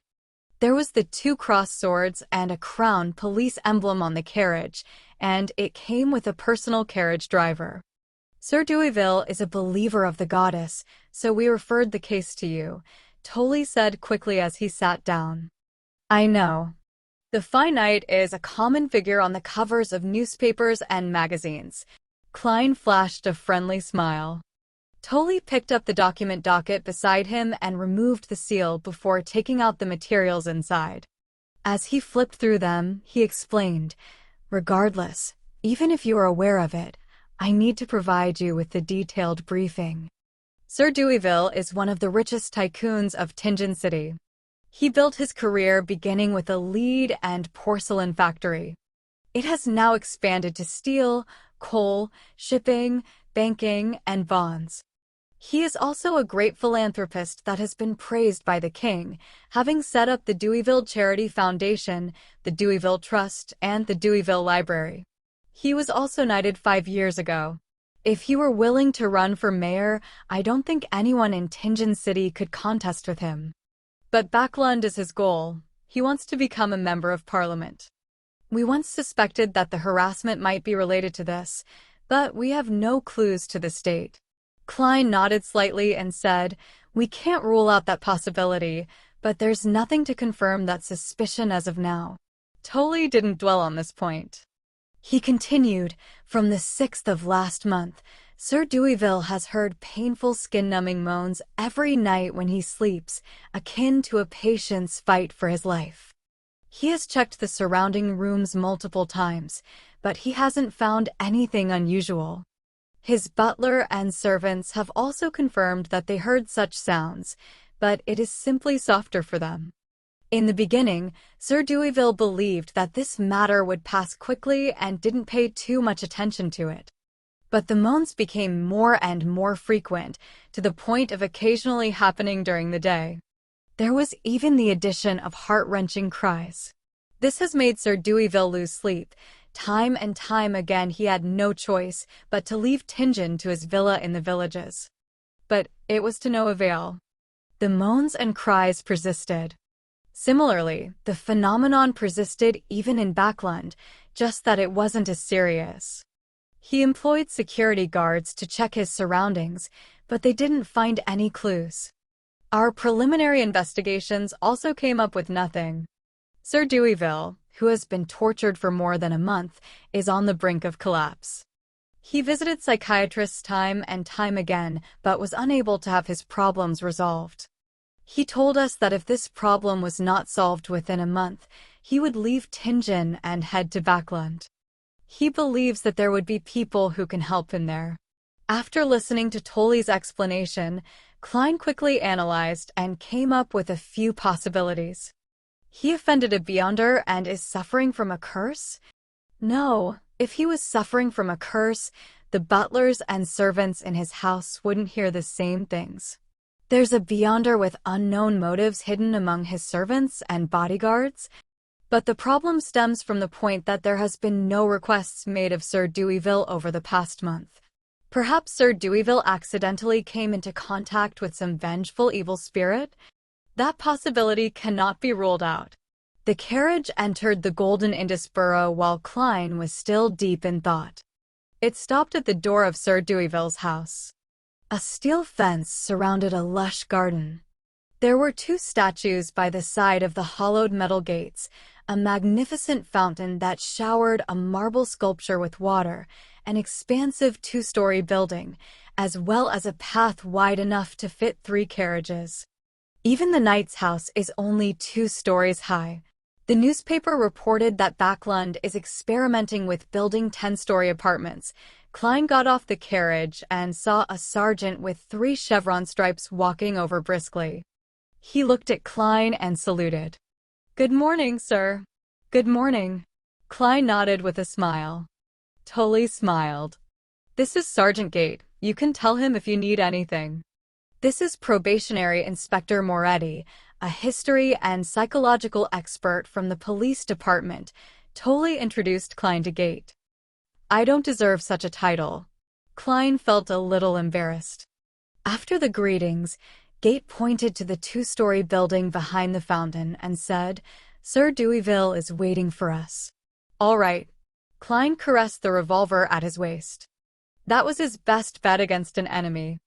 There was the 2 crossed swords and a crown police emblem on the carriage, and it came with a personal carriage driver. Sir Deweyville is a believer of the goddess, so we referred the case to you, Tolley said quickly as he sat down. I know. The Fine Knight is a common figure on the covers of newspapers and magazines. Klein flashed a friendly smile. Tolley picked up the document docket beside him and removed the seal before taking out the materials inside. As he flipped through them, he explained, Regardless, even if you are aware of it, I need to provide you with the detailed briefing. Sir Deweyville is one of the richest tycoons of Tingen City. He built his career beginning with a lead and porcelain factory. It has now expanded to steel, coal, shipping, banking, and bonds. He is also a great philanthropist that has been praised by the king, having set up the Deweyville Charity Foundation, the Deweyville Trust, and the Deweyville Library. He was also knighted 5 years ago. If he were willing to run for mayor, I don't think anyone in Tingen City could contest with him. But Backlund is his goal. He wants to become a member of parliament. We once suspected that the harassment might be related to this, but we have no clues to this date. Klein nodded slightly and said, We can't rule out that possibility, but there's nothing to confirm that suspicion as of now. Tolley didn't dwell on this point. He continued, From the 6th of last month, Sir Deweyville has heard painful skin-numbing moans every night when he sleeps, akin to a patient's fight for his life. He has checked the surrounding rooms multiple times, but he hasn't found anything unusual. His butler and servants have also confirmed that they heard such sounds, but it is simply softer for them. In the beginning, Sir Deweyville believed that this matter would pass quickly and didn't pay too much attention to it. But the moans became more and more frequent, to the point of occasionally happening during the day. There was even the addition of heart-wrenching cries. This has made Sir Deweyville lose sleep. Time and time again he had no choice but to leave Tingen to his villa in the villages. But it was to no avail. The moans and cries persisted. Similarly, the phenomenon persisted even in Backlund, just that it wasn't as serious. He employed security guards to check his surroundings, but they didn't find any clues. Our preliminary investigations also came up with nothing. Sir Deweyville, who has been tortured for more than a month, is on the brink of collapse. He visited psychiatrists time and time again, but was unable to have his problems resolved. He told us that if this problem was not solved within a month, he would leave Tingen and head to Backlund. He believes that there would be people who can help him there. After listening to Tolley's explanation, Klein quickly analyzed and came up with a few possibilities. He offended a beyonder and is suffering from a curse? No, if he was suffering from a curse, the butlers and servants in his house wouldn't hear the same things. There's a beyonder with unknown motives hidden among his servants and bodyguards, but the problem stems from the point that there has been no requests made of Sir Deweyville over the past month. Perhaps Sir Deweyville accidentally came into contact with some vengeful evil spirit? That possibility cannot be ruled out. The carriage entered the Golden Indus Borough while Klein was still deep in thought. It stopped at the door of Sir Deweyville's house. A steel fence surrounded a lush garden. There were 2 statues by the side of the hollowed metal gates, a magnificent fountain that showered a marble sculpture with water, an expansive two-story building, as well as a path wide enough to fit 3 carriages. Even the knight's house is only 2 stories high. The newspaper reported that Backlund is experimenting with building 10-story apartments. Klein got off the carriage and saw a sergeant with 3 chevron stripes walking over briskly. He looked at Klein and saluted. "Good morning, sir." "Good morning." Klein nodded with a smile. Tully smiled. "This is Sergeant Gate. You can tell him if you need anything." "This is Probationary Inspector Moretti, a history and psychological expert from the police department," Tully introduced Klein to Gate. "I don't deserve such a title." Klein felt a little embarrassed. After the greetings, Gate pointed to the 2-story building behind the fountain and said, "Sir Deweyville is waiting for us." "All right." Klein caressed the revolver at his waist. That was his best bet against an enemy.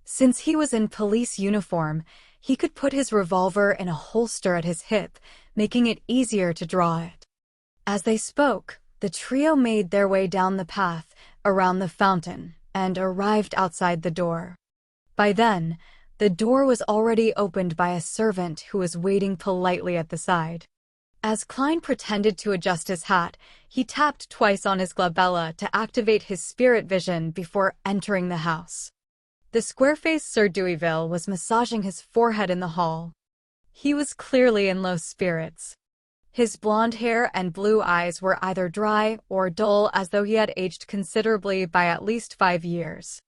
Since he was in police uniform, he could put his revolver in a holster at his hip, making it easier to draw it. As they spoke, the trio made their way down the path, around the fountain, and arrived outside the door. By then, the door was already opened by a servant who was waiting politely at the side. As Klein pretended to adjust his hat, he tapped twice on his glabella to activate his spirit vision before entering the house. The square-faced Sir Deweyville was massaging his forehead in the hall. He was clearly in low spirits. His blonde hair and blue eyes were either dry or dull, as though he had aged considerably by at least 5 years.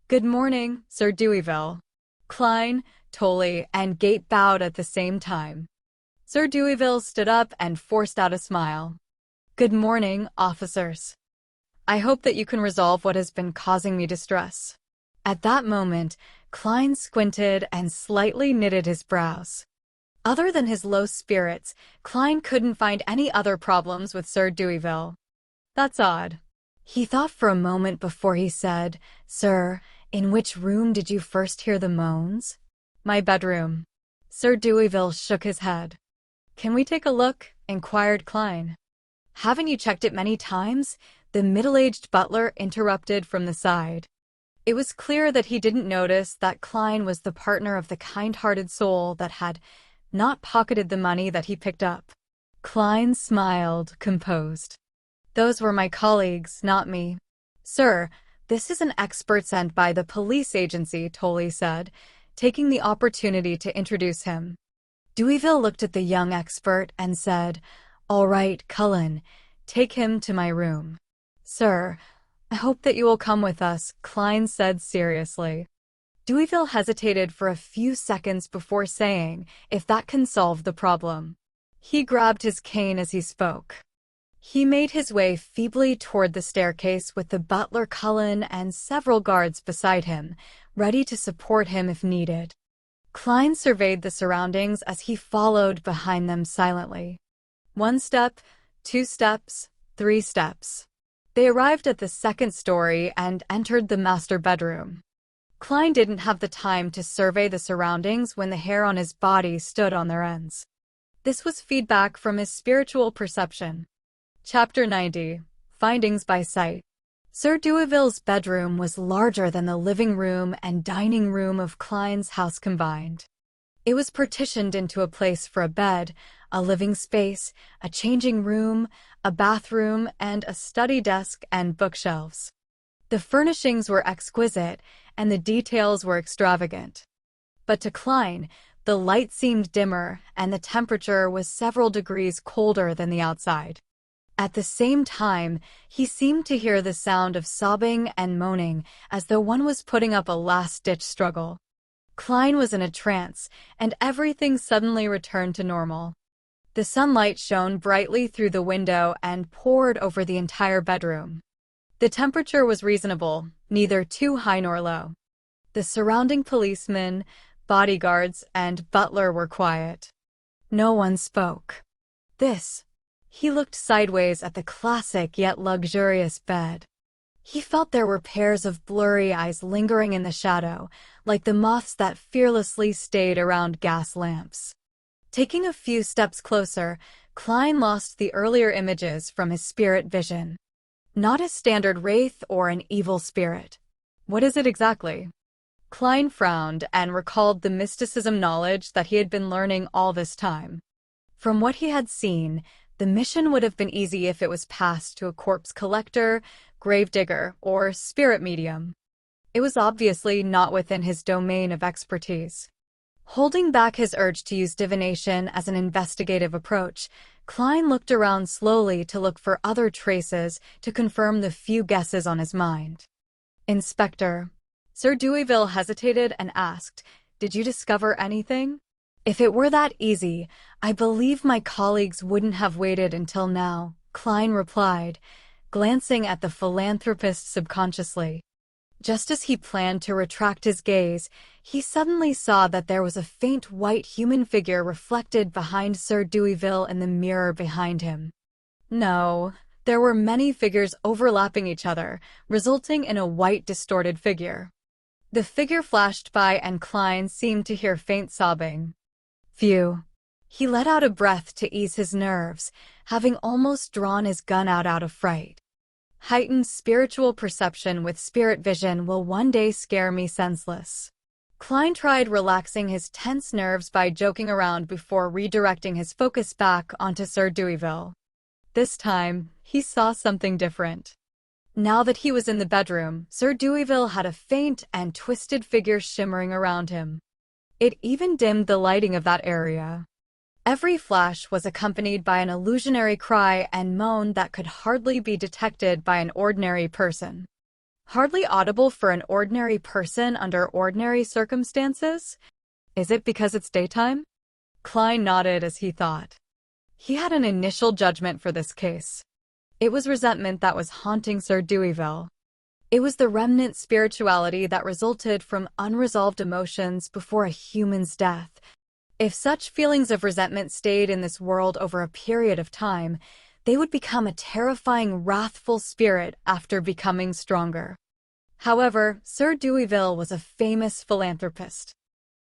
"Good morning, Sir Deweyville." Klein, Tully, and Gate bowed at the same time. Sir Deweyville stood up and forced out a smile. "Good morning, officers. I hope that you can resolve what has been causing me distress." At that moment, Klein squinted and slightly knitted his brows. Other than his low spirits, Klein couldn't find any other problems with Sir Deweyville. "That's odd." He thought for a moment before he said, "Sir, in which room did you first hear the moans?" "My bedroom." Sir Deweyville shook his head. "Can we take a look?" inquired Klein. "Haven't you checked it many times?" the middle-aged butler interrupted from the side. It was clear that he didn't notice that Klein was the partner of the kind-hearted soul that had not pocketed the money that he picked up. Klein smiled, composed. "Those were my colleagues, not me." "Sir, this is an expert sent by the police agency," Tully said, taking the opportunity to introduce him. Deweyville looked at the young expert and said, "All right, Cullen, take him to my room." "Sir, I hope that you will come with us," Klein said seriously. Deweyville hesitated for a few seconds before saying, "If that can solve the problem." He grabbed his cane as he spoke. He made his way feebly toward the staircase with the butler Cullen and several guards beside him, ready to support him if needed. Klein surveyed the surroundings as he followed behind them silently. 1 step, 2 steps, 3 steps. They arrived at the 2nd story and entered the master bedroom. Klein didn't have the time to survey the surroundings when the hair on his body stood on their ends. This was feedback from his spiritual perception. Chapter 90. Findings by Sight. Sir Deweyville's bedroom was larger than the living room and dining room of Klein's house combined. It was partitioned into a place for a bed, a living space, a changing room, a bathroom, and a study desk and bookshelves. The furnishings were exquisite, and the details were extravagant. But to Klein, the light seemed dimmer, and the temperature was several degrees colder than the outside. At the same time, he seemed to hear the sound of sobbing and moaning, as though one was putting up a last-ditch struggle. Klein was in a trance, and everything suddenly returned to normal. The sunlight shone brightly through the window and poured over the entire bedroom. The temperature was reasonable, neither too high nor low. The surrounding policemen, bodyguards, and butler were quiet. No one spoke. He looked sideways at the classic yet luxurious bed. He felt there were pairs of blurry eyes lingering in the shadow, like the moths that fearlessly stayed around gas lamps. Taking a few steps closer, Klein lost the earlier images from his spirit vision. Not a standard wraith or an evil spirit. What is it exactly? Klein frowned and recalled the mysticism knowledge that he had been learning all this time. From what he had seen, the mission would have been easy if it was passed to a corpse collector, gravedigger, or spirit medium. It was obviously not within his domain of expertise. Holding back his urge to use divination as an investigative approach, Klein looked around slowly to look for other traces to confirm the few guesses on his mind. Inspector. Sir Deweyville hesitated and asked, "Did you discover anything?" "If it were that easy, I believe my colleagues wouldn't have waited until now," Klein replied, glancing at the philanthropist subconsciously. Just as he planned to retract his gaze, he suddenly saw that there was a faint white human figure reflected behind Sir Deweyville in the mirror behind him. No, there were many figures overlapping each other, resulting in a white distorted figure. The figure flashed by and Klein seemed to hear faint sobbing. Phew. He let out a breath to ease his nerves, having almost drawn his gun out of fright. Heightened spiritual perception with spirit vision will one day scare me senseless. Klein tried relaxing his tense nerves by joking around before redirecting his focus back onto Sir Deweyville. This time, he saw something different. Now that he was in the bedroom, Sir Deweyville had a faint and twisted figure shimmering around him. It even dimmed the lighting of that area. Every flash was accompanied by an illusionary cry and moan that could hardly be detected by an ordinary person. Hardly audible for an ordinary person under ordinary circumstances? Is it because it's daytime? Klein nodded as he thought. He had an initial judgment for this case. It was resentment that was haunting Sir Deweyville. It was the remnant spirituality that resulted from unresolved emotions before a human's death. If such feelings of resentment stayed in this world over a period of time, they would become a terrifying, wrathful spirit after becoming stronger. However, Sir Deweyville was a famous philanthropist.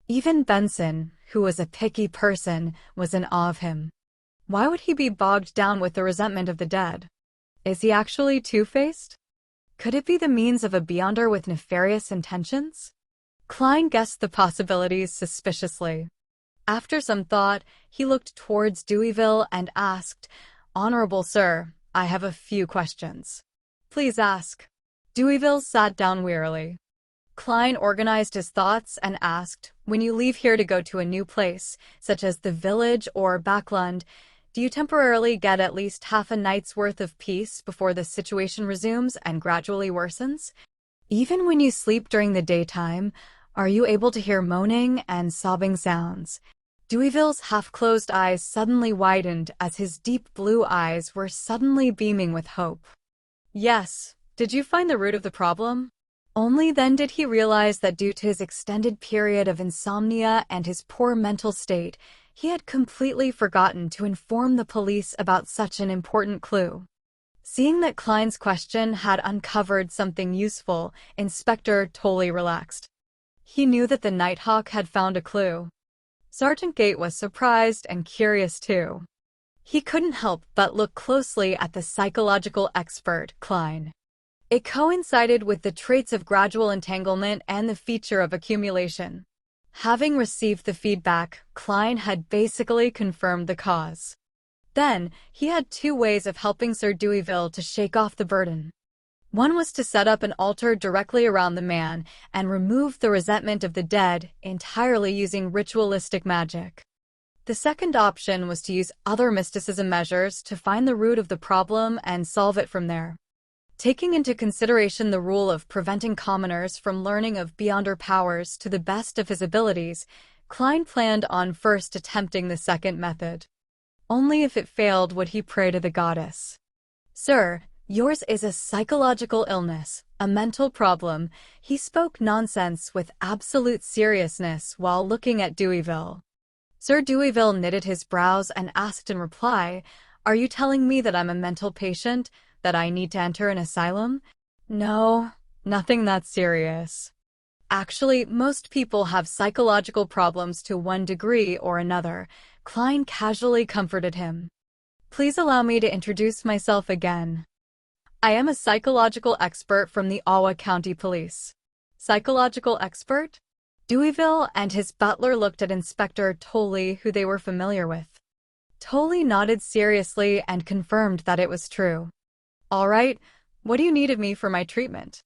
Even Benson, who was a picky person, was in awe of him. Why would he be bogged down with the resentment of the dead? Is he actually two-faced? Could it be the means of a beyonder with nefarious intentions? Klein guessed the possibilities suspiciously. After some thought, he looked towards Deweyville and asked, "Honorable sir, I have a few questions." "Please ask." Deweyville sat down wearily. Klein organized his thoughts and asked, "When you leave here to go to a new place, such as the village or Backlund, do you temporarily get at least half a night's worth of peace before the situation resumes and gradually worsens? Even when you sleep during the daytime, are you able to hear moaning and sobbing sounds?" Deweyville's half-closed eyes suddenly widened as his deep blue eyes were suddenly beaming with hope. "Yes. Did you find the root of the problem?" Only then did he realize that due to his extended period of insomnia and his poor mental state, he had completely forgotten to inform the police about such an important clue. Seeing that Klein's question had uncovered something useful, Inspector Tolley relaxed. He knew that the Nighthawk had found a clue. Sergeant Gate was surprised and curious too. He couldn't help but look closely at the psychological expert, Klein. It coincided with the traits of gradual entanglement and the feature of accumulation. Having received the feedback, Klein had basically confirmed the cause. Then, he had two ways of helping Sir Deweyville to shake off the burden. One was to set up an altar directly around the man and remove the resentment of the dead entirely using ritualistic magic. The second option was to use other mysticism measures to find the root of the problem and solve it from there. Taking into consideration the rule of preventing commoners from learning of beyonder powers to the best of his abilities, Klein planned on first attempting the second method. Only if it failed would he pray to the goddess. "Sir, yours is a psychological illness, a mental problem." He spoke nonsense with absolute seriousness while looking at Deweyville. Sir Deweyville knitted his brows and asked in reply, "Are you telling me that I'm a mental patient? That I need to enter an asylum?" "No, nothing that serious. Actually, most people have psychological problems to one degree or another," Klein casually comforted him. "Please allow me to introduce myself again. I am a psychological expert from the Awa County Police. Psychological expert? Deweyville and his butler looked at Inspector Tolley, who they were familiar with. Tolley nodded seriously and confirmed that it was true. All right, what do you need of me for my treatment?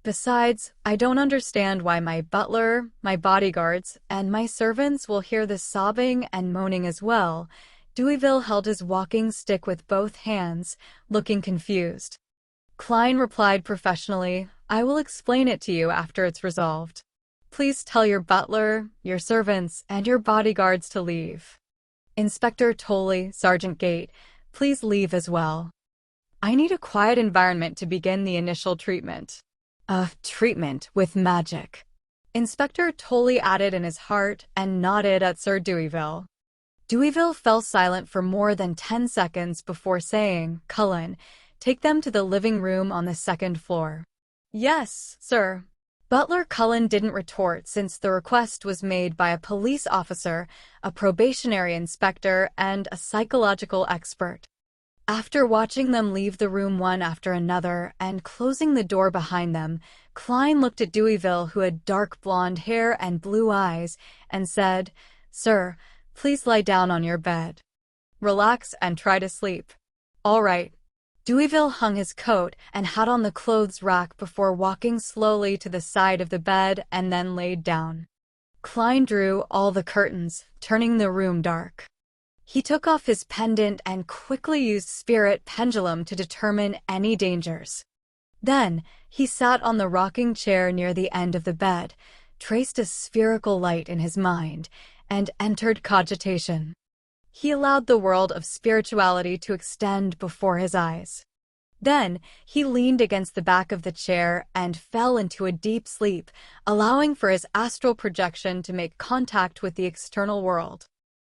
Besides, I don't understand why my butler, my bodyguards, and my servants will hear the sobbing and moaning as well. Deweyville held his walking stick with both hands, looking confused. Klein replied professionally, I will explain it to you after it's resolved. Please tell your butler, your servants, and your bodyguards to leave. Inspector Tolley, Sergeant Gate, please leave as well. I need a quiet environment to begin the initial treatment. Treatment with magic. Inspector Tolley added in his heart and nodded at Sir Deweyville. Deweyville fell silent for more than 10 seconds before saying, Cullen, take them to the living room on the second floor. Yes, sir. Butler Cullen didn't retort since the request was made by a police officer, a probationary inspector, and a psychological expert. After watching them leave the room one after another and closing the door behind them, Klein looked at Deweyville, who had dark blonde hair and blue eyes, and said, Sir, please lie down on your bed. Relax and try to sleep. All right. Deweyville hung his coat and hat on the clothes rack before walking slowly to the side of the bed and then laid down. Klein drew all the curtains, turning the room dark. He took off his pendant and quickly used spirit pendulum to determine any dangers. Then, he sat on the rocking chair near the end of the bed, traced a spherical light in his mind, and entered cogitation. He allowed the world of spirituality to extend before his eyes. Then, he leaned against the back of the chair and fell into a deep sleep, allowing for his astral projection to make contact with the external world.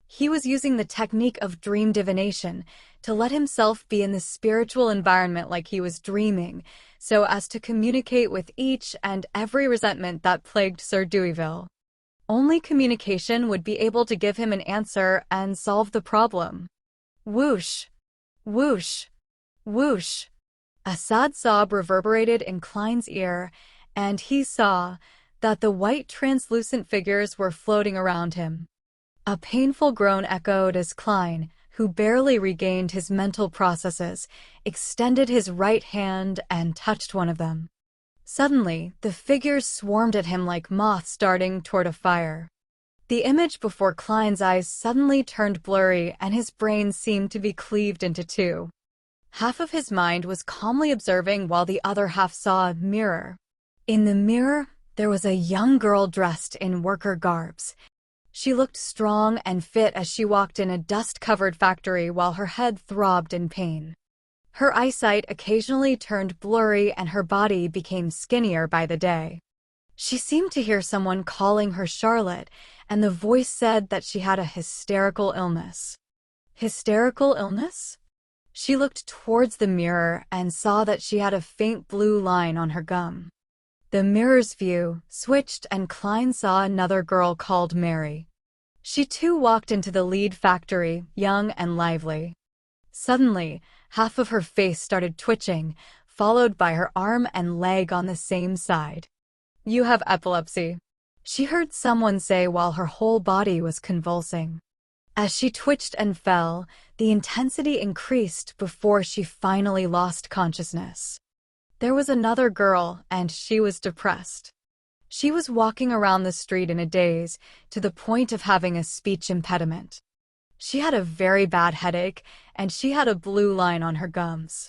He was using the technique of dream divination to let himself be in the spiritual environment like he was dreaming, so as to communicate with each and every resentment that plagued Sir Deweyville. Only communication would be able to give him an answer and solve the problem. Whoosh! Whoosh! Whoosh! A sad sob reverberated in Klein's ear, and he saw that the white translucent figures were floating around him. A painful groan echoed as Klein, who barely regained his mental processes, extended his right hand and touched one of them. Suddenly, the figures swarmed at him like moths darting toward a fire. The image before Klein's eyes suddenly turned blurry and his brain seemed to be cleaved into two. Half of his mind was calmly observing while the other half saw a mirror. In the mirror, there was a young girl dressed in worker garbs. She looked strong and fit as she walked in a dust-covered factory while her head throbbed in pain. Her eyesight occasionally turned blurry and her body became skinnier by the day. She seemed to hear someone calling her Charlotte, and the voice said that she had a hysterical illness. Hysterical illness? She looked towards the mirror and saw that she had a faint blue line on her gum. The mirror's view switched and Klein saw another girl called Mary. She too walked into the lead factory, young and lively. Suddenly, half of her face started twitching, followed by her arm and leg on the same side. You have epilepsy, she heard someone say while her whole body was convulsing. As she twitched and fell, the intensity increased before she finally lost consciousness. There was another girl, and she was depressed. She was walking around the street in a daze, to the point of having a speech impediment. She had a very bad headache, and she had a blue line on her gums.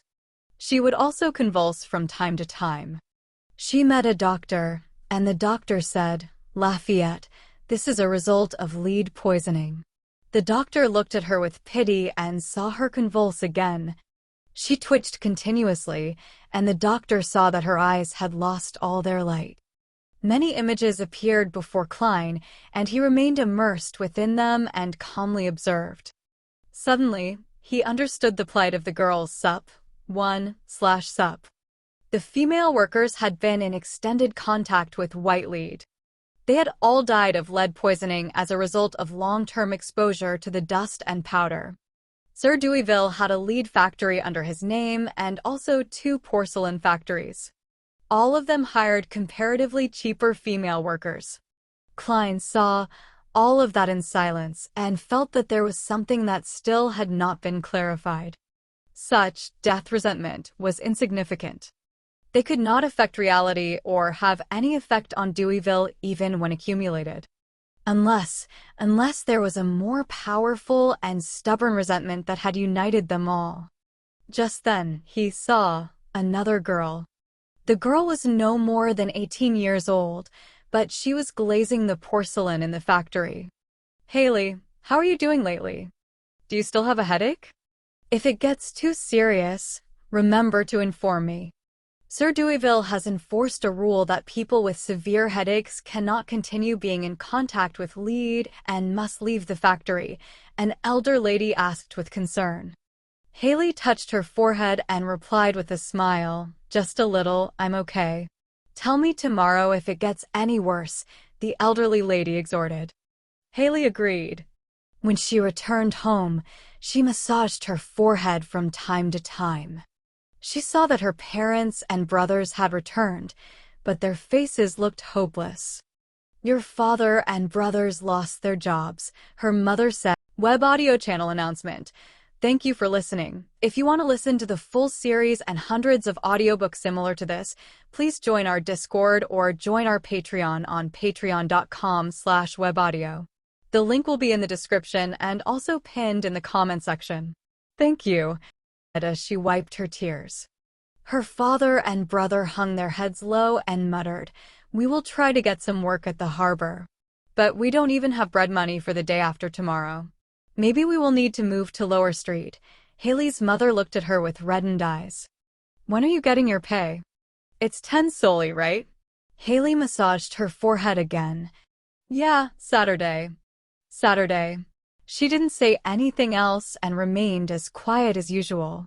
She would also convulse from time to time. She met a doctor, and the doctor said, Lafayette, this is a result of lead poisoning. The doctor looked at her with pity and saw her convulse again. She twitched continuously, and the doctor saw that her eyes had lost all their light. Many images appeared before Klein, and he remained immersed within them and calmly observed. Suddenly, he understood the plight of the girls Sup. 1/Sup. The female workers had been in extended contact with white lead. They had all died of lead poisoning as a result of long-term exposure to the dust and powder. Sir Deweyville had a lead factory under his name and also 2 porcelain factories. All of them hired comparatively cheaper female workers. Klein saw all of that in silence and felt that there was something that still had not been clarified. Such death resentment was insignificant. They could not affect reality or have any effect on Deweyville even when accumulated. Unless there was a more powerful and stubborn resentment that had united them all. Just then, he saw another girl. The girl was no more than 18 years old, but she was glazing the porcelain in the factory. "Haley, how are you doing lately? Do you still have a headache? If it gets too serious, remember to inform me." Sir Deweyville has enforced a rule that people with severe headaches cannot continue being in contact with lead and must leave the factory, an elder lady asked with concern. Haley touched her forehead and replied with a smile, "Just a little, I'm okay." "Tell me tomorrow if it gets any worse," the elderly lady exhorted. Haley agreed. When she returned home, she massaged her forehead from time to time. She saw that her parents and brothers had returned, but their faces looked hopeless. "Your father and brothers lost their jobs," her mother said. Web audio channel announcement. Thank you for listening. If you want to listen to the full series and hundreds of audiobooks similar to this, please join our Discord or join our Patreon on patreon.com/webaudio. The link will be in the description and also pinned in the comment section. Thank you. As she wiped her tears. Her father and brother hung their heads low and muttered, "We will try to get some work at the harbor. But we don't even have bread money for the day after tomorrow. Maybe we will need to move to Lower Street." Haley's mother looked at her with reddened eyes. "When are you getting your pay?" "It's 10 solely, right?" Haley massaged her forehead again. "Yeah, Saturday." Saturday. She didn't say anything else and remained as quiet as usual.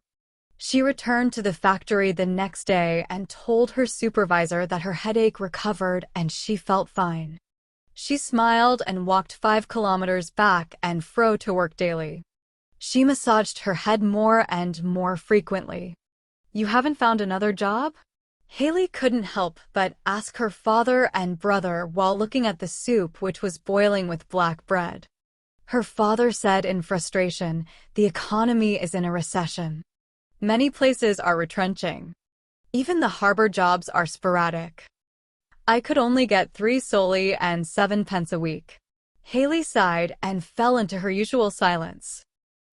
She returned to the factory the next day and told her supervisor that her headache recovered and she felt fine. She smiled and walked 5 kilometers back and fro to work daily. She massaged her head more and more frequently. "You haven't found another job?" Haley couldn't help but ask her father and brother while looking at the soup which was boiling with black bread. Her father said in frustration, "The economy is in a recession. Many places are retrenching. Even the harbor jobs are sporadic. I could only get 3 solely and 7 pence a week." Haley sighed and fell into her usual silence.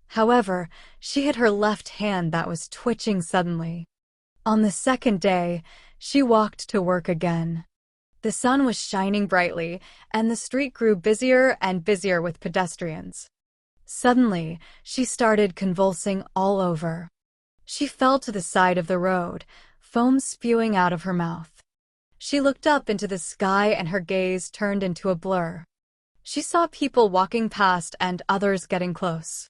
However, she hit her left hand that was twitching suddenly. On the second day, she walked to work again. The sun was shining brightly, and the street grew busier and busier with pedestrians. Suddenly, she started convulsing all over. She fell to the side of the road, foam spewing out of her mouth. She looked up into the sky and her gaze turned into a blur. She saw people walking past and others getting close.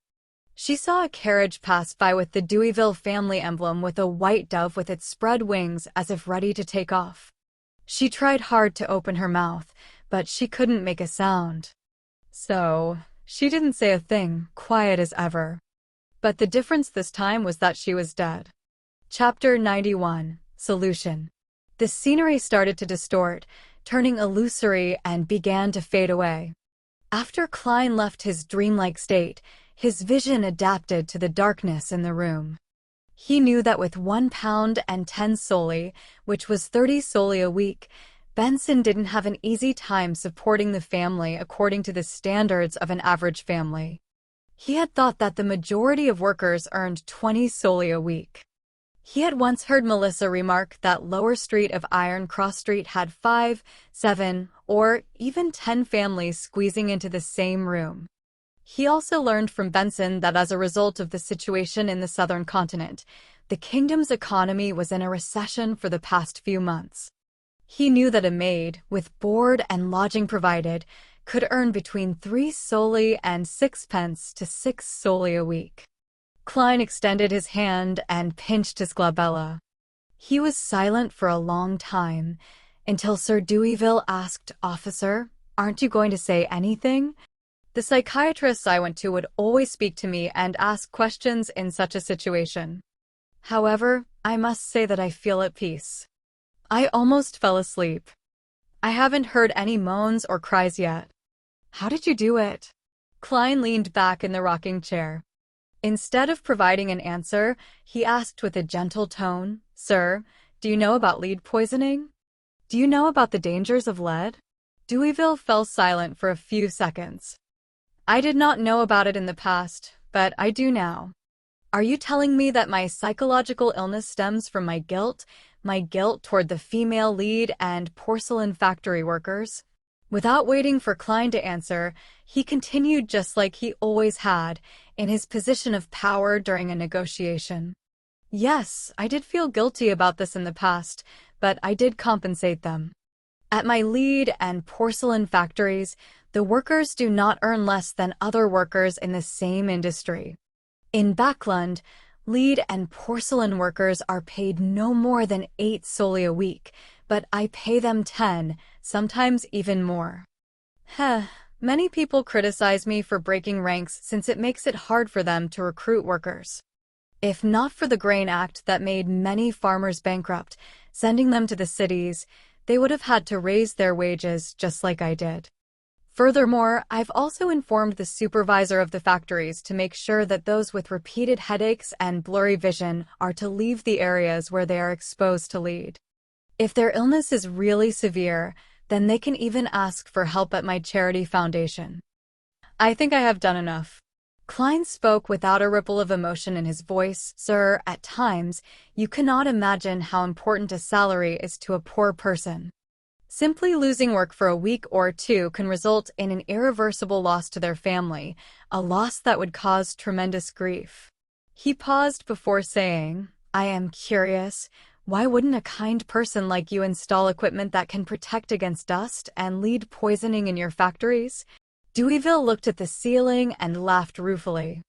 She saw a carriage pass by with the Deweyville family emblem with a white dove with its spread wings as if ready to take off. She tried hard to open her mouth, but she couldn't make a sound. So, she didn't say a thing, quiet as ever. But the difference this time was that she was dead. Chapter 91. Solution. The scenery started to distort, turning illusory and began to fade away. After Klein left his dreamlike state, his vision adapted to the darkness in the room. He knew that with £1 and 10 solely, which was 30 solely a week, Benson didn't have an easy time supporting the family according to the standards of an average family. He had thought that the majority of workers earned 20 solely a week. He had once heard Melissa remark that Lower Street of Iron Cross Street had 5, 7, or even 10 families squeezing into the same room. He also learned from Benson that as a result of the situation in the southern continent, the kingdom's economy was in a recession for the past few months. He knew that a maid, with board and lodging provided, could earn between 3 solely and 6 pence to 6 solely a week. Klein extended his hand and pinched his glabella. He was silent for a long time, until Sir Deweyville asked, "Officer, aren't you going to say anything?" The psychiatrists I went to would always speak to me and ask questions in such a situation. However, I must say that I feel at peace. I almost fell asleep. I haven't heard any moans or cries yet. How did you do it? Klein leaned back in the rocking chair. Instead of providing an answer, he asked with a gentle tone, "Sir, do you know about lead poisoning? Do you know about the dangers of lead?" Deweyville fell silent for a few seconds. I did not know about it in the past, but I do now. Are you telling me that my psychological illness stems from my guilt toward the female lead and porcelain factory workers? Without waiting for Klein to answer, he continued just like he always had, in his position of power during a negotiation. Yes, I did feel guilty about this in the past, but I did compensate them. At my lead and porcelain factories, the workers do not earn less than other workers in the same industry. In Backlund, lead and porcelain workers are paid no more than 8 solely a week, but I pay them 10, sometimes even more. Many people criticize me for breaking ranks since it makes it hard for them to recruit workers. If not for the Grain Act that made many farmers bankrupt, sending them to the cities, they would have had to raise their wages just like I did. Furthermore, I've also informed the supervisor of the factories to make sure that those with repeated headaches and blurry vision are to leave the areas where they are exposed to lead. If their illness is really severe, then they can even ask for help at my charity foundation. I think I have done enough. Klein spoke without a ripple of emotion in his voice. Sir, at times, you cannot imagine how important a salary is to a poor person. Simply losing work for a week or two can result in an irreversible loss to their family, a loss that would cause tremendous grief. He paused before saying, I am curious, why wouldn't a kind person like you install equipment that can protect against dust and lead poisoning in your factories? Deweyville looked at the ceiling and laughed ruefully.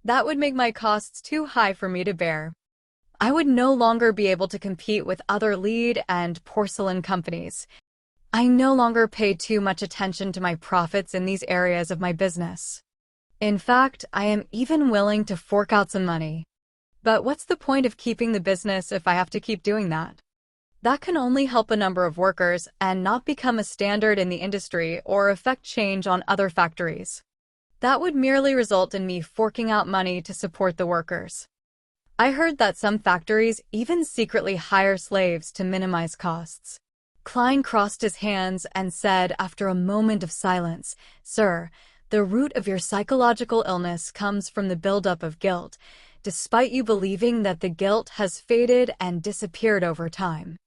That would make my costs too high for me to bear. I would no longer be able to compete with other lead and porcelain companies. I no longer pay too much attention to my profits in these areas of my business. In fact, I am even willing to fork out some money. But what's the point of keeping the business if I have to keep doing that? That can only help a number of workers and not become a standard in the industry or affect change on other factories. That would merely result in me forking out money to support the workers. I heard that some factories even secretly hire slaves to minimize costs. Klein crossed his hands and said after a moment of silence, Sir, the root of your psychological illness comes from the buildup of guilt, despite you believing that the guilt has faded and disappeared over time.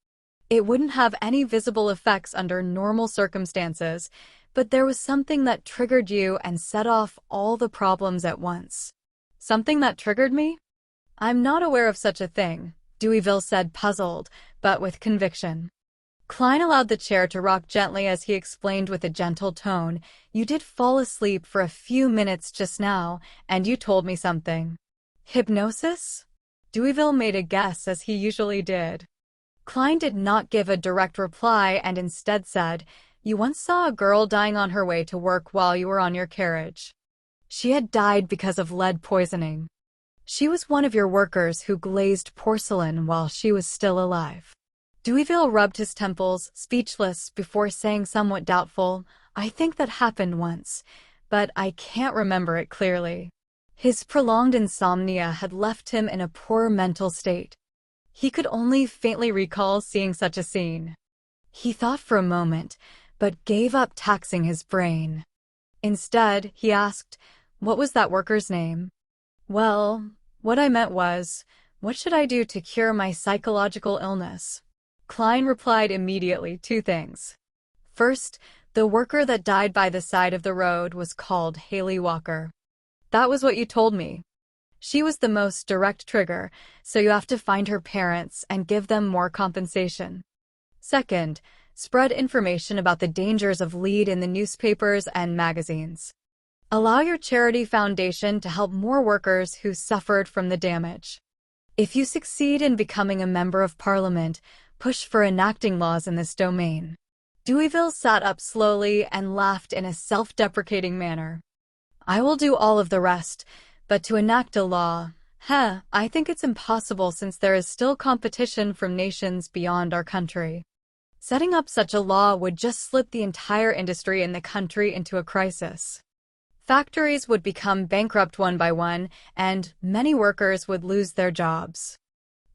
It wouldn't have any visible effects under normal circumstances, but there was something that triggered you and set off all the problems at once. Something that triggered me? I'm not aware of such a thing, Deweyville said, puzzled, but with conviction. Klein allowed the chair to rock gently as he explained with a gentle tone, You did fall asleep for a few minutes just now, and you told me something. Hypnosis? Deweyville made a guess as he usually did. Klein did not give a direct reply and instead said, You once saw a girl dying on her way to work while you were on your carriage. She had died because of lead poisoning. She was one of your workers who glazed porcelain while she was still alive. Deweyville rubbed his temples, speechless, before saying somewhat doubtful, I think that happened once, but I can't remember it clearly. His prolonged insomnia had left him in a poor mental state. He could only faintly recall seeing such a scene. He thought for a moment, but gave up taxing his brain. Instead, he asked, What was that worker's name? Well, what I meant was, what should I do to cure my psychological illness? Klein replied immediately, 2 things. First, the worker that died by the side of the road was called Haley Walker. That was what you told me. She was the most direct trigger, so you have to find her parents and give them more compensation. Second, spread information about the dangers of lead in the newspapers and magazines. Allow your charity foundation to help more workers who suffered from the damage. If you succeed in becoming a member of parliament, push for enacting laws in this domain. Deweyville sat up slowly and laughed in a self-deprecating manner. I will do all of the rest, but to enact a law, I think it's impossible since there is still competition from nations beyond our country. Setting up such a law would just slip the entire industry in the country into a crisis. Factories would become bankrupt one by one, and many workers would lose their jobs.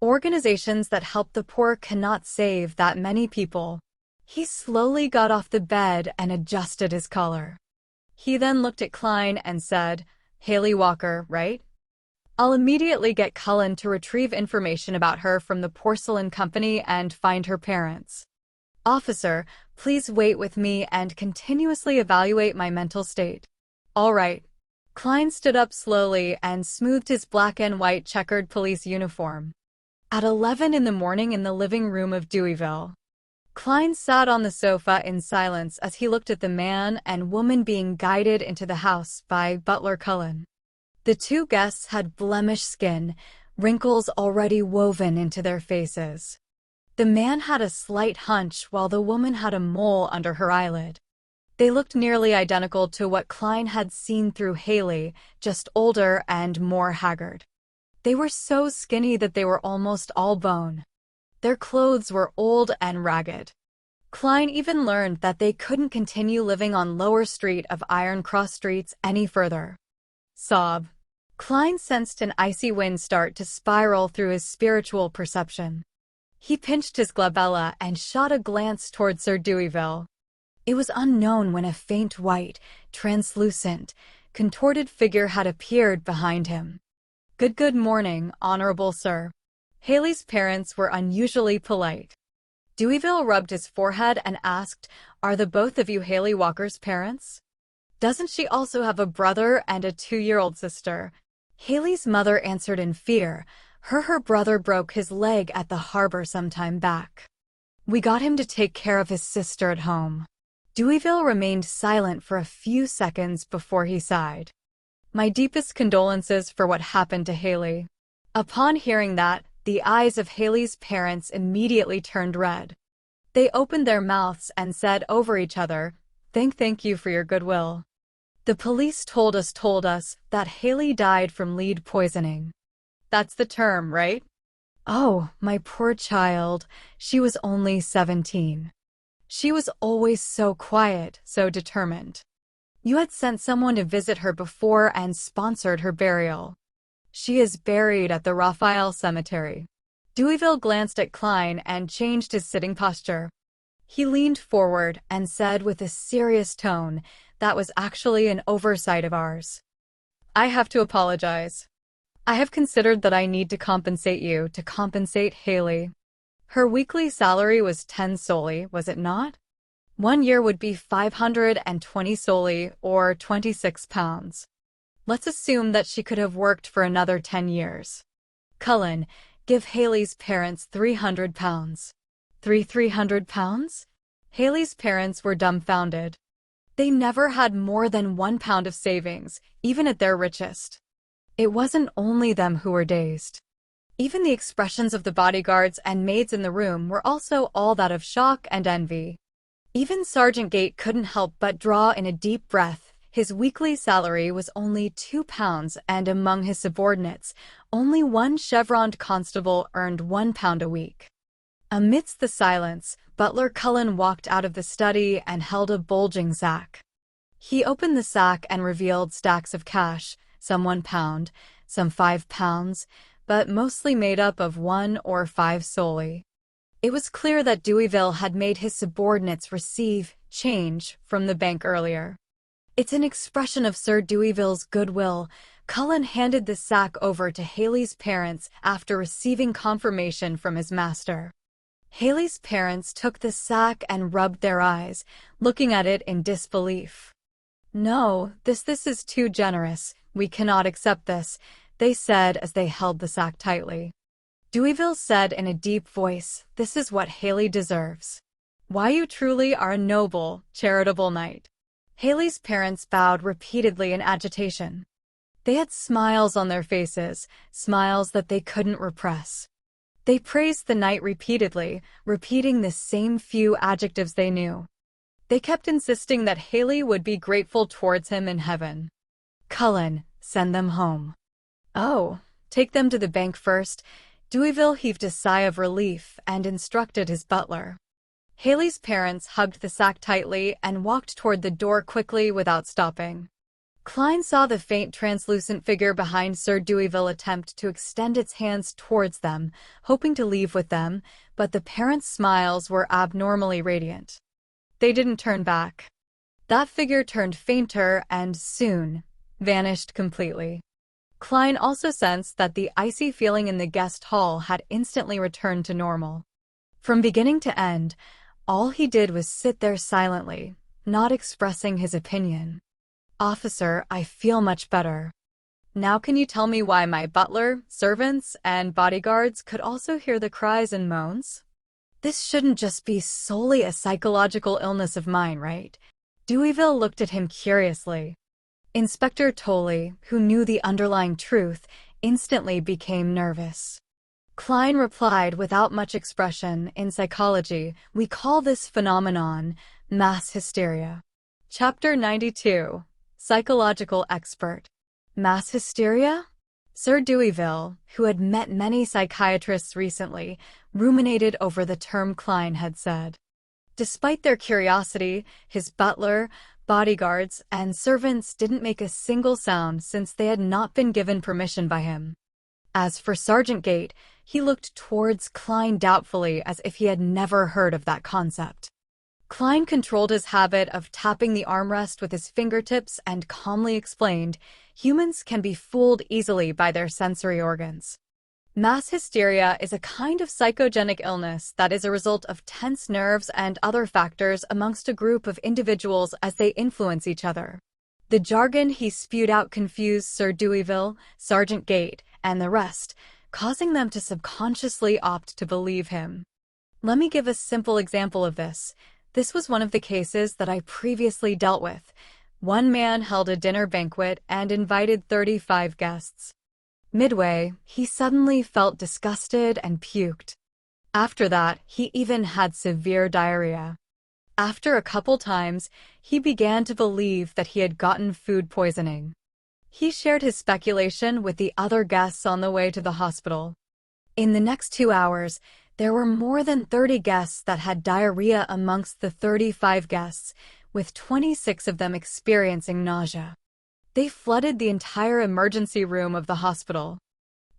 Organizations that help the poor cannot save that many people. He slowly got off the bed and adjusted his collar. He then looked at Klein and said, "Haley Walker, right? I'll immediately get Cullen to retrieve information about her from the porcelain company and find her parents. Officer, please wait with me and continuously evaluate my mental state." "All right." Klein stood up slowly and smoothed his black and white checkered police uniform. At 11 in the morning in the living room of Deweyville, Klein sat on the sofa in silence as he looked at the man and woman being guided into the house by Butler Cullen. The two guests had blemished skin, wrinkles already woven into their faces. The man had a slight hunch while the woman had a mole under her eyelid. They looked nearly identical to what Klein had seen through Haley, just older and more haggard. They were so skinny that they were almost all bone. Their clothes were old and ragged. Klein even learned that they couldn't continue living on Lower Street of Iron Cross Streets any further. Sob. Klein sensed an icy wind start to spiral through his spiritual perception. He pinched his glabella and shot a glance toward Sir Deweyville. It was unknown when a faint white, translucent, contorted figure had appeared behind him. Good morning, Honorable Sir." Haley's parents were unusually polite. Deweyville rubbed his forehead and asked, "Are the both of you Haley Walker's parents? Doesn't she also have a brother and a 2-year-old sister?" Haley's mother answered in fear. Her brother broke his leg at the harbor some time back. "We got him to take care of his sister at home." Deweyville remained silent for a few seconds before he sighed. "My deepest condolences for what happened to Haley." Upon hearing that, the eyes of Haley's parents immediately turned red. They opened their mouths and said over each other, Thank you for your goodwill. The police told us that Haley died from lead poisoning." "That's the term, right?" "Oh, my poor child, she was only 17. She was always so quiet, so determined. You had sent someone to visit her before and sponsored her burial. She is buried at the Raphael Cemetery." Deweyville glanced at Klein and changed his sitting posture. He leaned forward and said with a serious tone, "That was actually an oversight of ours. I have to apologize. I have considered that I need to compensate you to compensate Haley. Her weekly salary was 10 soldi, was it not? 1 year would be 520 soldi, or £26. Let's assume that she could have worked for another 10 years. Cullen, give Haley's parents £300. £300? Haley's parents were dumbfounded. They never had more than £1 of savings, even at their richest. It wasn't only them who were dazed. Even the expressions of the bodyguards and maids in the room were also all that of shock and envy. Even Sergeant Gate couldn't help but draw in a deep breath. His weekly salary was only £2, and among his subordinates, only one chevroned constable earned £1 a week. Amidst the silence, Butler Cullen walked out of the study and held a bulging sack. He opened the sack and revealed stacks of cash, some £1, some £5, but mostly made up of 1 or 5 soldi. It was clear that Deweyville had made his subordinates receive change from the bank earlier. It's an expression of Sir Deweyville's goodwill. Cullen handed the sack over to Haley's parents after receiving confirmation from his master. Haley's parents took the sack and rubbed their eyes, looking at it in disbelief. "No, this is too generous. We cannot accept this," they said as they held the sack tightly. Deweyville said in a deep voice, "This is what Haley deserves. Why, you truly are a noble, charitable knight." Haley's parents bowed repeatedly in agitation. They had smiles on their faces, smiles that they couldn't repress. They praised the knight repeatedly, repeating the same few adjectives they knew. They kept insisting that Haley would be grateful towards him in heaven. Cullen, send them home. Oh, take them to the bank first. Deweyville heaved a sigh of relief and instructed his butler. Haley's parents hugged the sack tightly and walked toward the door quickly without stopping. Klein saw the faint translucent figure behind Sir Deweyville attempt to extend its hands towards them, hoping to leave with them, but the parents' smiles were abnormally radiant. They didn't turn back. That figure turned fainter and, soon, vanished completely. Klein also sensed that the icy feeling in the guest hall had instantly returned to normal. From beginning to end, all he did was sit there silently, not expressing his opinion. Officer, I feel much better. Now can you tell me why my butler, servants, and bodyguards could also hear the cries and moans? This shouldn't just be solely a psychological illness of mine, right? Deweyville looked at him curiously. Inspector Tolley, who knew the underlying truth, instantly became nervous. Klein replied without much expression, in psychology, we call this phenomenon mass hysteria. Chapter 92. Psychological expert. Mass hysteria? Sir Deweyville, who had met many psychiatrists recently, ruminated over the term Klein had said. Despite their curiosity, his butler, bodyguards, and servants didn't make a single sound since they had not been given permission by him. As for Sergeant Gate, he looked towards Klein doubtfully as if he had never heard of that concept. Klein controlled his habit of tapping the armrest with his fingertips and calmly explained, humans can be fooled easily by their sensory organs. Mass hysteria is a kind of psychogenic illness that is a result of tense nerves and other factors amongst a group of individuals as they influence each other. The jargon he spewed out confused Sir Deweyville, Sergeant Gate, and the rest, causing them to subconsciously opt to believe him. Let me give a simple example of this. This was one of the cases that I previously dealt with. One man held a dinner banquet and invited 35 guests. Midway, he suddenly felt disgusted and puked. After that, he even had severe diarrhea. After a couple times, he began to believe that he had gotten food poisoning. He shared his speculation with the other guests on the way to the hospital. In the next 2 hours, there were more than 30 guests that had diarrhea amongst the 35 guests, with 26 of them experiencing nausea. They flooded the entire emergency room of the hospital.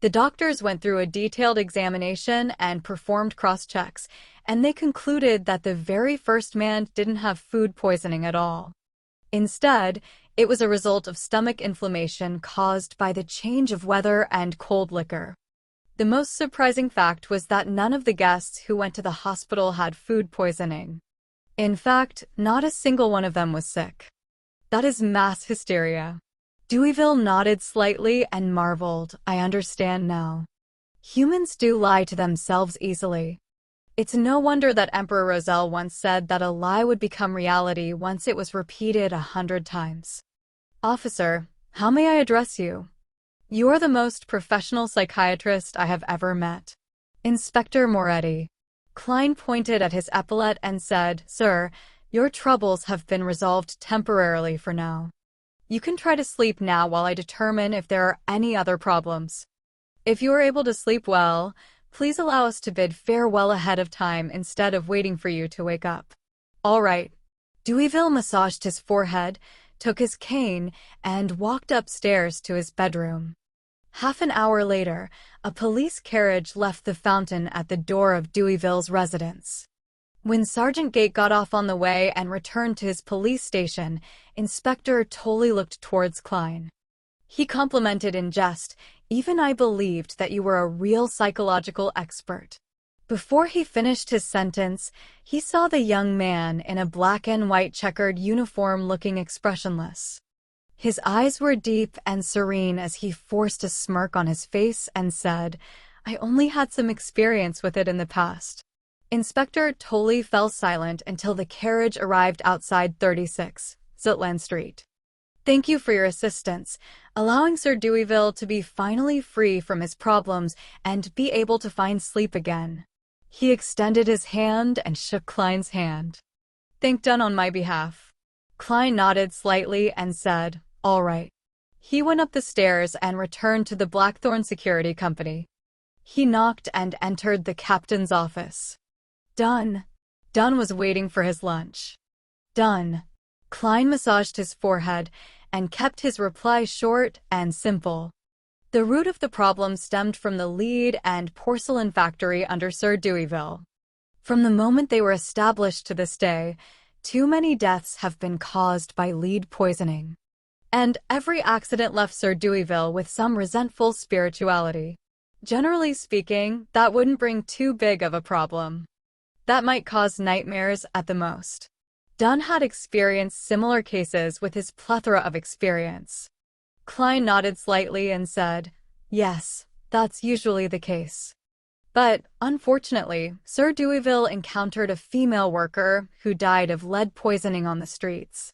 The doctors went through a detailed examination and performed cross-checks, and they concluded that the very first man didn't have food poisoning at all. Instead, it was a result of stomach inflammation caused by the change of weather and cold liquor. The most surprising fact was that none of the guests who went to the hospital had food poisoning. In fact, not a single one of them was sick. That is mass hysteria. Deweyville nodded slightly and marveled, I understand now. Humans do lie to themselves easily. It's no wonder that Emperor Roselle once said that a lie would become reality once it was repeated 100 times. Officer, how may I address you? You are the most professional psychiatrist I have ever met. Inspector Moretti. Klein pointed at his epaulette and said, Sir, your troubles have been resolved temporarily for now. You can try to sleep now while I determine if there are any other problems. If you are able to sleep well, please allow us to bid farewell ahead of time instead of waiting for you to wake up. All right. Deweyville massaged his forehead, took his cane, and walked upstairs to his bedroom. Half an hour later, a police carriage left the fountain at the door of Deweyville's residence. When Sergeant Gate got off on the way and returned to his police station, Inspector Tolley looked towards Klein. He complimented in jest, even I believed that you were a real psychological expert. Before he finished his sentence, he saw the young man in a black and white checkered uniform looking expressionless. His eyes were deep and serene as he forced a smirk on his face and said, I only had some experience with it in the past. Inspector Tolley fell silent until the carriage arrived outside 36 Zutland Street. Thank you for your assistance, allowing Sir Deweyville to be finally free from his problems and be able to find sleep again. He extended his hand and shook Klein's hand. Think done on my behalf. Klein nodded slightly and said, All right. He went up the stairs and returned to the Blackthorn Security Company. He knocked and entered the captain's office. Done. Dunn was waiting for his lunch. Done. Klein massaged his forehead and kept his reply short and simple. The root of the problem stemmed from the lead and porcelain factory under Sir Deweyville. From the moment they were established to this day, too many deaths have been caused by lead poisoning. And every accident left Sir Deweyville with some resentful spirituality. Generally speaking, that wouldn't bring too big of a problem. That might cause nightmares at the most. Dunn had experienced similar cases with his plethora of experience. Klein nodded slightly and said, "Yes, that's usually the case." But, unfortunately, Sir Deweyville encountered a female worker who died of lead poisoning on the streets.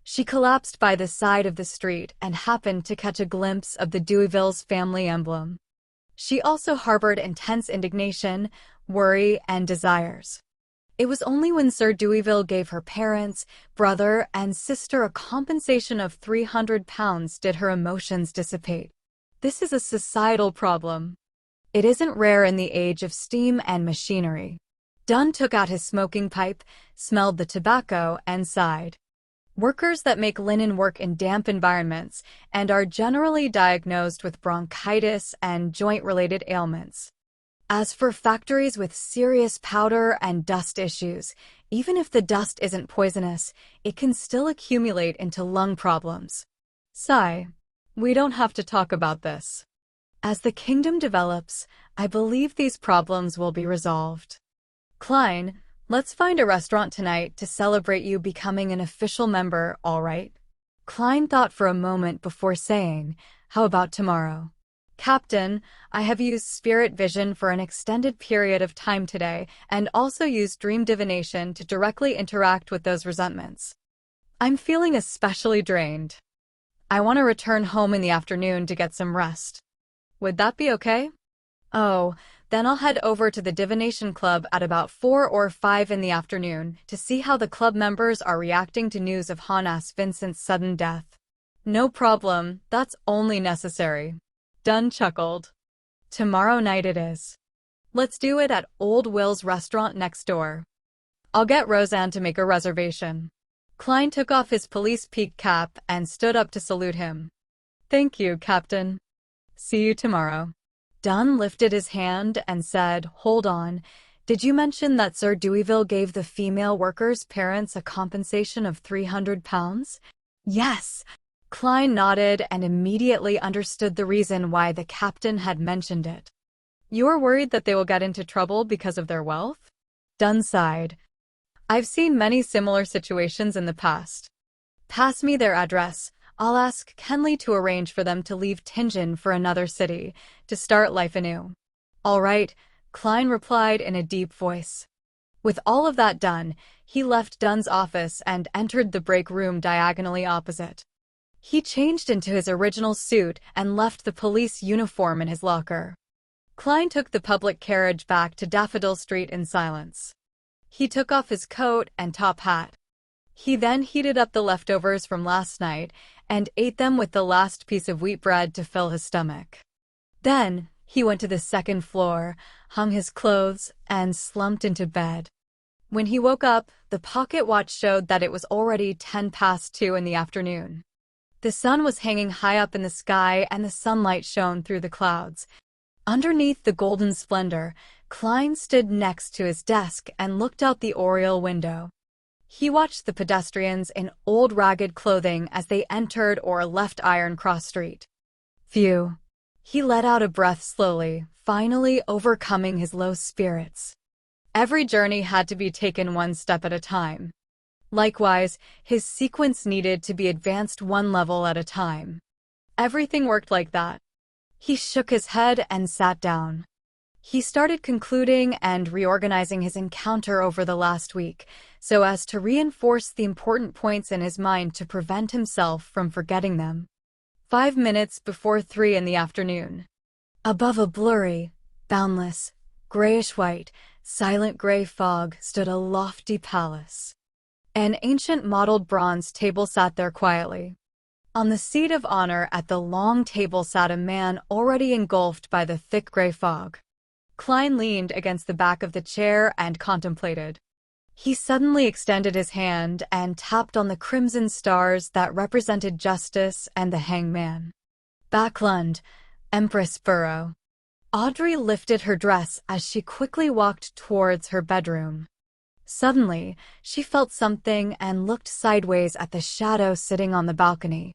She collapsed by the side of the street and happened to catch a glimpse of the Deweyville's family emblem. She also harbored intense indignation, worry, and desires. It was only when Sir Deweyville gave her parents, brother, and sister a compensation of £300 did her emotions dissipate. This is a societal problem. It isn't rare in the age of steam and machinery. Dunn took out his smoking pipe, smelled the tobacco, and sighed. Workers that make linen work in damp environments and are generally diagnosed with bronchitis and joint-related ailments. As for factories with serious powder and dust issues, even if the dust isn't poisonous, it can still accumulate into lung problems. Sigh. We don't have to talk about this. As the kingdom develops, I believe these problems will be resolved. Klein, let's find a restaurant tonight to celebrate you becoming an official member, all right? Klein thought for a moment before saying, "How about tomorrow?" "Captain, I have used spirit vision for an extended period of time today and also used dream divination to directly interact with those resentments. I'm feeling especially drained. I want to return home in the afternoon to get some rest. Would that be okay?" "Oh, then I'll head over to the Divination Club at about 4 or 5 in the afternoon to see how the club members are reacting to news of Hannes Vincent's sudden death." "No problem, that's only necessary." Dunn chuckled. "Tomorrow night it is. Let's do it at Old Will's restaurant next door. I'll get Roseanne to make a reservation." Klein took off his police peak cap and stood up to salute him. "Thank you, Captain. See you tomorrow." Dunn lifted his hand and said, "Hold on. Did you mention that Sir Deweyville gave the female workers' parents a compensation of £300? "Yes." Klein nodded and immediately understood the reason why the captain had mentioned it. "You're worried that they will get into trouble because of their wealth?" Dunn sighed. "I've seen many similar situations in the past. Pass me their address. I'll ask Kenley to arrange for them to leave Tingen for another city, to start life anew." "All right," Klein replied in a deep voice. With all of that done, he left Dunn's office and entered the break room diagonally opposite. He changed into his original suit and left the police uniform in his locker. Klein took the public carriage back to Daffodil Street in silence. He took off his coat and top hat. He then heated up the leftovers from last night and ate them with the last piece of wheat bread to fill his stomach. Then, he went to the second floor, hung his clothes, and slumped into bed. When he woke up, the pocket watch showed that it was already 2:10 in the afternoon. The sun was hanging high up in the sky and the sunlight shone through the clouds. Underneath the golden splendor, Klein stood next to his desk and looked out the oriel window. He watched the pedestrians in old ragged clothing as they entered or left Iron Cross Street. Phew. He let out a breath slowly, finally overcoming his low spirits. Every journey had to be taken one step at a time. Likewise, his sequence needed to be advanced one level at a time. Everything worked like that. He shook his head and sat down. He started concluding and reorganizing his encounter over the last week, so as to reinforce the important points in his mind to prevent himself from forgetting them. 5 minutes before 3 in the afternoon. Above a blurry, boundless, grayish-white, silent gray fog stood a lofty palace. An ancient mottled bronze table sat there quietly. On the seat of honor at the long table sat a man already engulfed by the thick gray fog. Klein leaned against the back of the chair and contemplated. He suddenly extended his hand and tapped on the crimson stars that represented justice and the hangman. Backlund, Empress Furrow. Audrey lifted her dress as she quickly walked towards her bedroom. Suddenly, she felt something and looked sideways at the shadow sitting on the balcony.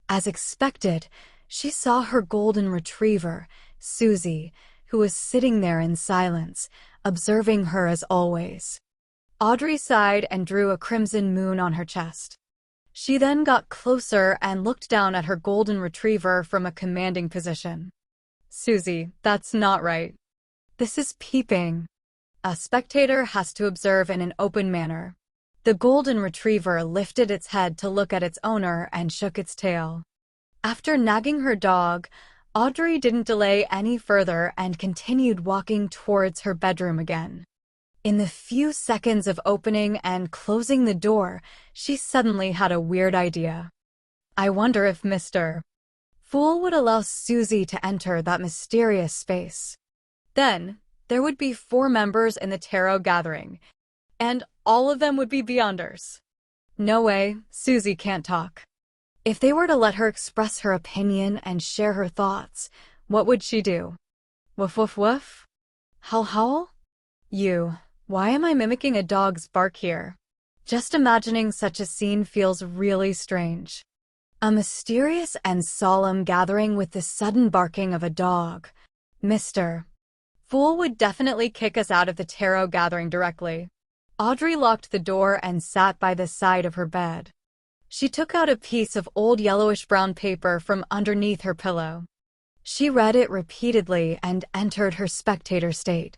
As expected, she saw her golden retriever, Susie, who was sitting there in silence, observing her as always. Audrey sighed and drew a crimson moon on her chest. She then got closer and looked down at her golden retriever from a commanding position. Susie, that's not right. This is peeping. A spectator has to observe in an open manner. The golden retriever lifted its head to look at its owner and shook its tail. After nagging her dog, Audrey didn't delay any further and continued walking towards her bedroom again. In the few seconds of opening and closing the door, she suddenly had a weird idea. I wonder if Mr. Fool would allow Susie to enter that mysterious space. Then, there would be 4 members in the tarot gathering, and all of them would be Beyonders. No way, Susie can't talk. If they were to let her express her opinion and share her thoughts, what would she do? Woof woof woof? Howl howl? Why am I mimicking a dog's bark here? Just imagining such a scene feels really strange. A mysterious and solemn gathering with the sudden barking of a dog. Mr. Fool would definitely kick us out of the tarot gathering directly. Audrey locked the door and sat by the side of her bed. She took out a piece of old yellowish-brown paper from underneath her pillow. She read it repeatedly and entered her spectator state.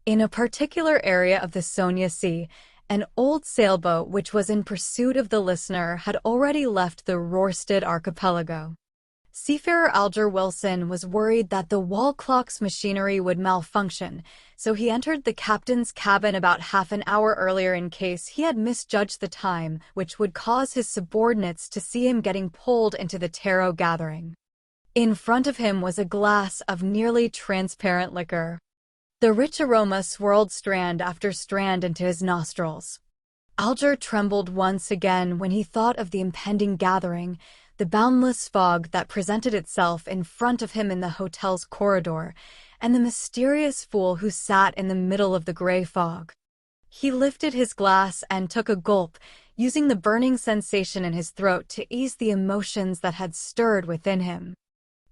In a particular area of the Sonia Sea, an old sailboat which was in pursuit of the listener had already left the Rorstad archipelago. Seafarer Alger Wilson was worried that the wall clock's machinery would malfunction, so he entered the captain's cabin about half an hour earlier in case he had misjudged the time, which would cause his subordinates to see him getting pulled into the tarot gathering. In front of him was a glass of nearly transparent liquor. The rich aroma swirled strand after strand into his nostrils. Alger trembled once again when he thought of the impending gathering, the boundless fog that presented itself in front of him in the hotel's corridor, and the mysterious fool who sat in the middle of the gray fog. He lifted his glass and took a gulp, using the burning sensation in his throat to ease the emotions that had stirred within him.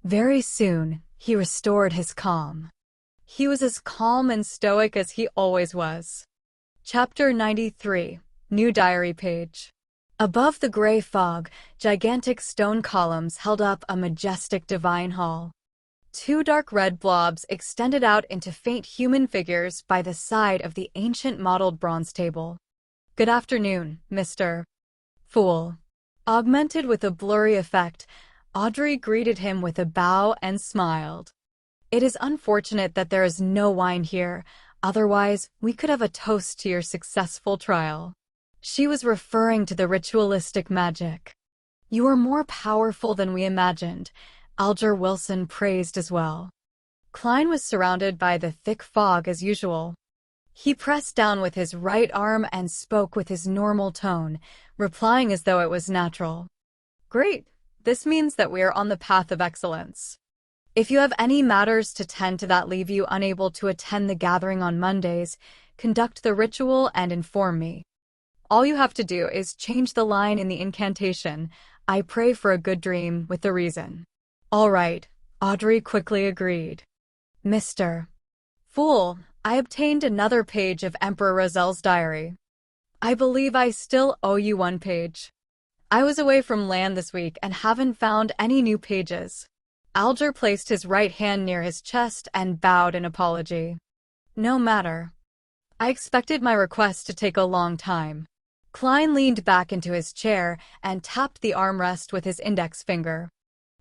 Very soon, he restored his calm. He was as calm and stoic as he always was. Chapter 93, New Diary Page. Above the gray fog, gigantic stone columns held up a majestic divine hall. 2 dark red blobs extended out into faint human figures by the side of the ancient mottled bronze table. Good afternoon, Mr. Fool. Augmented with a blurry effect, Audrey greeted him with a bow and smiled. It is unfortunate that there is no wine here, otherwise we could have a toast to your successful trial. She was referring to the ritualistic magic. You are more powerful than we imagined, Alger Wilson praised as well. Klein was surrounded by the thick fog as usual. He pressed down with his right arm and spoke with his normal tone, replying as though it was natural. Great, this means that we are on the path of excellence. If you have any matters to tend to that leave you unable to attend the gathering on Mondays, conduct the ritual and inform me. All you have to do is change the line in the incantation, I pray for a good dream, with the reason. All right, Audrey quickly agreed. Mr. Fool, I obtained another page of Emperor Rozel's diary. I believe I still owe you 1 page. I was away from land this week and haven't found any new pages. Alger placed his right hand near his chest and bowed in apology. No matter. I expected my request to take a long time. Klein leaned back into his chair and tapped the armrest with his index finger.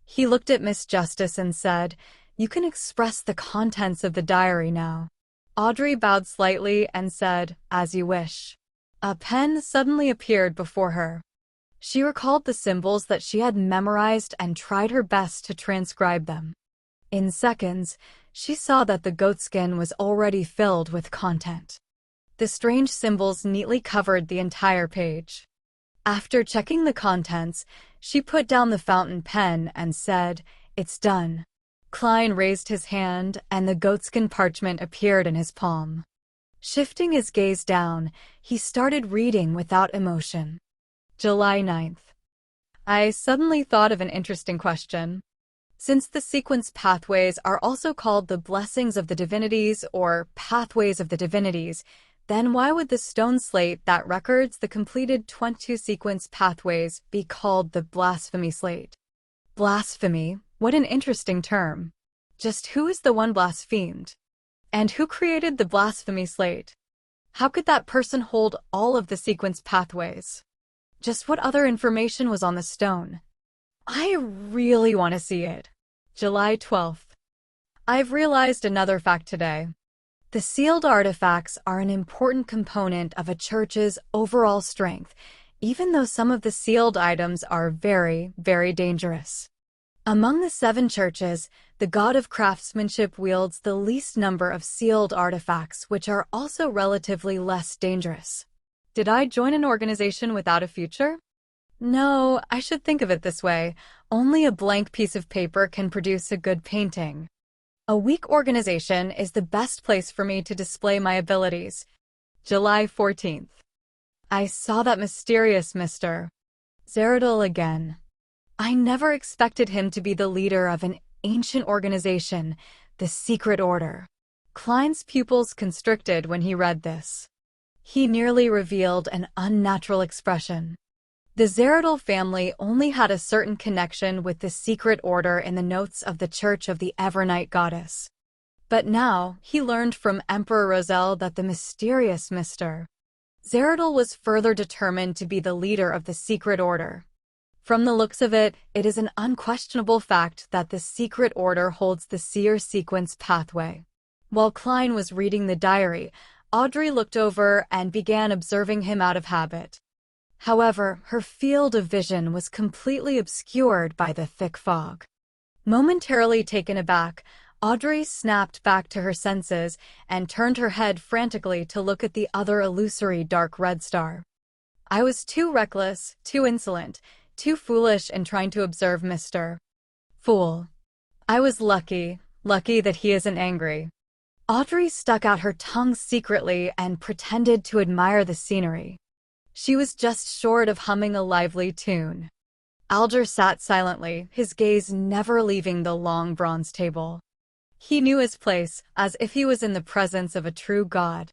He looked at Miss Justice and said, You can express the contents of the diary now. Audrey bowed slightly and said, As you wish. A pen suddenly appeared before her. She recalled the symbols that she had memorized and tried her best to transcribe them. In seconds, she saw that the goatskin was already filled with content. The strange symbols neatly covered the entire page. After checking the contents, she put down the fountain pen and said, "It's done." Klein raised his hand, and the goatskin parchment appeared in his palm. Shifting his gaze down, he started reading without emotion. July 9th. I suddenly thought of an interesting question. Since the sequence pathways are also called the blessings of the divinities or pathways of the divinities, then why would the stone slate that records the completed 22 sequence pathways be called the blasphemy slate? Blasphemy, what an interesting term. Just who is the one blasphemed? And who created the blasphemy slate? How could that person hold all of the sequence pathways? Just what other information was on the stone? I really want to see it. July 12th. I've realized another fact today. The sealed artifacts are an important component of a church's overall strength, even though some of the sealed items are very, very dangerous. Among the 7 churches, the God of Craftsmanship wields the least number of sealed artifacts, which are also relatively less dangerous. Did I join an organization without a future? No, I should think of it this way. Only a blank piece of paper can produce a good painting. A weak organization is the best place for me to display my abilities. July 14th. I saw that mysterious Mr. Zeradol again. I never expected him to be the leader of an ancient organization, the Secret Order. Klein's pupils constricted when he read this. He nearly revealed an unnatural expression. The Zeradol family only had a certain connection with the Secret Order in the notes of the Church of the Evernight Goddess. But now, he learned from Emperor Roselle that the mysterious Mr. Zeradol was further determined to be the leader of the Secret Order. From the looks of it, it is an unquestionable fact that the Secret Order holds the seer sequence pathway. While Klein was reading the diary, Audrey looked over and began observing him out of habit. However, her field of vision was completely obscured by the thick fog. Momentarily taken aback, Audrey snapped back to her senses and turned her head frantically to look at the other illusory dark red star. I was too reckless, too insolent, too foolish in trying to observe Mr. Fool. I was lucky that he isn't angry. Audrey stuck out her tongue secretly and pretended to admire the scenery. She was just short of humming a lively tune. Alger sat silently, his gaze never leaving the long bronze table. He knew his place, as if he was in the presence of a true god.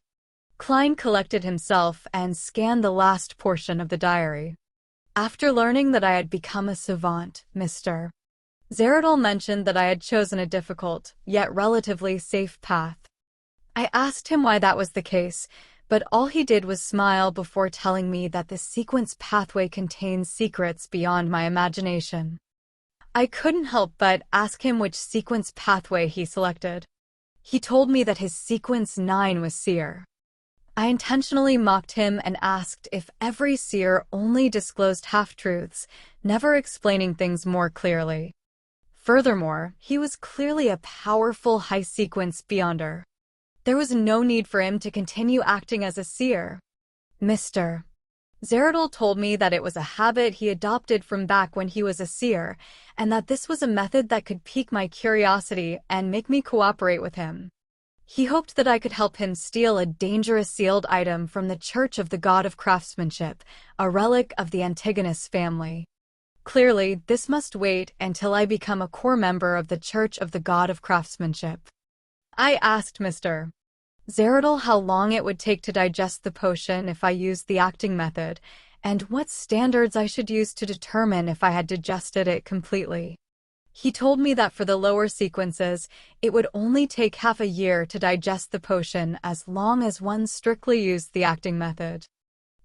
Klein collected himself and scanned the last portion of the diary. After learning that I had become a savant, Mr. Zeradol mentioned that I had chosen a difficult, yet relatively safe path. I asked him why that was the case, but all he did was smile before telling me that the sequence pathway contains secrets beyond my imagination. I couldn't help but ask him which sequence pathway he selected. He told me that his sequence 9 was seer. I intentionally mocked him and asked if every seer only disclosed half-truths, never explaining things more clearly. Furthermore, he was clearly a powerful high-sequence beyonder. There was no need for him to continue acting as a seer. Mr. Zeradol told me that it was a habit he adopted from back when he was a seer, and that this was a method that could pique my curiosity and make me cooperate with him. He hoped that I could help him steal a dangerous sealed item from the Church of the God of Craftsmanship, a relic of the Antigonus family. Clearly, this must wait until I become a core member of the Church of the God of Craftsmanship. I asked Mr. Zeradol how long it would take to digest the potion if I used the acting method, and what standards I should use to determine if I had digested it completely. He told me that for the lower sequences, it would only take half a year to digest the potion as long as one strictly used the acting method.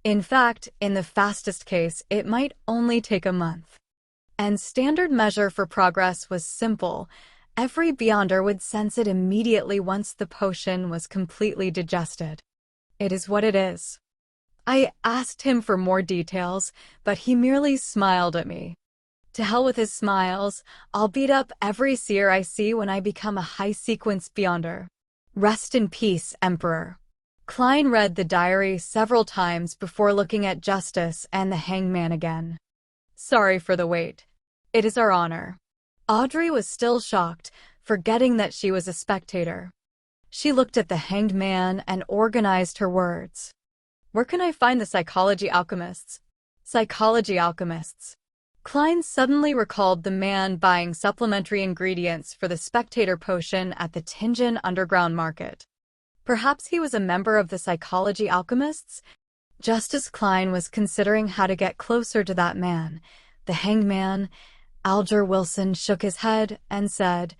In fact, in the fastest case, it might only take a month. And standard measure for progress was simple. Every beyonder would sense it immediately once the potion was completely digested. It is what it is. I asked him for more details, but he merely smiled at me. To hell with his smiles, I'll beat up every seer I see when I become a high-sequence beyonder. Rest in peace, Emperor. Klein read the diary several times before looking at Justice and the hangman again. Sorry for the wait. It is our honor. Audrey was still shocked, forgetting that she was a spectator. She looked at the hanged man and organized her words. Where can I find the psychology alchemists? Psychology alchemists. Klein suddenly recalled the man buying supplementary ingredients for the spectator potion at the Tingen underground market. Perhaps he was a member of the psychology alchemists? Just as Klein was considering how to get closer to that man, the hanged man, Alger Wilson, shook his head and said,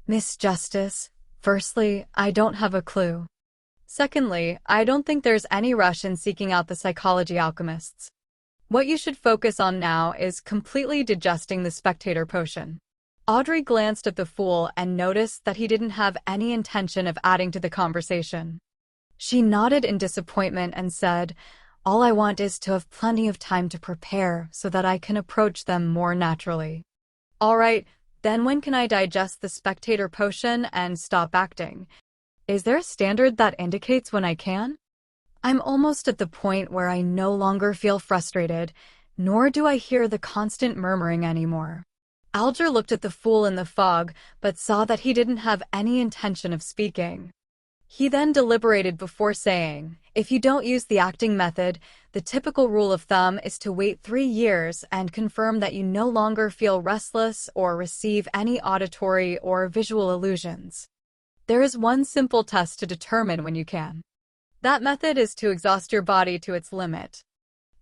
Miss Justice, firstly, I don't have a clue. Secondly, I don't think there's any rush in seeking out the psychology alchemists. What you should focus on now is completely digesting the spectator potion. Audrey glanced at the fool and noticed that he didn't have any intention of adding to the conversation. She nodded in disappointment and said, All I want is to have plenty of time to prepare so that I can approach them more naturally. All right, then when can I digest the spectator potion and stop acting? Is there a standard that indicates when I can? I'm almost at the point where I no longer feel frustrated, nor do I hear the constant murmuring anymore. Alger looked at the fool in the fog, but saw that he didn't have any intention of speaking. He then deliberated before saying, If you don't use the acting method, the typical rule of thumb is to wait 3 years and confirm that you no longer feel restless or receive any auditory or visual illusions. There is one simple test to determine when you can. That method is to exhaust your body to its limit.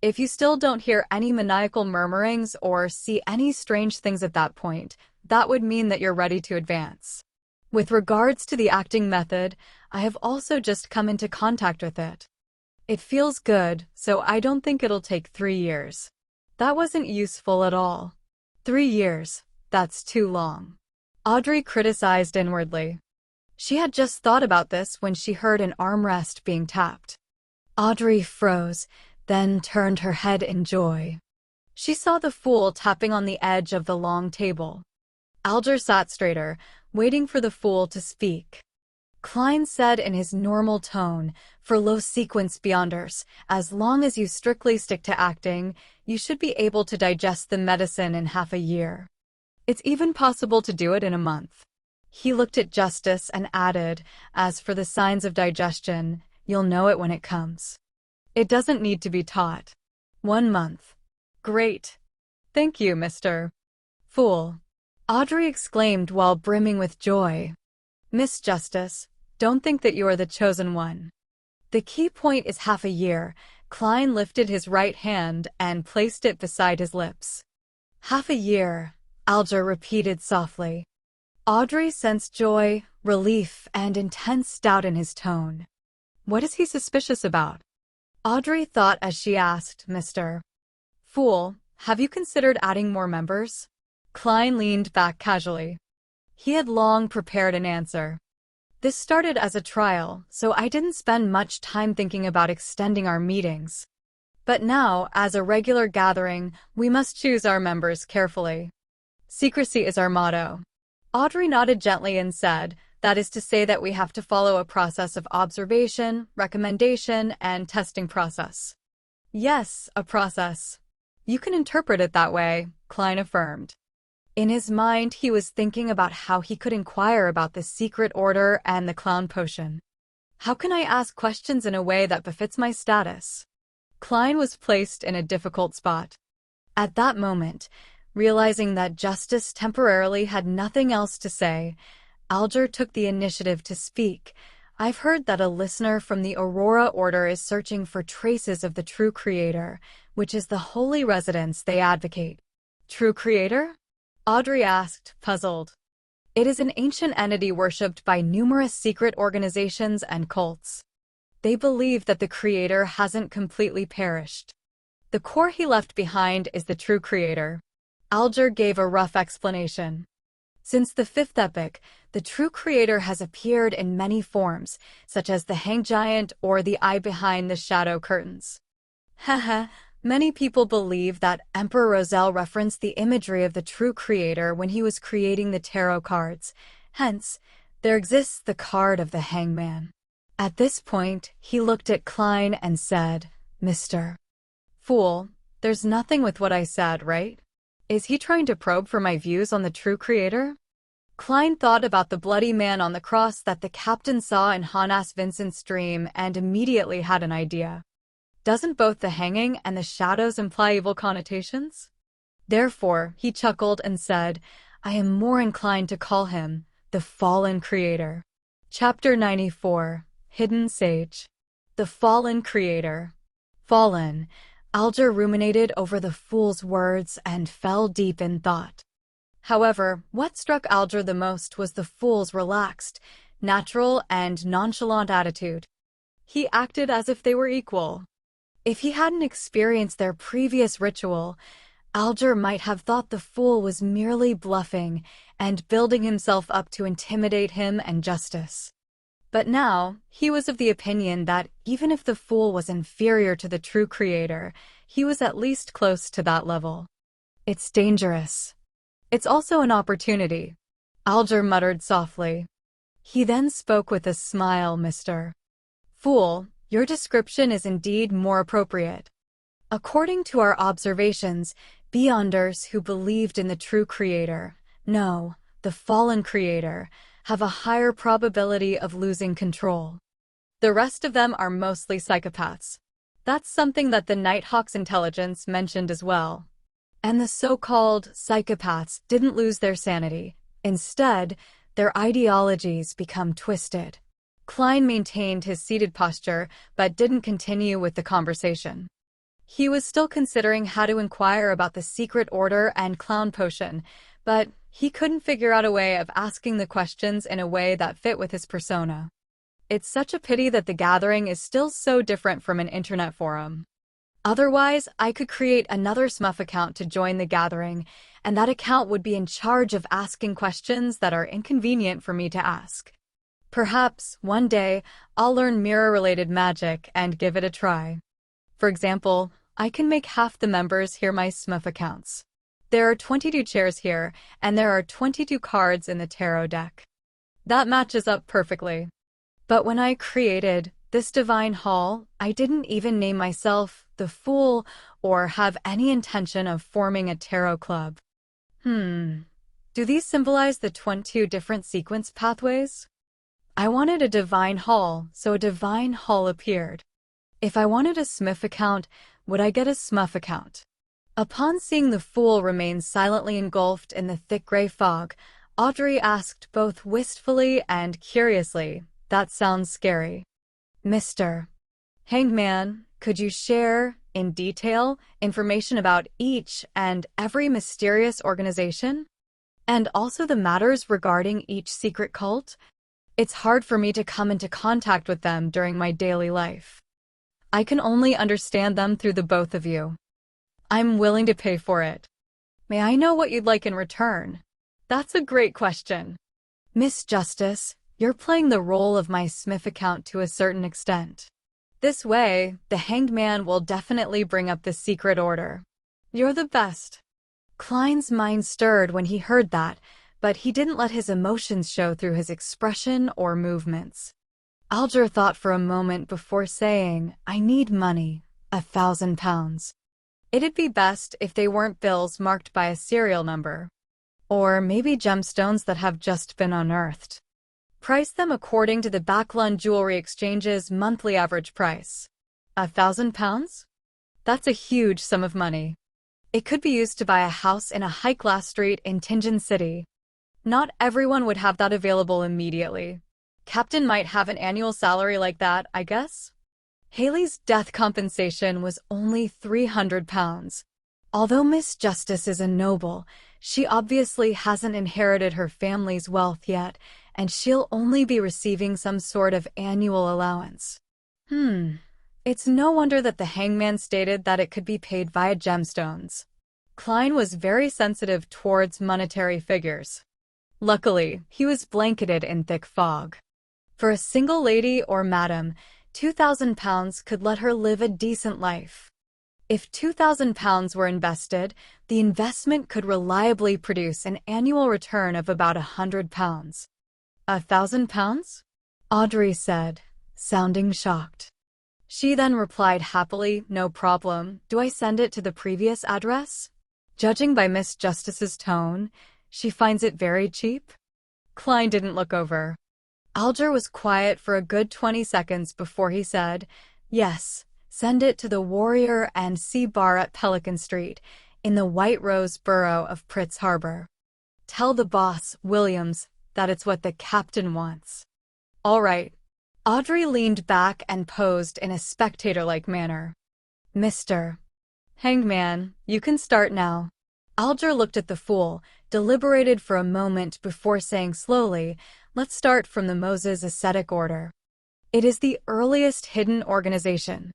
If you still don't hear any maniacal murmurings or see any strange things at that point, that would mean that you're ready to advance. With regards to the acting method, I have also just come into contact with it. It feels good, so I don't think it'll take 3 years. That wasn't useful at all. 3 years, that's too long. Audrey criticized inwardly. She had just thought about this when she heard an armrest being tapped. Audrey froze, then turned her head in joy. She saw the fool tapping on the edge of the long table. Alger sat straighter, waiting for the fool to speak. Klein said in his normal tone, For low-sequence beyonders, as long as you strictly stick to acting, you should be able to digest the medicine in half a year. It's even possible to do it in a month. He looked at Justice and added, As for the signs of digestion, you'll know it when it comes. It doesn't need to be taught. 1 month. Great. Thank you, Mr. Fool. Audrey exclaimed while brimming with joy. Miss Justice, don't think that you are the chosen one. The key point is half a year. Klein lifted his right hand and placed it beside his lips. Half a year, Alger repeated softly. Audrey sensed joy, relief, and intense doubt in his tone. What is he suspicious about? Audrey thought as she asked, Mr. Fool, have you considered adding more members? Klein leaned back casually. He had long prepared an answer. This started as a trial, so I didn't spend much time thinking about extending our meetings. But now, as a regular gathering, we must choose our members carefully. Secrecy is our motto. Audrey nodded gently and said, That is to say that we have to follow a process of observation, recommendation, and testing process. Yes, a process. You can interpret it that way, Klein affirmed. In his mind, he was thinking about how he could inquire about the secret order and the clown potion. How can I ask questions in a way that befits my status? Klein was placed in a difficult spot. At that moment, realizing that Justice temporarily had nothing else to say, Alger took the initiative to speak. I've heard that a listener from the Aurora Order is searching for traces of the true creator, which is the holy residence they advocate. True creator? Audrey asked, puzzled. It is an ancient entity worshipped by numerous secret organizations and cults. They believe that the creator hasn't completely perished. The core he left behind is the true creator. Alger gave a rough explanation. Since the 5th epoch, the true creator has appeared in many forms, such as the hanged giant or the eye behind the shadow curtains. Haha, many people believe that Emperor Roselle referenced the imagery of the true creator when he was creating the tarot cards. Hence, there exists the card of the hangman. At this point, he looked at Klein and said, "Mr. Fool, there's nothing with what I said, right? Is he trying to probe for my views on the true creator?" Klein thought about the bloody man on the cross that the captain saw in Hannas Vincent's dream and immediately had an idea. Doesn't both the hanging and the shadows imply evil connotations? Therefore, he chuckled and said, "I am more inclined to call him the fallen creator." Chapter 94, Hidden Sage. The fallen creator. Fallen. Alger ruminated over the fool's words and fell deep in thought. However, what struck Alger the most was the fool's relaxed, natural, and nonchalant attitude. He acted as if they were equal. If he hadn't experienced their previous ritual, Alger might have thought the fool was merely bluffing and building himself up to intimidate him and justice. But now, he was of the opinion that even if the fool was inferior to the true creator, he was at least close to that level. It's dangerous. It's also an opportunity, Alger muttered softly. He then spoke with a smile, "Mr. Fool, your description is indeed more appropriate. According to our observations, Beyonders who believed in the true creator, no, the fallen creator, have a higher probability of losing control. The rest of them are mostly psychopaths. That's something that the Nighthawk's intelligence mentioned as well. And the so-called psychopaths didn't lose their sanity. Instead, their ideologies become twisted." Klein maintained his seated posture, but didn't continue with the conversation. He was still considering how to inquire about the secret order and clown potion, but he couldn't figure out a way of asking the questions in a way that fit with his persona. It's such a pity that the gathering is still so different from an internet forum. Otherwise, I could create another Smurf account to join the gathering, and that account would be in charge of asking questions that are inconvenient for me to ask. Perhaps, one day, I'll learn mirror-related magic and give it a try. For example, I can make half the members hear my Smurf accounts. There are 22 chairs here, and there are 22 cards in the tarot deck. That matches up perfectly. But when I created this divine hall, I didn't even name myself the Fool or have any intention of forming a tarot club. Do these symbolize the 22 different sequence pathways? I wanted a divine hall, so a divine hall appeared. If I wanted a Smurf account, would I get a Smurf account? Upon seeing the Fool remain silently engulfed in the thick gray fog, Audrey asked both wistfully and curiously, "That sounds scary. Mr. Hangman, could you share, in detail, information about each and every mysterious organization? And also the matters regarding each secret cult? It's hard for me to come into contact with them during my daily life. I can only understand them through the both of you. I'm willing to pay for it. May I know what you'd like in return?" That's a great question. Miss Justice, you're playing the role of my Smurf account to a certain extent. This way, the Hanged Man will definitely bring up the secret order. You're the best. Klein's mind stirred when he heard that, but he didn't let his emotions show through his expression or movements. Alger thought for a moment before saying, "I need money, £1,000. It'd be best if they weren't bills marked by a serial number. Or maybe gemstones that have just been unearthed. Price them according to the Backlund Jewelry Exchange's monthly average price. £1,000? That's a huge sum of money. It could be used to buy a house in a high-class street in Tingen City. Not everyone would have that available immediately. Captain might have an annual salary like that, I guess." Haley's death compensation was only £300. Although Miss Justice is a noble, she obviously hasn't inherited her family's wealth yet, and she'll only be receiving some sort of annual allowance. It's no wonder that the hangman stated that it could be paid via gemstones. Klein was very sensitive towards monetary figures. Luckily, he was blanketed in thick fog. For a single lady or madam, £2,000 could let her live a decent life. If £2,000 were invested, the investment could reliably produce an annual return of about £100. £1,000? Audrey said, sounding shocked. She then replied happily, no problem. Do I send it to the previous address? Judging by Miss Justice's tone, she finds it very cheap? Klein didn't look over. Alger was quiet for a good 20 seconds before he said, yes, send it to the Warrior and Sea Bar at Pelican Street, in the White Rose borough of Pritz Harbor. Tell the boss, Williams, that it's what the captain wants. All right. Audrey leaned back and posed in a spectator-like manner. Mr. Hangman, you can start now. Alger looked at the fool, deliberated for a moment before saying slowly, let's start from the Moses Ascetic Order. It is the earliest hidden organization.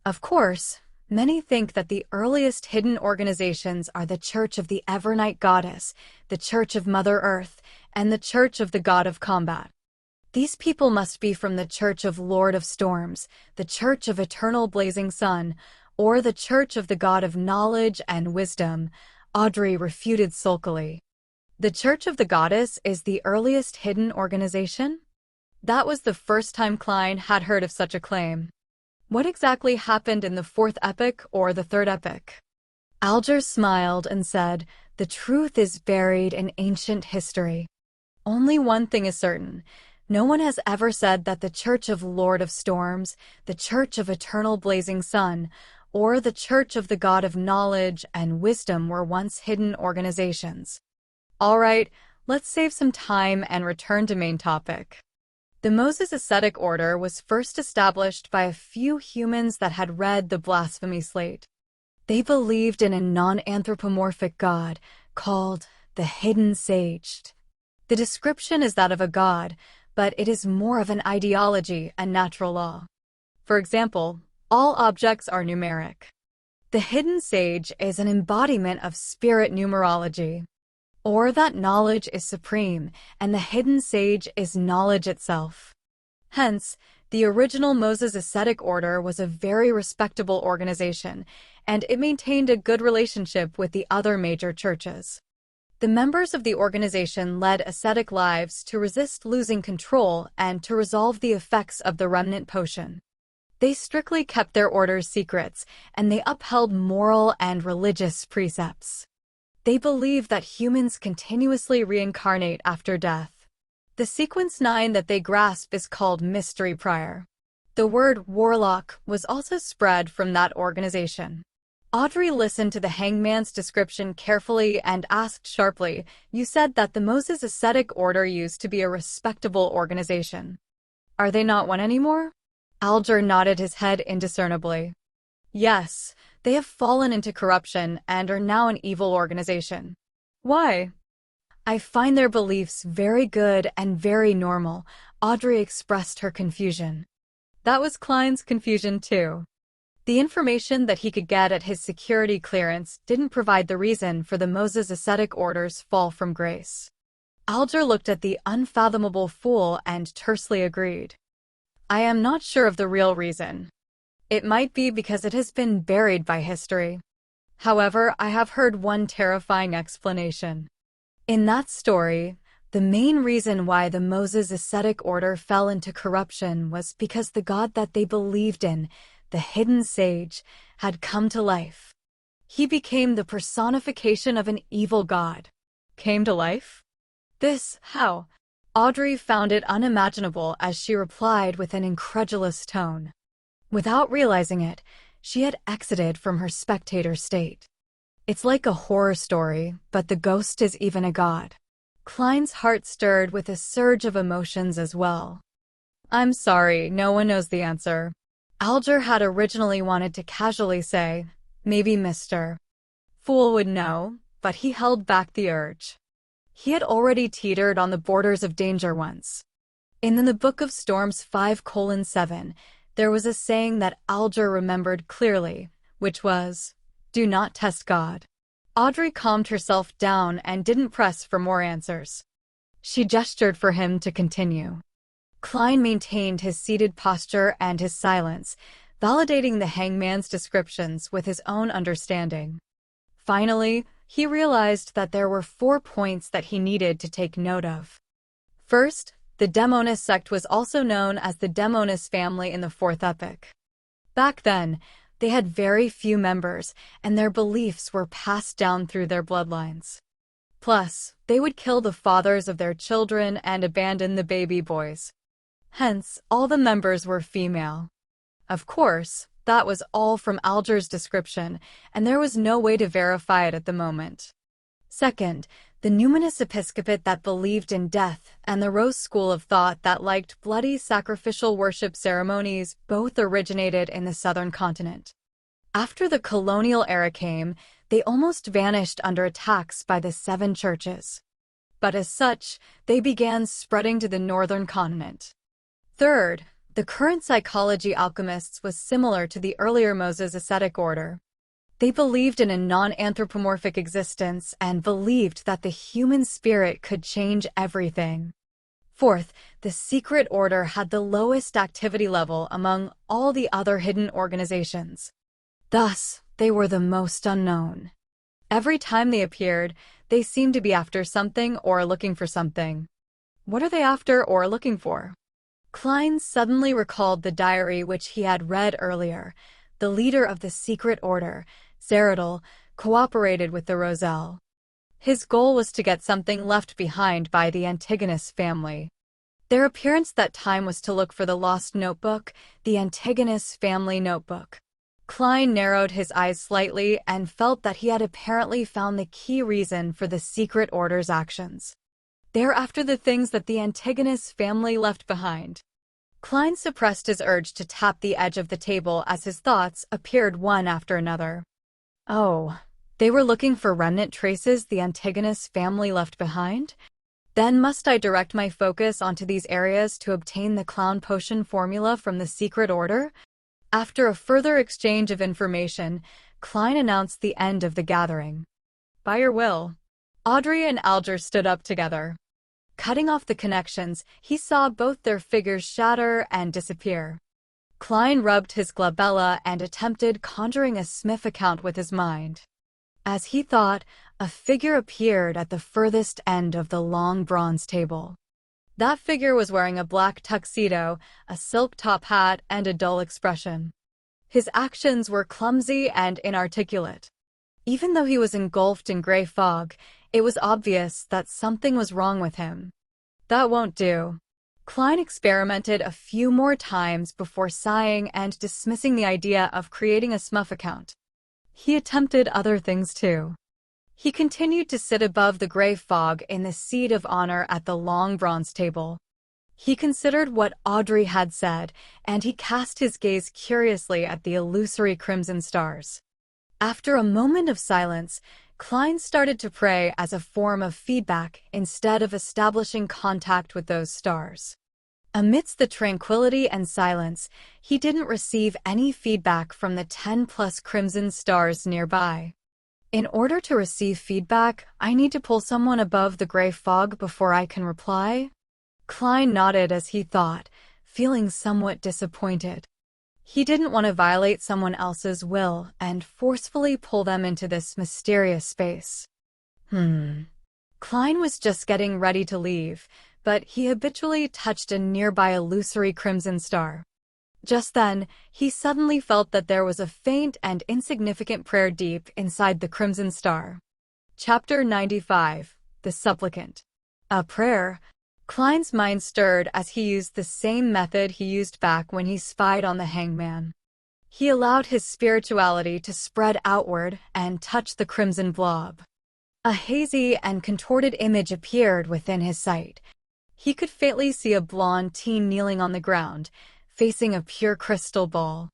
Of course, many think that the earliest hidden organizations are the Church of the Evernight Goddess, the Church of Mother Earth, and the Church of the God of Combat. These people must be from the Church of Lord of Storms, the Church of Eternal Blazing Sun, or the Church of the God of Knowledge and Wisdom, Audrey refuted sulkily. The Church of the Goddess is the earliest hidden organization? That was the first time Klein had heard of such a claim. What exactly happened in the fourth epoch or the third epoch? Alger smiled and said, the truth is buried in ancient history. Only one thing is certain. No one has ever said that the Church of Lord of Storms, the Church of Eternal Blazing Sun, or the Church of the God of Knowledge and Wisdom were once hidden organizations. All right, let's save some time and return to main topic. The Moses Ascetic Order was first established by a few humans that had read the blasphemy slate. They believed in a non-anthropomorphic god called the Hidden Sage. The description is that of a god, but it is more of an ideology and natural law. For example, all objects are numeric. The Hidden Sage is an embodiment of spirit numerology, or that knowledge is supreme, and the Hidden Sage is knowledge itself. Hence, the original Moses Ascetic Order was a very respectable organization, and it maintained a good relationship with the other major churches. The members of the organization led ascetic lives to resist losing control and to resolve the effects of the remnant potion. They strictly kept their order's secrets, and they upheld moral and religious precepts. They believed that humans continuously reincarnate after death. The sequence 9 that they grasp is called MYSTRY prior. The word warlock was also spread from that organization. Audrey listened to the hangman's description carefully and asked sharply, you said that the Moses Ascetic Order used to be a respectable organization. Are they not one anymore? Alger nodded his head indiscernibly. Yes, they have fallen into corruption and are now an evil organization. Why? I find their beliefs very good and very normal. Audrey expressed her confusion. That was Klein's confusion too. The information that he could get at his security clearance didn't provide the reason for the Moses Ascetic Order's fall from grace. Alger looked at the unfathomable fool and tersely agreed. I am not sure of the real reason. It might be because it has been buried by history. However, I have heard one terrifying explanation. In that story, the main reason why the Moses Ascetic Order fell into corruption was because the god that they believed in, the Hidden Sage, had come to life. He became the personification of an evil god. Came to life? This, how? Audrey found it unimaginable as she replied with an incredulous tone. Without realizing it, she had exited from her spectator state. It's like a horror story, but the ghost is even a god. Klein's heart stirred with a surge of emotions as well. I'm sorry, no one knows the answer. Alger had originally wanted to casually say, maybe Mr. Fool would know, but he held back the urge. He had already teetered on the borders of danger once. In the Book of Storms 5:7, there was a saying that Alger remembered clearly, which was, do not test God. Audrey calmed herself down and didn't press for more answers. She gestured for him to continue. Klein maintained his seated posture and his silence, validating the hangman's descriptions with his own understanding. Finally, he realized that there were 4 points that he needed to take note of. First, the Demonis sect was also known as the Demonis family in the 4th epoch. Back then, they had very few members, and their beliefs were passed down through their bloodlines. Plus, they would kill the fathers of their children and abandon the baby boys. Hence, all the members were female. Of course, that was all from Alger's description, and there was no way to verify it at the moment. Second, the numinous episcopate that believed in death and the Rose school of thought that liked bloody sacrificial worship ceremonies both originated in the southern continent. After the colonial era came, they almost vanished under attacks by the 7 churches. But as such, they began spreading to the northern continent. Third, the current psychology alchemists was similar to the earlier Moses ascetic order. They believed in a non-anthropomorphic existence and believed that the human spirit could change everything. Fourth, the secret order had the lowest activity level among all the other hidden organizations. Thus, they were the most unknown. Every time they appeared, they seemed to be after something or looking for something. What are they after or looking for? Klein suddenly recalled the diary which he had read earlier. The leader of the secret order, Zeradal, cooperated with the Roselle. His goal was to get something left behind by the Antigonus family. Their appearance that time was to look for the lost notebook, the Antigonus family notebook. Klein narrowed his eyes slightly and felt that he had apparently found the key reason for the secret order's actions. They're after the things that the Antigonus family left behind. Klein suppressed his urge to tap the edge of the table as his thoughts appeared one after another. Oh, they were looking for remnant traces the Antigonus family left behind? Then must I direct my focus onto these areas to obtain the clown potion formula from the secret order? After a further exchange of information, Klein announced the end of the gathering. By your will. Audrey and Alger stood up together. Cutting off the connections, he saw both their figures shatter and disappear. Klein rubbed his glabella and attempted conjuring a Smith account with his mind. As he thought, a figure appeared at the furthest end of the long bronze table. That figure was wearing a black tuxedo, a silk top hat, and a dull expression. His actions were clumsy and inarticulate. Even though he was engulfed in gray fog, it was obvious that something was wrong with him. That won't do. Klein experimented a few more times before sighing and dismissing the idea of creating a Smurf account. He attempted other things too. He continued to sit above the gray fog in the seat of honor at the long bronze table. He considered what Audrey had said, and he cast his gaze curiously at the illusory crimson stars. After a moment of silence, Klein started to pray as a form of feedback instead of establishing contact with those stars. Amidst the tranquility and silence, he didn't receive any feedback from the 10+ crimson stars nearby. In order to receive feedback, I need to pull someone above the gray fog before I can reply? Klein nodded as he thought, feeling somewhat disappointed. He didn't want to violate someone else's will and forcefully pull them into this mysterious space. Klein was just getting ready to leave, but he habitually touched a nearby illusory crimson star. Just then, he suddenly felt that there was a faint and insignificant prayer deep inside the crimson star. Chapter 95, The Supplicant. A prayer? Klein's mind stirred as he used the same method he used back when he spied on the hangman. He allowed his spirituality to spread outward and touch the crimson blob. A hazy and contorted image appeared within his sight. He could faintly see a blonde teen kneeling on the ground, facing a pure crystal ball.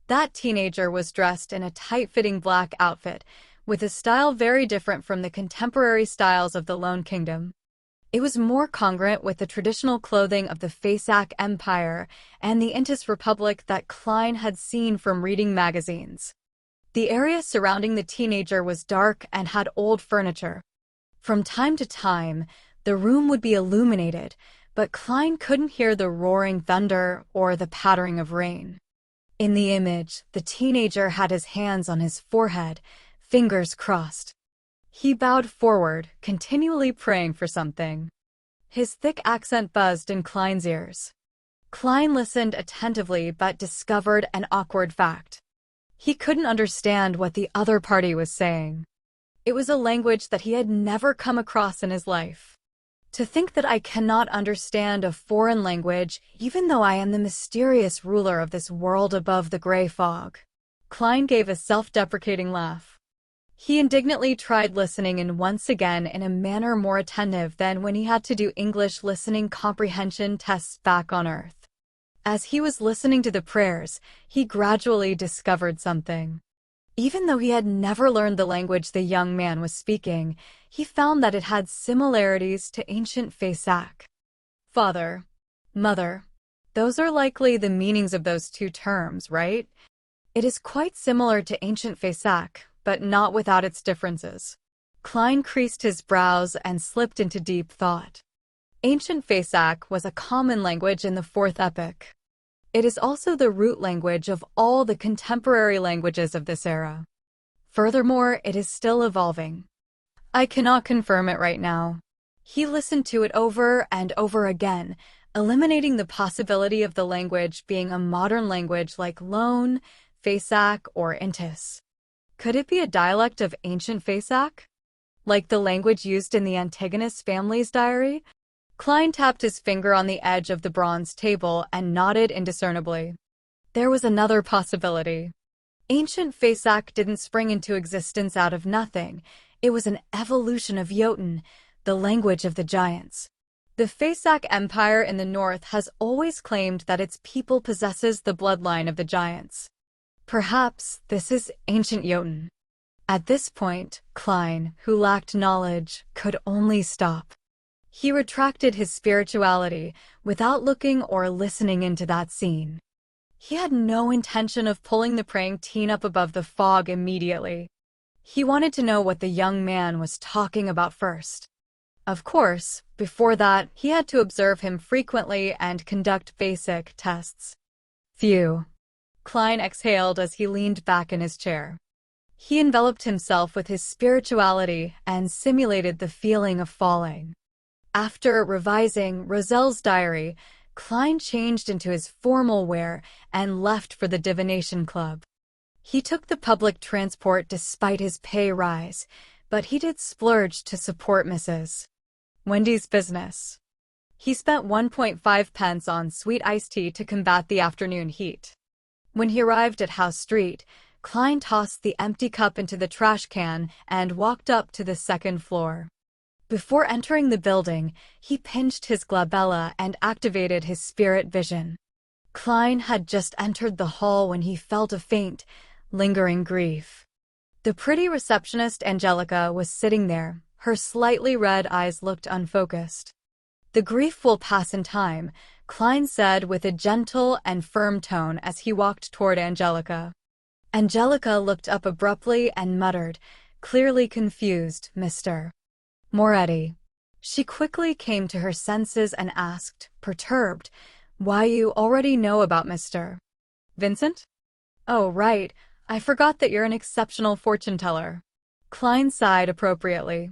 That teenager was dressed in a tight-fitting black outfit, with a style very different from the contemporary styles of the Lone Kingdom. It was more congruent with the traditional clothing of the Fasak Empire and the Intis Republic that Klein had seen from reading magazines. The area surrounding the teenager was dark and had old furniture. From time to time, the room would be illuminated, but Klein couldn't hear the roaring thunder or the pattering of rain. In the image, the teenager had his hands on his forehead, fingers crossed. He bowed forward, continually praying for something. His thick accent buzzed in Klein's ears. Klein listened attentively but discovered an awkward fact. He couldn't understand what the other party was saying. It was a language that he had never come across in his life. To think that I cannot understand a foreign language, even though I am the mysterious ruler of this world above the gray fog. Klein gave a self-deprecating laugh. He indignantly tried listening and once again in a manner more attentive than when he had to do English listening comprehension tests back on Earth. As he was listening to the prayers, he gradually discovered something. Even though he had never learned the language the young man was speaking, he found that it had similarities to ancient Fesak. Father, mother, those are likely the meanings of those two terms, right? It is quite similar to ancient Fesak, but not without its differences. Klein creased his brows and slipped into deep thought. Ancient Fesak was a common language in the Fourth Epoch. It is also the root language of all the contemporary languages of this era. Furthermore, it is still evolving. I cannot confirm it right now. He listened to it over and over again, eliminating the possibility of the language being a modern language like Lone, Fesak, or Intis. Could it be a dialect of ancient Fesak? Like the language used in the Antigonus family's diary? Klein tapped his finger on the edge of the bronze table and nodded indiscernibly. There was another possibility. Ancient Fesak didn't spring into existence out of nothing. It was an evolution of Jotun, the language of the giants. The Fesak Empire in the north has always claimed that its people possesses the bloodline of the giants. Perhaps this is ancient Jotun. At this point, Klein, who lacked knowledge, could only stop. He retracted his spirituality without looking or listening into that scene. He had no intention of pulling the praying teen up above the fog immediately. He wanted to know what the young man was talking about first. Of course, before that, he had to observe him frequently and conduct basic tests. Phew. Klein exhaled as he leaned back in his chair. He enveloped himself with his spirituality and simulated the feeling of falling. After revising Roselle's diary, Klein changed into his formal wear and left for the divination club. He took the public transport despite his pay rise, but he did splurge to support Mrs. Wendy's business. He spent 1.5 pence on sweet iced tea to combat the afternoon heat. When he arrived at House Street, Klein tossed the empty cup into the trash can and walked up to the second floor. Before entering the building, he pinched his glabella and activated his spirit vision. Klein had just entered the hall when he felt a faint, lingering grief. The pretty receptionist Angelica was sitting there. Her slightly red eyes looked unfocused. "The grief will pass in time," Klein said with a gentle and firm tone as he walked toward Angelica. Angelica looked up abruptly and muttered, clearly confused, "Mr. Moretti." She quickly came to her senses and asked, perturbed, "Why, you already know about Mr. Vincent?" "Oh, right. I forgot that you're an exceptional fortune teller." Klein sighed appropriately.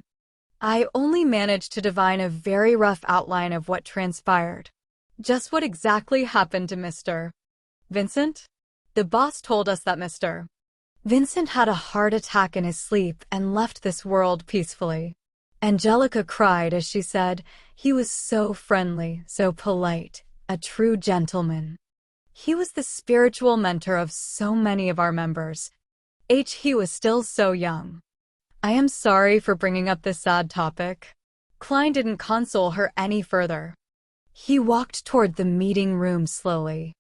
"I only managed to divine a very rough outline of what transpired." "Just what exactly happened to Mr. Vincent?" "The boss told us that Mr. Vincent had a heart attack in his sleep and left this world peacefully." Angelica cried as she said, "He was so friendly, so polite, a true gentleman. He was the spiritual mentor of so many of our members. He was still so young." "I am sorry for bringing up this sad topic." Klein didn't console her any further. He walked toward the meeting room slowly.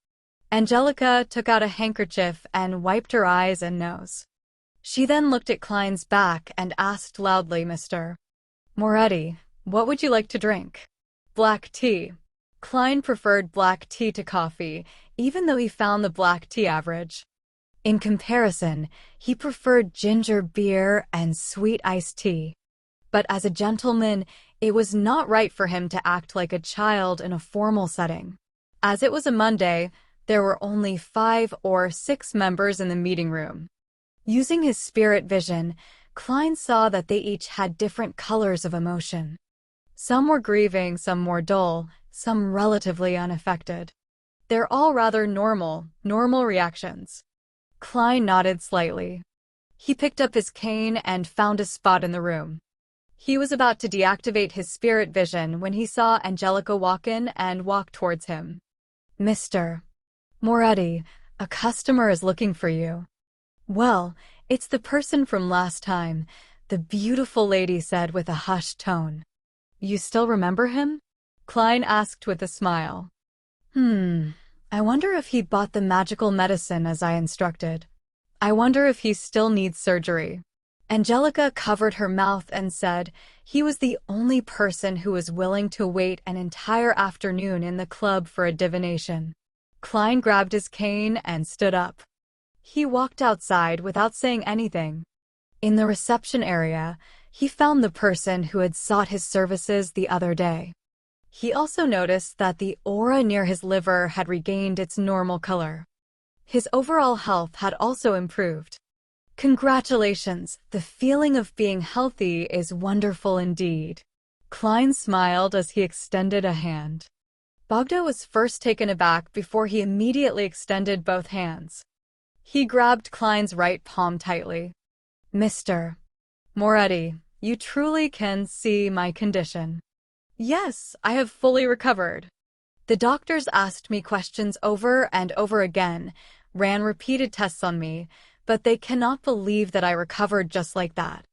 Angelica took out a handkerchief and wiped her eyes and nose. She then looked at Klein's back and asked loudly, "Mr. Moretti, what would you like to drink?" "Black tea." Klein preferred black tea to coffee, even though he found the black tea average. In comparison, he preferred ginger beer and sweet iced tea. But as a gentleman, it was not right for him to act like a child in a formal setting. As it was a Monday, There were only 5 or 6 members in the meeting room. Using his spirit vision, Klein saw that they each had different colors of emotion. Some were grieving, some more dull, some relatively unaffected. They're all rather normal reactions. Klein nodded slightly. He picked up his cane and found a spot in the room. He was about to deactivate his spirit vision when he saw Angelica walk in and walk towards him. "Mr. Moretti, a customer is looking for you." "Well, it's the person from last time," the beautiful lady said with a hushed tone. "You still remember him?" Klein asked with a smile. I wonder if he bought the magical medicine as I instructed. I wonder if he still needs surgery." Angelica covered her mouth and said he was the only person who was willing to wait an entire afternoon in the club for a divination. Klein grabbed his cane and stood up. He walked outside without saying anything. In the reception area, he found the person who had sought his services the other day. He also noticed that the aura near his liver had regained its normal color. His overall health had also improved. "Congratulations, the feeling of being healthy is wonderful indeed." Klein smiled as he extended a hand. Bogda was first taken aback before he immediately extended both hands. He grabbed Klein's right palm tightly. "Mr. Moretti, you truly can see my condition." "Yes, I have fully recovered." The doctors asked me questions over and over again, ran repeated tests on me, but they cannot believe that I recovered just like that.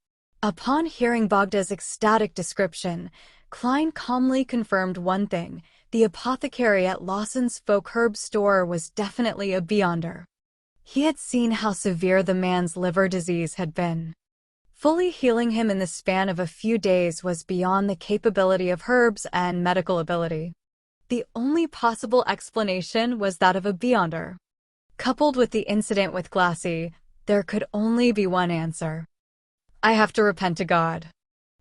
Upon hearing Bogda's ecstatic description, Klein calmly confirmed one thing: the apothecary at Lawson's folk herb store was definitely a beyonder. He had seen how severe the man's liver disease had been. Fully healing him in the span of a few days was beyond the capability of herbs and medical ability. The only possible explanation was that of a beyonder. Coupled with the incident with Glassy, there could only be one answer. "I have to repent to God.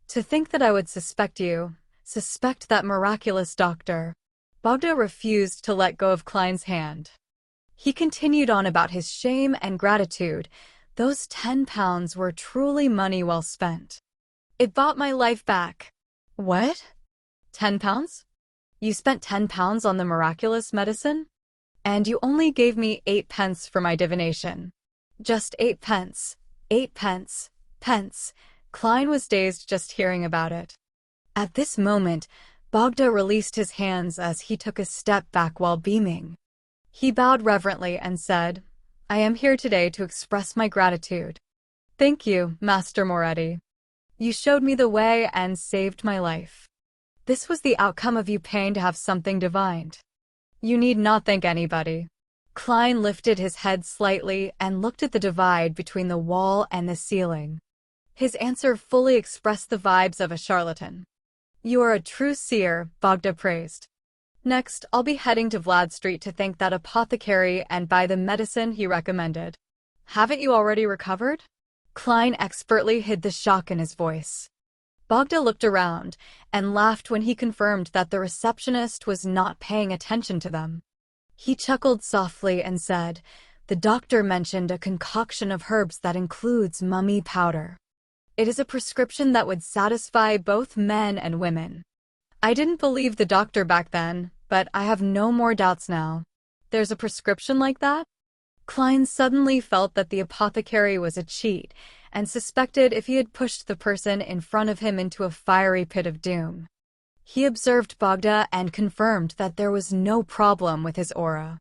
To think that I would suspect that miraculous doctor." Bogda refused to let go of Klein's hand. He continued on about his shame and gratitude. Those 10 pounds were truly money well spent. "It bought my life back." "What? 10 pounds? You spent 10 pounds on the miraculous medicine? And you only gave me 8 pence for my divination." "Just 8 pence. 8 pence. Pence." Klein was dazed just hearing about it. At this moment, Bogda released his hands as he took a step back while beaming. He bowed reverently and said, "I am here today to express my gratitude. Thank you, Master Moretti. You showed me the way and saved my life. This was the outcome of you paying to have something divined. You need not thank anybody." Klein lifted his head slightly and looked at the divide between the wall and the ceiling. His answer fully expressed the vibes of a charlatan. "You are a true seer," Bogda praised. "Next, I'll be heading to Vlad Street to thank that apothecary and buy the medicine he recommended." "Haven't you already recovered?" Klein expertly hid the shock in his voice. Bogda looked around and laughed when he confirmed that the receptionist was not paying attention to them. He chuckled softly and said, "The doctor mentioned a concoction of herbs that includes mummy powder. It is a prescription that would satisfy both men and women." I didn't believe the doctor back then, but I have no more doubts now. "There's a prescription like that?" Klein suddenly felt that the apothecary was a cheat and suspected if he had pushed the person in front of him into a fiery pit of doom. He observed Bogda and confirmed that there was no problem with his aura.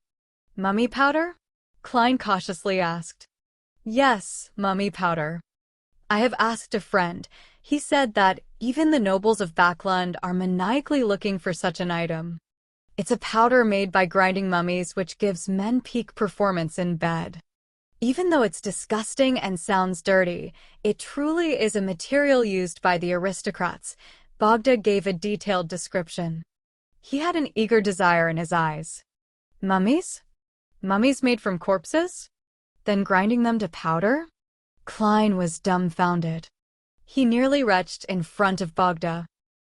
"Mummy powder?" Klein cautiously asked. "Yes, mummy powder. I have asked a friend. He said that even the nobles of Backlund are maniacally looking for such an item. It's a powder made by grinding mummies which gives men peak performance in bed. Even though it's disgusting and sounds dirty, it truly is a material used by the aristocrats." Bogda gave a detailed description. He had an eager desire in his eyes. "Mummies? Mummies made from corpses? Then grinding them to powder?" Klein was dumbfounded. He nearly retched in front of Bogda.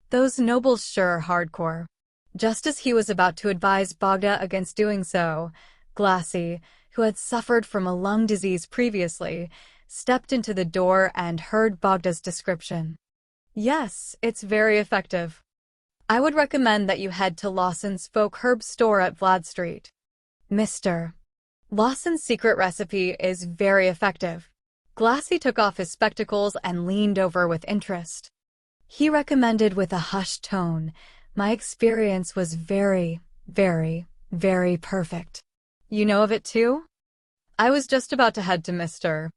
Those nobles sure are hardcore. Just as he was about to advise Bogda against doing so, Glassy, who had suffered from a lung disease previously, stepped into the door and heard Bogda's description. Yes, it's very effective. I would recommend that you head to Lawson's folk herb store at Vlad Street. Mr. Lawson's secret recipe is very effective. Glassy took off his spectacles and leaned over with interest. He recommended with a hushed tone, "My experience was very, very, very perfect." You know of it too? I was just about to head to Mr.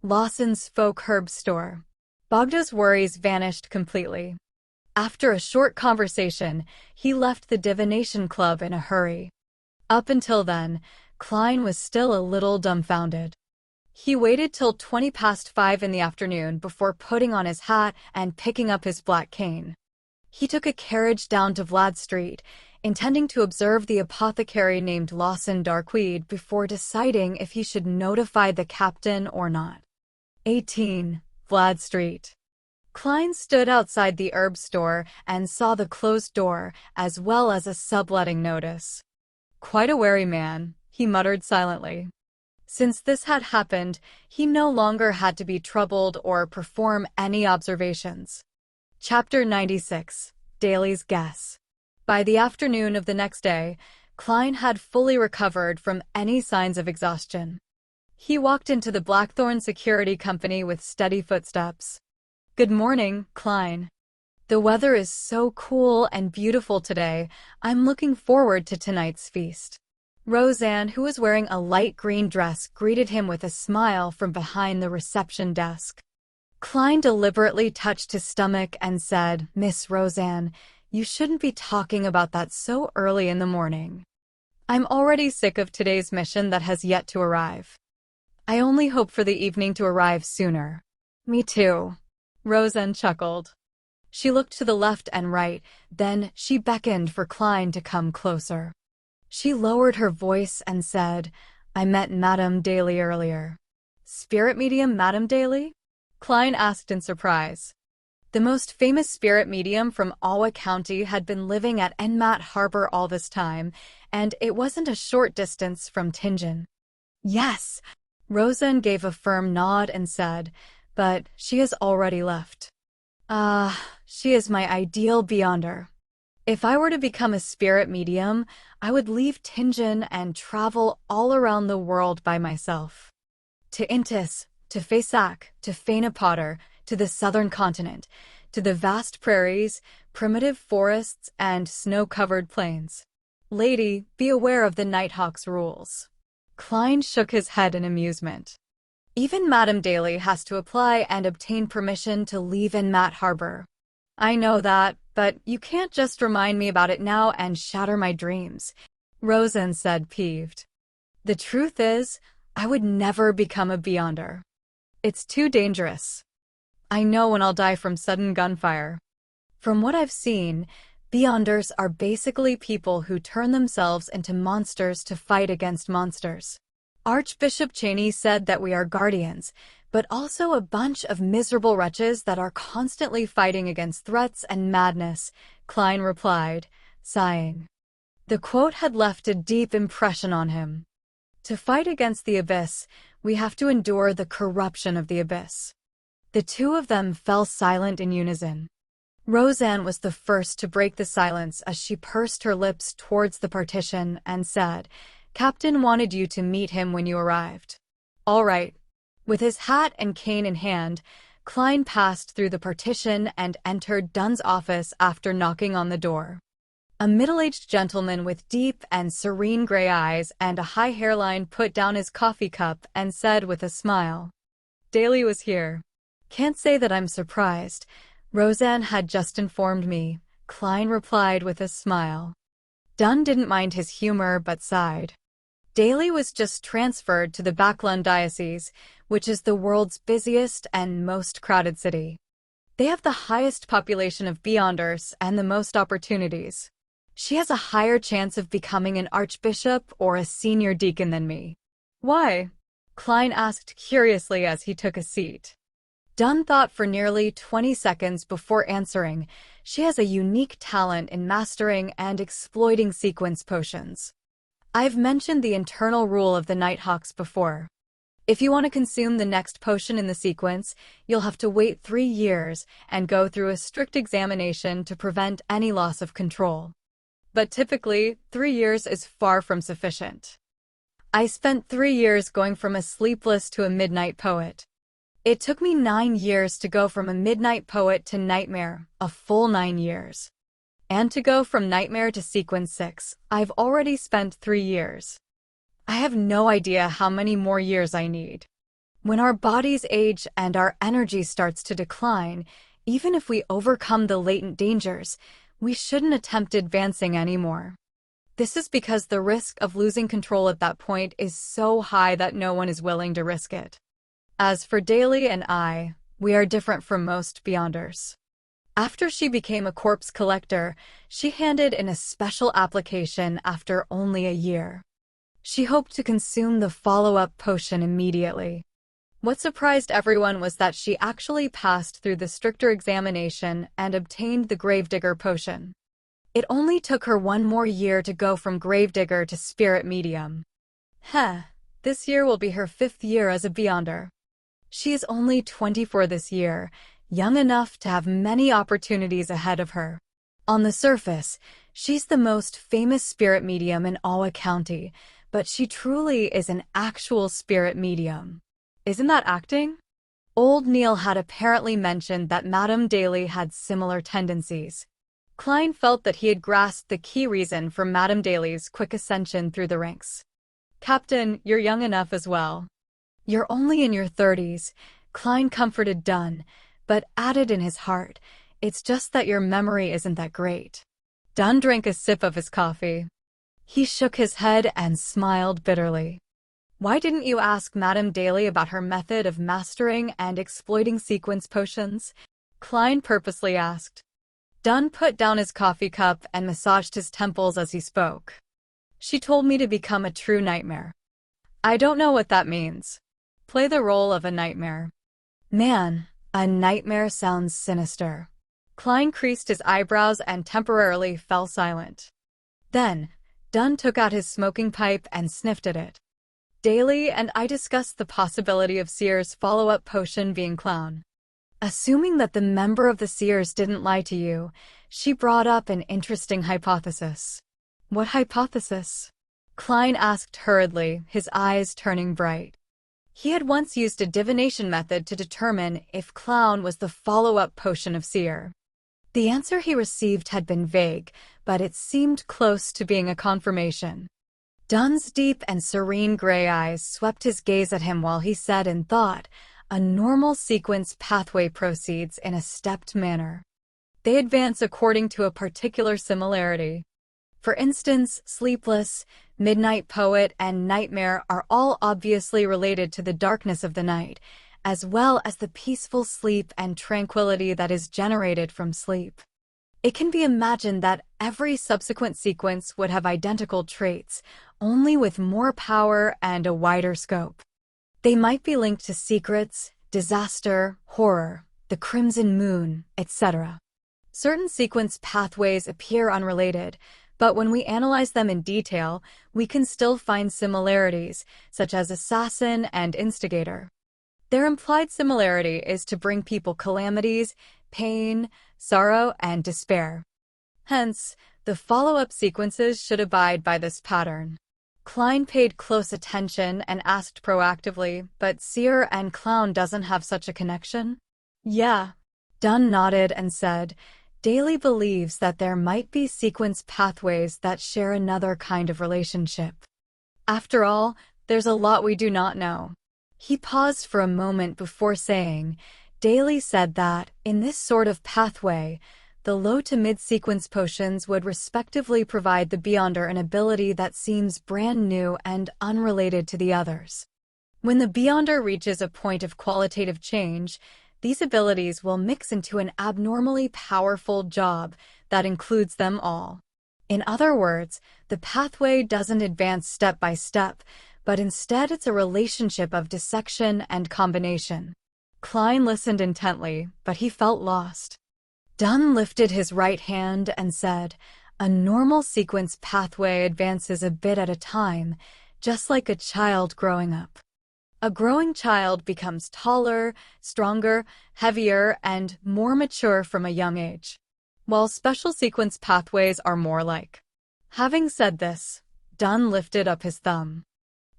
Lawson's folk herb store. Bogda's worries vanished completely. After a short conversation, he left the divination club in a hurry. Up until then, Klein was still a little dumbfounded. He waited till 5:20 in the afternoon before putting on his hat and picking up his black cane. He took a carriage down to Vlad Street, intending to observe the apothecary named Lawson Darkweed before deciding if he should notify the captain or not. 18. Vlad Street. Klein stood outside the herb store and saw the closed door, as well as a subletting notice. Quite a wary man, he muttered silently. Since this had happened, he no longer had to be troubled or perform any observations. Chapter 96. Daly's Guess. By the afternoon of the next day, Klein had fully recovered from any signs of exhaustion. He walked into the Blackthorn Security Company with steady footsteps. "Good morning, Klein. The weather is so cool and beautiful today. I'm looking forward to tonight's feast." Roseanne, who was wearing a light green dress, greeted him with a smile from behind the reception desk. Klein deliberately touched his stomach and said, "Miss Roseanne, you shouldn't be talking about that so early in the morning. I'm already sick of today's mission that has yet to arrive. I only hope for the evening to arrive sooner." "Me too," Roseanne chuckled. She looked to the left and right, then she beckoned for Klein to come closer. She lowered her voice and said, "I met Madame Daly earlier." "Spirit medium Madame Daly?" Klein asked in surprise. The most famous spirit medium from Alwa County had been living at Enmat Harbor all this time, and it wasn't a short distance from Tingen. "Yes," Roseanne gave a firm nod and said, "but she has already left." She is my ideal beyonder. If I were to become a spirit medium, I would leave Tingen and travel all around the world by myself. To Intis, to Faisak, to Faina Potter, to the southern continent, to the vast prairies, primitive forests, and snow-covered plains. Lady, be aware of the Nighthawk's rules. Klein shook his head in amusement. Even Madame Daly has to apply and obtain permission to leave Enmat Harbor. I know that, but you can't just remind me about it now and shatter my dreams, Roseanne said, peeved. The truth is, I would never become a beyonder. It's too dangerous. I know when I'll die from sudden gunfire. From what I've seen, beyonders are basically people who turn themselves into monsters to fight against monsters. Archbishop Cheney said that we are guardians, but also a bunch of miserable wretches that are constantly fighting against threats and madness, Klein replied, sighing. The quote had left a deep impression on him. To fight against the abyss, we have to endure the corruption of the abyss. The two of them fell silent in unison. Roseanne was the first to break the silence as she pursed her lips towards the partition and said, "Captain wanted you to meet him when you arrived." All right. With his hat and cane in hand, Klein passed through the partition and entered Dunn's office after knocking on the door. A middle-aged gentleman with deep and serene gray eyes and a high hairline put down his coffee cup and said with a smile, "Daly was here." "Can't say that I'm surprised. Roseanne had just informed me," Klein replied with a smile. Dunn didn't mind his humor but sighed. Daly was just transferred to the Backlund Diocese, which is the world's busiest and most crowded city. They have the highest population of beyonders and the most opportunities. She has a higher chance of becoming an archbishop or a senior deacon than me. Why? Klein asked curiously as he took a seat. Dunn thought for nearly 20 seconds before answering. She has a unique talent in mastering and exploiting sequence potions. I've mentioned the internal rule of the Nighthawks before. If you want to consume the next potion in the sequence, you'll have to wait 3 years and go through a strict examination to prevent any loss of control. But typically, 3 years is far from sufficient. I spent 3 years going from a sleepless to a midnight poet. It took me 9 years to go from a midnight poet to nightmare, a full 9 years. And to go from nightmare to sequence 6, I've already spent 3 years. I have no idea how many more years I need. When our bodies age and our energy starts to decline, even if we overcome the latent dangers, we shouldn't attempt advancing anymore. This is because the risk of losing control at that point is so high that no one is willing to risk it. As for Daly and I, we are different from most Beyonders. After she became a corpse collector, she handed in a special application after only a year. She hoped to consume the follow-up potion immediately. What surprised everyone was that she actually passed through the stricter examination and obtained the Gravedigger potion. It only took her 1 more year to go from Gravedigger to Spirit Medium. This year will be her 5th year as a Beyonder. She is only 24 this year, young enough to have many opportunities ahead of her. On the surface, she's the most famous spirit medium in Awa County, but she truly is an actual spirit medium. Isn't that acting? Old Neil had apparently mentioned that Madame Daly had similar tendencies. Klein felt that he had grasped the key reason for Madame Daly's quick ascension through the ranks. Captain, you're young enough as well. You're only in your 30s, Klein comforted Dunn, but added in his heart, it's just that your memory isn't that great. Dunn drank a sip of his coffee. He shook his head and smiled bitterly. Why didn't you ask Madame Daly about her method of mastering and exploiting sequence potions? Klein purposely asked. Dunn put down his coffee cup and massaged his temples as he spoke. She told me to become a true nightmare. I don't know what that means. Play the role of a nightmare. Man, a nightmare sounds sinister. Klein creased his eyebrows and temporarily fell silent. Then, Dunn took out his smoking pipe and sniffed at it. Daly and I discussed the possibility of Seer's follow-up potion being Clown. Assuming that the member of the Seers didn't lie to you, she brought up an interesting hypothesis. What hypothesis? Klein asked hurriedly, his eyes turning bright. He had once used a divination method to determine if Clown was the follow-up potion of Seer. The answer he received had been vague, but it seemed close to being a confirmation. Dunn's deep and serene gray eyes swept his gaze at him while he said in thought, a normal sequence pathway proceeds in a stepped manner. They advance according to a particular similarity. For instance, Sleepless, Midnight Poet, and Nightmare are all obviously related to the darkness of the night, as well as the peaceful sleep and tranquility that is generated from sleep. It can be imagined that every subsequent sequence would have identical traits, only with more power and a wider scope. They might be linked to secrets, disaster, horror, the crimson moon, etc. Certain sequence pathways appear unrelated, but when we analyze them in detail, we can still find similarities, such as assassin and instigator. Their implied similarity is to bring people calamities, pain, sorrow, and despair. Hence, the follow-up sequences should abide by this pattern. Klein paid close attention and asked proactively, but Seer and Clown doesn't have such a connection? Yeah. Dunn nodded and said, Daly believes that there might be sequence pathways that share another kind of relationship. After all, there's a lot we do not know. He paused for a moment before saying, Daly said that, in this sort of pathway, the low to mid-sequence potions would respectively provide the Beyonder an ability that seems brand new and unrelated to the others. When the Beyonder reaches a point of qualitative change, these abilities will mix into an abnormally powerful job that includes them all. In other words, the pathway doesn't advance step by step, but instead it's a relationship of dissection and combination. Klein listened intently, but he felt lost. Dunn lifted his right hand and said, A normal sequence pathway advances a bit at a time, just like a child growing up. A growing child becomes taller, stronger, heavier, and more mature from a young age, while special sequence pathways are more like. Having said this, Dunn lifted up his thumb.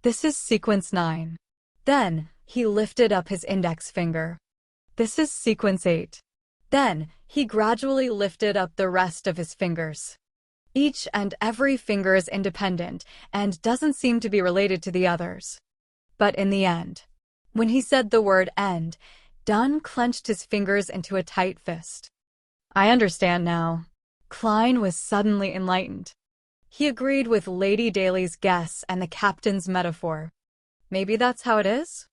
This is sequence 9. Then, he lifted up his index finger. This is sequence 8. Then, he gradually lifted up the rest of his fingers. Each and every finger is independent and doesn't seem to be related to the others. But in the end, when he said the word end, Dunn clenched his fingers into a tight fist. I understand now. Klein was suddenly enlightened. He agreed with Lady Daly's guess and the captain's metaphor. Maybe that's how it is?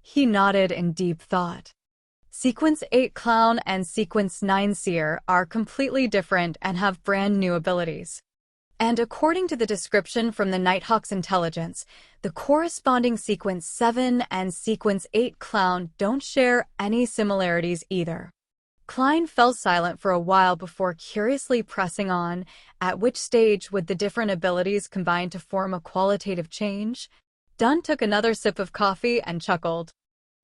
He nodded in deep thought. Sequence 8 Clown and Sequence 9 Seer are completely different and have brand new abilities. And according to the description from the Nighthawk's intelligence, the corresponding Sequence 7 and Sequence 8 Clown don't share any similarities either. Klein fell silent for a while before curiously pressing on, at which stage would the different abilities combine to form a qualitative change? Dunn took another sip of coffee and chuckled.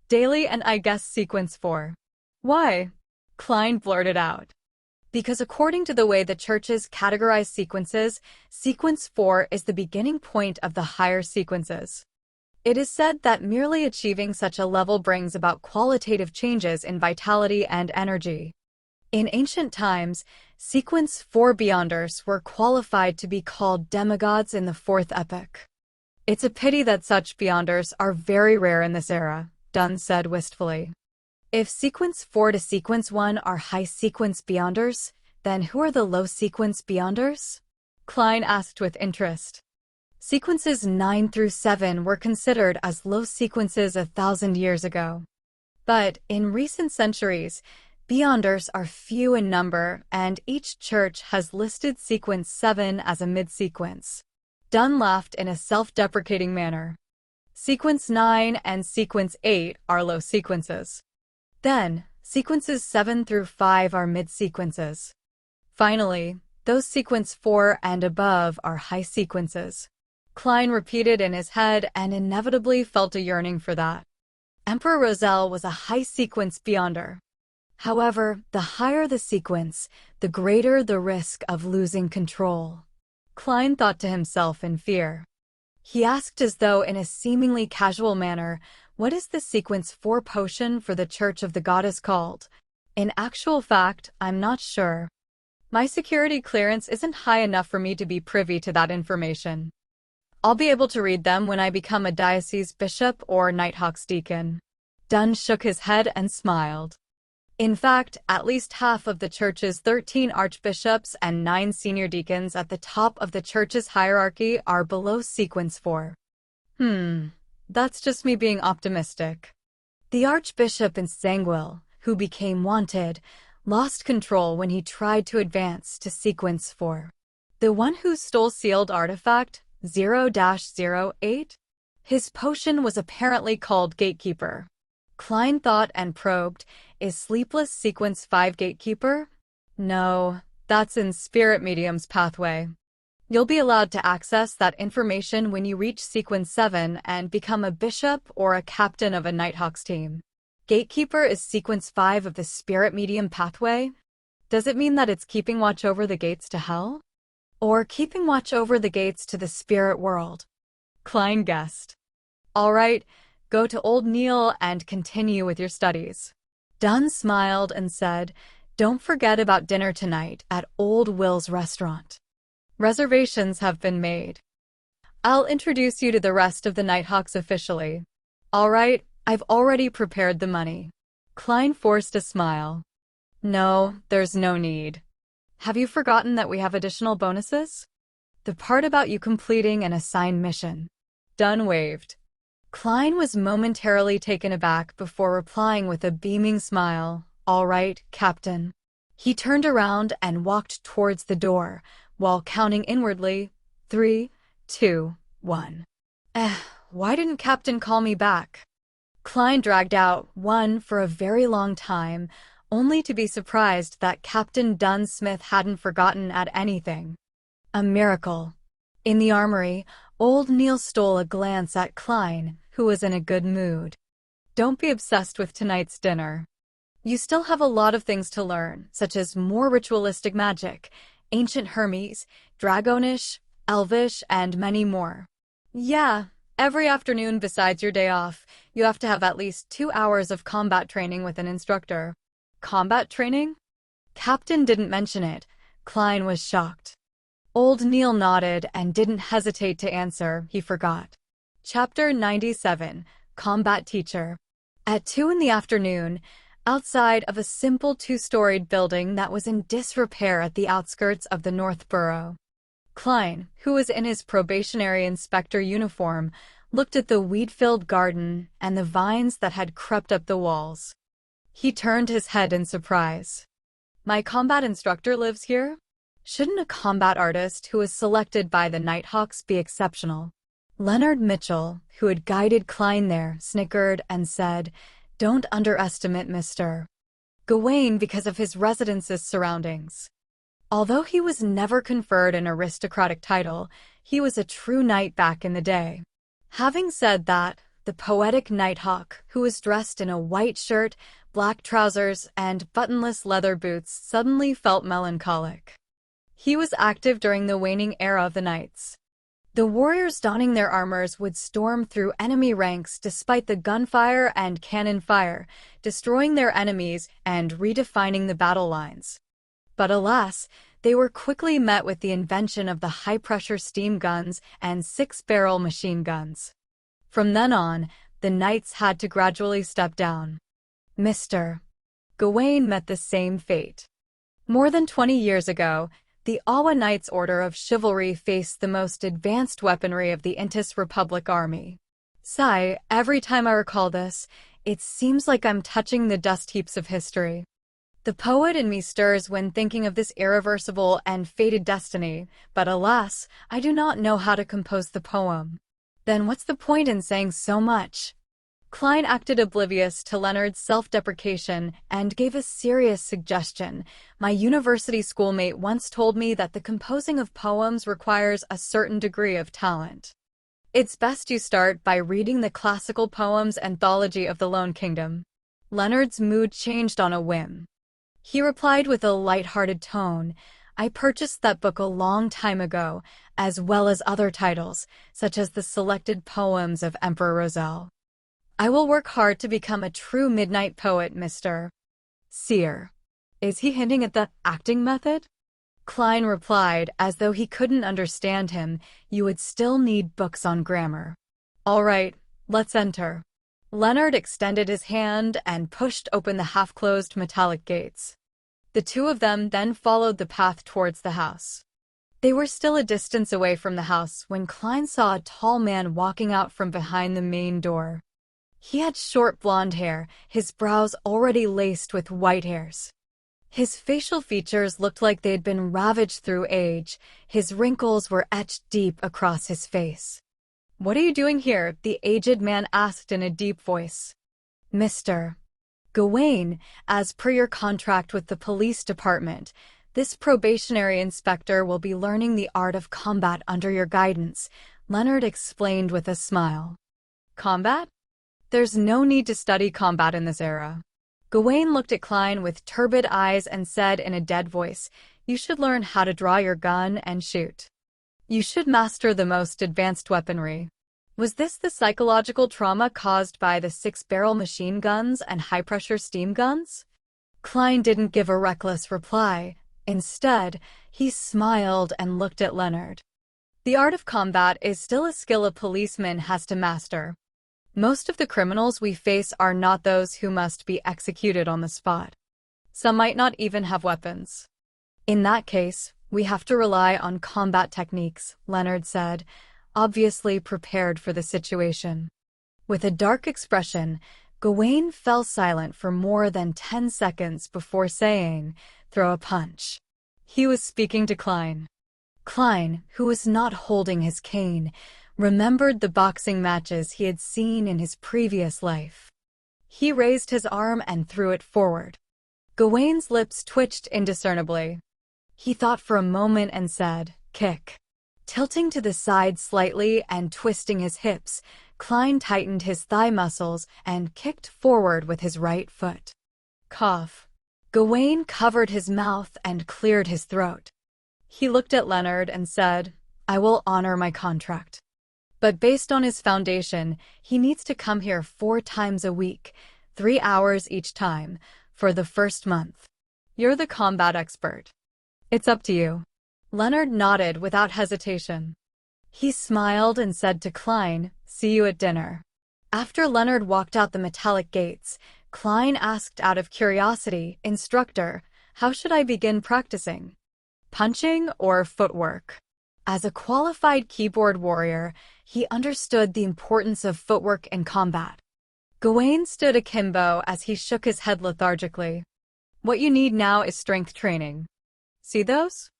Daily and I guess Sequence 4. Why? Klein blurted out. Because according to the way the churches categorize sequences, Sequence 4 is the beginning point of the higher sequences. It is said that merely achieving such a level brings about qualitative changes in vitality and energy. In ancient times, Sequence 4 Beyonders were qualified to be called demigods in the fourth epoch. It's a pity that such Beyonders are very rare in this era, Dunn said wistfully. If Sequence 4 to Sequence 1 are high sequence Beyonders, then who are the low sequence Beyonders? Klein asked with interest. Sequences 9 through 7 were considered as low sequences 1,000 years ago. But in recent centuries, Beyonders are few in number, and each church has listed Sequence 7 as a mid-sequence. Dunn laughed in a self-deprecating manner. Sequence 9 and Sequence 8 are low sequences. Then, Sequences 7 through 5 are mid-sequences. Finally, those Sequence 4 and above are high sequences. Klein repeated in his head and inevitably felt a yearning for that. Emperor Roselle was a high sequence Beyonder. However, the higher the sequence, the greater the risk of losing control. Klein thought to himself in fear. He asked as though in a seemingly casual manner, what is the Sequence 4 potion for the Church of the Goddess called? In actual fact, I'm not sure. My security clearance isn't high enough for me to be privy to that information. I'll be able to read them when I become a diocese bishop or Nighthawk's deacon. Dunn shook his head and smiled. In fact, at least half of the church's 13 archbishops and 9 senior deacons at the top of the church's hierarchy are below Sequence 4. That's just me being optimistic. The archbishop in Sanguil, who became wanted, lost control when he tried to advance to Sequence 4. The one who stole sealed artifact 0-08? His potion was apparently called Gatekeeper. Klein thought and probed, is Sleepless Sequence 5 Gatekeeper? No, that's in Spirit Medium's pathway. You'll be allowed to access that information when you reach Sequence 7 and become a bishop or a captain of a Nighthawks team. Gatekeeper is Sequence 5 of the Spirit Medium pathway? Does it mean that it's keeping watch over the gates to hell? Or keeping watch over the gates to the spirit world? Klein guessed. All right, go to Old Neil and continue with your studies. Dunn smiled and said, don't forget about dinner tonight at Old Will's restaurant. Reservations have been made. I'll introduce you to the rest of the Nighthawks officially. All right, I've already prepared the money. Klein forced a smile. No, there's no need. Have you forgotten that we have additional bonuses? The part about you completing an assigned mission. Dunn waved. Klein was momentarily taken aback before replying with a beaming smile. All right, Captain. He turned around and walked towards the door, while counting inwardly, 3, 2, 1. Why didn't Captain call me back? Klein dragged out 1 for a very long time, only to be surprised that Captain Dunn Smith hadn't forgotten at anything. A miracle. In the armory, old Neil stole a glance at Klein, who was in a good mood. Don't be obsessed with tonight's dinner. You still have a lot of things to learn, such as more ritualistic magic, ancient Hermes, Dragonish, Elvish, and many more. Yeah, every afternoon besides your day off, you have to have at least 2 hours of combat training with an instructor. Combat training? Captain didn't mention it. Klein was shocked. Old Neil nodded and didn't hesitate to answer, he forgot. Chapter 97, Combat Teacher. At 2 in the afternoon, outside of a simple 2-storied building that was in disrepair at the outskirts of the North Borough, Klein, who was in his probationary inspector uniform, looked at the weed-filled garden and the vines that had crept up the walls. He turned his head in surprise. My combat instructor lives here? Shouldn't a combat artist who was selected by the Nighthawks be exceptional? Leonard Mitchell, who had guided Klein there, snickered and said, "Don't underestimate Mr. Gawain because of his residence's surroundings." Although he was never conferred an aristocratic title, he was a true knight back in the day. Having said that, the poetic Nighthawk, who was dressed in a white shirt, black trousers, and buttonless leather boots, suddenly felt melancholic. He was active during the waning era of the Knights. The warriors donning their armors would storm through enemy ranks despite the gunfire and cannon fire, destroying their enemies and redefining the battle lines. But alas, they were quickly met with the invention of the high-pressure steam guns and 6-barrel machine guns. From then on, the Knights had to gradually step down. Mr. Gawain met the same fate. More than 20 years ago, the Awa Knights Order of Chivalry faced the most advanced weaponry of the Intis Republic Army. Sigh, every time I recall this, it seems like I'm touching the dust heaps of history. The poet in me stirs when thinking of this irreversible and fated destiny, but alas, I do not know how to compose the poem. Then what's the point in saying so much? Klein acted oblivious to Leonard's self-deprecation and gave a serious suggestion. My university schoolmate once told me that the composing of poems requires a certain degree of talent. It's best you start by reading the classical poems anthology of the Lone Kingdom. Leonard's mood changed on a whim. He replied with a light-hearted tone, "I purchased that book a long time ago, as well as other titles, such as the selected poems of Emperor Roselle. I will work hard to become a true midnight poet, Mr. Seer." Is he hinting at the acting method? Klein replied, as though he couldn't understand him, "You would still need books on grammar." "All right, let's enter." Leonard extended his hand and pushed open the half-closed metallic gates. The two of them then followed the path towards the house. They were still a distance away from the house when Klein saw a tall man walking out from behind the main door. He had short blonde hair, his brows already laced with white hairs. His facial features looked like they'd been ravaged through age. His wrinkles were etched deep across his face. "What are you doing here?" the aged man asked in a deep voice. "Mr. Gawain, as per your contract with the police department, this probationary inspector will be learning the art of combat under your guidance," Leonard explained with a smile. "Combat? There's no need to study combat in this era." Gawain looked at Klein with turbid eyes and said in a dead voice, "You should learn how to draw your gun and shoot. You should master the most advanced weaponry." Was this the psychological trauma caused by the 6-barrel machine guns and high-pressure steam guns? Klein didn't give a reckless reply. Instead, he smiled and looked at Leonard. "The art of combat is still a skill a policeman has to master. Most of the criminals we face are not those who must be executed on the spot. Some might not even have weapons. In that case, we have to rely on combat techniques," Leonard said, obviously prepared for the situation. With a dark expression, Gawain fell silent for more than 10 seconds before saying, "Throw a punch." He was speaking to Klein. Klein, who was not holding his cane, remembered the boxing matches he had seen in his previous life. He raised his arm and threw it forward. Gawain's lips twitched indiscernibly. He thought for a moment and said, kick. Tilting to the side slightly and twisting his hips, Klein tightened his thigh muscles and kicked forward with his right foot. Cough. Gawain covered his mouth and cleared his throat. He looked at Leonard and said, "I will honor my contract. But based on his foundation, he needs to come here 4 times a week, 3 hours each time, for the first month. You're the combat expert. It's up to you." Leonard nodded without hesitation. He smiled and said to Klein, "See you at dinner." After Leonard walked out the metallic gates, Klein asked out of curiosity, "Instructor, how should I begin practicing? Punching or footwork?" As a qualified keyboard warrior, he understood the importance of footwork in combat. Gawain stood akimbo as he shook his head lethargically. "What you need now is strength training. See those?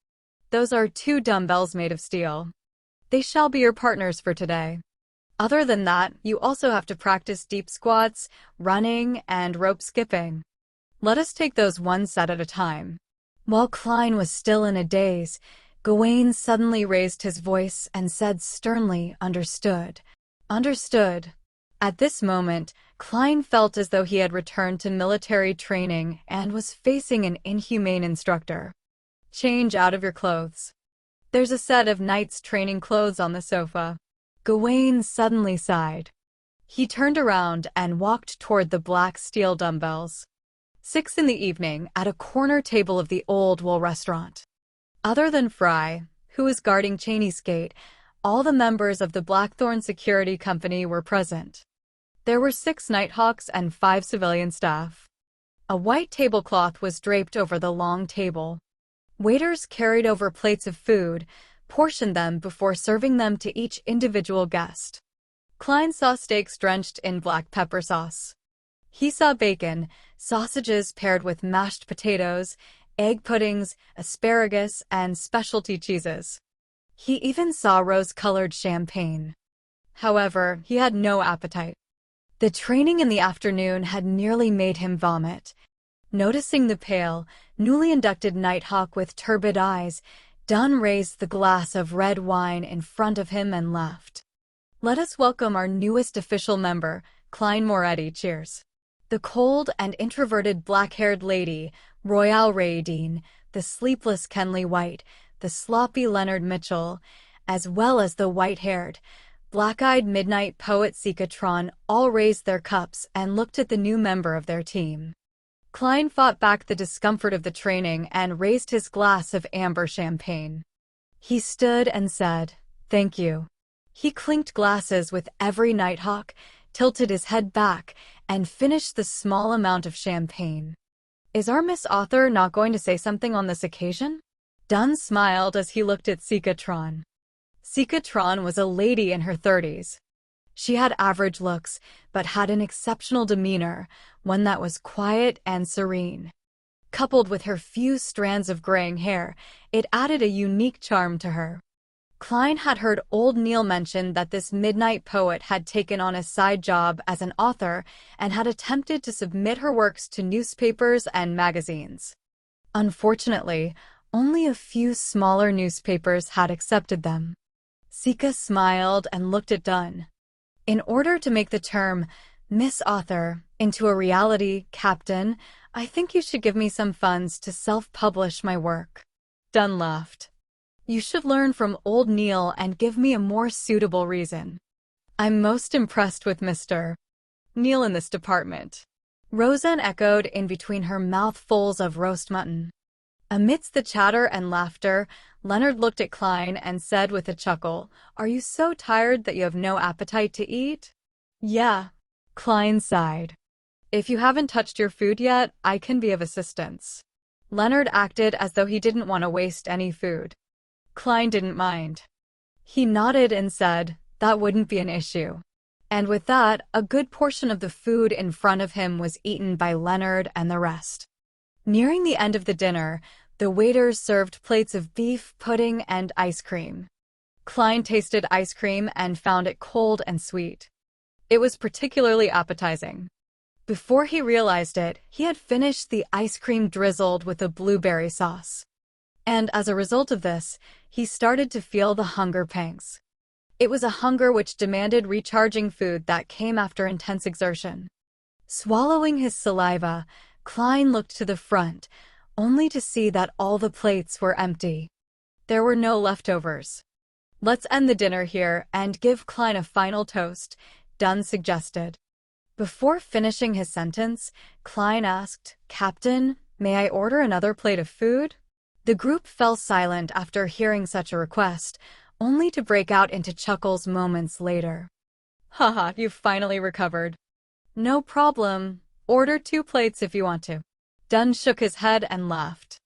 Those are 2 dumbbells made of steel. They shall be your partners for today. Other than that, you also have to practice deep squats, running, and rope skipping. Let us take those 1 set at a time." While Klein was still in a daze, Gawain suddenly raised his voice and said sternly, "Understood. Understood." At this moment, Klein felt as though he had returned to military training and was facing an inhumane instructor. "Change out of your clothes. There's a set of knight's training clothes on the sofa." Gawain suddenly sighed. He turned around and walked toward the black steel dumbbells. 6 in the evening, at a corner table of the Old Wool restaurant. Other than Fry, who was guarding Cheney's gate, all the members of the Blackthorn Security Company were present. There were 6 Nighthawks and 5 civilian staff. A white tablecloth was draped over the long table. Waiters carried over plates of food, portioned them before serving them to each individual guest. Klein saw steaks drenched in black pepper sauce. He saw bacon, sausages paired with mashed potatoes, egg puddings, asparagus, and specialty cheeses. He even saw rose-colored champagne. However, he had no appetite. The training in the afternoon had nearly made him vomit. Noticing the pale, newly inducted Nighthawk with turbid eyes, Dunn raised the glass of red wine in front of him and laughed. "Let us welcome our newest official member, Klein Moretti, cheers." The cold and introverted black-haired lady, Royale Raydeen, the sleepless Kenley White, the sloppy Leonard Mitchell, as well as the white-haired, black-eyed midnight poet Sikatron all raised their cups and looked at the new member of their team. Klein fought back the discomfort of the training and raised his glass of amber champagne. He stood and said, "Thank you." He clinked glasses with every Nighthawk, tilted his head back, and finished the small amount of champagne. "Is our Miss Author not going to say something on this occasion?" Dunn smiled as he looked at Sikatron. Sikatron was a lady in her 30s. She had average looks, but had an exceptional demeanor, one that was quiet and serene. Coupled with her few strands of graying hair, it added a unique charm to her. Klein had heard old Neil mention that this midnight poet had taken on a side job as an author and had attempted to submit her works to newspapers and magazines. Unfortunately, only a few smaller newspapers had accepted them. Sika smiled and looked at Dunn. "In order to make the term Miss Author into a reality, Captain, I think you should give me some funds to self-publish my work." Dunn laughed. "You should learn from old Neil and give me a more suitable reason. I'm most impressed with Mr. Neil in this department." Roseanne echoed in between her mouthfuls of roast mutton. Amidst the chatter and laughter, Leonard looked at Klein and said with a chuckle, "Are you so tired that you have no appetite to eat?" "Yeah." Klein sighed. "If you haven't touched your food yet, I can be of assistance." Leonard acted as though he didn't want to waste any food. Klein didn't mind. He nodded and said, "That wouldn't be an issue." And with that, a good portion of the food in front of him was eaten by Leonard and the rest. Nearing the end of the dinner, the waiters served plates of beef, pudding, and ice cream. Klein tasted ice cream and found it cold and sweet. It was particularly appetizing. Before he realized it, he had finished the ice cream drizzled with a blueberry sauce. And as a result of this, he started to feel the hunger pangs. It was a hunger which demanded recharging food that came after intense exertion. Swallowing his saliva, Klein looked to the front, only to see that all the plates were empty. There were no leftovers. "Let's end the dinner here and give Klein a final toast," Dunn suggested. Before finishing his sentence, Klein asked, "Captain, may I order another plate of food?" The group fell silent after hearing such a request, only to break out into chuckles moments later. "Haha, you've finally recovered." "No problem. Order 2 plates if you want to." Dunn shook his head and laughed.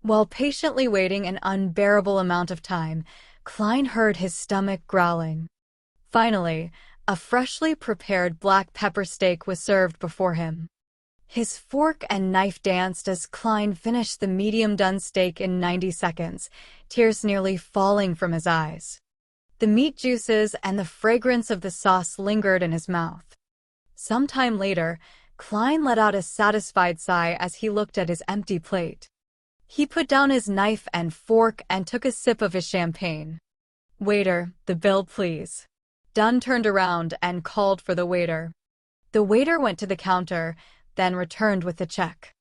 While patiently waiting an unbearable amount of time, Klein heard his stomach growling. Finally, a freshly prepared black pepper steak was served before him. His fork and knife danced as Klein finished the medium-done steak in 90 seconds, tears nearly falling from his eyes. The meat juices and the fragrance of the sauce lingered in his mouth. Some time later, Klein let out a satisfied sigh as he looked at his empty plate. He put down his knife and fork and took a sip of his champagne. "Waiter, the bill please." Dunn turned around and called for the waiter. The waiter went to the counter, then returned with the check.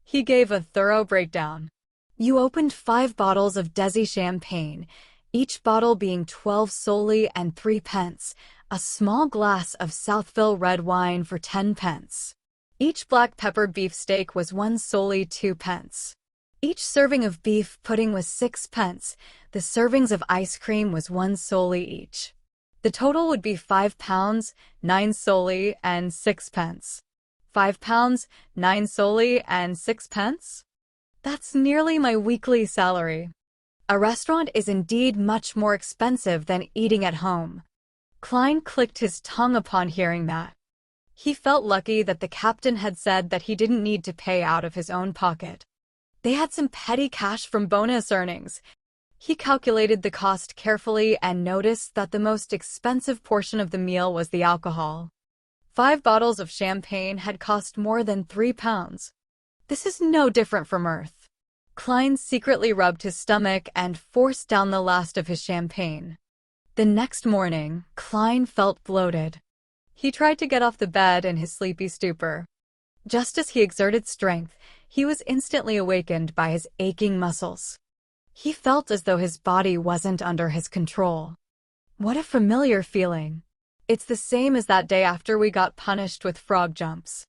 He gave a thorough breakdown. "You opened 5 bottles of Desi champagne, each bottle being 12 soldi and 3 pence, a small glass of Southville red wine for 10 pence. Each black pepper beef steak was 1 soldi 2 pence. Each serving of beef pudding was 6 pence, the servings of ice cream was 1 soldi each. The total would be £5, 9 soldi and 6 pence. £5, 9 soldi and 6 pence? That's nearly my weekly salary. A restaurant is indeed much more expensive than eating at home." Klein clicked his tongue upon hearing that. He felt lucky that the captain had said that he didn't need to pay out of his own pocket. They had some petty cash from bonus earnings. He calculated the cost carefully and noticed that the most expensive portion of the meal was the alcohol. 5 bottles of champagne had cost more than £3. This is no different from Earth. Klein secretly rubbed his stomach and forced down the last of his champagne. The next morning, Klein felt bloated. He tried to get off the bed in his sleepy stupor. Just as he exerted strength, he was instantly awakened by his aching muscles. He felt as though his body wasn't under his control. What a familiar feeling. It's the same as that day after we got punished with frog jumps.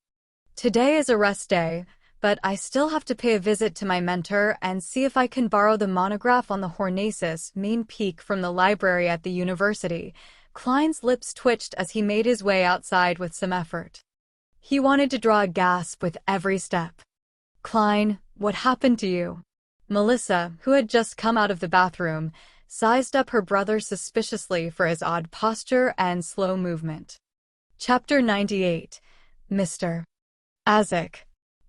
Today is a rest day, but I still have to pay a visit to my mentor and see if I can borrow the monograph on the Hornaces main peak from the library at the university. Klein's lips twitched as he made his way outside with some effort. He wanted to draw a gasp with every step. "Klein, what happened to you?" Melissa, who had just come out of the bathroom, sized up her brother suspiciously for his odd posture and slow movement. Chapter 98. Mr. Isaac.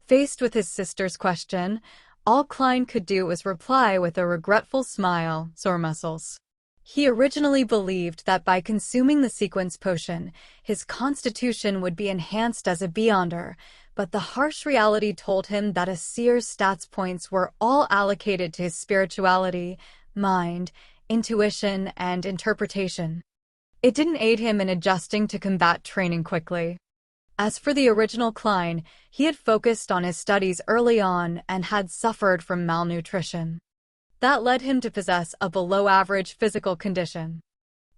Faced with his sister's question, all Klein could do was reply with a regretful smile, sore muscles. He originally believed that by consuming the sequence potion, his constitution would be enhanced as a Beyonder, but the harsh reality told him that a seer's stats points were all allocated to his spirituality, mind, intuition, and interpretation. It didn't aid him in adjusting to combat training quickly. As for the original Klein, he had focused on his studies early on and had suffered from malnutrition. That led him to possess a below-average physical condition.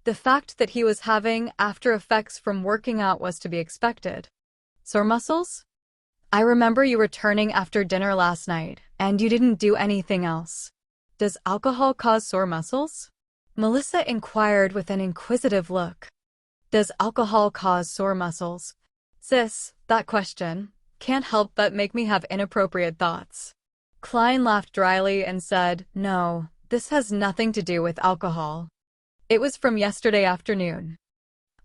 The fact that he was having after effects from working out was to be expected. Sore muscles? I remember you returning after dinner last night, and you didn't do anything else. Does alcohol cause sore muscles? Melissa inquired with an inquisitive look. Does alcohol cause sore muscles? Sis, that question can't help but make me have inappropriate thoughts. Klein laughed dryly and said, No, this has nothing to do with alcohol. It was from yesterday afternoon.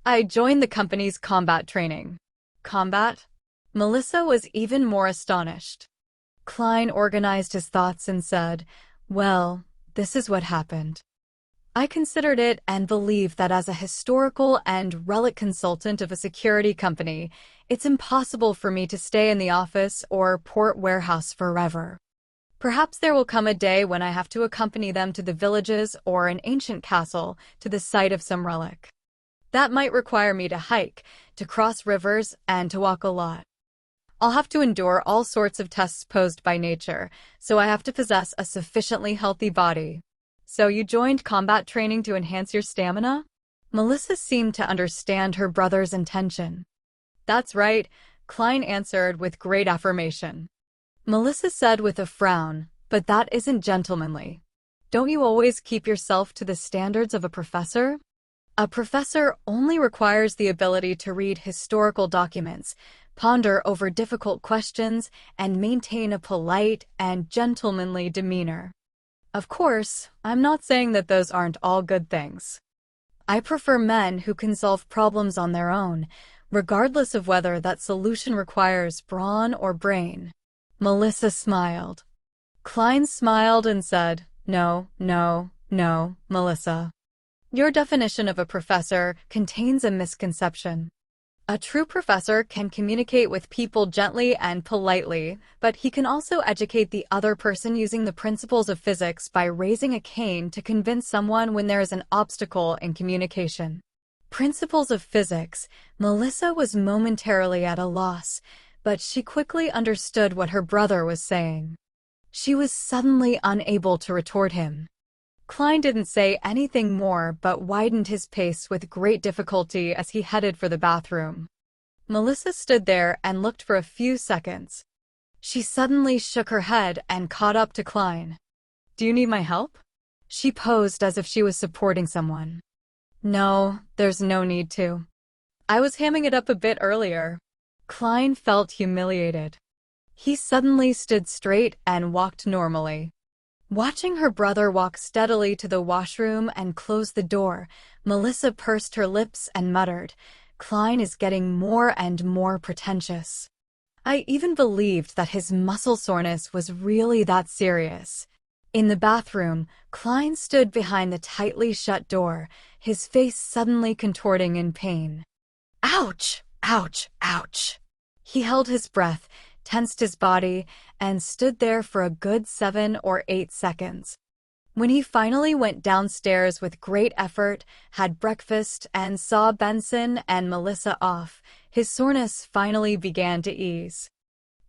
I joined the company's combat training. Combat? Melissa was even more astonished. Klein organized his thoughts and said, Well, this is what happened. I considered it and believe that as a historical and relic consultant of a security company, it's impossible for me to stay in the office or port warehouse forever. Perhaps there will come a day when I have to accompany them to the villages or an ancient castle to the site of some relic. That might require me to hike, to cross rivers, and to walk a lot. I'll have to endure all sorts of tests posed by nature, so I have to possess a sufficiently healthy body. So you joined combat training to enhance your stamina? Melissa seemed to understand her brother's intention. That's right, Klein answered with great affirmation. Melissa said with a frown, but that isn't gentlemanly. Don't you always keep yourself to the standards of a professor? A professor only requires the ability to read historical documents, ponder over difficult questions, and maintain a polite and gentlemanly demeanor. Of course, I'm not saying that those aren't all good things. I prefer men who can solve problems on their own, regardless of whether that solution requires brawn or brain. Melissa smiled. Klein smiled and said, No, Melissa. Your definition of a professor contains a misconception. A true professor can communicate with people gently and politely, but he can also educate the other person using the principles of physics by raising a cane to convince someone when there is an obstacle in communication. Principles of physics. Melissa was momentarily at a loss, but she quickly understood what her brother was saying. She was suddenly unable to retort him. Klein didn't say anything more but widened his pace with great difficulty as he headed for the bathroom. Melissa stood there and looked for a few seconds. She suddenly shook her head and caught up to Klein. Do you need my help? She posed as if she was supporting someone. No, there's no need to. I was hamming it up a bit earlier. Klein felt humiliated. He suddenly stood straight and walked normally. Watching her brother walk steadily to the washroom and close the door, Melissa pursed her lips and muttered, Klein is getting more and more pretentious. I even believed that his muscle soreness was really that serious. In the bathroom, Klein stood behind the tightly shut door, his face suddenly contorting in pain. Ouch! Ouch! Ouch! He held his breath, tensed his body, and stood there for a good 7 or 8 seconds. When he finally went downstairs with great effort, had breakfast, and saw Benson and Melissa off, his soreness finally began to ease.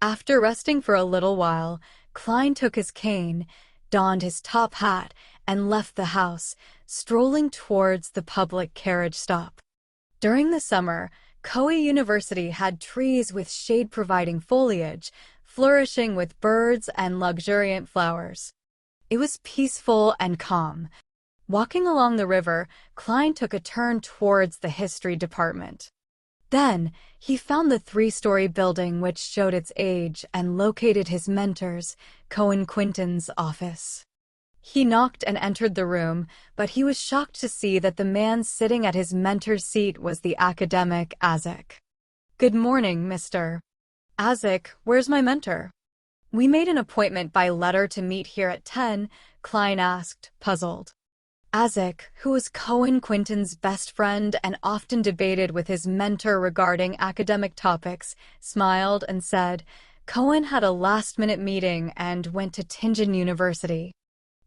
After resting for a little while, Klein took his cane, donned his top hat, and left the house, strolling towards the public carriage stop. During the summer, Koei University had trees with shade-providing foliage, flourishing with birds and luxuriant flowers. It was peaceful and calm. Walking along the river, Klein took a turn towards the history department. Then, he found the 3-story building which showed its age and located his mentor's, Cohen Quinton's, office. He knocked and entered the room, but he was shocked to see that the man sitting at his mentor's seat was the academic Isaac. Good morning, Mr. Isaac, where's my mentor? We made an appointment by letter to meet here at 10, Klein asked, puzzled. Isaac, who was Cohen Quinton's best friend and often debated with his mentor regarding academic topics, smiled and said, Cohen had a last-minute meeting and went to Tingen University.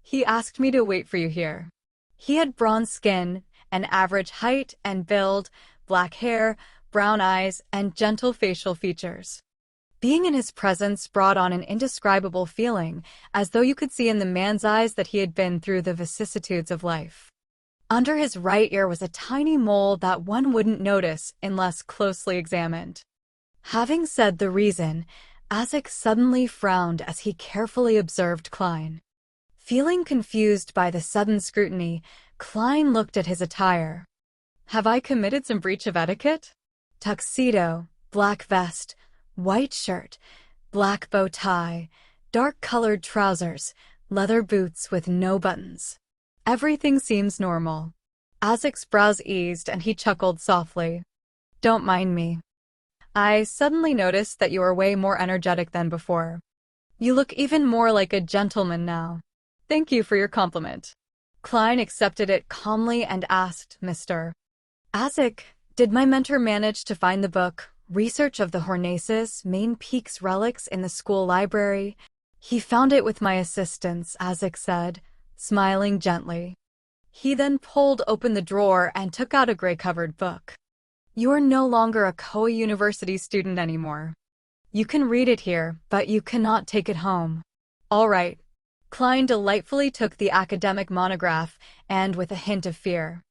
He asked me to wait for you here. He had bronze skin, an average height and build, black hair, brown eyes, and gentle facial features. Being in his presence brought on an indescribable feeling, as though you could see in the man's eyes that he had been through the vicissitudes of life. Under his right ear was a tiny mole that one wouldn't notice unless closely examined. Having said the reason, Isaac suddenly frowned as he carefully observed Klein. Feeling confused by the sudden scrutiny, Klein looked at his attire. Have I committed some breach of etiquette? Tuxedo, black vest, white shirt, black bow tie, dark-colored trousers, leather boots with no buttons. Everything seems normal. Isaac's brows eased and he chuckled softly. Don't mind me. I suddenly noticed that you are way more energetic than before. You look even more like a gentleman now. Thank you for your compliment. Klein accepted it calmly and asked, Mr. Isaac, did my mentor manage to find the book, Research of the Hornaces, Main Peaks Relics in the school library? He found it with my assistance, Isaac said, smiling gently. He then pulled open the drawer and took out a gray-covered book. You are no longer a Koa University student anymore. You can read it here, but you cannot take it home. All right. Klein delightfully took the academic monograph and with a hint of fear.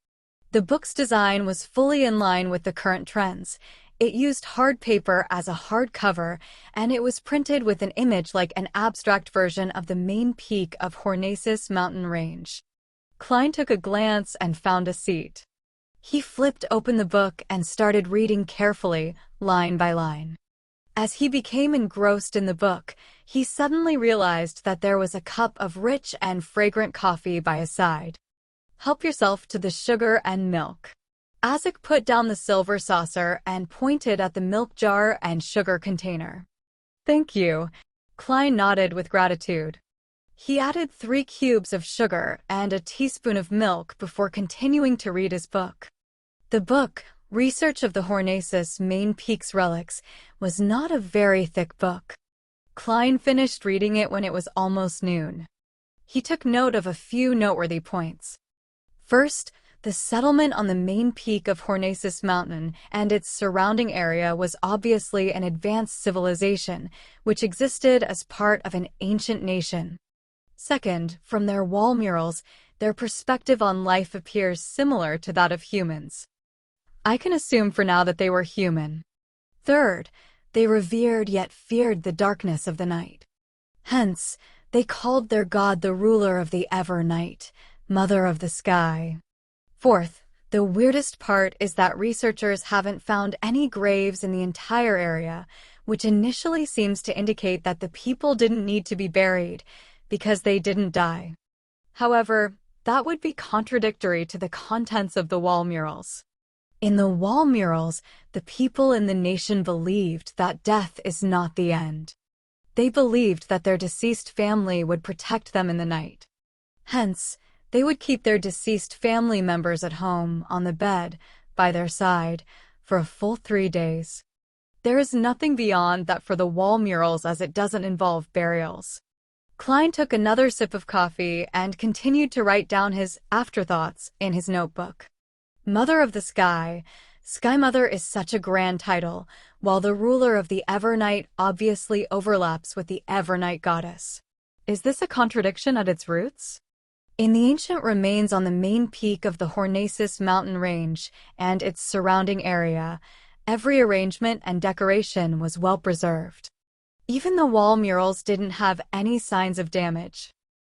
The book's design was fully in line with the current trends. It used hard paper as a hard cover, and it was printed with an image like an abstract version of the main peak of Hornacis mountain range. Klein took a glance and found a seat. He flipped open the book and started reading carefully, line by line. As he became engrossed in the book, he suddenly realized that there was a cup of rich and fragrant coffee by his side. Help yourself to the sugar and milk. Isaac put down the silver saucer and pointed at the milk jar and sugar container. Thank you. Klein nodded with gratitude. He added 3 cubes of sugar and a teaspoon of milk before continuing to read his book. The book, Research of the Hornacis Main Peaks Relics, was not a very thick book. Klein finished reading it when it was almost noon. He took note of a few noteworthy points. First, the settlement on the main peak of Hornacis Mountain and its surrounding area was obviously an advanced civilization, which existed as part of an ancient nation. Second, from their wall murals, their perspective on life appears similar to that of humans. I can assume for now that they were human. Third, they revered yet feared the darkness of the night. Hence, they called their god the ruler of the ever night, mother of the sky. Fourth, the weirdest part is that researchers haven't found any graves in the entire area, which initially seems to indicate that the people didn't need to be buried because they didn't die. However, that would be contradictory to the contents of the wall murals. In the wall murals, the people in the nation believed that death is not the end. They believed that their deceased family would protect them in the night. Hence, they would keep their deceased family members at home, on the bed, by their side, for a full 3 days. There is nothing beyond that for the wall murals as it doesn't involve burials. Klein took another sip of coffee and continued to write down his afterthoughts in his notebook. Mother of the Sky. Sky Mother is such a grand title, while the ruler of the Evernight obviously overlaps with the Evernight goddess. Is this a contradiction at its roots? In the ancient remains on the main peak of the Hornacis mountain range and its surrounding area, every arrangement and decoration was well preserved. Even the wall murals didn't have any signs of damage.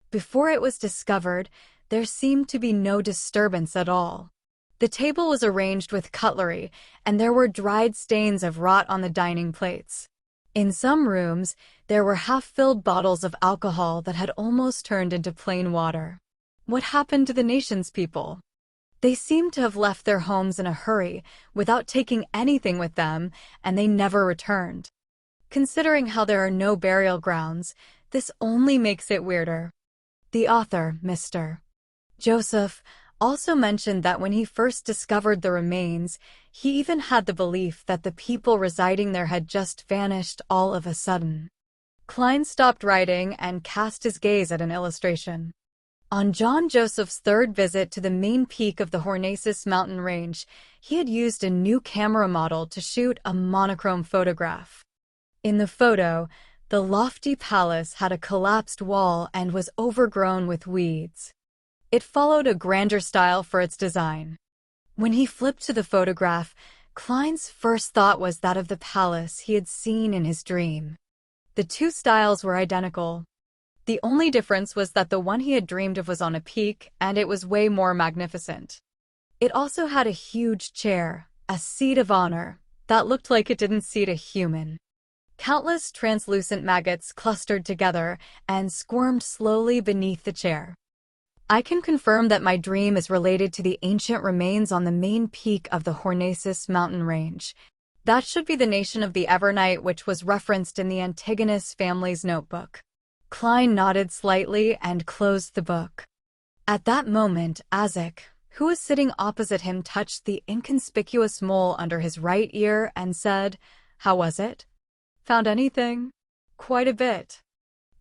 Before it was discovered, there seemed to be no disturbance at all. The table was arranged with cutlery, and there were dried stains of rot on the dining plates. In some rooms, there were half-filled bottles of alcohol that had almost turned into plain water. What happened to the nation's people? They seemed to have left their homes in a hurry, without taking anything with them, and they never returned. Considering how there are no burial grounds, this only makes it weirder. The author, Mr. Joseph, also mentioned that when he first discovered the remains, he even had the belief that the people residing there had just vanished all of a sudden. Klein stopped writing and cast his gaze at an illustration. On John Joseph's 3rd visit to the main peak of the Hornacis mountain range, he had used a new camera model to shoot a monochrome photograph. In the photo, the lofty palace had a collapsed wall and was overgrown with weeds. It followed a grander style for its design. When he flipped to the photograph, Klein's first thought was that of the palace he had seen in his dream. The 2 styles were identical. The only difference was that the one he had dreamed of was on a peak, and it was way more magnificent. It also had a huge chair, a seat of honor, that looked like it didn't seat a human. Countless translucent maggots clustered together and squirmed slowly beneath the chair. I can confirm that my dream is related to the ancient remains on the main peak of the Hornacis mountain range. That should be the nation of the Evernight which was referenced in the Antigonus family's notebook. Klein nodded slightly and closed the book. At that moment, Isaac, who was sitting opposite him, touched the inconspicuous mole under his right ear and said, "How was it? Found anything?" "Quite a bit."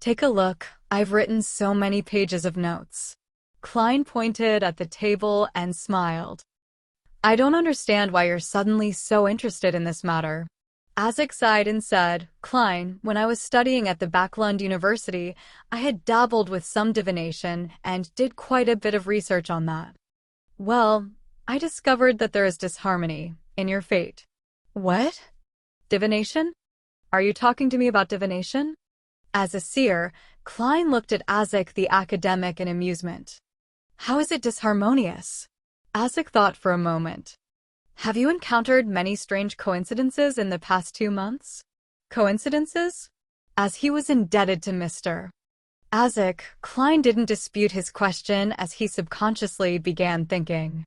Take a look, I've written so many pages of notes. Klein pointed at the table and smiled. I don't understand why you're suddenly so interested in this matter. Isaac sighed and said, Klein, when I was studying at the Backlund University, I had dabbled with some divination and did quite a bit of research on that. Well, I discovered that there is disharmony in your fate. What? Divination? Are you talking to me about divination? As a seer, Klein looked at Isaac the academic in amusement. How is it disharmonious? Isaac thought for a moment. Have you encountered many strange coincidences in the past 2 months? Coincidences? As he was indebted to Mr. Isaac, Klein didn't dispute his question as he subconsciously began thinking.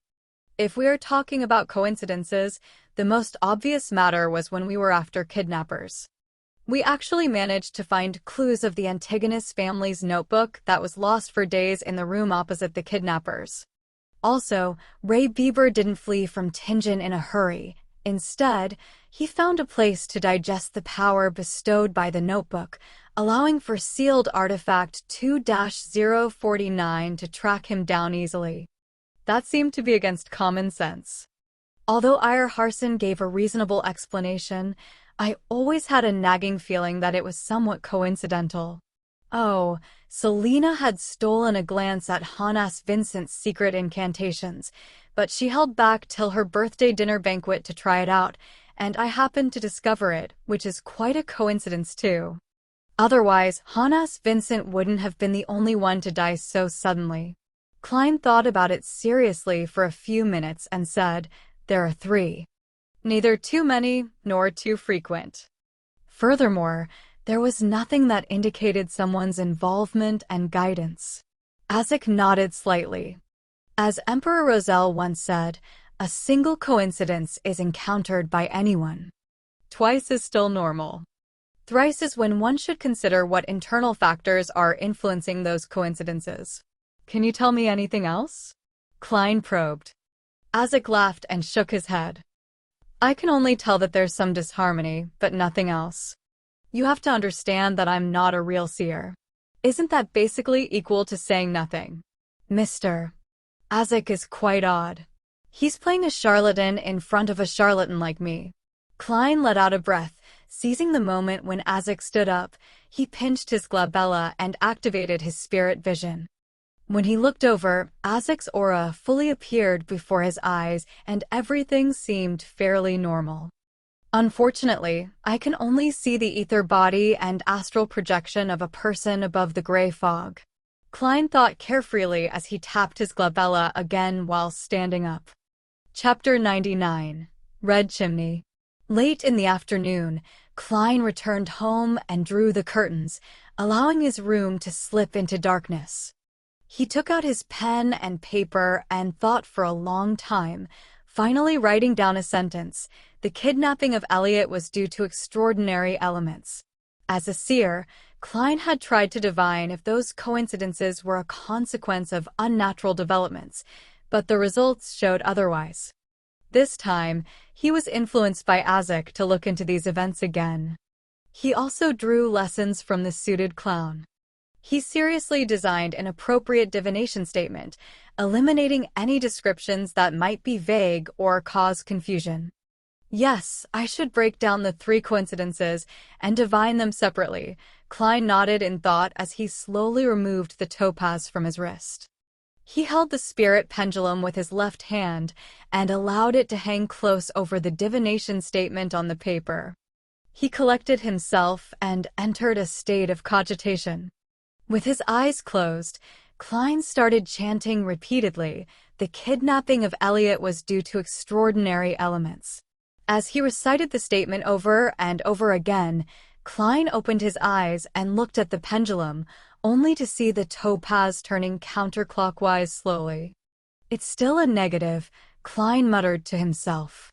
If we are talking about coincidences, the most obvious matter was when we were after kidnappers. We actually managed to find clues of the Antigonus family's notebook that was lost for days in the room opposite the kidnappers. Also, Ray Bieber didn't flee from Tingen in a hurry. Instead, he found a place to digest the power bestowed by the notebook, allowing for sealed artifact 2-049 to track him down easily. That seemed to be against common sense. Although Ire Harson gave a reasonable explanation, I always had a nagging feeling that it was somewhat coincidental. Oh, Selena had stolen a glance at Hannes Vincent's secret incantations, but she held back till her birthday dinner banquet to try it out, and I happened to discover it, which is quite a coincidence too. Otherwise, Hannes Vincent wouldn't have been the only one to die so suddenly. Klein thought about it seriously for a few minutes and said, There are 3. Neither too many nor too frequent. Furthermore, there was nothing that indicated someone's involvement and guidance. Isaac nodded slightly. As Emperor Roselle once said, a single coincidence is encountered by anyone. Twice is still normal. Thrice is when one should consider what internal factors are influencing those coincidences. Can you tell me anything else? Klein probed. Isaac laughed and shook his head. I can only tell that there's some disharmony, but nothing else. You have to understand that I'm not a real seer. Isn't that basically equal to saying nothing? Mr. Isaac is quite odd. He's playing a charlatan in front of a charlatan like me. Klein let out a breath, seizing the moment when Isaac stood up. He pinched his glabella and activated his spirit vision. When he looked over, Isaac's aura fully appeared before his eyes and everything seemed fairly normal. Unfortunately, I can only see the ether body and astral projection of a person above the gray fog. Klein thought carefreely as he tapped his glabella again while standing up. Chapter 99. Red Chimney. Late in the afternoon, Klein returned home and drew the curtains, allowing his room to slip into darkness. He took out his pen and paper and thought for a long time, finally writing down a sentence. The kidnapping of Elliot was due to extraordinary elements. As a seer, Klein had tried to divine if those coincidences were a consequence of unnatural developments, but the results showed otherwise. This time, he was influenced by Isaac to look into these events again. He also drew lessons from the suited clown. He seriously designed an appropriate divination statement, eliminating any descriptions that might be vague or cause confusion. Yes, I should break down the 3 coincidences and divine them separately. Klein nodded in thought as he slowly removed the topaz from his wrist. He held the spirit pendulum with his left hand and allowed it to hang close over the divination statement on the paper. He collected himself and entered a state of cogitation. With his eyes closed, Klein started chanting repeatedly, the kidnapping of Elliot was due to extraordinary elements. As he recited the statement over and over again, Klein opened his eyes and looked at the pendulum, only to see the topaz turning counterclockwise slowly. It's still a negative, Klein muttered to himself.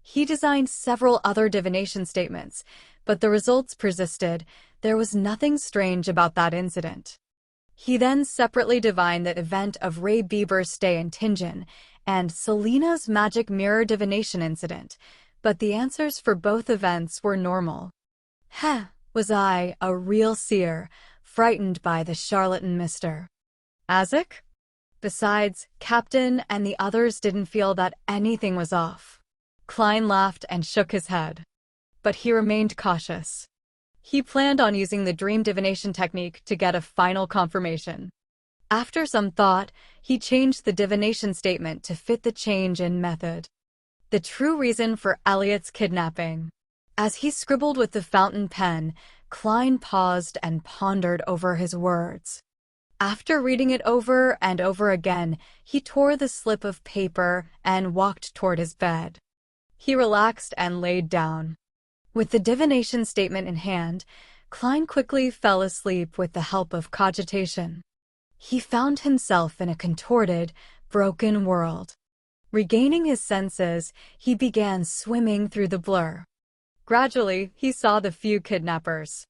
He designed several other divination statements, but the results persisted. There was nothing strange about that incident. He then separately divined the event of Ray Bieber's stay in Tingen and Selena's magic mirror divination incident, but the answers for both events were normal. Was I a real seer? frightened by the charlatan Mr. Isaac. Besides, Captain and the others didn't feel that anything was off. Klein laughed and shook his head. But he remained cautious. He planned on using the dream divination technique to get a final confirmation. After some thought, he changed the divination statement to fit the change in method. The true reason for Elliot's kidnapping. As he scribbled with the fountain pen, Klein paused and pondered over his words. After reading it over and over again, he tore the slip of paper and walked toward his bed. He relaxed and laid down. With the divination statement in hand, Klein quickly fell asleep with the help of cogitation. He found himself in a contorted, broken world. Regaining his senses, he began swimming through the blur. Gradually, he saw the few kidnappers.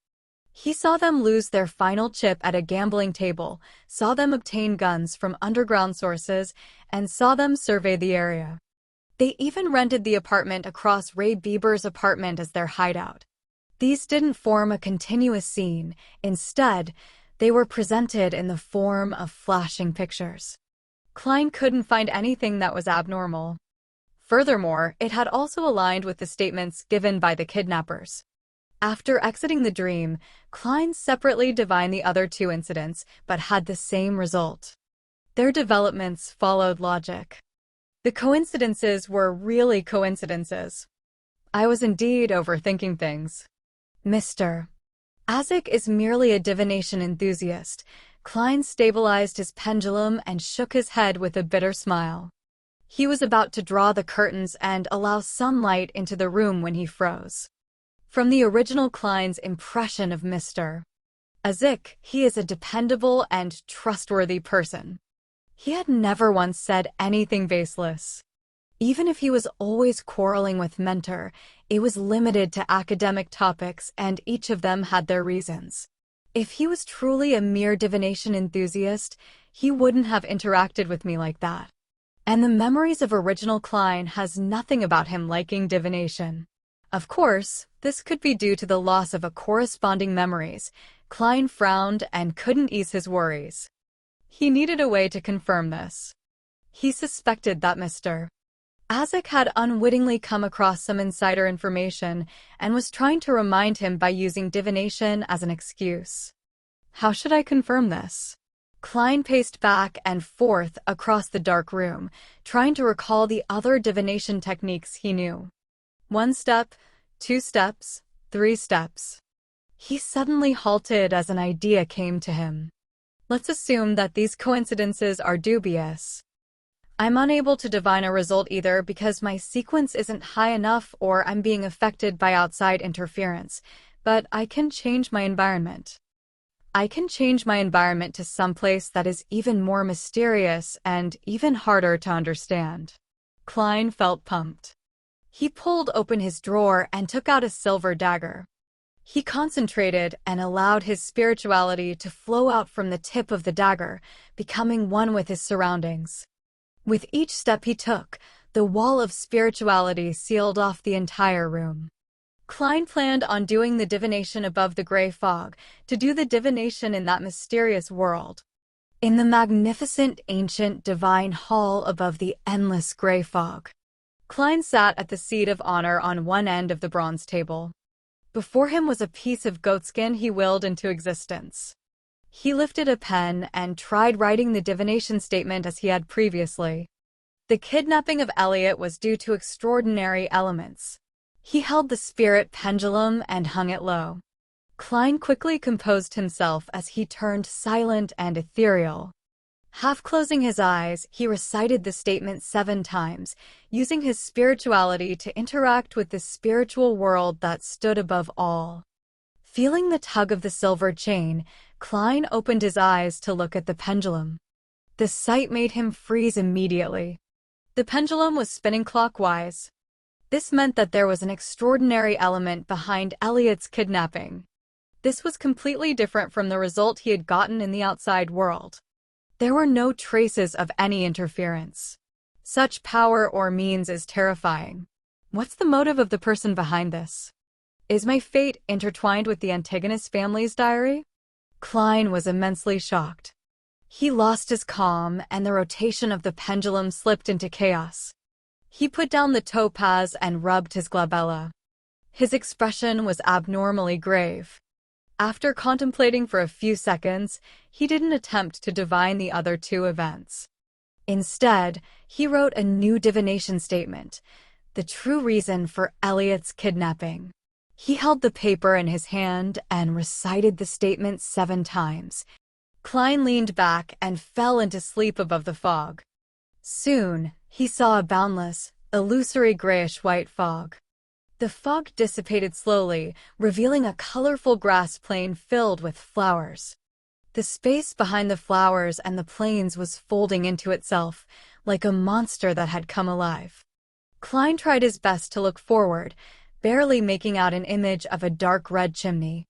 He saw them lose their final chip at a gambling table, saw them obtain guns from underground sources, and saw them survey the area. They even rented the apartment across Ray Bieber's apartment as their hideout. These didn't form a continuous scene. Instead, they were presented in the form of flashing pictures. Klein couldn't find anything that was abnormal. Furthermore, it had also aligned with the statements given by the kidnappers. After exiting the dream, Klein separately divined the other two incidents, but had the same result. Their developments followed logic. The coincidences were really coincidences. I was indeed overthinking things. Mr. Isaac is merely a divination enthusiast. Klein stabilized his pendulum and shook his head with a bitter smile. He was about to draw the curtains and allow sunlight into the room when he froze. From the original Klein's impression of Mr. Isaac, he is a dependable and trustworthy person. He had never once said anything baseless. Even if he was always quarreling with Mentor, it was limited to academic topics and each of them had their reasons. If he was truly a mere divination enthusiast, he wouldn't have interacted with me like that. And the memories of original Klein has nothing about him liking divination. Of course, this could be due to the loss of a corresponding memories. Klein frowned and couldn't ease his worries. He needed a way to confirm this. He suspected that Mr. Isaac had unwittingly come across some insider information and was trying to remind him by using divination as an excuse. How should I confirm this? Klein paced back and forth across the dark room, trying to recall the other divination techniques he knew. 1 step, 2 steps, 3 steps. He suddenly halted as an idea came to him. Let's assume that these coincidences are dubious. I'm unable to divine a result either because my sequence isn't high enough or I'm being affected by outside interference, but I can change my environment. I can change my environment to someplace that is even more mysterious and even harder to understand. Klein felt pumped. He pulled open his drawer and took out a silver dagger. He concentrated and allowed his spirituality to flow out from the tip of the dagger, becoming one with his surroundings. With each step he took, the wall of spirituality sealed off the entire room. Klein planned on doing the divination above the gray fog, to do the divination in that mysterious world. In the magnificent ancient divine hall above the endless gray fog. Klein sat at the seat of honor on one end of the bronze table. Before him was a piece of goatskin he willed into existence. He lifted a pen and tried writing the divination statement as he had previously. The kidnapping of Elliot was due to extraordinary elements. He held the spirit pendulum and hung it low. Klein quickly composed himself as he turned silent and ethereal. Half closing his eyes, he recited the statement 7 times, using his spirituality to interact with the spiritual world that stood above all. Feeling the tug of the silver chain, Klein opened his eyes to look at the pendulum. The sight made him freeze immediately. The pendulum was spinning clockwise. This meant that there was an extraordinary element behind Elliot's kidnapping. This was completely different from the result he had gotten in the outside world. There were no traces of any interference. Such power or means is terrifying. What's the motive of the person behind this? Is my fate intertwined with the Antigonus family's diary? Klein was immensely shocked. He lost his calm, and the rotation of the pendulum slipped into chaos. He put down the topaz and rubbed his glabella. His expression was abnormally grave. After contemplating for a few seconds, he didn't attempt to divine the other two events. Instead, he wrote a new divination statement, the true reason for Elliot's kidnapping. He held the paper in his hand and recited the statement 7 times. Klein leaned back and fell into sleep above the fog. Soon, he saw a boundless, illusory grayish-white fog. The fog dissipated slowly, revealing a colorful grass plain filled with flowers. The space behind the flowers and the plains was folding into itself, like a monster that had come alive. Klein tried his best to look forward, barely making out an image of a dark red chimney.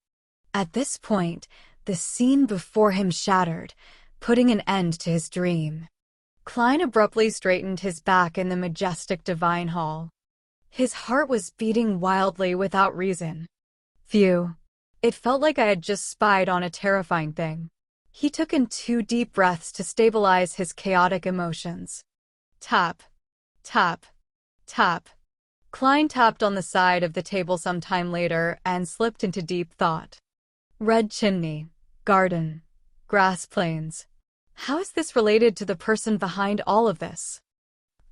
At this point, the scene before him shattered, putting an end to his dream. Klein abruptly straightened his back in the majestic divine hall. His heart was beating wildly without reason. Phew. It felt like I had just spied on a terrifying thing. He took in 2 deep breaths to stabilize his chaotic emotions. Tap. Tap. Tap. Klein tapped on the side of the table some time later and slipped into deep thought. Red chimney, garden, grass plains. How is this related to the person behind all of this?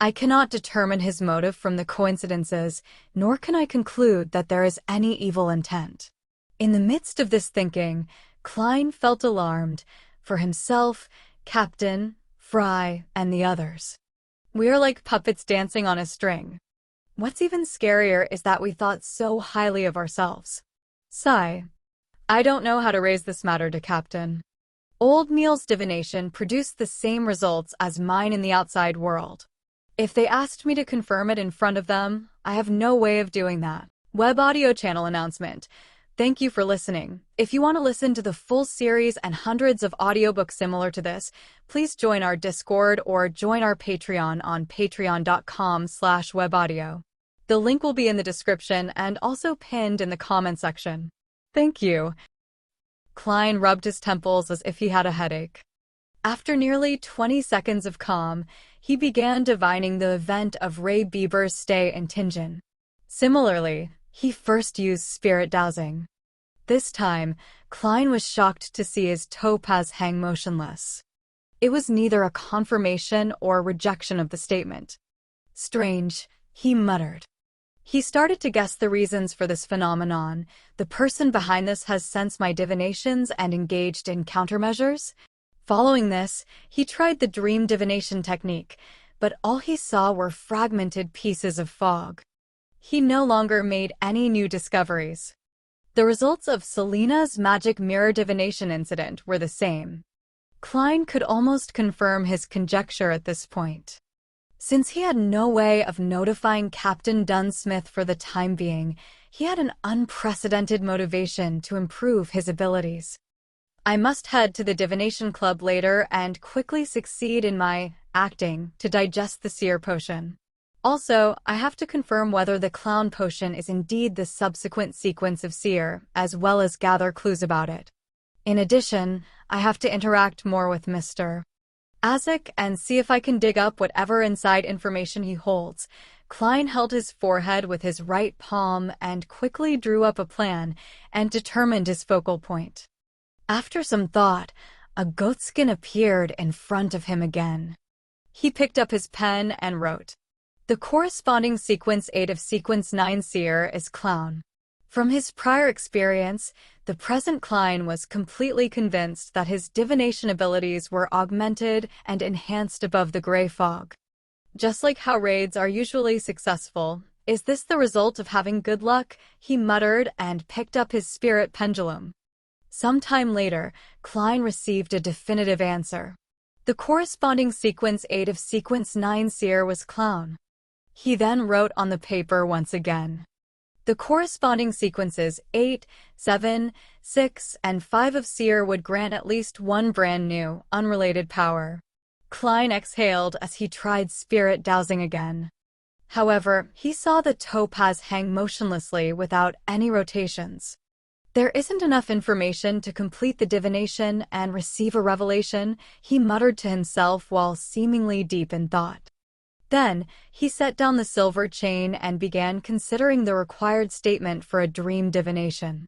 I cannot determine his motive from the coincidences, nor can I conclude that there is any evil intent. In the midst of this thinking, Klein felt alarmed for himself, Captain, Fry, and the others. We are like puppets dancing on a string. What's even scarier is that we thought so highly of ourselves. Sigh. I don't know how to raise this matter to Captain. Old Meal's divination produced the same results as mine in the outside world. If they asked me to confirm it in front of them, I have no way of doing that. Web audio channel announcement. Thank you for listening. If you want to listen to the full series and hundreds of audiobooks similar to this, please join our Discord or join our Patreon on patreon.com/webaudio. The link will be in the description and also pinned in the comment section. Thank you. Klein rubbed his temples as if he had a headache. After nearly 20 seconds of calm, he began divining the event of Ray Bieber's stay in Tingen. Similarly, he first used spirit dowsing. This time, Klein was shocked to see his topaz hang motionless. It was neither a confirmation or rejection of the statement. Strange, he muttered. He started to guess the reasons for this phenomenon. The person behind this has sensed my divinations and engaged in countermeasures. Following this, he tried the dream divination technique, but all he saw were fragmented pieces of fog. He no longer made any new discoveries. The results of Selena's magic mirror divination incident were the same. Klein could almost confirm his conjecture at this point. Since he had no way of notifying Captain Dunsmith for the time being, he had an unprecedented motivation to improve his abilities. I must head to the divination club later and quickly succeed in my acting to digest the seer potion. Also, I have to confirm whether the clown potion is indeed the subsequent sequence of seer, as well as gather clues about it. In addition, I have to interact more with Mr. Isaac and see if I can dig up whatever inside information he holds. Klein held his forehead with his right palm and quickly drew up a plan and determined his focal point. After some thought, a goatskin appeared in front of him again. He picked up his pen and wrote. The corresponding sequence 8 of sequence 9 seer is clown. From his prior experience, the present Klein was completely convinced that his divination abilities were augmented and enhanced above the gray fog. Just like how raids are usually successful, is this the result of having good luck? He muttered and picked up his spirit pendulum. Some time later, Klein received a definitive answer. The corresponding sequence 8 of sequence 9 seer was clown. He then wrote on the paper once again. The corresponding sequences 8, 7, 6, and 5 of seer would grant at least one brand new, unrelated power. Klein exhaled as he tried spirit dowsing again. However, he saw the topaz hang motionlessly without any rotations. There isn't enough information to complete the divination and receive a revelation, he muttered to himself while seemingly deep in thought. Then, he set down the silver chain and began considering the required statement for a dream divination.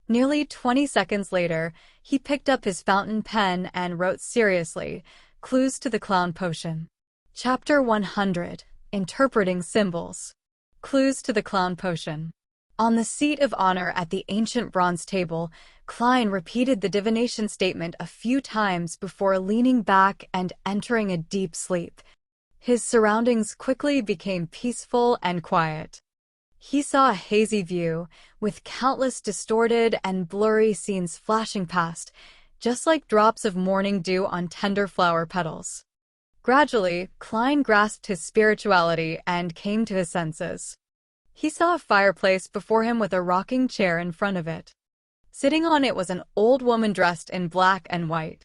Nearly 20 seconds later, he picked up his fountain pen and wrote seriously, "Clues to the Clown Potion." Chapter 100, Interpreting Symbols. Clues to the Clown Potion. On the seat of honor at the ancient bronze table, Klein repeated the divination statement a few times before leaning back and entering a deep sleep. His surroundings quickly became peaceful and quiet. He saw a hazy view, with countless distorted and blurry scenes flashing past, just like drops of morning dew on tender flower petals. Gradually, Klein grasped his spirituality and came to his senses. He saw a fireplace before him with a rocking chair in front of it. Sitting on it was an old woman dressed in black and white.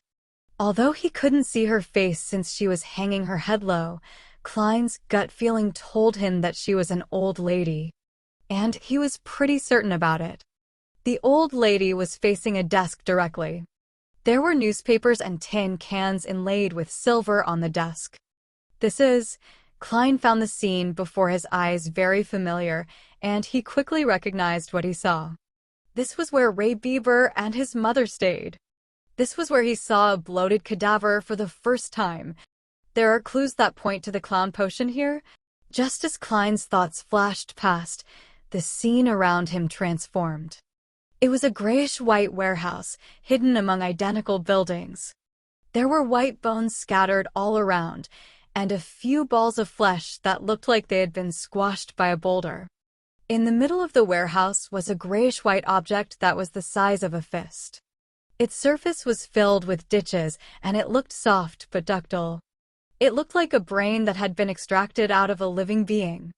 Although he couldn't see her face since she was hanging her head low, Klein's gut feeling told him that she was an old lady. And he was pretty certain about it. The old lady was facing a desk directly. There were newspapers and tin cans inlaid with silver on the desk. Klein found the scene before his eyes very familiar, and he quickly recognized what he saw. This was where Ray Bieber and his mother stayed. This was where he saw a bloated cadaver for the first time. There are clues that point to the clown potion here. Just as Klein's thoughts flashed past, the scene around him transformed. It was a grayish-white warehouse, hidden among identical buildings. There were white bones scattered all around, and a few balls of flesh that looked like they had been squashed by a boulder. In the middle of the warehouse was a grayish-white object that was the size of a fist. Its surface was filled with ditches, and it looked soft but ductile. It looked like a brain that had been extracted out of a living being.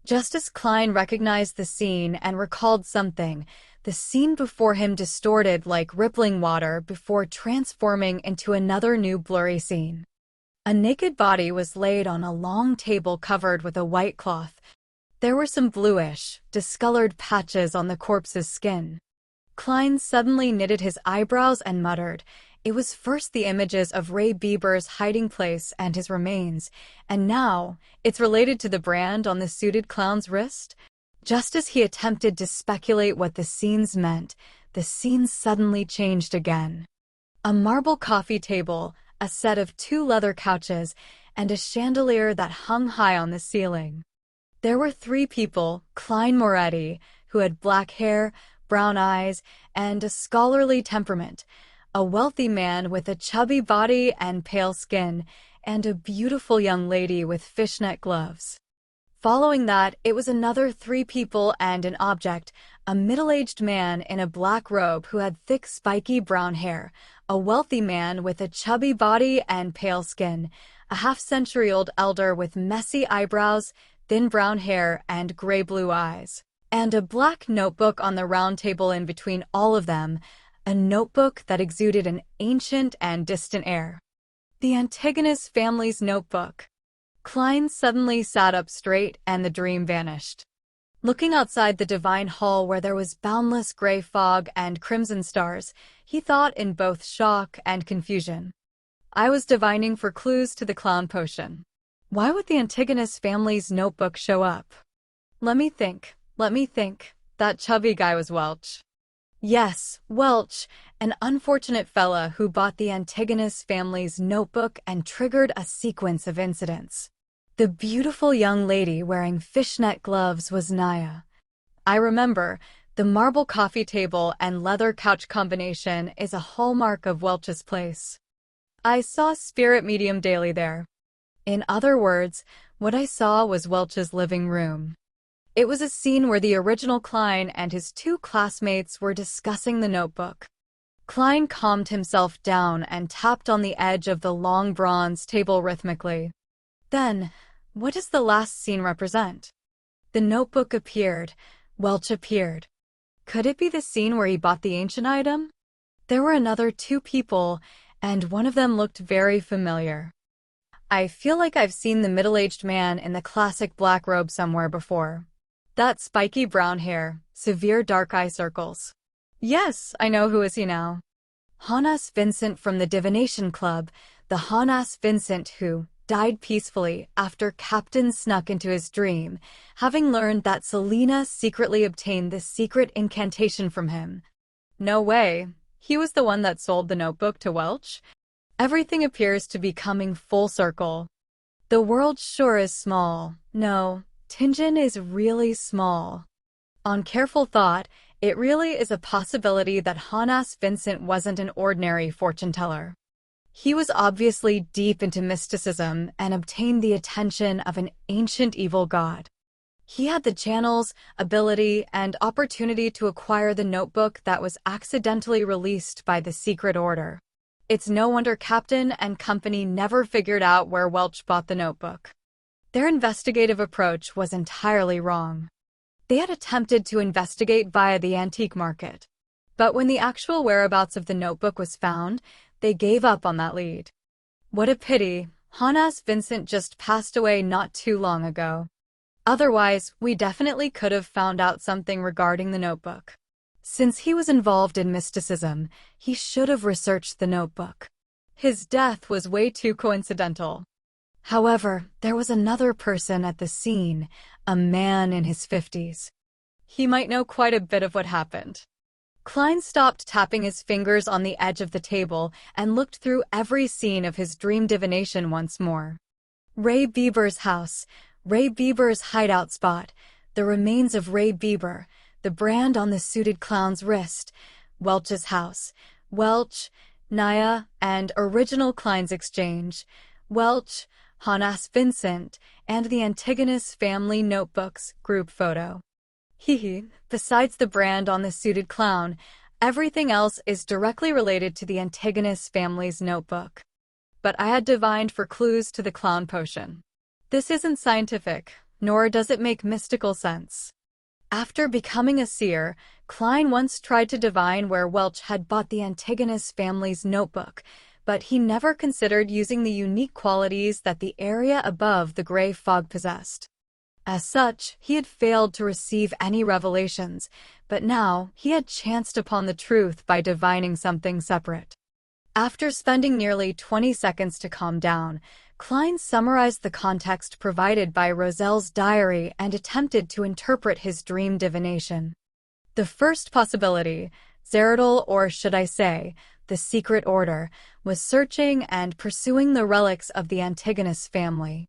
Just as Klein recognized the scene and recalled something, the scene before him distorted like rippling water before transforming into another new blurry scene. A naked body was laid on a long table covered with a white cloth. There were some bluish, discolored patches on the corpse's skin. Klein suddenly knitted his eyebrows and muttered, "It was first the images of Ray Bieber's hiding place and his remains, and now it's related to the brand on the suited clown's wrist?" Just as he attempted to speculate what the scenes meant, the scene suddenly changed again. A marble coffee table, a set of 2 leather couches, and a chandelier that hung high on the ceiling. There were 3 people, Klein Moretti, who had black hair, brown eyes, and a scholarly temperament, a wealthy man with a chubby body and pale skin, and a beautiful young lady with fishnet gloves. Following that, it was another 3 people and an object, a middle-aged man in a black robe who had thick spiky brown hair, a wealthy man with a chubby body and pale skin, a half-century-old elder with messy eyebrows, thin brown hair, and gray-blue eyes, and a black notebook on the round table in between all of them, a notebook that exuded an ancient and distant air. The Antigonus family's notebook. Klein suddenly sat up straight and the dream vanished. Looking outside the divine hall where there was boundless gray fog and crimson stars, he thought in both shock and confusion. I was divining for clues to the clown potion. Why would the Antigonus family's notebook show up? Let me think. That chubby guy was Welch. Yes, Welch, an unfortunate fella who bought the Antigonus family's notebook and triggered a sequence of incidents. The beautiful young lady wearing fishnet gloves was Naya. I remember, the marble coffee table and leather couch combination is a hallmark of Welch's place. I saw spirit medium daily there. In other words, what I saw was Welch's living room. It was a scene where the original Klein and his 2 classmates were discussing the notebook. Klein calmed himself down and tapped on the edge of the long bronze table rhythmically. Then, what does the last scene represent? The notebook appeared. Welch appeared. Could it be the scene where he bought the ancient item? There were another 2 people, and one of them looked very familiar. I feel like I've seen the middle-aged man in the classic black robe somewhere before. That spiky brown hair, severe dark eye circles. Yes, I know who is he now. Jonas Vincent from the Divination Club, the Jonas Vincent who died peacefully after Captain snuck into his dream, having learned that Selena secretly obtained this secret incantation from him. No way. He was the one that sold the notebook to Welch? Everything appears to be coming full circle. The world sure is small. No, Tingen is really small. On careful thought, it really is a possibility that Jonas Vincent wasn't an ordinary fortune teller. He was obviously deep into mysticism and obtained the attention of an ancient evil god. He had the channels, ability, and opportunity to acquire the notebook that was accidentally released by the secret order. It's no wonder Captain and company never figured out where Welch bought the notebook. Their investigative approach was entirely wrong. They had attempted to investigate via the antique market. But when the actual whereabouts of the notebook was found, they gave up on that lead. What a pity. Jonas Vincent just passed away not too long ago. Otherwise, we definitely could have found out something regarding the notebook. Since he was involved in mysticism, he should have researched the notebook. His death was way too coincidental. However, there was another person at the scene, a man in his 50s. He might know quite a bit of what happened. Klein stopped tapping his fingers on the edge of the table and looked through every scene of his dream divination once more. Ray Bieber's house, Ray Bieber's hideout spot, the remains of Ray Bieber, the brand on the suited clown's wrist, Welch's house, Welch, Naya, and original Klein's exchange, Welch, Jonas Vincent, and the Antigonus family notebooks group photo. Besides the brand on the suited clown, everything else is directly related to the Antigonus family's notebook. But I had divined for clues to the clown potion. This isn't scientific, nor does it make mystical sense. After becoming a seer, Klein once tried to divine where Welch had bought the Antigonus family's notebook, but he never considered using the unique qualities that the area above the gray fog possessed. As such, he had failed to receive any revelations, but now he had chanced upon the truth by divining something separate. After spending nearly 20 seconds to calm down, Klein summarized the context provided by Roselle's diary and attempted to interpret his dream divination. The first possibility, Zeradol, or should I say, the secret order, was searching and pursuing the relics of the Antigonus family.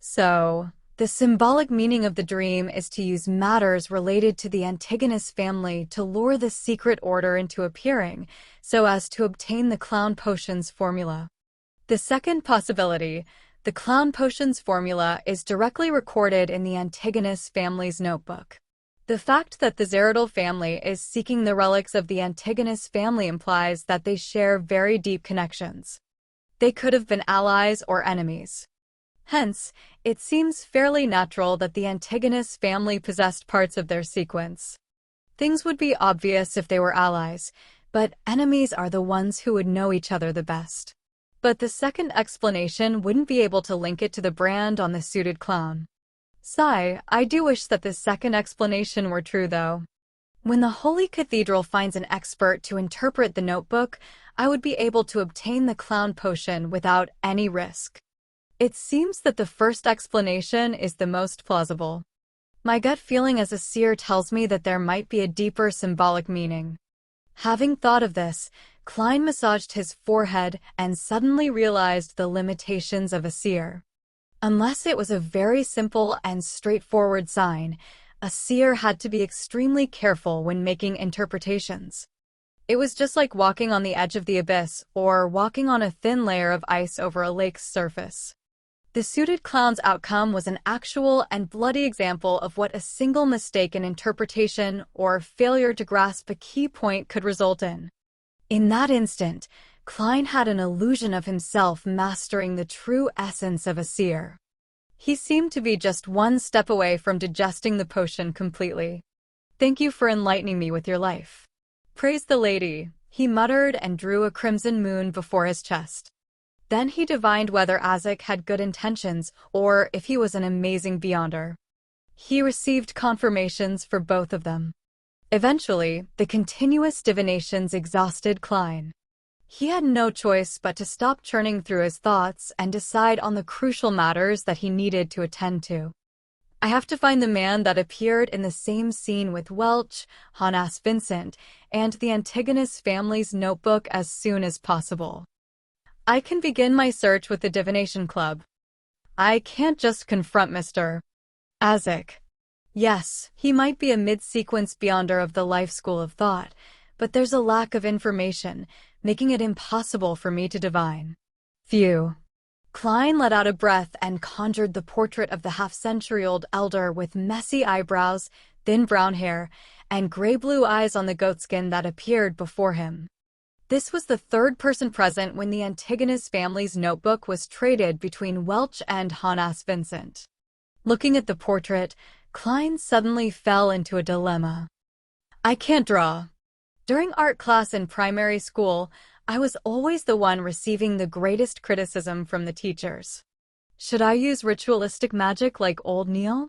So, the symbolic meaning of the dream is to use matters related to the Antigonus family to lure the secret order into appearing, so as to obtain the clown potion's formula. The second possibility, the clown potion's formula, is directly recorded in the Antigonus family's notebook. The fact that the Zeradol family is seeking the relics of the Antigonus family implies that they share very deep connections. They could have been allies or enemies. Hence, it seems fairly natural that the Antigonus family possessed parts of their sequence. Things would be obvious if they were allies, but enemies are the ones who would know each other the best. But the second explanation wouldn't be able to link it to the brand on the suited clown. Sigh, I do wish that this second explanation were true though. When the Holy Cathedral finds an expert to interpret the notebook, I would be able to obtain the clown potion without any risk. It seems that the first explanation is the most plausible. My gut feeling as a seer tells me that there might be a deeper symbolic meaning. Having thought of this, Klein massaged his forehead and suddenly realized the limitations of a seer. Unless it was a very simple and straightforward sign, a seer had to be extremely careful when making interpretations. It was just like walking on the edge of the abyss or walking on a thin layer of ice over a lake's surface. The suited clown's outcome was an actual and bloody example of what a single mistake in interpretation or failure to grasp a key point could result in. In that instant, Klein had an illusion of himself mastering the true essence of a seer. He seemed to be just one step away from digesting the potion completely. "Thank you for enlightening me with your life. Praise the lady," he muttered and drew a crimson moon before his chest. Then he divined whether Azek had good intentions or if he was an amazing beyonder. He received confirmations for both of them. Eventually, the continuous divinations exhausted Klein. He had no choice but to stop churning through his thoughts and decide on the crucial matters that he needed to attend to. I have to find the man that appeared in the same scene with Welch, Honas Vincent, and the Antigonus family's notebook as soon as possible. I can begin my search with the Divination Club. I can't just confront Mr. Azik. Yes, he might be a mid-sequence beyonder of the life school of thought, but there's a lack of information, making it impossible for me to divine. Phew. Klein let out a breath and conjured the portrait of the half-century-old elder with messy eyebrows, thin brown hair, and gray-blue eyes on the goatskin that appeared before him. This was the third person present when the Antigonus family's notebook was traded between Welch and Honas Vincent. Looking at the portrait, Klein suddenly fell into a dilemma. I can't draw. During art class in primary school, I was always the one receiving the greatest criticism from the teachers. Should I use ritualistic magic like Old Neil?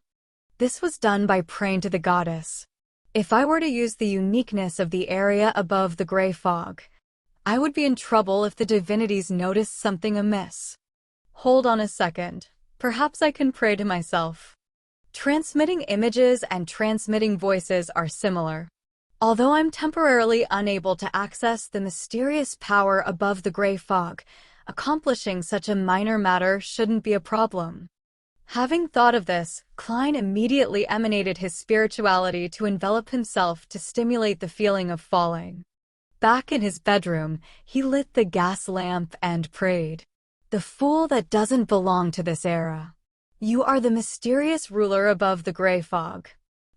This was done by praying to the goddess. If I were to use the uniqueness of the area above the gray fog, I would be in trouble if the divinities noticed something amiss. Hold on a second. Perhaps I can pray to myself. Transmitting images and transmitting voices are similar. Although I'm temporarily unable to access the mysterious power above the gray fog, accomplishing such a minor matter shouldn't be a problem. Having thought of this, Klein immediately emanated his spirituality to envelop himself to stimulate the feeling of falling. Back in his bedroom, he lit the gas lamp and prayed. The fool that doesn't belong to this era. You are the mysterious ruler above the gray fog.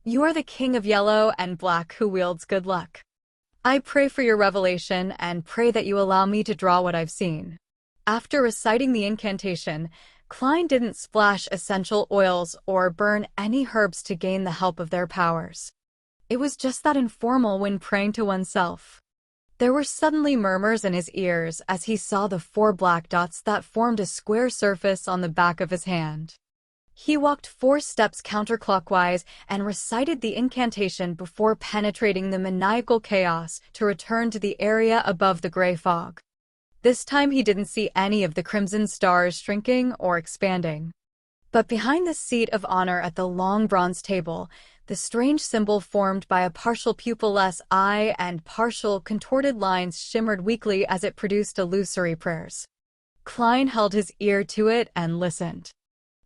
You are the king of yellow and black who wields good luck. I pray for your revelation and pray that you allow me to draw what I've seen. After reciting the incantation, Klein didn't splash essential oils or burn any herbs to gain the help of their powers. It was just that informal when praying to oneself. There were suddenly murmurs in his ears as he saw the 4 black dots that formed a square surface on the back of his hand. He walked 4 steps counterclockwise and recited the incantation before penetrating the maniacal chaos to return to the area above the gray fog. This time he didn't see any of the crimson stars shrinking or expanding. But behind the seat of honor at the long bronze table, the strange symbol formed by a partial pupilless eye and partial contorted lines shimmered weakly as it produced illusory prayers. Klein held his ear to it and listened.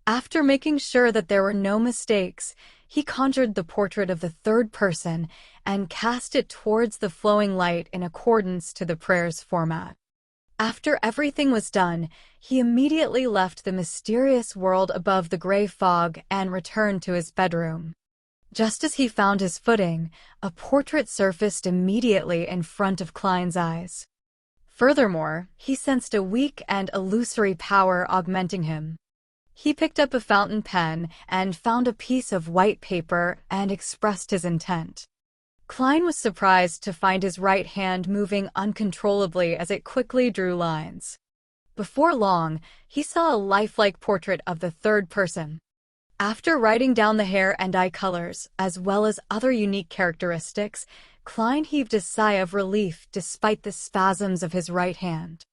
After making sure that there were no mistakes, he conjured the portrait of the third person and cast it towards the flowing light in accordance to the prayer's format. After everything was done, he immediately left the mysterious world above the gray fog and returned to his bedroom. Just as he found his footing, a portrait surfaced immediately in front of Klein's eyes. Furthermore, he sensed a weak and illusory power augmenting him. He picked up a fountain pen and found a piece of white paper and expressed his intent. Klein was surprised to find his right hand moving uncontrollably as it quickly drew lines. Before long, he saw a lifelike portrait of the third person. After writing down the hair and eye colors, as well as other unique characteristics, Klein heaved a sigh of relief despite the spasms of his right hand.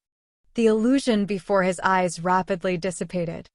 The illusion before his eyes rapidly dissipated.